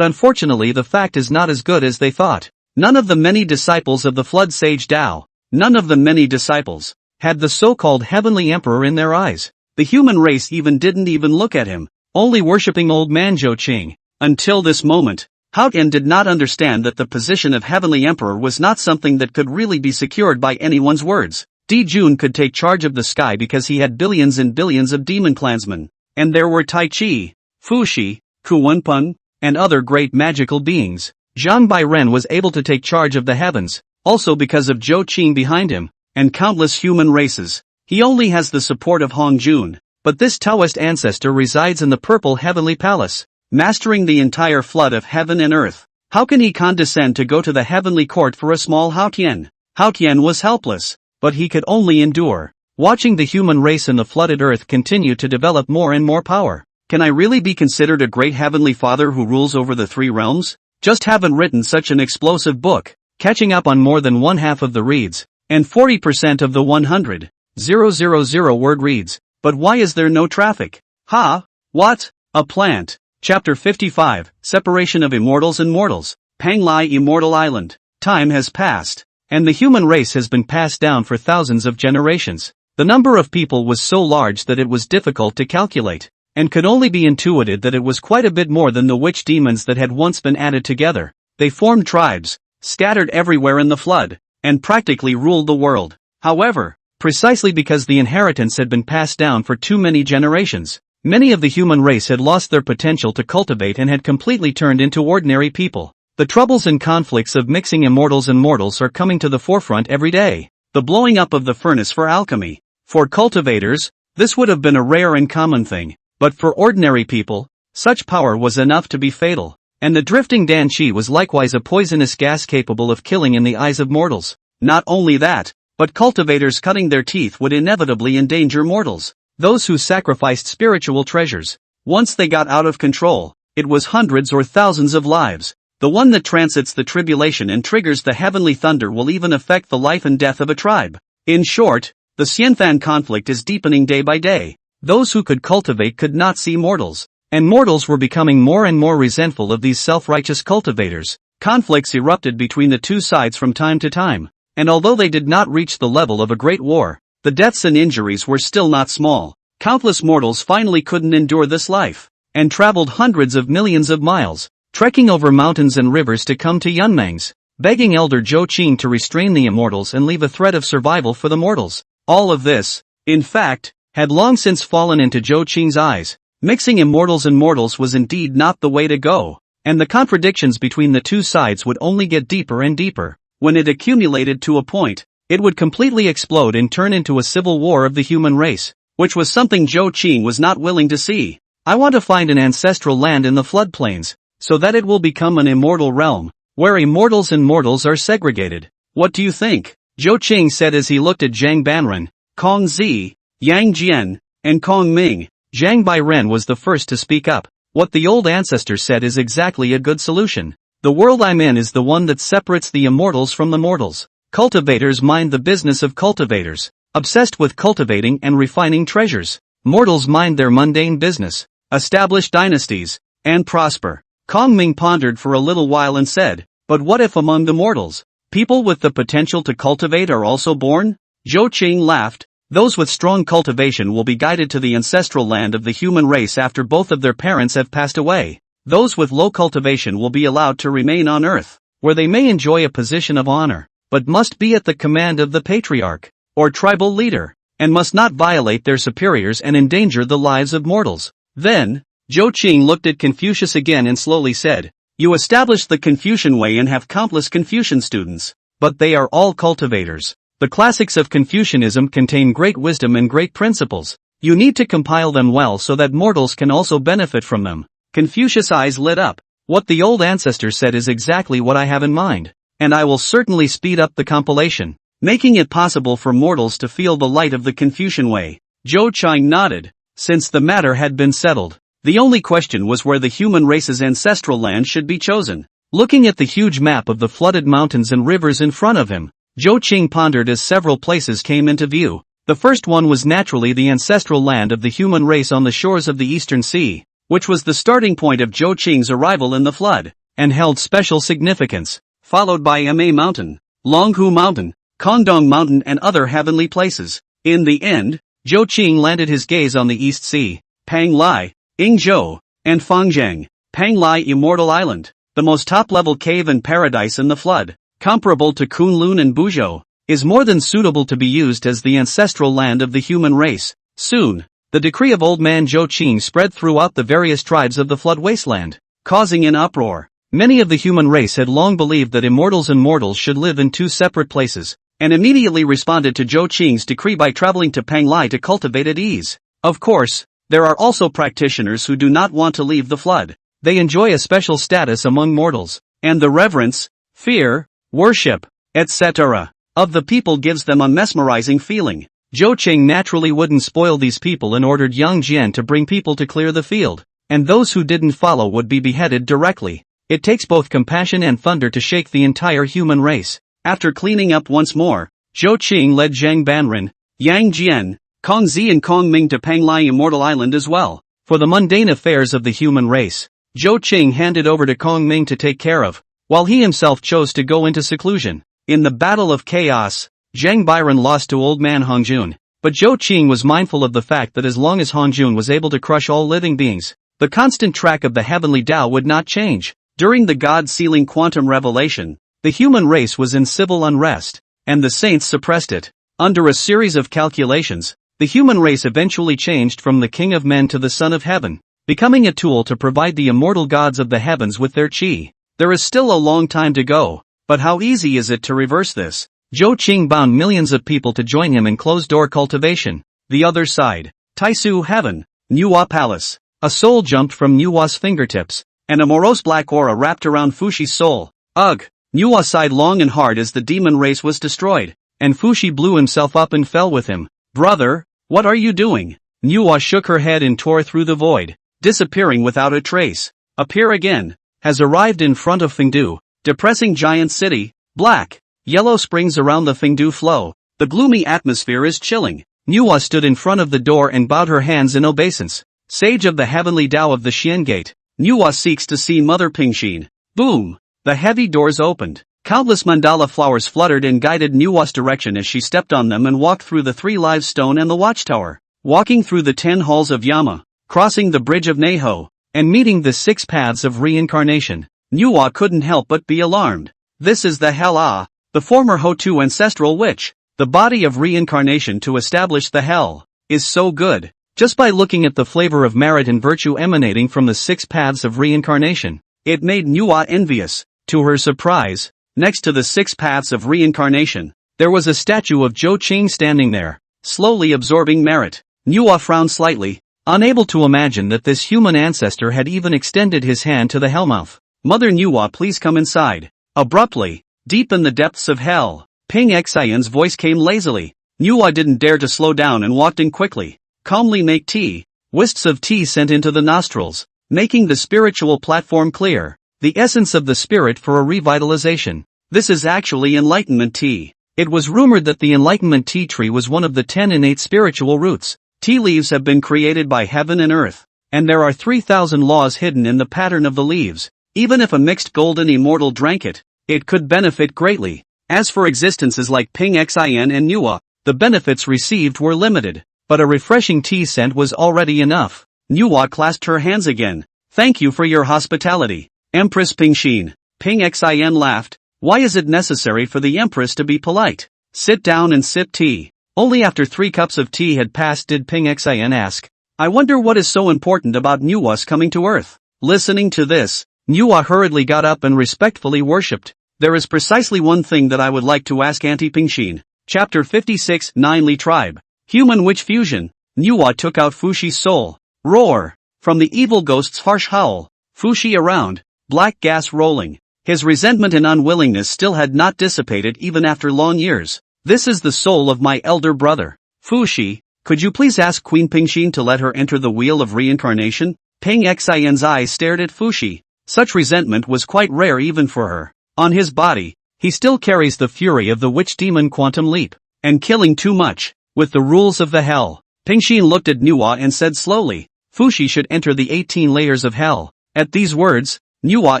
unfortunately the fact is not as good as they thought. None of the many disciples of the flood sage Dao, none of the many disciples, had the so-called heavenly emperor in their eyes. The human race didn't even look at him, only worshipping old man Zhou Qing. Until this moment, Hao Tian did not understand that the position of heavenly emperor was not something that could really be secured by anyone's words. Di Jun could take charge of the sky because he had billions and billions of demon clansmen, and there were Tai Chi, Fu Shi, Ku Wenpeng, and other great magical beings. Zhang Bairen was able to take charge of the heavens, also because of Zhou Qing behind him, and countless human races. He only has the support of Hong Jun, but this Taoist ancestor resides in the purple heavenly palace, mastering the entire flood of heaven and earth. How can he condescend to go to the heavenly court for a small Hao Tian? Hao Tian was helpless, but he could only endure, watching the human race in the flooded earth continue to develop more and more power. Can I really be considered a great heavenly father who rules over the three realms? Just haven't written such an explosive book, catching up on more than one half of the reads, and 40% of the 100,000 word reads. But why is there no traffic? Ha! What? A plant. Chapter 55, Separation of Immortals and Mortals. Panglai Immortal Island. Time has passed, and the human race has been passed down for thousands of generations. The number of people was so large that it was difficult to calculate, and could only be intuited that it was quite a bit more than the witch demons that had once been added together. They formed tribes, scattered everywhere in the flood, and practically ruled the world. However, precisely because the inheritance had been passed down for too many generations, many of the human race had lost their potential to cultivate and had completely turned into ordinary people. The troubles and conflicts of mixing immortals and mortals are coming to the forefront every day. The blowing up of the furnace for alchemy. For cultivators, this would have been a rare and common thing, but for ordinary people, such power was enough to be fatal. And the drifting Dan Qi was likewise a poisonous gas capable of killing in the eyes of mortals. Not only that, but cultivators cutting their teeth would inevitably endanger mortals. Those who sacrificed spiritual treasures. Once they got out of control, it was hundreds or thousands of lives. The one that transits the tribulation and triggers the heavenly thunder will even affect the life and death of a tribe. In short, the Xianthan conflict is deepening day by day. Those who could cultivate could not see mortals, and mortals were becoming more and more resentful of these self-righteous cultivators. Conflicts erupted between the two sides from time to time, and although they did not reach the level of a great war, the deaths and injuries were still not small. Countless mortals finally couldn't endure this life, and traveled hundreds of millions of miles, trekking over mountains and rivers to come to Yunmeng's, begging Elder Zhou Qing to restrain the immortals and leave a thread of survival for the mortals. All of this, in fact, had long since fallen into Zhou Qing's eyes. Mixing immortals and mortals was indeed not the way to go, and the contradictions between the two sides would only get deeper and deeper. When it accumulated to a point, it would completely explode and turn into a civil war of the human race, which was something Zhou Qing was not willing to see. I want to find an ancestral land in the floodplains, so that it will become an immortal realm, where immortals and mortals are segregated. What do you think? Zhou Qing said as he looked at Zhang Banren, Kong Zi, Yang Jian, and Kong Ming. Zhang Bairen was the first to speak up. What the old ancestor said is exactly a good solution. The world I'm in is the one that separates the immortals from the mortals. Cultivators mind the business of cultivators, obsessed with cultivating and refining treasures. Mortals mind their mundane business, establish dynasties, and prosper. Kong Ming pondered for a little while and said, but what if among the mortals, people with the potential to cultivate are also born? Zhou Qing laughed. Those with strong cultivation will be guided to the ancestral land of the human race after both of their parents have passed away. Those with low cultivation will be allowed to remain on earth, where they may enjoy a position of honor, but must be at the command of the patriarch, or tribal leader, and must not violate their superiors and endanger the lives of mortals. Then, Zhou Qing looked at Confucius again and slowly said, You establish the Confucian way and have countless Confucian students. But they are all cultivators. The classics of Confucianism contain great wisdom and great principles. You need to compile them well so that mortals can also benefit from them. Confucius' eyes lit up. What the old ancestor said is exactly what I have in mind. And I will certainly speed up the compilation, making it possible for mortals to feel the light of the Confucian way. Zhou Chang nodded. Since the matter had been settled, the only question was where the human race's ancestral land should be chosen. Looking at the huge map of the flooded mountains and rivers in front of him, Zhou Qing pondered as several places came into view. The first one was naturally the ancestral land of the human race on the shores of the Eastern Sea, which was the starting point of Zhou Qing's arrival in the flood, and held special significance, followed by Ma Mountain, Longhu Mountain, Kongdong Mountain and other heavenly places. In the end, Zhou Qing landed his gaze on the East Sea, Panglai, Yingzhou, and Fangjiang. Panglai Immortal Island, the most top-level cave and paradise in the flood, comparable to Kunlun and Buzhou, is more than suitable to be used as the ancestral land of the human race. Soon, the decree of old man Zhou Qing spread throughout the various tribes of the flood wasteland, causing an uproar. Many of the human race had long believed that immortals and mortals should live in two separate places, and immediately responded to Zhou Qing's decree by traveling to Panglai to cultivate at ease. Of course, there are also practitioners who do not want to leave the flood. They enjoy a special status among mortals, and the reverence, fear, worship, etc. of the people gives them a mesmerizing feeling. Zhou Qing naturally wouldn't spoil these people and ordered Yang Jian to bring people to clear the field, and those who didn't follow would be beheaded directly. It takes both compassion and thunder to shake the entire human race. After cleaning up once more, Zhou Qing led Zhang Banren, Yang Jian, Kong Zi and Kong Ming to Panglai Immortal Island as well. For the mundane affairs of the human race, Zhou Qing handed over to Kong Ming to take care of, while he himself chose to go into seclusion. In the Battle of Chaos, Zhang Biren lost to Old Man Hongjun, but Zhou Qing was mindful of the fact that as long as Hongjun was able to crush all living beings, the constant track of the heavenly Dao would not change. During the God-sealing quantum revelation, the human race was in civil unrest, and the saints suppressed it. Under a series of calculations, the human race eventually changed from the king of men to the son of heaven, becoming a tool to provide the immortal gods of the heavens with their qi. There is still a long time to go, but how easy is it to reverse this? Zhou Qing bound millions of people to join him in closed-door cultivation. The other side, Taisu Heaven, Nuwa Palace. A soul jumped from Nuwa's fingertips, and a morose black aura wrapped around Fushi's soul. Ugh! Nuwa sighed long and hard as the demon race was destroyed, and Fushi blew himself up and fell with him. Brother, what are you doing? Nuwa shook her head and tore through the void, disappearing without a trace. Appear again. Has arrived in front of Fengdu, depressing giant city, black, yellow springs around the Fengdu flow. The gloomy atmosphere is chilling. Nuwa stood in front of the door and bowed her hands in obeisance. Sage of the heavenly Dao of the Xian Gate, Nuwa seeks to see Mother Pingxin. Boom! The heavy doors opened. Countless mandala flowers fluttered and guided Nuwa's direction as she stepped on them and walked through the 3 live stone and the watchtower, walking through the 10 halls of Yama, crossing the bridge of Neho, and meeting the 6 paths of reincarnation. Nuwa couldn't help but be alarmed. This is the Hell the former Hotu ancestral witch. The body of reincarnation to establish the hell is so good. Just by looking at the flavor of merit and virtue emanating from the 6 paths of reincarnation, it made Nuwa envious. To her surprise, next to the 6 paths of reincarnation, there was a statue of Zhou Qing standing there, slowly absorbing merit. Nuwa frowned slightly, unable to imagine that this human ancestor had even extended his hand to the hellmouth. Mother Nuwa, please come inside. Abruptly, deep in the depths of hell, Ping Xian's voice came lazily. Nuwa didn't dare to slow down and walked in quickly. Calmly make tea. Wisps of tea sent into the nostrils, making the spiritual platform clear. The essence of the spirit for a revitalization. This is actually enlightenment tea. It was rumored that the enlightenment tea tree was one of the 10 innate spiritual roots. Tea leaves have been created by heaven and earth, and there are 3,000 laws hidden in the pattern of the leaves. Even if a mixed golden immortal drank it, it could benefit greatly. As for existences like Ping Xian and Nuwa, the benefits received were limited, but a refreshing tea scent was already enough. Nuwa clasped her hands again. Thank you for your hospitality, Empress Pingxin. Ping Xian laughed. Why is it necessary for the Empress to be polite? Sit down and sip tea. Only after 3 cups of tea had passed did Ping Xian ask, I wonder what is so important about Nuwa's coming to Earth. Listening to this, Nuwa hurriedly got up and respectfully worshipped. There is precisely one thing that I would like to ask Auntie Pingxin. Chapter 56 Nine Li Tribe. Human Witch Fusion. Nuwa took out Fushi's soul. Roar. From the evil ghost's harsh howl. Fushi around. Black gas rolling. His resentment and unwillingness still had not dissipated even after long years. This is the soul of my elder brother. Fushi, could you please ask Queen Pingxin to let her enter the wheel of reincarnation? Ping Xin's eyes stared at Fushi. Such resentment was quite rare even for her. On his body, he still carries the fury of the witch demon Quantum Leap. And killing too much, with the rules of the hell. Pingxin looked at Nuwa and said slowly, Fushi should enter the 18 layers of hell. At these words, Nuwa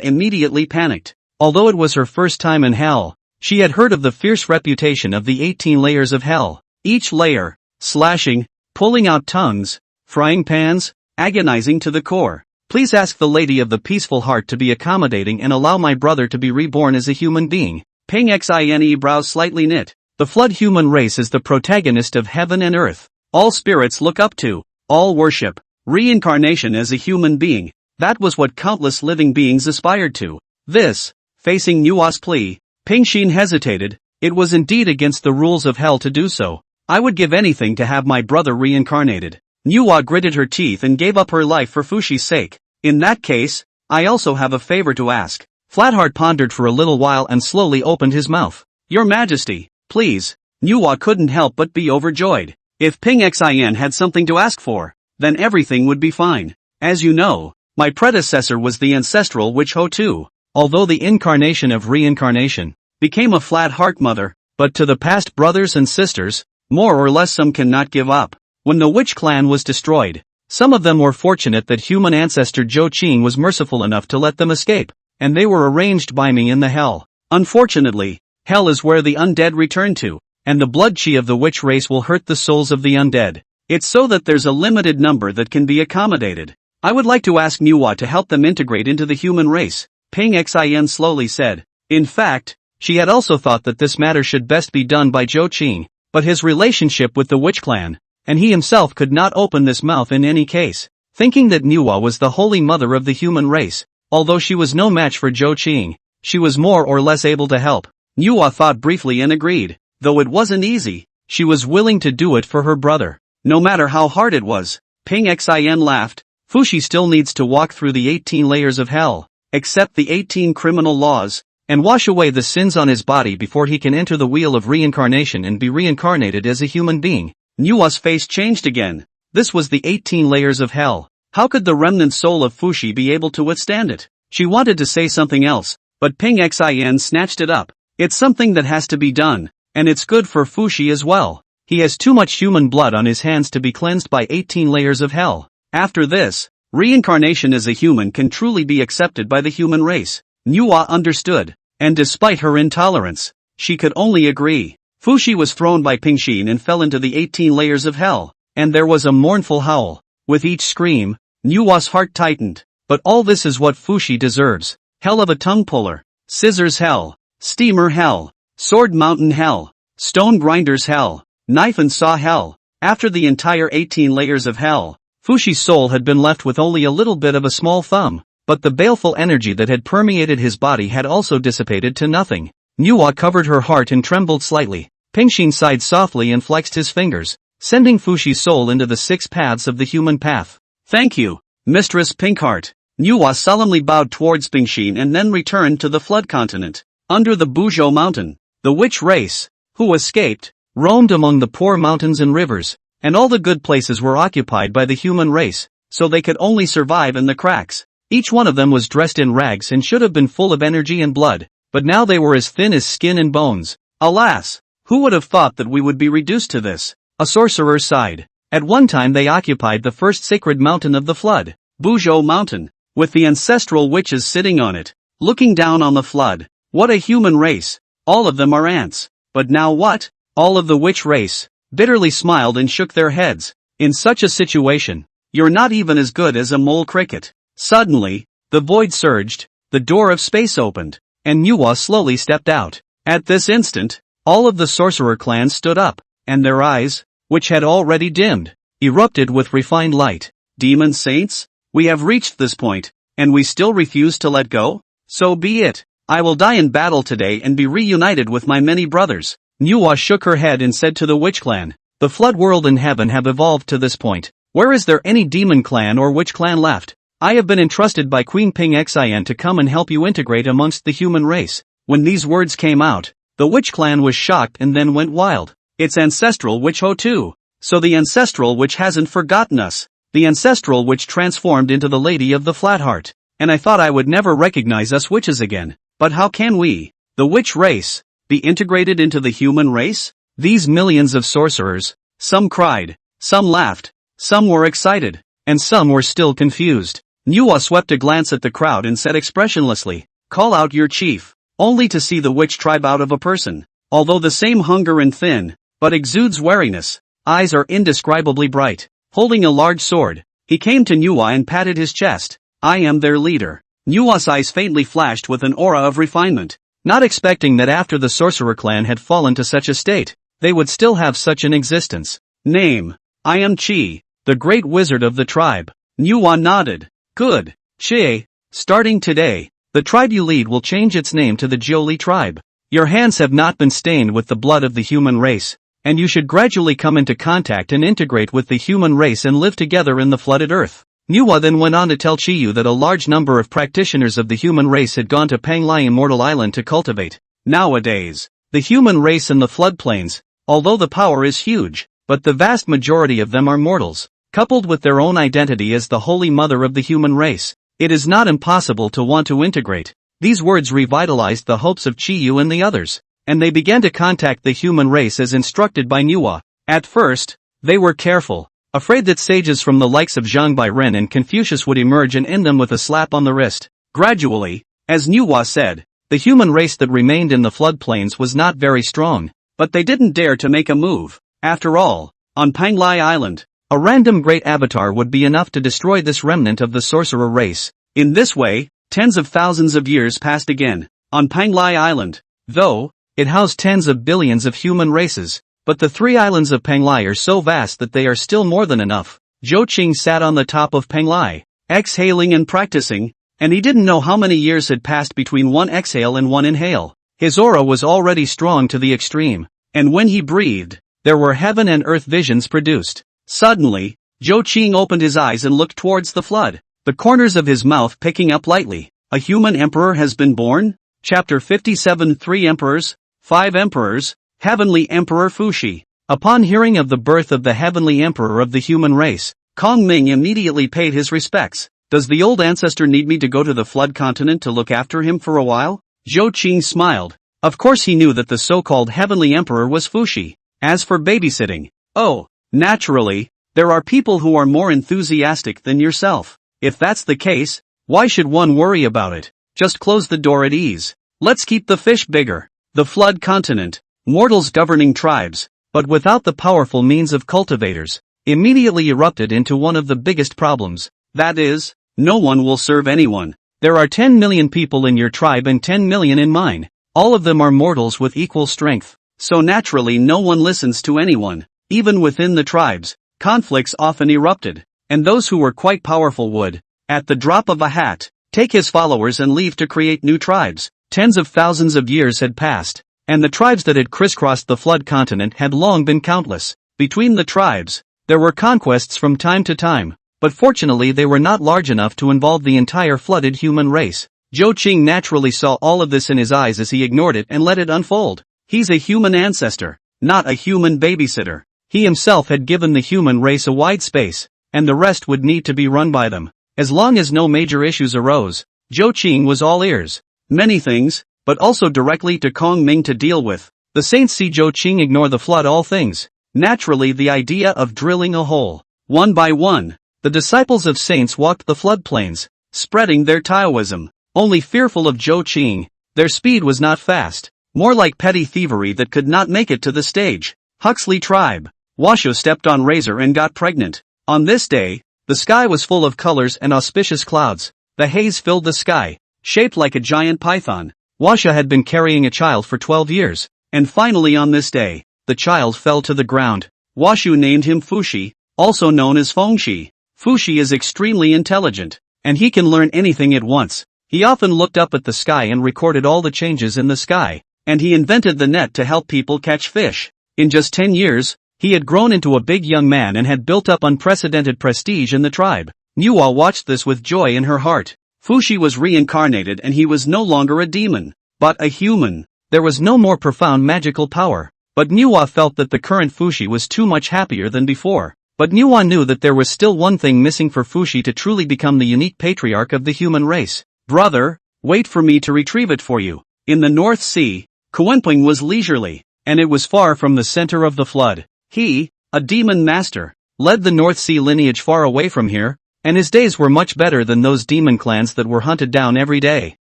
immediately panicked. Although it was her first time in hell, she had heard of the fierce reputation of the 18 layers of hell. Each layer, slashing, pulling out tongues, frying pans, agonizing to the core. Please ask the Lady of the Peaceful Heart to be accommodating and allow my brother to be reborn as a human being. Ping Xine brows slightly knit. The flood human race is the protagonist of heaven and earth. All spirits look up to, all worship, reincarnation as a human being. That was what countless living beings aspired to. This, facing Nuwa's plea, Pingxin hesitated. It was indeed against the rules of hell to do so. I would give anything to have my brother reincarnated. Nuwa gritted her teeth and gave up her life for Fushi's sake. In that case, I also have a favor to ask. Flatheart pondered for a little while and slowly opened his mouth. Your Majesty, please. Nuwa couldn't help but be overjoyed. If Ping Xin had something to ask for, then everything would be fine. As you know, my predecessor was the ancestral witch Ho-Tu. Although the incarnation of reincarnation became a flat heart mother, but to the past brothers and sisters, more or less some cannot give up. When the witch clan was destroyed, some of them were fortunate that human ancestor Zhou Qing was merciful enough to let them escape, and they were arranged by me in the hell. Unfortunately, hell is where the undead return to, and the blood chi of the witch race will hurt the souls of the undead. It's so that there's a limited number that can be accommodated. I would like to ask Nuwa to help them integrate into the human race, Ping Xin slowly said. In fact, she had also thought that this matter should best be done by Zhou Qing, but his relationship with the witch clan, and he himself could not open this mouth in any case. Thinking that Nuwa was the holy mother of the human race, although she was no match for Zhou Qing, she was more or less able to help. Nuwa thought briefly and agreed. Though it wasn't easy, she was willing to do it for her brother. No matter how hard it was, Ping Xin laughed. Fushi still needs to walk through the 18 layers of hell, accept the 18 criminal laws, and wash away the sins on his body before he can enter the wheel of reincarnation and be reincarnated as a human being. Nuwa's face changed again. This was the 18 layers of hell. How could the remnant soul of Fushi be able to withstand it? She wanted to say something else, but Ping Xin snatched it up. It's something that has to be done, and it's good for Fushi as well. He has too much human blood on his hands to be cleansed by 18 layers of hell. After this, reincarnation as a human can truly be accepted by the human race. Nuwa understood, and despite her intolerance, she could only agree. Fushi was thrown by Pingxin and fell into the 18 layers of hell, and there was a mournful howl. With each scream, Nuwa's heart tightened. But all this is what Fushi deserves. Hell of a tongue puller, scissors hell, steamer hell, sword mountain hell, stone grinders hell, knife and saw hell. After the entire 18 layers of hell, Fushi's soul had been left with only a little bit of a small thumb, but the baleful energy that had permeated his body had also dissipated to nothing. Nuwa covered her heart and trembled slightly. Pingxin sighed softly and flexed his fingers, sending Fushi's soul into the 6 paths of the human path. Thank you, Mistress Pinkheart. Nuwa solemnly bowed towards Pingxin and then returned to the flood continent. Under the Buzhou mountain, the witch race, who escaped, roamed among the poor mountains and rivers, and all the good places were occupied by the human race, so they could only survive in the cracks. Each one of them was dressed in rags and should have been full of energy and blood, but now they were as thin as skin and bones. Alas! Who would have thought that we would be reduced to this? A sorcerer sighed. At one time they occupied the first sacred mountain of the flood, Buzhou Mountain, with the ancestral witches sitting on it, looking down on the flood. What a human race! All of them are ants. But now what? All of the witch race bitterly smiled and shook their heads. In such a situation, you're not even as good as a mole cricket. Suddenly, the void surged, the door of space opened, and Nuwa slowly stepped out. At this instant, all of the sorcerer clan stood up, and their eyes, which had already dimmed, erupted with refined light. Demon saints? We have reached this point. and we still refuse to let go? So be it. I will die in battle today and be reunited with my many brothers. Nuwa shook her head and said to the witch clan, the flood world and heaven have evolved to this point. Where is there any demon clan or witch clan left? I have been entrusted by Queen Ping Xin to come and help you integrate amongst the human race. When these words came out, the witch clan was shocked and then went wild. It's ancestral witch Ho too. So the ancestral witch hasn't forgotten us. The ancestral witch transformed into the Lady of the Flat Heart. And I thought I would never recognize us witches again. But how can we, the witch race, be integrated into the human race? These millions of sorcerers, some cried, some laughed, some were excited, and some were still confused. Nuwa swept a glance at the crowd and said expressionlessly, call out your chief, only to see the witch tribe out of a person. Although the same hunger and thin, but exudes wariness, eyes are indescribably bright. Holding a large sword, he came to Nuwa and patted his chest. I am their leader. Nuwa's eyes faintly flashed with an aura of refinement, not expecting that after the sorcerer clan had fallen to such a state, they would still have such an existence. Name. I am Chi, the great wizard of the tribe. Nuwa nodded. Good. Chi. Starting today, the tribe you lead will change its name to the Jiuli tribe. Your hands have not been stained with the blood of the human race, and you should gradually come into contact and integrate with the human race and live together in the flooded earth. Nuwa then went on to tell Chiyu that a large number of practitioners of the human race had gone to Panglai Immortal Island to cultivate. Nowadays, the human race in the floodplains, although the power is huge, but the vast majority of them are mortals, coupled with their own identity as the holy mother of the human race. It is not impossible to want to integrate. These words revitalized the hopes of Chiyu and the others, and they began to contact the human race as instructed by Nuwa. At first, they were careful, afraid that sages from the likes of Zhang Bairen and Confucius would emerge and end them with a slap on the wrist. Gradually, as Nuwa said, the human race that remained in the floodplains was not very strong, but they didn't dare to make a move. After all, on Panglai Island, a random great avatar would be enough to destroy this remnant of the sorcerer race. In this way, tens of thousands of years passed again. On Panglai Island, though, it housed tens of billions of human races, but the 3 islands of Panglai are so vast that they are still more than enough. Zhou Qing sat on the top of Panglai, exhaling and practicing, and he didn't know how many years had passed between one exhale and one inhale. His aura was already strong to the extreme, and when he breathed, there were heaven and earth visions produced. Suddenly, Zhou Qing opened his eyes and looked towards the flood, the corners of his mouth picking up lightly. A human emperor has been born? Chapter 57 3 Emperors, 5 Emperors. Heavenly Emperor Fuxi. Upon hearing of the birth of the Heavenly Emperor of the human race, Kong Ming immediately paid his respects. Does the old ancestor need me to go to the flood continent to look after him for a while? Zhou Qing smiled. Of course he knew that the so-called Heavenly Emperor was Fuxi. As for babysitting, oh, naturally, there are people who are more enthusiastic than yourself. If that's the case, why should one worry about it? Just close the door at ease. Let's keep the fish bigger. The flood continent. Mortals governing tribes, but without the powerful means of cultivators, immediately erupted into one of the biggest problems. That is, no one will serve anyone. There are 10 million people in your tribe and 10 million in mine. All of them are mortals with equal strength. So naturally no one listens to anyone. Even within the tribes, conflicts often erupted, and those who were quite powerful would, at the drop of a hat, take his followers and leave to create new tribes. Tens of thousands of years had passed, and the tribes that had crisscrossed the flood continent had long been countless. Between the tribes, there were conquests from time to time, but fortunately they were not large enough to involve the entire flooded human race. Zhou Qing naturally saw all of this in his eyes as he ignored it and let it unfold. He's a human ancestor, not a human babysitter. He himself had given the human race a wide space, and the rest would need to be run by them. As long as no major issues arose, Zhou Qing was all ears. Many things, but also directly to Kong Ming to deal with. The saints see Zhou Qing ignore the flood all things. Naturally the idea of drilling a hole. One by one, the disciples of saints walked the floodplains, spreading their Taoism. Only fearful of Zhou Qing, their speed was not fast, more like petty thievery that could not make it to the stage. Huxley tribe. Washo stepped on Razor and got pregnant. On this day, the sky was full of colors and auspicious clouds. The haze filled the sky, shaped like a giant python. Washa had been carrying a child for 12 years, and finally on this day, the child fell to the ground. Washu named him Fuxi, also known as Fengxi. Fuxi is extremely intelligent, and he can learn anything at once. He often looked up at the sky and recorded all the changes in the sky, and he invented the net to help people catch fish. In just 10 years, he had grown into a big young man and had built up unprecedented prestige in the tribe. Nuwa watched this with joy in her heart. Fushi was reincarnated and he was no longer a demon, but a human. There was no more profound magical power. But Nuwa felt that the current Fushi was too much happier than before. But Nuwa knew that there was still one thing missing for Fushi to truly become the unique patriarch of the human race. Brother, wait for me to retrieve it for you. In the North Sea, Kuenping was leisurely, and it was far from the center of the flood. He, a demon master, led the North Sea lineage far away from here, and his days were much better than those demon clans that were hunted down every day.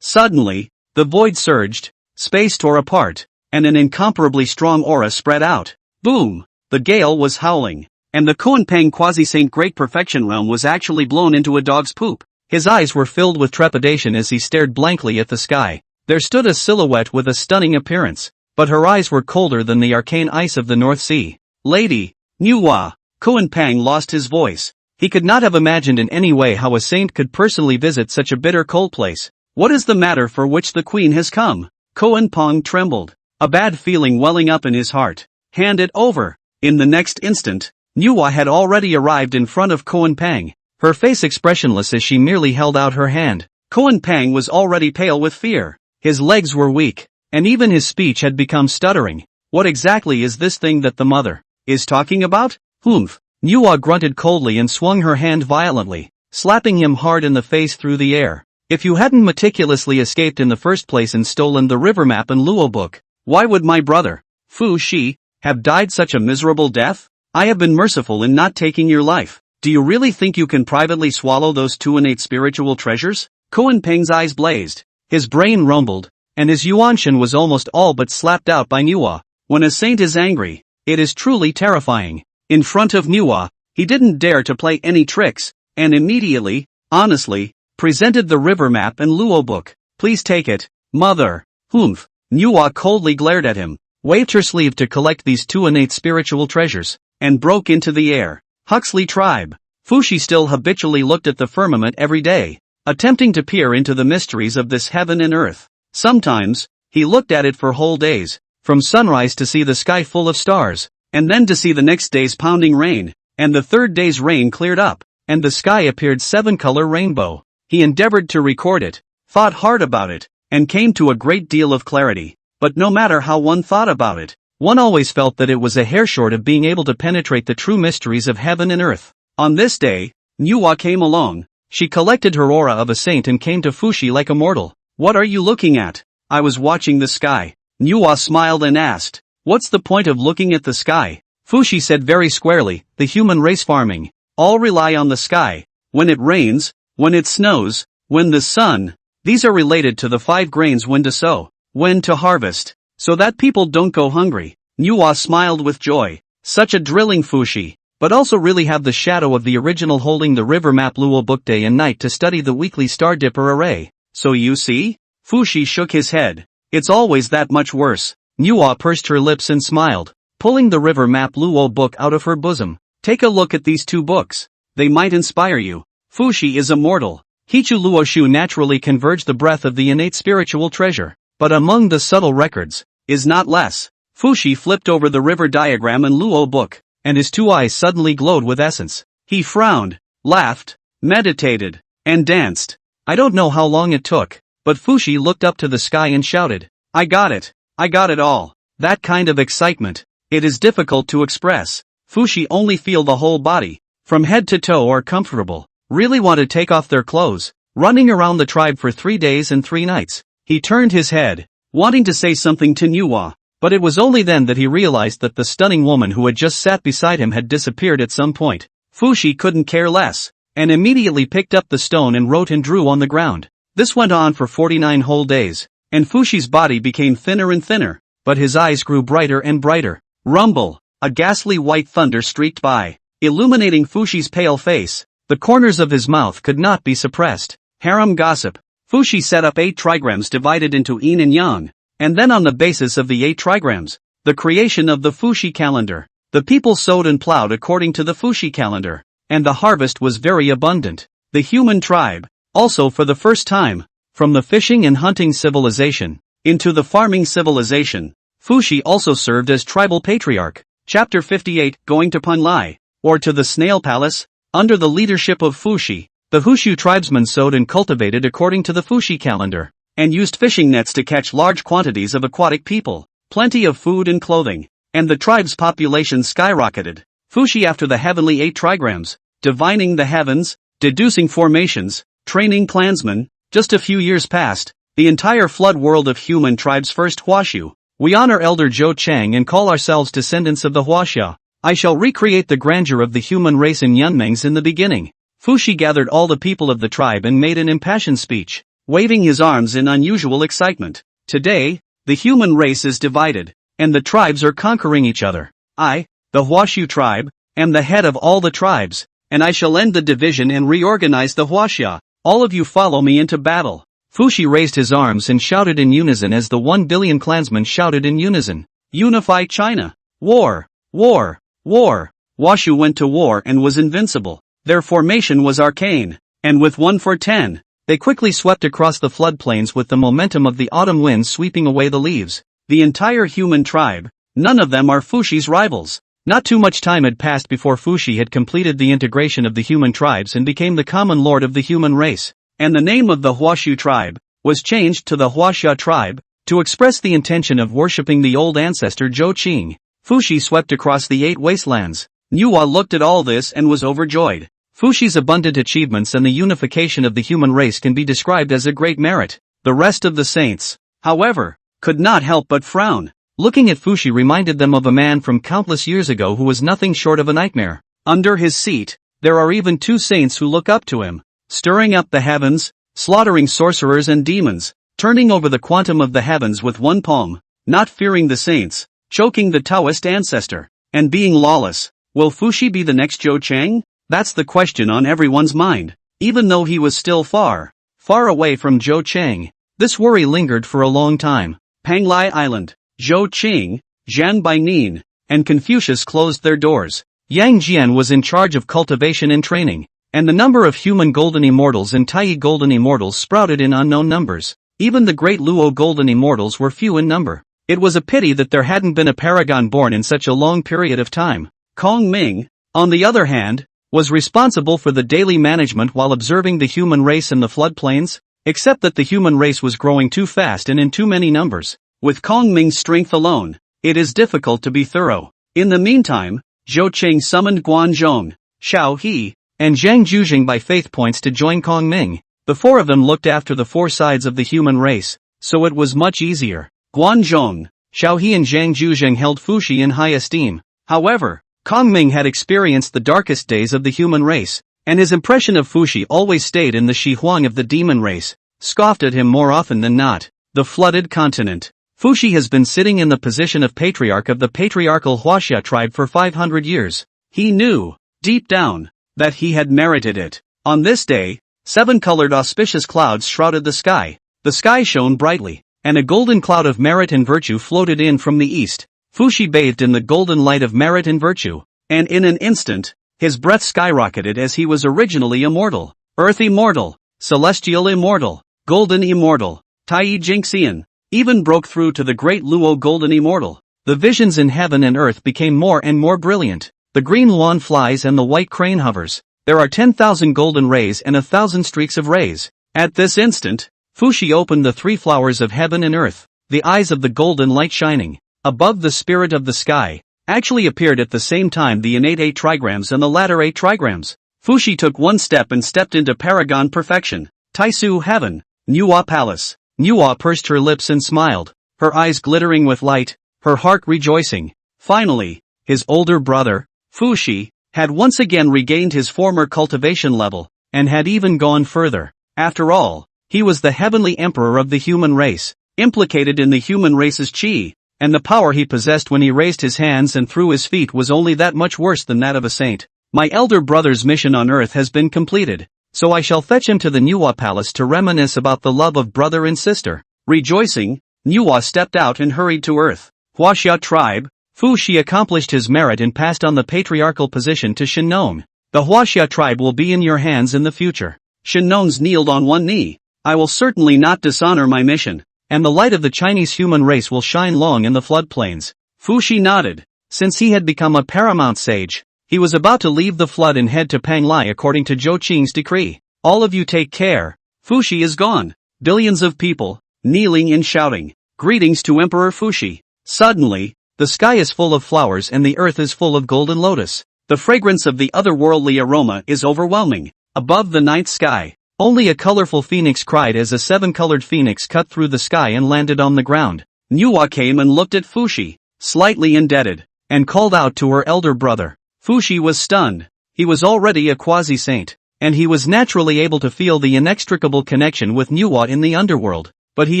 Suddenly, the void surged, space tore apart, and an incomparably strong aura spread out. Boom! The gale was howling, and the Kuenping quasi-saint Great Perfection realm was actually blown into a dog's poop. His eyes were filled with trepidation as he stared blankly at the sky. There stood a silhouette with a stunning appearance, but her eyes were colder than the arcane ice of the North Sea. Lady, Nuwa. Kuenping lost his voice. He could not have imagined in any way how a saint could personally visit such a bitter cold place. What is the matter for which the queen has come? Kuenping trembled, a bad feeling welling up in his heart. Hand it over. In the next instant, Nuwa had already arrived in front of Kuenping, her face expressionless as she merely held out her hand. Kuenping was already pale with fear. His legs were weak, and even his speech had become stuttering. What exactly is this thing that the mother is talking about? Humph. Nuwa grunted coldly and swung her hand violently, slapping him hard in the face through the air. If you hadn't meticulously escaped in the first place and stolen the river map and Luo book, why would my brother, Fu Shi, have died such a miserable death? I have been merciful in not taking your life. Do you really think you can privately swallow those two innate spiritual treasures? Kuenping's eyes blazed, his brain rumbled, and his Yuanshan was almost all but slapped out by Nuwa. When a saint is angry, it is truly terrifying. In front of Nuwa, he didn't dare to play any tricks, and immediately, honestly, presented the river map and Luo book. Please take it, mother. Humph. Nuwa coldly glared at him, waved her sleeve to collect these two innate spiritual treasures, and broke into the air. Huxley tribe. Fushi still habitually looked at the firmament every day, attempting to peer into the mysteries of this heaven and earth. Sometimes, he looked at it for whole days, from sunrise to see the sky full of stars, and then to see the next day's pounding rain, and the third day's rain cleared up, and the sky appeared 7-color rainbow. He endeavored to record it, thought hard about it, and came to a great deal of clarity. But no matter how one thought about it, one always felt that it was a hair short of being able to penetrate the true mysteries of heaven and earth. On this day, Nuwa came along. She collected her aura of a saint and came to Fushi like a mortal. What are you looking at? I was watching the sky. Nuwa smiled and asked, what's the point of looking at the sky? Fushi said very squarely, the human race farming. All rely on the sky. When it rains, when it snows, when the sun. These are related to the 5 grains when to sow, when to harvest, so that people don't go hungry. Nuwa smiled with joy. Such a drilling Fushi, but also really have the shadow of the original holding the river map Luo book day and night to study the weekly star dipper array. So you see? Fushi shook his head. It's always that much worse. Nuwa pursed her lips and smiled, pulling the river map Luo book out of her bosom. Take a look at these 2 books. They might inspire you. Fushi is immortal. Hichu Luoshu naturally converged the breath of the innate spiritual treasure, but among the subtle records, is not less. Fushi flipped over the river diagram and Luo book, and his 2 eyes suddenly glowed with essence. He frowned, laughed, meditated, and danced. I don't know how long it took, but Fushi looked up to the sky and shouted, I got it. I got it all. That kind of excitement. It is difficult to express. Fushi only feel the whole body, from head to toe are comfortable. Really want to take off their clothes. Running around the tribe for 3 days and 3 nights. He turned his head, wanting to say something to Nuwa, but it was only then that he realized that the stunning woman who had just sat beside him had disappeared at some point. Fushi couldn't care less, and immediately picked up the stone and wrote and drew on the ground. This went on for 49 whole days, and Fushi's body became thinner and thinner, but his eyes grew brighter and brighter. Rumble! A ghastly white thunder streaked by, illuminating Fushi's pale face. The corners of his mouth could not be suppressed. Harem gossip. Fushi set up 8 trigrams divided into yin and yang, and then on the basis of the 8 trigrams, the creation of the Fushi calendar. The people sowed and plowed according to the Fushi calendar, and the harvest was very abundant. The human tribe, Also for the first time, from the fishing and hunting civilization into the farming civilization, Fuxi also served as tribal patriarch. Chapter 58, Going to Panlai, or to the Snail Palace. Under the leadership of Fuxi, the Hushu tribesmen sowed and cultivated according to the Fuxi calendar, and used fishing nets to catch large quantities of aquatic people, plenty of food and clothing, and the tribe's population skyrocketed. Fuxi after the heavenly 8 trigrams, divining the heavens, deducing formations, training clansmen. Just a few years past, the entire flood world of human tribes first Huashu. We honor Elder Zhou Chang and call ourselves descendants of the Huaxia. I shall recreate the grandeur of the human race in Yunmengs in the beginning. Fuxi gathered all the people of the tribe and made an impassioned speech, waving his arms in unusual excitement. Today, the human race is divided, and the tribes are conquering each other. I, the Huashu tribe, am the head of all the tribes, and I shall end the division and reorganize the Huaxia. All of you follow me into battle. Fuxi raised his arms and shouted in unison as the 1 billion clansmen shouted in unison. Unify China! War! War! War! Huashu went to war and was invincible. Their formation was arcane, and with 1 for 10, they quickly swept across the floodplains with the momentum of the autumn winds sweeping away the leaves. The entire human tribe, none of them are Fuxi's rivals. Not too much time had passed before Fuxi had completed the integration of the human tribes and became the common lord of the human race, and the name of the Huashu tribe was changed to the Huaxia tribe, to express the intention of worshipping the old ancestor Zhou Qing. Fuxi swept across the 8 wastelands. Nuwa looked at all this and was overjoyed. Fuxi's abundant achievements and the unification of the human race can be described as a great merit. The rest of the saints, however, could not help but frown. Looking at Fuxi reminded them of a man from countless years ago who was nothing short of a nightmare. Under his seat, there are even 2 saints who look up to him, stirring up the heavens, slaughtering sorcerers and demons, turning over the quantum of the heavens with 1 palm, not fearing the saints, choking the Taoist ancestor, and being lawless. Will Fuxi be the next Zhou Chang? That's the question on everyone's mind. Even though he was still far, far away from Zhou Chang, this worry lingered for a long time. Panglai Island. Zhou Qing, Zhan Bainin, and Confucius closed their doors. Yang Jian was in charge of cultivation and training, and the number of human golden immortals and Taiyi golden immortals sprouted in unknown numbers. Even the great Luo golden immortals were few in number. It was a pity that there hadn't been a paragon born in such a long period of time. Kong Ming, on the other hand, was responsible for the daily management while observing the human race in the floodplains, except that the human race was growing too fast and in too many numbers. With Kong Ming's strength alone, it is difficult to be thorough. In the meantime, Zhou Cheng summoned Guan Zhong, Xiao He, and Zhang Zhuzheng by faith points to join Kong Ming. The 4 of them looked after the 4 sides of the human race, so it was much easier. Guan Zhong, Xiao He and Zhang Zhuzheng held Fuxi in high esteem. However, Kong Ming had experienced the darkest days of the human race, and his impression of Fuxi always stayed in the Shi Huang of the demon race, scoffed at him more often than not. The flooded continent. Fuxi has been sitting in the position of patriarch of the patriarchal Huaxia tribe for 500 years. He knew, deep down, that he had merited it. On this day, 7-colored auspicious clouds shrouded the sky. The sky shone brightly, and a golden cloud of merit and virtue floated in from the east. Fuxi bathed in the golden light of merit and virtue, and in an instant, his breath skyrocketed as he was originally immortal. Earth immortal, celestial immortal, golden immortal, Taiyi Jingxian. Even broke through to the great Luo golden immortal. The visions in heaven and earth became more and more brilliant. The green lawn flies and the white crane hovers. There are 10,000 golden rays and 1,000 streaks of rays. At this instant, Fuxi opened the 3 flowers of heaven and earth. The eyes of the golden light shining above the spirit of the sky actually appeared at the same time the innate 8 trigrams and the latter 8 trigrams. Fuxi took 1 step and stepped into paragon perfection. Taisu heaven, Nuwa palace. Nuwa pursed her lips and smiled, her eyes glittering with light, her heart rejoicing. Finally, his older brother, Fuxi, had once again regained his former cultivation level, and had even gone further. After all, he was the heavenly emperor of the human race, implicated in the human race's qi, and the power he possessed when he raised his hands and threw his feet was only that much worse than that of a saint. My elder brother's mission on earth has been completed, so I shall fetch him to the Nuwa palace to reminisce about the love of brother and sister. Rejoicing, Nuwa stepped out and hurried to earth. Huaxia tribe, Fuxi accomplished his merit and passed on the patriarchal position to Shinnong. The Huaxia tribe will be in your hands in the future. Shen Nong's kneeled on one knee. I will certainly not dishonor my mission, and the light of the Chinese human race will shine long in the floodplains. Fu Shi nodded. Since he had become a paramount sage, he was about to leave the flood and head to Panglai according to Zhou Qing's decree. All of you take care. Fu Shi is gone. Billions of people, kneeling and shouting, greetings to Emperor Fu Shi. Suddenly, the sky is full of flowers and the earth is full of golden lotus. The fragrance of the otherworldly aroma is overwhelming. Above the night sky, only a colorful phoenix cried as a seven-colored phoenix cut through the sky and landed on the ground. Nuwa came and looked at Fu Shi, slightly indebted, and called out to her elder brother. Fu Shi was stunned. He was already a quasi-saint, and he was naturally able to feel the inextricable connection with Nuwa in the underworld, but he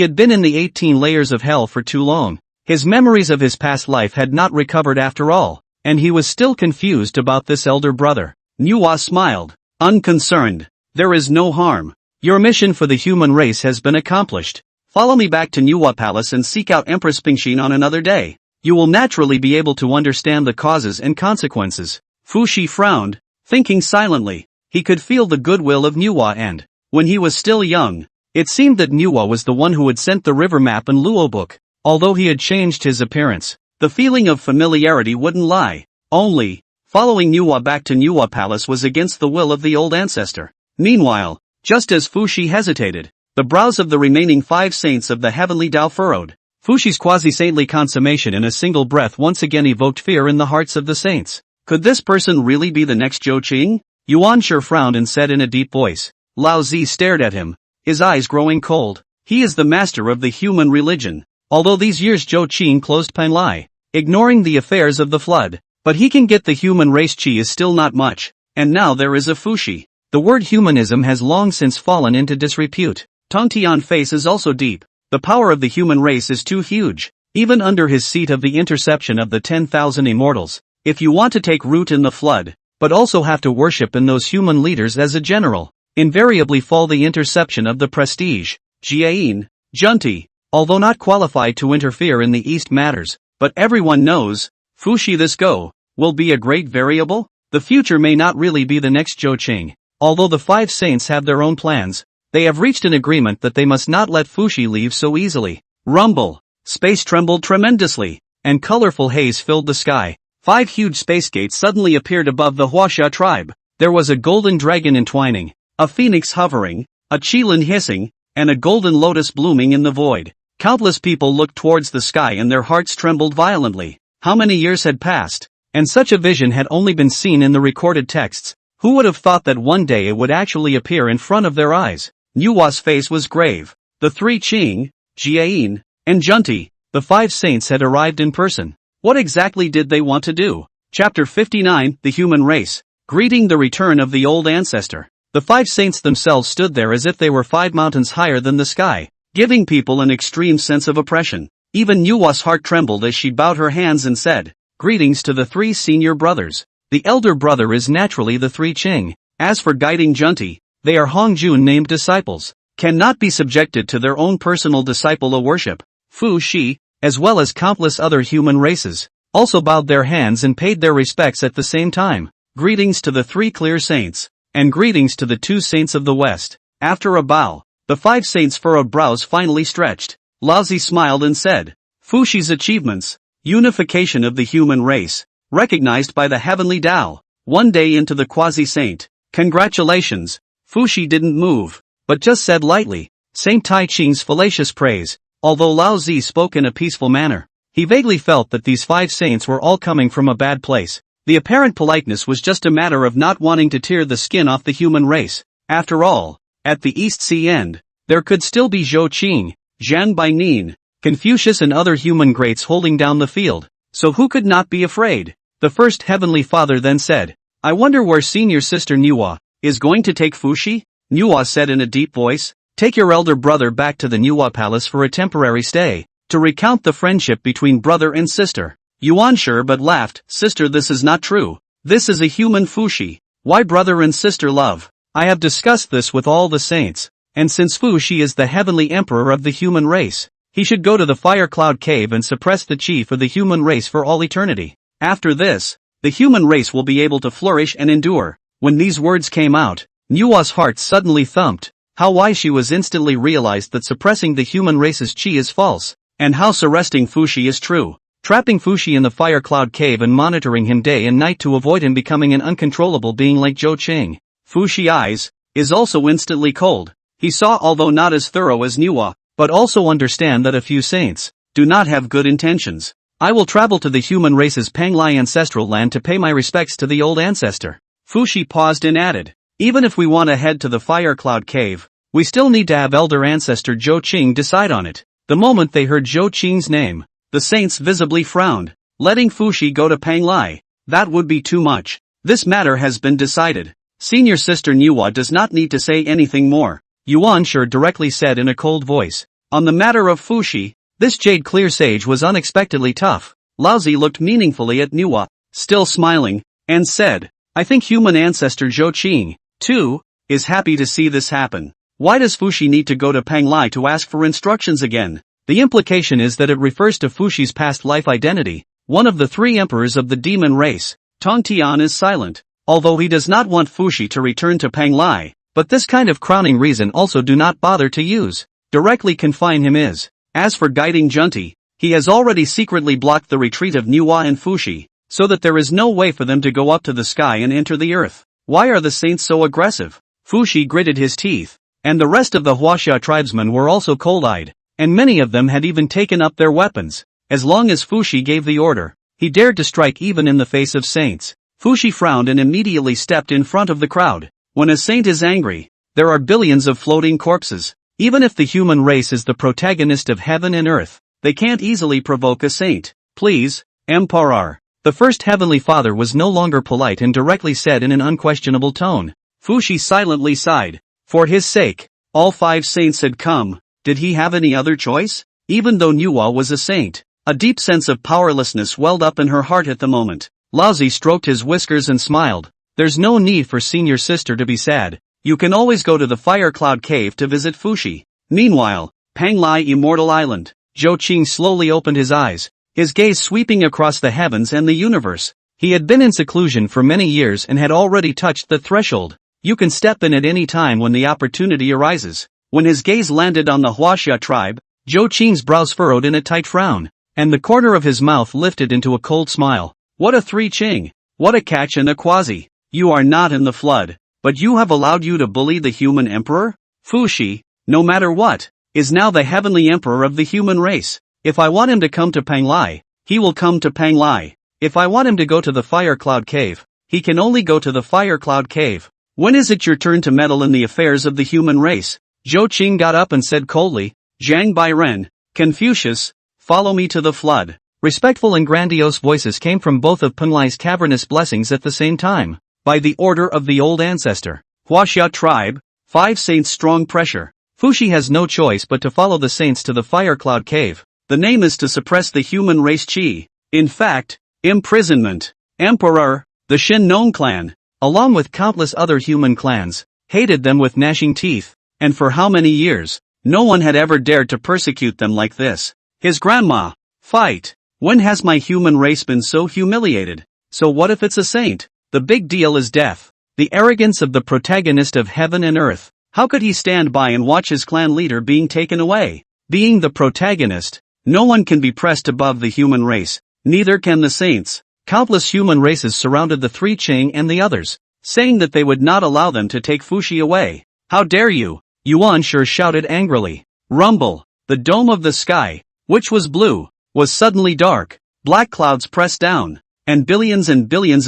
had been in the 18 layers of hell for too long. His memories of his past life had not recovered after all, and he was still confused about this elder brother. Nuwa smiled, unconcerned. There is no harm. Your mission for the human race has been accomplished. Follow me back to Nuwa Palace and seek out Empress Pingxin on another day. You will naturally be able to understand the causes and consequences. Fu Shi frowned, thinking silently. He could feel the goodwill of Nuwa and, when he was still young, it seemed that Nuwa was the one who had sent the river map and Luo book. Although he had changed his appearance, the feeling of familiarity wouldn't lie. Only, following Nuwa back to Nuwa Palace was against the will of the old ancestor. Meanwhile, just as Fu Shi hesitated, the brows of the remaining 5 saints of the heavenly Dao furrowed. Fu Shi's quasi-saintly consummation in a single breath once again evoked fear in the hearts of the saints. Could this person really be the next Zhou Qing? Yuan Shi frowned and said in a deep voice. Lao Zi stared at him, his eyes growing cold. He is the master of the human religion. Although these years Zhou Qing closed Panglai, ignoring the affairs of the flood, but he can get the human race. Qi is still not much, and now there is a Fu Shi. The word humanism has long since fallen into disrepute. Tong Tian's face is also deep. The power of the human race is too huge, even under his seat of the interception of the 10,000 immortals. If you want to take root in the flood, but also have to worship in those human leaders as a general, invariably fall the interception of the prestige. Jiayin, Junti, although not qualified to interfere in the East matters, but everyone knows, Fu Shi this go, will be a great variable. The future may not really be the next Zhou Qing. Although the 5 saints have their own plans, they have reached an agreement that they must not let Fu Shi leave so easily. Rumble. Space trembled tremendously, and colorful haze filled the sky. 5 huge space gates suddenly appeared above the Huaxia tribe. There was a golden dragon entwining, a phoenix hovering, a qilin hissing, and a golden lotus blooming in the void. Countless people looked towards the sky and their hearts trembled violently. How many years had passed, and such a vision had only been seen in the recorded texts. Who would have thought that one day it would actually appear in front of their eyes? Nuwa's face was grave. The 3 Qing, Jiayin, and Junti, the 5 saints had arrived in person. What exactly did they want to do? Chapter 59, The Human Race. Greeting the return of the old ancestor. The 5 saints themselves stood there as if they were 5 mountains higher than the sky, giving people an extreme sense of oppression. Even Nuwa's heart trembled as she bowed her hands and said, "Greetings to the 3 senior brothers." The elder brother is naturally the 3 Qing. As for guiding Junti, they are Hongjun named disciples, cannot be subjected to their own personal disciple worship. Fu Shi, as well as countless other human races, also bowed their hands and paid their respects at the same time. Greetings to the 3 clear saints, and greetings to the 2 saints of the West. After a bow, the 5 saints' furrowed brows finally stretched. Laozi smiled and said, Fu Shi's achievements, unification of the human race, recognized by the heavenly Dao, one day into the quasi-saint. Congratulations. Fu Shi didn't move, but just said lightly, Saint Tai Ching's fallacious praise. Although Lao Zi spoke in a peaceful manner, he vaguely felt that these 5 saints were all coming from a bad place. The apparent politeness was just a matter of not wanting to tear the skin off the human race. After all, at the East Sea end, there could still be Zhou Qing, Zhan Bainin, Confucius and other human greats holding down the field, so who could not be afraid? The first heavenly father then said, I wonder where senior sister Nuwa is going to take Fu Shi? Nuwa said in a deep voice, take your elder brother back to the Nuwa palace for a temporary stay, to recount the friendship between brother and sister. Yuan Shi but laughed, sister, this is not true. This is a human Fu Shi. Why brother and sister love? I have discussed this with all the saints, and since Fu Shi is the heavenly emperor of the human race, he should go to the fire cloud cave and suppress the chi for the human race for all eternity. After this, the human race will be able to flourish and endure. When these words came out, Nua's heart suddenly thumped. How wise she was instantly realized that suppressing the human race's chi is false, and how arresting Fushi is true. Trapping Fushi in the fire cloud cave and monitoring him day and night to avoid him becoming an uncontrollable being like Zhou Qing. Fushi eyes is also instantly cold. He saw, although not as thorough as Nua, but also understand that a few saints do not have good intentions. I will travel to the human race's Panglai ancestral land to pay my respects to the old ancestor. Fushi paused and added, even if we want to head to the fire cloud cave, we still need to have elder ancestor Zhou Qing decide on it. The moment they heard Zhou Qing's name, the saints visibly frowned. Letting Fushi go to Panglai, that would be too much. This matter has been decided. Senior sister Nua does not need to say anything more, Yuan Shi directly said in a cold voice. On the matter of Fushi, this jade clear sage was unexpectedly tough. Laozi looked meaningfully at Nua, still smiling, and said, I think human ancestor Zhou Qing, too, is happy to see this happen. Why does Fushi need to go to Panglai to ask for instructions again? The implication is that it refers to Fushi's past life identity. One of the three emperors of the demon race, Tongtian, is silent, although he does not want Fushi to return to Panglai, but this kind of crowning reason also do not bother to use. Directly confine him is. As for guiding Junti, he has already secretly blocked the retreat of Nua and Fushi, so that there is no way for them to go up to the sky and enter the earth. Why are the saints so aggressive? Fushi gritted his teeth, and the rest of the Huaxia tribesmen were also cold-eyed, and many of them had even taken up their weapons. As long as Fushi gave the order, he dared to strike even in the face of saints. Fushi frowned and immediately stepped in front of the crowd. When a saint is angry, there are billions of floating corpses. Even if the human race is the protagonist of heaven and earth, they can't easily provoke a saint. Please, Emperor. The first heavenly father was no longer polite and directly said in an unquestionable tone. Fushi silently sighed. For his sake, all 5 saints had come. Did he have any other choice? Even though Nua was a saint, a deep sense of powerlessness welled up in her heart at the moment. Laozi stroked his whiskers and smiled. There's no need for senior sister to be sad. You can always go to the Fire Cloud Cave to visit Fushi. Meanwhile, Panglai Immortal Island. Zhou Qing slowly opened his eyes, his gaze sweeping across the heavens and the universe. He had been in seclusion for many years and had already touched the threshold. You can step in at any time when the opportunity arises. When his gaze landed on the Huaxia tribe, Zhou Qing's brows furrowed in a tight frown, and the corner of his mouth lifted into a cold smile. What a 3 Qing! What a catch and a quasi! You are not in the flood, but you have allowed you to bully the human emperor? Fushi, no matter what, is now the heavenly emperor of the human race. If I want him to come to Panglai, he will come to Panglai. If I want him to go to the Fire Cloud Cave, he can only go to the Fire Cloud Cave. When is it your turn to meddle in the affairs of the human race? Zhou Qing got up and said coldly, Zhang Bairen, Confucius, follow me to the flood. Respectful and grandiose voices came from both of Panglai's cavernous blessings at the same time. By the order of the old ancestor, Huaxia tribe, 5 saints strong pressure. Fushi has no choice but to follow the saints to the Fire Cloud Cave. The name is to suppress the human race chi. In fact, imprisonment. Emperor, the Shen Nong clan, along with countless other human clans, hated them with gnashing teeth, and for how many years, no one had ever dared to persecute them like this. His grandma, fight. When has my human race been so humiliated? So what if it's a saint? The big deal is death. The arrogance of the protagonist of heaven and earth. How could he stand by and watch his clan leader being taken away? Being the protagonist, no one can be pressed above the human race, neither can the saints. Countless human races surrounded the 3 Qing and the others, saying that they would not allow them to take Fushi away. How dare you? Yuan Shi shouted angrily. Rumble. The dome of the sky, which was blue, was suddenly dark. Black clouds pressed down, and billions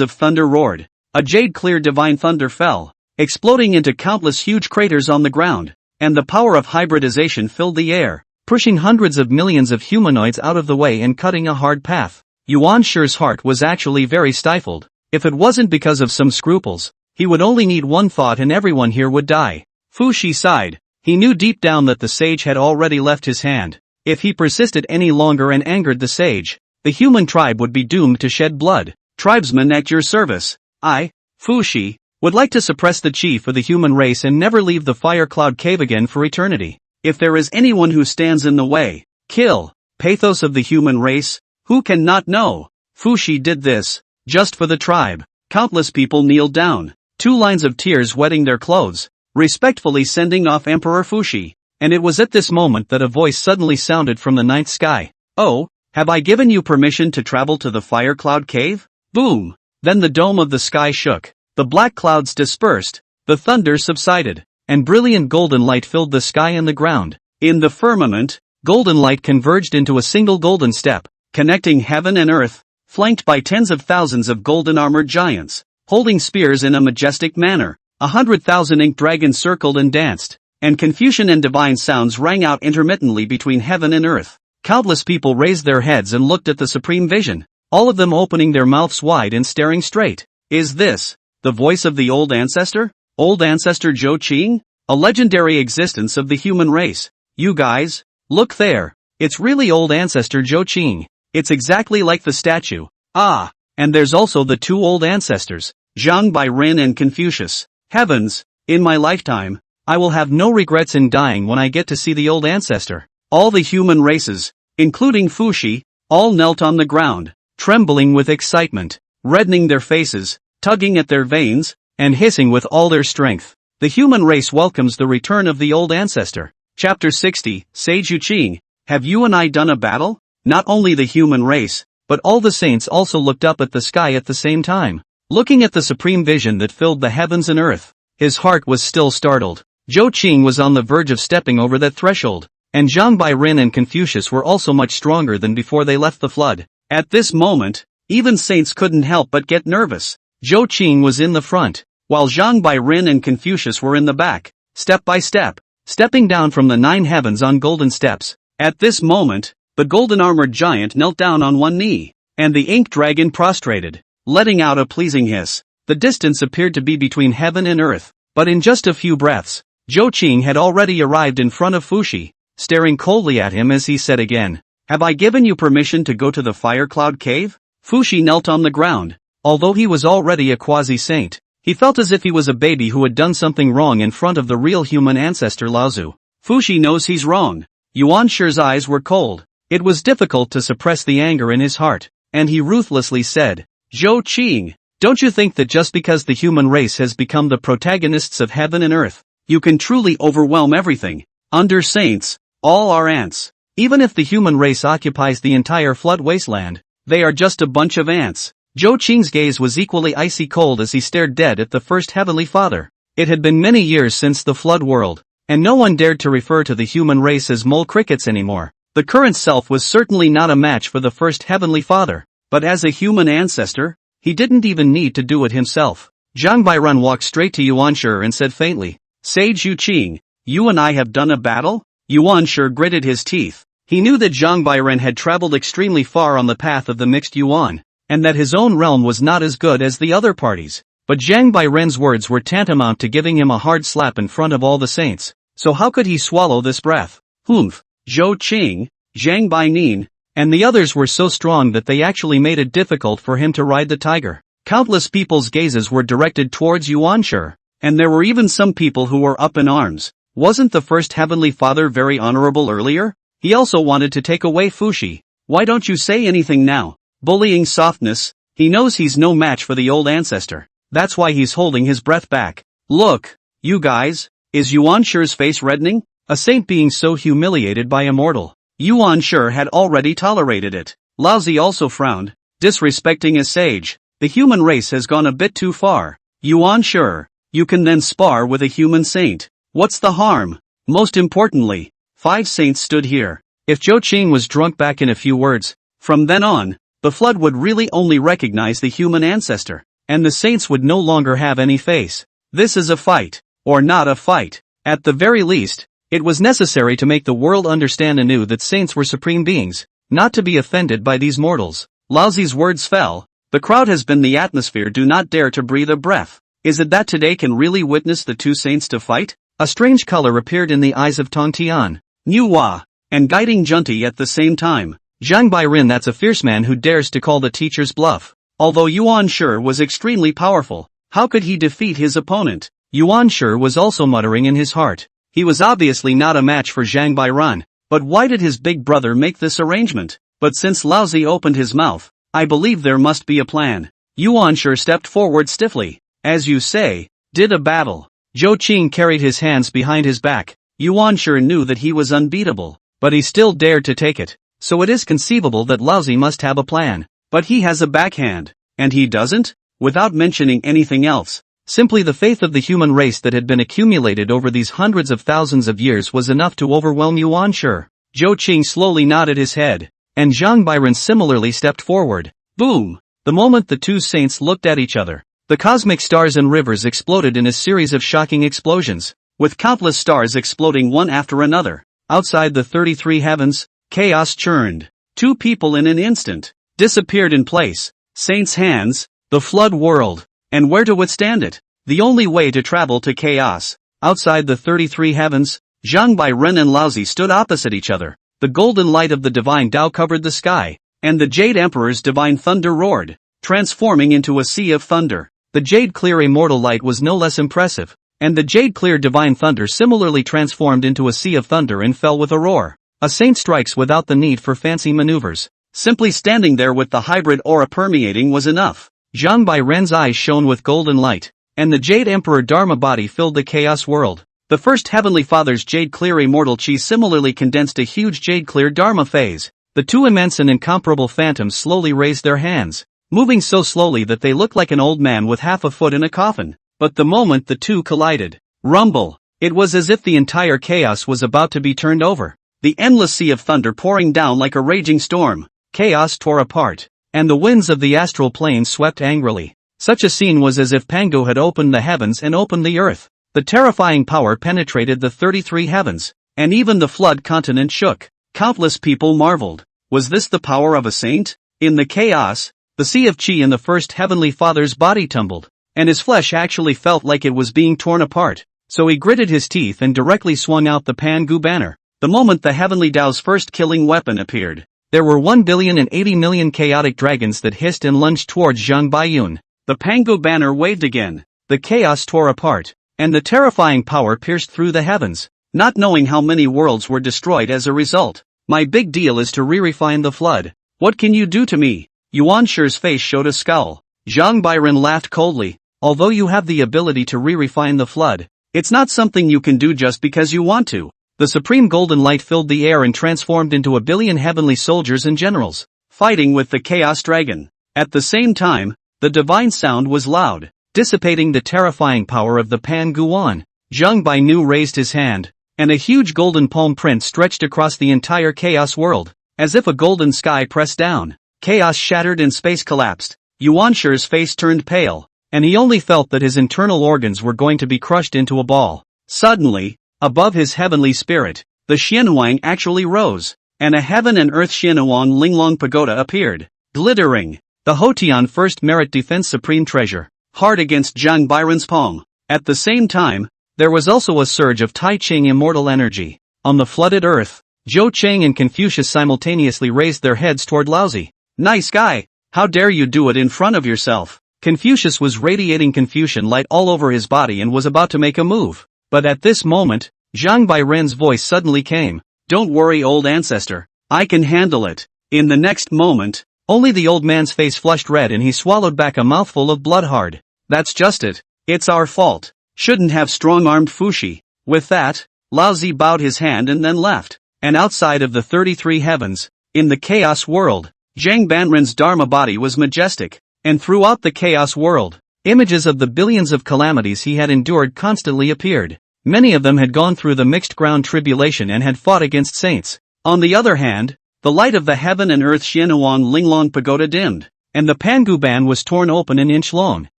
of thunder roared. A jade-clear divine thunder fell, exploding into countless huge craters on the ground, and the power of hybridization filled the air, pushing hundreds of millions of humanoids out of the way and cutting a hard path. Yuan Shi's heart was actually very stifled. If it wasn't because of some scruples, he would only need one thought and everyone here would die. Fushi sighed. He knew deep down that the sage had already left his hand. If he persisted any longer and angered the sage, the human tribe would be doomed to shed blood. Tribesmen at your service. I, Fushi, would like to suppress the chi for the human race and never leave the Fire Cloud Cave again for eternity. If there is anyone who stands in the way, kill. Pathos of the human race, who can not know? Fushi did this, just for the tribe. Countless people kneeled down. 2 lines of tears wetting their clothes, respectfully sending off Emperor Fuxi. And it was at this moment that a voice suddenly sounded from the ninth sky. "Oh, have I given you permission to travel to the Fire Cloud Cave?" Boom! Then the dome of the sky shook, the black clouds dispersed, the thunder subsided, and brilliant golden light filled the sky and the ground. In the firmament, golden light converged into a single golden step, connecting heaven and earth, flanked by tens of thousands of golden-armored giants, holding spears in a majestic manner. 100,000 ink dragons circled and danced, and Confucian and divine sounds rang out intermittently between heaven and earth. Countless people raised their heads and looked at the supreme vision, all of them opening their mouths wide and staring straight. Is this the voice of the old ancestor? Old ancestor Zhou Qing? A legendary existence of the human race. You guys, look there. It's really old ancestor Zhou Qing. It's exactly like the statue. Ah, and there's also the 2 old ancestors, Zhang Bairen and Confucius. Heavens, in my lifetime, I will have no regrets in dying when I get to see the old ancestor. All the human races, including Fuxi, all knelt on the ground, trembling with excitement, reddening their faces, tugging at their veins, and hissing with all their strength. The human race welcomes the return of the old ancestor. Chapter 60, Sage Yuqing, have you and I done a battle? Not only the human race, but all the saints also looked up at the sky at the same time. Looking at the supreme vision that filled the heavens and earth, his heart was still startled. Zhou Qing was on the verge of stepping over that threshold, and Zhang Bairen and Confucius were also much stronger than before they left the flood. At this moment, even saints couldn't help but get nervous. Zhou Qing was in the front, while Zhang Bairen and Confucius were in the back, step by step, stepping down from the 9 heavens on golden steps. At this moment, the golden-armored giant knelt down on one knee, and the ink dragon prostrated, letting out a pleasing hiss. The distance appeared to be between heaven and earth, but in just a few breaths, Zhou Qing had already arrived in front of Fuxi, staring coldly at him as he said again, "Have I given you permission to go to the Fire Cloud Cave?" Fuxi knelt on the ground. Although he was already a quasi-saint, he felt as if he was a baby who had done something wrong in front of the real human ancestor Laozu. Fuxi knows he's wrong. Yuan Shi's eyes were cold. It was difficult to suppress the anger in his heart, and he ruthlessly said, "Zhou Qing, don't you think that just because the human race has become the protagonists of heaven and earth, you can truly overwhelm everything? Under saints, all are ants. Even if the human race occupies the entire flood wasteland, they are just a bunch of ants." Zhou Qing's gaze was equally icy cold as he stared dead at the first heavenly father. It had been many years since the flood world, and no one dared to refer to the human race as mole crickets anymore. The current self was certainly not a match for the first heavenly father, but as a human ancestor, he didn't even need to do it himself. Zhang Bairen walked straight to Yuan Shi and said faintly, "Sage Yuqing, you and I have done a battle?" Yuan Shi gritted his teeth. He knew that Zhang Bairen had traveled extremely far on the path of the mixed Yuan, and that his own realm was not as good as the other parties. But Zhang Bairen's words were tantamount to giving him a hard slap in front of all the saints, so how could he swallow this breath? Humph! Zhou Qing, Zhang Bainin, and the others were so strong that they actually made it difficult for him to ride the tiger. Countless people's gazes were directed towards Yuan Shi, and there were even some people who were up in arms. Wasn't the first heavenly father very honorable earlier? He also wanted to take away Fuxi. Why don't you say anything now? Bullying softness, he knows he's no match for the old ancestor. That's why he's holding his breath back. Look, you guys, is Yuan Shi's face reddening? A saint being so humiliated by a mortal. Yuan Shi had already tolerated it. Laozi also frowned, disrespecting a sage. The human race has gone a bit too far. Yuan Shi, you can then spar with a human saint. What's the harm? Most importantly, 5 saints stood here. If Zhou Qing was drunk back in a few words, from then on, the flood would really only recognize the human ancestor, and the saints would no longer have any face. This is a fight, or not a fight. At the very least, it was necessary to make the world understand anew that saints were supreme beings, not to be offended by these mortals. Laozi's words fell. The crowd has been the atmosphere, do not dare to breathe a breath. Is it that today can really witness the 2 saints to fight? A strange color appeared in the eyes of Tong Tian, Nuwa, and guiding Junti at the same time. Zhang Bairen, that's a fierce man who dares to call the teacher's bluff. Although Yuan Shi was extremely powerful, how could he defeat his opponent? Yuan Shi was also muttering in his heart. He was obviously not a match for Zhang Bairen, but why did his big brother make this arrangement? But since Laozi opened his mouth, I believe there must be a plan. Yuan Shi stepped forward stiffly, as you say, did a battle. Zhou Qing carried his hands behind his back. Yuanshi knew that he was unbeatable, but he still dared to take it. So it is conceivable that Laozi must have a plan. But he has a backhand. And he doesn't? Without mentioning anything else. Simply the faith of the human race that had been accumulated over these hundreds of thousands of years was enough to overwhelm Yuanshi. Zhou Qing slowly nodded his head. And Zhang Bairen similarly stepped forward. Boom! The moment the two saints looked at each other, the cosmic stars and rivers exploded in a series of shocking explosions, with countless stars exploding one after another. Outside the 33 heavens, chaos churned. Two people in an instant disappeared in place. Saints' hands, the flood world, and where to withstand it? The only way to travel to chaos. Outside the 33 heavens, Zhang Bairen and Laozi stood opposite each other. The golden light of the divine Dao covered the sky, and the Jade Emperor's divine thunder roared, transforming into a sea of thunder. The Jade Clear immortal light was no less impressive, and the Jade Clear divine thunder similarly transformed into a sea of thunder and fell with a roar. A saint strikes without the need for fancy maneuvers. Simply standing there with the hybrid aura permeating was enough. Zhang Bairen's eyes shone with golden light, and the Jade Emperor Dharma body filled the chaos world. The first Heavenly Father's Jade Clear immortal chi similarly condensed a huge Jade Clear Dharma phase. The two immense and incomparable phantoms slowly raised their hands, moving so slowly that they looked like an old man with half a foot in a coffin. But the moment the two collided, rumble, it was as if the entire chaos was about to be turned over. The endless sea of thunder pouring down like a raging storm. Chaos tore apart, and the winds of the astral plane swept angrily. Such a scene was as if Pangu had opened the heavens and opened the earth. The terrifying power penetrated the 33 heavens, and even the flood continent shook. Countless people marveled. Was this the power of a saint? In the chaos, the sea of chi in the first Heavenly Father's body tumbled, and his flesh actually felt like it was being torn apart. So he gritted his teeth and directly swung out the Pangu banner. The moment the Heavenly Dao's first killing weapon appeared, there were 1,080,000,000 chaotic dragons that hissed and lunged towards Zhang Baiyun. The Pangu banner waved again. The chaos tore apart, and the terrifying power pierced through the heavens, not knowing how many worlds were destroyed as a result. My big deal is to re-refine the flood. What can you do to me? Yuanshi's face showed a scowl. Zhang Bairen laughed coldly. Although you have the ability to re-refine the flood, it's not something you can do just because you want to. The supreme golden light filled the air and transformed into 1,000,000,000 heavenly soldiers and generals, fighting with the chaos dragon. At the same time, the divine sound was loud, dissipating the terrifying power of the Panguan. Zhang Bainu raised his hand, and a huge golden palm print stretched across the entire chaos world, as if a golden sky pressed down. Chaos shattered and space collapsed. Yuanshi's face turned pale, and he only felt that his internal organs were going to be crushed into a ball. Suddenly, above his heavenly spirit, the Xianhuang actually rose, and a heaven and earth Xianhuang Linglong pagoda appeared, glittering. The Hotian first merit defense supreme treasure, hard against Zhang Bairen's palm. At the same time, there was also a surge of Tai Ching immortal energy. On the flooded earth, Zhou Cheng and Confucius simultaneously raised their heads toward Laozi. Nice guy, how dare you do it in front of yourself? Confucius was radiating Confucian light all over his body and was about to make a move. But at this moment, Zhang Bairen's voice suddenly came. Don't worry, old ancestor, I can handle it. In the next moment, only the old man's face flushed red and he swallowed back a mouthful of blood hard. That's just it. It's our fault. Shouldn't have strong-armed Fushi. With that, Laozi bowed his hand and then left. And outside of the 33 heavens, in the chaos world, Zhang Banren's Dharma body was majestic. And throughout the chaos world, images of the billions of calamities he had endured constantly appeared. Many of them had gone through the mixed ground tribulation and had fought against saints. On the other hand, the light of the heaven and earth Xianhuang Linglong pagoda dimmed, and the Pangu ban was torn open an inch long.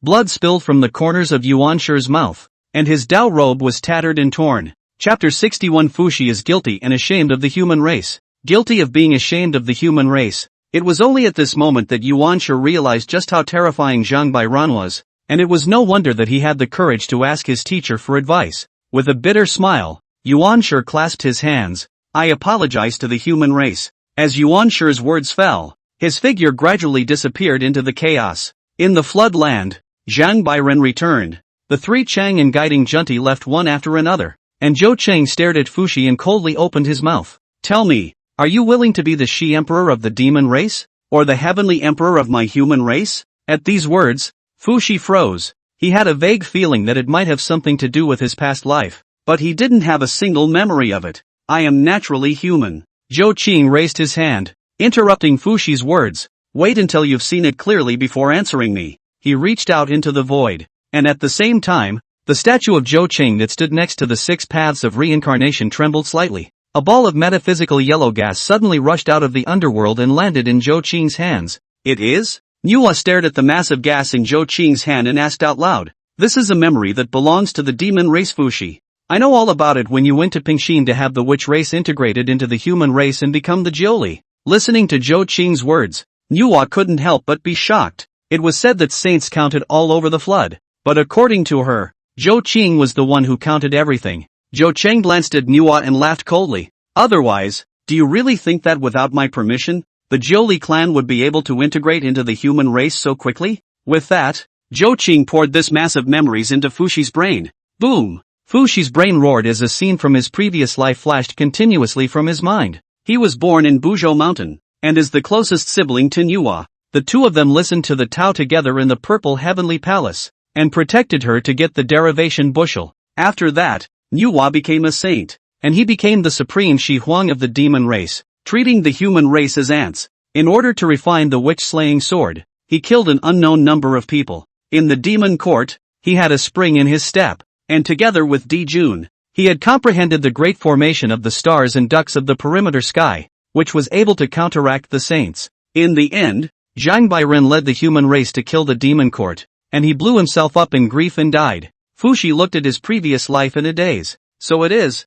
Blood spilled from the corners of Yuanshi's mouth, and his Dao robe was tattered and torn. Chapter 61 Fushi is guilty and ashamed of the human race. Guilty of being ashamed of the human race. It was only at this moment that Yuanshi realized just how terrifying Zhang Bairen was, and it was no wonder that he had the courage to ask his teacher for advice. With a bitter smile, Yuanshi clasped his hands. I apologize to the human race. As Yuanshi's words fell, his figure gradually disappeared into the chaos. In the flood land, Zhang Bairen returned. The three Chang and guiding Junti left one after another, and Zhou Cheng stared at Fushi and coldly opened his mouth. Tell me, are you willing to be the Shi Emperor of the demon race, or the heavenly emperor of my human race? At these words, Fushi froze. He had a vague feeling that it might have something to do with his past life, but he didn't have a single memory of it. I am naturally human. Zhou Qing raised his hand, interrupting Fuxi's words. Wait until you've seen it clearly before answering me. He reached out into the void, and at the same time, the statue of Zhou Qing that stood next to the 6 paths of reincarnation trembled slightly. A ball of metaphysical yellow gas suddenly rushed out of the underworld and landed in Zhou Qing's hands. It is? Nuwa stared at the massive gas in Zhou Qing's hand and asked out loud. This is a memory that belongs to the demon race Fuxi. I know all about it when you went to Pingxin to have the witch race integrated into the human race and become the Jiuli. Listening to Zhou Qing's words, Nuwa couldn't help but be shocked. It was said that saints counted all over the flood, but according to her, Zhou Qing was the one who counted everything. Zhou Qing glanced at Nuwa and laughed coldly. Otherwise, do you really think that without my permission, the Jiuli clan would be able to integrate into the human race so quickly? With that, Zhou Qing poured this massive memories into Fuxi's brain. Boom! Fuxi's brain roared as a scene from his previous life flashed continuously from his mind. He was born in Buzhou Mountain, and is the closest sibling to Nuwa. The two of them listened to the Tao together in the Purple Heavenly Palace, and protected her to get the derivation bushel. After that, Nuwa became a saint, and he became the supreme Shi Huang of the demon race, treating the human race as ants. In order to refine the witch-slaying sword, he killed an unknown number of people. In the demon court, he had a spring in his step, and together with Di Jun, he had comprehended the great formation of the stars and ducks of the perimeter sky, which was able to counteract the saints. In the end, Zhang Bairen led the human race to kill the demon court, and he blew himself up in grief and died. Fuxi looked at his previous life in a daze. So it is.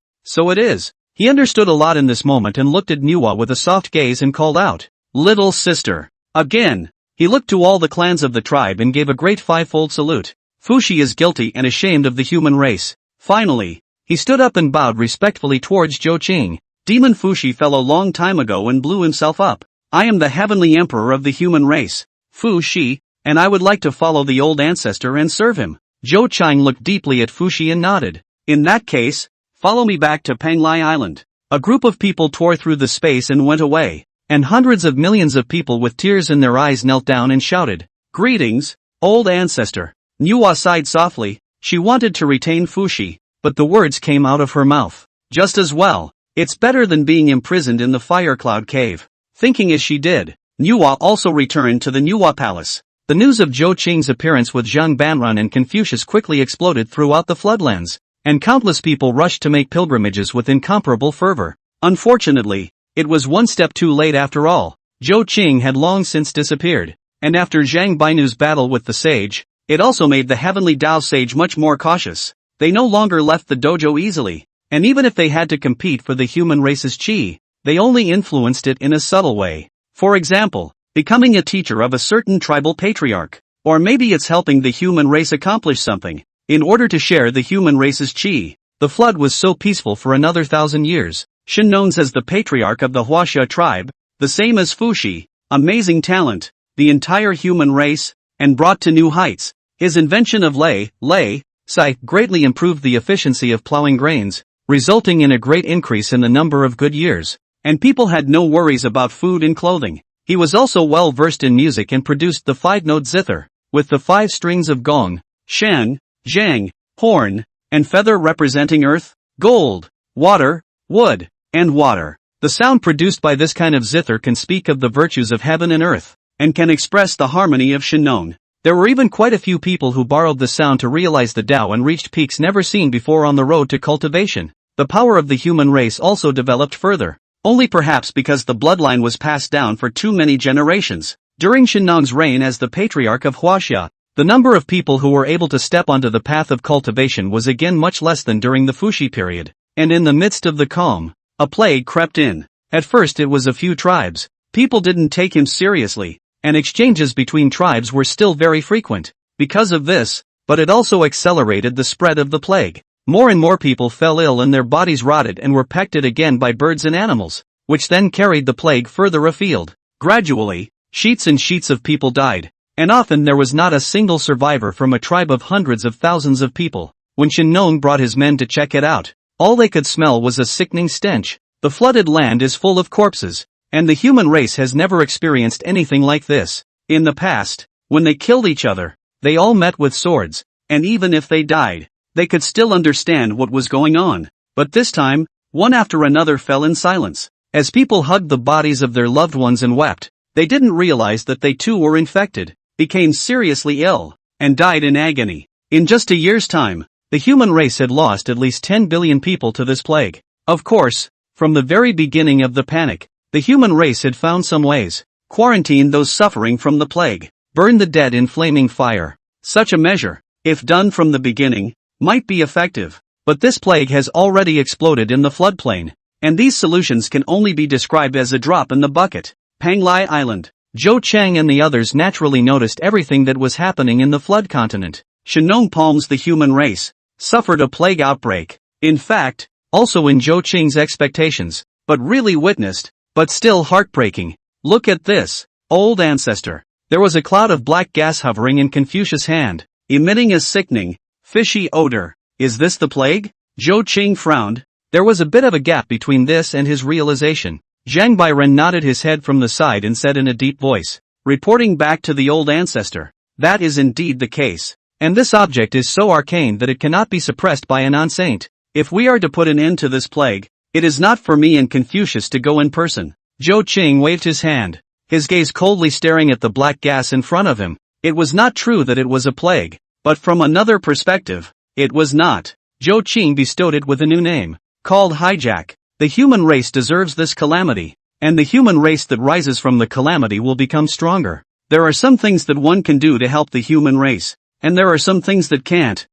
He understood a lot in this moment and looked at Nuwa with a soft gaze and called out, "Little sister." Again, he looked to all the clans of the tribe and gave a great fivefold salute. Fuxi is guilty and ashamed of the human race. Finally, he stood up and bowed respectfully towards Zhou Qing. Demon Fuxi fell a long time ago and blew himself up. I am the heavenly emperor of the human race, Fuxi, and I would like to follow the old ancestor and serve him. Zhou Qing looked deeply at Fuxi and nodded. In that case, follow me back to Panglai Island. A group of people tore through the space and went away, and hundreds of millions of people with tears in their eyes knelt down and shouted, "Greetings, old ancestor." Nuwa sighed softly. She wanted to retain Fuxi, but the words came out of her mouth. Just as well. It's better than being imprisoned in the fire cloud cave. Thinking as she did, Nuwa also returned to the Nuwa palace. The news of Zhou Qing's appearance with Zhang Banran and Confucius quickly exploded throughout the floodlands, and countless people rushed to make pilgrimages with incomparable fervor. Unfortunately, it was one step too late after all. Zhou Qing had long since disappeared, and after Zhang Bainu's battle with the sage, it also made the heavenly Dao sage much more cautious. They no longer left the dojo easily, and even if they had to compete for the human race's qi, they only influenced it in a subtle way. For example, becoming a teacher of a certain tribal patriarch, or maybe it's helping the human race accomplish something. In order to share the human race's qi, the flood was so peaceful for another 1,000 years. Shen known as the patriarch of the Huaxia tribe, the same as Fuxi, amazing talent, the entire human race, and brought to new heights. His invention of scythe greatly improved the efficiency of plowing grains, resulting in a great increase in the number of good years, and people had no worries about food and clothing. He was also well versed in music and produced the 5-note zither, with the 5 strings of gong, shen, zhang, horn, and feather representing earth, gold, water, wood, and water. The sound produced by this kind of zither can speak of the virtues of heaven and earth, and can express the harmony of Shennon. There were even quite a few people who borrowed the sound to realize the Tao and reached peaks never seen before on the road to cultivation. The power of the human race also developed further, only perhaps because the bloodline was passed down for too many generations. During Shennong's reign as the patriarch of Huaxia, the number of people who were able to step onto the path of cultivation was again much less than during the Fuxi period, and in the midst of the calm, a plague crept in. At first it was a few tribes. People didn't take him seriously, and exchanges between tribes were still very frequent. Because of this, but it also accelerated the spread of the plague. More and more people fell ill and their bodies rotted and were pecked at again by birds and animals, which then carried the plague further afield. Gradually, sheets and sheets of people died, and often there was not a single survivor from a tribe of hundreds of thousands of people. When Shennon brought his men to check it out, all they could smell was a sickening stench. The flooded land is full of corpses, and the human race has never experienced anything like this. In the past, when they killed each other, they all met with swords, and even if they died, they could still understand what was going on. But this time, one after another fell in silence. As people hugged the bodies of their loved ones and wept, they didn't realize that they too were infected, became seriously ill, and died in agony. In just a year's time, the human race had lost at least 10 billion people to this plague. Of course, from the very beginning of the panic, the human race had found some ways. Quarantine those suffering from the plague, burn the dead in flaming fire. Such a measure, if done from the beginning, might be effective. But this plague has already exploded in the floodplain, and these solutions can only be described as a drop in the bucket. Panglai Island. Zhou Chang and the others naturally noticed everything that was happening in the flood continent. Shenong Palms, the human race, suffered a plague outbreak. In fact, also in Zhou Qing's expectations, but really witnessed, but still heartbreaking. Look at this, old ancestor. There was a cloud of black gas hovering in Confucius' hand, emitting a sickening, fishy odor. Is this the plague? Zhou Qing frowned. There was a bit of a gap between this and his realization. Zhang Bairen nodded his head from the side and said in a deep voice, reporting back to the old ancestor, that is indeed the case. And this object is so arcane that it cannot be suppressed by a non-saint. If we are to put an end to this plague, it is not for me and Confucius to go in person. Zhou Qing waved his hand, his gaze coldly staring at the black gas in front of him. It was not true that it was a plague, but from another perspective, it was not. Zhou Qing bestowed it with a new name, called hijack. The human race deserves this calamity, and the human race that rises from the calamity will become stronger. There are some things that one can do to help the human race, and there are some things that can't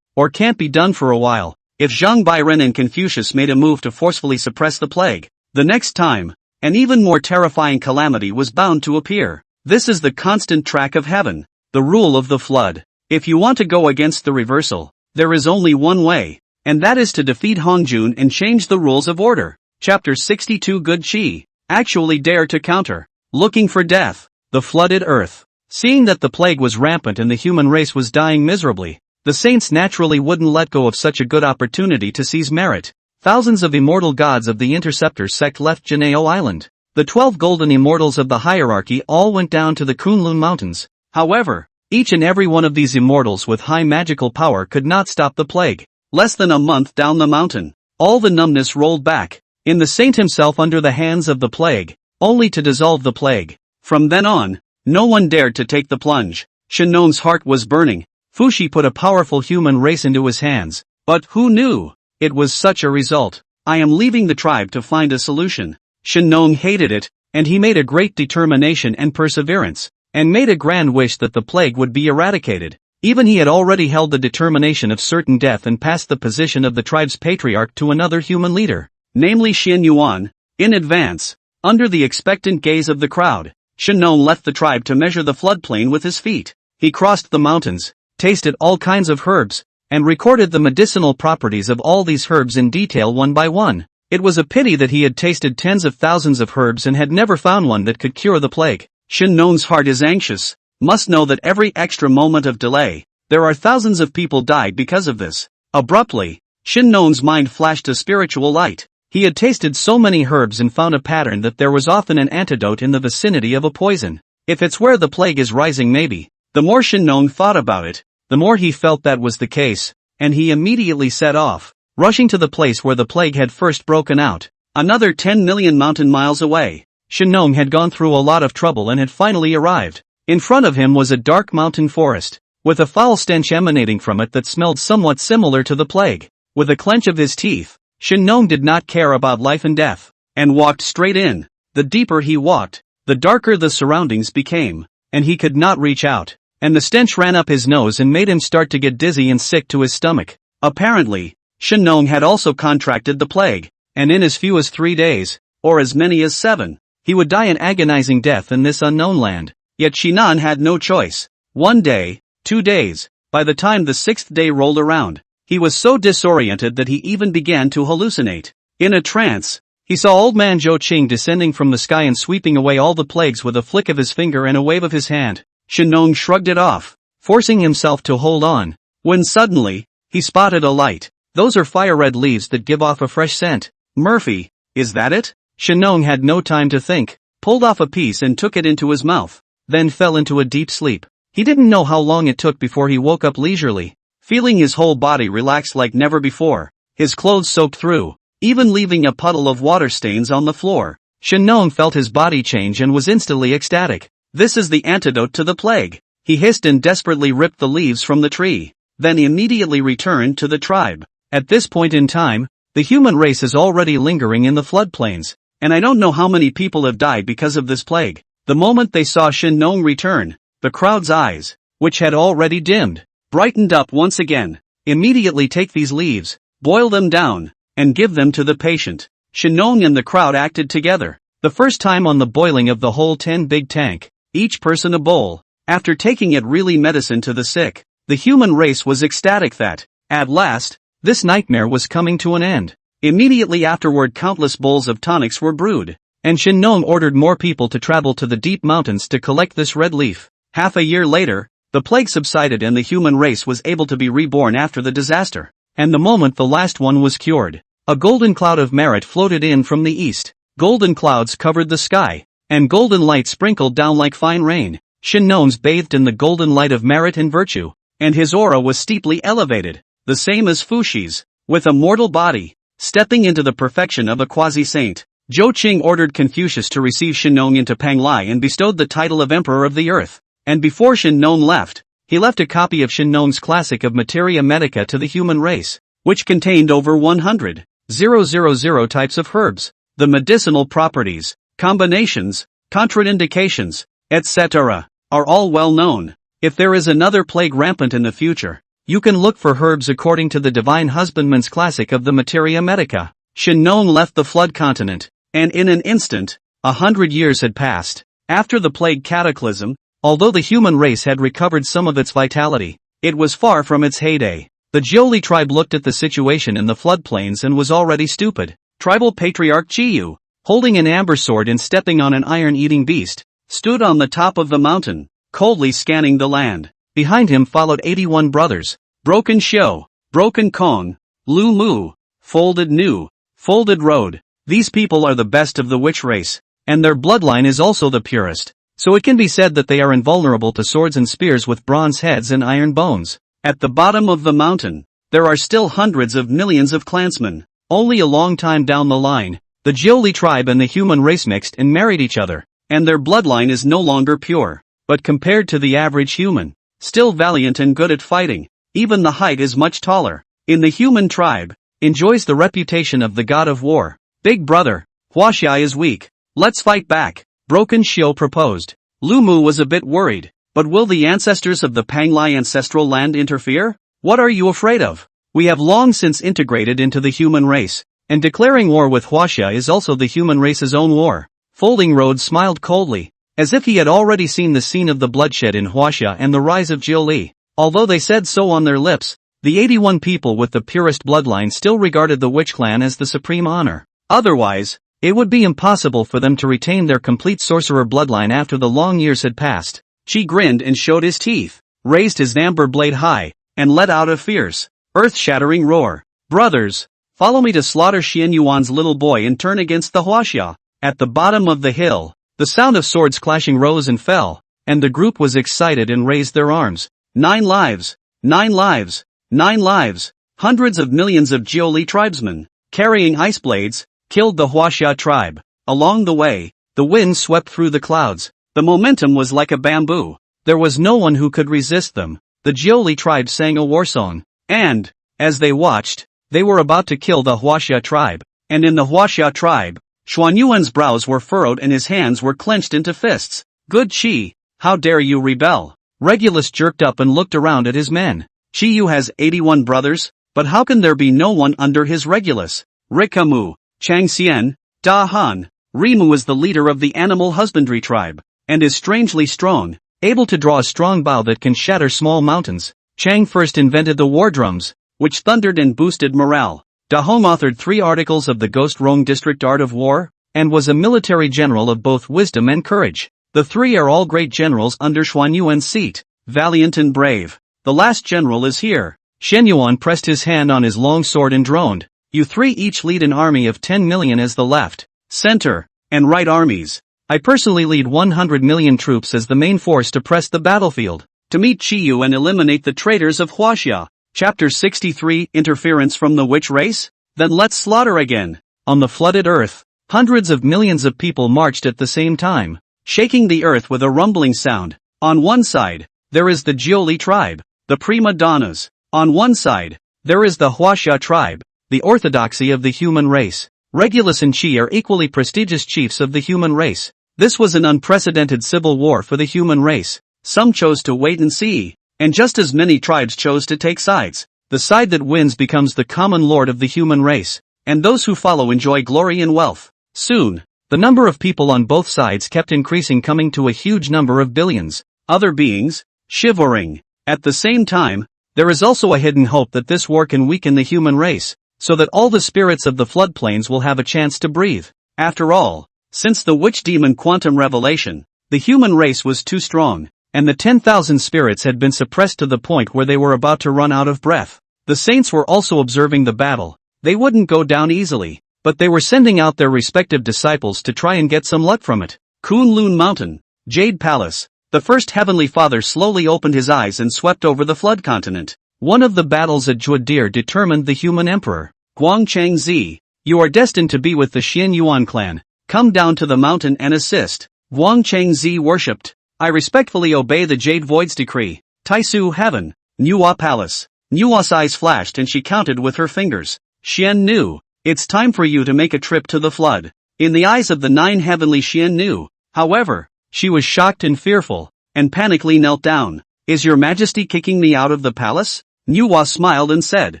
be done for a while. If Zhang Bairen and Confucius made a move to forcefully suppress the plague, the next time, an even more terrifying calamity was bound to appear. This is the constant track of heaven, the rule of the flood. If you want to go against the reversal, there is only one way, and that is to defeat Hongjun and change the rules of order. Chapter 62. Good Qi actually dare to counter. Looking for death. The flooded earth. Seeing that the plague was rampant and the human race was dying miserably, the saints naturally wouldn't let go of such a good opportunity to seize merit. Thousands of immortal gods of the Interceptor sect left Janeo Island. The 12 golden immortals of the hierarchy all went down to the Kunlun Mountains. However, each and every one of these immortals with high magical power could not stop the plague. Less than a month down the mountain, all the numbness rolled back, in the saint himself under the hands of the plague, only to dissolve the plague. From then on, no one dared to take the plunge. Shenong's heart was burning. Fuxi put a powerful human race into his hands, but who knew it was such a result? I am leaving the tribe to find a solution. Shenong hated it, and he made a great determination and perseverance, and made a grand wish that the plague would be eradicated. Even he had already held the determination of certain death and passed the position of the tribe's patriarch to another human leader, namely Zhen Yuanzi. In advance, under the expectant gaze of the crowd, Shenong left the tribe to measure the floodplain with his feet. He crossed the mountains, tasted all kinds of herbs, and recorded the medicinal properties of all these herbs in detail one by one. It was a pity that he had tasted tens of thousands of herbs and had never found one that could cure the plague. Shenong's heart is anxious, must know that every extra moment of delay, there are thousands of people died because of this. Abruptly, Shenong's mind flashed a spiritual light. He had tasted so many herbs and found a pattern that there was often an antidote in the vicinity of a poison. If it's where the plague is rising, maybe. The more Shenong thought about it, the more he felt that was the case, and he immediately set off, rushing to the place where the plague had first broken out. Another 10 million mountain miles away, Shenong had gone through a lot of trouble and had finally arrived. In front of him was a dark mountain forest, with a foul stench emanating from it that smelled somewhat similar to the plague. With a clench of his teeth, Shenong did not care about life and death, and walked straight in. The deeper he walked, the darker the surroundings became, and he could not reach out, and the stench ran up his nose and made him start to get dizzy and sick to his stomach. Apparently, Shenong had also contracted the plague, and in as few as 3 days, or as many as 7, he would die an agonizing death in this unknown land. Yet Shinan had no choice. 1 day, 2 days, by the time the 6th day rolled around, he was so disoriented that he even began to hallucinate. In a trance, he saw old man Zhou Qing descending from the sky and sweeping away all the plagues with a flick of his finger and a wave of his hand. Shenong shrugged it off, forcing himself to hold on, when suddenly, he spotted a light. Those are fire-red leaves that give off a fresh scent. Murphy, is that it? Shenong had no time to think, pulled off a piece and took it into his mouth, then fell into a deep sleep. He didn't know how long it took before he woke up leisurely, feeling his whole body relaxed like never before, his clothes soaked through, even leaving a puddle of water stains on the floor. Shen Nong felt his body change and was instantly ecstatic. This is the antidote to the plague. He hissed and desperately ripped the leaves from the tree, then immediately returned to the tribe. At this point in time, the human race is already lingering in the floodplains, and I don't know how many people have died because of this plague. The moment they saw Shen Nong return, the crowd's eyes, which had already dimmed, brightened up once again. Immediately take these leaves, boil them down, and give them to the patient. Shen Nong and the crowd acted together. The first time on the boiling of the whole 10 big tank, each person a bowl. After taking it really medicine to the sick, the human race was ecstatic that, at last, this nightmare was coming to an end. Immediately afterward countless bowls of tonics were brewed, and Shen Nong ordered more people to travel to the deep mountains to collect this red leaf. Half a year later, the plague subsided and the human race was able to be reborn after the disaster. And the moment the last one was cured, a golden cloud of merit floated in from the east. Golden clouds covered the sky, and golden light sprinkled down like fine rain. Shen Nong's bathed in the golden light of merit and virtue, and his aura was steeply elevated, the same as Fuxi's, with a mortal body, stepping into the perfection of a quasi-saint. Zhou Qing ordered Confucius to receive Shen Nong into Panglai and bestowed the title of Emperor of the Earth. And before Shen Nong left, he left a copy of Shen Nong's classic of Materia Medica to the human race, which contained over 100,000 types of herbs, the medicinal properties, combinations, contraindications, etc., are all well known. If there is another plague rampant in the future, you can look for herbs according to the Divine Husbandman's classic of the Materia Medica. Shen Nong left the flood continent, and in an instant, 100 years had passed. After the plague cataclysm, although the human race had recovered some of its vitality, it was far from its heyday. The Jiuli tribe looked at the situation in the floodplains and was already stupid. Tribal patriarch Chiyu, holding an amber sword and stepping on an iron-eating beast, stood on the top of the mountain, coldly scanning the land. Behind him followed 81 brothers, Broken Shou, Broken Kong, Lu Mu, Folded Nu, Folded Road. These people are the best of the witch race, and their bloodline is also the purest. So it can be said that they are invulnerable to swords and spears with bronze heads and iron bones. At the bottom of the mountain, there are still hundreds of millions of clansmen. Only a long time down the line, the Jiuli tribe and the human race mixed and married each other, and their bloodline is no longer pure. But compared to the average human, still valiant and good at fighting, even the height is much taller. In the human tribe, enjoys the reputation of the god of war. Big brother, Huaxia is weak. Let's fight back, Broken Shou proposed. Lu Mu was a bit worried, but will the ancestors of the Panglai ancestral land interfere? What are you afraid of? We have long since integrated into the human race, and declaring war with Huaxia is also the human race's own war. Folding Road smiled coldly, as if he had already seen the scene of the bloodshed in Huaxia and the rise of Jiuli. Although they said so on their lips, the 81 people with the purest bloodline still regarded the witch clan as the supreme honor. Otherwise, it would be impossible for them to retain their complete sorcerer bloodline after the long years had passed. She grinned and showed his teeth, raised his amber blade high, and let out a fierce, earth-shattering roar. Brothers, follow me to slaughter Zhen Yuanzi's little boy and turn against the Huaxia. At the bottom of the hill, the sound of swords clashing rose and fell, and the group was excited and raised their arms. 9 lives, 9 lives, 9 lives. Hundreds of millions of Jiuli tribesmen, carrying ice blades, killed the Huaxia tribe. Along the way, the wind swept through the clouds. The momentum was like a bamboo. There was no one who could resist them. The Jiuli tribe sang a war song, and, as they watched, they were about to kill the Huaxia tribe. And in the Huaxia tribe, Xuan Yuan's brows were furrowed and his hands were clenched into fists. Good Qi, how dare you rebel? Regulus jerked up and looked around at his men. Qi Yu has 81 brothers, but how can there be no one under his Regulus? Rikamu, Chang Xian, Da Han. Rimu is the leader of the animal husbandry tribe, and is strangely strong, able to draw a strong bow that can shatter small mountains. Chang first invented the war drums, which thundered and boosted morale. Da Hong authored 3 articles of the Ghost Rong District Art of War, and was a military general of both wisdom and courage. The 3 are all great generals under Xuan Yuan's seat, valiant and brave. The last general is here. Shen Yuan pressed his hand on his long sword and droned. You 3 each lead an army of 10 million as the left, center, and right armies. I personally lead 100 million troops as the main force to press the battlefield, to meet Qiyu and eliminate the traitors of Huaxia. Chapter 63 Interference from the Witch Race? Then let's slaughter again. On the flooded earth, hundreds of millions of people marched at the same time, shaking the earth with a rumbling sound. On one side, there is the Jiuli tribe, the prima donnas. On one side, there is the Huaxia tribe, the orthodoxy of the human race. Regulus and Qi are equally prestigious chiefs of the human race. This was an unprecedented civil war for the human race. Some chose to wait and see, and just as many tribes chose to take sides. The side that wins becomes the common lord of the human race, and those who follow enjoy glory and wealth. Soon, the number of people on both sides kept increasing, coming to a huge number of billions. Other beings, shivering. At the same time, there is also a hidden hope that this war can weaken the human race, so that all the spirits of the floodplains will have a chance to breathe. After all, since the witch demon quantum revelation, the human race was too strong, and the 10,000 spirits had been suppressed to the point where they were about to run out of breath. The saints were also observing the battle. They wouldn't go down easily, but they were sending out their respective disciples to try and get some luck from it. Kunlun Mountain, Jade Palace. The first Heavenly Father slowly opened his eyes and swept over the flood continent. One of the battles at Juadir determined the human emperor. Guangcheng Zi, you are destined to be with the Xian Yuan clan. Come down to the mountain and assist. Guangcheng Zi worshipped. I respectfully obey the Jade Void's decree. Taisu Heaven, Nuwa Palace. Nuwa's eyes flashed and she counted with her fingers. Xian Nu, it's time for you to make a trip to the flood. In the eyes of the 9 heavenly Xian Nu, however, she was shocked and fearful, and panically knelt down. Is your majesty kicking me out of the palace? Nuwa smiled and said,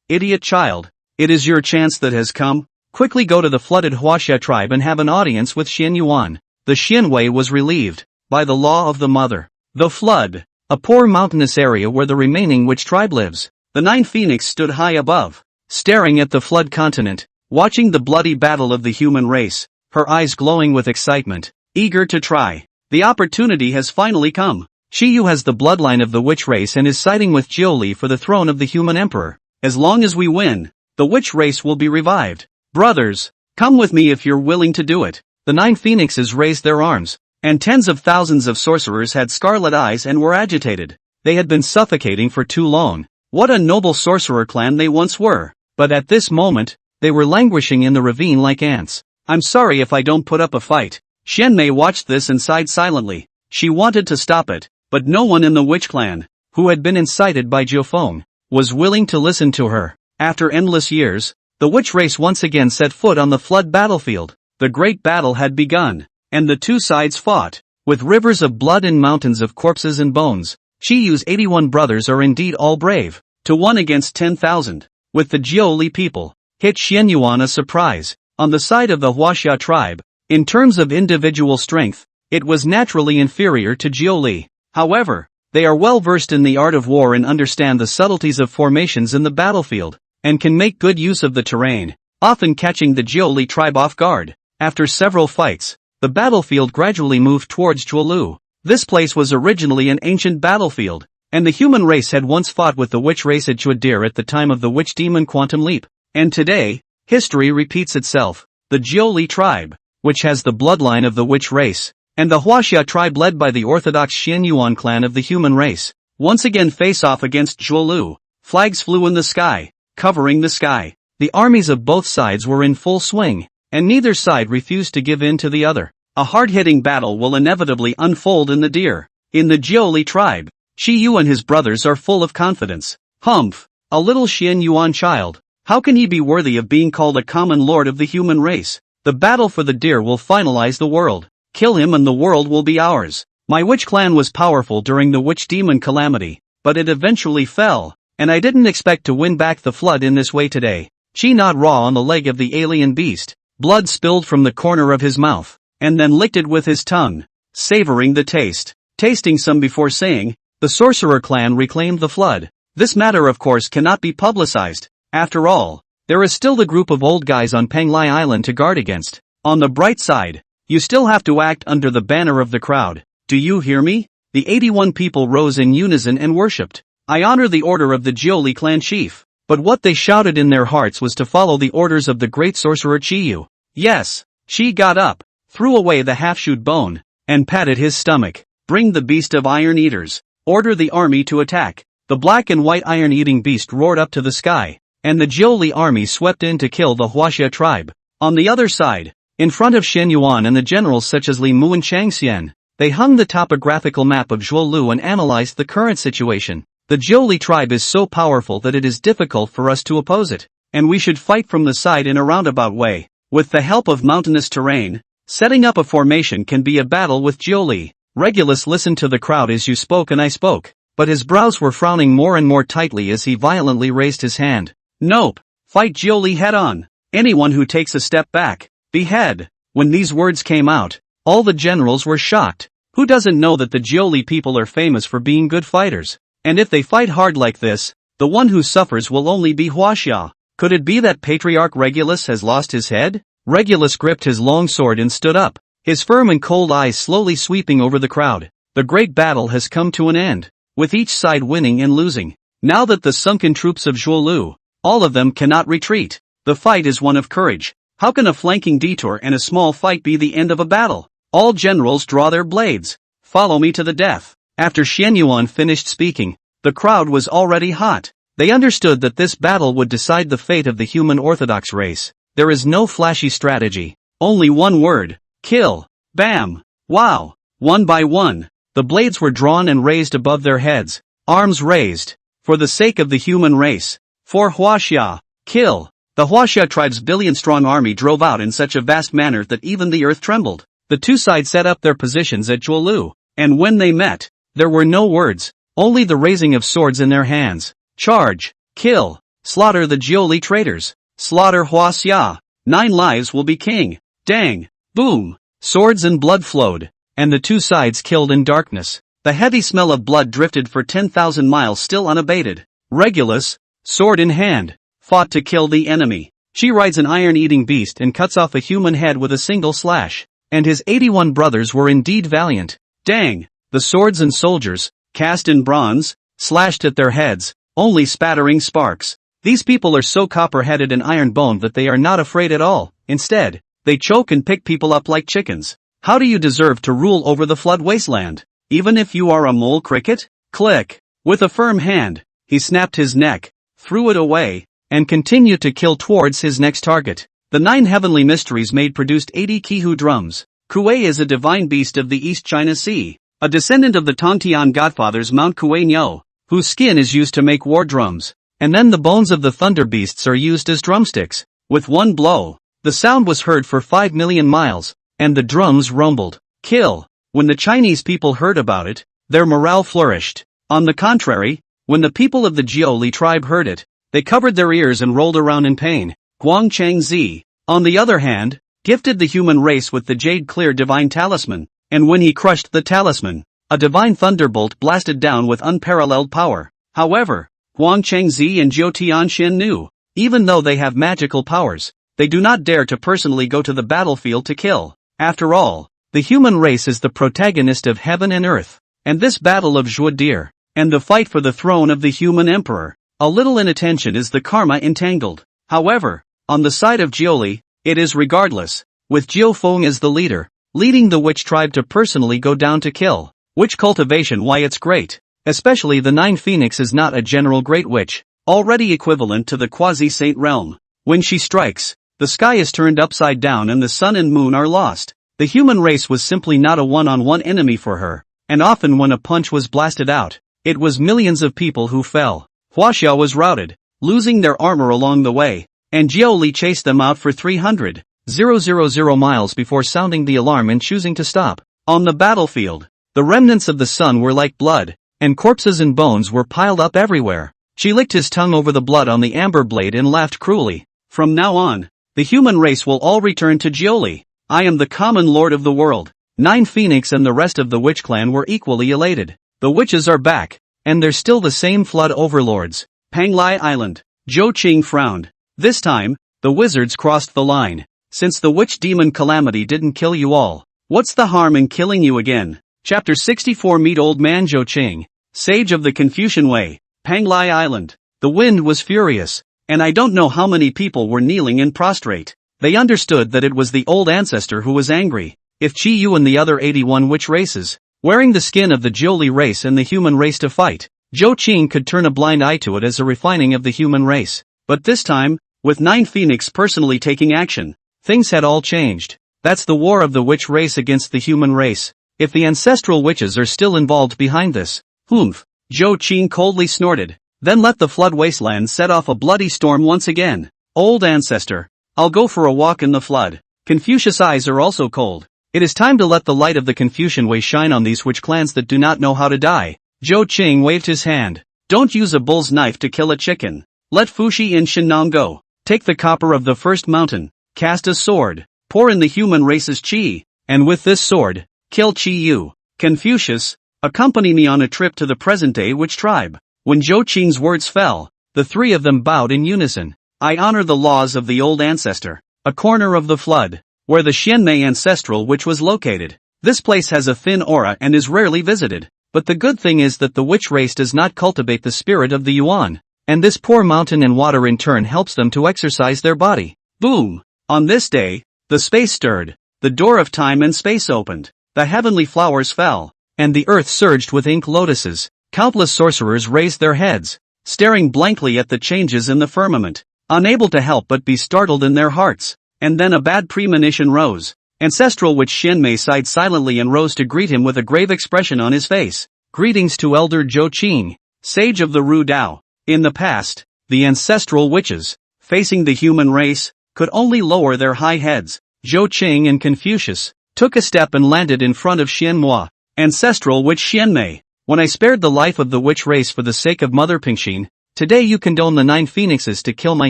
idiot child, it is your chance that has come. Quickly go to the flooded Huaxia tribe and have an audience with Xian Yuan. The Xianwei was relieved, by the law of the mother. The flood, a poor mountainous area where the remaining witch tribe lives. The 9 phoenix stood high above, staring at the flood continent, watching the bloody battle of the human race, her eyes glowing with excitement, eager to try. The opportunity has finally come. Shiyu has the bloodline of the witch race and is siding with Jiuli for the throne of the human emperor. As long as we win, the witch race will be revived. Brothers, come with me if you're willing to do it. The 9 phoenixes raised their arms, and tens of thousands of sorcerers had scarlet eyes and were agitated. They had been suffocating for too long. What a noble sorcerer clan they once were. But at this moment, they were languishing in the ravine like ants. I'm sorry if I don't put up a fight. Xianmei watched this and sighed silently. She wanted to stop it, but no one in the witch clan, who had been incited by Jiufeng, was willing to listen to her. After endless years, the witch race once again set foot on the flood battlefield. The great battle had begun, and the two sides fought, with rivers of blood and mountains of corpses and bones. Shiyu's 81 brothers are indeed all brave, to 1 against 10,000, with the Jiuli people, hit Xianyuan a surprise. On the side of the Huaxia tribe, in terms of individual strength, it was naturally inferior to Jiuli. However, they are well versed in the art of war and understand the subtleties of formations in the battlefield, and can make good use of the terrain, often catching the Jiuli tribe off guard. After several fights, the battlefield gradually moved towards Juelu. This place was originally an ancient battlefield, and the human race had once fought with the witch race at Juadir at the time of the witch demon quantum leap. And today, history repeats itself. The Jiuli tribe, which has the bloodline of the witch race, and the Huaxia tribe led by the orthodox Xianyuan clan of the human race, once again face off against Juelu. Flags flew in the sky, covering the sky. The armies of both sides were in full swing, and neither side refused to give in to the other. A hard-hitting battle will inevitably unfold in the Deer. In the Jiuli tribe, Shiyu and his brothers are full of confidence. Humph, a little Xianyuan child. How can he be worthy of being called a common lord of the human race? The battle for the Deer will finalize the world. Kill him and the world will be ours. My witch clan was powerful during the witch demon calamity, but it eventually fell, and I didn't expect to win back the flood in this way today. Chi gnawed raw on the leg of the alien beast. Blood spilled from the corner of his mouth, and then licked it with his tongue, savoring the taste. Tasting some before saying, the sorcerer clan reclaimed the flood. This matter of course cannot be publicized. After all, there is still the group of old guys on Penglai Island to guard against. On the bright side, you still have to act under the banner of the crowd. Do you hear me? The 81 people rose in unison and worshipped. I honor the order of the Jiuli clan chief. But what they shouted in their hearts was to follow the orders of the great sorcerer Chiyu. Yes, Chi got up, threw away the half-chewed bone, and patted his stomach. Bring the beast of iron eaters. Order the army to attack. The black and white iron-eating beast roared up to the sky, and the Jiuli army swept in to kill the Huaxia tribe. On the other side, in front of Shen Yuan and the generals such as Li Mu and Chang Xian, they hung the topographical map of Zhuolu and analyzed the current situation. The Jiuli tribe is so powerful that it is difficult for us to oppose it, and we should fight from the side in a roundabout way. With the help of mountainous terrain, setting up a formation can be a battle with Jiuli. Regulus listened to the crowd as you spoke and I spoke, but his brows were frowning more and more tightly as he violently raised his hand. Nope. Fight Jiuli head on. Anyone who takes a step back, behead. When these words came out, all the generals were shocked. Who doesn't know that the Jiuli people are famous for being good fighters? And if they fight hard like this, the one who suffers will only be Huaxia. Could it be that Patriarch Regulus has lost his head? Regulus gripped his long sword and stood up, his firm and cold eyes slowly sweeping over the crowd. The great battle has come to an end, with each side winning and losing. Now that the sunken troops of Zhuolu, all of them cannot retreat. The fight is one of courage. How can a flanking detour and a small fight be the end of a battle? All generals draw their blades. Follow me to the death. After Shen Yuan finished speaking, the crowd was already hot. They understood that this battle would decide the fate of the human Orthodox race. There is no flashy strategy. Only one word. Kill. Bam. Wow. One by one, the blades were drawn and raised above their heads. Arms raised. For the sake of the human race. For Huaxia. Kill. The Huaxia tribe's billion-strong army drove out in such a vast manner that even the earth trembled. The two sides set up their positions at Zhuolu, and when they met, there were no words, only the raising of swords in their hands. Charge. Kill. Slaughter the Jiuli traitors. Slaughter Huaxia. 9 lives will be king. Dang. Boom. Swords and blood flowed, and the two sides killed in darkness. The heavy smell of blood drifted for 10,000 miles still unabated. Regulus, sword in hand, fought to kill the enemy. She rides an iron-eating beast and cuts off a human head with a single slash. And his 81 brothers were indeed valiant. Dang! The swords and soldiers, cast in bronze, slashed at their heads, only spattering sparks. These people are so copper-headed and iron-boned that they are not afraid at all. Instead, they choke and pick people up like chickens. How do you deserve to rule over the flood wasteland? Even if you are a mole cricket? Click! With a firm hand, he snapped his neck, threw it away, and continued to kill towards his next target. The 9 heavenly mysteries made produced 80 Kihu drums. Kuei is a divine beast of the East China Sea, a descendant of the Tongtian godfathers Mount Kuei Nyo, whose skin is used to make war drums. And then the bones of the thunder beasts are used as drumsticks. With one blow, the sound was heard for 5 million miles, and the drums rumbled. Kill. When the Chinese people heard about it, their morale flourished. On the contrary, when the people of the Jiuli tribe heard it, they covered their ears and rolled around in pain. Guang Chengzi, on the other hand, gifted the human race with the jade-clear divine talisman, and when he crushed the talisman, a divine thunderbolt blasted down with unparalleled power. However, Guang Chengzi and Zhou Tianxin knew, even though they have magical powers, they do not dare to personally go to the battlefield to kill. After all, the human race is the protagonist of heaven and earth, and this battle of Zhuodir, and the fight for the throne of the human emperor. A little inattention is the karma entangled. However, on the side of Jiuli, it is regardless, with Jiu Feng as the leader, leading the witch tribe to personally go down to kill. Witch cultivation, why it's great. Especially the 9 Phoenix is not a general great witch, already equivalent to the quasi-saint realm. When she strikes, the sky is turned upside down and the sun and moon are lost. The human race was simply not a one-on-one enemy for her, and often when a punch was blasted out, it was millions of people who fell. Huaxia was routed, losing their armor along the way, and Jiuli chased them out for 300,000 miles before sounding the alarm and choosing to stop. On the battlefield, the remnants of the sun were like blood, and corpses and bones were piled up everywhere. She licked his tongue over the blood on the amber blade and laughed cruelly. From now on, the human race will all return to Jiuli. I am the common lord of the world. 9 Phoenix and the rest of the witch clan were equally elated. The witches are back, and they're still the same flood overlords. Panglai Island. Zhou Qing frowned. This time, the wizards crossed the line. Since the witch demon calamity didn't kill you all, what's the harm in killing you again? Chapter 64. Meet Old Man Zhou Qing, sage of the Confucian way. Panglai Island. The wind was furious, and I don't know how many people were kneeling and prostrate. They understood that it was the old ancestor who was angry. If Qi Yu and the other 81 witch races, wearing the skin of the Jiuli race and the human race to fight, Zhou Qing could turn a blind eye to it as a refining of the human race. But this time, with 9 Phoenix personally taking action, things had all changed. That's the war of the witch race against the human race. If the ancestral witches are still involved behind this, humph, Zhou Qing coldly snorted, then let the flood wasteland set off a bloody storm once again. Old ancestor, I'll go for a walk in the flood. Confucius' eyes are also cold. It is time to let the light of the Confucian way shine on these witch clans that do not know how to die. Zhou Qing waved his hand. Don't use a bull's knife to kill a chicken. Let Fushi in Shenong go. Take the copper of the first mountain, cast a sword, pour in the human race's qi, and with this sword, kill Qi Yu. Confucius, accompany me on a trip to the present-day witch tribe. When Zhou Qing's words fell, the 3 of them bowed in unison. I honor the laws of the old ancestor. A corner of the flood, where the Xianmei ancestral witch was located. This place has a thin aura and is rarely visited. But the good thing is that the witch race does not cultivate the spirit of the Yuan, and this poor mountain and water in turn helps them to exercise their body. Boom! On this day, the space stirred, the door of time and space opened, the heavenly flowers fell, and the earth surged with ink lotuses. Countless sorcerers raised their heads, staring blankly at the changes in the firmament, unable to help but be startled in their hearts. And then a bad premonition rose. Ancestral witch Xianmei sighed silently and rose to greet him with a grave expression on his face. Greetings to Elder Zhou Qing, sage of the Ru Dao. In the past, the ancestral witches, facing the human race, could only lower their high heads. Zhou Qing and Confucius took a step and landed in front of Xianhua. Ancestral witch Xianmei, when I spared the life of the witch race for the sake of Mother Pingxin, today you condone the 9 phoenixes to kill my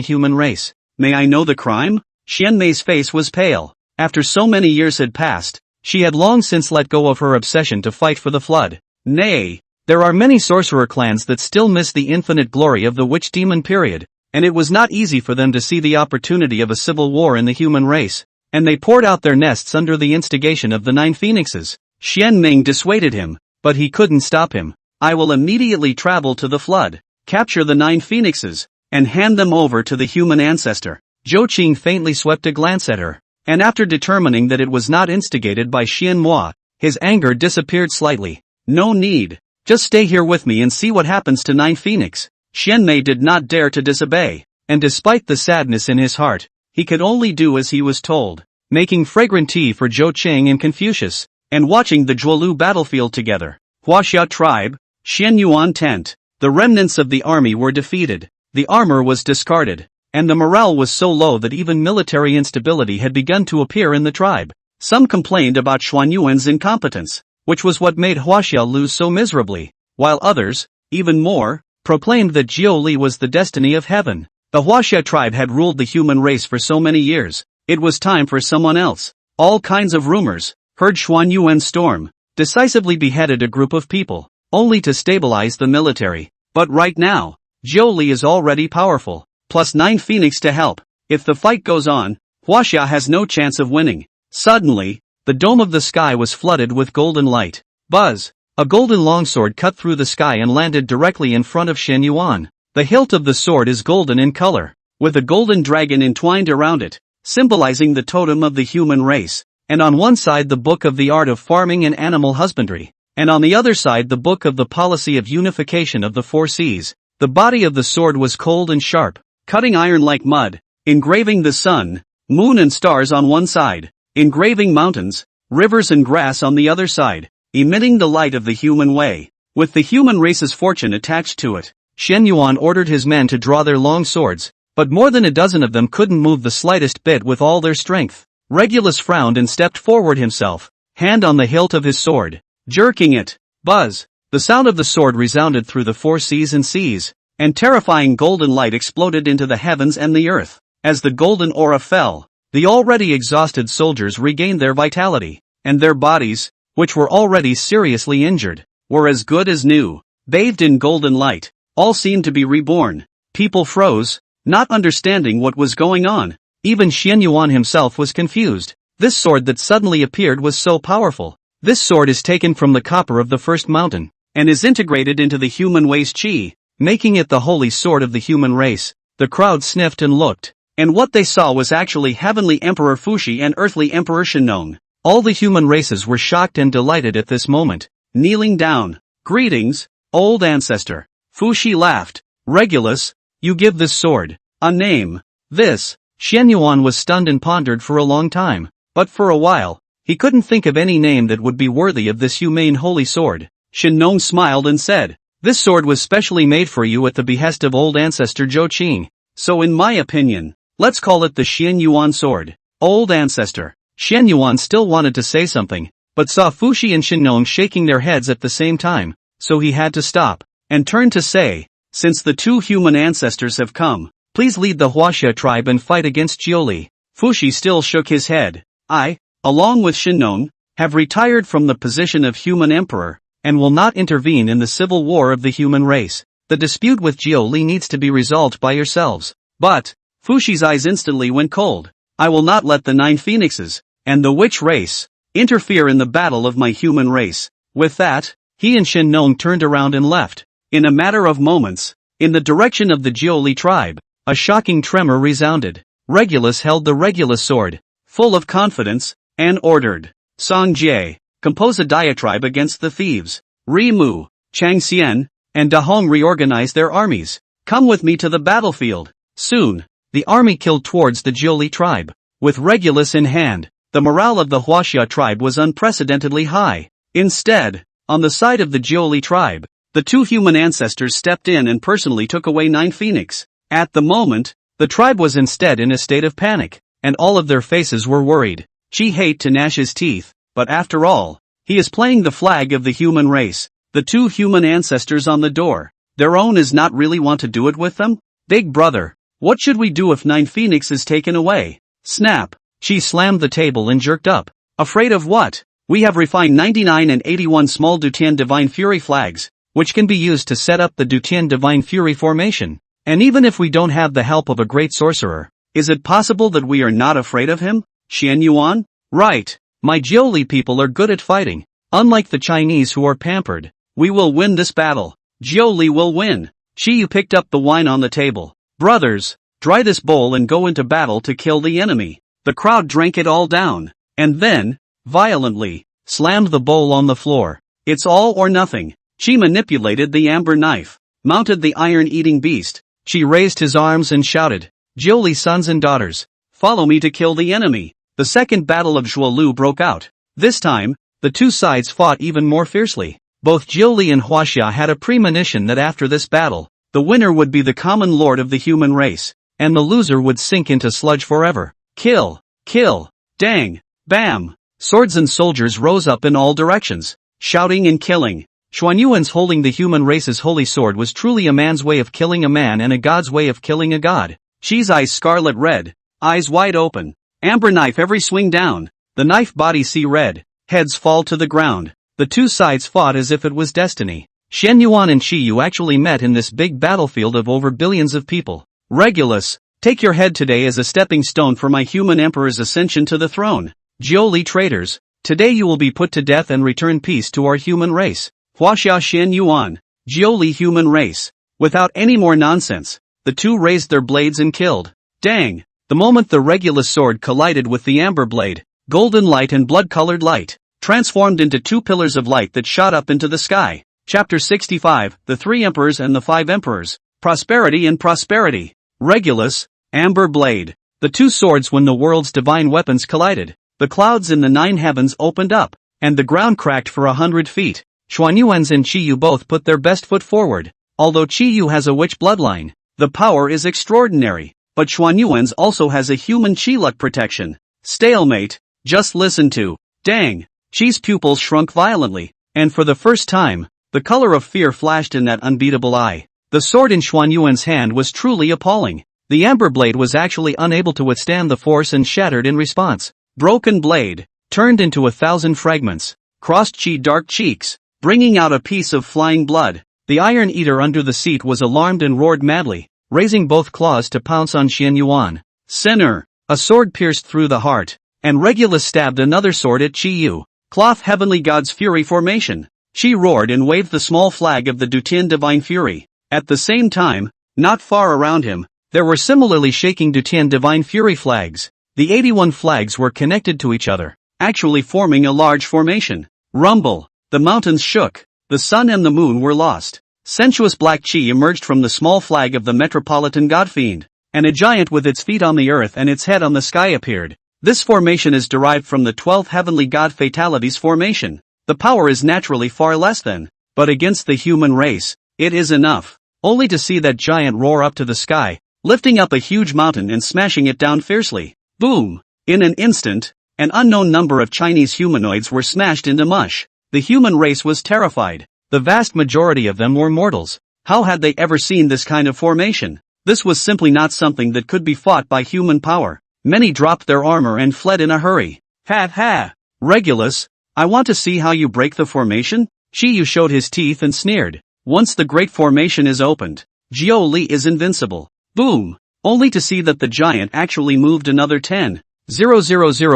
human race. May I know the crime? Xianmei's face was pale. After so many years had passed, she had long since let go of her obsession to fight for the flood. Nay, there are many sorcerer clans that still miss the infinite glory of the witch demon period, and it was not easy for them to see the opportunity of a civil war in the human race, and they poured out their nests under the instigation of the 9 phoenixes. Xianming dissuaded him, but he couldn't stop him. I will immediately travel to the flood, capture the 9 phoenixes, and hand them over to the human ancestor. Zhou Qing faintly swept a glance at her, and after determining that it was not instigated by Xianhua, his anger disappeared slightly. No need. Just stay here with me and see what happens to 9 Phoenix. Xianmei did not dare to disobey, and despite the sadness in his heart, he could only do as he was told, making fragrant tea for Zhou Qing and Confucius, and watching the Zhuolu battlefield together. Huaxia tribe, Xianyuan tent. The remnants of the army were defeated, the armor was discarded, and the morale was so low that even military instability had begun to appear in the tribe. Some complained about Xuanyuan's incompetence, which was what made Huaxia lose so miserably, while others, even more, proclaimed that Jiu Li was the destiny of heaven. The Huaxia tribe had ruled the human race for so many years, it was time for someone else. All kinds of rumors, heard Xuanyuan storm, decisively beheaded a group of people, only to stabilize the military. But right now, Jiu Li is already powerful, plus 9 Phoenix to help. If the fight goes on, Huaxia has no chance of winning. Suddenly, the dome of the sky was flooded with golden light. Buzz! A golden longsword cut through the sky and landed directly in front of Shen Yuan. The hilt of the sword is golden in color, with a golden dragon entwined around it, symbolizing the totem of the human race, and on one side the book of the art of farming and animal husbandry, and on the other side the book of the policy of unification of the 4 seas. The body of the sword was cold and sharp, cutting iron like mud, engraving the sun, moon and stars on one side, engraving mountains, rivers and grass on the other side, emitting the light of the human way, with the human race's fortune attached to it. Shen Yuan ordered his men to draw their long swords, but more than a dozen of them couldn't move the slightest bit with all their strength. Regulus frowned and stepped forward himself, hand on the hilt of his sword, jerking it. Buzz! The sound of the sword resounded through the 4 seas and seas, and terrifying golden light exploded into the heavens and the earth. As the golden aura fell, the already exhausted soldiers regained their vitality, and their bodies, which were already seriously injured, were as good as new. Bathed in golden light, all seemed to be reborn. People froze, not understanding what was going on. Even Shen Yuan himself was confused. This sword that suddenly appeared was so powerful. This sword is taken from the copper of the first mountain, and is integrated into the human race qi, making it the holy sword of the human race. The crowd sniffed and looked, and what they saw was actually Heavenly Emperor Fushi and Earthly Emperor Shenong. All the human races were shocked and delighted at this moment, kneeling down. Greetings, old ancestor. Fuxi laughed. Regulus, you give this sword a name. This. Zhen Yuan was stunned and pondered for a long time, but for a while, he couldn't think of any name that would be worthy of this humane holy sword. Shen Nong smiled and said, this sword was specially made for you at the behest of old ancestor Zhou Qing. So in my opinion, let's call it the Zhen Yuan sword. Old ancestor. Zhen Yuan still wanted to say something, but saw Fuxi and Shen Nong shaking their heads at the same time, so he had to stop, and turn to say, since the two human ancestors have come, please lead the Huaxia tribe and fight against Jiuli. Fuxi still shook his head. I, along with Shen Nong, have retired from the position of human emperor, and will not intervene in the civil war of the human race. The dispute with Jiuli needs to be resolved by yourselves. But, Fuxi's eyes instantly went cold. I will not let the 9 phoenixes, and the witch race, interfere in the battle of my human race. With that, he and Shen Nong turned around and left. In a matter of moments, in the direction of the Jiuli tribe, a shocking tremor resounded. Regulus held the Regulus sword, full of confidence, and ordered, Song Jie, compose a diatribe against the thieves. Ri Mu, Chang Xian, and Da Hong reorganized their armies. Come with me to the battlefield. Soon, the army killed towards the Jiuli tribe. With Regulus in hand, the morale of the Huaxia tribe was unprecedentedly high. Instead, on the side of the Jiuli tribe, the two human ancestors stepped in and personally took away 9 phoenix. At the moment, the tribe was instead in a state of panic, and all of their faces were worried. Chi hate to gnash his teeth, but after all, he is playing the flag of the human race. The two human ancestors on the door. Their own is not really want to do it with them? Big brother, what should we do if 9 phoenix is taken away? Snap. Chi slammed the table and jerked up. Afraid of what? We have refined 99 and 81 small Dutian Divine Fury flags, which can be used to set up the Dutian Divine Fury formation. And even if we don't have the help of a great sorcerer, is it possible that we are not afraid of him? Zhen Yuan? Right. My Jiuli people are good at fighting. Unlike the Chinese who are pampered. We will win this battle. Jiuli will win. Qiyu picked up the wine on the table. Brothers, dry this bowl and go into battle to kill the enemy. The crowd drank it all down, and then, violently, slammed the bowl on the floor. It's all or nothing. Qi manipulated the amber knife, mounted the iron-eating beast. Qi raised his arms and shouted, Jiuli sons and daughters, follow me to kill the enemy. The second battle of Zhuolu broke out. This time, the two sides fought even more fiercely. Both Jiuli and Huaxia had a premonition that after this battle, the winner would be the common lord of the human race, and the loser would sink into sludge forever. Kill! Kill! Dang! Bam! Swords and soldiers rose up in all directions, shouting and killing. Xuanyuan's holding the human race's holy sword was truly a man's way of killing a man and a god's way of killing a god. Qi's eyes scarlet red, eyes wide open, amber knife every swing down, the knife body see red, heads fall to the ground. The two sides fought as if it was destiny. Zhen Yuan and Qiyu actually met in this big battlefield of over billions of people. Regulus, take your head today as a stepping stone for my human emperor's ascension to the throne. Jiuli traitors, today you will be put to death and return peace to our human race. Huaxia Zhen Yuan, Jiuli human race. Without any more nonsense, the two raised their blades and killed. Dang! The moment the Regulus sword collided with the amber blade, golden light and blood-colored light transformed into 2 pillars of light that shot up into the sky. Chapter 65, The 3 Emperors and the 5 Emperors. Prosperity and Prosperity. Regulus, Amber Blade. The 2 swords when the world's divine weapons collided. The clouds in the 9 heavens opened up, and the ground cracked for 100 feet. Xuanyuan's and Qiyu both put their best foot forward. Although Qiyu has a witch bloodline, the power is extraordinary, but Xuanyuan's also has a human Qi luck protection. Stalemate. Just listen to. Dang. Qi's pupils shrunk violently, and for the first time, the color of fear flashed in that unbeatable eye. The sword in Xuanyuan's hand was truly appalling. The amber blade was actually unable to withstand the force and shattered in response. Broken blade, turned into 1,000 fragments, crossed Qi dark cheeks, bringing out a piece of flying blood. The Iron Eater under the seat was alarmed and roared madly, raising both claws to pounce on Zhen Yuan. Sinner! A sword pierced through the heart, and Regulus stabbed another sword at Qiyu. Cloth Heavenly God's Fury formation. Qi roared and waved the small flag of the Dutian Divine Fury. At the same time, not far around him, there were similarly shaking Dutian Divine Fury flags. The 81 flags were connected to each other, actually forming a large formation. Rumble. The mountains shook. The sun and the moon were lost. sensuous black chi emerged from the small flag of the metropolitan godfiend, and a giant with its feet on the earth and its head on the sky appeared. This formation is derived from the 12 heavenly god fatalities formation. The power is naturally far less than, but against the human race, it is enough. Only to see that giant roar up to the sky, lifting up a huge mountain and smashing it down fiercely. Boom! In an instant, an unknown number of Chinese humanoids were smashed into mush. The human race was terrified. The vast majority of them were mortals. How had they ever seen this kind of formation? This was simply not something that could be fought by human power. Many dropped their armor and fled in a hurry. Ha ha! Regulus, I want to see how you break the formation? Yu showed his teeth and sneered. Once the great formation is opened, Jiu Li is invincible. Boom! Only to see that the giant actually moved another 10,000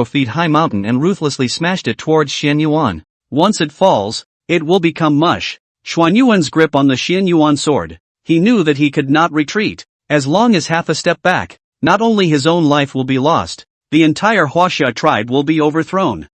feet high mountain and ruthlessly smashed it towards Zhen Yuan. Once it falls, it will become mush. Zhen Yuan's grip on the Zhen Yuan sword. He knew that he could not retreat. As long as half a step back, not only his own life will be lost, the entire Huaxia tribe will be overthrown.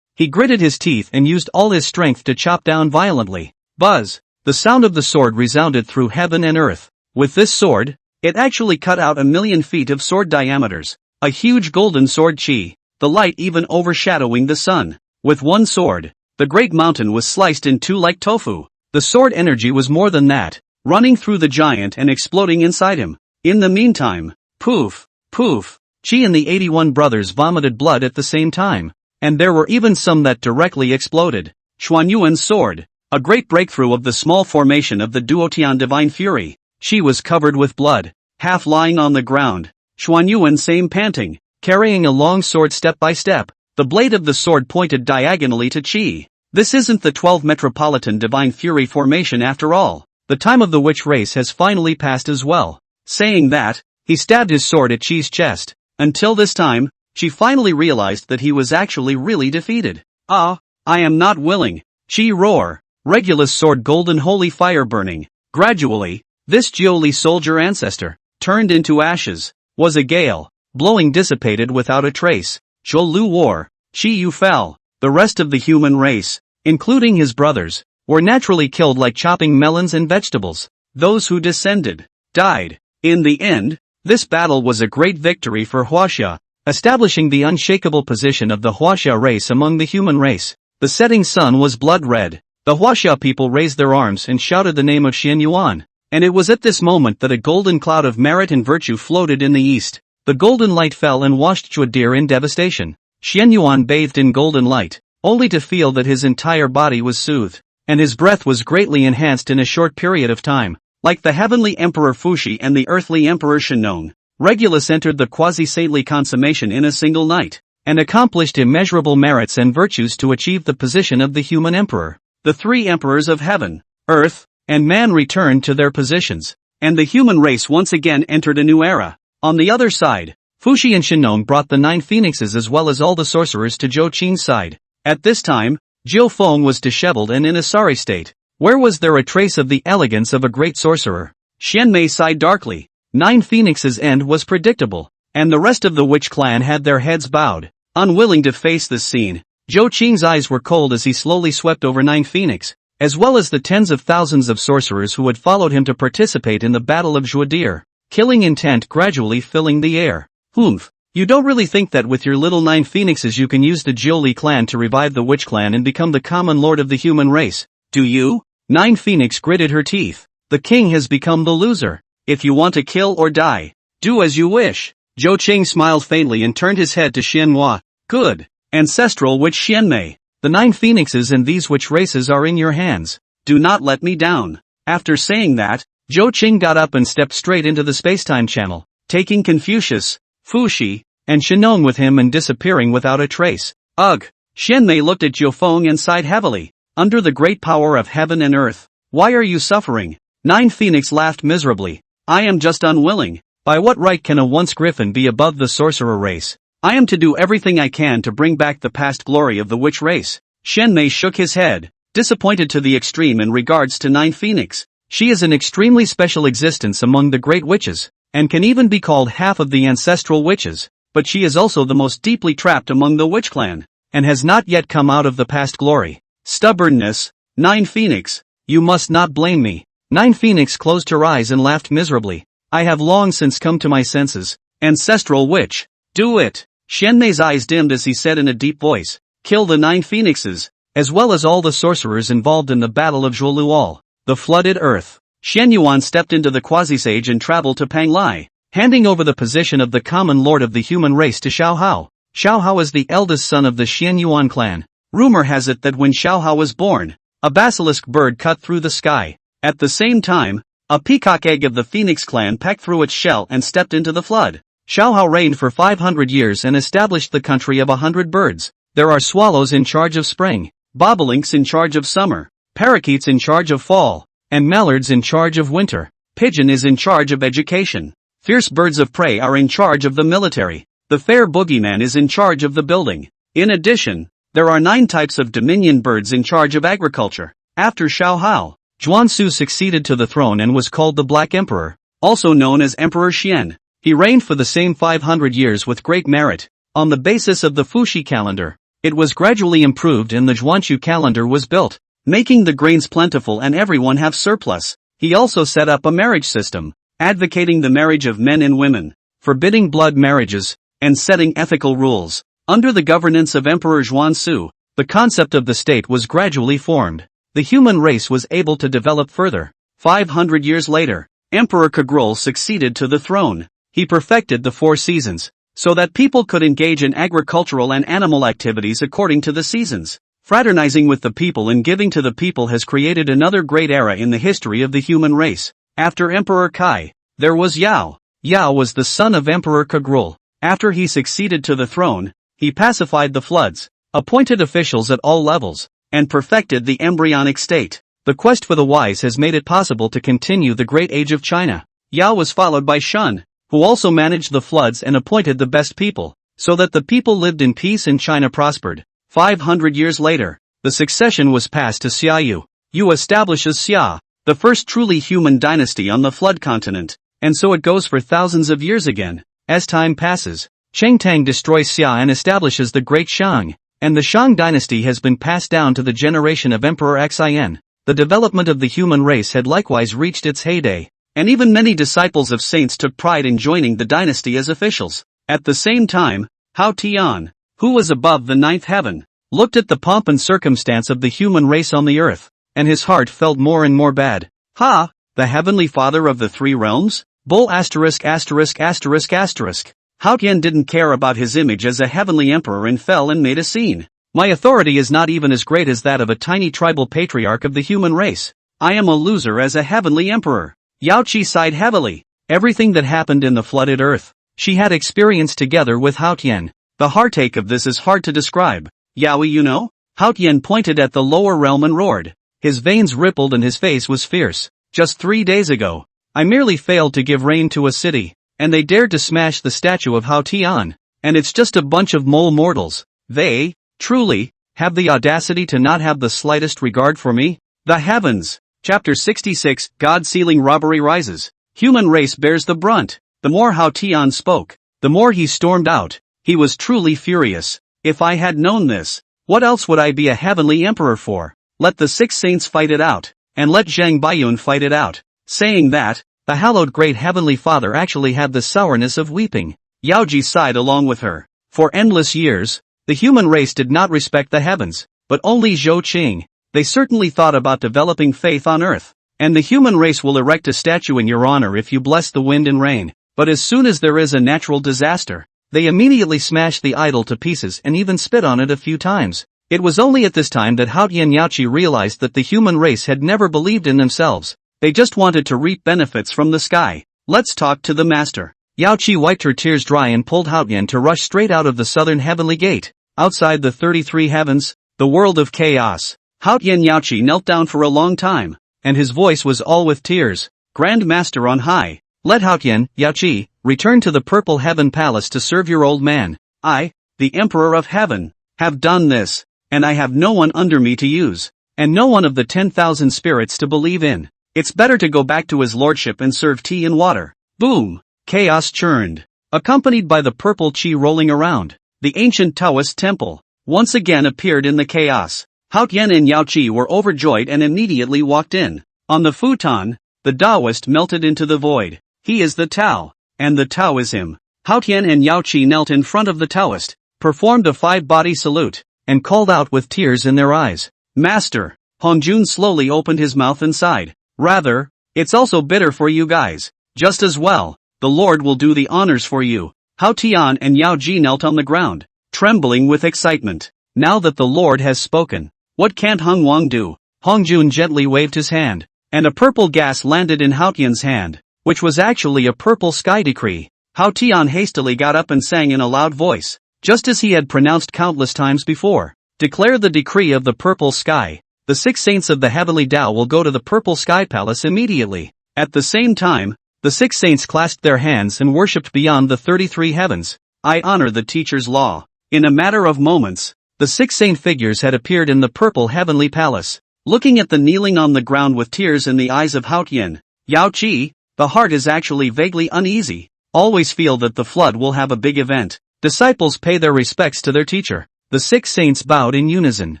He gritted his teeth and used all his strength to chop down violently. Buzz! The sound of the sword resounded through heaven and earth. With this sword, it actually cut out 1,000,000 feet of sword diameters. A huge golden sword chi, the light even overshadowing the sun. With one sword, the great mountain was sliced in two like tofu. The sword energy was more than that, running through the giant and exploding inside him. In the meantime, poof, poof, Chi and the 81 brothers vomited blood at the same time. And there were even some that directly exploded. Zhen Yuan's sword, a great breakthrough of the small formation of the Duotian Divine Fury. She was covered with blood, half lying on the ground. Zhen Yuan same panting, carrying a long sword step by step. The blade of the sword pointed diagonally to Qi. This isn't the 12 Metropolitan Divine Fury formation after all. The time of the witch race has finally passed as well. Saying that, he stabbed his sword at Qi's chest. Until this time, Qi finally realized that he was actually really defeated. I am not willing. Qi roar. Regulus sword golden holy fire burning. Gradually, this Jiuli soldier ancestor, turned into ashes, was a gale, blowing dissipated without a trace. Zhou war. Qi Yu fell. The rest of the human race, including his brothers, were naturally killed like chopping melons and vegetables. Those who descended, died. In the end, this battle was a great victory for Huaxia, establishing the unshakable position of the Huaxia race among the human race. The setting sun was blood red. The Huaxia people raised their arms and shouted the name of Zhen Yuan. And it was at this moment that a golden cloud of merit and virtue floated in the east. The golden light fell and washed Zhuodir in devastation. Zhen Yuan bathed in golden light, only to feel that his entire body was soothed, and his breath was greatly enhanced in a short period of time. Like the heavenly emperor Fuxi and the earthly emperor Shenong, Regulus entered the quasi-saintly consummation in a single night, and accomplished immeasurable merits and virtues to achieve the position of the human emperor. The three emperors of heaven, earth, and man returned to their positions, and the human race once again entered a new era. On the other side, Fuxi and Shenong brought the 9 phoenixes as well as all the sorcerers to Zhou Qing's side. At this time, Jiu Feng was disheveled and in a sorry state. Where was there a trace of the elegance of a great sorcerer? Xian Mei sighed darkly. 9 phoenixes' end was predictable, and the rest of the witch clan had their heads bowed, unwilling to face this scene. Zhou Qing's eyes were cold as he slowly swept over 9 phoenix, as well as the tens of thousands of sorcerers who had followed him to participate in the Battle of Zhuodir, killing intent gradually filling the air. Humph, you don't really think that with your little 9 phoenixes you can use the Jiuli clan to revive the witch clan and become the common lord of the human race, do you? 9 Phoenix gritted her teeth. The king has become the loser. If you want to kill or die, do as you wish. Zhou Qing smiled faintly and turned his head to Xianhua. Good. Ancestral witch Xianmei. The 9 phoenixes and these witch races are in your hands. Do not let me down. After saying that, Zhou Qing got up and stepped straight into the spacetime channel, taking Confucius, Fuxi, and Shenong with him and disappearing without a trace. Ugh! Xianmei looked at Jiu Feng and sighed heavily. Under the great power of heaven and earth, why are you suffering? 9 Phoenix laughed miserably. I am just unwilling. By what right can a once griffin be above the sorcerer race? I am to do everything I can to bring back the past glory of the witch race. Xianmei shook his head, disappointed to the extreme in regards to 9 Phoenix. She is an extremely special existence among the great witches, and can even be called half of the ancestral witches, but she is also the most deeply trapped among the witch clan, and has not yet come out of the past glory. Stubbornness. 9 Phoenix, you must not blame me. 9 Phoenix closed her eyes and laughed miserably. I have long since come to my senses. Ancestral witch. Do it. Shen Mei's eyes dimmed as he said in a deep voice. Kill the 9 phoenixes, as well as all the sorcerers involved in the Battle of Zhuolual, the flooded earth. Shen Yuan stepped into the quasi-sage and traveled to Panglai, handing over the position of the common lord of the human race to Xiao Hao. Xiao Hao is the eldest son of the Shen Yuan clan. Rumor has it that when Xiao Hao was born, a basilisk bird cut through the sky. At the same time, a peacock egg of the Phoenix clan pecked through its shell and stepped into the flood. Xiao Hao reigned for 500 years and established the country of 100 birds. There are swallows in charge of spring, bobolinks in charge of summer, parakeets in charge of fall, and mallards in charge of winter. Pigeon is in charge of education. Fierce birds of prey are in charge of the military. The fair boogeyman is in charge of the building. In addition, there are 9 types of dominion birds in charge of agriculture. After Xiao Hao, Zhuanzi succeeded to the throne and was called the Black Emperor, also known as Emperor Xian. He reigned for the same 500 years with great merit. On the basis of the Fuxi calendar, it was gradually improved and the Zhuanqiu calendar was built, making the grains plentiful and everyone have surplus. He also set up a marriage system, advocating the marriage of men and women, forbidding blood marriages, and setting ethical rules. Under the governance of Emperor Zhuanzi, the concept of the state was gradually formed. The human race was able to develop further. 500 years later, Emperor Kagral succeeded to the throne. He perfected the 4 seasons, so that people could engage in agricultural and animal activities according to the seasons. Fraternizing with the people and giving to the people has created another great era in the history of the human race. After Emperor Kai, there was Yao. Yao was the son of Emperor Kagral. After he succeeded to the throne, he pacified the floods, appointed officials at all levels, and perfected the embryonic state. The quest for the wise has made it possible to continue the great age of China. Yao was followed by Shun, who also managed the floods and appointed the best people, so that the people lived in peace and China prospered. 500 years later, the succession was passed to Xia Yu. Yu establishes Xia, the first truly human dynasty on the flood continent, and so it goes for thousands of years again. As time passes, Chengtang destroys Xia and establishes the Great Shang, and the Shang dynasty has been passed down to the generation of Emperor Xin. The development of the human race had likewise reached its heyday, and even many disciples of saints took pride in joining the dynasty as officials. At the same time, Hao Tian, who was above the 9th heaven, looked at the pomp and circumstance of the human race on the earth, and his heart felt more and more bad. Ha! The heavenly father of the 3 realms? Bull asterisk asterisk asterisk asterisk. Hao Tian didn't care about his image as a heavenly emperor and fell and made a scene. My authority is not even as great as that of a tiny tribal patriarch of the human race. I am a loser as a heavenly emperor. Yao Qi sighed heavily. Everything that happened in the flooded earth, she had experienced together with Hao Tian. The heartache of this is hard to describe. Yaoi, you know? Hao Tian pointed at the lower realm and roared. His veins rippled and his face was fierce. Just 3 days ago, I merely failed to give rain to a city, and they dared to smash the statue of Hao Tian, and it's just a bunch of mole mortals. They, truly, have the audacity to not have the slightest regard for me? The heavens! Chapter 66, God-sealing robbery rises. Human race bears the brunt. The more Hao Tian spoke, the more he stormed out. He was truly furious. If I had known this, what else would I be a heavenly emperor for? Let the 6 saints fight it out, and let Zhang Baiyun fight it out. Saying that, the hallowed great heavenly father actually had the sourness of weeping. Yaoji sighed along with her. For endless years, the human race did not respect the heavens, but only Zhou Qing. They certainly thought about developing faith on earth, and the human race will erect a statue in your honor if you bless the wind and rain. But as soon as there is a natural disaster, they immediately smash the idol to pieces and even spit on it a few times. It was only at this time that Hao Tian Yaoqi realized that the human race had never believed in themselves. They just wanted to reap benefits from the sky. Let's talk to the master. Yaoqi wiped her tears dry and pulled Hao Tian to rush straight out of the southern heavenly gate. Outside the 33 heavens, the world of chaos, Hao Tian Yaoqi knelt down for a long time, and his voice was all with tears. Grand Master on high, let Hao Tian Yaoqi return to the Purple Heaven Palace to serve your old man. I, the Emperor of Heaven, have done this, and I have no one under me to use, and no one of the 10,000 spirits to believe in. It's better to go back to his lordship and serve tea and water. Boom! Chaos churned, accompanied by the purple qi rolling around. The ancient Taoist temple once again appeared in the chaos. Hao Tian and Yao Qi were overjoyed and immediately walked in. On the futon, The Taoist melted into the void. He is the Tao, and the Tao is him. Hao Tian and Yao Qi knelt in front of the Taoist, performed a five-body salute, and called out with tears in their eyes, "Master!" Hongjun slowly opened his mouth and sighed. "Rather, it's also bitter for you guys. Just as well, the Lord will do the honors for you." Hao Tian and Yao Ji knelt on the ground, trembling with excitement. Now that the Lord has spoken, what can't Hung Wang do? Hongjun gently waved his hand, and a purple gas landed in Hao Tian's hand, which was actually a purple sky decree. Hao Tian hastily got up and sang in a loud voice, just as he had pronounced countless times before. "Declare the decree of the purple sky. The 6 saints of the heavenly Dao will go to the purple sky palace immediately." At the same time, the 6 saints clasped their hands and worshipped beyond the 33 heavens. "I honor the teacher's law." In a matter of moments, the 6 saint figures had appeared in the purple heavenly palace. Looking at the kneeling on the ground with tears in the eyes of Hao Tian, Yao Qi, the heart is actually vaguely uneasy. Always feel that the flood will have a big event. Disciples pay their respects to their teacher. The 6 saints bowed in unison.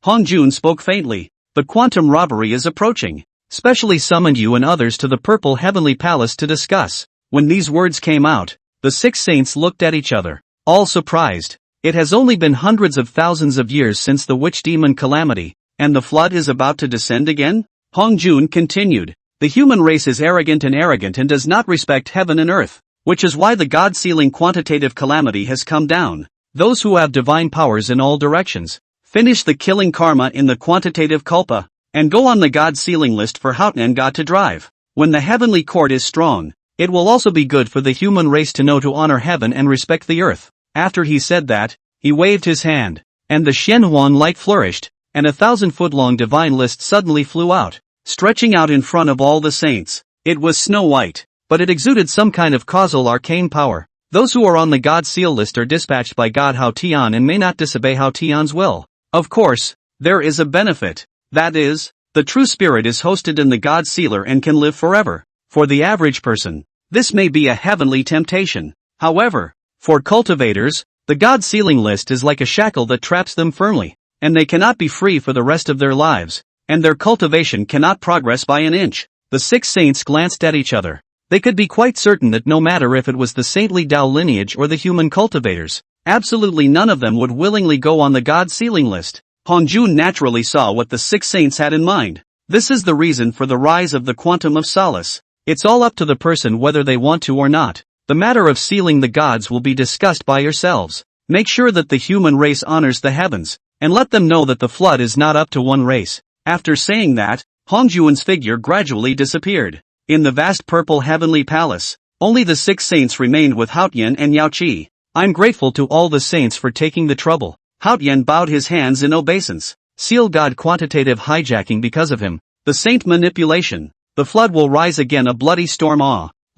Hongjun spoke faintly. "The quantum robbery is approaching. Specially summoned you and others to the purple heavenly palace to discuss." When these words came out, the 6 saints looked at each other, all surprised. It has only been hundreds of thousands of years since the witch demon calamity, and the flood is about to descend again? Hongjun continued. "The human race is arrogant and does not respect heaven and earth, which is why the God-sealing quantitative calamity has come down. Those who have divine powers in all directions, finish the killing karma in the quantitative kulpa, and go on the God-sealing list for Houtnan God to drive. When the heavenly court is strong, it will also be good for the human race to know to honor heaven and respect the earth." After he said that, he waved his hand, and the Shenhuan light flourished, and a 1,000-foot-long divine list suddenly flew out, stretching out in front of all the saints. It was snow white, but it exuded some kind of causal arcane power. Those who are on the God seal list are dispatched by God Hao Tian and may not disobey Hao Tian's will. Of course, there is a benefit. That is, the true spirit is hosted in the God sealer and can live forever. For the average person, this may be a heavenly temptation. However, for cultivators, the God sealing list is like a shackle that traps them firmly, and they cannot be free for the rest of their lives, and their cultivation cannot progress by an inch. The 6 saints glanced at each other. They could be quite certain that no matter if it was the saintly Dao lineage or the human cultivators, absolutely none of them would willingly go on the God sealing list. Hongjun naturally saw what the 6 saints had in mind. This is the reason for the rise of the quantum of solace. It's all up to the person whether they want to or not. The matter of sealing the gods will be discussed by yourselves. Make sure that the human race honors the heavens, and let them know that the flood is not up to one race. After saying that, Hongjun's figure gradually disappeared. In the vast purple heavenly palace, only the 6 saints remained with Haotian and Yao Qi. "I'm grateful to all the saints for taking the trouble." Haotian bowed his hands in obeisance. "Seal God quantitative hijacking because of him. The saint manipulation. The flood will rise again, a bloody storm."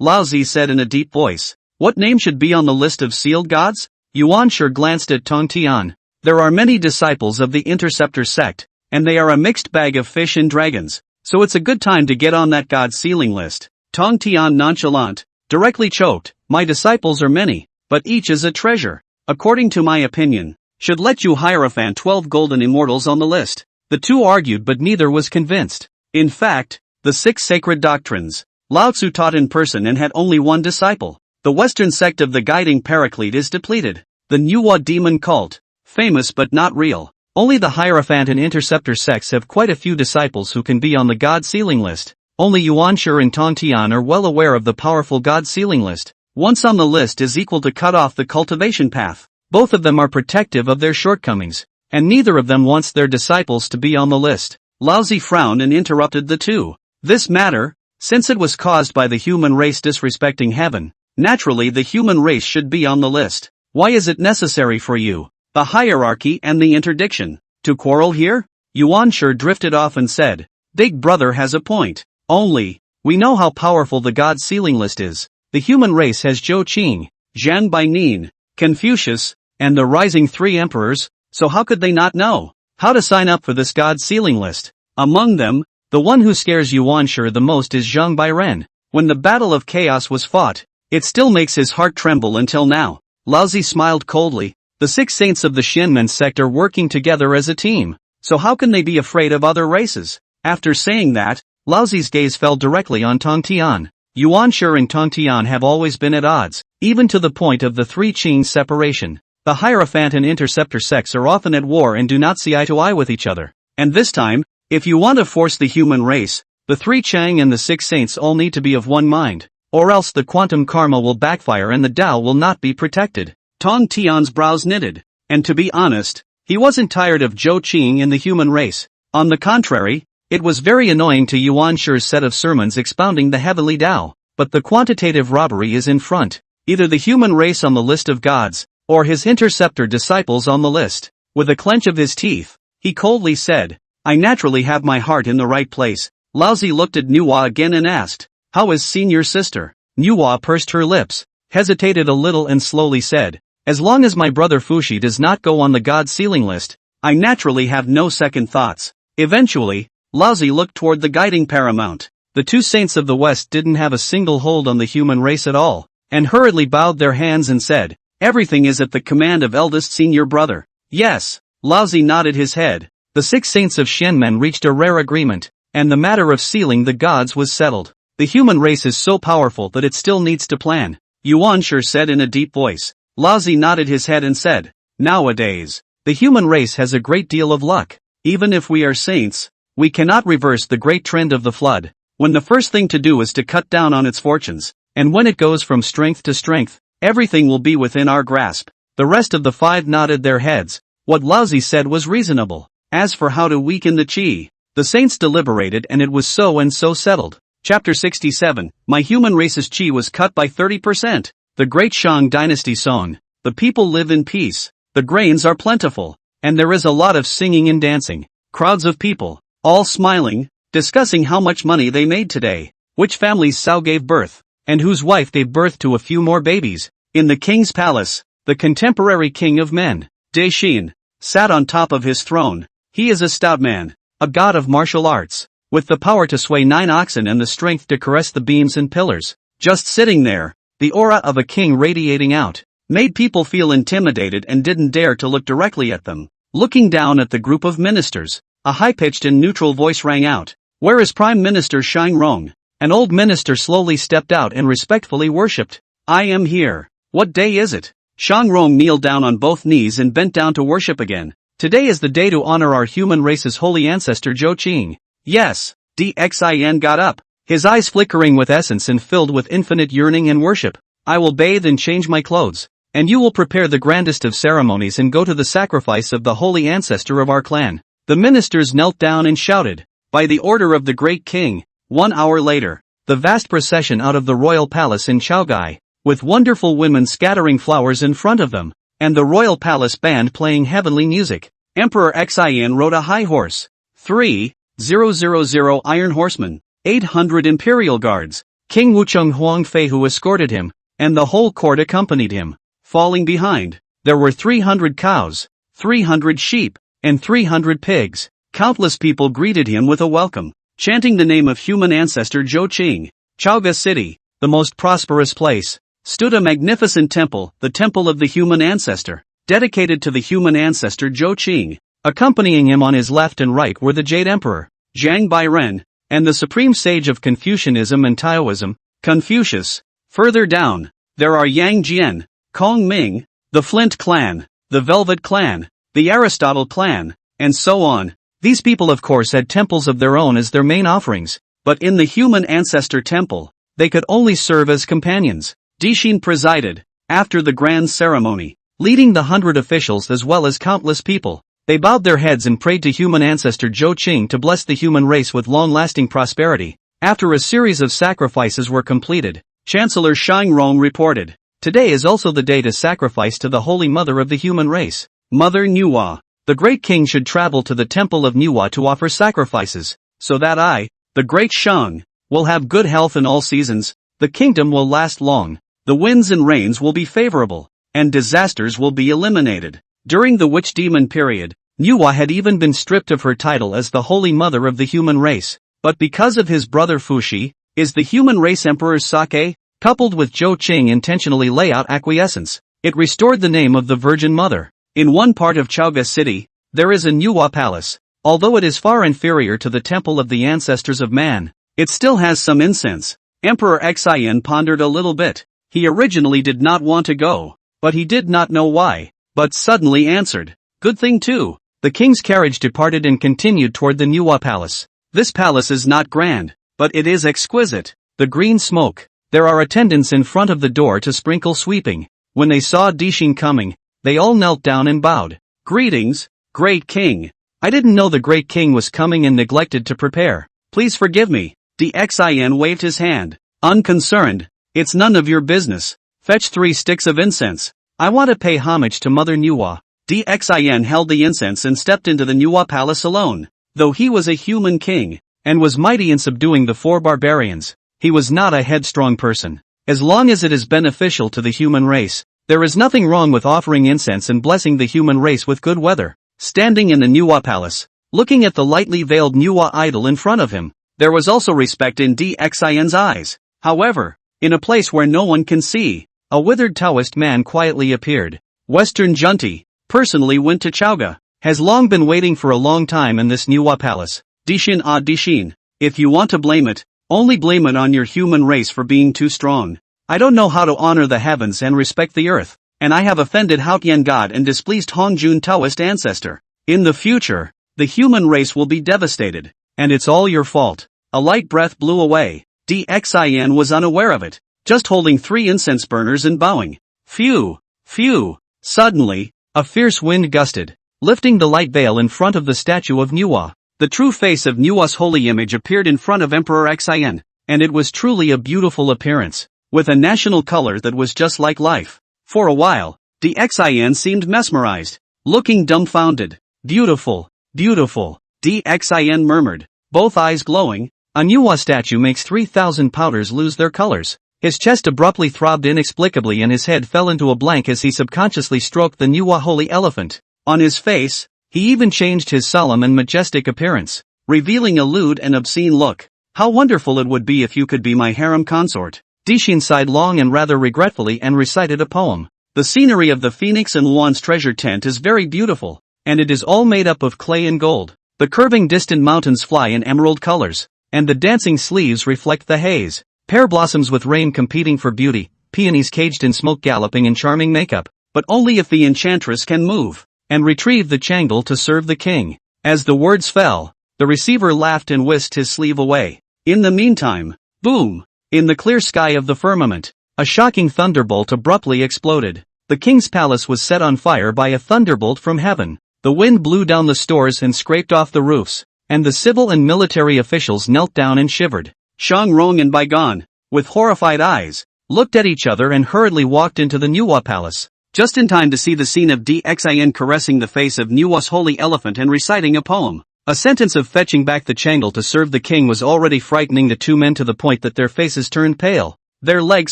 Laozi said in a deep voice. "What name should be on the list of sealed gods?" Yuan Shi glanced at Tong Tian. "There are many disciples of the Interceptor sect, and they are a mixed bag of fish and dragons, so it's a good time to get on that God sealing list." Tong Tian nonchalant, directly choked. "My disciples are many, but each is a treasure. According to my opinion, should let you Hierophant 12 golden immortals on the list." The two argued but neither was convinced. In fact, the 6 sacred doctrines, Lao Tzu taught in person and had only one disciple. The Western sect of the guiding Paraclete is depleted. The Manhwa demon cult, famous but not real. Only the Hierophant and Interceptor sects have quite a few disciples who can be on the God sealing list. Only Yuan Shi and Tong Tian are well aware of the powerful God sealing list. Once on the list is equal to cut off the cultivation path. Both of them are protective of their shortcomings, and neither of them wants their disciples to be on the list. Laozi frowned and interrupted the two. "This matter, since it was caused by the human race disrespecting heaven, naturally the human race should be on the list. Why is it necessary for you, the hierarchy and the interdiction, to quarrel here?" Yuan Shi drifted off and said, "Big brother has a point. Only, we know how powerful the God sealing list is. The human race has Zhou Qing, Zhang Bainin, Confucius, and the rising 3 emperors, so how could they not know how to sign up for this God sealing list? Among them, the one who scares Yuan Shi the most is Zhang Bairen. When the Battle of Chaos was fought, it still makes his heart tremble until now." Laozi smiled coldly. "The 6 saints of the Shinmen sect are working together as a team, so how can they be afraid of other races?" After saying that, Laozi's gaze fell directly on Tong Tian. Yuanshi and Tong Tian have always been at odds, even to the point of the three Qing separation. The Hierophant and Interceptor sects are often at war and do not see eye to eye with each other. And this time, if you want to force the human race, the three Chang and the six saints all need to be of one mind, or else the quantum karma will backfire and the Dao will not be protected. Tong Tian's brows knitted, and to be honest, he wasn't tired of Zhou Qing and the human race. On the contrary, it was very annoying to Yuanshi's set of sermons expounding the heavenly Dao, but the quantitative robbery is in front, either the human race on the list of gods, or his interceptor disciples on the list. With a clench of his teeth, he coldly said, I naturally have my heart in the right place. Laozi looked at Nuwa again and asked, how is senior sister? Nuwa pursed her lips, hesitated a little and slowly said, as long as my brother Fuxi does not go on the god sealing list, I naturally have no second thoughts. Eventually, Laozi looked toward the guiding paramount. The two saints of the West didn't have a single hold on the human race at all, and hurriedly bowed their hands and said, everything is at the command of eldest senior brother. Yes. Laozi nodded his head. The six saints of Shenmen reached a rare agreement, and the matter of sealing the gods was settled. The human race is so powerful that it still needs to plan, Yuanshi said in a deep voice. Laozi nodded his head and said, nowadays, the human race has a great deal of luck. Even if we are saints, we cannot reverse the great trend of the flood, when the first thing to do is to cut down on its fortunes, and when it goes from strength to strength, everything will be within our grasp. The rest of the five nodded their heads. What Laozi said was reasonable. As for how to weaken the qi, the saints deliberated and it was so and so settled. Chapter 67, My human race's qi was cut by 30%. The great Shang dynasty song, the people live in peace, the grains are plentiful, and there is a lot of singing and dancing. Crowds of people, all smiling, discussing how much money they made today, which family's Sao gave birth, and whose wife gave birth to a few more babies. In the king's palace, the contemporary king of men, De Xin, sat on top of his throne. He is a stout man, a god of martial arts, with the power to sway 9 oxen and the strength to caress the beams and pillars. Just sitting there, the aura of a king radiating out, made people feel intimidated and didn't dare to look directly at them. Looking down at the group of ministers, a high-pitched and neutral voice rang out, where is Prime Minister Shang Rong? An old minister slowly stepped out and respectfully worshipped. I am here. What day is it? Shang Rong kneeled down on both knees and bent down to worship again. Today is the day to honor our human race's holy ancestor Zhou Qing. Yes. Xin got up, his eyes flickering with essence and filled with infinite yearning and worship. I will bathe and change my clothes, and you will prepare the grandest of ceremonies and go to the sacrifice of the holy ancestor of our clan. The ministers knelt down and shouted, by the order of the great king. 1 hour later, the vast procession out of the royal palace in Chaogai, with wonderful women scattering flowers in front of them, and the royal palace band playing heavenly music. Emperor Xin rode a high horse. 3,000 iron horsemen, 800 imperial guards, King Wucheng Huangfei who escorted him, and the whole court accompanied him. Falling behind, there were 300 cows, 300 sheep, and 300 pigs. Countless people greeted him with a welcome, chanting the name of human ancestor Zhou Qing. Chaoga City, the most prosperous place, stood a magnificent temple, the temple of the human ancestor, dedicated to the human ancestor Zhou Qing. Accompanying him on his left and right were the Jade Emperor, Zhang Bairen, and the supreme sage of Confucianism and Taoism, Confucius. Further down, there are Yang Jian, Kong Ming, the Flint clan, the Velvet clan, the Aristotle clan, and so on. These people of course had temples of their own as their main offerings, but in the human ancestor temple, they could only serve as companions. Dixin presided, after the grand ceremony, leading the 100 officials as well as countless people. They bowed their heads and prayed to human ancestor Zhou Qing to bless the human race with long-lasting prosperity. After a series of sacrifices were completed, Chancellor Shang Rong reported, today is also the day to sacrifice to the Holy Mother of the human race, Mother Nuwa. The great king should travel to the temple of Nuwa to offer sacrifices, so that I, the great Shang, will have good health in all seasons, the kingdom will last long, the winds and rains will be favorable, and disasters will be eliminated. During the witch demon period, Nuwa had even been stripped of her title as the Holy Mother of the human race, but because of his brother Fuxi, is the human race Emperor Sake, coupled with Zhou Qing intentionally lay out acquiescence, it restored the name of the Virgin Mother. In one part of Chaoga City, there is a Nuwa palace, Although it is far inferior to the temple of the ancestors of man, it still has some incense. Emperor Xin pondered a little bit. He originally did not want to go, but he did not know why, but suddenly answered, "Good thing too." The king's carriage departed and continued toward the Manhwa palace. This palace is not grand, but it is exquisite. The green smoke. There are attendants in front of the door to sprinkle sweeping. When they saw Dixin coming, they all knelt down and bowed. "Greetings, great king. I didn't know the great king was coming and neglected to prepare. Please forgive me." Xin waved his hand. "Unconcerned. It's none of your business. Fetch 3 sticks of incense. I want to pay homage to Mother Manhwa." Xin held the incense and stepped into the Manhwa palace alone. Though he was a human king, and was mighty in subduing the 4 barbarians, he was not a headstrong person. As long as it is beneficial to the human race, there is nothing wrong with offering incense and blessing the human race with good weather. Standing in the Manhwa palace, looking at the lightly veiled Manhwa idol in front of him, there was also respect in Xin's eyes. However, in a place where no one can see, a withered Taoist man quietly appeared. Western Junti, personally went to Chowga, has long been waiting for a long time in this Manhwa palace. Dixin, if you want to blame it, only blame it on your human race for being too strong. I don't know how to honor the heavens and respect the earth, and I have offended Haotian God and displeased Hongjun Taoist ancestor. In the future, the human race will be devastated, and it's all your fault. A light breath blew away. Xin was unaware of it, just holding 3 incense burners and bowing. Phew, phew. Suddenly, a fierce wind gusted, lifting the light veil in front of the statue of Manhwa. The true face of Manhwa's holy image appeared in front of Emperor Xin, and it was truly a beautiful appearance, with a national color that was just like life. For a while, Xin seemed mesmerized, looking dumbfounded. "Beautiful, beautiful," Xin murmured, both eyes glowing. A Manhwa statue makes 3,000 powders lose their colors. His chest abruptly throbbed inexplicably and his head fell into a blank as he subconsciously stroked the Manhwa holy elephant. On his face, he even changed his solemn and majestic appearance, revealing a lewd and obscene look. "How wonderful it would be if you could be my harem consort." Dixin sighed long and rather regretfully and recited a poem. "The scenery of the Phoenix and Wan's treasure tent is very beautiful, and it is all made up of clay and gold. The curving distant mountains fly in emerald colors, and the dancing sleeves reflect the haze. Pear blossoms with rain competing for beauty, peonies caged in smoke galloping in charming makeup, but only if the enchantress can move and retrieve the changle to serve the king." As the words fell, the receiver laughed and whisked his sleeve away. In the meantime, boom! In the clear sky of the firmament, a shocking thunderbolt abruptly exploded. The king's palace was set on fire by a thunderbolt from heaven. The wind blew down the stores and scraped off the roofs, and the civil and military officials knelt down and shivered. Shang Rong and Baigan, with horrified eyes, looked at each other and hurriedly walked into the Manhwa palace, just in time to see the scene of Xin caressing the face of Manhwa's holy elephant and reciting a poem. A sentence of fetching back the changle to serve the king was already frightening the 2 men to the point that their faces turned pale, their legs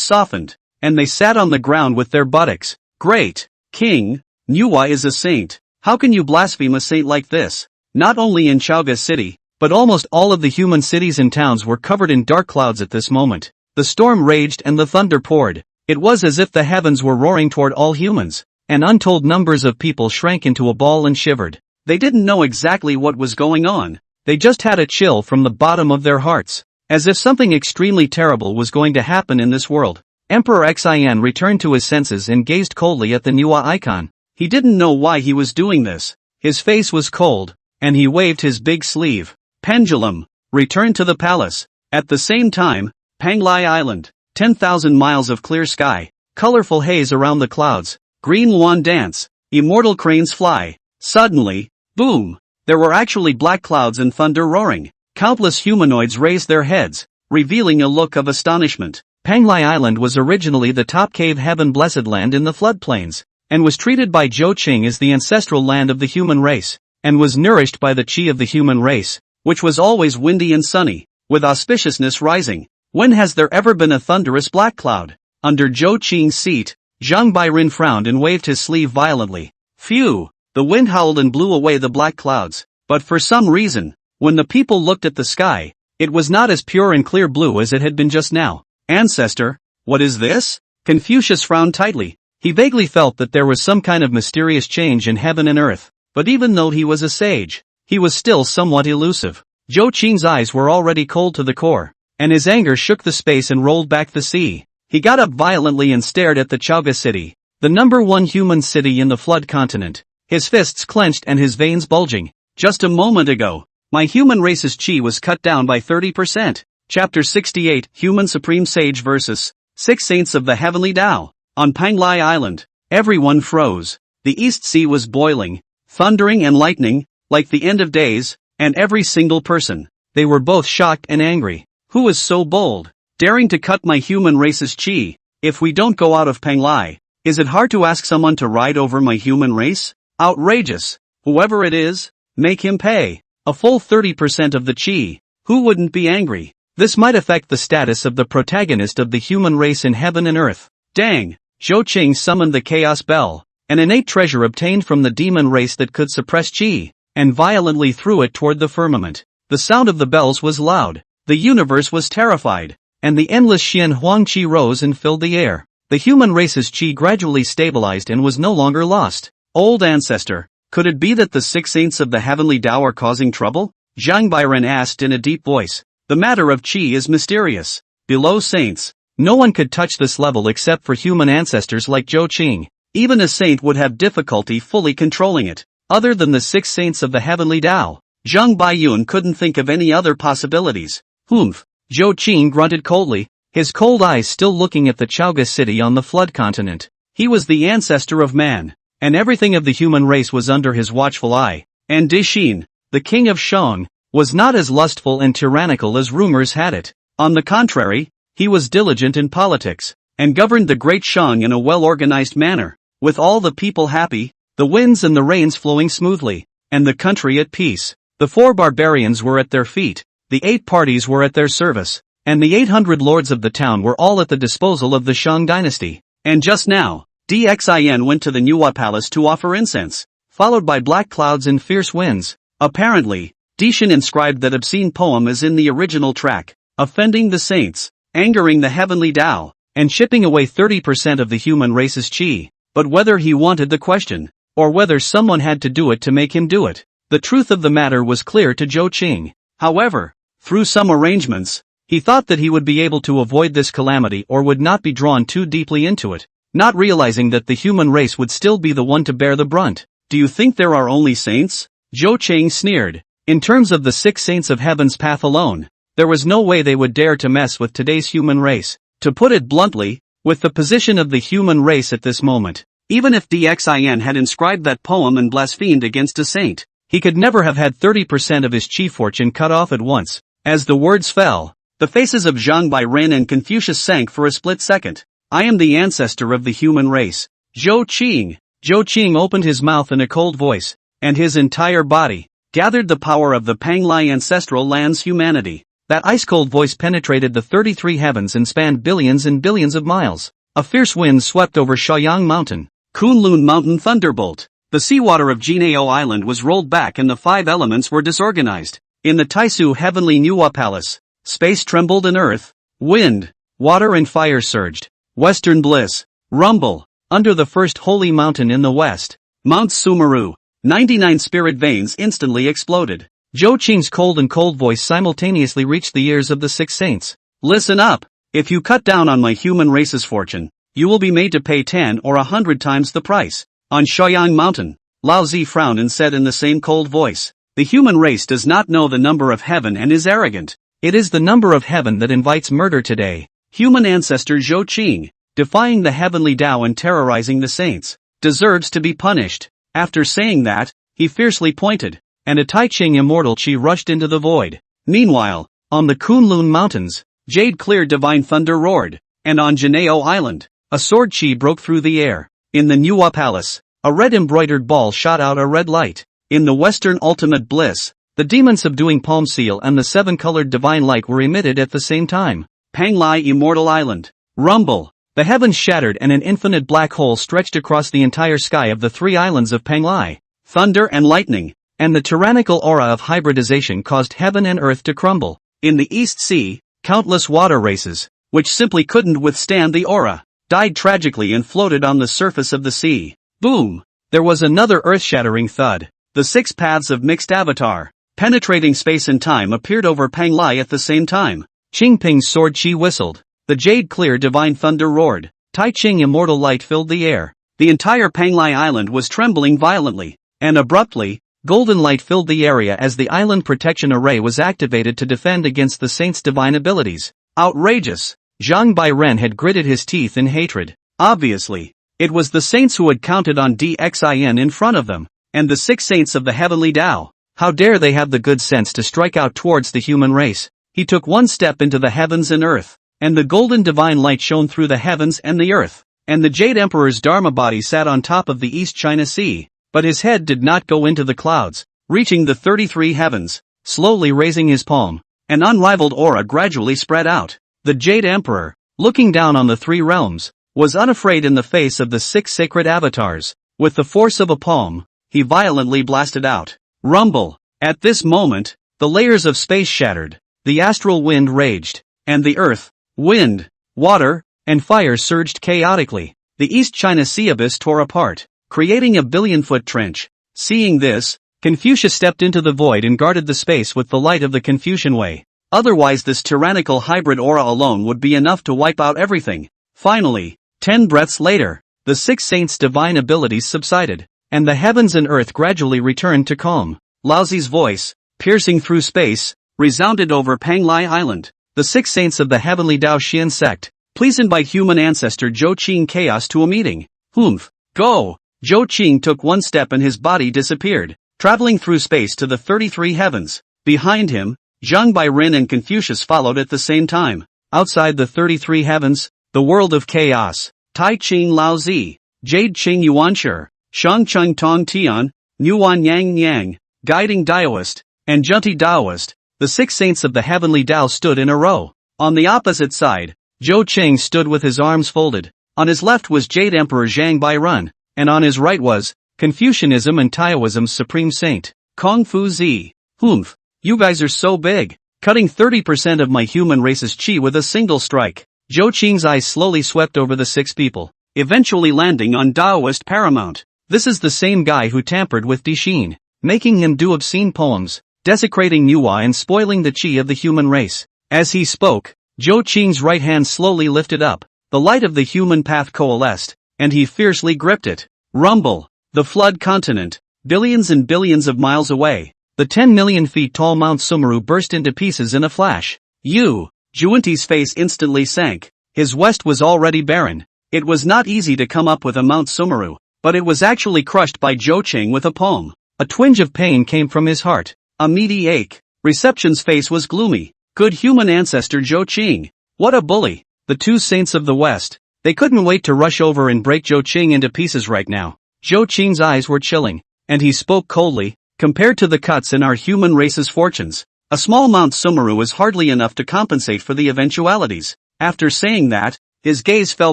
softened, and they sat on the ground with their buttocks. "Great king, Manhwa is a saint. How can you blaspheme a saint like this?" Not only in Chowga city, but almost all of the human cities and towns were covered in dark clouds at this moment. The storm raged and the thunder poured. It was as if the heavens were roaring toward all humans, and untold numbers of people shrank into a ball and shivered. They didn't know exactly what was going on. They just had a chill from the bottom of their hearts, as if something extremely terrible was going to happen in this world. Emperor Xin returned to his senses and gazed coldly at the Manhwa icon. He didn't know why he was doing this. His face was cold, and he waved his big sleeve. Pendulum, returned to the palace. At the same time, Panglai Island, 10,000 miles of clear sky, colorful haze around the clouds, green Wan dance, immortal cranes fly. Suddenly, boom! There were actually black clouds and thunder roaring. Countless humanoids raised their heads, revealing a look of astonishment. Panglai Island was originally the top cave heaven blessed land in the floodplains, and was treated by Zhou Qing as the ancestral land of the human race, and was nourished by the qi of the human race, which was always windy and sunny, with auspiciousness rising. When has there ever been a thunderous black cloud? Under Zhou Qing's seat, Zhang Bairin frowned and waved his sleeve violently. Phew! The wind howled and blew away the black clouds, but for some reason, when the people looked at the sky, it was not as pure and clear blue as it had been just now. Ancestor, what is this? Confucius frowned tightly. He vaguely felt that there was some kind of mysterious change in heaven and earth, but even though he was a sage, he was still somewhat elusive. Zhou Qing's eyes were already cold to the core, and his anger shook the space and rolled back the sea. He got up violently and stared at the Chaoga city, the #1 human city in the flood continent, his fists clenched and his veins bulging. Just a moment ago, my human race's chi was cut down by 30%. Chapter 68, Human Supreme Sage vs. 6 Saints of the Heavenly Dao. On Panglai Island, everyone froze. The East Sea was boiling, thundering and lightning, like the end of days, and every single person. They were both shocked and angry. Who is so bold, daring to cut my human race's chi? If we don't go out of Panglai, is it hard to ask someone to ride over my human race? Outrageous. Whoever it is, make him pay. A full 30% of the chi. Who wouldn't be angry? This might affect the status of the protagonist of the human race in heaven and earth. Dang! Zhou Qing summoned the chaos bell, an innate treasure obtained from the demon race that could suppress chi, and violently threw it toward the firmament. The sound of the bells was loud. The universe was terrified, and the endless Xian Huang Qi rose and filled the air. The human race's Qi gradually stabilized and was no longer lost. Old ancestor, could it be that the 6 saints of the heavenly Dao are causing trouble? Zhang Bairen asked in a deep voice. The matter of Qi is mysterious. Below saints, no one could touch this level except for human ancestors like Zhou Qing. Even a saint would have difficulty fully controlling it. Other than the 6 saints of the heavenly Dao, Zhang Baiyun couldn't think of any other possibilities. Humph. Zhou Qing grunted coldly, his cold eyes still looking at the Chaoga city on the flood continent. He was the ancestor of man, and everything of the human race was under his watchful eye. And Dixin, the king of Shang, was not as lustful and tyrannical as rumors had it. On the contrary, he was diligent in politics, and governed the great Shang in a well-organized manner, with all the people happy, the winds and the rains flowing smoothly, and the country at peace. The 4 barbarians were at their feet, the 8 parties were at their service, and the 800 lords of the town were all at the disposal of the Shang dynasty. And just now, Dixin went to the Nuwa palace to offer incense, followed by black clouds and fierce winds. Apparently, Dixin inscribed that obscene poem as in the original track, offending the saints, angering the heavenly Dao, and chipping away 30% of the human race's chi. But whether he wanted the question, or whether someone had to do it to make him do it, the truth of the matter was clear to Zhou Qing. However, through some arrangements, he thought that he would be able to avoid this calamity or would not be drawn too deeply into it, not realizing that the human race would still be the one to bear the brunt. Do you think there are only saints? Zhou Qing sneered. In terms of the 6 saints of heaven's path alone, there was no way they would dare to mess with today's human race. To put it bluntly, with the position of the human race at this moment, even if Dixin had inscribed that poem and blasphemed against a saint, he could never have had 30% of his chi fortune cut off at once. As the words fell, the faces of Zhang Bairen and Confucius sank for a split second. I am the ancestor of the human race. Zhou Qing. Zhou Qing opened his mouth in a cold voice, and his entire body gathered the power of the Panglai ancestral land's humanity. That ice-cold voice penetrated the 33 heavens and spanned billions and billions of miles. A fierce wind swept over Shaoyang Mountain. Kunlun Mountain thunderbolt. The seawater of Jinao Island was rolled back and the 5 elements were disorganized. In the Taisu heavenly Nuwa palace, space trembled and earth, wind, water and fire surged. Western bliss. Rumble. Under the first holy mountain in the west, Mount Sumeru, 99 spirit veins instantly exploded. Zhou Qing's cold voice simultaneously reached the ears of the 6 saints. Listen up. If you cut down on my human race's fortune, you will be made to pay 10 or 100 times the price. On Shaoyang Mountain, Lao Zi frowned and said in the same cold voice, the human race does not know the number of heaven and is arrogant. It is the number of heaven that invites murder today. Human ancestor Zhou Qing, defying the heavenly Dao and terrorizing the saints, deserves to be punished. After saying that, he fiercely pointed, and a Tai-Ching immortal chi rushed into the void. Meanwhile, on the Kunlun Mountains, jade-clear divine thunder roared, and on Jinao Island, a sword chi broke through the air. In the Nuwa Palace, a red embroidered ball shot out a red light. In the western ultimate bliss, the demon-subduing palm seal and the 7-colored divine light were emitted at the same time. Panglai Immortal Island. Rumble. The heavens shattered and an infinite black hole stretched across the entire sky of the 3 islands of Panglai. Thunder and lightning, and the tyrannical aura of hybridization caused heaven and earth to crumble. In the East Sea, countless water races, which simply couldn't withstand the aura, died tragically and floated on the surface of the sea. Boom! There was another earth-shattering thud, The 6 paths of mixed avatar, penetrating space and time, appeared over Panglai at the same time. Qingping's sword chi whistled. The jade clear divine thunder roared. Tai Ching immortal light filled the air. The entire Panglai island was trembling violently. And abruptly, golden light filled the area as the island protection array was activated to defend against the saint's divine abilities. Outrageous! Zhang Bairen had gritted his teeth in hatred. Obviously, it was the saints who had counted on Dxin in front of them, and the 6 saints of the heavenly Dao. How dare they have the good sense to strike out towards the human race? He took one step into the heavens and earth, and the golden divine light shone through the heavens and the earth, and the Jade Emperor's Dharma body sat on top of the East China Sea, but his head did not go into the clouds, reaching the 33 heavens. Slowly raising his palm, an unrivaled aura gradually spread out. The Jade Emperor, looking down on the 3 realms, was unafraid in the face of the 6 sacred avatars. With the force of a palm, he violently blasted out. Rumble! At this moment, the layers of space shattered, the astral wind raged, and the earth, wind, water, and fire surged chaotically. The East China Sea abyss tore apart, creating a billion-foot trench. Seeing this, Confucius stepped into the void and guarded the space with the light of the Confucian way. Otherwise this tyrannical hybrid aura alone would be enough to wipe out everything. Finally, 10 breaths later, the 6 saints' divine abilities subsided, and the heavens and earth gradually returned to calm. Laozi's voice, piercing through space, resounded over Panglai Island. The 6 saints of the heavenly Dao Xian sect, please invite human ancestor Zhou Qing Chaos to a meeting. Humph. Go! Zhou Qing took one step and his body disappeared, traveling through space to the 33 heavens. Behind him, Zhang Bairen and Confucius followed at the same time. Outside the 33 heavens, the world of chaos, Tai Ching Laozi, Jade Qing Yuanshi, Shang Chung Tong Tian, Nuan Yang Yang, Guiding Daoist, and Junti Daoist, the 6 saints of the heavenly Dao stood in a row. On the opposite side, Zhou Qing stood with his arms folded. On his left was Jade Emperor Zhang Bairen, and on his right was Confucianism and Taoism's supreme saint, Kung Fu Zi. Humph, you guys are so big, cutting 30% of my human race's chi with a single strike. Zhou Qing's eyes slowly swept over the 6 people, eventually landing on Daoist Paramount. This is the same guy who tampered with Dixin, making him do obscene poems, desecrating Nuwa and spoiling the chi of the human race. As he spoke, Zhou Qing's right hand slowly lifted up, the light of the human path coalesced, and he fiercely gripped it. Rumble! The flood continent, billions and billions of miles away. The 10 million feet tall Mount Sumeru burst into pieces in a flash. Zhuanti's face instantly sank. His west was already barren. It was not easy to come up with a Mount Sumeru, but it was actually crushed by Zhou Qing with a palm. A twinge of pain came from his heart. A meaty ache. Reception's face was gloomy. Good human ancestor Zhou Qing. What a bully. The 2 saints of the west. They couldn't wait to rush over and break Zhou Qing into pieces right now. Zhou Qing's eyes were chilling, and he spoke coldly. Compared to the cuts in our human race's fortunes, a small Mount Sumeru is hardly enough to compensate for the eventualities. After saying that, his gaze fell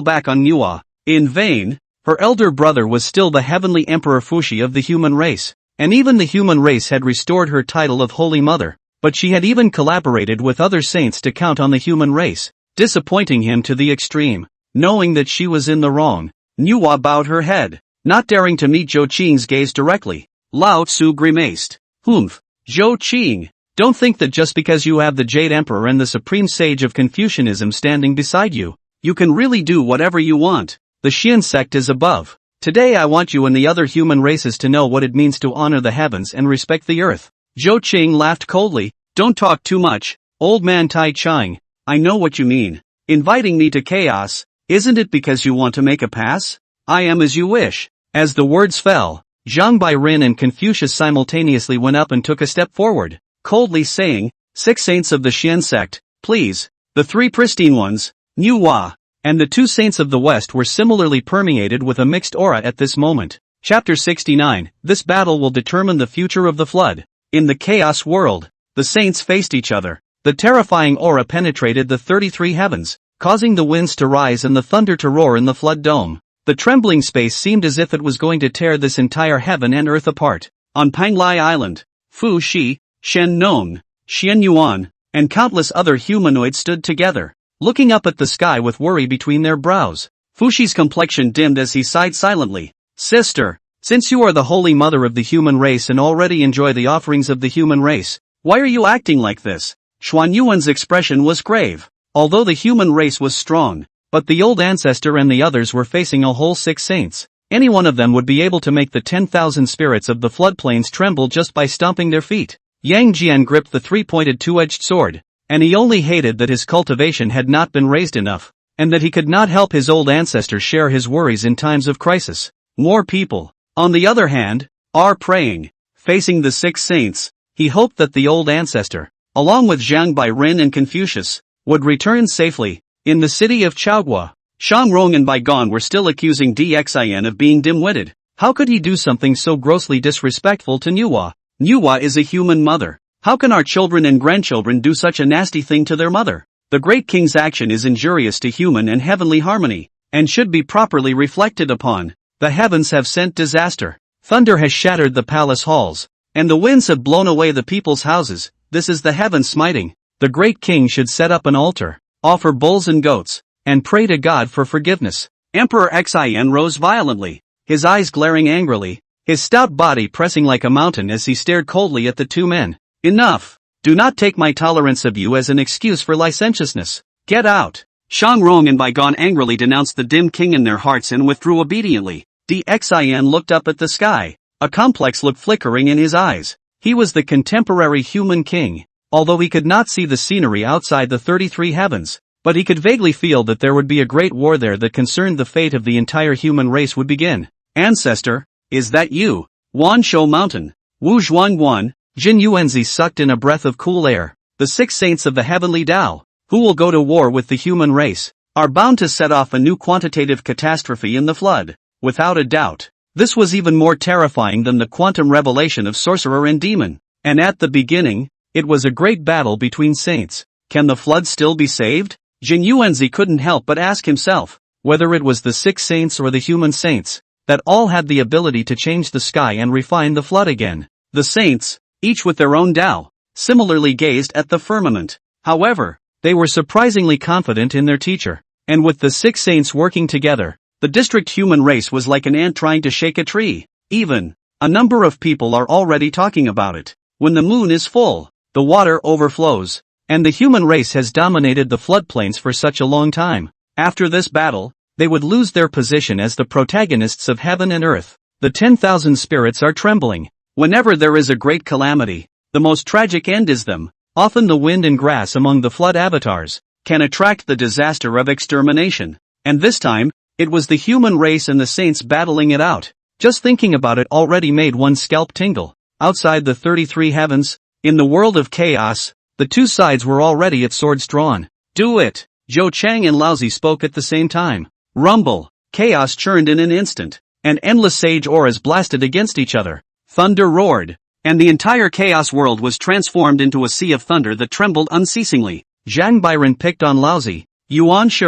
back on Nuwa. In vain, her elder brother was still the heavenly Emperor Fuxi of the human race, and even the human race had restored her title of Holy Mother, but she had even collaborated with other saints to count on the human race, disappointing him to the extreme. Knowing that she was in the wrong, Nuwa bowed her head, not daring to meet Zhou Qing's gaze directly. Lao Tzu grimaced. Humph, Zhou Qing, don't think that just because you have the Jade Emperor and the supreme sage of Confucianism standing beside you, you can really do whatever you want. The Xian sect is above. Today I want you and the other human races to know what it means to honor the heavens and respect the earth. Zhou Qing laughed coldly. Don't talk too much, old man Tai Ching. I know what you mean. Inviting me to chaos, isn't it because you want to make a pass? I am as you wish. As the words fell, Zhang Bairen and Confucius simultaneously went up and took a step forward, coldly saying, 6 saints of the Xian sect, please. The 3 pristine ones, Nuwa, and the 2 saints of the west were similarly permeated with a mixed aura at this moment. Chapter 69, This battle will determine the future of the flood. In the chaos world, the saints faced each other. The terrifying aura penetrated the 33 heavens, causing the winds to rise and the thunder to roar in the flood dome. The trembling space seemed as if it was going to tear this entire heaven and earth apart. On Panglai Island, Fu Shi, Shen Nong, Xian Yuan, and countless other humanoids stood together, looking up at the sky with worry between their brows. Fushi's complexion dimmed as he sighed silently. Sister, Since you are the holy mother of the human race and already enjoy the offerings of the human race, why are you acting like this? Zhen Yuanzi's expression was grave. Although the human race was strong, but the old ancestor and the others were facing a whole 6 saints. Any one of them would be able to make the 10,000 spirits of the floodplains tremble just by stomping their feet. Yang Jian gripped the 3-pointed two-edged sword, and he only hated that his cultivation had not been raised enough, and that he could not help his old ancestor share his worries in times of crisis. More people, on the other hand, are praying. Facing the 6 saints, he hoped that the old ancestor, along with Zhang Bairen and Confucius, would return safely. In the city of Chaogua, Shang Rong and Baigon were still accusing Dixin of being dim-witted. How could he do something so grossly disrespectful to Nuwa? Nuwa is a human mother. How can our children and grandchildren do such a nasty thing to their mother? The great king's action is injurious to human and heavenly harmony, and should be properly reflected upon. The heavens have sent disaster. Thunder has shattered the palace halls, and the winds have blown away the people's houses. This is the heaven smiting. The great king should set up an altar, offer bulls and goats, and pray to God for forgiveness. Emperor Xin rose violently, his eyes glaring angrily, his stout body pressing like a mountain as he stared coldly at the two men. Enough! Do not take my tolerance of you as an excuse for licentiousness. Get out! Shang Rong and Baigon angrily denounced the dim king in their hearts and withdrew obediently. Xin looked up at the sky, a complex look flickering in his eyes. He was the contemporary human king, although he could not see the scenery outside the 33 heavens, but he could vaguely feel that there would be a great war there that concerned the fate of the entire human race would begin. Ancestor, is that you? Wanshou Mountain. Wu Zhuangguan. Zhen Yuanzi sucked in a breath of cool air. The 6 saints of the heavenly Dao, who will go to war with the human race, are bound to set off a new quantitative catastrophe in the flood. Without a doubt, this was even more terrifying than the quantum revelation of sorcerer and demon. And at the beginning, it was a great battle between saints. Can the flood still be saved? Zhen Yuanzi couldn't help but ask himself, whether it was the 6 saints or the human saints, that all had the ability to change the sky and refine the flood again. The saints, each with their own Dao, similarly gazed at the firmament. However, they were surprisingly confident in their teacher. And with the 6 saints working together, the district human race was like an ant trying to shake a tree. Even, a number of people are already talking about it. When the moon is full, the water overflows, and the human race has dominated the floodplains for such a long time. After this battle, they would lose their position as the protagonists of heaven and earth. The 10,000 spirits are trembling. Whenever there is a great calamity, the most tragic end is them. Often the wind and grass among the flood avatars can attract the disaster of extermination. And this time, it was the human race and the saints battling it out. Just thinking about it already made one's scalp tingle. Outside the 33 heavens, in the world of chaos, the two sides were already at swords drawn. Do it! Zhou Chang and Laozi spoke at the same time. Rumble! Chaos churned in an instant, and endless sage auras blasted against each other. Thunder roared, and the entire chaos world was transformed into a sea of thunder that trembled unceasingly. Zhang Bairen picked on Laozi, Yuan Shi,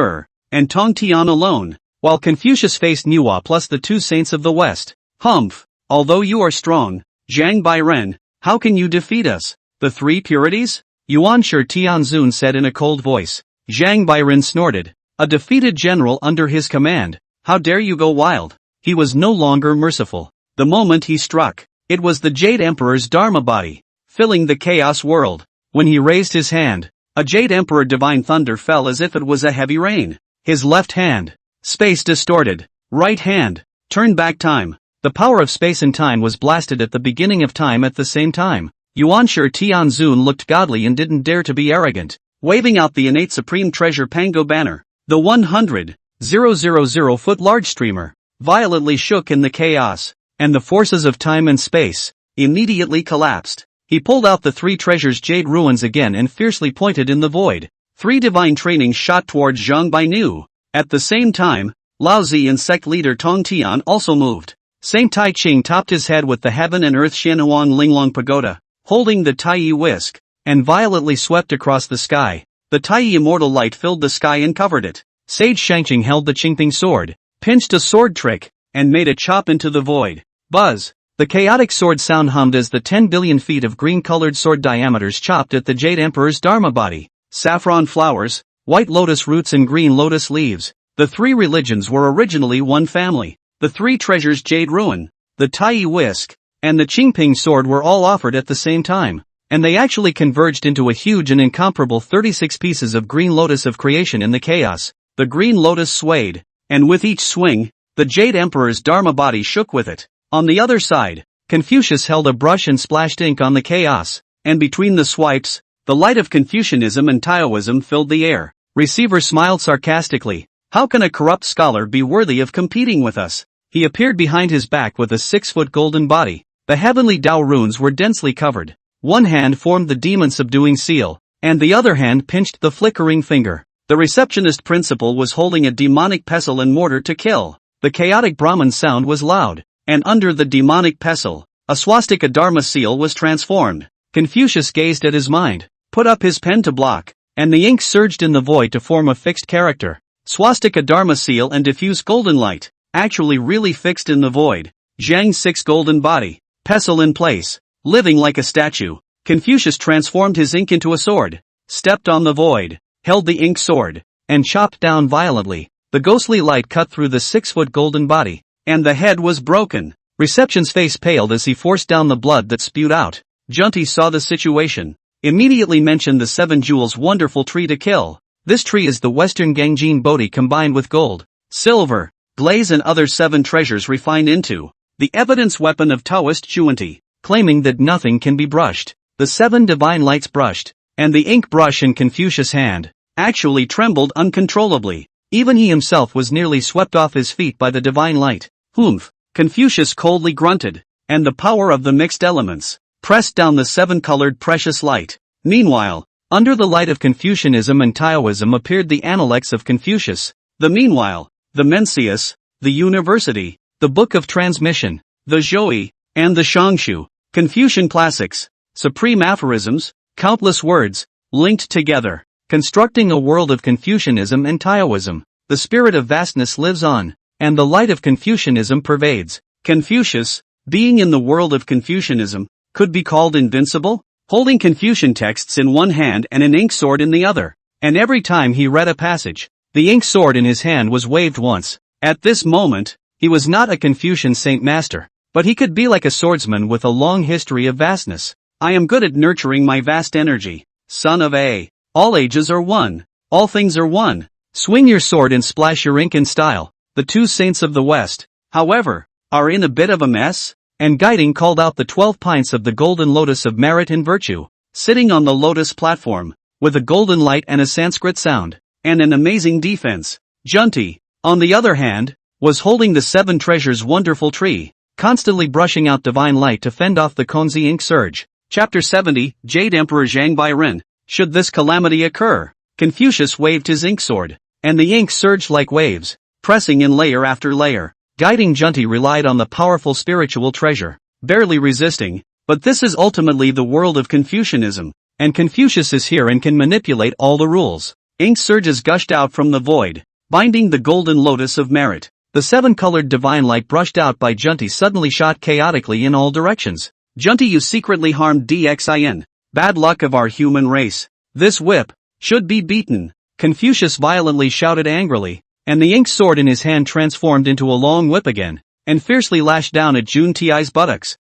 and Tong Tian alone, while Confucius faced Nuwa plus the 2 saints of the West. Humph! Although you are strong, Zhang Bairen, how can you defeat us? The 3 purities? Yuan Shi Tianzun said in a cold voice. Zhang Bairen snorted. A defeated general under his command. How dare you go wild? He was no longer merciful. The moment he struck, it was the Jade Emperor's Dharma body, filling the chaos world. When he raised his hand, a Jade Emperor divine thunder fell as if it was a heavy rain. His left hand, space distorted. Right hand, turned back time. The power of space and time was blasted at the beginning of time at the same time. Yuan Shi Tianzun looked godly and didn't dare to be arrogant, waving out the innate supreme treasure Pango banner. The 100,000-foot large streamer violently shook in the chaos, and the forces of time and space immediately collapsed. He pulled out the 3 treasures jade ruins again and fiercely pointed in the void. 3 divine trainings shot towards Zhang Bainu. At the same time, Laozi and sect leader Tong Tian also moved. Saint Tai Ching topped his head with the heaven and earth Xianhuang Linglong pagoda, holding the Tai Yi whisk, and violently swept across the sky. The Tai Yi immortal light filled the sky and covered it. Sage Shangqing held the Qingping sword, pinched a sword trick, and made a chop into the void. Buzz! The chaotic sword sound hummed as the 10 billion feet of green-colored sword diameters chopped at the Jade Emperor's Dharma body. Saffron flowers, white lotus roots and green lotus leaves. The 3 religions were originally one family. The 3 treasures Jade Ruin, the Tai whisk, and the Qingping sword were all offered at the same time, and they actually converged into a huge and incomparable 36 pieces of green lotus of creation in the chaos. The green lotus swayed, and with each swing, the Jade Emperor's Dharma body shook with it. On the other side, Confucius held a brush and splashed ink on the chaos, and between the swipes, the light of Confucianism and Taoism filled the air. Receiver smiled sarcastically. How can a corrupt scholar be worthy of competing with us? He appeared behind his back with a 6-foot golden body. The heavenly Dao runes were densely covered. One hand formed the demon subduing seal, and the other hand pinched the flickering finger. The receptionist principal was holding a demonic pestle and mortar to kill. The chaotic Brahman sound was loud, and under the demonic pestle, a swastika dharma seal was transformed. Confucius gazed at his mind, put up his pen to block, and the ink surged in the void to form a fixed character. Swastika dharma seal and diffuse golden light, actually really fixed in the void. Zhang 6 golden body, pestle in place, living like a statue. Confucius transformed his ink into a sword, stepped on the void, held the ink sword, and chopped down violently. The ghostly light cut through the 6-foot golden body, and the head was broken. Reception's face paled as he forced down the blood that spewed out. Junti saw the situation, immediately mentioned the 7 jewels wonderful tree to kill. This tree is the Western Gangjin Bodhi combined with gold, silver, glaze and other 7 treasures refined into the evidence weapon of Taoist Junti, claiming that nothing can be brushed. The 7 divine lights brushed, and the ink brush in Confucius' hand actually trembled uncontrollably. Even he himself was nearly swept off his feet by the divine light. Humph! Confucius coldly grunted, and the power of the mixed elements pressed down the 7-colored precious light. Meanwhile, under the light of Confucianism and Taoism appeared the Analects of Confucius, the Meanwhile, the Mencius, the University, the Book of Transmission, the Zhoi, and the Shangshu. Confucian classics, supreme aphorisms, countless words, linked together, constructing a world of Confucianism and Taoism. The spirit of vastness lives on, and the light of Confucianism pervades. Confucius, being in the world of Confucianism, could be called invincible, holding Confucian texts in one hand and an ink sword in the other. And every time he read a passage, the ink sword in his hand was waved once. At this moment, he was not a Confucian saint master, but he could be like a swordsman with a long history of vastness. I am good at nurturing my vast energy, son of A. All ages are one. All things are one. Swing your sword and splash your ink in style. The 2 saints of the West, however, are in a bit of a mess, and guiding called out the 12 pints of the golden lotus of merit and virtue, sitting on the lotus platform, with a golden light and a Sanskrit sound, and an amazing defense. Junti, on the other hand, was holding the 7 treasures wonderful tree, constantly brushing out divine light to fend off the Konzi ink surge. Chapter 70, Jade Emperor Zhang Bairen. Should this calamity occur, Confucius waved his ink sword, and the ink surged like waves, pressing in layer after layer. Guiding Junti relied on the powerful spiritual treasure, barely resisting, but this is ultimately the world of Confucianism, and Confucius is here and can manipulate all the rules. Ink surges gushed out from the void, binding the golden lotus of merit. The 7-colored divine light brushed out by Junti suddenly shot chaotically in all directions. Junti, you secretly harmed Dxin. Bad luck of our human race. This whip should be beaten. Confucius violently shouted angrily, and the ink sword in his hand transformed into a long whip again, and fiercely lashed down at Junti's buttocks.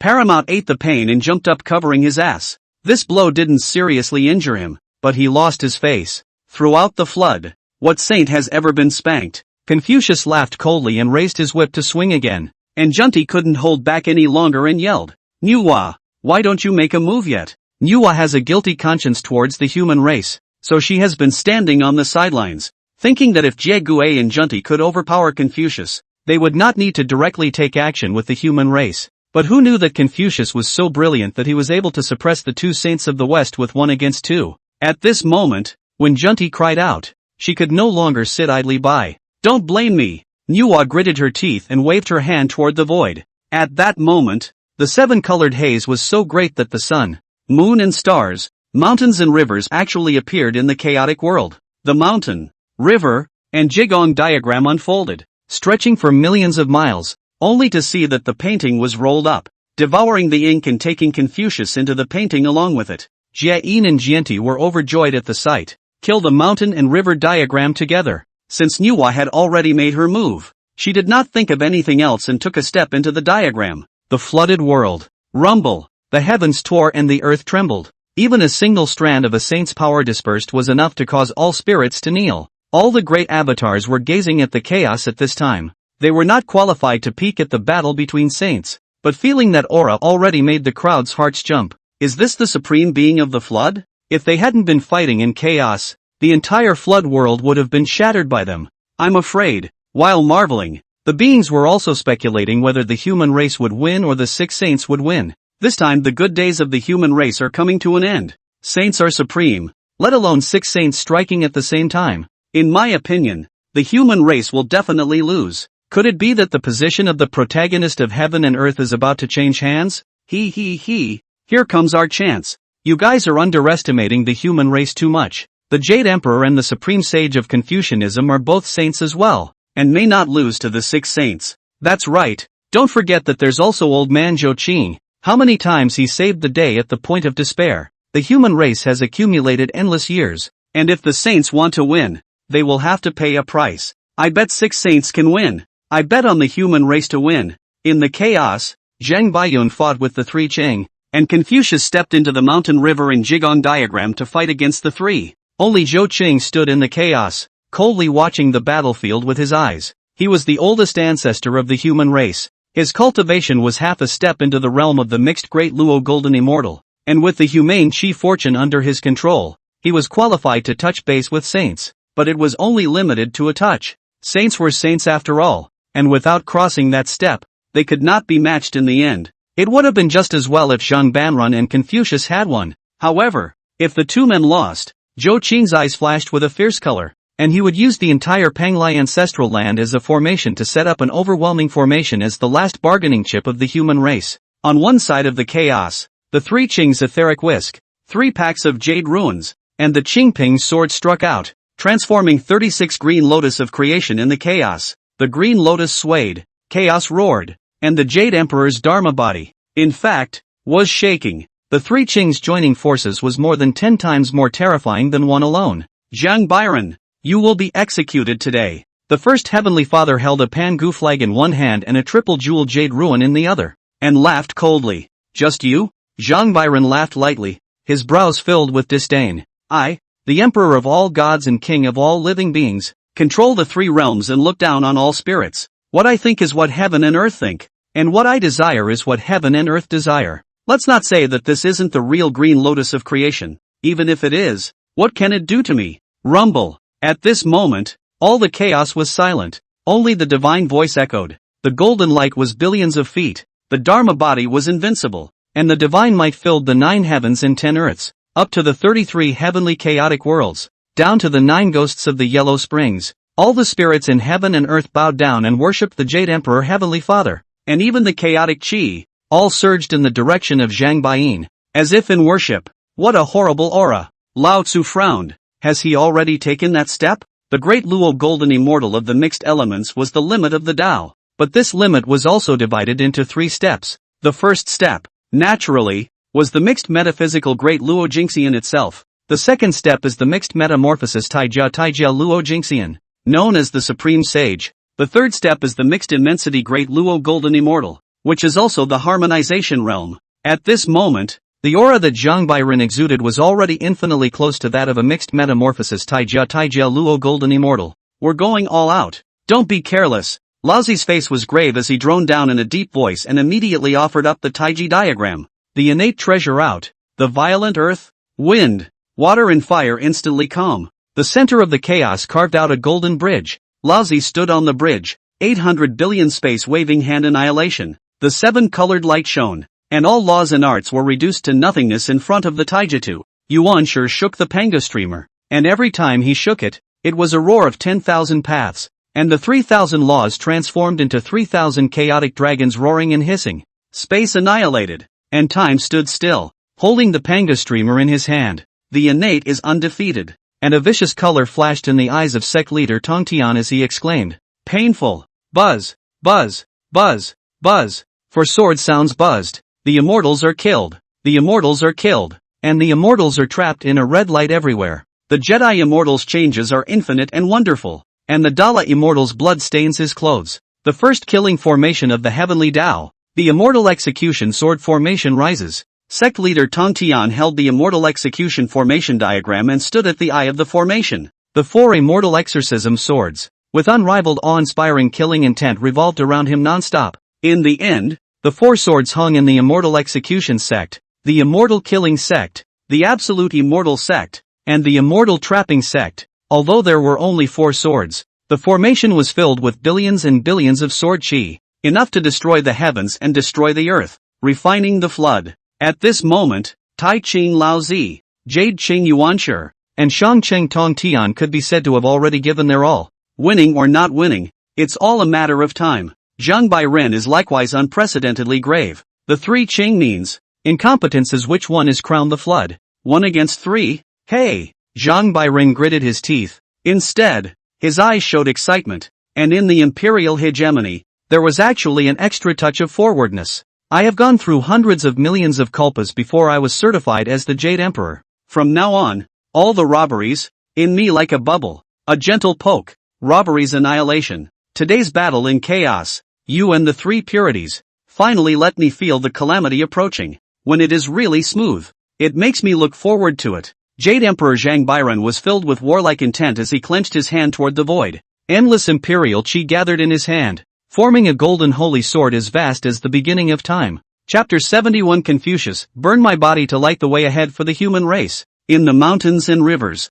Paramount ate the pain and jumped up covering his ass. This blow didn't seriously injure him, but he lost his face. Throughout the flood, what saint has ever been spanked? Confucius laughed coldly and raised his whip to swing again, and Junti couldn't hold back any longer and yelled, Manhwa, why don't you make a move yet? Manhwa has a guilty conscience towards the human race, so she has been standing on the sidelines, thinking that if Jie Gue and Junti could overpower Confucius, they would not need to directly take action with the human race. But who knew that Confucius was so brilliant that he was able to suppress the 2 saints of the West with 1 against 2? At this moment, when Junti cried out, she could no longer sit idly by. Don't blame me. Manhwa gritted her teeth and waved her hand toward the void. At that moment, the 7-colored haze was so great that the sun, moon and stars, mountains and rivers actually appeared in the chaotic world. The mountain, river, and Jigong diagram unfolded, stretching for millions of miles, only to see that the painting was rolled up, devouring the ink and taking Confucius into the painting along with it. Jie and Jianti were overjoyed at the sight. Kill the mountain and river diagram together, since Manhwa had already made her move. She did not think of anything else and took a step into the diagram. The flooded world. Rumble. The heavens tore and the earth trembled. Even a single strand of a saint's power dispersed was enough to cause all spirits to kneel. All the great avatars were gazing at the chaos at this time. They were not qualified to peek at the battle between saints, but feeling that aura already made the crowd's hearts jump. Is this the supreme being of the flood? If they hadn't been fighting in chaos, the entire flood world would have been shattered by them. I'm afraid. While marveling, the beings were also speculating whether the human race would win or the 6 saints would win. This time the good days of the human race are coming to an end. Saints are supreme, let alone 6 saints striking at the same time. In my opinion, the human race will definitely lose. Could it be that the position of the protagonist of heaven and earth is about to change hands? Here comes our chance. You guys are underestimating the human race too much. The Jade Emperor and the Supreme Sage of Confucianism are both saints as well, and may not lose to the 6 saints. That's right. Don't forget that there's also old man Zhou Qing. How many times he saved the day at the point of despair. The human race has accumulated endless years, and if the saints want to win, they will have to pay a price. I bet 6 saints can win. I bet on the human race to win. In the chaos, Zhang Baiyun fought with the 3 Qing, and Confucius stepped into the mountain river in Jigong diagram to fight against the 3. Only Zhou Qing stood in the chaos, coldly watching the battlefield with his eyes. He was the oldest ancestor of the human race. His cultivation was half a step into the realm of the mixed Great Luo Golden Immortal, and with the humane Qi fortune under his control, he was qualified to touch base with saints, but it was only limited to a touch. Saints were saints after all, and without crossing that step, they could not be matched in the end. It would have been just as well if Zhang Banrun and Confucius had won. However, if the 2 men lost, Zhou Qing's eyes flashed with a fierce color, and he would use the entire Panglai ancestral land as a formation to set up an overwhelming formation as the last bargaining chip of the human race. On one side of the chaos, the 3 Qing's etheric whisk, 3 packs of jade ruins, and the Qingping's sword struck out, transforming 36 green lotus of creation in the chaos. The green lotus swayed, chaos roared, and the Jade Emperor's Dharma body, in fact, was shaking. The 3 Qing's joining forces was more than 10 times more terrifying than one alone. Zhang Byron, you will be executed today. The first Heavenly Father held a Pangu flag in one hand and a triple jewel jade ruin in the other, and laughed coldly. Just you? Zhang Byron laughed lightly, his brows filled with disdain. I, the Emperor of all gods and King of all living beings, control the 3 realms and look down on all spirits. What I think is what heaven and earth think, and what I desire is what heaven and earth desire. Let's not say that this isn't the real green lotus of creation. Even if it is, what can it do to me? Rumble. At this moment, all the chaos was silent. Only the divine voice echoed. The golden light was billions of feet. The Dharma body was invincible, and the divine might filled the 9 heavens and 10 earths, up to the 33 heavenly chaotic worlds, down to the 9 ghosts of the yellow springs. All the spirits in heaven and earth bowed down and worshipped the Jade Emperor Heavenly Father, and even the chaotic Qi, all surged in the direction of Zhang Baiyin, as if in worship. What a horrible aura! Lao Tzu frowned. Has he already taken that step? The Great Luo Golden Immortal of the mixed elements was the limit of the Tao, but this limit was also divided into 3 steps. The first step, naturally, was the mixed metaphysical Great Luo Jingxian itself. The second step is the mixed metamorphosis Taijia Luo Jingxian, known as the Supreme Sage. The third step is the mixed immensity Great Luo Golden Immortal, which is also the harmonization realm. At this moment, the aura that Zhang Byron exuded was already infinitely close to that of a mixed metamorphosis Taijia Luo Golden Immortal. We're going all out. Don't be careless. Laozi's face was grave as he droned down in a deep voice and immediately offered up the Taiji diagram. The innate treasure out. The violent earth, wind, water and fire instantly calm. The center of the chaos carved out a golden bridge. Laozi stood on the bridge. 800 billion space waving hand annihilation. The 7-colored light shone, and all laws and arts were reduced to nothingness in front of the Taijutsu. Yuan sure shook the Panga streamer, and every time he shook it, it was a roar of 10,000 paths, and the 3,000 laws transformed into 3,000 chaotic dragons roaring and hissing. Space annihilated, and time stood still, holding the Panga streamer in his hand. The innate is undefeated, and a vicious color flashed in the eyes of sect leader Tongtian as he exclaimed, painful, buzz, buzz, buzz, buzz, for sword sounds buzzed. The immortals are killed, the immortals are killed, and the immortals are trapped in a red light everywhere. The Jedi Immortals' changes are infinite and wonderful. and the Dala immortal's blood stains his clothes. The first killing formation of the heavenly Dao, the immortal execution sword formation rises. Sect leader Tong Tian held the immortal execution formation diagram and stood at the eye of the formation. The four immortal exorcism swords, with unrivaled awe-inspiring killing intent, revolved around him non-stop. In the end, the four swords hung in the immortal execution sect, the immortal killing sect, the absolute immortal sect, and the immortal trapping sect. Although there were only four swords, the formation was filled with billions and billions of sword chi, enough to destroy the heavens and destroy the earth, refining the flood. At this moment, Tai Ching Lao Zi, Jade Ching Yuanshi, and Shang Cheng Tong Tian could be said to have already given their all. Winning or not winning, it's all a matter of time. Zhang Bairen is likewise unprecedentedly grave. The three Qing means, incompetence is which one is crowned the flood. 1 against 3? Hey! Zhang Bairen gritted his teeth. Instead, his eyes showed excitement, and in the imperial hegemony, there was actually an extra touch of forwardness. I have gone through hundreds of millions of culpas before I was certified as the Jade Emperor. From now on, all the robberies, in me like a bubble, a gentle poke, robberies annihilation. Today's battle in chaos, you and the three purities, finally let me feel the calamity approaching. When it is really smooth, it makes me look forward to it. Jade Emperor Zhang Bairen was filled with warlike intent as he clenched his hand toward the void. Endless imperial chi gathered in his hand, forming a golden holy sword as vast as the beginning of time. Chapter 71 Confucius, burn my body to light the way ahead for the human race. In the mountains and rivers,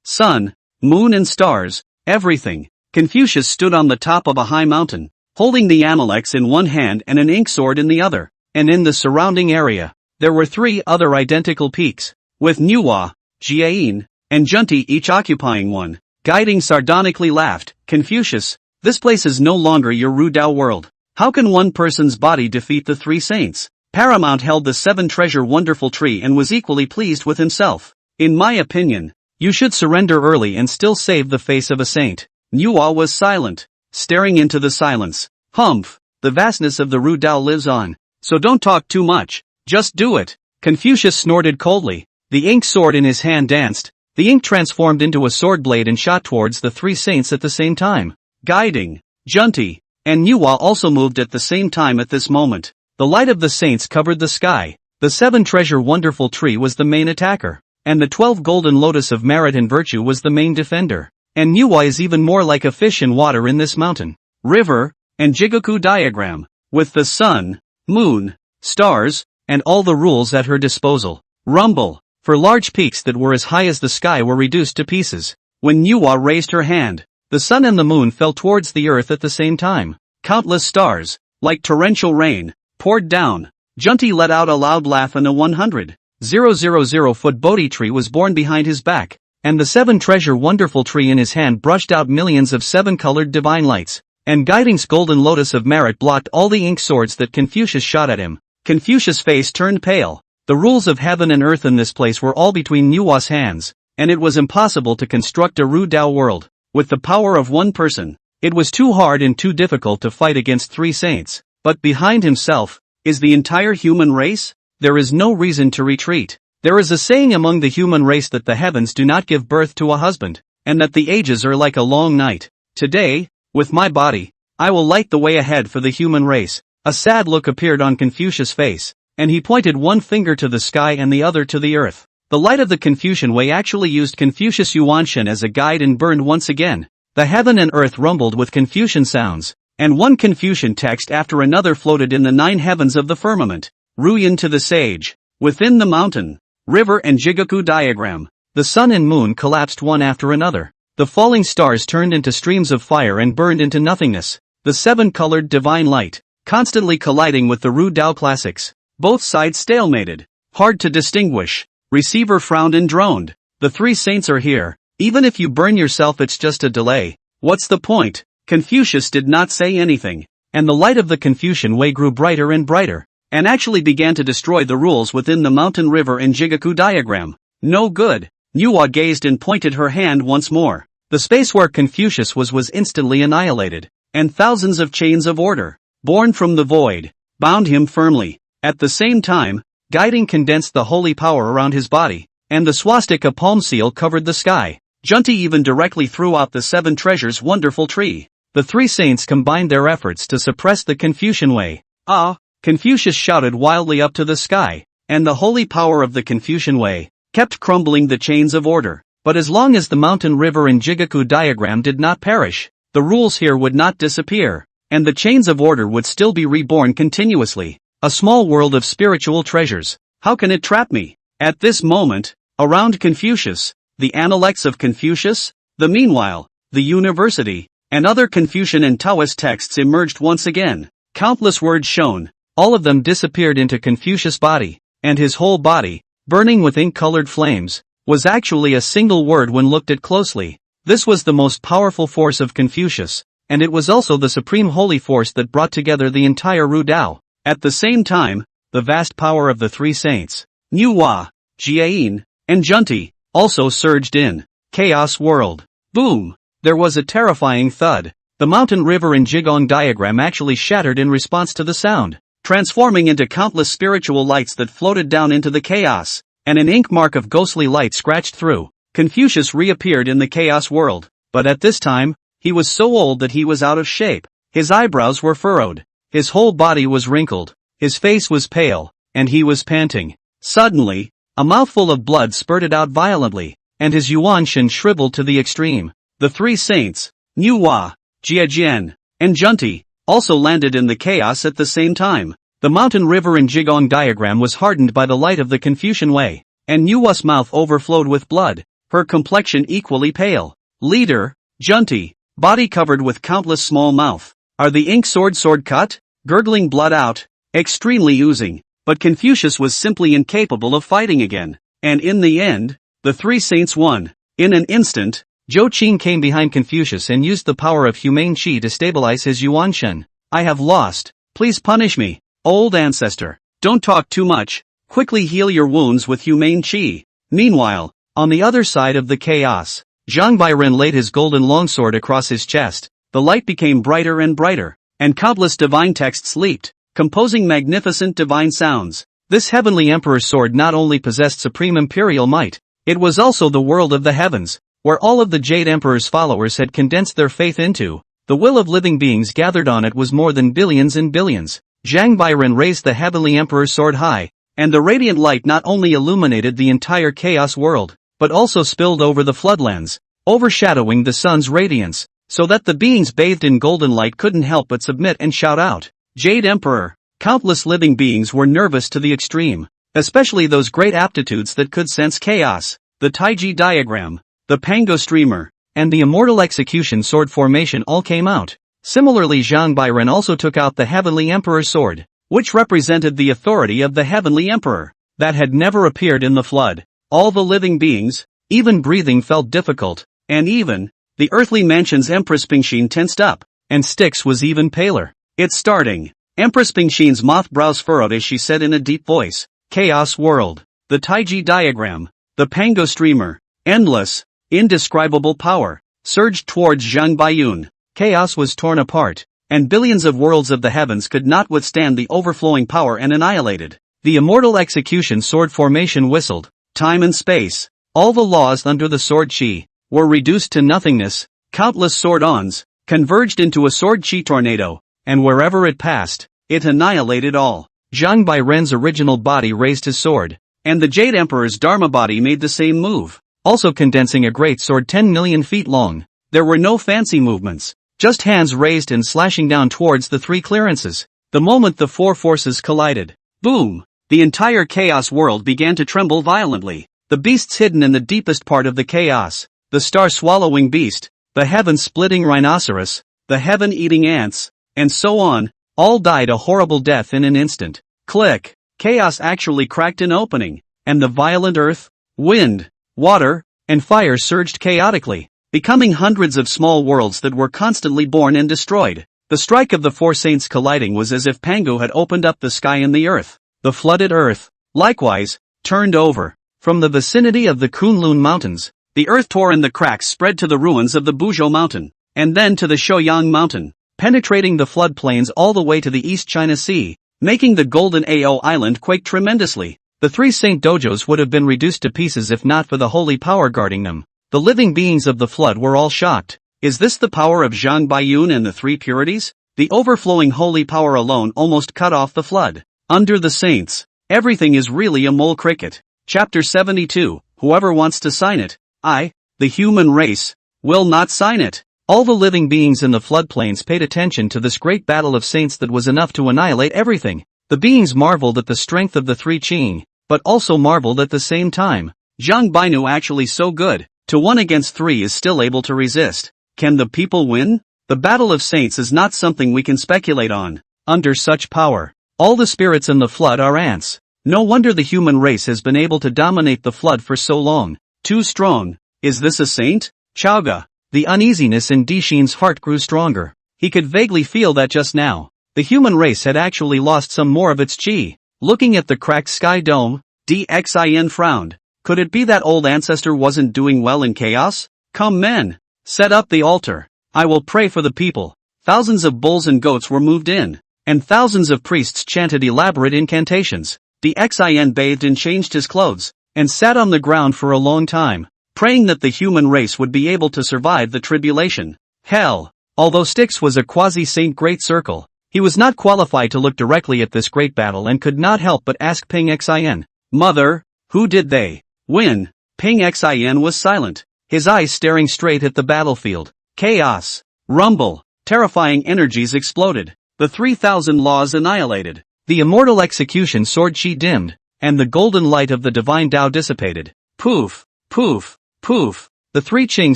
sun, moon and stars, everything. Confucius stood on the top of a high mountain, holding the Amaleks in one hand and an ink sword in the other, and in the surrounding area, there were three other identical peaks, with Nuwa, Jiayin, and Junti each occupying one. Guiding sardonically laughed, Confucius, this place is no longer your Ru Dao world. How can one person's body defeat the three saints? Paramount held the seven-treasure wonderful tree and was equally pleased with himself. In my opinion, you should surrender early and still save the face of a saint. Nuwa was silent, staring into the silence. Humph, the vastness of the Ru Dao lives on. So don't talk too much, just do it. Confucius snorted coldly. The ink sword in his hand danced. The ink transformed into a sword blade and shot towards the three saints at the same time. Guiding, Junti, and Nuwa also moved at the same time at this moment. The light of the saints covered the sky. The seven-treasure wonderful tree was the main attacker, and the 12 golden lotus of merit and virtue was the main defender. And Nuwa is even more like a fish in water in this mountain, river, and Jigoku diagram, with the sun, moon, stars, and all the rules at her disposal. Rumble, for large peaks that were as high as the sky were reduced to pieces. When Nuwa raised her hand, the sun and the moon fell towards the earth at the same time. Countless stars, like torrential rain, poured down. Junti let out a loud laugh and a 100,000-foot Bodhi tree was born behind his back, and the seven-treasure wonderful tree in his hand brushed out millions of seven-colored divine lights, and Guiding's golden lotus of merit blocked all the ink swords that Confucius shot at him. Confucius' face turned pale. The rules of heaven and earth in this place were all between Nuwa's hands, and it was impossible to construct a Ru Dao world with the power of one person. It was too hard and too difficult to fight against three saints, but behind himself is the entire human race. There is no reason to retreat. There is a saying among the human race that the heavens do not give birth to a husband, and that the ages are like a long night. Today, with my body, I will light the way ahead for the human race. A sad look appeared on Confucius' face, and he pointed one finger to the sky and the other to the earth. The light of the Confucian way actually used Confucius Yuanshen as a guide and burned once again. The heaven and earth rumbled with Confucian sounds, and one Confucian text after another floated in the 9 heavens of the firmament. Ruyin to the sage. Within the mountain, river and Jigoku diagram, the sun and moon collapsed one after another. The falling stars turned into streams of fire and burned into nothingness. The seven-colored divine light, constantly colliding with the Ru Dao classics. Both sides stalemated. Hard to distinguish. Receiver frowned and droned. The three saints are here. Even if you burn yourself, it's just a delay. What's the point? Confucius did not say anything, and the light of the Confucian way grew brighter and brighter, and actually began to destroy the rules within the mountain, river and Jigoku diagram. No good. Nuwa gazed and pointed her hand once more. The space where Confucius was instantly annihilated, and thousands of chains of order, born from the void, bound him firmly. At the same time, Guiding condensed the holy power around his body, and the swastika palm seal covered the sky. Junti even directly threw out the 7 treasures wonderful tree. The 3 saints combined their efforts to suppress the Confucian way. Ah! Confucius shouted wildly up to the sky, and the holy power of the Confucian way kept crumbling the chains of order. But as long as the mountain river and Jigaku diagram did not perish, the rules here would not disappear, and the chains of order would still be reborn continuously. A small world of spiritual treasures. How can it trap me? At this moment, around Confucius, the Analects of Confucius, meanwhile, the university, and other Confucian and Taoist texts emerged once again. Countless words shone. All of them disappeared into Confucius' body, and his whole body, burning with ink-colored flames, was actually a single word when looked at closely. This was the most powerful force of Confucius, and it was also the supreme holy force that brought together the entire Ru Dao. At the same time, the vast power of the 3 saints, Manhwa, Jiayin, and Junti, also surged in. Chaos world. Boom! There was a terrifying thud. The mountain river and Jigong diagram actually shattered in response to the sound, transforming into countless spiritual lights that floated down into the chaos, and an ink mark of ghostly light scratched through. Confucius reappeared in the chaos world, but at this time, he was so old that he was out of shape. His eyebrows were furrowed, his whole body was wrinkled, his face was pale, and he was panting. Suddenly, a mouthful of blood spurted out violently, and his Yuanshen shriveled to the extreme. The 3 saints, Manhwa, Jiajian, and Junti, also landed in the chaos at the same time. The mountain river and Jigong diagram was hardened by the light of the Confucian way, and Manhwa's mouth overflowed with blood, her complexion equally pale. Leader, Junti, body covered with countless small mouth. Are the ink sword cut? Gurgling blood out, extremely oozing, but Confucius was simply incapable of fighting again, and in the end, the 3 saints won. In an instant, Zhou Qing came behind Confucius and used the power of humane qi to stabilize his Yuanshen. I have lost, please punish me, old ancestor. Don't talk too much, quickly heal your wounds with humane qi. Meanwhile, on the other side of the chaos, Zhang Bairen laid his golden longsword across his chest. The light became brighter and brighter, and countless divine texts leaped, composing magnificent divine sounds. This heavenly emperor's sword not only possessed supreme imperial might, it was also the world of the heavens, where all of the Jade Emperor's followers had condensed their faith into. The will of living beings gathered on it was more than billions and billions. Zhang Bairen raised the heavenly emperor's sword high, and the radiant light not only illuminated the entire chaos world, but also spilled over the floodlands, overshadowing the sun's radiance, so that the beings bathed in golden light couldn't help but submit and shout out, Jade Emperor! Countless living beings were nervous to the extreme, especially those great aptitudes that could sense chaos. The Taiji diagram, the Pango streamer, and the immortal execution sword formation all came out. Similarly, Zhang Bairen also took out the heavenly emperor's sword, which represented the authority of the heavenly emperor, that had never appeared in the flood. All the living beings, even breathing felt difficult, and even the earthly mansion's Empress Pingxin tensed up, and Styx was even paler. It's starting. Empress Pingxin's moth brows furrowed as she said in a deep voice, Chaos world. The Taiji diagram, the Pango streamer, endless, indescribable power, surged towards Zhang Baiyun. Chaos was torn apart, and billions of worlds of the heavens could not withstand the overflowing power and annihilated. The immortal execution sword formation whistled. Time and space, all the laws under the sword chi, were reduced to nothingness. Countless sword-ons converged into a sword chi tornado, and wherever it passed, it annihilated all. Zhang Bairen's original body raised his sword, and the Jade Emperor's Dharma body made the same move, also condensing a great sword 10 million feet long. There were no fancy movements, just hands raised and slashing down towards the 3 clearances. The moment the 4 forces collided, boom! The entire chaos world began to tremble violently. The beasts hidden in the deepest part of the chaos, the star-swallowing beast, the heaven-splitting rhinoceros, the heaven-eating ants, and so on, all died a horrible death in an instant. Click! Chaos actually cracked an opening, and the violent earth, wind, water, and fire surged chaotically, becoming hundreds of small worlds that were constantly born and destroyed. The strike of the 4 saints colliding was as if Pangu had opened up the sky and the earth. The flooded earth, likewise, turned over. From the vicinity of the Kunlun Mountains, the earth tore and the cracks spread to the ruins of the Buzhou Mountain, and then to the Shouyang Mountain, penetrating the floodplains all the way to the East China Sea, making the Golden Ao Island quake tremendously. The 3 Saint Dojos would have been reduced to pieces if not for the holy power guarding them. The living beings of the flood were all shocked. Is this the power of Zhang Baiyun and the three purities? The overflowing holy power alone almost cut off the flood. Under the saints, everything is really a mole cricket. Chapter 72, whoever wants to sign it, the human race, will not sign it. All the living beings in the floodplains paid attention to this great battle of saints that was enough to annihilate everything. The beings marveled at the strength of the three Qing, but also marveled at the same time. Zhang Bainu actually so good, to 1 against 3 is still able to resist. Can the people win? The battle of saints is not something we can speculate on. Under such power, all the spirits in the flood are ants. No wonder the human race has been able to dominate the flood for so long. Too strong. Is this a saint? Chauga. The uneasiness in Dixin's heart grew stronger. He could vaguely feel that just now. The human race had actually lost some more of its chi. Looking at the cracked sky dome, Dxin frowned. Could it be that old ancestor wasn't doing well in chaos? Come men, set up the altar. I will pray for the people. Thousands of bulls and goats were moved in, and thousands of priests chanted elaborate incantations. Dxin bathed and changed his clothes, and sat on the ground for a long time, praying that the human race would be able to survive the tribulation. Hell. Although Styx was a quasi-saint great circle, he was not qualified to look directly at this great battle and could not help but ask Ping Xin, Mother, who did they win? Ping Xin was silent, his eyes staring straight at the battlefield. Chaos. Rumble. Terrifying energies exploded. The 3,000 laws annihilated. The immortal execution sword chi dimmed, and the golden light of the divine Dao dissipated. Poof. Poof. Poof. The three Qing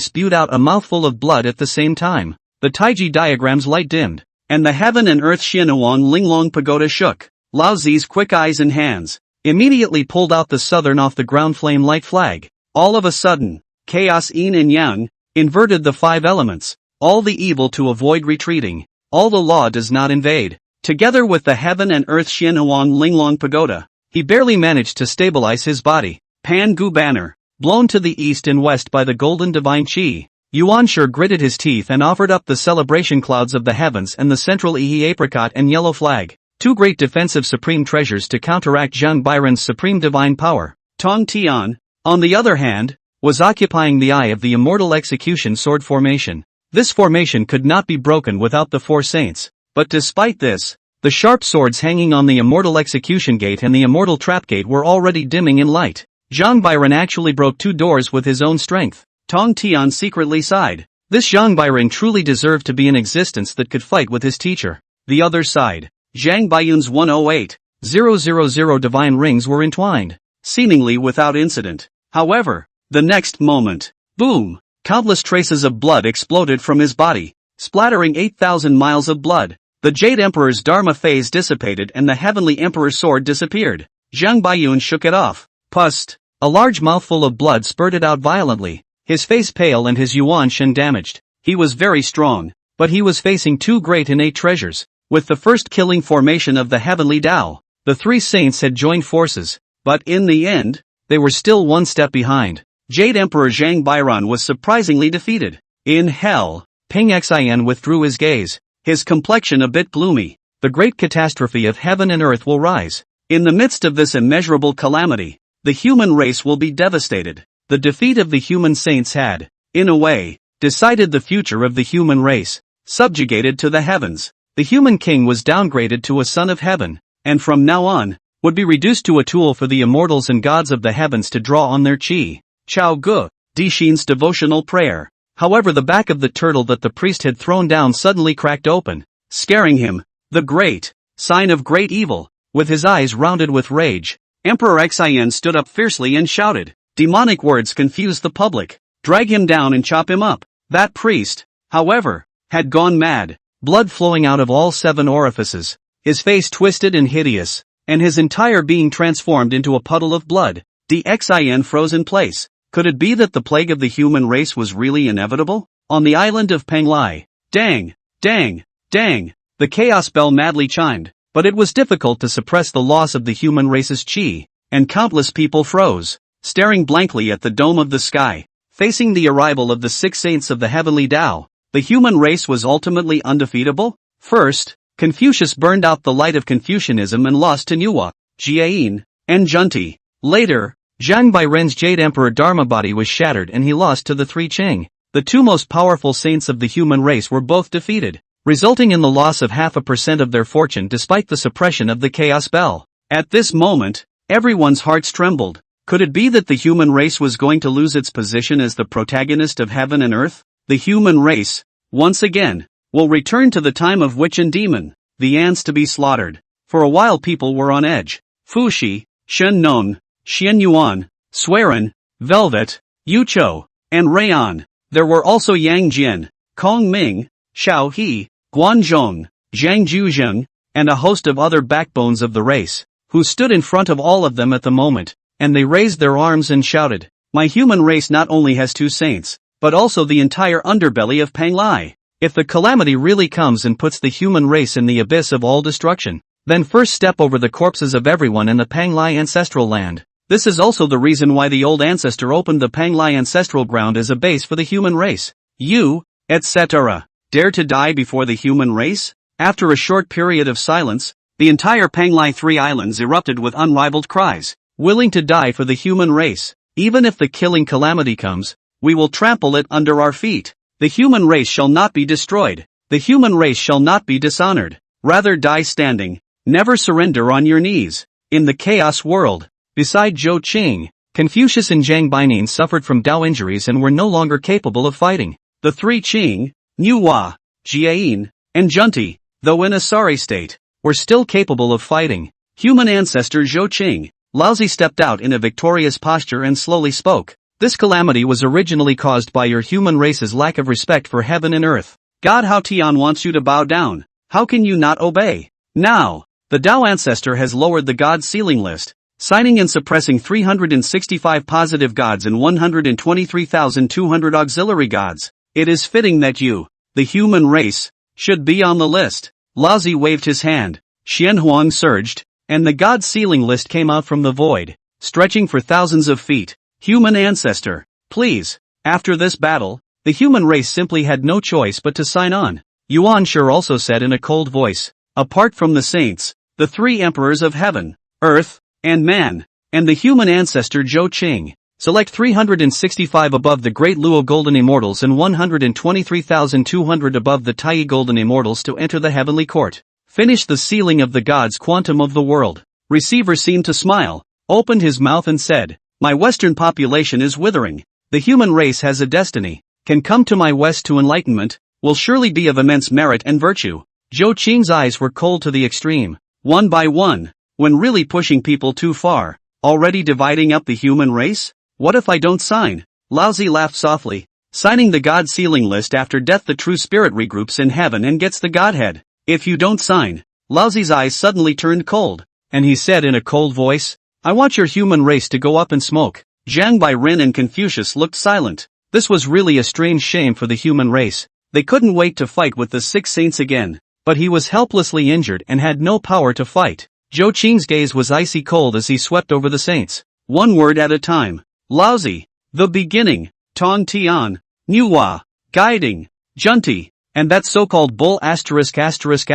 spewed out a mouthful of blood at the same time. The Taiji diagram's light dimmed, and the heaven and earth Xianuan Linglong pagoda shook. Lao Zi's quick eyes and hands immediately pulled out the southern off the ground flame light flag. All of a sudden, chaos yin and yang inverted the 5 elements. All the evil to avoid retreating. All the law does not invade. Together with the heaven and earth Xianuan Linglong pagoda, he barely managed to stabilize his body. Pan Gu banner. Blown to the east and west by the golden divine chi, Yuanshi gritted his teeth and offered up the celebration clouds of the heavens and the central Yi apricot and yellow flag, 2 great defensive supreme treasures to counteract Zhang Bairen's supreme divine power. Tong Tian, on the other hand, was occupying the eye of the immortal execution sword formation. This formation could not be broken without the 4 saints, but despite this, the sharp swords hanging on the immortal execution gate and the immortal trap gate were already dimming in light. Zhang Bairen actually broke 2 doors with his own strength. Tong Tian secretly sighed. This Zhang Bairen truly deserved to be in existence that could fight with his teacher. The other side. Zhang Baiyun's 108,000 divine rings were entwined, seemingly without incident. However, the next moment, boom, countless traces of blood exploded from his body, splattering 8,000 miles of blood. The Jade Emperor's Dharma phase dissipated and the Heavenly Emperor's sword disappeared. Zhang Baiyun shook it off. Pust. A large mouthful of blood spurted out violently, his face pale and his Yuan Shen damaged. He was very strong, but he was facing 2 great innate treasures. With the first killing formation of the Heavenly Dao, the 3 saints had joined forces, but in the end, they were still 1 step behind. Jade Emperor Zhang Bairan was surprisingly defeated. In hell, Ping Xin withdrew his gaze, his complexion a bit gloomy. The great catastrophe of heaven and earth will rise. In the midst of this immeasurable calamity, the human race will be devastated. The defeat of the human saints had, in a way, decided the future of the human race. Subjugated to the heavens, the human king was downgraded to a son of heaven, and from now on, would be reduced to a tool for the immortals and gods of the heavens to draw on their chi. Chao Gu, Dixin's devotional prayer. However, the back of the turtle that the priest had thrown down suddenly cracked open, scaring him. The great sign of great evil, with his eyes rounded with rage. Emperor Xin stood up fiercely and shouted. Demonic words confused the public. Drag him down and chop him up. That priest, however, had gone mad, blood flowing out of all 7 orifices, his face twisted and hideous, and his entire being transformed into a puddle of blood. Xin froze in place. Could it be that the plague of the human race was really inevitable? On the island of Penglai, dang, dang, dang, the chaos bell madly chimed. But it was difficult to suppress the loss of the human race's chi, and countless people froze, staring blankly at the dome of the sky, facing the arrival of the 6 saints of the Heavenly Dao. The human race was ultimately undefeatable? First, Confucius burned out the light of Confucianism and lost to Nuwa, Jiayin, and Junti. Later, Zhang Bairen's Jade Emperor Dharma body was shattered and he lost to the three Qing. The two most powerful saints of the human race were both defeated, resulting in the loss of 0.5% of their fortune despite the suppression of the chaos bell. At this moment, everyone's hearts trembled. Could it be that the human race was going to lose its position as the protagonist of heaven and earth? The human race, once again, will return to the time of witch and demon, the ants to be slaughtered. For a while people were on edge. Fuxi, Shen Non, Xian Yuan, Swearen, Velvet, Yucho, and Rayon. There were also Yang Jian, Kong Ming, Xiao He, Guanzhong, Zhang Zhuzheng, and a host of other backbones of the race, who stood in front of all of them at the moment, and they raised their arms and shouted, "My human race not only has two saints, but also the entire underbelly of Panglai. If the calamity really comes and puts the human race in the abyss of all destruction, then first step over the corpses of everyone in the Panglai ancestral land." This is also the reason why the old ancestor opened the Panglai ancestral ground as a base for the human race. You, etc., dare to die before the human race? After a short period of silence, the entire Panglai Three Islands erupted with unrivaled cries, willing to die for the human race. Even if the killing calamity comes, we will trample it under our feet. The human race shall not be destroyed. The human race shall not be dishonored. Rather die standing. Never surrender on your knees. In the chaos world, beside Zhou Qing, Confucius and Zhang Baining suffered from Dao injuries and were no longer capable of fighting. The three Qing, Nuhua, Jiayin, and Junti, though in a sorry state, were still capable of fighting. Human ancestor Zhou Qing, Laozi stepped out in a victorious posture and slowly spoke. This calamity was originally caused by your human race's lack of respect for heaven and earth. God Hao Tian wants you to bow down. How can you not obey? Now, the Dao ancestor has lowered the God ceiling list, signing and suppressing 365 positive gods and 123,200 auxiliary gods. It is fitting that you, the human race, should be on the list. Laozi waved his hand, Xianhuang surged, and the god ceiling list came out from the void, stretching for thousands of feet. Human ancestor, please. After this battle, the human race simply had no choice but to sign on. Yuan Shi also said in a cold voice, apart from the saints, the three emperors of heaven, earth, and man, and the human ancestor Zhou Qing, select 365 above the Great Luo Golden Immortals and 123,200 above the Tai Golden Immortals to enter the heavenly court. Finish the sealing of the gods quantum of the world. Receiver seemed to smile, opened his mouth and said, my Western population is withering. The human race has a destiny, can come to my West to enlightenment, will surely be of immense merit and virtue. Zhou Qing's eyes were cold to the extreme. One by one, when really pushing people too far, already dividing up the human race? What if I don't sign? Laozi laughed softly. Signing the God sealing list after death, the true spirit regroups in heaven and gets the Godhead. If you don't sign, Laozi's eyes suddenly turned cold, and he said in a cold voice, I want your human race to go up in smoke. Zhang Bairen and Confucius looked silent. This was really a strange shame for the human race. They couldn't wait to fight with the six saints again, but he was helplessly injured and had no power to fight. Zhou Qing's gaze was icy cold as he swept over the saints. One word at a time. Laozi, the beginning, Tong Tian, Nuhua, guiding, Junti, and that so-called bull ***** Haotian,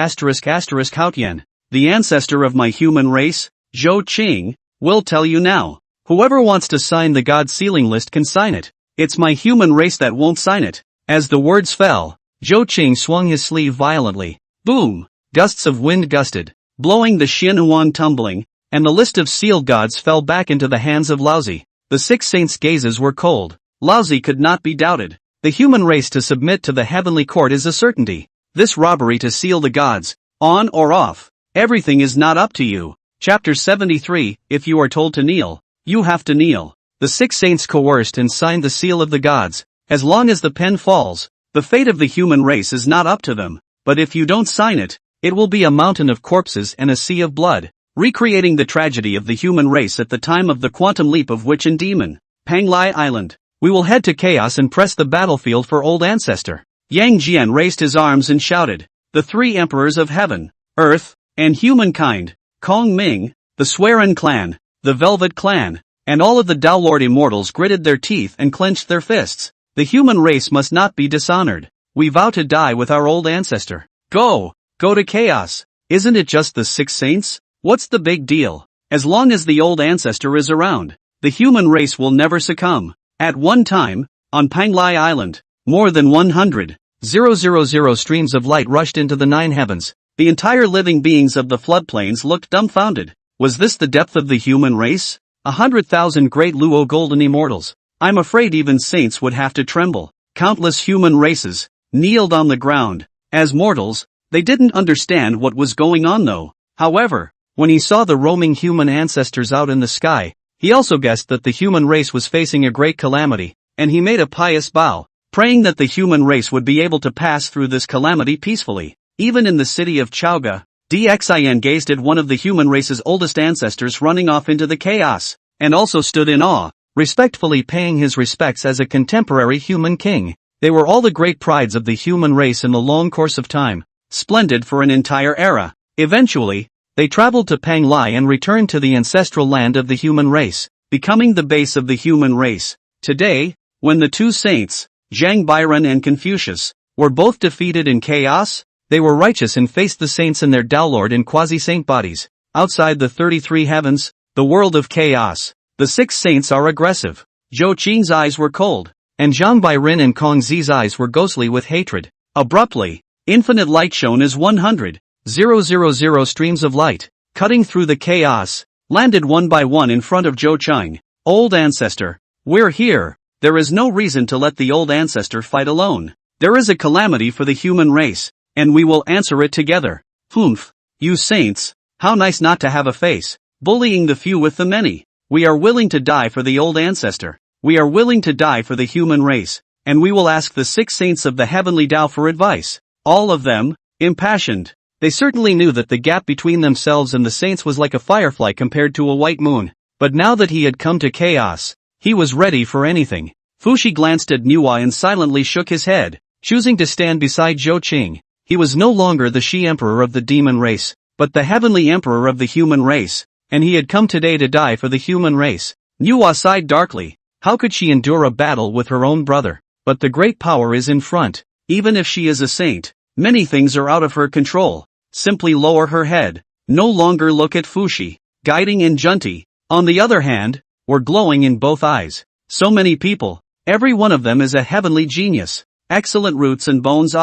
the ancestor of my human race, Zhou Qing, will tell you now. Whoever wants to sign the God sealing list can sign it. It's my human race that won't sign it. As the words fell, Zhou Qing swung his sleeve violently. Boom! Gusts of wind gusted, blowing the Xianhuang tumbling, and the list of sealed gods fell back into the hands of Laozi. The six saints' gazes were cold. Laozi could not be doubted. The human race to submit to the heavenly court is a certainty. This robbery to seal the gods, on or off, everything is not up to you. Chapter 73, if you are told to kneel, you have to kneel. The six saints coerced and signed the seal of the gods. As long as the pen falls, the fate of the human race is not up to them. But if you don't sign it, it will be a mountain of corpses and a sea of blood, recreating the tragedy of the human race at the time of the quantum leap of witch and demon. Panglai Island. We will head to chaos and press the battlefield for old ancestor. Yang Jian raised his arms and shouted. The three emperors of heaven, earth, and humankind, Kong Ming, the Swearen clan, the Velvet clan, and all of the Dao Lord immortals gritted their teeth and clenched their fists. The human race must not be dishonored. We vow to die with our old ancestor. Go to chaos. Isn't it just the six saints? What's the big deal? As long as the old ancestor is around, The human race will never succumb. At one time, on Panglai Island, more than 100,000 streams of light rushed into the 9 heavens. The entire living beings of the floodplains looked dumbfounded. Was this the depth of the human race? 100,000 great Luo golden immortals. I'm afraid even saints would have to tremble. Countless human races kneeled on the ground. As mortals, they didn't understand what was going on though. However, when he saw the roaming human ancestors out in the sky, he also guessed that the human race was facing a great calamity, and he made a pious vow, praying that the human race would be able to pass through this calamity peacefully. Even in the city of Chaoga, Dxin gazed at one of the human race's oldest ancestors running off into the chaos, and also stood in awe, respectfully paying his respects as a contemporary human king. They were all the great prides of the human race in the long course of time, splendid for an entire era. Eventually, they traveled to Panglai and returned to the ancestral land of the human race, becoming the base of the human race. Today, when the two saints, Zhang Biren and Confucius, were both defeated in chaos, they were righteous and faced the saints and their Dao Lord in quasi-saint bodies. Outside the 33 heavens, the world of chaos, the 6 saints are aggressive. Zhou Qing's eyes were cold, and Zhang Biren and Kong Zi's eyes were ghostly with hatred. Abruptly, infinite light shone as 100,000 streams of light, cutting through the chaos, landed one by one in front of Zhou Qing. Old ancestor, we're here. There is no reason to let the old ancestor fight alone. There is a calamity for the human race, and we will answer it together. Humph. You saints, how nice not to have a face, bullying the few with the many. We are willing to die for the old ancestor. We are willing to die for the human race, and we will ask the 6 saints of the heavenly Tao for advice. All of them, impassioned. They certainly knew that the gap between themselves and the saints was like a firefly compared to a white moon. But now that he had come to chaos, he was ready for anything. Fuxi glanced at Nuwa and silently shook his head, choosing to stand beside Zhou Qing. He was no longer the Shi-Emperor of the demon race, but the heavenly emperor of the human race, and he had come today to die for the human race. Nuwa sighed darkly. How could she endure a battle with her own brother? But the great power is in front. Even if she is a saint, many things are out of her control. Simply lower her head. No longer look at Fuxi. Guiding and Junti, on the other hand, were glowing in both eyes. So many people. Every one of them is a heavenly genius. Excellent roots and bones.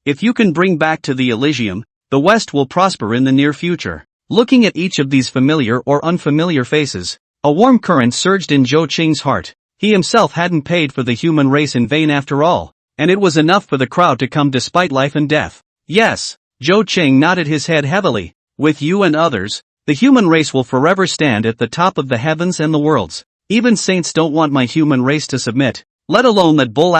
If you can bring back to the Elysium, the West will prosper in the near future. Looking at each of these familiar or unfamiliar faces, a warm current surged in Zhou Qing's heart. He himself hadn't paid for the human race in vain after all, and it was enough for the crowd to come despite life and death. Yes, Zhou Qing nodded his head heavily. With you and others, the human race will forever stand at the top of the heavens and the worlds. Even saints don't want my human race to submit. Let alone that bull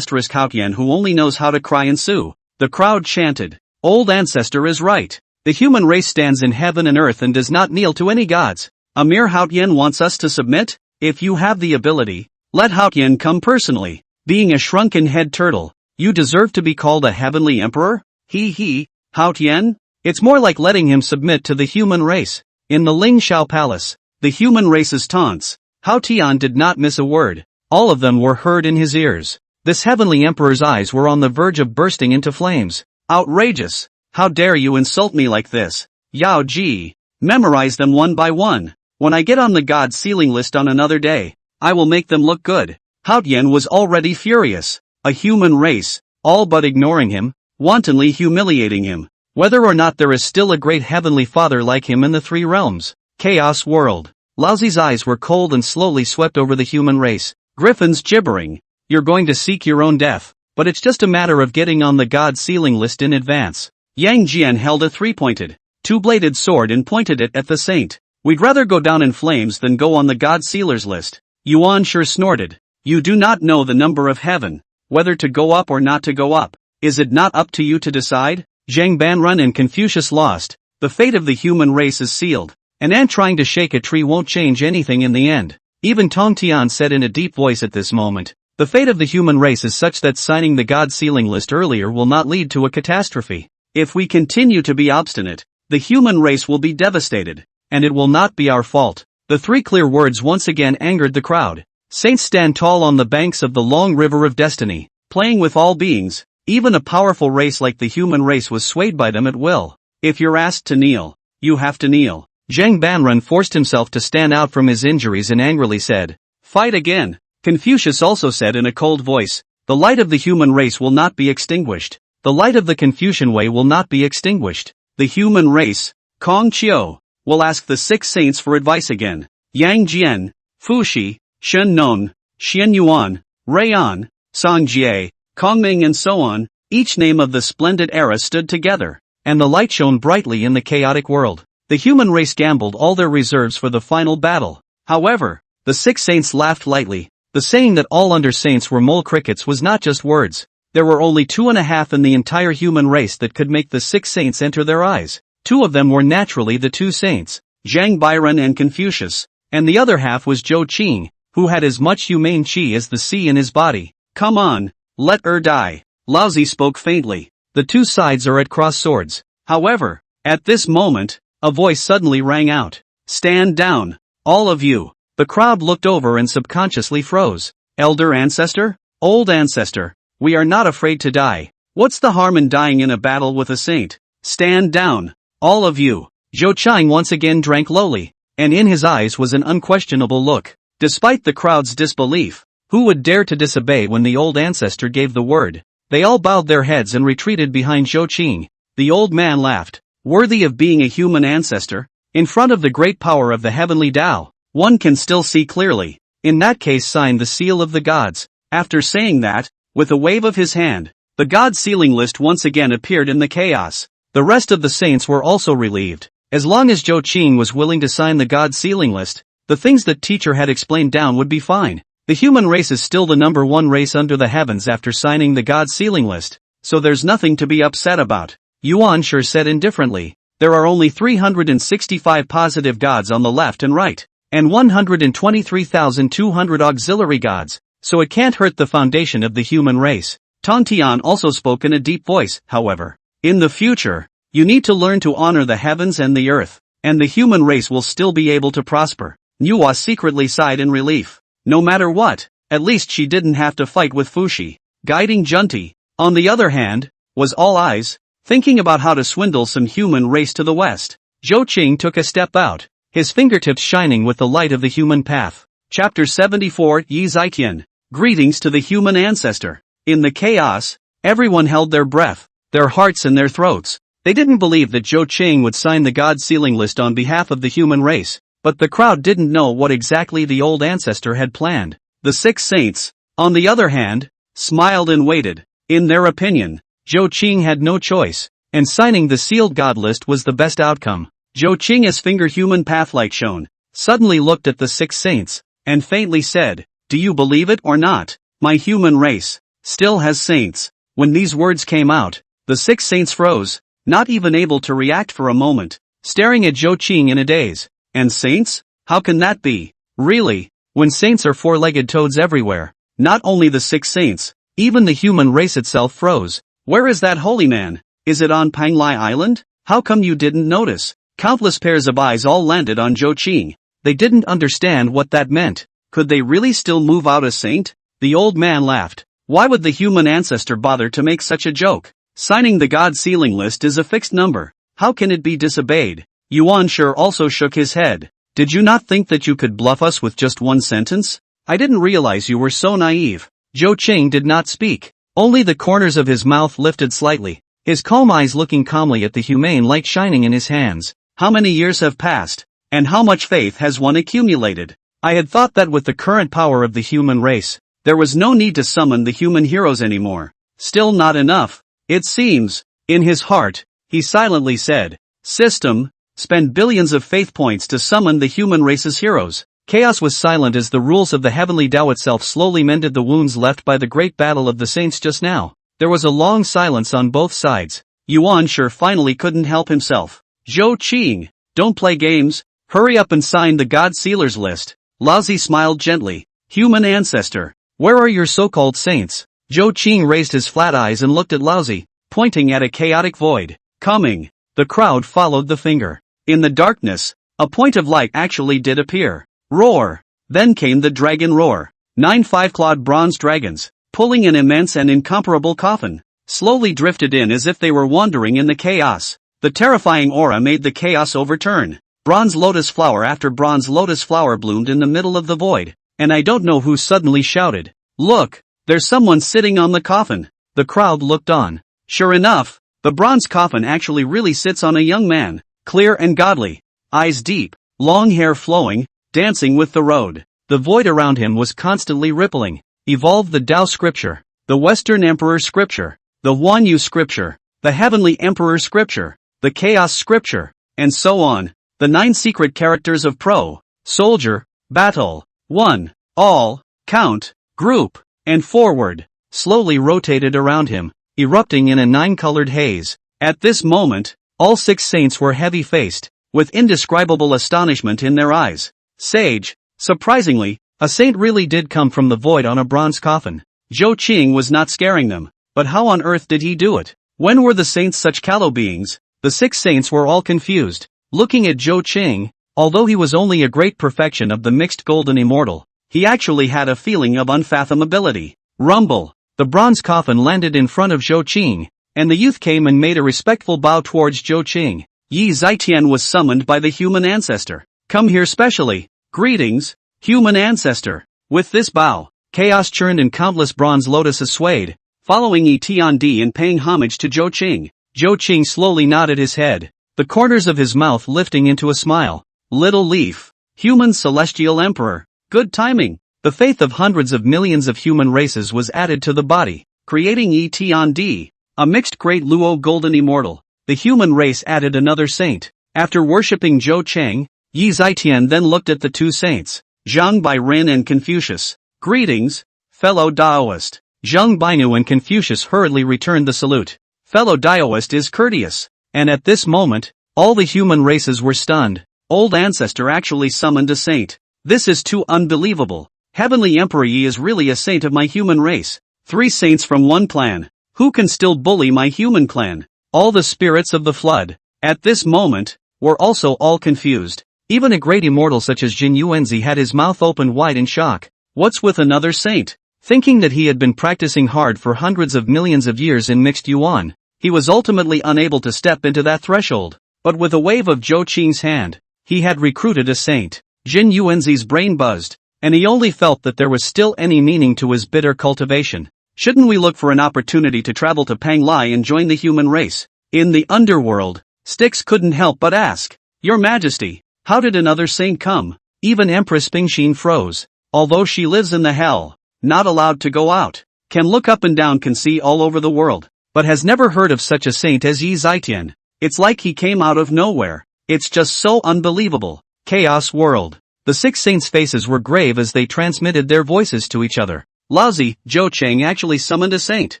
Hautian who only knows how to cry and sue. The crowd chanted. Old ancestor is right. The human race stands in heaven and earth and does not kneel to any gods. Amir Hautian wants us to submit? If you have the ability, let Hautian come personally. Being a shrunken head turtle, you deserve to be called a heavenly emperor? Hautian? It's more like letting him submit to the human race. In the Ling Shao Palace, the human race's taunts, Hautian did not miss a word. All of them were heard in his ears. This heavenly emperor's eyes were on the verge of bursting into flames. Outrageous! How dare you insult me like this? Yao Ji. Memorize them one by one. When I get on the god sealing list on another day, I will make them look good. Hautian was already furious. A human race, all but ignoring him, wantonly humiliating him. Whether or not there is still a great heavenly father like him in the 3 realms. Chaos world. Laozi's eyes were cold and slowly swept over the human race. Griffins gibbering. You're going to seek your own death, but it's just a matter of getting on the god sealing list in advance. Yang Jian held a 3-pointed, 2-bladed sword and pointed it at the saint. We'd rather go down in flames than go on the god sealers list. Yuan sure snorted. You do not know the number of heaven, whether to go up or not to go up. Is it not up to you to decide? Zhang Banrun and Confucius lost. The fate of the human race is sealed. An ant trying to shake a tree won't change anything in the end. Even Tong Tian said in a deep voice at this moment, the fate of the human race is such that signing the god sealing list earlier will not lead to a catastrophe. If we continue to be obstinate, the human race will be devastated, and it will not be our fault. The 3 clear words once again angered the crowd. Saints stand tall on the banks of the long river of destiny, playing with all beings. Even a powerful race like the human race was swayed by them at will. If you're asked to kneel, you have to kneel. Zhang Banren forced himself to stand out from his injuries and angrily said, "Fight again." Confucius also said in a cold voice, "The light of the human race will not be extinguished. The light of the Confucian way will not be extinguished. The human race, Kong Chiu, will ask the 6 saints for advice again. Yang Jian, Fu Shi, Shen Non, Xian Yuan, Rayan, Song Jie, Kong Ming and so on, each name of the splendid era stood together, and the light shone brightly in the chaotic world. The human race gambled all their reserves for the final battle. However, the 6 saints laughed lightly. The saying that all under saints were mole crickets was not just words. There were only 2.5 in the entire human race that could make the 6 saints enter their eyes. 2 of them were naturally the 2 saints, Zhang Biren and Confucius, and the other half was Zhou Qing, who had as much humane qi as the sea in his body. "Come on, let her die." Laozi spoke faintly. The 2 sides are at cross swords. However, at this moment, a voice suddenly rang out. "Stand down, all of you." The crowd looked over and subconsciously froze. "Elder ancestor? Old ancestor? We are not afraid to die. What's the harm in dying in a battle with a saint? Stand down, all of you." Zhou Qing once again drank lowly, and in his eyes was an unquestionable look. Despite the crowd's disbelief, who would dare to disobey when the old ancestor gave the word? They all bowed their heads and retreated behind Zhou Qing. The old man laughed. "Worthy of being a human ancestor? In front of the great power of the heavenly Dao, one can still see clearly. In that case sign the seal of the gods." After saying that, with a wave of his hand, the god sealing list once again appeared in the chaos. The rest of the saints were also relieved. As long as Zhou Qing was willing to sign the god sealing list, the things that teacher had explained down would be fine. The human race is still the number 1 race under the heavens after signing the god sealing list, so there's nothing to be upset about. Yuan Shi said indifferently, "There are only 365 positive gods on the left and right, and 123,200 auxiliary gods, so it can't hurt the foundation of the human race." Tong Tian also spoke in a deep voice, however. "In the future, you need to learn to honor the heavens and the earth, and the human race will still be able to prosper." Nuwa secretly sighed in relief. No matter what, at least she didn't have to fight with Fushi. Guiding Junti, on the other hand, was all eyes, thinking about how to swindle some human race to the west. Zhou Qing took a step out, his fingertips shining with the light of the human path. Chapter 74 Yi Zaiqian. Greetings to the human ancestor. In the chaos, everyone held their breath, their hearts in their throats. They didn't believe that Zhou Qing would sign the god sealing list on behalf of the human race, but the crowd didn't know what exactly the old ancestor had planned. The 6 saints, on the other hand, smiled and waited. In their opinion, Zhou Qing had no choice, and signing the sealed god list was the best outcome. Zhou Qing's finger human pathlight shone, suddenly looked at the 6 saints, and faintly said, "Do you believe it or not? My human race still has saints." When these words came out, the 6 saints froze, not even able to react for a moment, staring at Zhou Qing in a daze. "And saints? How can that be? Really? When saints are 4-legged toads everywhere." Not only the 6 saints, even the human race itself froze. "Where is that holy man? Is it on Panglai Island? How come you didn't notice?" Countless pairs of eyes all landed on Zhou Qing. They didn't understand what that meant. Could they really still move out a saint? The old man laughed. Why would the human ancestor bother to make such a joke? Signing the god sealing list is a fixed number. How can it be disobeyed? Yuan Shi also shook his head. "Did you not think that you could bluff us with just 1 sentence? I didn't realize you were so naive." Zhou Qing did not speak. Only the corners of his mouth lifted slightly, his calm eyes looking calmly at the humane light shining in his hands. "How many years have passed? And how much faith has one accumulated? I had thought that with the current power of the human race, there was no need to summon the human heroes anymore. Still not enough, it seems." In his heart, he silently said, "System, spend billions of faith points to summon the human race's heroes." Chaos was silent as the rules of the heavenly Dao itself slowly mended the wounds left by the great battle of the saints just now. There was a long silence on both sides. Yuan Shi finally couldn't help himself. "Zhou Qing, don't play games, hurry up and sign the god sealers list." Laozi smiled gently. "Human ancestor, where are your so-called saints?" Zhou Qing raised his flat eyes and looked at Laozi, pointing at a chaotic void. "Coming." The crowd followed the finger. In the darkness, a point of light actually did appear. Roar! Then came the dragon roar. 9 5-clawed bronze dragons, pulling an immense and incomparable coffin, slowly drifted in as if they were wandering in the chaos. The terrifying aura made the chaos overturn. Bronze lotus flower after bronze lotus flower bloomed in the middle of the void, and I don't know who suddenly shouted, "Look, there's someone sitting on the coffin." The crowd looked on. Sure enough, the bronze coffin actually really sits on a young man, clear and godly, eyes deep, long hair flowing, dancing with the road. The void around him was constantly rippling. Evolved the Dao scripture, the Western Emperor scripture, the Huan Yu scripture, the Heavenly Emperor scripture, the Chaos scripture, and so on. The 9 secret characters of pro, soldier, battle, one, all, count, group, and forward, slowly rotated around him, erupting in a 9-colored haze. At this moment, all 6 saints were heavy-faced, with indescribable astonishment in their eyes. Sage, surprisingly, a saint really did come from the void on a bronze coffin. Zhou Qing was not scaring them, but how on earth did he do it? When were the saints such callow beings? The 6 saints were all confused. Looking at Zhou Qing, although he was only a great perfection of the mixed golden immortal, he actually had a feeling of unfathomability. Rumble. The bronze coffin landed in front of Zhou Qing, and the youth came and made a respectful bow towards Zhou Qing. Yi Zitian was summoned by the human ancestor. Come here specially. Greetings, human ancestor. With this bow, chaos churned and countless bronze lotuses swayed, following Yi Tiandi and paying homage to Zhou Qing. Zhou Qing slowly nodded his head, the corners of his mouth lifting into a smile. Little leaf. Human celestial emperor. Good timing. The faith of hundreds of millions of human races was added to the body, creating Yi Tiandi, a mixed great Luo golden immortal. The human race added another saint. After worshipping Zhou Qing, Yi Zitian then looked at the 2 saints, Zhang Bairen and Confucius. Greetings, fellow Daoist. Zhang Bainu and Confucius hurriedly returned the salute. Fellow Daoist is courteous. And at this moment, all the human races were stunned. Old ancestor actually summoned a saint. This is too unbelievable. Heavenly Emperor Yi is really a saint of my human race. 3 saints from one clan. Who can still bully my human clan? All the spirits of the flood, at this moment, were also all confused. Even a great immortal such as Zhen Yuanzi had his mouth open wide in shock. What's with another saint? Thinking that he had been practicing hard for hundreds of millions of years in mixed yuan, he was ultimately unable to step into that threshold. But with a wave of Zhou Qing's hand, he had recruited a saint. Zhen Yuanzi's brain buzzed, and he only felt that there was still any meaning to his bitter cultivation. Shouldn't we look for an opportunity to travel to Panglai and join the human race? In the underworld, Styx couldn't help but ask, Your Majesty, how did another saint come? Even Empress Bingxin froze. Although she lives in the hell, not allowed to go out, can look up and down, can see all over the world, but has never heard of such a saint as Yi Zitian. It's like he came out of nowhere. It's just so unbelievable. Chaos world. The 6 saints' faces were grave as they transmitted their voices to each other. Lousy, Zhou Qing actually summoned a saint.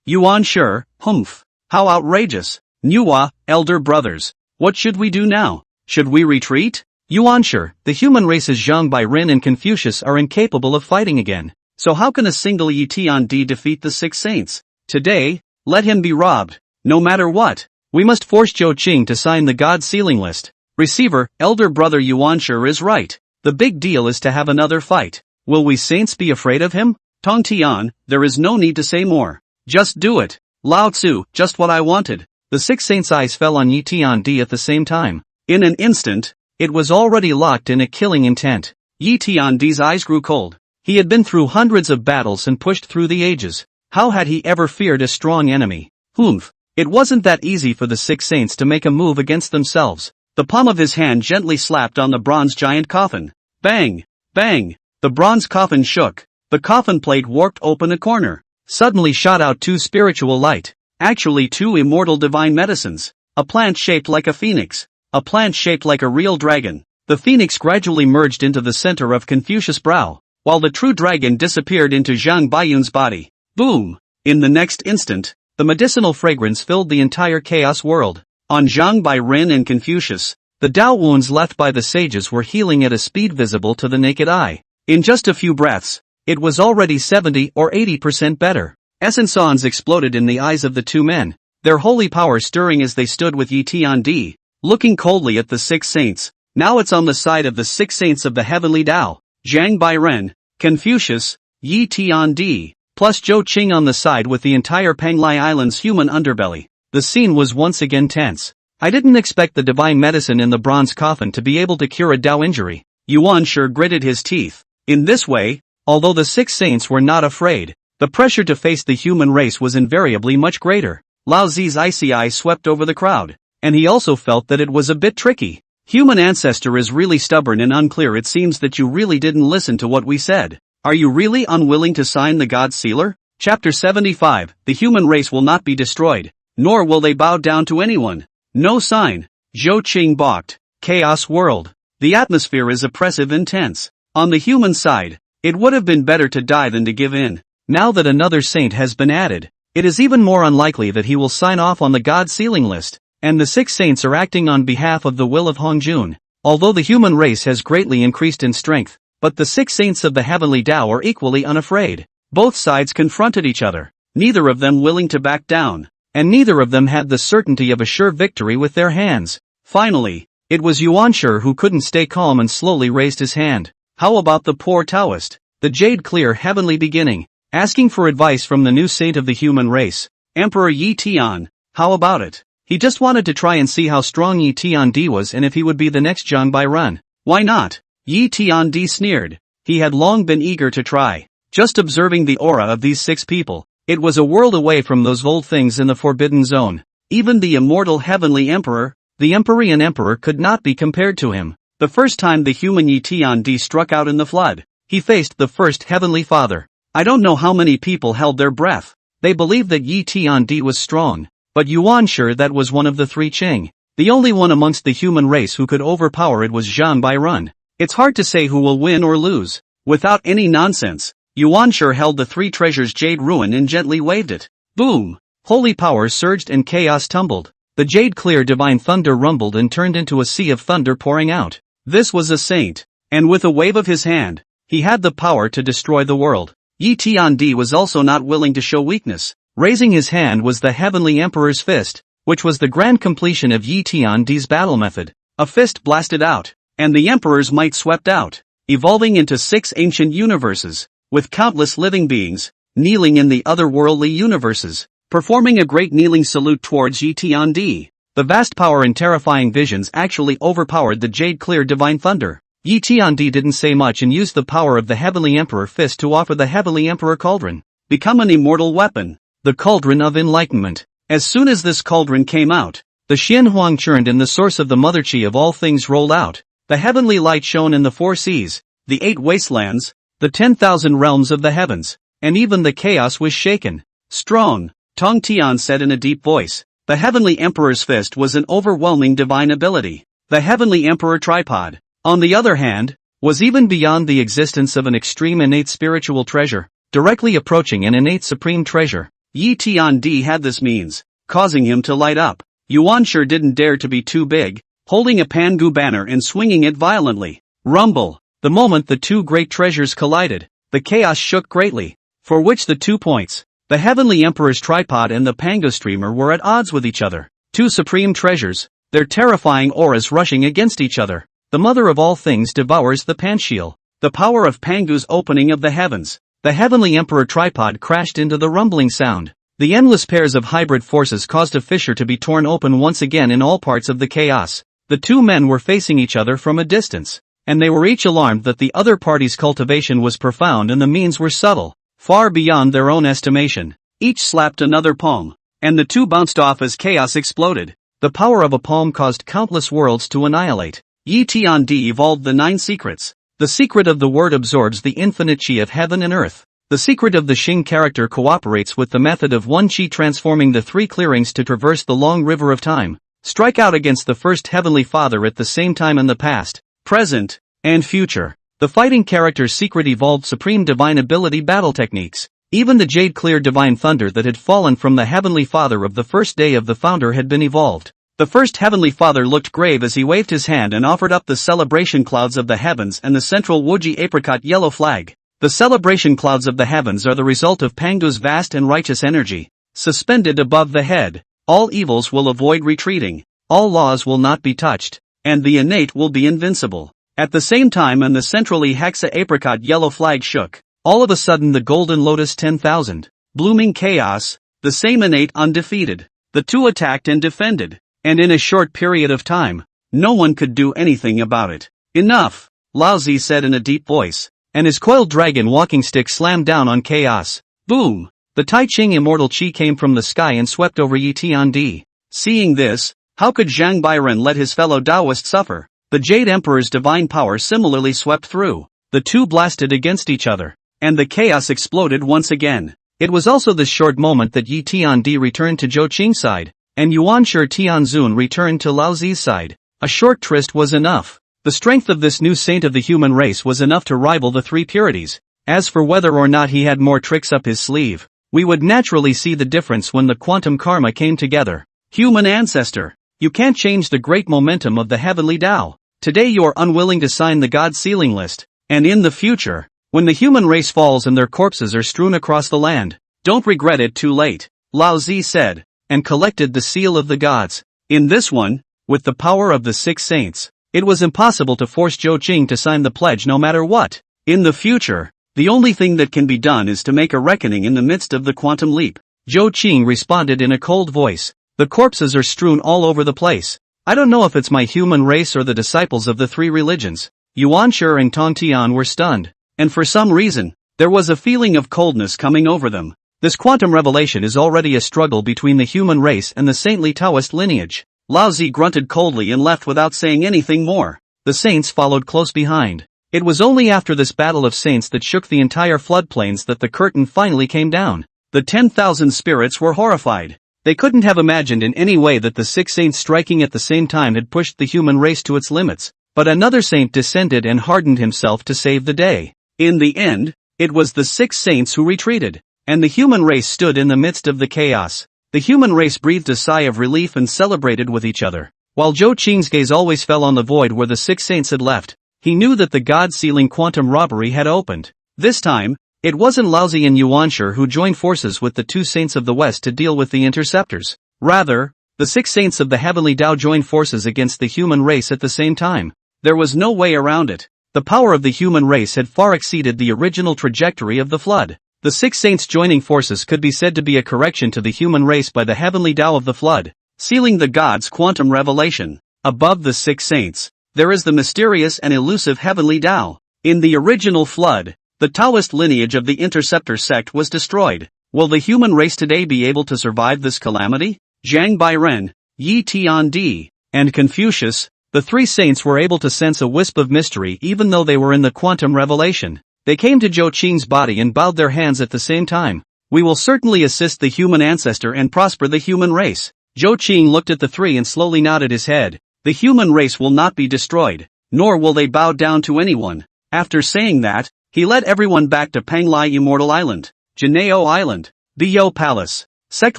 Yuan Shi, humph. How outrageous. Nuwa, elder brothers. What should we do now? Should we retreat? Yuan Shi, the human races Zhang Bairen and Confucius are incapable of fighting again. So how can a single Yi Tiandi defeat the 6 saints? Today, let him be robbed. No matter what, we must force Zhou Qing to sign the God sealing list. Receiver, elder brother Yuan Shi is right. The big deal is to have another fight. Will we saints be afraid of him? Tong Tian, there is no need to say more. Just do it. Lao Tzu, just what I wanted. The 6 saints' eyes fell on Yi Tiandi at the same time. In an instant, it was already locked in a killing intent. Yi Tiandi's eyes grew cold. He had been through hundreds of battles and pushed through the ages. How had he ever feared a strong enemy? Humph. It wasn't that easy for the 6 saints to make a move against themselves. The palm of his hand gently slapped on the bronze giant coffin. Bang! Bang! The bronze coffin shook. The coffin plate warped open a corner. Suddenly shot out 2 spiritual light. Actually 2 immortal divine medicines. A plant shaped like a phoenix. A plant shaped like a real dragon. The phoenix gradually merged into the center of Confucius' brow, while the true dragon disappeared into Zhang Baiyun's body. Boom! In the next instant, the medicinal fragrance filled the entire chaos world. On Zhang Bairen and Confucius, the Dao wounds left by the sages were healing at a speed visible to the naked eye. In just a few breaths, it was already 70 or 80% better. Essences exploded in the eyes of the 2 men, their holy power stirring as they stood with Yi Tiandi, looking coldly at the 6 saints. Now it's on the side of the 6 saints of the heavenly Dao, Zhang Bairen, Confucius, Yi Tiandi, plus Zhou Qing on the side with the entire Panglai Island's human underbelly. The scene was once again tense. I didn't expect the divine medicine in the bronze coffin to be able to cure a Dao injury. Yuan sure gritted his teeth. In this way, although the 6 saints were not afraid, the pressure to face the human race was invariably much greater. Lao Zi's icy eye swept over the crowd, and he also felt that it was a bit tricky. Human ancestor is really stubborn and unclear. It seems that you really didn't listen to what we said. Are you really unwilling to sign the God Sealer? Chapter 75, the human race will not be destroyed, nor will they bow down to anyone. No sign. Zhou Qing balked. Chaos world. The atmosphere is oppressive and tense. On the human side, it would have been better to die than to give in. Now that another saint has been added, it is even more unlikely that he will sign off on the God sealing list, and the 6 saints are acting on behalf of the will of Hongjun. Although the human race has greatly increased in strength, but the 6 saints of the heavenly Dao are equally unafraid. Both sides confronted each other, neither of them willing to back down, and neither of them had the certainty of a sure victory with their hands. Finally, it was Yuanshi who couldn't stay calm and slowly raised his hand. How about the poor Taoist, the jade clear heavenly beginning, asking for advice from the new saint of the human race, Emperor Yi Tian? How about it? He just wanted to try and see how strong Yi Tiandi was and if he would be the next Zhang Bairun. Why not? Yi Tiandi sneered. He had long been eager to try. Just observing the aura of these 6 people, it was a world away from those old things in the forbidden zone. Even the immortal heavenly emperor, the Empyrean emperor, could not be compared to him. The first time the human Yi Tiandi struck out in the flood, he faced the first heavenly father. I don't know how many people held their breath. They believed that Yi Tiandi was strong, but Yuan sure that was one of the 3 Qing. The only one amongst the human race who could overpower it was Zhang Bairun. It's hard to say who will win or lose. Without any nonsense, Yuan sure held the 3 treasures jade ruin and gently waved it. Boom! Holy power surged and chaos tumbled. The jade clear divine thunder rumbled and turned into a sea of thunder pouring out. This was a saint, and with a wave of his hand, he had the power to destroy the world. Yi Tiandi was also not willing to show weakness. Raising his hand was the heavenly emperor's fist, which was the grand completion of Yi Tiandi's battle method. A fist blasted out, and the emperor's might swept out, evolving into 6 ancient universes, with countless living beings, kneeling in the otherworldly universes, performing a great kneeling salute towards Yi Tiandi. The vast power and terrifying visions actually overpowered the jade clear divine thunder. Yi Tiandi didn't say much and used the power of the heavenly emperor fist to offer the heavenly emperor cauldron. Become an immortal weapon. The cauldron of enlightenment. As soon as this cauldron came out, the Xian Huang churned and the source of the mother chi of all things rolled out. The heavenly light shone in the 4 seas, the 8 wastelands, the 10,000 realms of the heavens, and even the chaos was shaken. Strong, Tong Tian said in a deep voice. The heavenly emperor's fist was an overwhelming divine ability. The heavenly emperor tripod, on the other hand, was even beyond the existence of an extreme innate spiritual treasure, directly approaching an innate supreme treasure. Yi Tiandi had this means, causing him to light up. Yuan sure didn't dare to be too big, holding a Pangu banner and swinging it violently. Rumble! The moment the 2 great treasures collided, the chaos shook greatly, for which the 2 points, the heavenly emperor's tripod and the Pangu streamer, were at odds with each other. 2 supreme treasures, their terrifying auras rushing against each other. The mother of all things devours the Panchial. The power of Pangu's opening of the heavens. The heavenly emperor tripod crashed into the rumbling sound. The endless pairs of hybrid forces caused a fissure to be torn open once again in all parts of the chaos. The 2 men were facing each other from a distance, and they were each alarmed that the other party's cultivation was profound and the means were subtle, far beyond their own estimation. Each slapped another palm, and the 2 bounced off as chaos exploded. The power of a palm caused countless worlds to annihilate. Yi Tiandi evolved the 9 secrets. The secret of the word absorbs the infinite chi of heaven and earth. The secret of the Xing character cooperates with the method of one chi transforming the 3 clearings to traverse the long river of time. Strike out against the first heavenly father at the same time in the past, present, and future. The fighting character's secret evolved supreme divine ability battle techniques. Even the jade clear divine thunder that had fallen from the heavenly father of the first day of the founder had been evolved. The first heavenly father looked grave as he waved his hand and offered up the celebration clouds of the heavens and the central Wuji apricot yellow flag. The celebration clouds of the heavens are the result of Pangu's vast and righteous energy. Suspended above the head, all evils will avoid retreating, all laws will not be touched, and the innate will be invincible. At the same time, and the centrally hexa apricot yellow flag shook. All of a sudden the golden lotus 10,000, blooming chaos, the same innate undefeated. The 2 attacked and defended. and in a short period of time, no one could do anything about it. Enough, Lao Zi said in a deep voice, and his coiled dragon walking stick slammed down on chaos. Boom! The Tai Ching immortal chi came from the sky and swept over Yi Tiandi. Seeing this, how could Zhang Bairen let his fellow Taoist suffer? The Jade Emperor's divine power similarly swept through. The two blasted against each other, and the chaos exploded once again. It was also this short moment that Yi Tiandi returned to Zhou Qing's side, and Yuanshi Tianzun returned to Lao Zi's side. A short tryst was enough. The strength of this new saint of the human race was enough to rival the three purities. As for whether or not he had more tricks up his sleeve, we would naturally see the difference when the quantum karma came together. Human ancestor, you can't change the great momentum of the heavenly Tao. Today you are unwilling to sign the God sealing list, and in the future, when the human race falls and their corpses are strewn across the land, don't regret it too late, Lao Zi said, and collected the seal of the gods. In this one, with the power of the six saints, it was impossible to force Zhou Qing to sign the pledge no matter what. In the future, the only thing that can be done is to make a reckoning in the midst of the quantum leap. Zhou Qing responded in a cold voice. The corpses are strewn all over the place. I don't know if it's my human race or the disciples of the three religions. Yuanshi and Tongtian were stunned, and for some reason, there was a feeling of coldness coming over them. This quantum revelation is already a struggle between the human race and the saintly Taoist lineage. Lao Zi grunted coldly and left without saying anything more. The saints followed close behind. It was only after this battle of saints that shook the entire floodplains that the curtain finally came down. The 10,000 spirits were horrified. They couldn't have imagined in any way that the six saints striking at the same time had pushed the human race to its limits. But another saint descended and hardened himself to save the day. In the end, it was the six saints who retreated, and the human race stood in the midst of the chaos. The human race breathed a sigh of relief and celebrated with each other. While Zhou Qing's gaze always fell on the void where the six saints had left, he knew that the God-sealing quantum robbery had opened. This time, it wasn't Lao Zi and Yuanshi who joined forces with the two saints of the West to deal with the interceptors. Rather, the six saints of the heavenly Tao joined forces against the human race at the same time. There was no way around it. The power of the human race had far exceeded the original trajectory of the flood. The six saints joining forces could be said to be a correction to the human race by the heavenly Tao of the flood, sealing the God's quantum revelation. Above the six saints, there is the mysterious and elusive heavenly Tao. In the original flood, the Taoist lineage of the interceptor sect was destroyed. Will the human race today be able to survive this calamity? Zhang Bairen, Yi Tiandi, and Confucius, the three saints were able to sense a wisp of mystery even though they were in the quantum revelation. They came to Zhou Qing's body and bowed their hands at the same time. We will certainly assist the human ancestor and prosper the human race. Zhou Qing looked at the three and slowly nodded his head. The human race will not be destroyed, nor will they bow down to anyone. After saying that, he led everyone back to Panglai Immortal Island, Janeo Island, Biyo Palace. Sect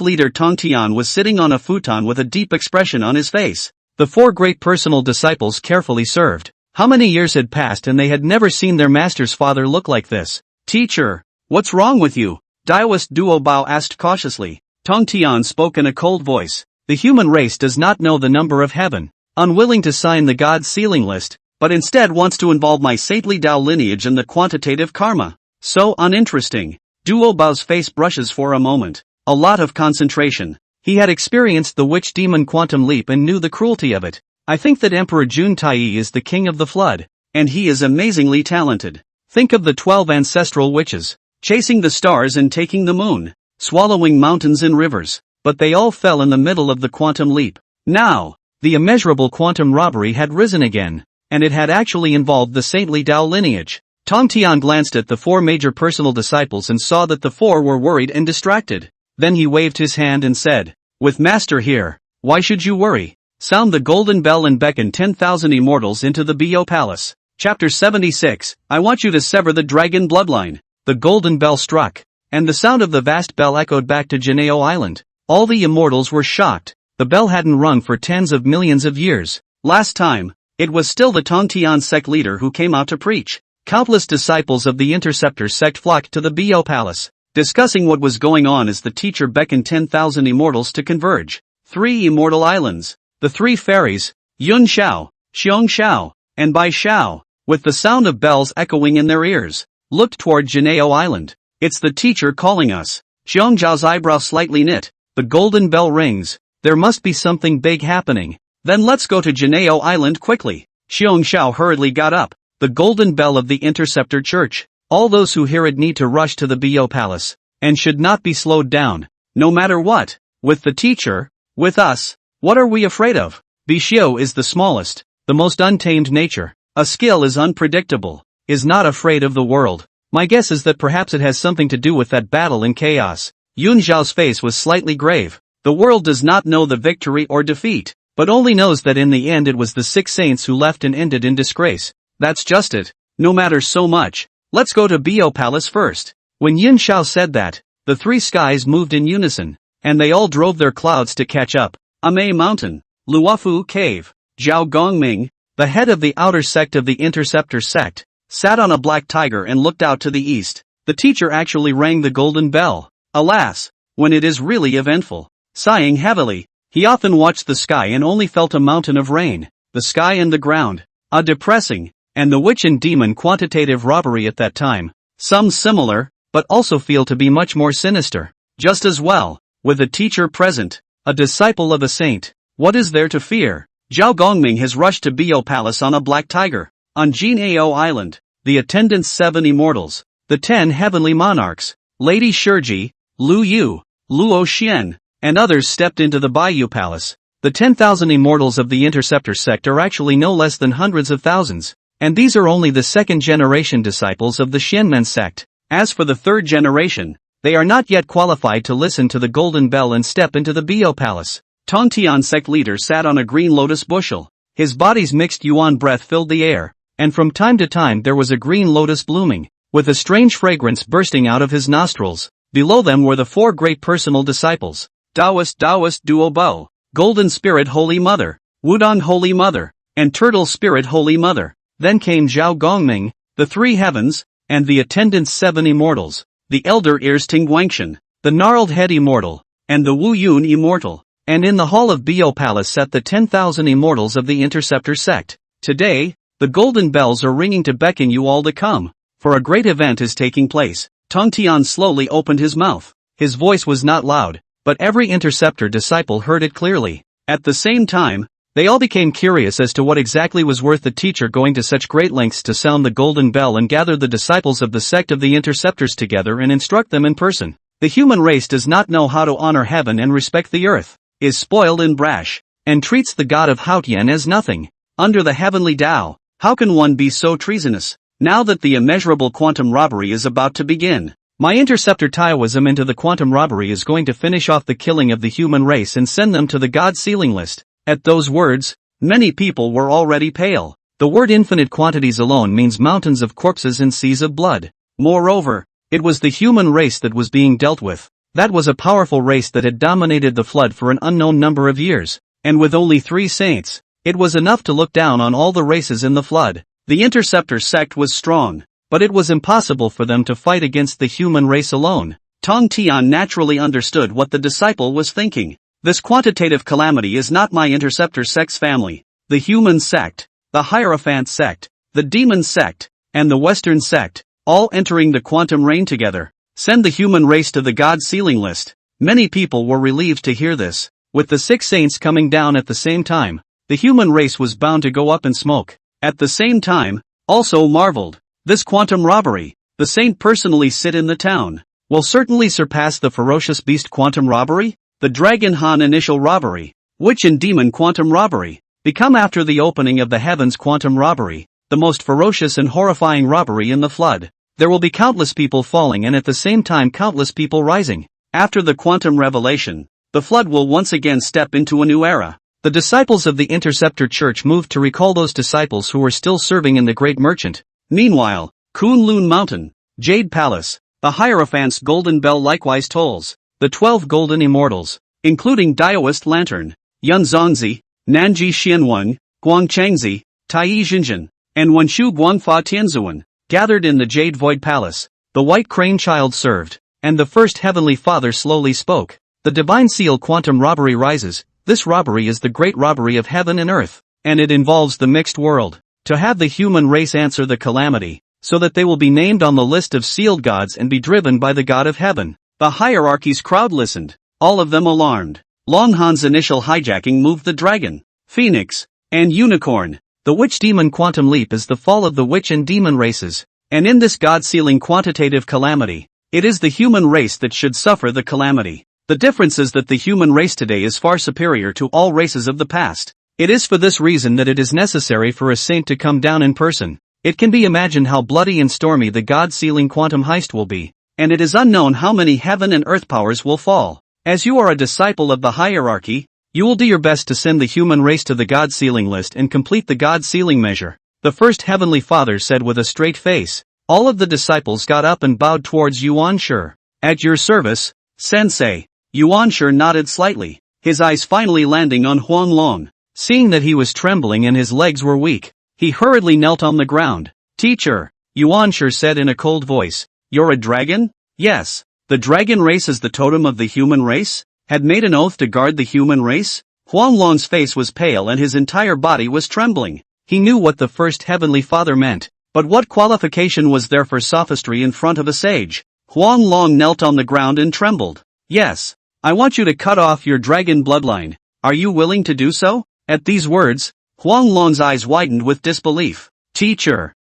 leader Tongtian was sitting on a futon with a deep expression on his face. The four great personal disciples carefully served. How many years had passed and they had never seen their master's father look like this? Teacher, what's wrong with you? Daoist Duo Bao asked cautiously. Tongtian spoke in a cold voice. The human race does not know the number of heaven. Unwilling to sign the God sealing list, but instead wants to involve my saintly Tao lineage in the quantitative karma. So uninteresting. Duo Bao's face brushes for a moment. A lot of concentration. He had experienced the witch demon quantum leap and knew the cruelty of it. I think that Emperor Jun Tai is the king of the flood, and he is amazingly talented. Think of the 12 ancestral witches, chasing the stars and taking the moon, swallowing mountains and rivers, but they all fell in the middle of the quantum leap. Now, the immeasurable quantum robbery had risen again, and it had actually involved the saintly Tao lineage. Tongtian glanced at the four major personal disciples and saw that the four were worried and distracted. Then he waved his hand and said, "With Master here, why should you worry? Sound the golden bell and beckon 10,000 immortals into the Biyo Palace." Chapter 76, I want you to sever the dragon bloodline. The golden bell struck, and the sound of the vast bell echoed back to Janeo Island. All the immortals were shocked. The bell hadn't rung for tens of millions of years. Last time, it was still the Tongtian sect leader who came out to preach. Countless disciples of the interceptor sect flocked to the Biyo Palace, discussing what was going on as the teacher beckoned 10,000 immortals to converge. 3 immortal islands, the 3 fairies, Yun Xiao, Xiong Xiao, and Bai Xiao, with the sound of bells echoing in their ears, looked toward Janeo Island. It's the teacher calling us. Xiong Zhao's eyebrow slightly knit. The golden bell rings. There must be something big happening. Then let's go to Janeo Island quickly. Xiong Xiao hurriedly got up. The golden bell of the Interceptor Church. All those who hear it need to rush to the Bio Palace, and should not be slowed down, no matter what. With the teacher, with us, what are we afraid of? Bishio is the smallest, the most untamed nature. A skill is unpredictable, is not afraid of the world. My guess is that perhaps it has something to do with that battle in chaos. Yun Zhao's face was slightly grave. The world does not know the victory or defeat, but only knows that in the end it was the 6 saints who left and ended in disgrace. That's just it. No matter so much. Let's go to Bio Palace first. When Yin Xiao said that, the 3 skies moved in unison, and they all drove their clouds to catch up. Amei Mountain, Luofu Cave, Zhao Gongming, the head of the outer sect of the Interceptor sect, sat on a black tiger and looked out to the east. The teacher actually rang the golden bell. Alas, when it is really eventful. Sighing heavily, he often watched the sky and only felt a mountain of rain, the sky and the ground. A depressing, and the witch and demon quantitative robbery at that time. Some similar, but also feel to be much more sinister. Just as well, with a teacher present, a disciple of a saint, what is there to fear? Zhao Gongming has rushed to Bio Palace on a black tiger. On Jinao Island, the attendants 7 immortals, the 10 heavenly monarchs, Lady Shurji, Lu Yu, Luo Xian, and others stepped into the Bayou Palace. The 10,000 immortals of the Interceptor sect are actually no less than hundreds of thousands. And these are only the 2nd generation disciples of the Xianmen sect. As for the 3rd generation, they are not yet qualified to listen to the golden bell and step into the Bio Palace. Tongtian sect leader sat on a green lotus bushel. His body's mixed yuan breath filled the air, and from time to time there was a green lotus blooming, with a strange fragrance bursting out of his nostrils. Below them were the 4 great personal disciples. Taoist Duo Bo, Golden Spirit Holy Mother, Wudong Holy Mother, and Turtle Spirit Holy Mother. Then came Zhao Gongming, the 3 heavens, and the attendants 7 immortals, the elder ears Ting Guangshan, the gnarled head immortal, and the Wu Yun immortal. And in the hall of Bio Palace sat the 10,000 immortals of the Interceptor sect. Today, the golden bells are ringing to beckon you all to come, for a great event is taking place. Tongtian slowly opened his mouth. His voice was not loud, but every Interceptor disciple heard it clearly. At the same time, they all became curious as to what exactly was worth the teacher going to such great lengths to sound the golden bell and gather the disciples of the sect of the Interceptors together and instruct them in person. The human race does not know how to honor heaven and respect the earth, is spoiled and brash, and treats the god of Haotian as nothing. Under the heavenly Dao, how can one be so treasonous? Now that the immeasurable quantum robbery is about to begin, my Interceptor Taoism into the quantum robbery is going to finish off the killing of the human race and send them to the god ceiling list. At those words, many people were already pale. The word infinite quantities alone means mountains of corpses and seas of blood. Moreover, it was the human race that was being dealt with. That was a powerful race that had dominated the flood for an unknown number of years, and with only 3 saints, it was enough to look down on all the races in the flood. The Interceptor sect was strong, but it was impossible for them to fight against the human race alone. Tongtian naturally understood what the disciple was thinking. This quantitative calamity is not my Interceptor sect's family. The human sect, the Hierophant sect, the demon sect, and the Western sect, all entering the quantum reign together, send the human race to the god ceiling list. Many people were relieved to hear this. With the 6 saints coming down at the same time, the human race was bound to go up in smoke. At the same time, also marveled, this quantum robbery, the saint personally sit in the town, will certainly surpass the ferocious beast quantum robbery? The Dragon Han initial robbery, witch and demon quantum robbery, become after the opening of the heavens quantum robbery, the most ferocious and horrifying robbery in the flood. There will be countless people falling and at the same time countless people rising. After the quantum revelation, the flood will once again step into a new era. The disciples of the Interceptor Church moved to recall those disciples who were still serving in the Great Merchant. Meanwhile, Kunlun Mountain, Jade Palace, the Hierophant's golden bell likewise tolls. The 12 golden immortals, including Daoist Lantern, Yun Zongzi, Nanji Xianweng, Guang Changzi, Tai Xinjin, and Wenshu Guangfa Tianzuan, gathered in the Jade Void Palace. The white crane child served, and the first heavenly father slowly spoke. The divine seal quantum robbery rises. This robbery is the great robbery of heaven and earth, and it involves the mixed world. To have the human race answer the calamity, so that they will be named on the list of sealed gods and be driven by the god of heaven. The hierarchy's crowd listened, all of them alarmed. Long Han's initial hijacking moved the dragon, phoenix, and unicorn. The witch-demon quantum leap is the fall of the witch and demon races, and in this God-sealing quantitative calamity, it is the human race that should suffer the calamity. The difference is that the human race today is far superior to all races of the past. It is for this reason that it is necessary for a saint to come down in person. It can be imagined how bloody and stormy the God-sealing quantum heist will be, and it is unknown how many heaven and earth powers will fall. As you are a disciple of the hierarchy, you will do your best to send the human race to the God-sealing list and complete the God-sealing measure. The first heavenly father said with a straight face. All of the disciples got up and bowed towards Yuan-Shi. At your service, sensei. Yuan-Shi nodded slightly, his eyes finally landing on Huang Long. Seeing that he was trembling and his legs were weak, he hurriedly knelt on the ground. Teacher, Yuan-Shi said in a cold voice, you're a dragon? Yes. The dragon race is the totem of the human race? Had made an oath to guard the human race? Huang Long's face was pale and his entire body was trembling. He knew what the first heavenly father meant, but what qualification was there for sophistry in front of a sage? Huang Long knelt on the ground and trembled. Yes. I want you to cut off your dragon bloodline. Are you willing to do so? At these words, Huang Long's eyes widened with disbelief. Teacher,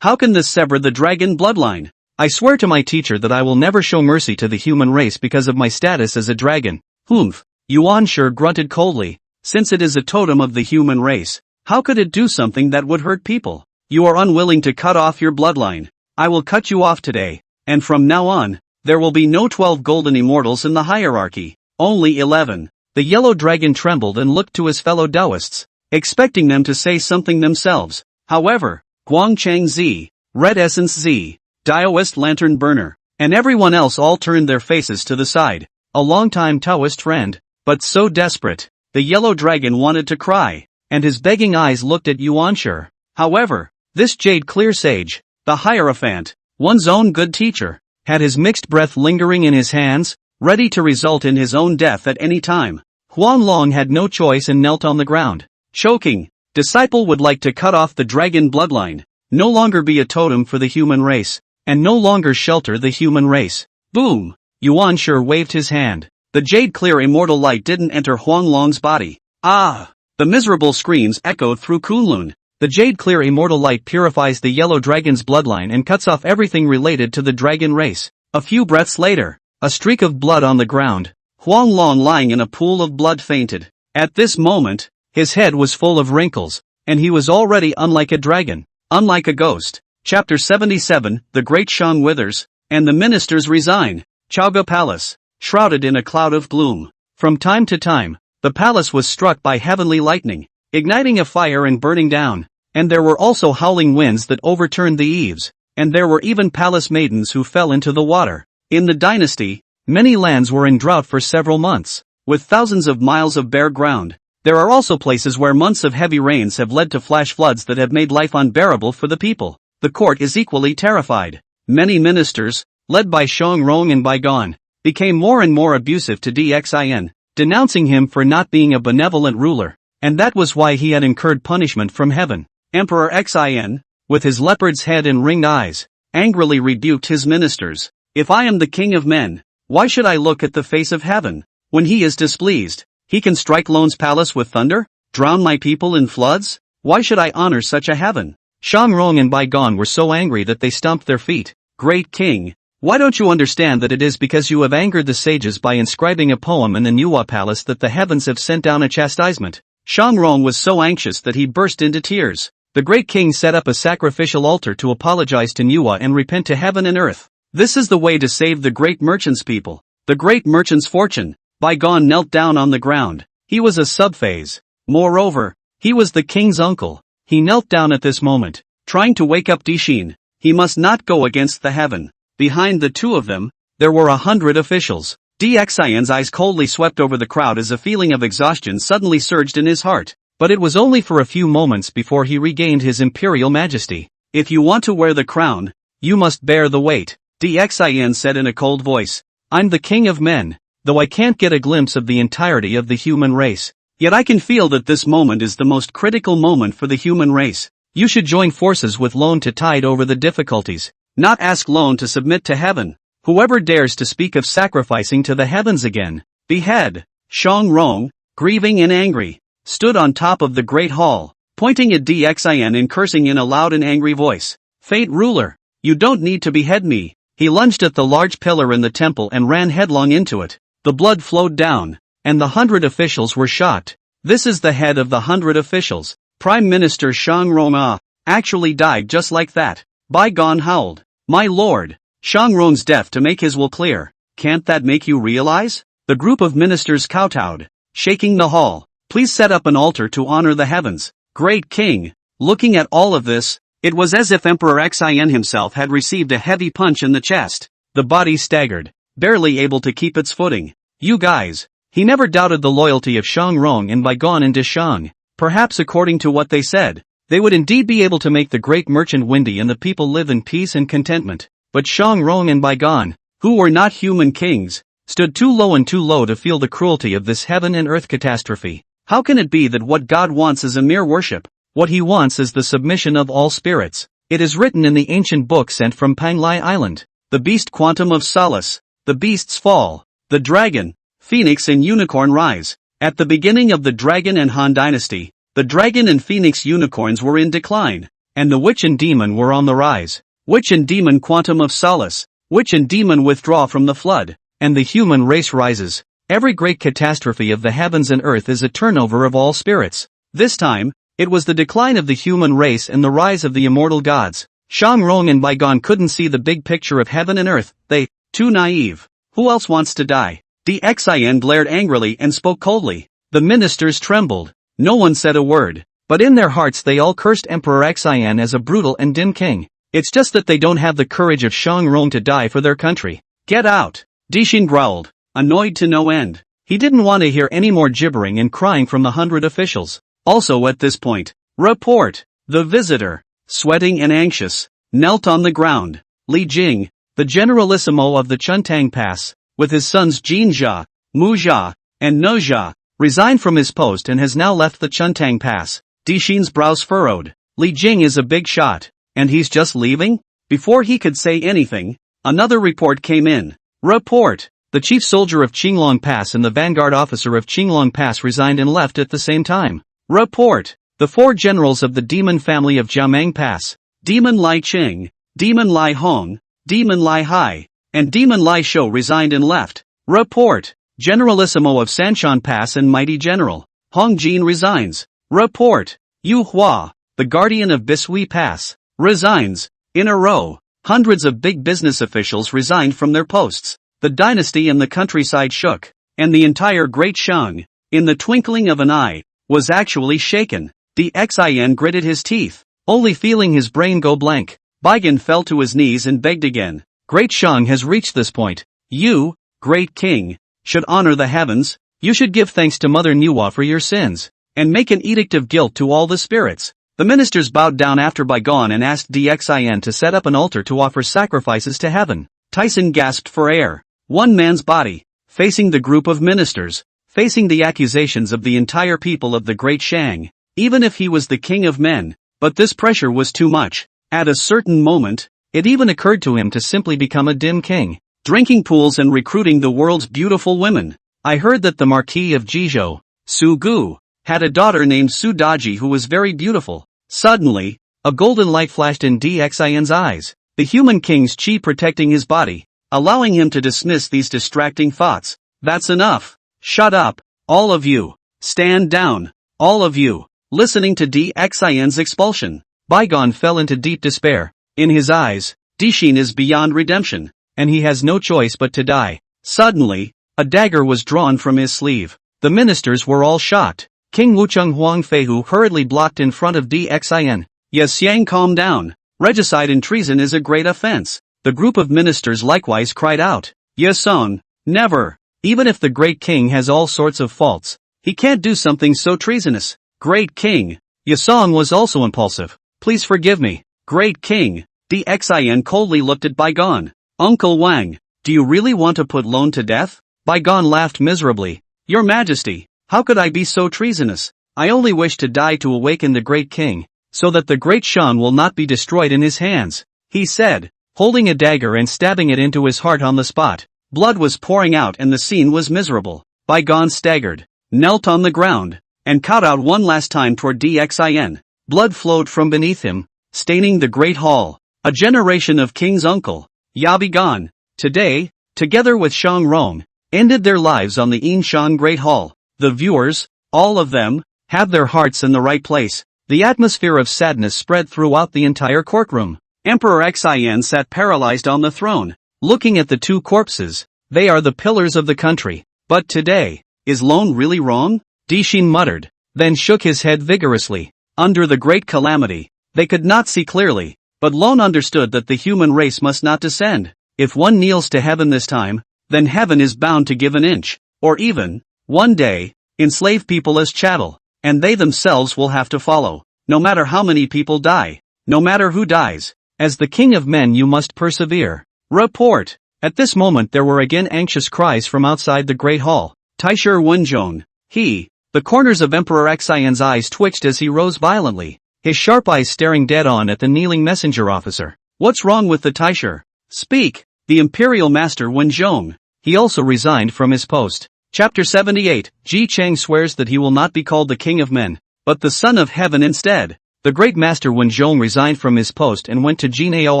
how can this sever the dragon bloodline? I swear to my teacher that I will never show mercy to the human race because of my status as a dragon. Humph. Yuan-Shi grunted coldly. Since it is a totem of the human race, how could it do something that would hurt people? You are unwilling to cut off your bloodline. I will cut you off today, and from now on, there will be no 12 golden immortals in the hierarchy, only 11. The yellow dragon trembled and looked to his fellow Taoists, expecting them to say something themselves. However, Guangchang Z, Red Essence Z, Taoist Lantern Burner, and everyone else all turned their faces to the side. A longtime Taoist friend, but so desperate, the yellow dragon wanted to cry, and his begging eyes looked at Yuan-Shi. However, this jade clear sage, the Hierophant, one's own good teacher, had his mixed breath lingering in his hands, ready to result in his own death at any time. Huang Long had no choice and knelt on the ground, choking. Disciple would like to cut off the dragon bloodline, no longer be a totem for the human race, and no longer shelter the human race. Boom! Yuan-Shi waved his hand. The jade-clear immortal light didn't enter Huang Long's body. Ah! The miserable screams echoed through Kunlun. The jade-clear immortal light purifies the yellow dragon's bloodline and cuts off everything related to the dragon race. A few breaths later, a streak of blood on the ground. Huang Long lying in a pool of blood fainted. At this moment, his head was full of wrinkles, and he was already unlike a dragon, unlike a ghost. Chapter 77, The Great Shang withers, and the ministers resign. Chaoga Palace, shrouded in a cloud of gloom. From time to time, the palace was struck by heavenly lightning, igniting a fire and burning down, and there were also howling winds that overturned the eaves, and there were even palace maidens who fell into the water. In the dynasty, many lands were in drought for several months, with thousands of miles of bare ground. There are also places where months of heavy rains have led to flash floods that have made life unbearable for the people. The court is equally terrified. Many ministers, led by Shangrong and Bygone, became more and more abusive to Xin, denouncing him for not being a benevolent ruler, and that was why he had incurred punishment from heaven. Emperor Xin, with his leopard's head and ringed eyes, angrily rebuked his ministers. If I am the king of men, why should I look at the face of heaven? When he is displeased, he can strike Lone's palace with thunder, drown my people in floods? Why should I honor such a heaven? Shangrong and Bygone were so angry that they stomped their feet. Great king, why don't you understand that it is because you have angered the sages by inscribing a poem in the Nuwa palace that the heavens have sent down a chastisement? Shangrong was so anxious that he burst into tears. The great king set up a sacrificial altar to apologize to Nuwa and repent to heaven and earth. This is the way to save the great merchant's people, the great merchant's fortune. Bygone knelt down on the ground. He was a subphase. Moreover, he was the king's uncle. He knelt down at this moment, trying to wake up Dixin. He must not go against the heaven. Behind the two of them, there were 100 officials. Xian's eyes coldly swept over the crowd as a feeling of exhaustion suddenly surged in his heart. But it was only for a few moments before he regained his imperial majesty. If you want to wear the crown, you must bear the weight, Xian said in a cold voice. I'm the king of men, though I can't get a glimpse of the entirety of the human race. Yet I can feel that this moment is the most critical moment for the human race. You should join forces with Lone to tide over the difficulties, not ask Lone to submit to heaven. Whoever dares to speak of sacrificing to the heavens again, behead. Shang Rong, grieving and angry, stood on top of the great hall, pointing at Dxin and cursing in a loud and angry voice. Fate ruler, you don't need to behead me. He lunged at the large pillar in the temple and ran headlong into it. The blood flowed down, and the 100 officials were shocked. This is the head of the 100 officials. Prime Minister Shang Rong actually died just like that. Bygone howled. My lord, Shang Rong's death to make his will clear. Can't that make you realize? The group of ministers kowtowed, shaking the hall. Please set up an altar to honor the heavens. Great king. Looking at all of this, it was as if Emperor Xin himself had received a heavy punch in the chest. The body staggered, barely able to keep its footing. You guys. He never doubted the loyalty of Shang Rong and Bygone and Dishang. Perhaps according to what they said, they would indeed be able to make the great merchant windy and the people live in peace and contentment. But Shang Rong and Bygone, who were not human kings, stood too low to feel the cruelty of this heaven and earth catastrophe. How can it be that what God wants is a mere worship? What he wants is the submission of all spirits. It is written in the ancient book sent from Panglai Island. The beast quantum of solace. The beasts fall. The dragon, phoenix and unicorn rise. At the beginning of the Dragon and Han dynasty, the dragon and phoenix unicorns were in decline, and the witch and demon were on the rise. Witch and demon quantum of solace. Witch and demon withdraw from the flood, and the human race rises. Every great catastrophe of the heavens and earth is a turnover of all spirits. This time, it was the decline of the human race and the rise of the immortal gods. Shang Rong and Bygone couldn't see the big picture of heaven and earth. They, too naive. Who else wants to die? Dxin glared angrily and spoke coldly. The ministers trembled. No one said a word, but in their hearts they all cursed Emperor Xin as a brutal and dim king. It's just that they don't have the courage of Shang Rong to die for their country. Get out! Dixin growled, annoyed to no end. He didn't want to hear any more gibbering and crying from the 100 officials. Also at this point, report! The visitor, sweating and anxious, knelt on the ground. Li Jing, the generalissimo of the Chuntang Pass, with his sons Jin Jia, Mu Jia, and No Jia, resigned from his post and has now left the Chuntang Pass. Dixin's brows furrowed. Li Jing is a big shot, and he's just leaving? Before he could say anything, another report came in. Report! The chief soldier of Qinglong Pass and the vanguard officer of Qinglong Pass resigned and left at the same time. Report! The 4 generals of the demon family of Jiameng Pass, Demon Lai Qing, Demon Lai Hong, Demon Lai Hai, and Demon Lai Shou resigned and left. Report! Generalissimo of Sanshan Pass and Mighty General, Hong Jin resigns. Report! Yu Hua, the guardian of Bisui Pass, resigns. In a row, hundreds of big business officials resigned from their posts. The dynasty and the countryside shook, and the entire Great Shang, in the twinkling of an eye, was actually shaken. Dxin gritted his teeth, only feeling his brain go blank. Bygone fell to his knees and begged again. Great Shang has reached this point. You, great king, should honor the heavens. You should give thanks to Mother Nuwa for your sins, and make an edict of guilt to all the spirits. The ministers bowed down after Bygone and asked Dxin to set up an altar to offer sacrifices to heaven. Tyson gasped for air. One man's body, facing the group of ministers, facing the accusations of the entire people of the Great Shang, even if he was the king of men. But this pressure was too much. At a certain moment, it even occurred to him to simply become a dim king, drinking pools and recruiting the world's beautiful women. I heard that the Marquis of Jizhou, Su Gu, had a daughter named Su Daji who was very beautiful. Suddenly, a golden light flashed in Dxin's eyes, the human king's chi protecting his body, allowing him to dismiss these distracting thoughts. That's enough. Shut up, all of you. Stand down, all of you. Listening to Dxin's expulsion, Bygone fell into deep despair. In his eyes, Dixin is beyond redemption, and he has no choice but to die. Suddenly, a dagger was drawn from his sleeve. The ministers were all shocked. King Wucheng Huangfeihu hurriedly blocked in front of Dxin. Yes, Xiang, calm down. Regicide and treason is a great offense. The group of ministers likewise cried out. Yesong, never. Even if the great king has all sorts of faults, he can't do something so treasonous. Great king. Yesong was also impulsive. Please forgive me. Great king. Dxin coldly looked at Bygone. Uncle Wang, do you really want to put Lone to death? Bygone laughed miserably. Your Majesty, how could I be so treasonous? I only wish to die to awaken the great king, so that the great Shan will not be destroyed in his hands, he said, holding a dagger and stabbing it into his heart on the spot. Blood was pouring out and the scene was miserable. Bygone staggered, knelt on the ground, and caught out one last time toward Dxin. Blood flowed from beneath him, staining the great hall. A generation of king's uncle, Ya Begone, today, together with Shang Rong, ended their lives on the Yinshan Great Hall. The viewers, all of them, have their hearts in the right place. The atmosphere of sadness spread throughout the entire courtroom. Emperor Xin sat paralyzed on the throne, looking at the two corpses. They are the pillars of the country. But today, is Lone really wrong? Dixin muttered, then shook his head vigorously. Under the great calamity, they could not see clearly, but Lone understood that the human race must not descend. If one kneels to heaven this time, then heaven is bound to give an inch, or even, one day, enslave people as chattel, and they themselves will have to follow, no matter how many people die, no matter who dies. As the king of men you must persevere. Report. At this moment there were again anxious cries from outside the great hall. Taisher Wenzhong. The corners of Emperor Xin's eyes twitched as he rose violently, his sharp eyes staring dead on at the kneeling messenger officer. What's wrong with the Taisher? Speak. The imperial master Wenzhong. He also resigned from his post. Chapter 78. Ji Chang swears that he will not be called the king of men, but the son of heaven instead. The great master Wenzhong resigned from his post and went to Jinao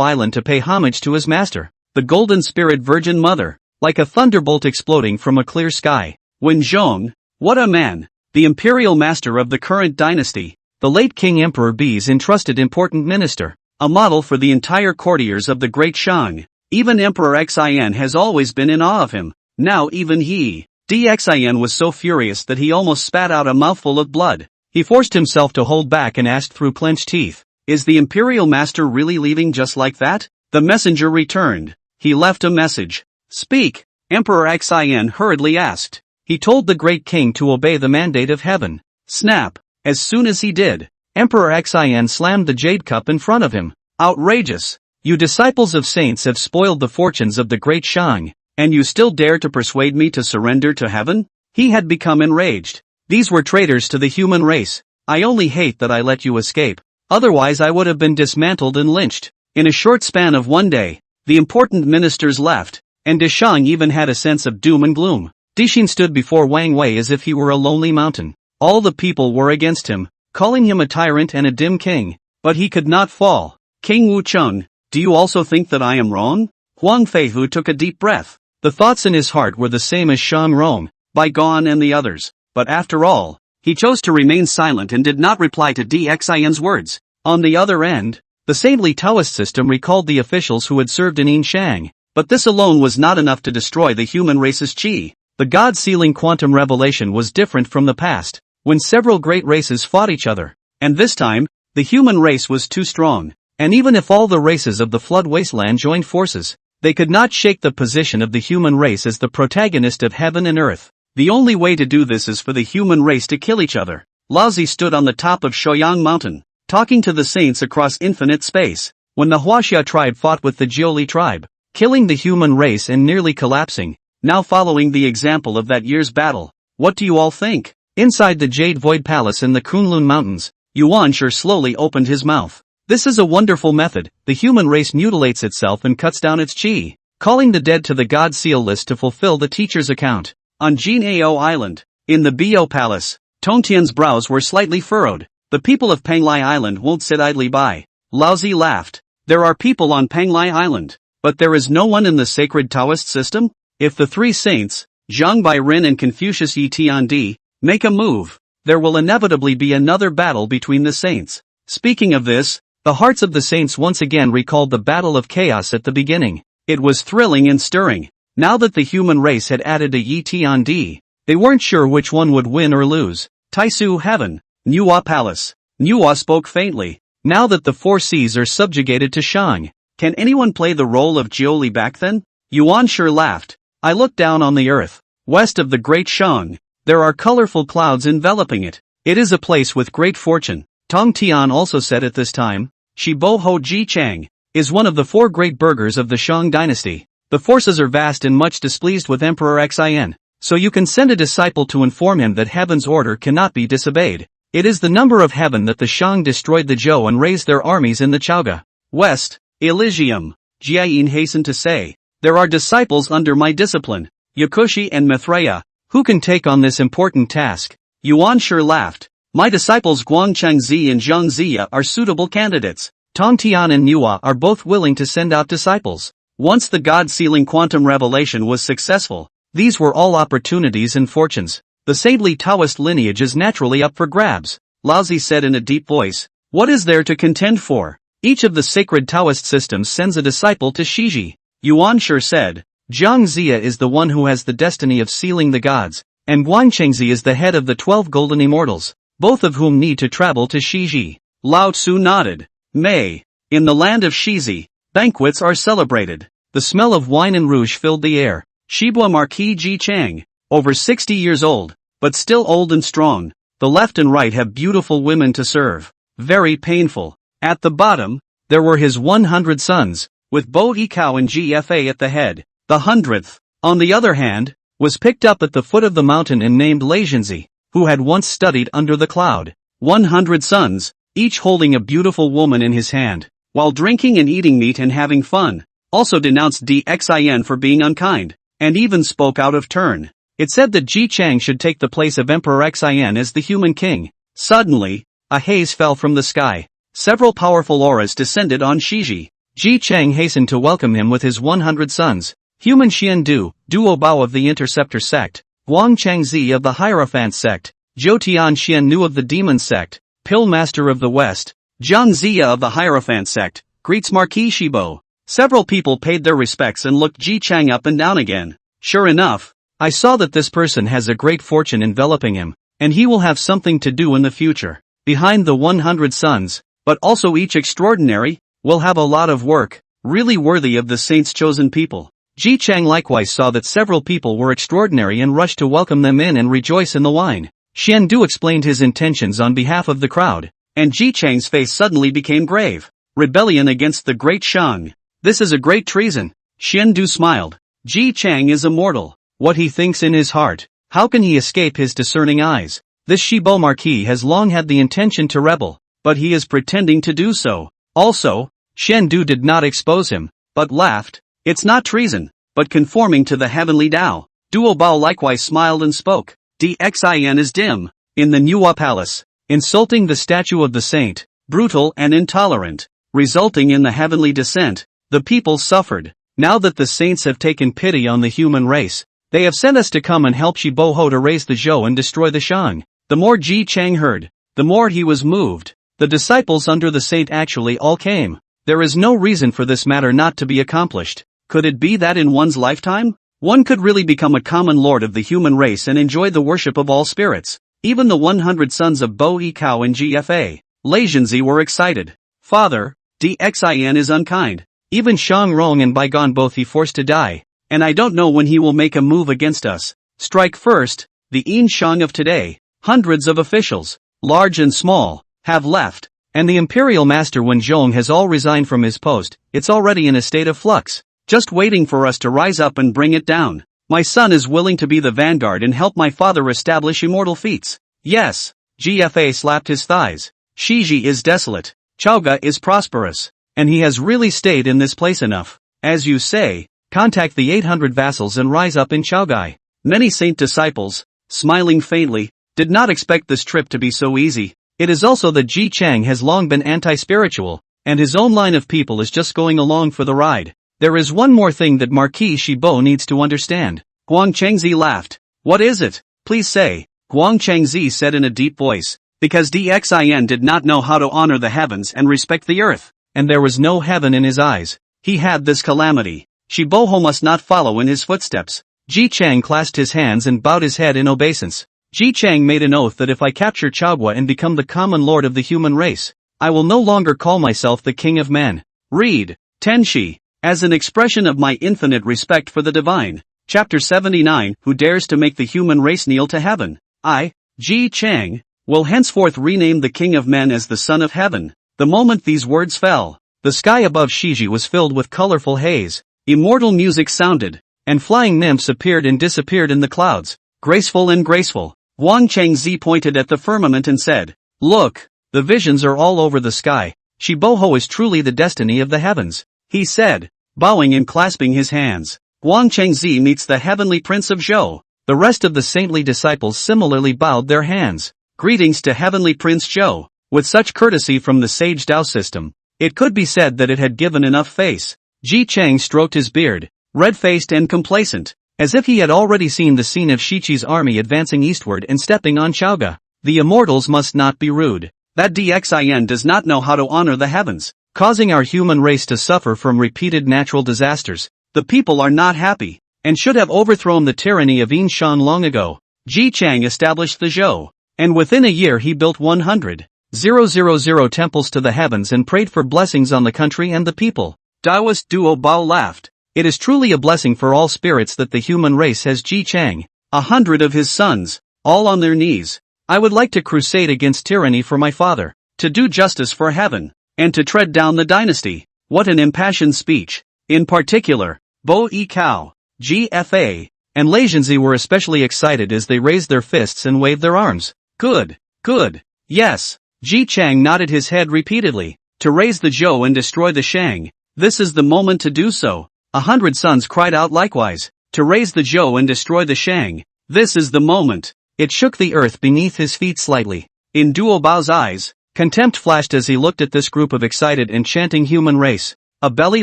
Island to pay homage to his master, the golden spirit Virgin Mother, like a thunderbolt exploding from a clear sky. Wenzhong, what a man! The imperial master of the current dynasty, the late King Emperor B's entrusted important minister, a model for the entire courtiers of the great Shang. Even Emperor Xin has always been in awe of him, now even he. Dxin was so furious that he almost spat out a mouthful of blood. He forced himself to hold back and asked through clenched teeth, is the imperial master really leaving just like that? The messenger returned. He left a message. Speak, Emperor Xin hurriedly asked. He told the great king to obey the mandate of heaven. Snap. As soon as he did, Emperor Xin slammed the jade cup in front of him. Outrageous. You disciples of saints have spoiled the fortunes of the great Shang, and you still dare to persuade me to surrender to heaven? He had become enraged. These were traitors to the human race. I only hate that I let you escape. Otherwise I would have been dismantled and lynched. In a short span of one day, the important ministers left, and Deshang even had a sense of doom and gloom. Dixin stood before Wang Wei as if he were a lonely mountain. All the people were against him, calling him a tyrant and a dim king, but he could not fall. King Wucheng, do you also think that I am wrong? Huang Feihu took a deep breath. The thoughts in his heart were the same as Shang Rong, Bygone and the others, but after all, he chose to remain silent and did not reply to Dxin's words. On the other end, the saintly Taoist system recalled the officials who had served in Yinshan, but this alone was not enough to destroy the human race's qi. The God-sealing quantum revelation was different from the past, when several great races fought each other, and this time, the human race was too strong, and even if all the races of the flood wasteland joined forces, they could not shake the position of the human race as the protagonist of heaven and earth. The only way to do this is for the human race to kill each other. Laozi stood on the top of Shoyang Mountain, talking to the saints across infinite space, when the Huaxia tribe fought with the Jiuli tribe, killing the human race and nearly collapsing. Now following the example of that year's battle, what do you all think? Inside the Jade Void Palace in the Kunlun Mountains, Yuan Shi slowly opened his mouth. This is a wonderful method. The human race mutilates itself and cuts down its qi, calling the dead to the God Seal list to fulfill the teacher's account. On Jinao Island, in the Bo Palace, Tongtian's brows were slightly furrowed. The people of Panglai Island won't sit idly by. Laozi laughed. There are people on Panglai Island, but there is no one in the sacred Taoist system? If the three saints, Zhang Bairen and Confucius Yi Tiandi, make a move, there will inevitably be another battle between the saints. Speaking of this, the hearts of the saints once again recalled the battle of chaos at the beginning. It was thrilling and stirring. Now that the human race had added a Yi Tiandi, they weren't sure which one would win or lose. Taisu Heaven, Nuwa Palace. Nuwa spoke faintly. Now that the four seas are subjugated to Shang, can anyone play the role of Jiuli back then? Yuan Shi laughed. I looked down on the earth. West of the great Shang, there are colorful clouds enveloping it. It is a place with great fortune. Tong Tian also said at this time, Shibo Ho Ji Chang is one of the four great burghers of the Shang dynasty. The forces are vast and much displeased with Emperor Xin, so you can send a disciple to inform him that heaven's order cannot be disobeyed. It is the number of heaven that the Shang destroyed the Zhou and raised their armies in the Chaoga. West, Elysium, Jiayin hastened to say. There are disciples under my discipline, Yakushi and Mithraea, Who can take on this important task? Yuan laughed. My disciples Guangchengzi and Zhang Ziya are suitable candidates. Tongtian and Nuo are both willing to send out disciples. Once the God-sealing quantum revelation was successful, these were all opportunities and fortunes. The saintly Taoist lineage is naturally up for grabs. Laozi said in a deep voice. What is there to contend for? Each of the sacred Taoist systems sends a disciple to Shiji. Yuan said. Zhang Ziya is the one who has the destiny of sealing the gods, and Guangchengzi is the head of the 12 golden immortals, both of whom need to travel to Shiji. Lao Tzu nodded. May. In the land of Shizi, banquets are celebrated. The smell of wine and rouge filled the air. Shibua Marquis Ji Chang, over 60 years old, but still old and strong. The left and right have beautiful women to serve. Very painful. At the bottom, there were his 100 sons, with Bo Yikao and GFA at the head. The 100th, on the other hand, was picked up at the foot of the mountain and named Leijianzi, who had once studied under the cloud. 100 sons, each holding a beautiful woman in his hand, while drinking and eating meat and having fun, also denounced Xin for being unkind, and even spoke out of turn. It said that Ji Chang should take the place of Emperor Xin as the human king. Suddenly, a haze fell from the sky. Several powerful auras descended on Shiji. Ji Chang hastened to welcome him with his 100 sons. Human Xiandu, Duo Bao of the Interceptor sect, Guang Chengzi of the Hierophant sect, Zhou Xian Nu of the Demon sect, Pill Master of the West, Zhang Ziya of the Hierophant sect, greets Marquis Shibo. Several people paid their respects and looked Ji Chang up and down again. Sure enough, I saw that this person has a great fortune enveloping him, and he will have something to do in the future. Behind the 100 sons, but also each extraordinary, will have a lot of work, really worthy of the saint's chosen people. Ji Chang likewise saw that several people were extraordinary and rushed to welcome them in and rejoice in the wine. Xiandu explained his intentions on behalf of the crowd, and Ji Chang's face suddenly became grave. Rebellion against the great Shang. This is a great treason. Xiandu smiled. Ji Chang is immortal. What he thinks in his heart, how can he escape his discerning eyes? This Shibo Marquis has long had the intention to rebel, but he is pretending to do so. Also, Xiandu did not expose him, but laughed. It's not treason, but conforming to the heavenly Dao. Duo Bao likewise smiled and spoke. Xin is dim. In the Nuwa Palace, insulting the statue of the saint, brutal and intolerant, resulting in the heavenly descent. The people suffered. Now that the saints have taken pity on the human race, they have sent us to come and help Shibo Ho to raise the Zhou and destroy the Shang. The more Ji Chang heard, the more he was moved. The disciples under the saint actually all came. There is no reason for this matter not to be accomplished. Could it be that in one's lifetime, one could really become a common lord of the human race and enjoy the worship of all spirits? Even the 100 sons of Bo Yikao and GFA, Leijianzi were excited. Father, Xin is unkind. Even Shang Rong and Baigon both he forced to die, and I don't know when he will make a move against us. Strike first, the Yin Shang of today. Hundreds of officials, large and small, have left, and the imperial master Wen Zhong has all resigned from his post. It's already in a state of flux, just waiting for us to rise up and bring it down. My son is willing to be the vanguard and help my father establish immortal feats. Yes. GFA slapped his thighs. Shiji is desolate. Chaoga is prosperous. And he has really stayed in this place enough. As you say, contact the 800 vassals and rise up in Chaogai. Many saint disciples, smiling faintly, did not expect this trip to be so easy. It is also that Ji Chang has long been anti-spiritual, and his own line of people is just going along for the ride. There is one more thing that Marquis Shibo needs to understand. Guang Chengzi laughed. What is it? Please say. Guang Chengzi said in a deep voice. Because Xin did not know how to honor the heavens and respect the earth, and there was no heaven in his eyes. He had this calamity. Shiboho must not follow in his footsteps. Ji Chang clasped his hands and bowed his head in obeisance. Ji Chang made an oath that if I capture Chaogua and become the common lord of the human race, I will no longer call myself the king of men. Read, Tenshi, as an expression of my infinite respect for the divine. Chapter 79, Who dares to make the human race kneel to heaven? I, Ji Chang, will henceforth rename the king of men as the son of heaven. The moment these words fell, the sky above Shiji was filled with colorful haze. Immortal music sounded, and flying nymphs appeared and disappeared in the clouds, graceful and graceful. Wang Chengzi pointed at the firmament and said, Look, the visions are all over the sky. Shiboho is truly the destiny of the heavens, he said, bowing and clasping his hands. Wang Chengzi meets the heavenly prince of Zhou. The rest of the saintly disciples similarly bowed their hands. Greetings to Heavenly Prince Zhou. With such courtesy from the sage Dao system, it could be said that it had given enough face. Ji Chang stroked his beard, red-faced and complacent, as if he had already seen the scene of Shichi's army advancing eastward and stepping on Chaoga. The immortals must not be rude. That Dxin does not know how to honor the heavens, causing our human race to suffer from repeated natural disasters. The people are not happy, and should have overthrown the tyranny of Yin Shan long ago. Ji Chang established the Zhou, and within a year he built 100,000 temples to the heavens and prayed for blessings on the country and the people. Taoist Duo Bao laughed. It is truly a blessing for all spirits that the human race has Ji Chang, 100 of his sons, all on their knees. I would like to crusade against tyranny for my father, to do justice for heaven, and to tread down the dynasty. What an impassioned speech. In particular, Bo Yi Kao, GFA, and Lei Zhenzi were especially excited as they raised their fists and waved their arms. Good, good, yes. Ji Chang nodded his head repeatedly. To raise the Zhou and destroy the Shang, this is the moment to do so. 100 sons cried out likewise. To raise the Zhou and destroy the Shang, this is the moment. It shook the earth beneath his feet slightly. In Duo Bao's eyes, contempt flashed as he looked at this group of excited and chanting human race. A belly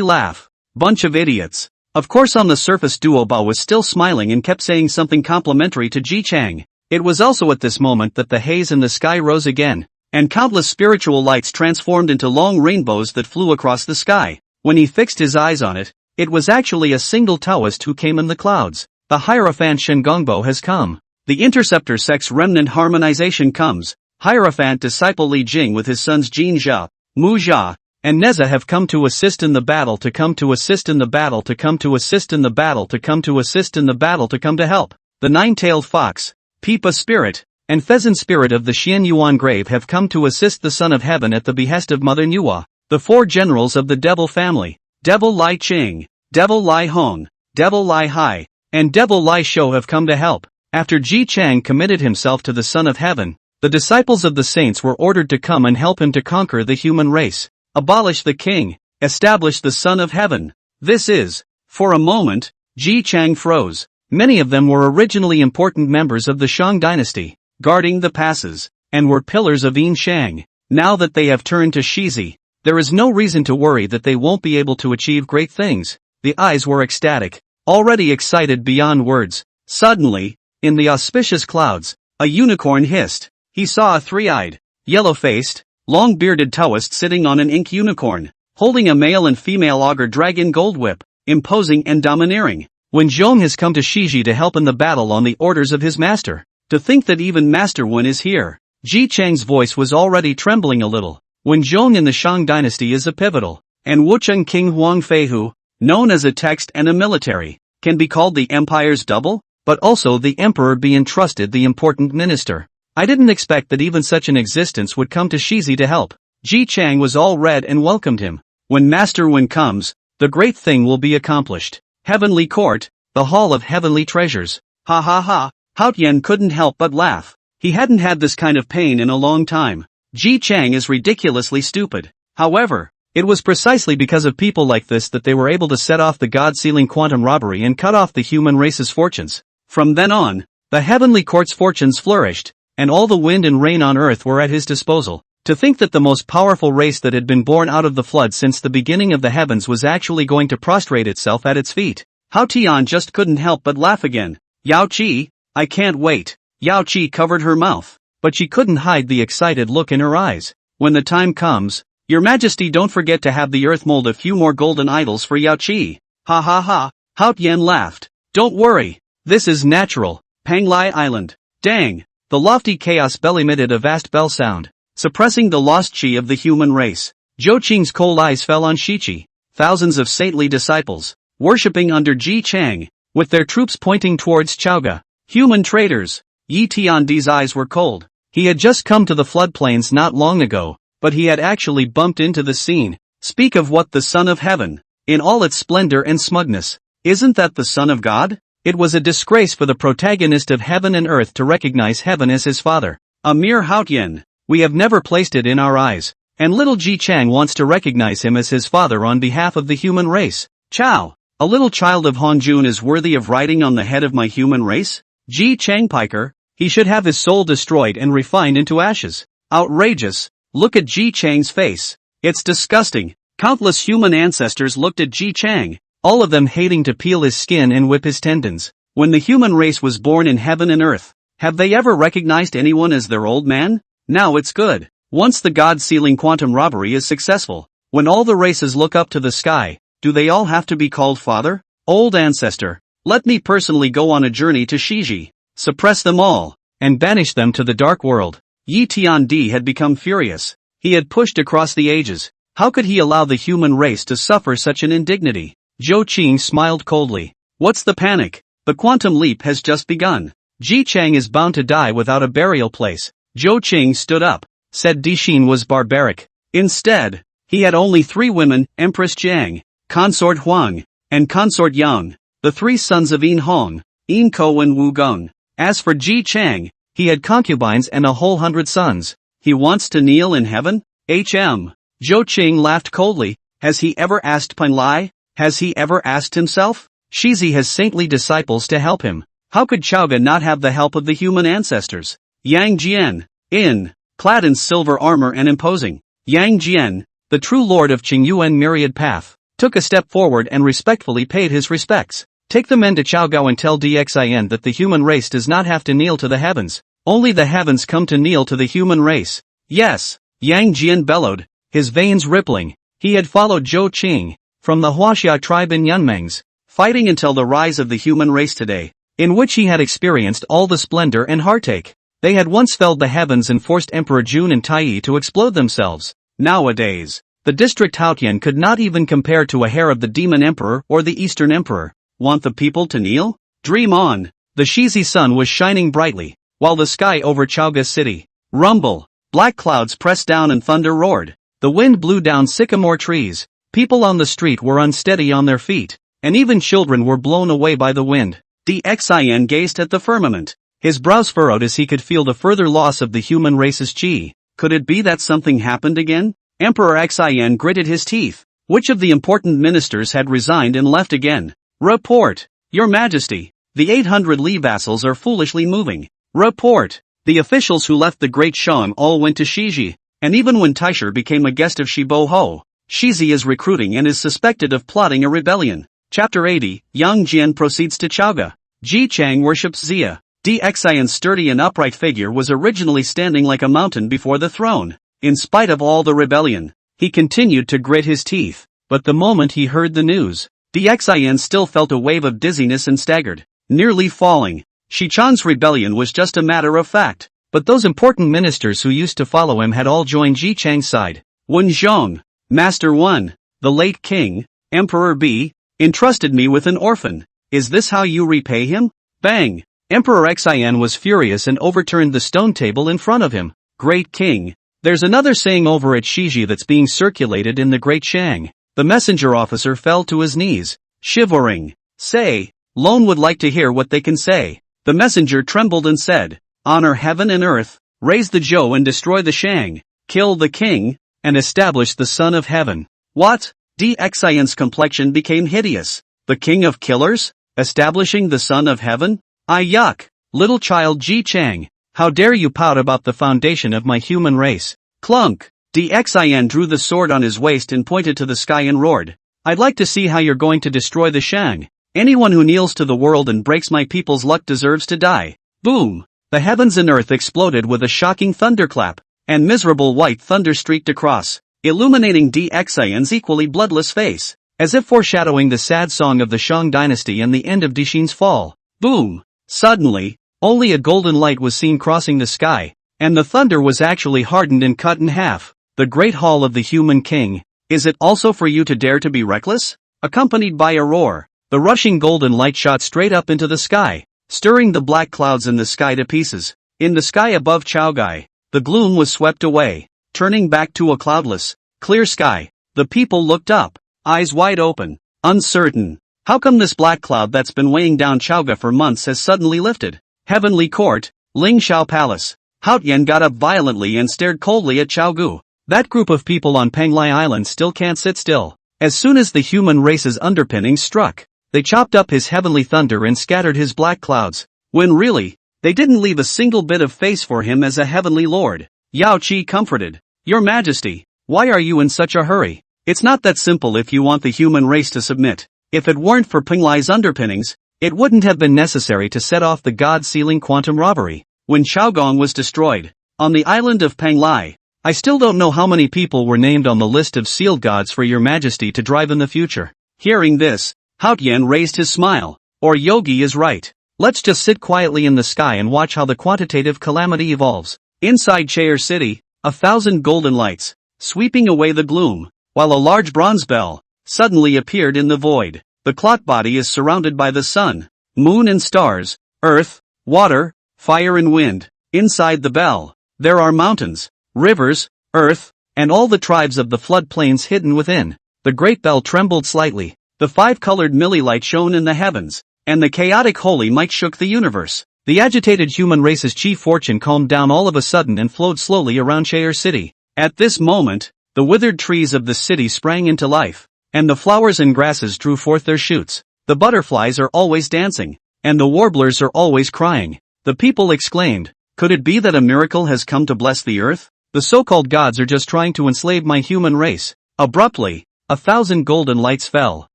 laugh. Bunch of idiots. Of course on the surface Duo Bao was still smiling and kept saying something complimentary to Ji Chang. It was also at this moment that the haze in the sky rose again, and countless spiritual lights transformed into long rainbows that flew across the sky. When he fixed his eyes on it, it was actually a single Taoist who came in the clouds. The Hierophant Shen Gongbo has come. The interceptor sex remnant harmonization comes. Hierophant disciple Li Jing with his sons Jin Jia, Mu Jia, and Neza have come to assist in the battle to come to assist in the battle to come to assist in the battle to come to assist in the battle to come to help. The nine-tailed fox, Pipa spirit, and pheasant spirit of the Xian Yuan grave have come to assist the Son of Heaven at the behest of Mother Nuwa. The four generals of the devil family, Devil Lai Ching, Devil Lai Hong, Devil Lai Hai, and Devil Lai Shou have come to help. After Ji Chang committed himself to the Son of Heaven, the disciples of the saints were ordered to come and help him to conquer the human race, abolish the king, establish the Son of Heaven. This is, for a moment, Ji Chang froze. Many of them were originally important members of the Shang dynasty, guarding the passes, and were pillars of Yin Shang. Now that they have turned to Shizi, there is no reason to worry that they won't be able to achieve great things. The eyes were ecstatic, already excited beyond words. Suddenly, in the auspicious clouds, a unicorn hissed. He saw a three-eyed, yellow-faced, long-bearded Taoist sitting on an ink unicorn, holding a male and female auger dragon gold whip, imposing and domineering. When Zhong has come to Shiji to help in the battle on the orders of his master. To think that even Master Wen is here. Ji Chang's voice was already trembling a little. When Zhong in the Shang dynasty is a pivotal, and Wucheng King Huang Feihu, known as a text and a military, can be called the empire's double, but also the emperor be entrusted the important minister. I didn't expect that even such an existence would come to Shizi to help. Ji Chang was all red and welcomed him. When Master Wen comes, the great thing will be accomplished. Heavenly Court, the Hall of Heavenly Treasures. Ha ha ha, Hao Tian couldn't help but laugh. He hadn't had this kind of pain in a long time. Ji Chang is ridiculously stupid. However, it was precisely because of people like this that they were able to set off the God-sealing quantum robbery and cut off the human race's fortunes. From then on, the Heavenly Court's fortunes flourished, and all the wind and rain on earth were at his disposal. To think that the most powerful race that had been born out of the flood since the beginning of the heavens was actually going to prostrate itself at its feet. Hao Tian just couldn't help but laugh again. Yao Qi, I can't wait. Yao Qi covered her mouth, but she couldn't hide the excited look in her eyes. When the time comes, Your Majesty, don't forget to have the earth mold a few more golden idols for Yao Qi. Ha ha ha, Hao Tian laughed. Don't worry, this is natural. Panglai Island. Dang, the lofty chaos bell emitted a vast bell sound, suppressing the lost chi of the human race. Zhou Qing's cold eyes fell on Shichi. Thousands of saintly disciples, worshipping under Ji Chang, with their troops pointing towards Chaoga. Human traitors. Yi Tiandi's eyes were cold. He had just come to the floodplains not long ago, but he had actually bumped into the scene. Speak of what the Son of Heaven, in all its splendor and smugness. Isn't that the Son of God? It was a disgrace for the protagonist of heaven and earth to recognize heaven as his father. A mere Hao Tian. We have never placed it in our eyes. And little Ji Chang wants to recognize him as his father on behalf of the human race. Chow, a little child of Hongjun is worthy of riding on the head of my human race? Ji Changpiker, he should have his soul destroyed and refined into ashes. Outrageous. Look at Ji Chang's face. It's disgusting. Countless human ancestors looked at Ji Chang, all of them hating to peel his skin and whip his tendons. When the human race was born in heaven and earth, have they ever recognized anyone as their old man? Now it's good. Once the God-sealing quantum robbery is successful, when all the races look up to the sky, do they all have to be called father? Old ancestor, let me personally go on a journey to Shiji, suppress them all, and banish them to the dark world. Yi Tiandi had become furious. He had pushed across the ages. How could he allow the human race to suffer such an indignity? Zhou Qing smiled coldly. What's the panic? The quantum leap has just begun. Ji Chang is bound to die without a burial place. Zhou Qing stood up, said Dixin was barbaric. Instead, he had only 3 women, Empress Jiang, Consort Huang, and Consort Yang, the 3 sons of Yin Hong, Yin Ko and Wu Gong. As for Ji Chang, he had concubines and a whole 100 sons. He wants to kneel in heaven? Zhou Qing laughed coldly. Has he ever asked Pan Lai? Has he ever asked himself? Shizi has saintly disciples to help him. How could Chaoga not have the help of the human ancestors? Yang Jian, clad in silver armor and imposing. Yang Jian, the true lord of Qingyuan Myriad Path, took a step forward and respectfully paid his respects. Take the men to Chaogao and tell Dixin that the human race does not have to kneel to the heavens. Only the heavens come to kneel to the human race. Yes, Yang Jian bellowed, his veins rippling. He had followed Zhou Qing from the Huaxia tribe in Yunmengs, fighting until the rise of the human race today, in which he had experienced all the splendor and heartache. They had once felled the heavens and forced Emperor Jun and Taiyi to explode themselves. Nowadays, the district Haotian could not even compare to a hair of the demon emperor or the eastern emperor. Want the people to kneel? Dream on. The Shizi sun was shining brightly, while the sky over Chaoga's city rumbled. Black clouds pressed down and thunder roared. The wind blew down sycamore trees. People on the street were unsteady on their feet, and even children were blown away by the wind. Dixin gazed at the firmament. His brows furrowed as he could feel the further loss of the human race's chi. Could it be that something happened again? Emperor Xin gritted his teeth. Which of the important ministers had resigned and left again? Report, Your Majesty. The 800 Li vassals are foolishly moving. Report. The officials who left the Great Shang all went to Shiji, and even when Taisher became a guest of Shibo Ho, Shizi is recruiting and is suspected of plotting a rebellion. Chapter 80, Yang Jian proceeds to Chaoga. Ji Chang worships Xia. Dixin's sturdy and upright figure was originally standing like a mountain before the throne. In spite of all the rebellion, he continued to grit his teeth, but the moment he heard the news, Dixin still felt a wave of dizziness and staggered, nearly falling. Shichan's rebellion was just a matter of fact, but those important ministers who used to follow him had all joined Ji Chang's side. Wen Zhong, Master 1, the late king, Emperor B, entrusted me with an orphan. Is this how you repay him? Bang! Emperor Xin was furious and overturned the stone table in front of him. Great king, there's another saying over at Shiji that's being circulated in the Great Shang. The messenger officer fell to his knees, shivering. Say, Lone would like to hear what they can say. The messenger trembled and said, honor heaven and earth, raise the Zhou and destroy the Shang, kill the king, and establish the son of heaven. What? Dixin's complexion became hideous. The king of killers? Establishing the son of heaven? Yuck! Little child Ji Chang, how dare you pout about the foundation of my human race? Clunk! Dixin drew the sword on his waist and pointed to the sky and roared. I'd like to see how you're going to destroy the Shang. Anyone who kneels to the world and breaks my people's luck deserves to die. Boom! The heavens and earth exploded with a shocking thunderclap, and miserable white thunder streaked across, illuminating Dixin's equally bloodless face, as if foreshadowing the sad song of the Shang dynasty and the end of Dixin's fall. Boom! Suddenly, only a golden light was seen crossing the sky, and the thunder was actually hardened and cut in half. The great hall of the human king. Is it also for you to dare to be reckless? Accompanied by a roar, the rushing golden light shot straight up into the sky, stirring the black clouds in the sky to pieces. In the sky above Chaogai, the gloom was swept away, turning back to a cloudless, clear sky. The people looked up, eyes wide open, uncertain. How come this black cloud that's been weighing down Chaoga for months has suddenly lifted? Heavenly Court, Ling Shao Palace. Haotian got up violently and stared coldly at Chaogu. That group of people on Penglai Island still can't sit still. As soon as the human race's underpinnings struck, they chopped up his heavenly thunder and scattered his black clouds. when really, they didn't leave a single bit of face for him as a heavenly lord. Yao Qi comforted. Your Majesty, why are you in such a hurry? It's not that simple if you want the human race to submit. If it weren't for Peng Lai's underpinnings, it wouldn't have been necessary to set off the god-sealing quantum robbery. When Chaogong was destroyed, on the island of Peng Lai, I still don't know how many people were named on the list of sealed gods for your Majesty to drive in the future. Hearing this, Hao Tian raised his smile. Or Yogi is right. Let's just sit quietly in the sky and watch how the quantitative calamity evolves. Inside Chair City, 1,000 golden lights, sweeping away the gloom, while a large bronze bell suddenly appeared in the void. The clock body is surrounded by the sun, moon and stars, earth, water, fire and wind. Inside the bell, there are mountains, rivers, earth, and all the tribes of the floodplains hidden within. The great bell trembled slightly. The 5-colored millilight shone in the heavens, and the chaotic holy might shook the universe. The agitated human race's chief fortune calmed down all of a sudden and flowed slowly around Chair City. At this moment, the withered trees of the city sprang into life, and the flowers and grasses drew forth their shoots. The butterflies are always dancing, and the warblers are always crying. The people exclaimed, could it be that a miracle has come to bless the earth? The so-called gods are just trying to enslave my human race. Abruptly, 1,000 golden lights fell.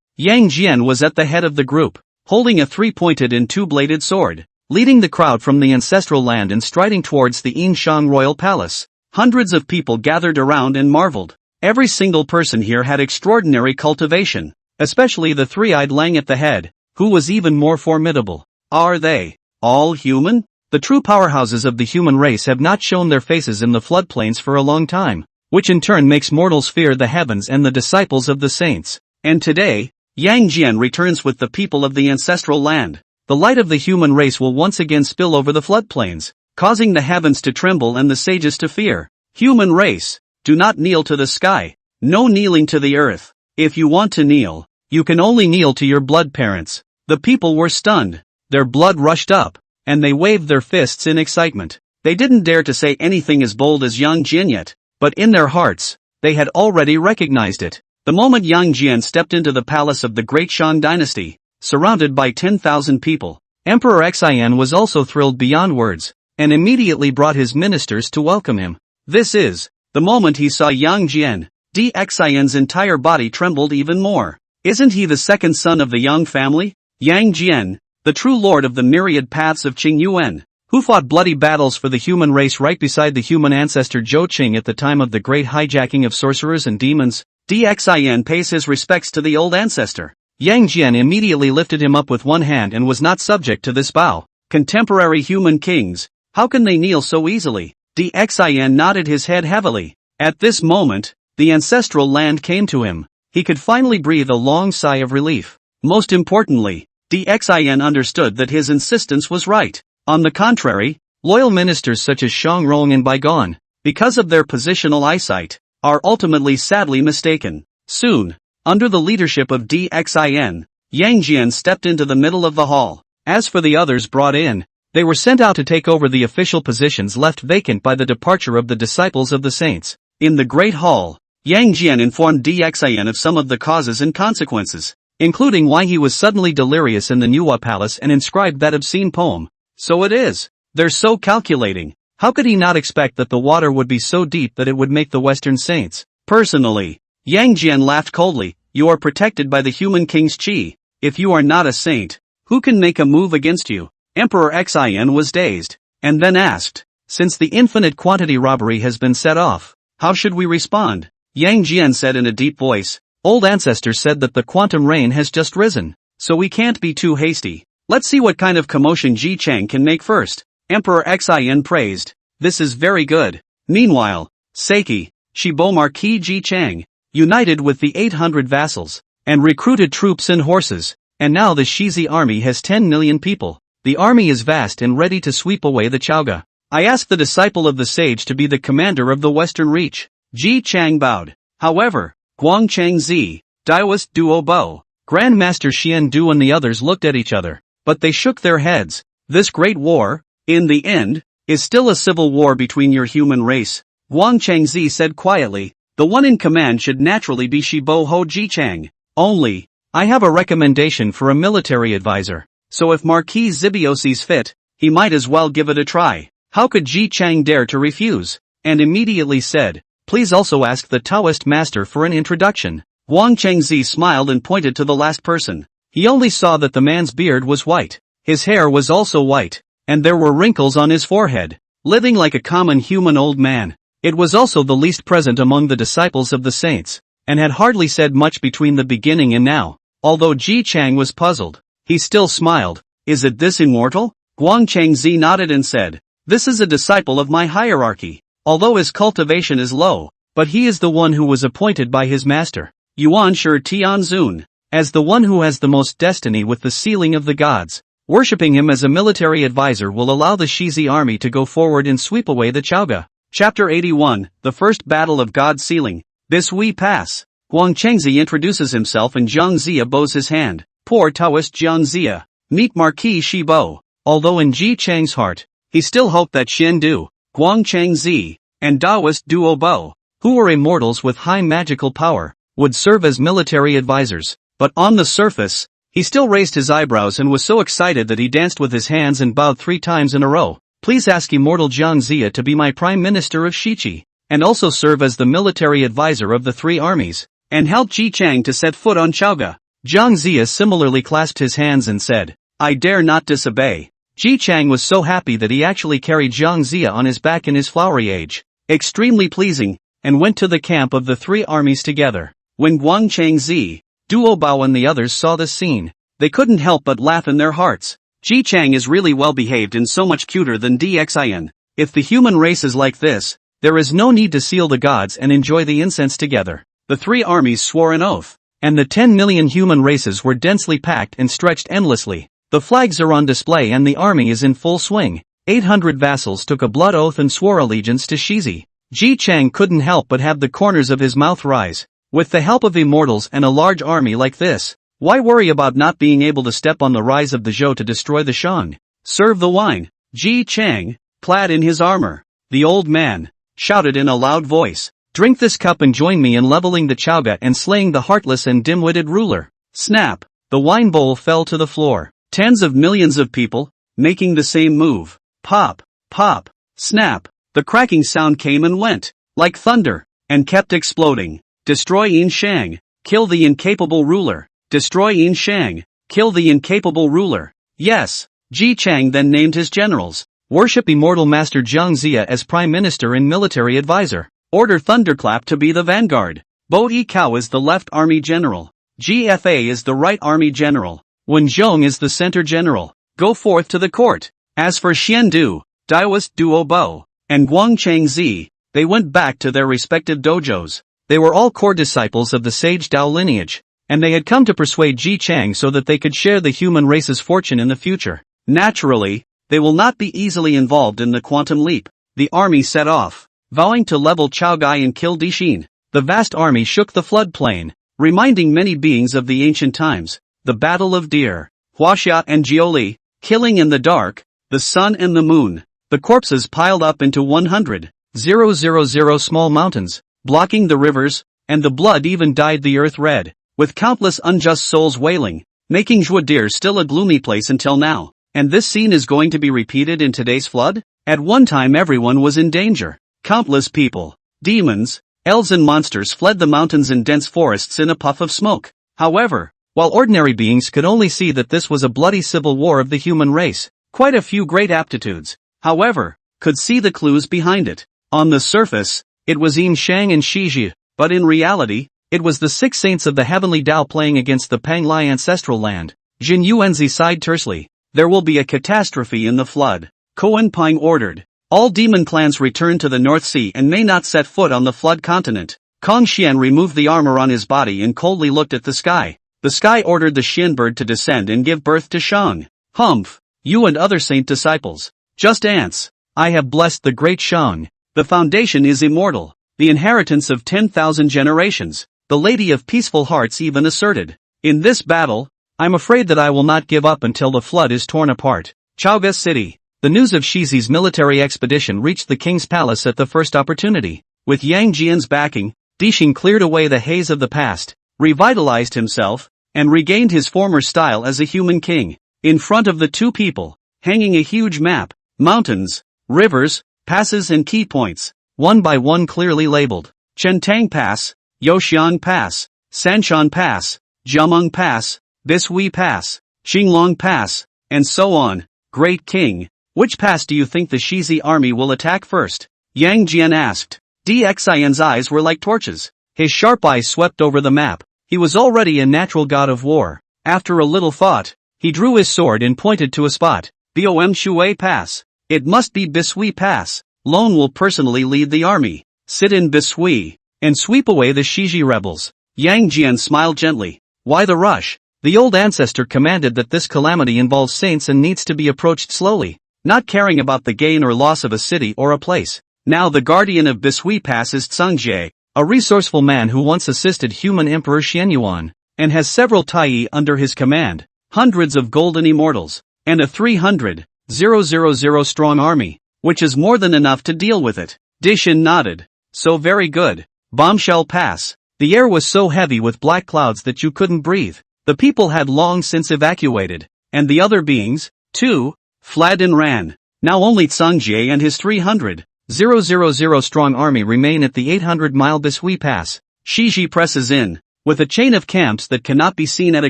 Yang Jian was at the head of the group, holding a 3-pointed and 2-bladed sword, leading the crowd from the ancestral land and striding towards the Yinshang royal palace. Hundreds of people gathered around and marveled. Every single person here had extraordinary cultivation, especially the 3-eyed Lang at the head, who was even more formidable. Are they all human? The true powerhouses of the human race have not shown their faces in the floodplains for a long time, which in turn makes mortals fear the heavens and the disciples of the saints. And today, Yang Jian returns with the people of the ancestral land. The light of the human race will once again spill over the floodplains, causing the heavens to tremble and the sages to fear. Human race, do not kneel to the sky. No kneeling to the earth. If you want to kneel, you can only kneel to your blood parents. The people were stunned. Their blood rushed up, and they waved their fists in excitement. They didn't dare to say anything as bold as Yang Jian yet, but in their hearts, they had already recognized it. The moment Yang Jian stepped into the palace of the Great Shang dynasty, surrounded by 10,000 people, Emperor Xian was also thrilled beyond words, and immediately brought his ministers to welcome him. This is, the moment he saw Yang Jian, Xian's entire body trembled even more. Isn't he the second son of the Yang family? Yang Jian, the true lord of the myriad paths of Qing Yuan, who fought bloody battles for the human race right beside the human ancestor Zhou Qing at the time of the great hijacking of sorcerers and demons. Xian pays his respects to the old ancestor. Yang Jian immediately lifted him up with one hand and was not subject to this bow. Contemporary human kings, how can they kneel so easily? Xian nodded his head heavily. At this moment, the ancestral land came to him. He could finally breathe a long sigh of relief. Most importantly, Xian understood that his insistence was right. On the contrary, loyal ministers such as Shangrong and Bygone, because of their positional eyesight, are ultimately sadly mistaken. Soon, under the leadership of Xian, Yang Jian stepped into the middle of the hall. As for the others brought in, they were sent out to take over the official positions left vacant by the departure of the disciples of the saints. In the great hall, Yang Jian informed Xian of some of the causes and consequences, including why he was suddenly delirious in the Nuwa palace and inscribed that obscene poem. So it is. They're so calculating. How could he not expect that the water would be so deep that it would make the Western saints? Personally, Yang Jian laughed coldly. You are protected by the human king's qi. If you are not a saint, who can make a move against you? Emperor Xian was dazed, and then asked, since the infinite quantity robbery has been set off, how should we respond? Yang Jian said in a deep voice, old ancestors said that the quantum rain has just risen, so we can't be too hasty. Let's see what kind of commotion Ji Chang can make first. Emperor Xian praised. This is very good. Meanwhile, Seiki, Shibo Marquis Ji Chang, united with the 800 vassals, and recruited troops and horses, and now the Shizi army has 10 million people. The army is vast and ready to sweep away the Chaoga. I ask the disciple of the sage to be the commander of the Western Reach. Ji Chang bowed. However, Guang Changzi, Daoist Duo Bo, Grandmaster Xian Du and the others looked at each other, but they shook their heads. This great war, in the end, is still a civil war between your human race. Guang Changzi said quietly, the one in command should naturally be Shibo Ho Ji Chang. Only, I have a recommendation for a military advisor. So if Marquis Zibio sees fit, he might as well give it a try. How could Ji Chang dare to refuse? And immediately said, please also ask the Taoist master for an introduction. Guang Chengzi smiled and pointed to the last person. He only saw that the man's beard was white. His hair was also white, and there were wrinkles on his forehead. Living like a common human old man. It was also the least present among the disciples of the saints, and had hardly said much between the beginning and now. Although Ji Chang was puzzled, he still smiled. Is it this immortal? Guang Chengzi nodded and said, this is a disciple of my hierarchy. Although his cultivation is low, but he is the one who was appointed by his master, Yuan Shi Tianzun, as the one who has the most destiny with the sealing of the gods. Worshipping him as a military advisor will allow the Shizi army to go forward and sweep away the Chaoga. Chapter 81, The First Battle of God Sealing. This we pass. Guang Chengzi introduces himself and Zhang Zia bows his hand. Poor Taoist Zhang Zia. Meet Marquis Shi Bo. Although in Ji Chang's heart, he still hoped that Shen Du, Guang Chengzi, and Taoist Duo Bo, who were immortals with high magical power, would serve as military advisors. But on the surface, he still raised his eyebrows and was so excited that he danced with his hands and bowed 3 times in a row. Please ask immortal Zhang Zia to be my prime minister of Shiqi, and also serve as the military advisor of the 3 armies, and help Ji Chang to set foot on Chaoga. Zhang Zia similarly clasped his hands and said, I dare not disobey. Ji Chang was so happy that he actually carried Zhang Zia on his back in his flowery age, extremely pleasing, and went to the camp of the 3 armies together. When Guang Chengzi, Duo Bao and the others saw this scene, they couldn't help but laugh in their hearts. Ji Chang is really well behaved and so much cuter than Dxin. If the human race is like this, there is no need to seal the gods and enjoy the incense together. The 3 armies swore an oath, and the 10 million human races were densely packed and stretched endlessly. The flags are on display and the army is in full swing. 800 vassals took a blood oath and swore allegiance to Shizi. Ji Chang couldn't help but have the corners of his mouth rise. With the help of immortals and a large army like this, why worry about not being able to step on the rise of the Zhou to destroy the Shang? Serve the wine. Ji Chang, clad in his armor, the old man, shouted in a loud voice, drink this cup and join me in leveling the Chaoga and slaying the heartless and dim-witted ruler. Snap! The wine bowl fell to the floor. Tens of millions of people, making the same move. Pop, pop, snap. The cracking sound came and went, like thunder, and kept exploding. Destroy Yin Shang, kill the incapable ruler. Destroy Yin Shang, kill the incapable ruler. Yes. Ji Chang then named his generals. Worship immortal master Zhang Zia as prime minister and military advisor. Order Thunderclap to be the vanguard. Bo Yikao is the left army general. GFA is the right army general. Wen Zhong is the center general. Go forth to the court. As for Xian Du, Daoist Duo Bo, and Guang Chengzi, they went back to their respective dojos. They were all core disciples of the sage Dao lineage, and they had come to persuade Ji Chang so that they could share the human race's fortune in the future. Naturally, they will not be easily involved in the quantum leap. The army set off, vowing to level Chaogai and kill Dixin. The vast army shook the floodplain, reminding many beings of the ancient times. The Battle of Deer, Huaxia and Jioli, killing in the dark, the sun and the moon. The corpses piled up into 100,000 small mountains, blocking the rivers, and the blood even dyed the earth red, with countless unjust souls wailing, making Zhuodir still a gloomy place until now. And this scene is going to be repeated in today's flood? At one time everyone was in danger. Countless people, demons, elves and monsters fled the mountains and dense forests in a puff of smoke. However, while ordinary beings could only see that this was a bloody civil war of the human race, quite a few great aptitudes, however, could see the clues behind it. On the surface, it was Yin Shang and Shiji, but in reality, it was the 6 saints of the heavenly Dao playing against the Panglai ancestral land. Zhen Yuanzi sighed tersely. There will be a catastrophe in the flood. Koan Ping ordered. All demon clans return to the North Sea and may not set foot on the flood continent. Kong Xian removed the armor on his body and coldly looked at the sky. The sky ordered the Xian bird to descend and give birth to Shang. Humph! You and other saint disciples. Just ants. I have blessed the great Shang. The foundation is immortal. The inheritance of 10,000 generations. The Lady of Peaceful Hearts even asserted. In this battle, I'm afraid that I will not give up until the flood is torn apart. Chaoga City. The news of Shizi's military expedition reached the king's palace at the first opportunity. With Yang Jian's backing, Dixin cleared away the haze of the past, revitalized himself, and regained his former style as a human king. In front of the 2 people, hanging a huge map, mountains, rivers, passes and key points, one by one clearly labeled. Chentang Pass, Youxian Pass, Sanshan Pass, Jiameng Pass, Bishui Pass, Qinglong Pass, and so on. Great King, which pass do you think the Shizi army will attack first? Yang Jian asked. Xian's eyes were like torches. His sharp eyes swept over the map. He was already a natural god of war. After a little thought, he drew his sword and pointed to a spot. Bom Shui Pass. It must be Bishui Pass. Lone will personally lead the army. Sit in Bishui, and sweep away the Shiji rebels. Yang Jian smiled gently. Why the rush? The old ancestor commanded that this calamity involves saints and needs to be approached slowly, not caring about the gain or loss of a city or a place. Now the guardian of Bishui Pass is Zhang, a resourceful man who once assisted human Emperor Zhen Yuanzi, and has several Tai under his command, hundreds of golden immortals, and a 300,000 strong army, which is more than enough to deal with it. Dishin nodded. So very good. Bombshell Pass. The air was so heavy with black clouds that you couldn't breathe. The people had long since evacuated, and the other beings, too, fled and ran. Now only Zhang and his 300,000 strong army remain at the 800-mile Bishui Pass. Shiji presses in, with a chain of camps that cannot be seen at a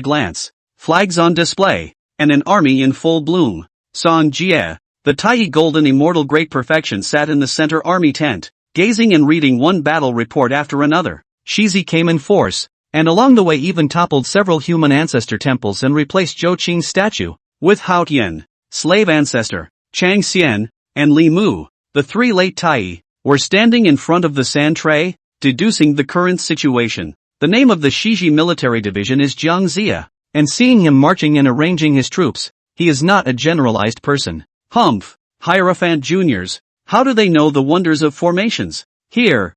glance, flags on display, and an army in full bloom. Song Jie, the Tai Golden Immortal Great Perfection sat in the center army tent, gazing and reading one battle report after another. Shizi came in force, and along the way even toppled several human ancestor temples and replaced Zhou Qing's statue, with Hao Tian, slave ancestor, Chang Xian, and Li Mu, the three late Tai, were standing in front of the sand tray, deducing the current situation. The name of the Shiji military division is Jiang Zia, and seeing him marching and arranging his troops, he is not a generalized person. Humph, Hierophant Juniors, how do they know the wonders of formations? Here,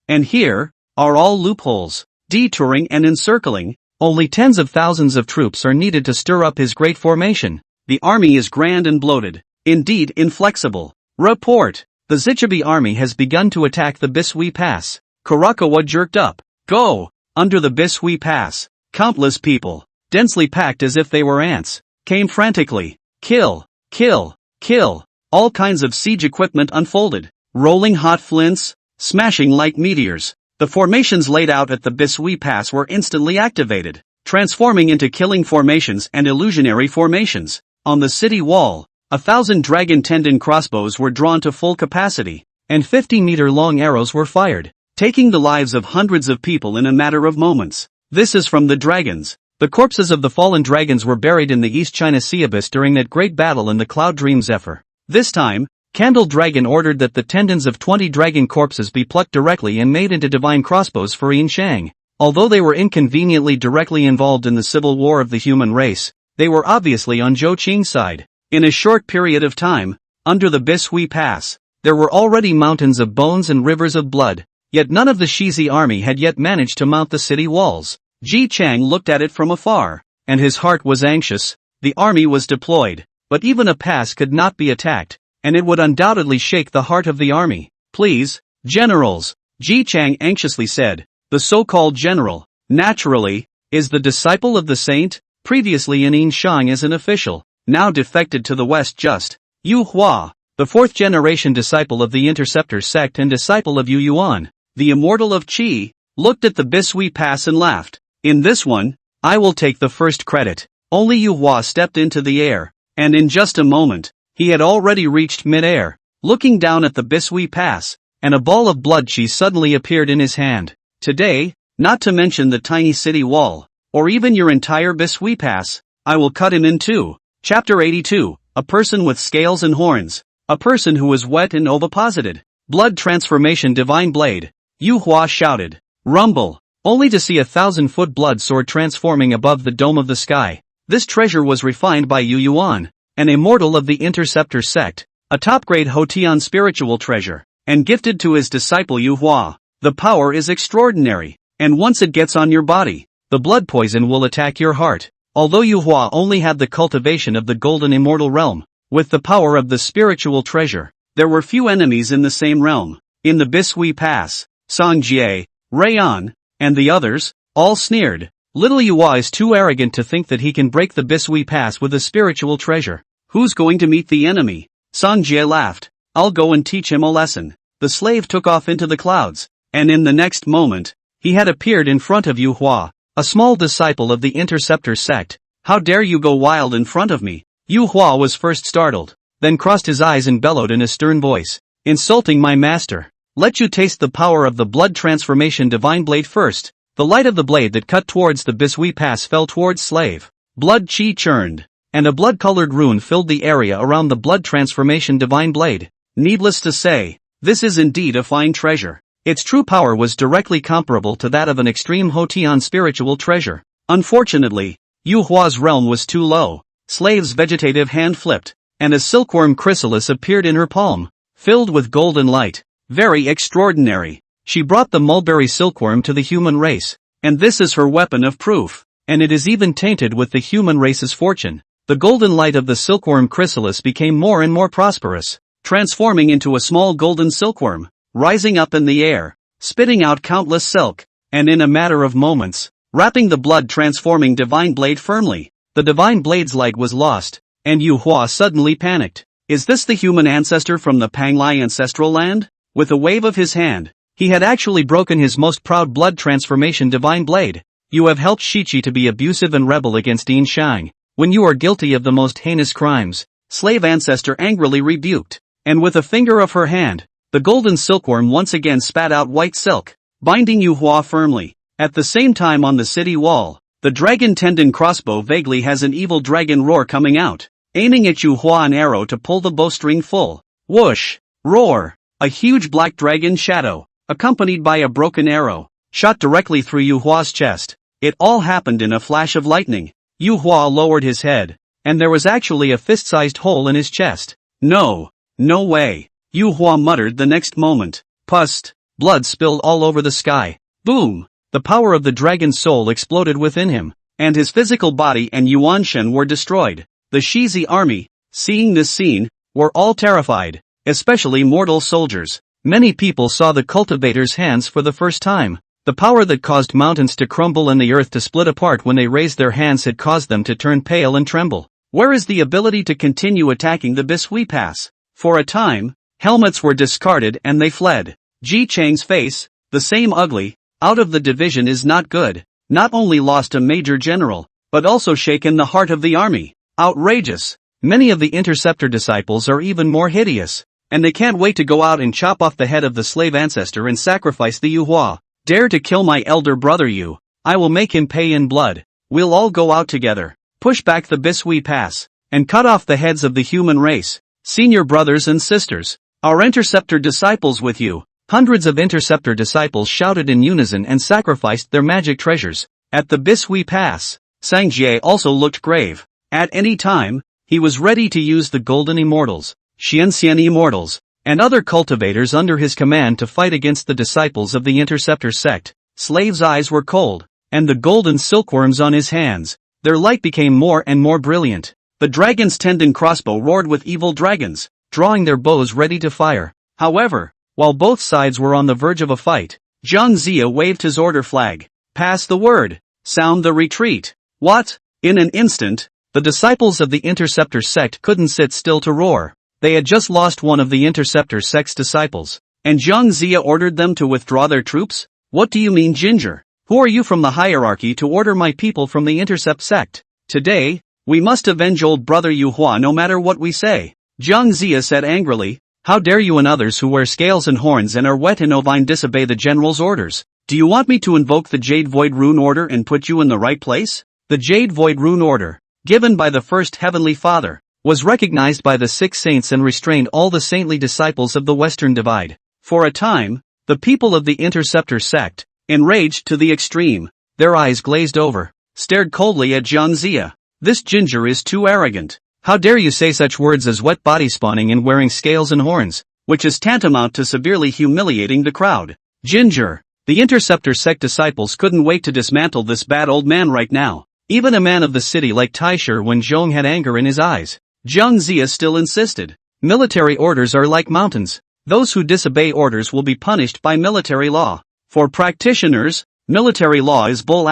and here, are all loopholes, detouring and encircling. Only tens of thousands of troops are needed to stir up his great formation. The army is grand and bloated, indeed inflexible. Report, the Zichibi army has begun to attack the Bishui Pass. Kurakawa jerked up. Go! Under the Bishui Pass, countless people, densely packed as if they were ants, came frantically. Kill, kill, kill. All kinds of siege equipment unfolded, rolling hot flints, smashing like meteors. The formations laid out at the Bishui Pass were instantly activated, transforming into killing formations and illusionary formations. On the city wall, 1,000 dragon tendon crossbows were drawn to full capacity, and 50-meter-long arrows were fired, taking the lives of hundreds of people in a matter of moments. This is from the dragons. The corpses of the fallen dragons were buried in the East China Sea abyss during that great battle in the Cloud Dream Zephyr. This time, Candle Dragon ordered that the tendons of 20 dragon corpses be plucked directly and made into divine crossbows for Yin Shang. Although they were inconveniently directly involved in the civil war of the human race, they were obviously on Zhou Qing's side. In a short period of time, under the Bishui Pass, there were already mountains of bones and rivers of blood, yet none of the Shizi army had yet managed to mount the city walls. Ji Chang looked at it from afar, and his heart was anxious. The army was deployed, but even a pass could not be attacked, and it would undoubtedly shake the heart of the army. Please, generals, Ji Chang anxiously said. The so-called general, naturally, is the disciple of the saint, previously in Yinshang as an official, now defected to the west just. Yu Hua, the fourth-generation disciple of the Interceptor sect and disciple of Yu Yuan, the immortal of Qi, looked at the Bishui Pass and laughed. In this one, I will take the first credit. Only Yu Hua stepped into the air, and in just a moment, he had already reached mid-air. Looking down at the Bishui Pass, and a ball of blood qi suddenly appeared in his hand. Today, not to mention the tiny city wall, or even your entire Bishui Pass, I will cut him in two. Chapter 82, a person with scales and horns, a person who is wet and oviposited. Blood transformation divine blade. Yu Hua shouted. Rumble, only to see 1,000-foot blood sword transforming above the dome of the sky. This treasure was refined by Yu Yuan, an immortal of the Interceptor sect, a top-grade Hotian spiritual treasure, and gifted to his disciple Yu Hua. The power is extraordinary, and once it gets on your body, the blood poison will attack your heart. Although Yu Hua only had the cultivation of the golden immortal realm, with the power of the spiritual treasure, there were few enemies in the same realm. In the Bishui Pass, Song Jie, Rayan, and the others, all sneered. Little Yu Hua is too arrogant to think that he can break the Bishui Pass with a spiritual treasure. Who's going to meet the enemy? Song Jie laughed. I'll go and teach him a lesson. The slave took off into the clouds, and in the next moment, he had appeared in front of Yu Hua, a small disciple of the Interceptor sect. How dare you go wild in front of me? Yu Hua was first startled, then crossed his eyes and bellowed in a stern voice. Insulting my master. Let you taste the power of the blood transformation divine blade first. The light of the blade that cut towards the Bisui Pass fell towards slave. Blood chi churned, and a blood-colored rune filled the area around the blood transformation divine blade. Needless to say, this is indeed a fine treasure. Its true power was directly comparable to that of an extreme Hotian spiritual treasure. Unfortunately, Yu Hua's realm was too low. Slave's vegetative hand flipped, and a silkworm chrysalis appeared in her palm, filled with golden light. Very extraordinary. She brought the mulberry silkworm to the human race, and this is her weapon of proof, and it is even tainted with the human race's fortune. The golden light of the silkworm chrysalis became more and more prosperous, transforming into a small golden silkworm, rising up in the air, spitting out countless silk, and in a matter of moments, wrapping the blood-transforming divine blade firmly. The divine blade's light was lost, and Yu Hua suddenly panicked. Is this the human ancestor from the Panglai ancestral land? With a wave of his hand, he had actually broken his most proud blood transformation divine blade. You have helped Shichi to be abusive and rebel against Yin Shang, when you are guilty of the most heinous crimes. Slave ancestor angrily rebuked, and with a finger of her hand, the golden silkworm once again spat out white silk, binding Yu Hua firmly. At the same time on the city wall, the dragon tendon crossbow vaguely has an evil dragon roar coming out, aiming at Yu Hua an arrow to pull the bowstring full. Whoosh! Roar! A huge black dragon shadow, accompanied by a broken arrow, shot directly through Yu Hua's chest. It all happened in a flash of lightning. Yu Hua lowered his head, and there was actually a fist-sized hole in his chest. No way, Yu Hua muttered the next moment. Pust! Blood spilled all over the sky. Boom! The power of the dragon's soul exploded within him, and his physical body and Yuan Shen were destroyed. The Shizi army, seeing this scene, were all terrified, especially mortal soldiers. Many people saw the cultivator's hands for the first time. The power that caused mountains to crumble and the earth to split apart when they raised their hands had caused them to turn pale and tremble. Where is the ability to continue attacking the Bisui Pass? For a time, helmets were discarded and they fled. Ji Chang's face, the same ugly, out of the division is not good, not only lost a major general, but also shaken the heart of the army. Outrageous. Many of the Interceptor disciples are even more hideous, and they can't wait to go out and chop off the head of the slave ancestor and sacrifice the Yu Hua. Dare to kill my elder brother Yu, I will make him pay in blood. We'll all go out together, push back the Bisui Pass, and cut off the heads of the human race. Senior brothers and sisters, our Interceptor disciples with you. Hundreds of Interceptor disciples shouted in unison and sacrificed their magic treasures. At the Bisui Pass, Sang Jie also looked grave. At any time, he was ready to use the Golden Immortals, Xianxian Immortals, and other cultivators under his command to fight against the disciples of the Interceptor sect. Slave's eyes were cold, and the golden silkworms on his hands, their light became more and more brilliant. The dragon's tendon crossbow roared with evil dragons, drawing their bows ready to fire. However, while both sides were on the verge of a fight, Zhang Zia waved his order flag. Pass the word. Sound the retreat. What? In an instant, the disciples of the Interceptor sect couldn't sit still to roar. They had just lost one of the Interceptor sect's disciples, and Zhang Zia ordered them to withdraw their troops? What do you mean, Ginger? Who are you from the hierarchy to order my people from the Intercept sect? Today, we must avenge old brother Yu Hua no matter what we say. Zhang Zia said angrily. How dare you and others who wear scales and horns and are wet and ovine disobey the general's orders? Do you want me to invoke the Jade Void Rune Order and put you in the right place? The Jade Void Rune Order, given by the first Heavenly Father, was recognized by the 6 saints and restrained all the saintly disciples of the Western Divide. For a time, the people of the Interceptor sect, enraged to the extreme, their eyes glazed over, stared coldly at Zhang Zia. This Ginger is too arrogant. How dare you say such words as wet body spawning and wearing scales and horns, which is tantamount to severely humiliating the crowd. Ginger, the Interceptor sect disciples couldn't wait to dismantle this bad old man right now. Even a man of the city like Taisher when Zhong had anger in his eyes. Zhang Zia still insisted. Military orders are like mountains. Those who disobey orders will be punished by military law. For practitioners, military law is bull *******.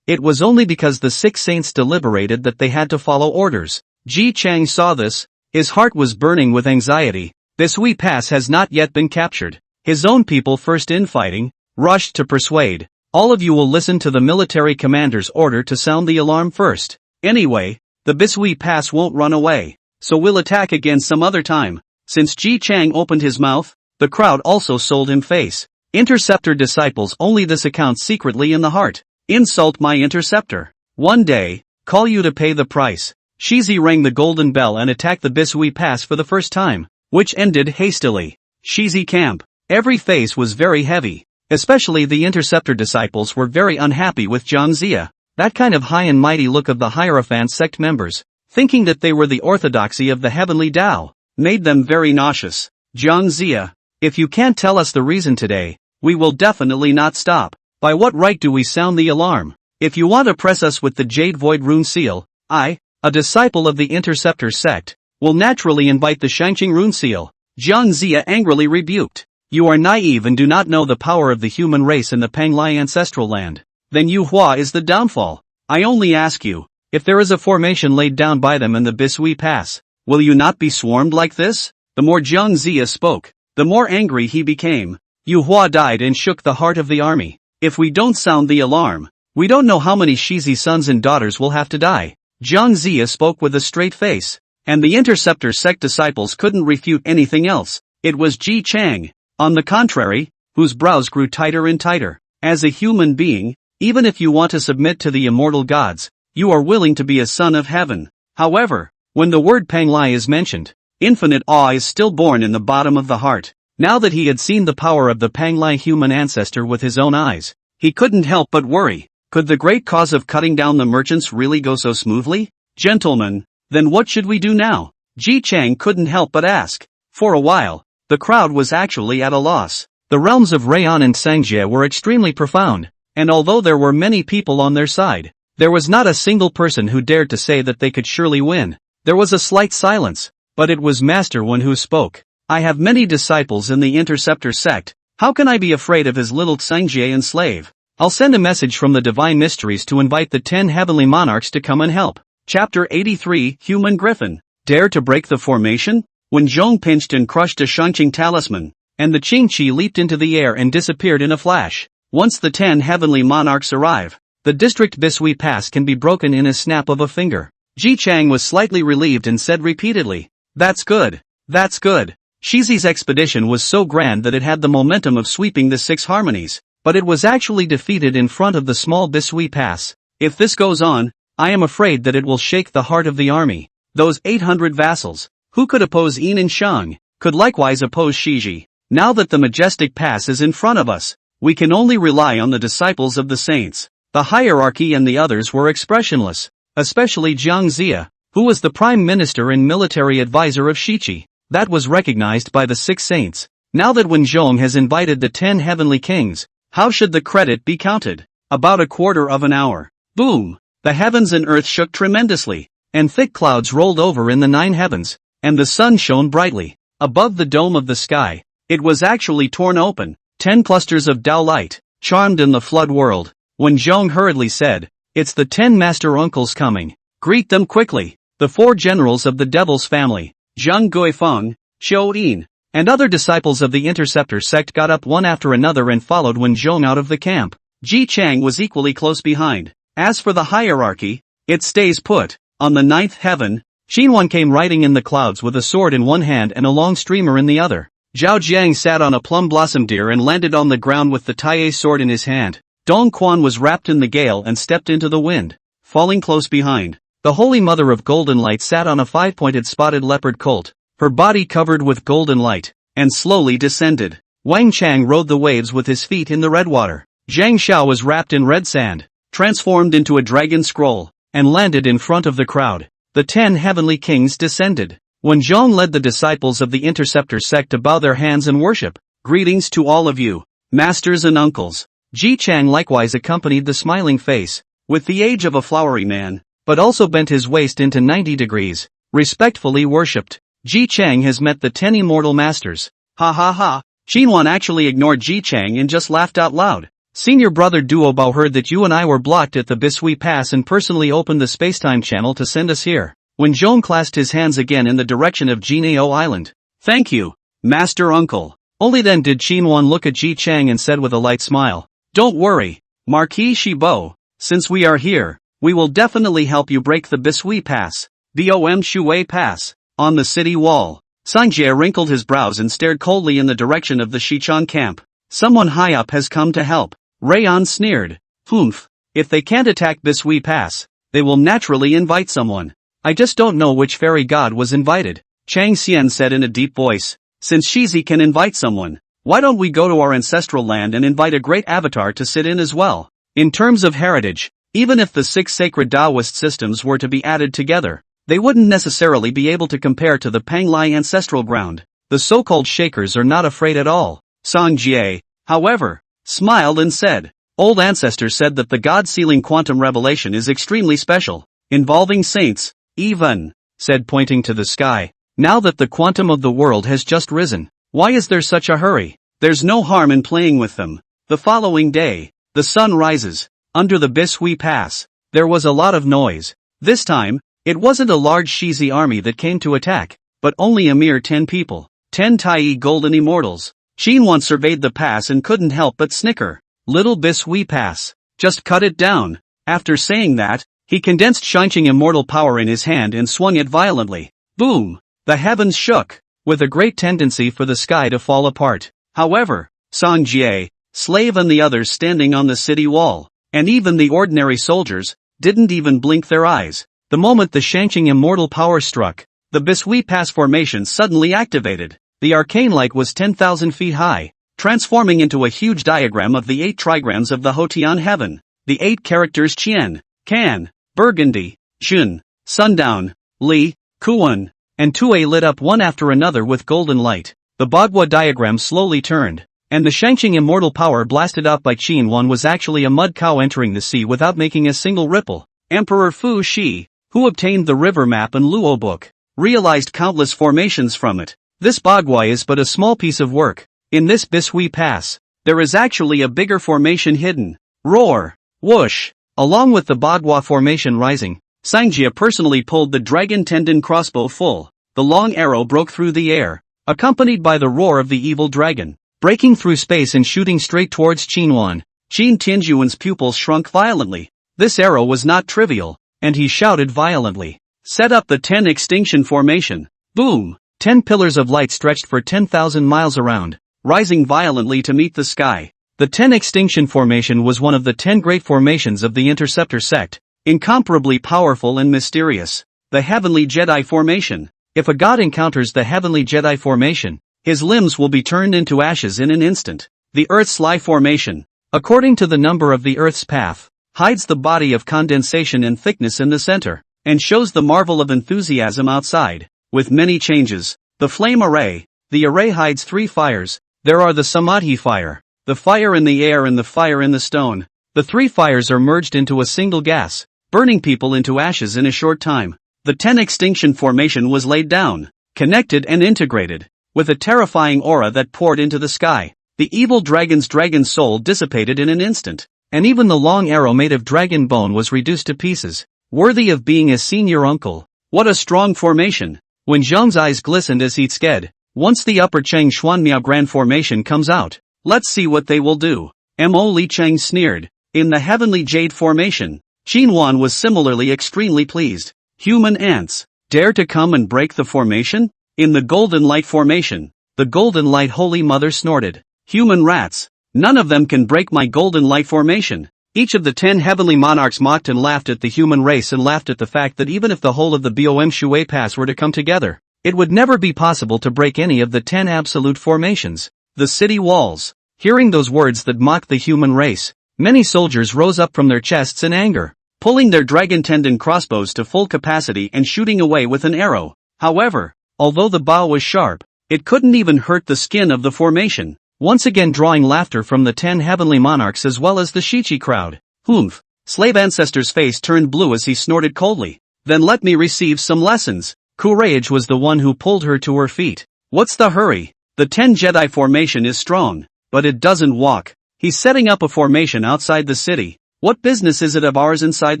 It was only because the 6 saints deliberated that they had to follow orders. Ji Chang saw this. His heart was burning with anxiety. This Wee Pass has not yet been captured. His own people first infighting, rushed to persuade. All of you will listen to the military commander's order to sound the alarm first. Anyway, the Bisui Pass won't run away, so we'll attack again some other time. Since Ji Chang opened his mouth, the crowd also sold him face. Interceptor disciples only this account secretly in the heart. Insult my interceptor. One day, call you to pay the price. Shizi rang the golden bell and attacked the Bisui Pass for the first time, which ended hastily. Shizi camp. Every face was very heavy. Especially the interceptor disciples were very unhappy with Zhang Zia. That kind of high and mighty look of the Hierophant sect members, thinking that they were the orthodoxy of the heavenly Dao, made them very nauseous. Zhang Zia, if you can't tell us the reason today, we will definitely not stop. By what right do we sound the alarm? If you want to press us with the Jade Void Rune Seal, I, a disciple of the Interceptor sect, will naturally invite the Shangqing Rune Seal. Zhang Zia angrily rebuked. You are naive and do not know the power of the human race in the Panglai ancestral land. Then Yu Hua is the downfall. I only ask you, if there is a formation laid down by them in the Bisui Pass, will you not be swarmed like this? The more Zhang Zia spoke, the more angry he became. Yu Hua died and shook the heart of the army. If we don't sound the alarm, we don't know how many Shizi sons and daughters will have to die. Zhang Zia spoke with a straight face, and the Interceptor sect disciples couldn't refute anything else. It was Ji Chang, on the contrary, whose brows grew tighter and tighter. As a human being, even if you want to submit to the immortal gods, you are willing to be a son of heaven. However, when the word Panglai is mentioned, infinite awe is still born in the bottom of the heart. Now that he had seen the power of the Panglai human ancestor with his own eyes, he couldn't help but worry. Could the great cause of cutting down the merchants really go so smoothly? Gentlemen, then what should we do now? Ji Chang couldn't help but ask. For a while, the crowd was actually at a loss. The realms of Rayon and Sangjie were extremely profound, and although there were many people on their side, there was not a single person who dared to say that they could surely win. There was a slight silence, but it was Master Wen who spoke. I have many disciples in the Interceptor sect. How can I be afraid of his little Sangjie slave? I'll send a message from the Divine Mysteries to invite the 10 heavenly monarchs to come and help. Chapter 83, Human Griffin. Dare to break the formation? When Zhong pinched and crushed a Shangqing talisman, and the Qingqi leaped into the air and disappeared in a flash. Once the 10 heavenly monarchs arrive, the district Bisui Pass can be broken in a snap of a finger. Ji Chang was slightly relieved and said repeatedly, That's good. That's good. Shizi's expedition was so grand that it had the momentum of sweeping the 6 harmonies, but it was actually defeated in front of the small Bisui Pass. If this goes on, I am afraid that it will shake the heart of the army. Those 800 vassals, who could oppose Yin and Shang, could likewise oppose Shiji. Now that the majestic pass is in front of us, we can only rely on the disciples of the saints. The hierarchy and the others were expressionless, especially Zhang Zia, who was the prime minister and military advisor of Shichi. That was recognized by the 6 saints. Now that Wen Zhong has invited the 10 heavenly kings, how should the credit be counted? About a quarter of an hour. Boom! The heavens and earth shook tremendously, and thick clouds rolled over in the 9 heavens, and the sun shone brightly. Above the dome of the sky, it was actually torn open. 10 clusters of Dao light, charmed in the flood world. When Zhong hurriedly said, It's the 10 master uncles coming. Greet them quickly. The 4 generals of the devil's family, Zhang Guifeng, Xiu Yin, and other disciples of the Interceptor sect got up one after another and followed Wen Zhong out of the camp. Ji Chang was equally close behind. As for the hierarchy, it stays put. On the 9th heaven, Xinhuan came riding in the clouds with a sword in one hand and a long streamer in the other. Zhao Jiang sat on a plum blossom deer and landed on the ground with the Taiye sword in his hand. Dong Quan was wrapped in the gale and stepped into the wind, falling close behind. The Holy Mother of Golden Light sat on a 5-pointed spotted leopard colt, her body covered with golden light, and slowly descended. Wang Chang rode the waves with his feet in the red water. Zhang Xiao was wrapped in red sand, transformed into a dragon scroll, and landed in front of the crowd. The 10 heavenly kings descended. When Zhong led the disciples of the Interceptor sect to bow their hands and worship, Greetings to all of you, masters and uncles. Ji Chang likewise accompanied the smiling face, with the age of a flowery man, but also bent his waist into 90 degrees, respectfully worshipped. Ji Chang has met the 10 immortal masters. Ha ha ha. Xinhuan actually ignored Ji Chang and just laughed out loud. Senior brother Duo Bao heard that you and I were blocked at the Bisui Pass and personally opened the spacetime channel to send us here. When Zhong clasped his hands again in the direction of Jineo Island. Thank you, Master Uncle. Only then did Qinhuan look at Ji Chang and said with a light smile. Don't worry, Marquis Shibo. Since we are here, we will definitely help you break the Bisui Pass. Bom Shui Pass. On the city wall. Sanjie wrinkled his brows and stared coldly in the direction of the Shichang camp. Someone high up has come to help. Rayon sneered. Humph. If they can't attack Bisui Pass, they will naturally invite someone. I just don't know which fairy god was invited. Chang Xian said in a deep voice. Since Shizi can invite someone, why don't we go to our ancestral land and invite a great avatar to sit in as well? In terms of heritage, even if the 6 sacred Taoist systems were to be added together, they wouldn't necessarily be able to compare to the Panglai ancestral ground. The so-called Shakers are not afraid at all. Song Jie, however, smiled and said, Old ancestors said that the God-sealing quantum revelation is extremely special, involving saints, even, said pointing to the sky. Now that the quantum of the world has just risen, why is there such a hurry? There's no harm in playing with them. The following day, the sun rises. Under the Bisui Pass, there was a lot of noise. This time, it wasn't a large Shizi army that came to attack, but only a mere 10 people. 10 Tai golden immortals. Qinhuan surveyed the pass and couldn't help but snicker. Little Bisui Pass. Just cut it down. After saying that, he condensed Shining immortal power in his hand and swung it violently. Boom! The heavens shook, with a great tendency for the sky to fall apart. However, Song Jie, slave and the others standing on the city wall, and even the ordinary soldiers, didn't even blink their eyes. The moment the Shangqing immortal power struck, the Bisui Pass formation suddenly activated. The arcane light was 10,000 feet high, transforming into a huge diagram of the 8 trigrams of the Hotian heaven. The 8 characters Qian, Can, Burgundy, Jun, Sundown, Li, Kuan, and Tue lit up one after another with golden light. The Bagua diagram slowly turned, and the Shangqing immortal power blasted up by Qinhuan was actually a mud cow entering the sea without making a single ripple. Emperor Fu Shi, who obtained the river map and Luo book, realized countless formations from it. This Bagua is but a small piece of work. In this Bisui Pass, there is actually a bigger formation hidden. Roar! Whoosh! Along with the Bagua formation rising, Sangjia personally pulled the dragon tendon crossbow full. The long arrow broke through the air, accompanied by the roar of the evil dragon, breaking through space and shooting straight towards Qinhuan. Qin Tianjuan's pupils shrunk violently. This arrow was not trivial, and he shouted violently. Set up the 10 extinction formation. Boom! 10 pillars of light stretched for 10,000 miles around, rising violently to meet the sky. The 10 extinction formation was one of the 10 great formations of the Interceptor sect, incomparably powerful and mysterious. The Heavenly Jedi Formation. If a god encounters the Heavenly Jedi Formation, his limbs will be turned into ashes in an instant. The Earth's Lie Formation, according to the number of the Earth's path, hides the body of condensation and thickness in the center, and shows the marvel of enthusiasm outside. With many changes, the flame array. The array hides 3 fires. There are the Samadhi fire, the fire in the air and the fire in the stone. The 3 fires are merged into a single gas, burning people into ashes in a short time. The 10 extinction formation was laid down, connected and integrated, with a terrifying aura that poured into the sky. The evil dragon's dragon soul dissipated in an instant, and even the long arrow made of dragon bone was reduced to pieces, worthy of being a senior uncle. What a strong formation! When Zhang's eyes glistened as he said, once the upper Cheng Xuanmiao Grand Formation comes out, let's see what they will do. Mo Li Cheng sneered. In the Heavenly Jade Formation, Qinhuan was similarly extremely pleased. Human ants, dare to come and break the formation? In the Golden Light Formation, the Golden Light Holy Mother snorted. Human rats, none of them can break my Golden Light Formation. Each of the 10 heavenly monarchs mocked and laughed at the human race and laughed at the fact that even if the whole of the Bom Shui Pass were to come together, it would never be possible to break any of the 10 absolute formations. The city walls. Hearing those words that mocked the human race, many soldiers rose up from their chests in anger, pulling their dragon tendon crossbows to full capacity and shooting away with an arrow. However, although the bow was sharp, it couldn't even hurt the skin of the formation, once again drawing laughter from the 10 heavenly monarchs as well as the Shichi crowd. Humph! Slave Ancestor's face turned blue as he snorted coldly. Then let me receive some lessons. Courage was the one who pulled her to her feet. What's the hurry? The 10 Jedi formation is strong, but it doesn't walk. He's setting up a formation outside the city. What business is it of ours inside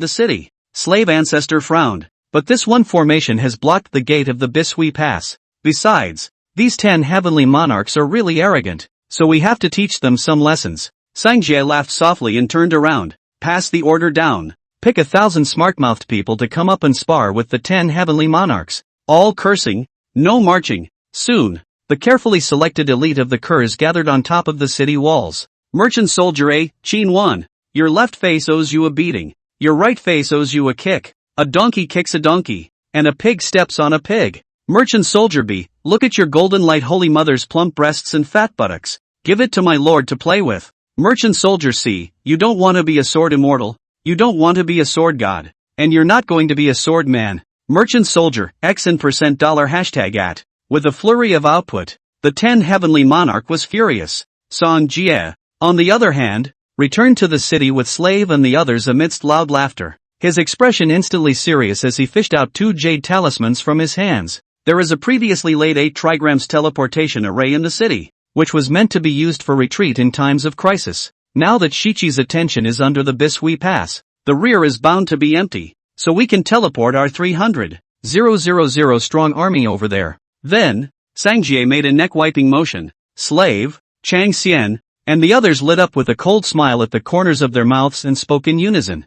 the city? Slave ancestor frowned. But this one formation has blocked the gate of the Bishui Pass. Besides, these 10 heavenly monarchs are really arrogant, so we have to teach them some lessons. Sangjie laughed softly and turned around. Pass the order down. Pick 1,000 smart-mouthed people to come up and spar with the 10 heavenly monarchs. All cursing, no marching. Soon, the carefully selected elite of the Kurs gathered on top of the city walls. Merchant soldier A, Qin Wan. Your left face owes you a beating. Your right face owes you a kick. A donkey kicks a donkey, and a pig steps on a pig. Merchant soldier B, look at your golden light holy mother's plump breasts and fat buttocks. Give it to my lord to play with. Merchant soldier C, you don't want to be a sword immortal. You don't want to be a sword god. And you're not going to be a sword man. Merchant soldier, X and $$ hashtag @ With a flurry of output, the 10 heavenly monarch was furious. San Jie, on the other hand, returned to the city with slave and the others amidst loud laughter. His expression instantly serious as he fished out 2 jade talismans from his hands. There is a previously laid 8 trigrams teleportation array in the city, which was meant to be used for retreat in times of crisis. Now that Shichi's attention is under the Bishui Pass, the rear is bound to be empty, so we can teleport our 300,000 strong army over there. Then, Sangjie made a neck-wiping motion. Slave, Chang Xian, and the others lit up with a cold smile at the corners of their mouths and spoke in unison.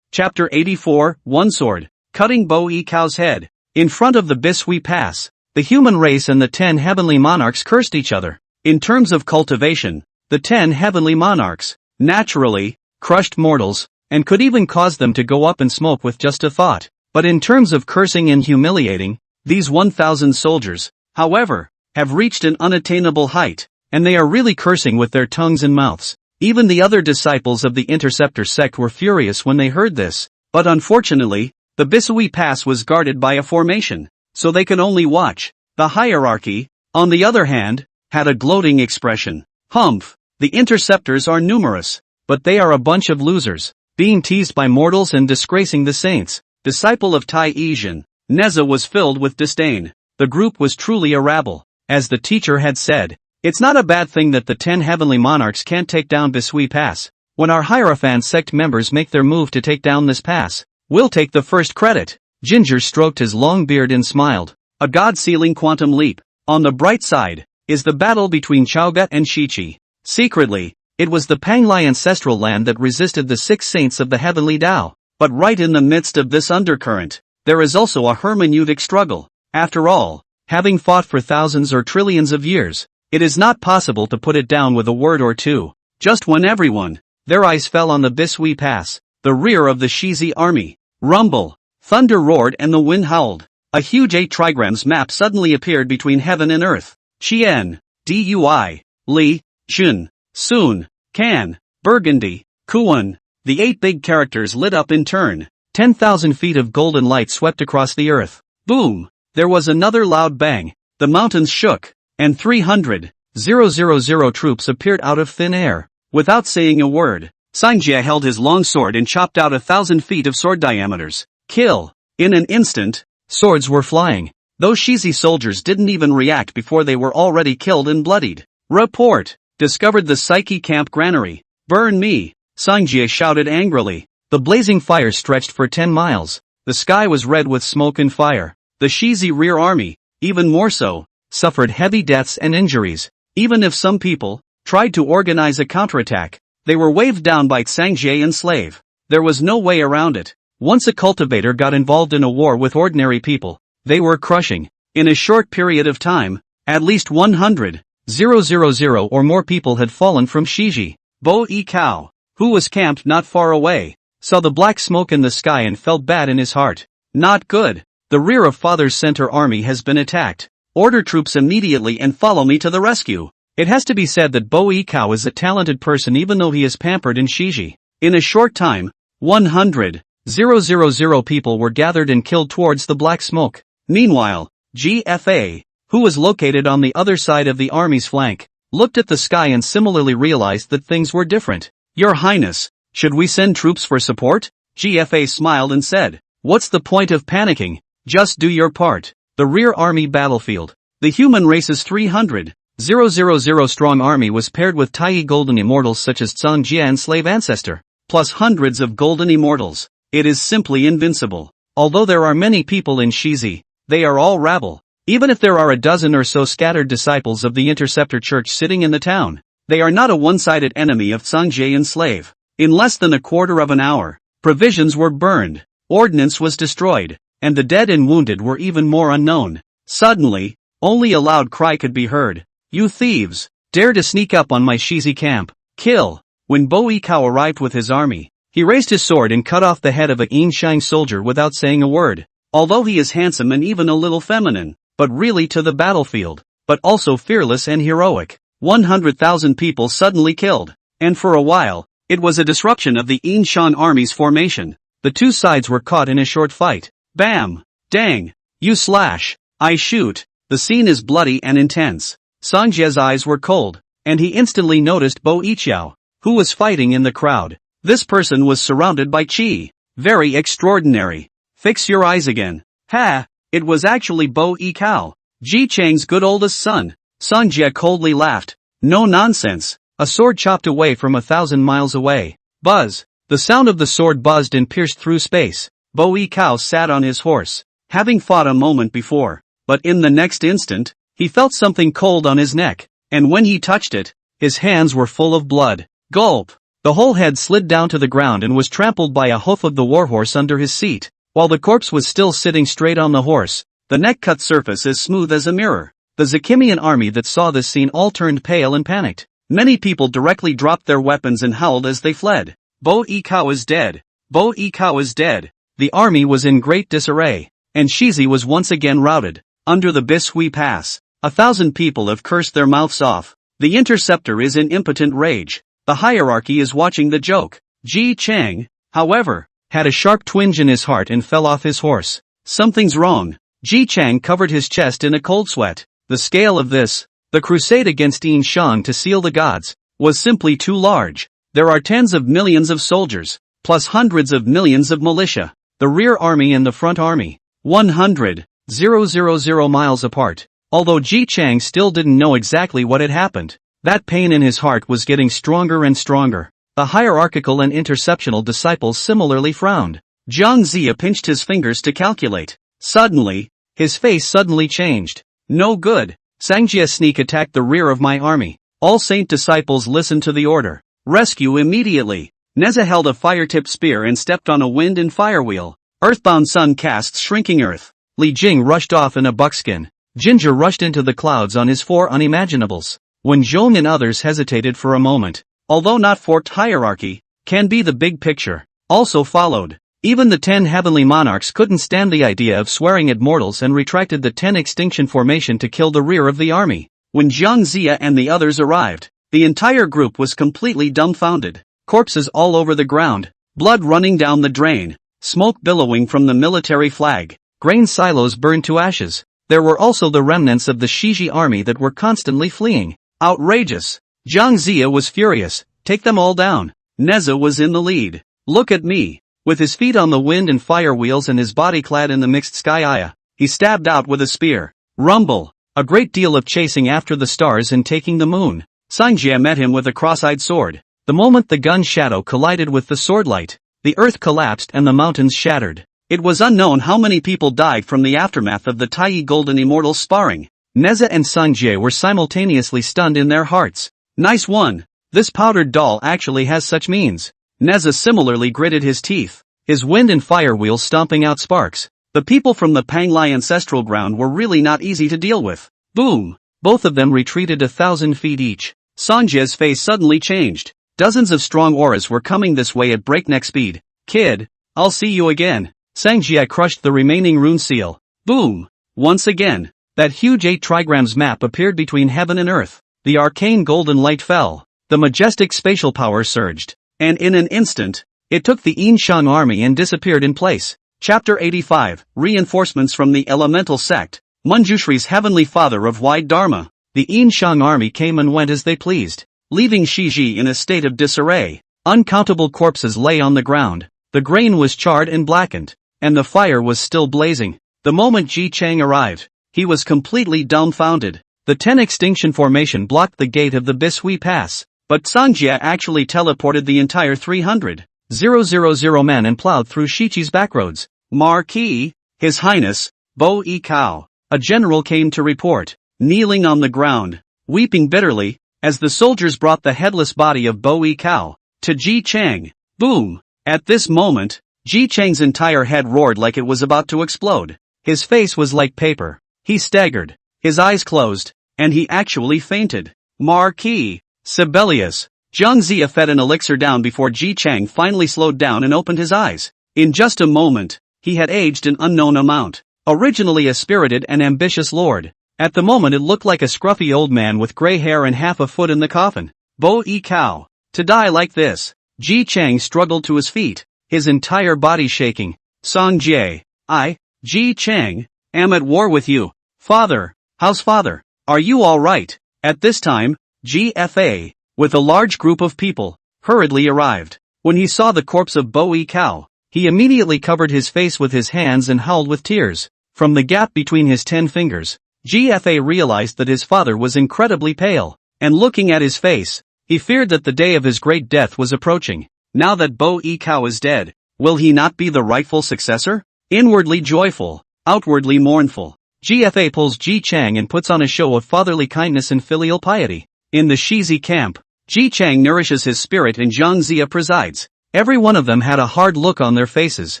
Chapter 84, One Sword, Cutting Bo Yi Cao's Head. In front of the Bishui Pass, the human race and the 10 heavenly monarchs cursed each other. In terms of cultivation, the 10 heavenly monarchs, naturally, crushed mortals, and could even cause them to go up in smoke with just a thought. But in terms of cursing and humiliating, these 1,000 soldiers, however, have reached an unattainable height, and they are really cursing with their tongues and mouths. Even the other disciples of the Interceptor sect were furious when they heard this, but unfortunately, the Bishui Pass was guarded by a formation, so they could only watch. The hierarchy, on the other hand, had a gloating expression. Humph, the Interceptors are numerous, but they are a bunch of losers, being teased by mortals and disgracing the saints. Disciple of Tai Yizhen, Neza was filled with disdain. The group was truly a rabble. As the teacher had said, it's not a bad thing that the 10 heavenly monarchs can't take down Bishui Pass. When our Hierophant sect members make their move to take down this pass, we'll take the first credit. Ginger stroked his long beard and smiled. A god-sealing quantum leap. On the bright side, is the battle between Chaogut and Shichi. Secretly, it was the Panglai ancestral land that resisted the 6 saints of the heavenly Dao. But right in the midst of this undercurrent, there is also a hermeneutic struggle. After all, having fought for thousands or trillions of years, it is not possible to put it down with a word or two. Just when everyone, their eyes fell on the Bishui Pass, the rear of the Shizi army. Rumble, thunder roared and the wind howled. A huge 8 trigrams map suddenly appeared between heaven and earth. Qian, Dui, Li, Jun, Sun, Can, Burgundy, Kuan. The 8 big characters lit up in turn. 10,000 feet of golden light swept across the earth. Boom! There was another loud bang. The mountains shook, and 300,000 troops appeared out of thin air. Without saying a word, Sangjie held his long sword and chopped out 1,000 feet of sword diameters. Kill! In an instant, swords were flying. Those Shizi soldiers didn't even react before they were already killed and bloodied. Report! Discovered the Psyche Camp Granary. Burn me! Sangjie shouted angrily. The blazing fire stretched for 10 miles. The sky was red with smoke and fire. The Shizi rear army, even more so, suffered heavy deaths and injuries. Even if some people tried to organize a counterattack, they were waved down by Sangjie and slave. There was no way around it. Once a cultivator got involved in a war with ordinary people, they were crushing. In a short period of time, at least 100,000 or more people had fallen from Shiji. Bo Yi Cao, who was camped not far away, saw the black smoke in the sky and felt bad in his heart. Not good. The rear of Father's center army has been attacked. Order troops immediately and follow me to the rescue. It has to be said that Bo Yi Cao is a talented person even though he is pampered in Shiji. In a short time, 100,000 people were gathered and killed towards the black smoke. Meanwhile, GFA, who was located on the other side of the army's flank, looked at the sky and similarly realized that things were different. Your Highness, should we send troops for support? GFA smiled and said, what's the point of panicking? Just do your part. The rear army battlefield. The human race's 300,000 000 strong army was paired with tiny golden immortals such as Zhen Yuanzi slave ancestor, plus hundreds of golden immortals. It is simply invincible. Although there are many people in Shizi, they are all rabble. Even if there are a dozen or so scattered disciples of the Interceptor Church sitting in the town, they are not a one-sided enemy of Zhen Yuanzi's slave. In less than a quarter of an hour, provisions were burned, ordnance was destroyed, and the dead and wounded were even more unknown. Suddenly, only a loud cry could be heard. "You thieves! Dare to sneak up on my Shizi camp! Kill!" When Bo Yikao arrived with his army, he raised his sword and cut off the head of a Yinshan soldier without saying a word. Although he is handsome and even a little feminine, but really to the battlefield, but also fearless and heroic. 100,000 people suddenly killed, and for a while, it was a disruption of the Yinshan army's formation. The two sides were caught in a short fight. Bam! Dang! You slash! I shoot! The scene is bloody and intense. Sanjia's eyes were cold, and he instantly noticed Bo Yichao, who was fighting in the crowd. This person was surrounded by qi. Very extraordinary. Fix your eyes again. Ha! It was actually Bo Yikao, Ji Chang's good oldest son. Sanjia coldly laughed. No nonsense. A sword chopped away from 1,000 miles away. Buzz! The sound of the sword buzzed and pierced through space. Bo Yikao sat on his horse, having fought a moment before. But in the next instant, he felt something cold on his neck, and when he touched it, his hands were full of blood. Gulp! The whole head slid down to the ground and was trampled by a hoof of the warhorse under his seat. While the corpse was still sitting straight on the horse, the neck-cut surface as smooth as a mirror. The Zakimian army that saw this scene all turned pale and panicked. Many people directly dropped their weapons and howled as they fled. Bo Yikao is dead. Bo Yikao is dead. The army was in great disarray, and Shizi was once again routed. Under the Bishui Pass, 1,000 people have cursed their mouths off. The interceptor is in impotent rage. The hierarchy is watching the joke. Ji Chang, however, had a sharp twinge in his heart and fell off his horse. Something's wrong. Ji Chang covered his chest in a cold sweat. The scale of this, the crusade against Yinshan to seal the gods, was simply too large. There are tens of millions of soldiers, plus hundreds of millions of militia. The rear army and the front army, 100,000 miles apart. Although Ji Chang still didn't know exactly what had happened, that pain in his heart was getting stronger and stronger. The hierarchical and interceptional disciples similarly frowned. Jiang Zia pinched his fingers to calculate. Suddenly, his face suddenly changed. No good. Sangjia sneak attacked the rear of my army. All saint disciples listened to the order. Rescue immediately. Neza held a fire-tipped spear and stepped on a wind and fire wheel. Earthbound Sun casts shrinking earth. Li Jing rushed off in a buckskin. Ginger rushed into the clouds on his 4 unimaginables. When Zhong and others hesitated for a moment, although not forked hierarchy, can be the big picture, also followed. Even the 10 heavenly monarchs couldn't stand the idea of swearing at mortals and retracted the 10 extinction formation to kill the rear of the army. When Jiang Zia and the others arrived, the entire group was completely dumbfounded. Corpses all over the ground, blood running down the drain, smoke billowing from the military flag, grain silos burned to ashes. There were also the remnants of the Shiji army that were constantly fleeing. Outrageous. Jiang Zia was furious. Take them all down. Neza was in the lead. Look at me. With his feet on the wind and fire wheels and his body clad in the mixed sky aya, he stabbed out with a spear. Rumble. A great deal of chasing after the stars and taking the moon. Sanjia met him with a cross-eyed sword. The moment the gun's shadow collided with the swordlight, the earth collapsed and the mountains shattered. It was unknown how many people died from the aftermath of the Tai Golden Immortal sparring. Neza and Sanjie were simultaneously stunned in their hearts. Nice one. This powdered doll actually has such means. Neza similarly gritted his teeth, his wind and fire wheels stomping out sparks. The people from the Panglai ancestral ground were really not easy to deal with. Boom! Both of them retreated 1,000 feet each. Sanjia's face suddenly changed. Dozens of strong auras were coming this way at breakneck speed. Kid, I'll see you again. Sangjia crushed the remaining rune seal. Boom! Once again, that huge 8 trigrams map appeared between heaven and earth. The arcane golden light fell. The majestic spatial power surged. And in an instant, it took the Yinshan army and disappeared in place. Chapter 85, Reinforcements from the Elemental Sect. Manjushri's heavenly father of wide Dharma. The Yinshan army came and went as they pleased, leaving Shiji in a state of disarray. Uncountable corpses lay on the ground. The grain was charred and blackened, and the fire was still blazing. The moment Ji Chang arrived, he was completely dumbfounded. The 10 extinction formation blocked the gate of the Bishui Pass, but Sangjia actually teleported the entire 300,000 men and plowed through Shichi's backroads. Marquis, His Highness, Bo Yi Kao, a general came to report, kneeling on the ground, weeping bitterly, as the soldiers brought the headless body of Bo Yi Kao to Ji Chang. Boom! At this moment, Ji Chang's entire head roared like it was about to explode. His face was like paper. He staggered, his eyes closed, and he actually fainted. Marquis Sibelius, Zhang Zia fed an elixir down before Ji Chang finally slowed down and opened his eyes. In just a moment, he had aged an unknown amount. Originally a spirited and ambitious lord, at the moment it looked like a scruffy old man with gray hair and half a foot in the coffin. Bo Yi Kao. To die like this. Ji Chang struggled to his feet, his entire body shaking. Song Jie, I, Ji Chang, am at war with you. Father, how's father? Are you alright? At this time, GFA, with a large group of people, hurriedly arrived. When he saw the corpse of Bo Yi Kao, he immediately covered his face with his hands and howled with tears. From the gap between his 10 fingers, GFA realized that his father was incredibly pale, and looking at his face, he feared that the day of his great death was approaching. Now that Bo Yi Kao is dead, will he not be the rightful successor? Inwardly joyful, outwardly mournful, GFA pulls Ji Chang and puts on a show of fatherly kindness and filial piety. In the Shizi camp, Ji Chang nourishes his spirit and Zhang Zia presides. Every one of them had a hard look on their faces.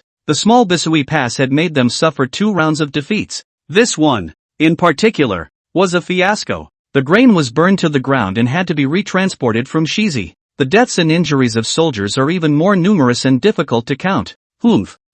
The small Bishui Pass had made them suffer 2 rounds of defeats. This one, in particular, was a fiasco. The grain was burned to the ground and had to be retransported from Shizi. The deaths and injuries of soldiers are even more numerous and difficult to count.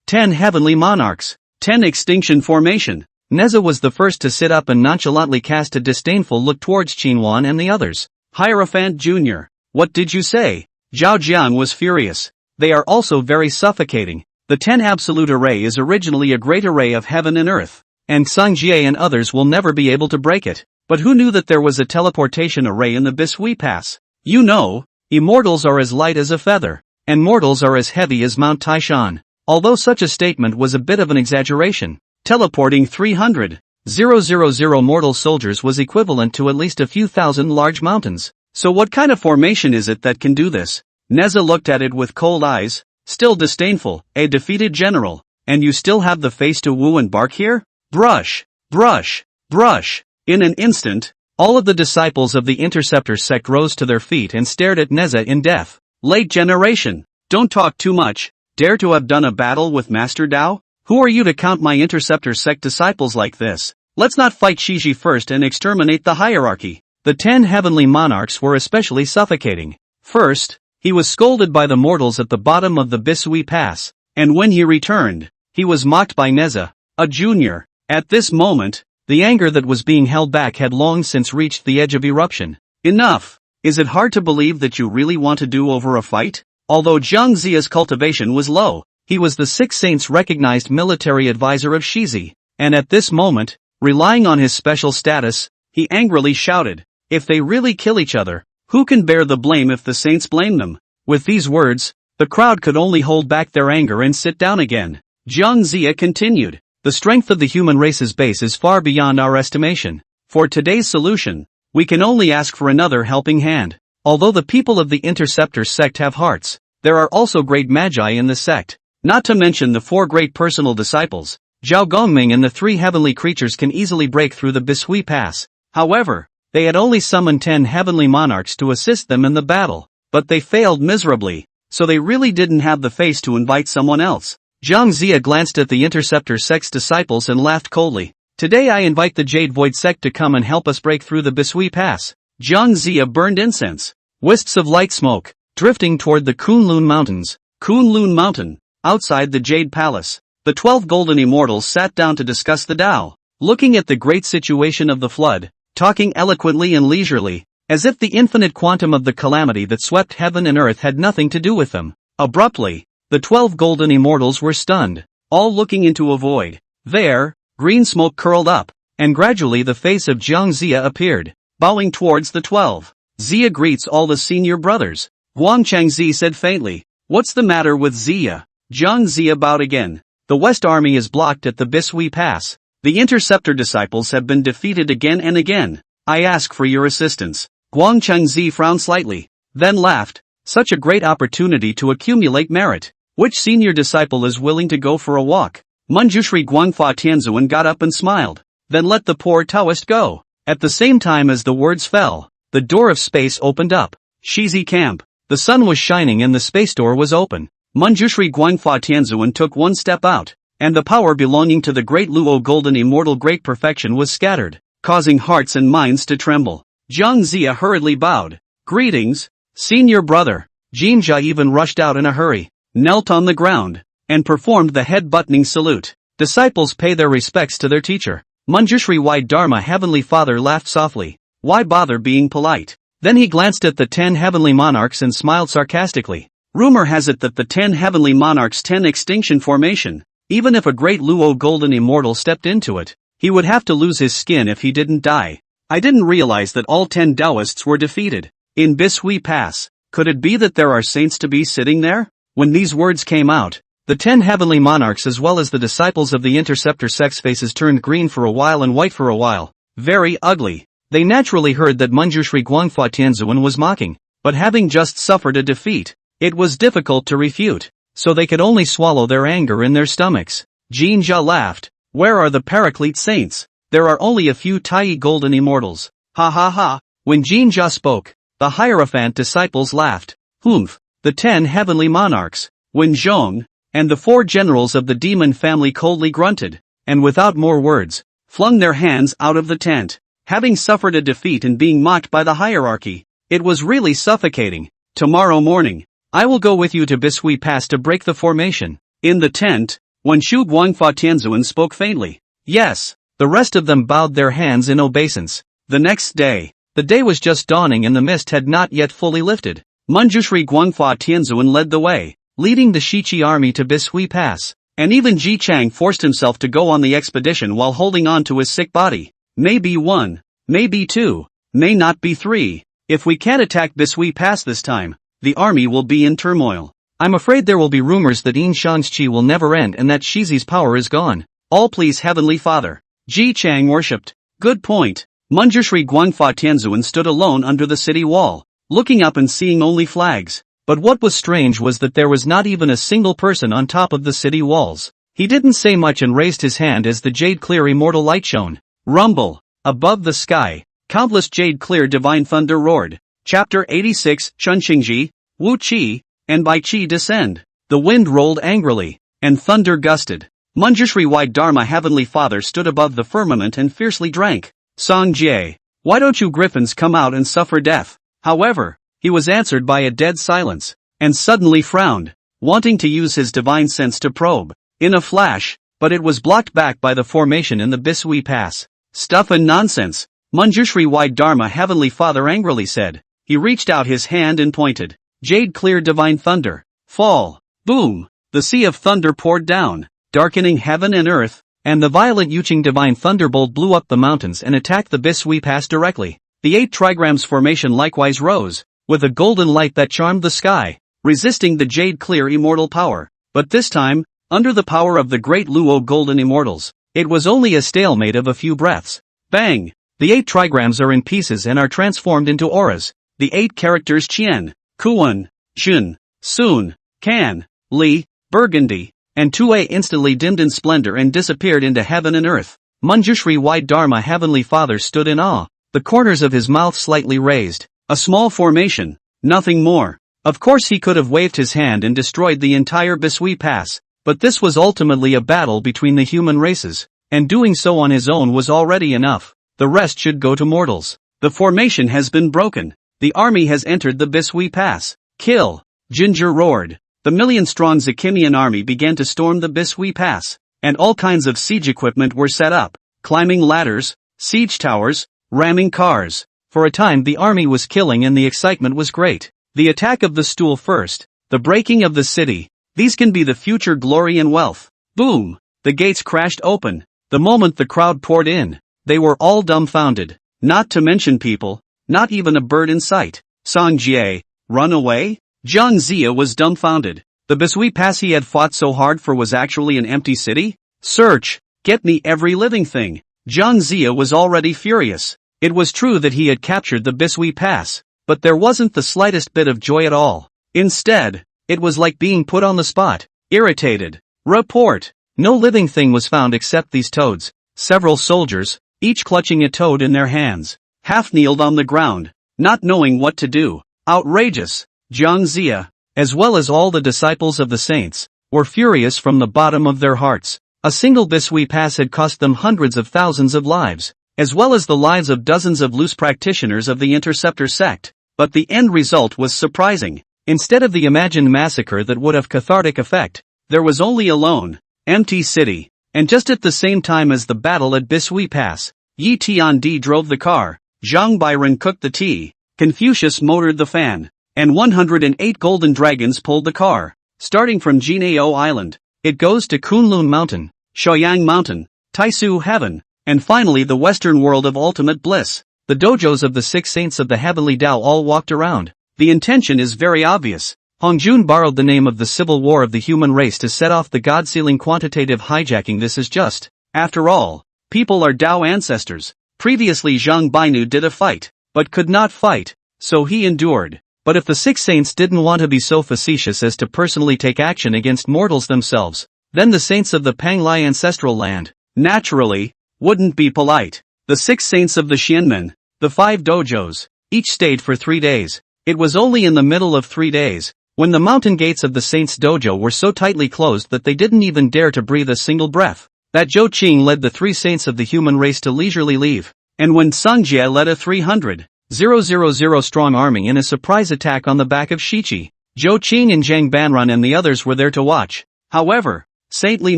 10 heavenly monarchs, 10 extinction formation. Neza was the first to sit up and nonchalantly cast a disdainful look towards Qinhuan and the others. Hierophant Jr., what did you say? Zhao Jiang was furious. They are also very suffocating. The 10 absolute array is originally a great array of heaven and earth, and Sangjie and others will never be able to break it. But who knew that there was a teleportation array in the Bishui Pass? You know, immortals are as light as a feather, and mortals are as heavy as Mount Taishan. Although such a statement was a bit of an exaggeration, teleporting 300,000 mortal soldiers was equivalent to at least a few thousand large mountains. So what kind of formation is it that can do this? Neza looked at it with cold eyes, still disdainful. A defeated general, and you still have the face to woo and bark here? Brush, brush, brush. In an instant, all of the disciples of the Interceptor sect rose to their feet and stared at Neza in death. Late generation, don't talk too much. Dare to have done a battle with Master Dao? Who are you to count my Interceptor sect disciples like this? Let's not fight Shiji first and exterminate the hierarchy. The 10 heavenly monarchs were especially suffocating. First, he was scolded by the mortals at the bottom of the Bishui Pass, and when he returned, he was mocked by Neza, a junior. At this moment, the anger that was being held back had long since reached the edge of eruption. Enough! Is it hard to believe that you really want to do over a fight? Although Zhang Zia's cultivation was low, he was the Six Saints recognized military advisor of Shizi, and at this moment, relying on his special status, he angrily shouted, if they really kill each other, who can bear the blame if the saints blame them? With these words, the crowd could only hold back their anger and sit down again. Zhang Zia continued, the strength of the human race's base is far beyond our estimation. For today's solution, we can only ask for another helping hand. Although the people of the Interceptor sect have hearts, there are also great magi in the sect. Not to mention the 4 great personal disciples, Zhao Gongming and the 3 heavenly creatures can easily break through the Bishui Pass. However, they had only summoned 10 heavenly monarchs to assist them in the battle, but they failed miserably, so they really didn't have the face to invite someone else. Zhang Zia glanced at the Interceptor sect's disciples and laughed coldly. Today I invite the Jade Void sect to come and help us break through the Bishui Pass. Zhang Zia burned incense. Wisps of light smoke, drifting toward the Kunlun Mountains. Kunlun Mountain, outside the Jade Palace. The 12 golden immortals sat down to discuss the Dao, looking at the great situation of the flood, talking eloquently and leisurely, as if the infinite quantum of the calamity that swept heaven and earth had nothing to do with them. Abruptly, the 12 golden immortals were stunned, all looking into a void. There, green smoke curled up, and gradually the face of Zhang Zia appeared, bowing towards the 12. Zia greets all the senior brothers. Wang Changzi said faintly, what's the matter with Zia? Zhang Zia bowed again. The West Army is blocked at the Bishui Pass. The Interceptor disciples have been defeated again and again. I ask for your assistance. Guang Chengzi frowned slightly, then laughed. Such a great opportunity to accumulate merit. Which senior disciple is willing to go for a walk? Manjushri Guangfa Tianzuan got up and smiled, then let the poor Taoist go. At the same time as the words fell, the door of space opened up. Shizi camp. The sun was shining and the space door was open. Manjushri Guangfa Tianzuan took one step out, and the power belonging to the great Luo golden immortal great perfection was scattered, causing hearts and minds to tremble. Zhang Zia hurriedly bowed. Greetings, senior brother. Jinjia even rushed out in a hurry, knelt on the ground, and performed the head-buttoning salute. Disciples pay their respects to their teacher. Manjushri Wide Dharma Heavenly Father laughed softly. Why bother being polite? Then he glanced at the 10 heavenly monarchs and smiled sarcastically. Rumor has it that the 10 heavenly monarchs' 10 extinction formation, even if a great Luo golden immortal stepped into it, he would have to lose his skin if he didn't die. I didn't realize that all 10 Taoists were defeated. In Bishui Pass, could it be that there are saints to be sitting there? When these words came out, the 10 heavenly monarchs as well as the disciples of the interceptor sex faces turned green for a while and white for a while. Very ugly. They naturally heard that Manjushri Guangfa Tianzuan was mocking, but having just suffered a defeat, it was difficult to refute, so they could only swallow their anger in their stomachs. Jinjia laughed. Where are the Paraclete saints? There are only a few Tai golden immortals. Ha ha ha. When Jinjia spoke, the Hierophant disciples laughed. Humph. The 10 heavenly monarchs, Wen Zhong, and the 4 generals of the demon family coldly grunted, and without more words, flung their hands out of the tent. Having suffered a defeat and being mocked by the hierarchy, it was really suffocating. Tomorrow morning, I will go with you to Bishui Pass to break the formation. In the tent, Wen Shu Guangfa Tianzuan spoke faintly. Yes. The rest of them bowed their hands in obeisance. The next day, the day was just dawning and the mist had not yet fully lifted. Manjushri Guangfa Tianzuan led the way, leading the Shiqi army to Bishui Pass, and even Ji Chang forced himself to go on the expedition while holding on to his sick body. Maybe 1, maybe 2, may not be 3. If we can't attack Bishui Pass this time, the army will be in turmoil. I'm afraid there will be rumors that Yin Shan's qi will never end and that Shizi's power is gone. All please Heavenly Father. Ji Chang worshipped. Good point. Manjushri Guangfa Tianzuan stood alone under the city wall, looking up and seeing only flags. But what was strange was that there was not even a single person on top of the city walls. He didn't say much and raised his hand as the jade-clear immortal light shone. Rumble. Above the sky, countless jade-clear divine thunder roared. Chapter 86, Chunqingji, Wu Qi, and by Qi descend. The wind rolled angrily, and thunder gusted. Manjushri Wide Dharma Heavenly Father stood above the firmament and fiercely drank. Song Jie, why don't you griffins come out and suffer death? However, he was answered by a dead silence, and suddenly frowned, wanting to use his divine sense to probe. In a flash, but it was blocked back by the formation in the Bishui Pass. Stuff and nonsense, Manjushri Wide Dharma Heavenly Father angrily said. He reached out his hand and pointed. Jade-clear divine thunder. Fall. Boom. The sea of thunder poured down, darkening heaven and earth, and the violent Yuqing divine thunderbolt blew up the mountains and attacked the Bishui Pass directly. The 8 trigrams formation likewise rose, with a golden light that charmed the sky, resisting the jade-clear immortal power. But this time, under the power of the great Luo golden immortals, it was only a stalemate of a few breaths. Bang! The 8 trigrams are in pieces and are transformed into auras. The 8 characters Qian, Kuan, Jun, Sun, Can, Li, Burgundy, and Tue instantly dimmed in splendor and disappeared into heaven and earth. Manjushri Wide Dharma Heavenly Father stood in awe, the corners of his mouth slightly raised. A small formation, nothing more. Of course he could have waved his hand and destroyed the entire Bishui Pass, but this was ultimately a battle between the human races, and doing so on his own was already enough. The rest should go to mortals. The formation has been broken. The army has entered the Bishui Pass. Kill! Ginger roared. The million-strong Zakimian army began to storm the Bishui Pass, and all kinds of siege equipment were set up, climbing ladders, siege towers, ramming cars. For a time the army was killing and the excitement was great. The attack of the stool first, the breaking of the city, these can be the future glory and wealth. Boom! The gates crashed open. The moment the crowd poured in, they were all dumbfounded. Not to mention people, not even a bird in sight. Song Jie, run away? Zhang Zia was dumbfounded. The Bishui Pass he had fought so hard for was actually an empty city? Search! Get me every living thing! Zhang Zia was already furious. It was true that he had captured the Bisui Pass, but there wasn't the slightest bit of joy at all. Instead, it was like being put on the spot. Irritated. Report. No living thing was found except these toads. Several soldiers, each clutching a toad in their hands, half-kneeled on the ground, not knowing what to do. Outrageous. Jiang Zia, as well as all the disciples of the saints, were furious from the bottom of their hearts. A single Bisui Pass had cost them hundreds of thousands of lives, as well as the lives of dozens of loose practitioners of the Interceptor sect. But the end result was surprising. Instead of the imagined massacre that would have cathartic effect, there was only a lone, empty city. And just at the same time as the battle at Bisui Pass, Yi Tiandi drove the car, Zhang Bairen cooked the tea, Confucius motored the fan, and 108 golden dragons pulled the car. Starting from Jinao Island, it goes to Kunlun Mountain, Shaoyang Mountain, Taisu Heaven, and finally the western world of ultimate bliss. The dojos of the 6 saints of the heavenly Dao all walked around. The intention is very obvious. Hongjun borrowed the name of the civil war of the human race to set off the god-sealing quantitative hijacking. This is just, after all, people are Dao ancestors. Previously Zhang Bainu did a fight, but could not fight, so he endured. But if the 6 saints didn't want to be so facetious as to personally take action against mortals themselves, then the saints of the Panglai ancestral land, naturally, wouldn't be polite. The 6 saints of the Xianmen, the 5 dojos, each stayed for 3 days. It was only in the middle of 3 days, when the mountain gates of the saints' dojo were so tightly closed that they didn't even dare to breathe a single breath, that Zhou Qing led the 3 saints of the human race to leisurely leave. And when Sangjie led a 300,000 strong army in a surprise attack on the back of Shichi, Zhou Qing and Zhang Banran and the others were there to watch. However, saintly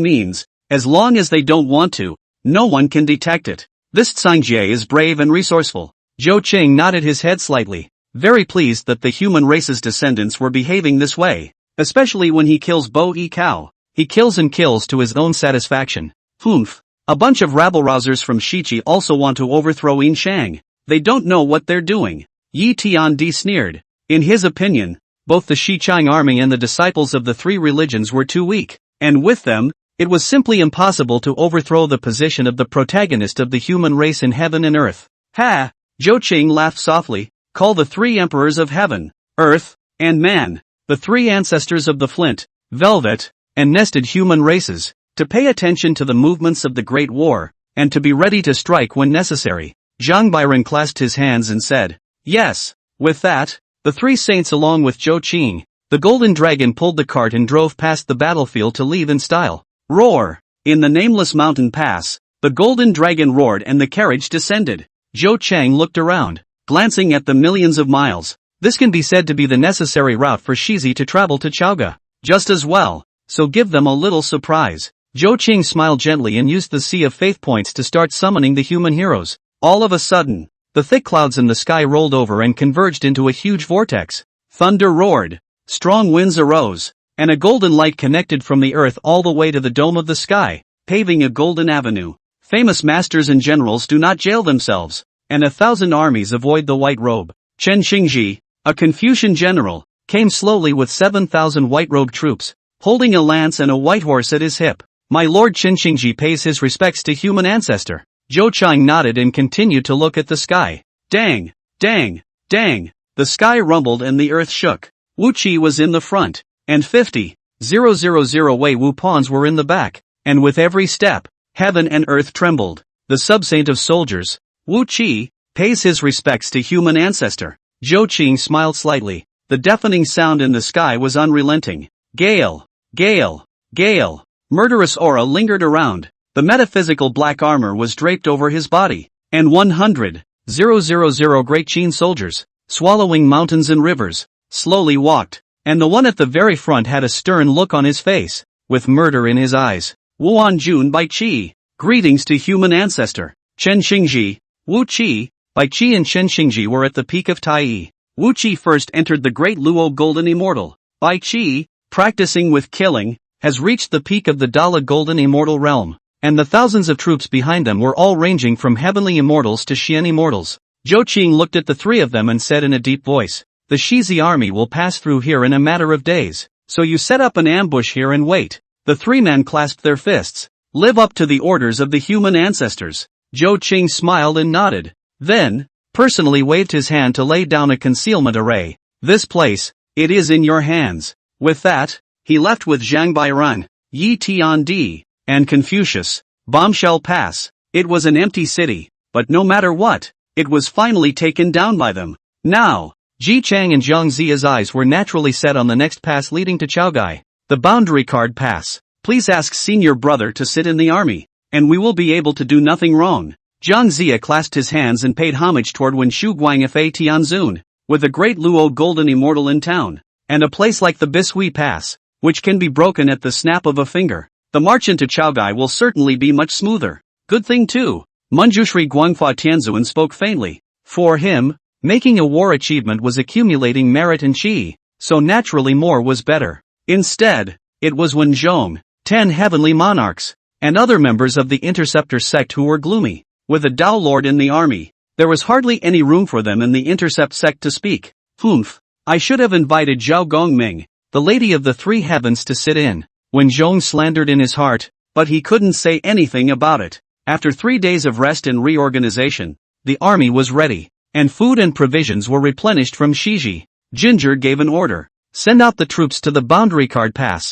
means, as long as they don't want to, no one can detect it. This Sangjie is brave and resourceful. Zhou Qing nodded his head slightly, very pleased that the human race's descendants were behaving this way, especially when he kills Bo Yi Kao. He kills and kills to his own satisfaction. Humph. A bunch of rabble-rousers from Shichi also want to overthrow Yin Shang. They don't know what they're doing. Yi Tiandi sneered. In his opinion, both the Shichang army and the disciples of the 3 religions were too weak, and with them, it was simply impossible to overthrow the position of the protagonist of the human race in heaven and earth. Ha! Zhou Qing laughed softly. Call the 3 emperors of heaven, earth, and man, the 3 ancestors of the flint, velvet, and nested human races, to pay attention to the movements of the Great War, and to be ready to strike when necessary. Zhang Bairen clasped his hands and said, yes. With that, the 3 saints along with Zhou Qing, the golden dragon pulled the cart and drove past the battlefield to leave in style. Roar! In the nameless mountain pass, the golden dragon roared and the carriage descended. Zhou Chang looked around, glancing at the millions of miles. This can be said to be the necessary route for Shizi to travel to Chaoga. Just as well, so give them a little surprise. Zhou Qing smiled gently and used the Sea of Faith points to start summoning the human heroes. All of a sudden, the thick clouds in the sky rolled over and converged into a huge vortex. Thunder roared, strong winds arose, and a golden light connected from the earth all the way to the dome of the sky, paving a golden avenue. Famous masters and generals do not jail themselves, and 1,000 armies avoid the white robe. Chen Xingji, a Confucian general, came slowly with 7,000 white-robed troops, holding a lance and a white horse at his hip. My lord Chen Xingji pays his respects to human ancestor. Zhou Chang nodded and continued to look at the sky. Dang, dang, dang, the sky rumbled and the earth shook. Wu Qi was in the front, and 50,000 Wei Wu pawns were in the back, and with every step, heaven and earth trembled. The sub-saint of soldiers, Wu Qi, pays his respects to human ancestor. Zhou Qing smiled slightly. The deafening sound in the sky was unrelenting. Gale, gale, gale. Murderous aura lingered around. The metaphysical black armor was draped over his body, and 100,000 great Qin soldiers, swallowing mountains and rivers, slowly walked, and the one at the very front had a stern look on his face, with murder in his eyes. Wuan Jun Bai Qi, greetings to human ancestor. Chen Xingji, Wu Qi, Bai Qi and Chen Xingji were at the peak of Tai. Wu Qi first entered the great Luo Golden Immortal. Bai Qi, practicing with killing, has reached the peak of the Dala Golden Immortal realm, and the thousands of troops behind them were all ranging from heavenly immortals to Xian immortals. Zhou Qing looked at the 3 of them and said in a deep voice, the Shizi army will pass through here in a matter of days, so you set up an ambush here and wait. The 3 men clasped their fists. Live up to the orders of the human ancestors. Zhou Qing smiled and nodded. Then, personally waved his hand to lay down a concealment array. This place, it is in your hands. With that, he left with Zhang Bairan, Yi Tiandi, and Confucius. Bombshell Pass. It was an empty city, but no matter what, it was finally taken down by them. Now, Ji Chang and Zhang Zia's eyes were naturally set on the next pass leading to Chaogai. The boundary card pass. Please ask senior brother to sit in the army, and we will be able to do nothing wrong. Zhang Zia clasped his hands and paid homage toward Wen Shu Guang Fa Tianzun, with a great Luo golden immortal in town, and a place like the Bishui Pass, which can be broken at the snap of a finger. The march into Chaogai will certainly be much smoother. Good thing too. Manjushri Guangfa Tianzun spoke faintly. For him, making a war achievement was accumulating merit and qi, so naturally more was better. Instead, it was Wen Zhong, 10 heavenly monarchs, and other members of the Interceptor sect who were gloomy. With a Dao Lord in the army, there was hardly any room for them in the Intercept sect to speak. Humph, I should have invited Zhao Gongming, the Lady of the Three Heavens, to sit in. Wen Zhong slandered in his heart, but he couldn't say anything about it. After 3 days of rest and reorganization, the army was ready, and food and provisions were replenished from Shiji. Ginger gave an order. Send out the troops to the boundary card pass.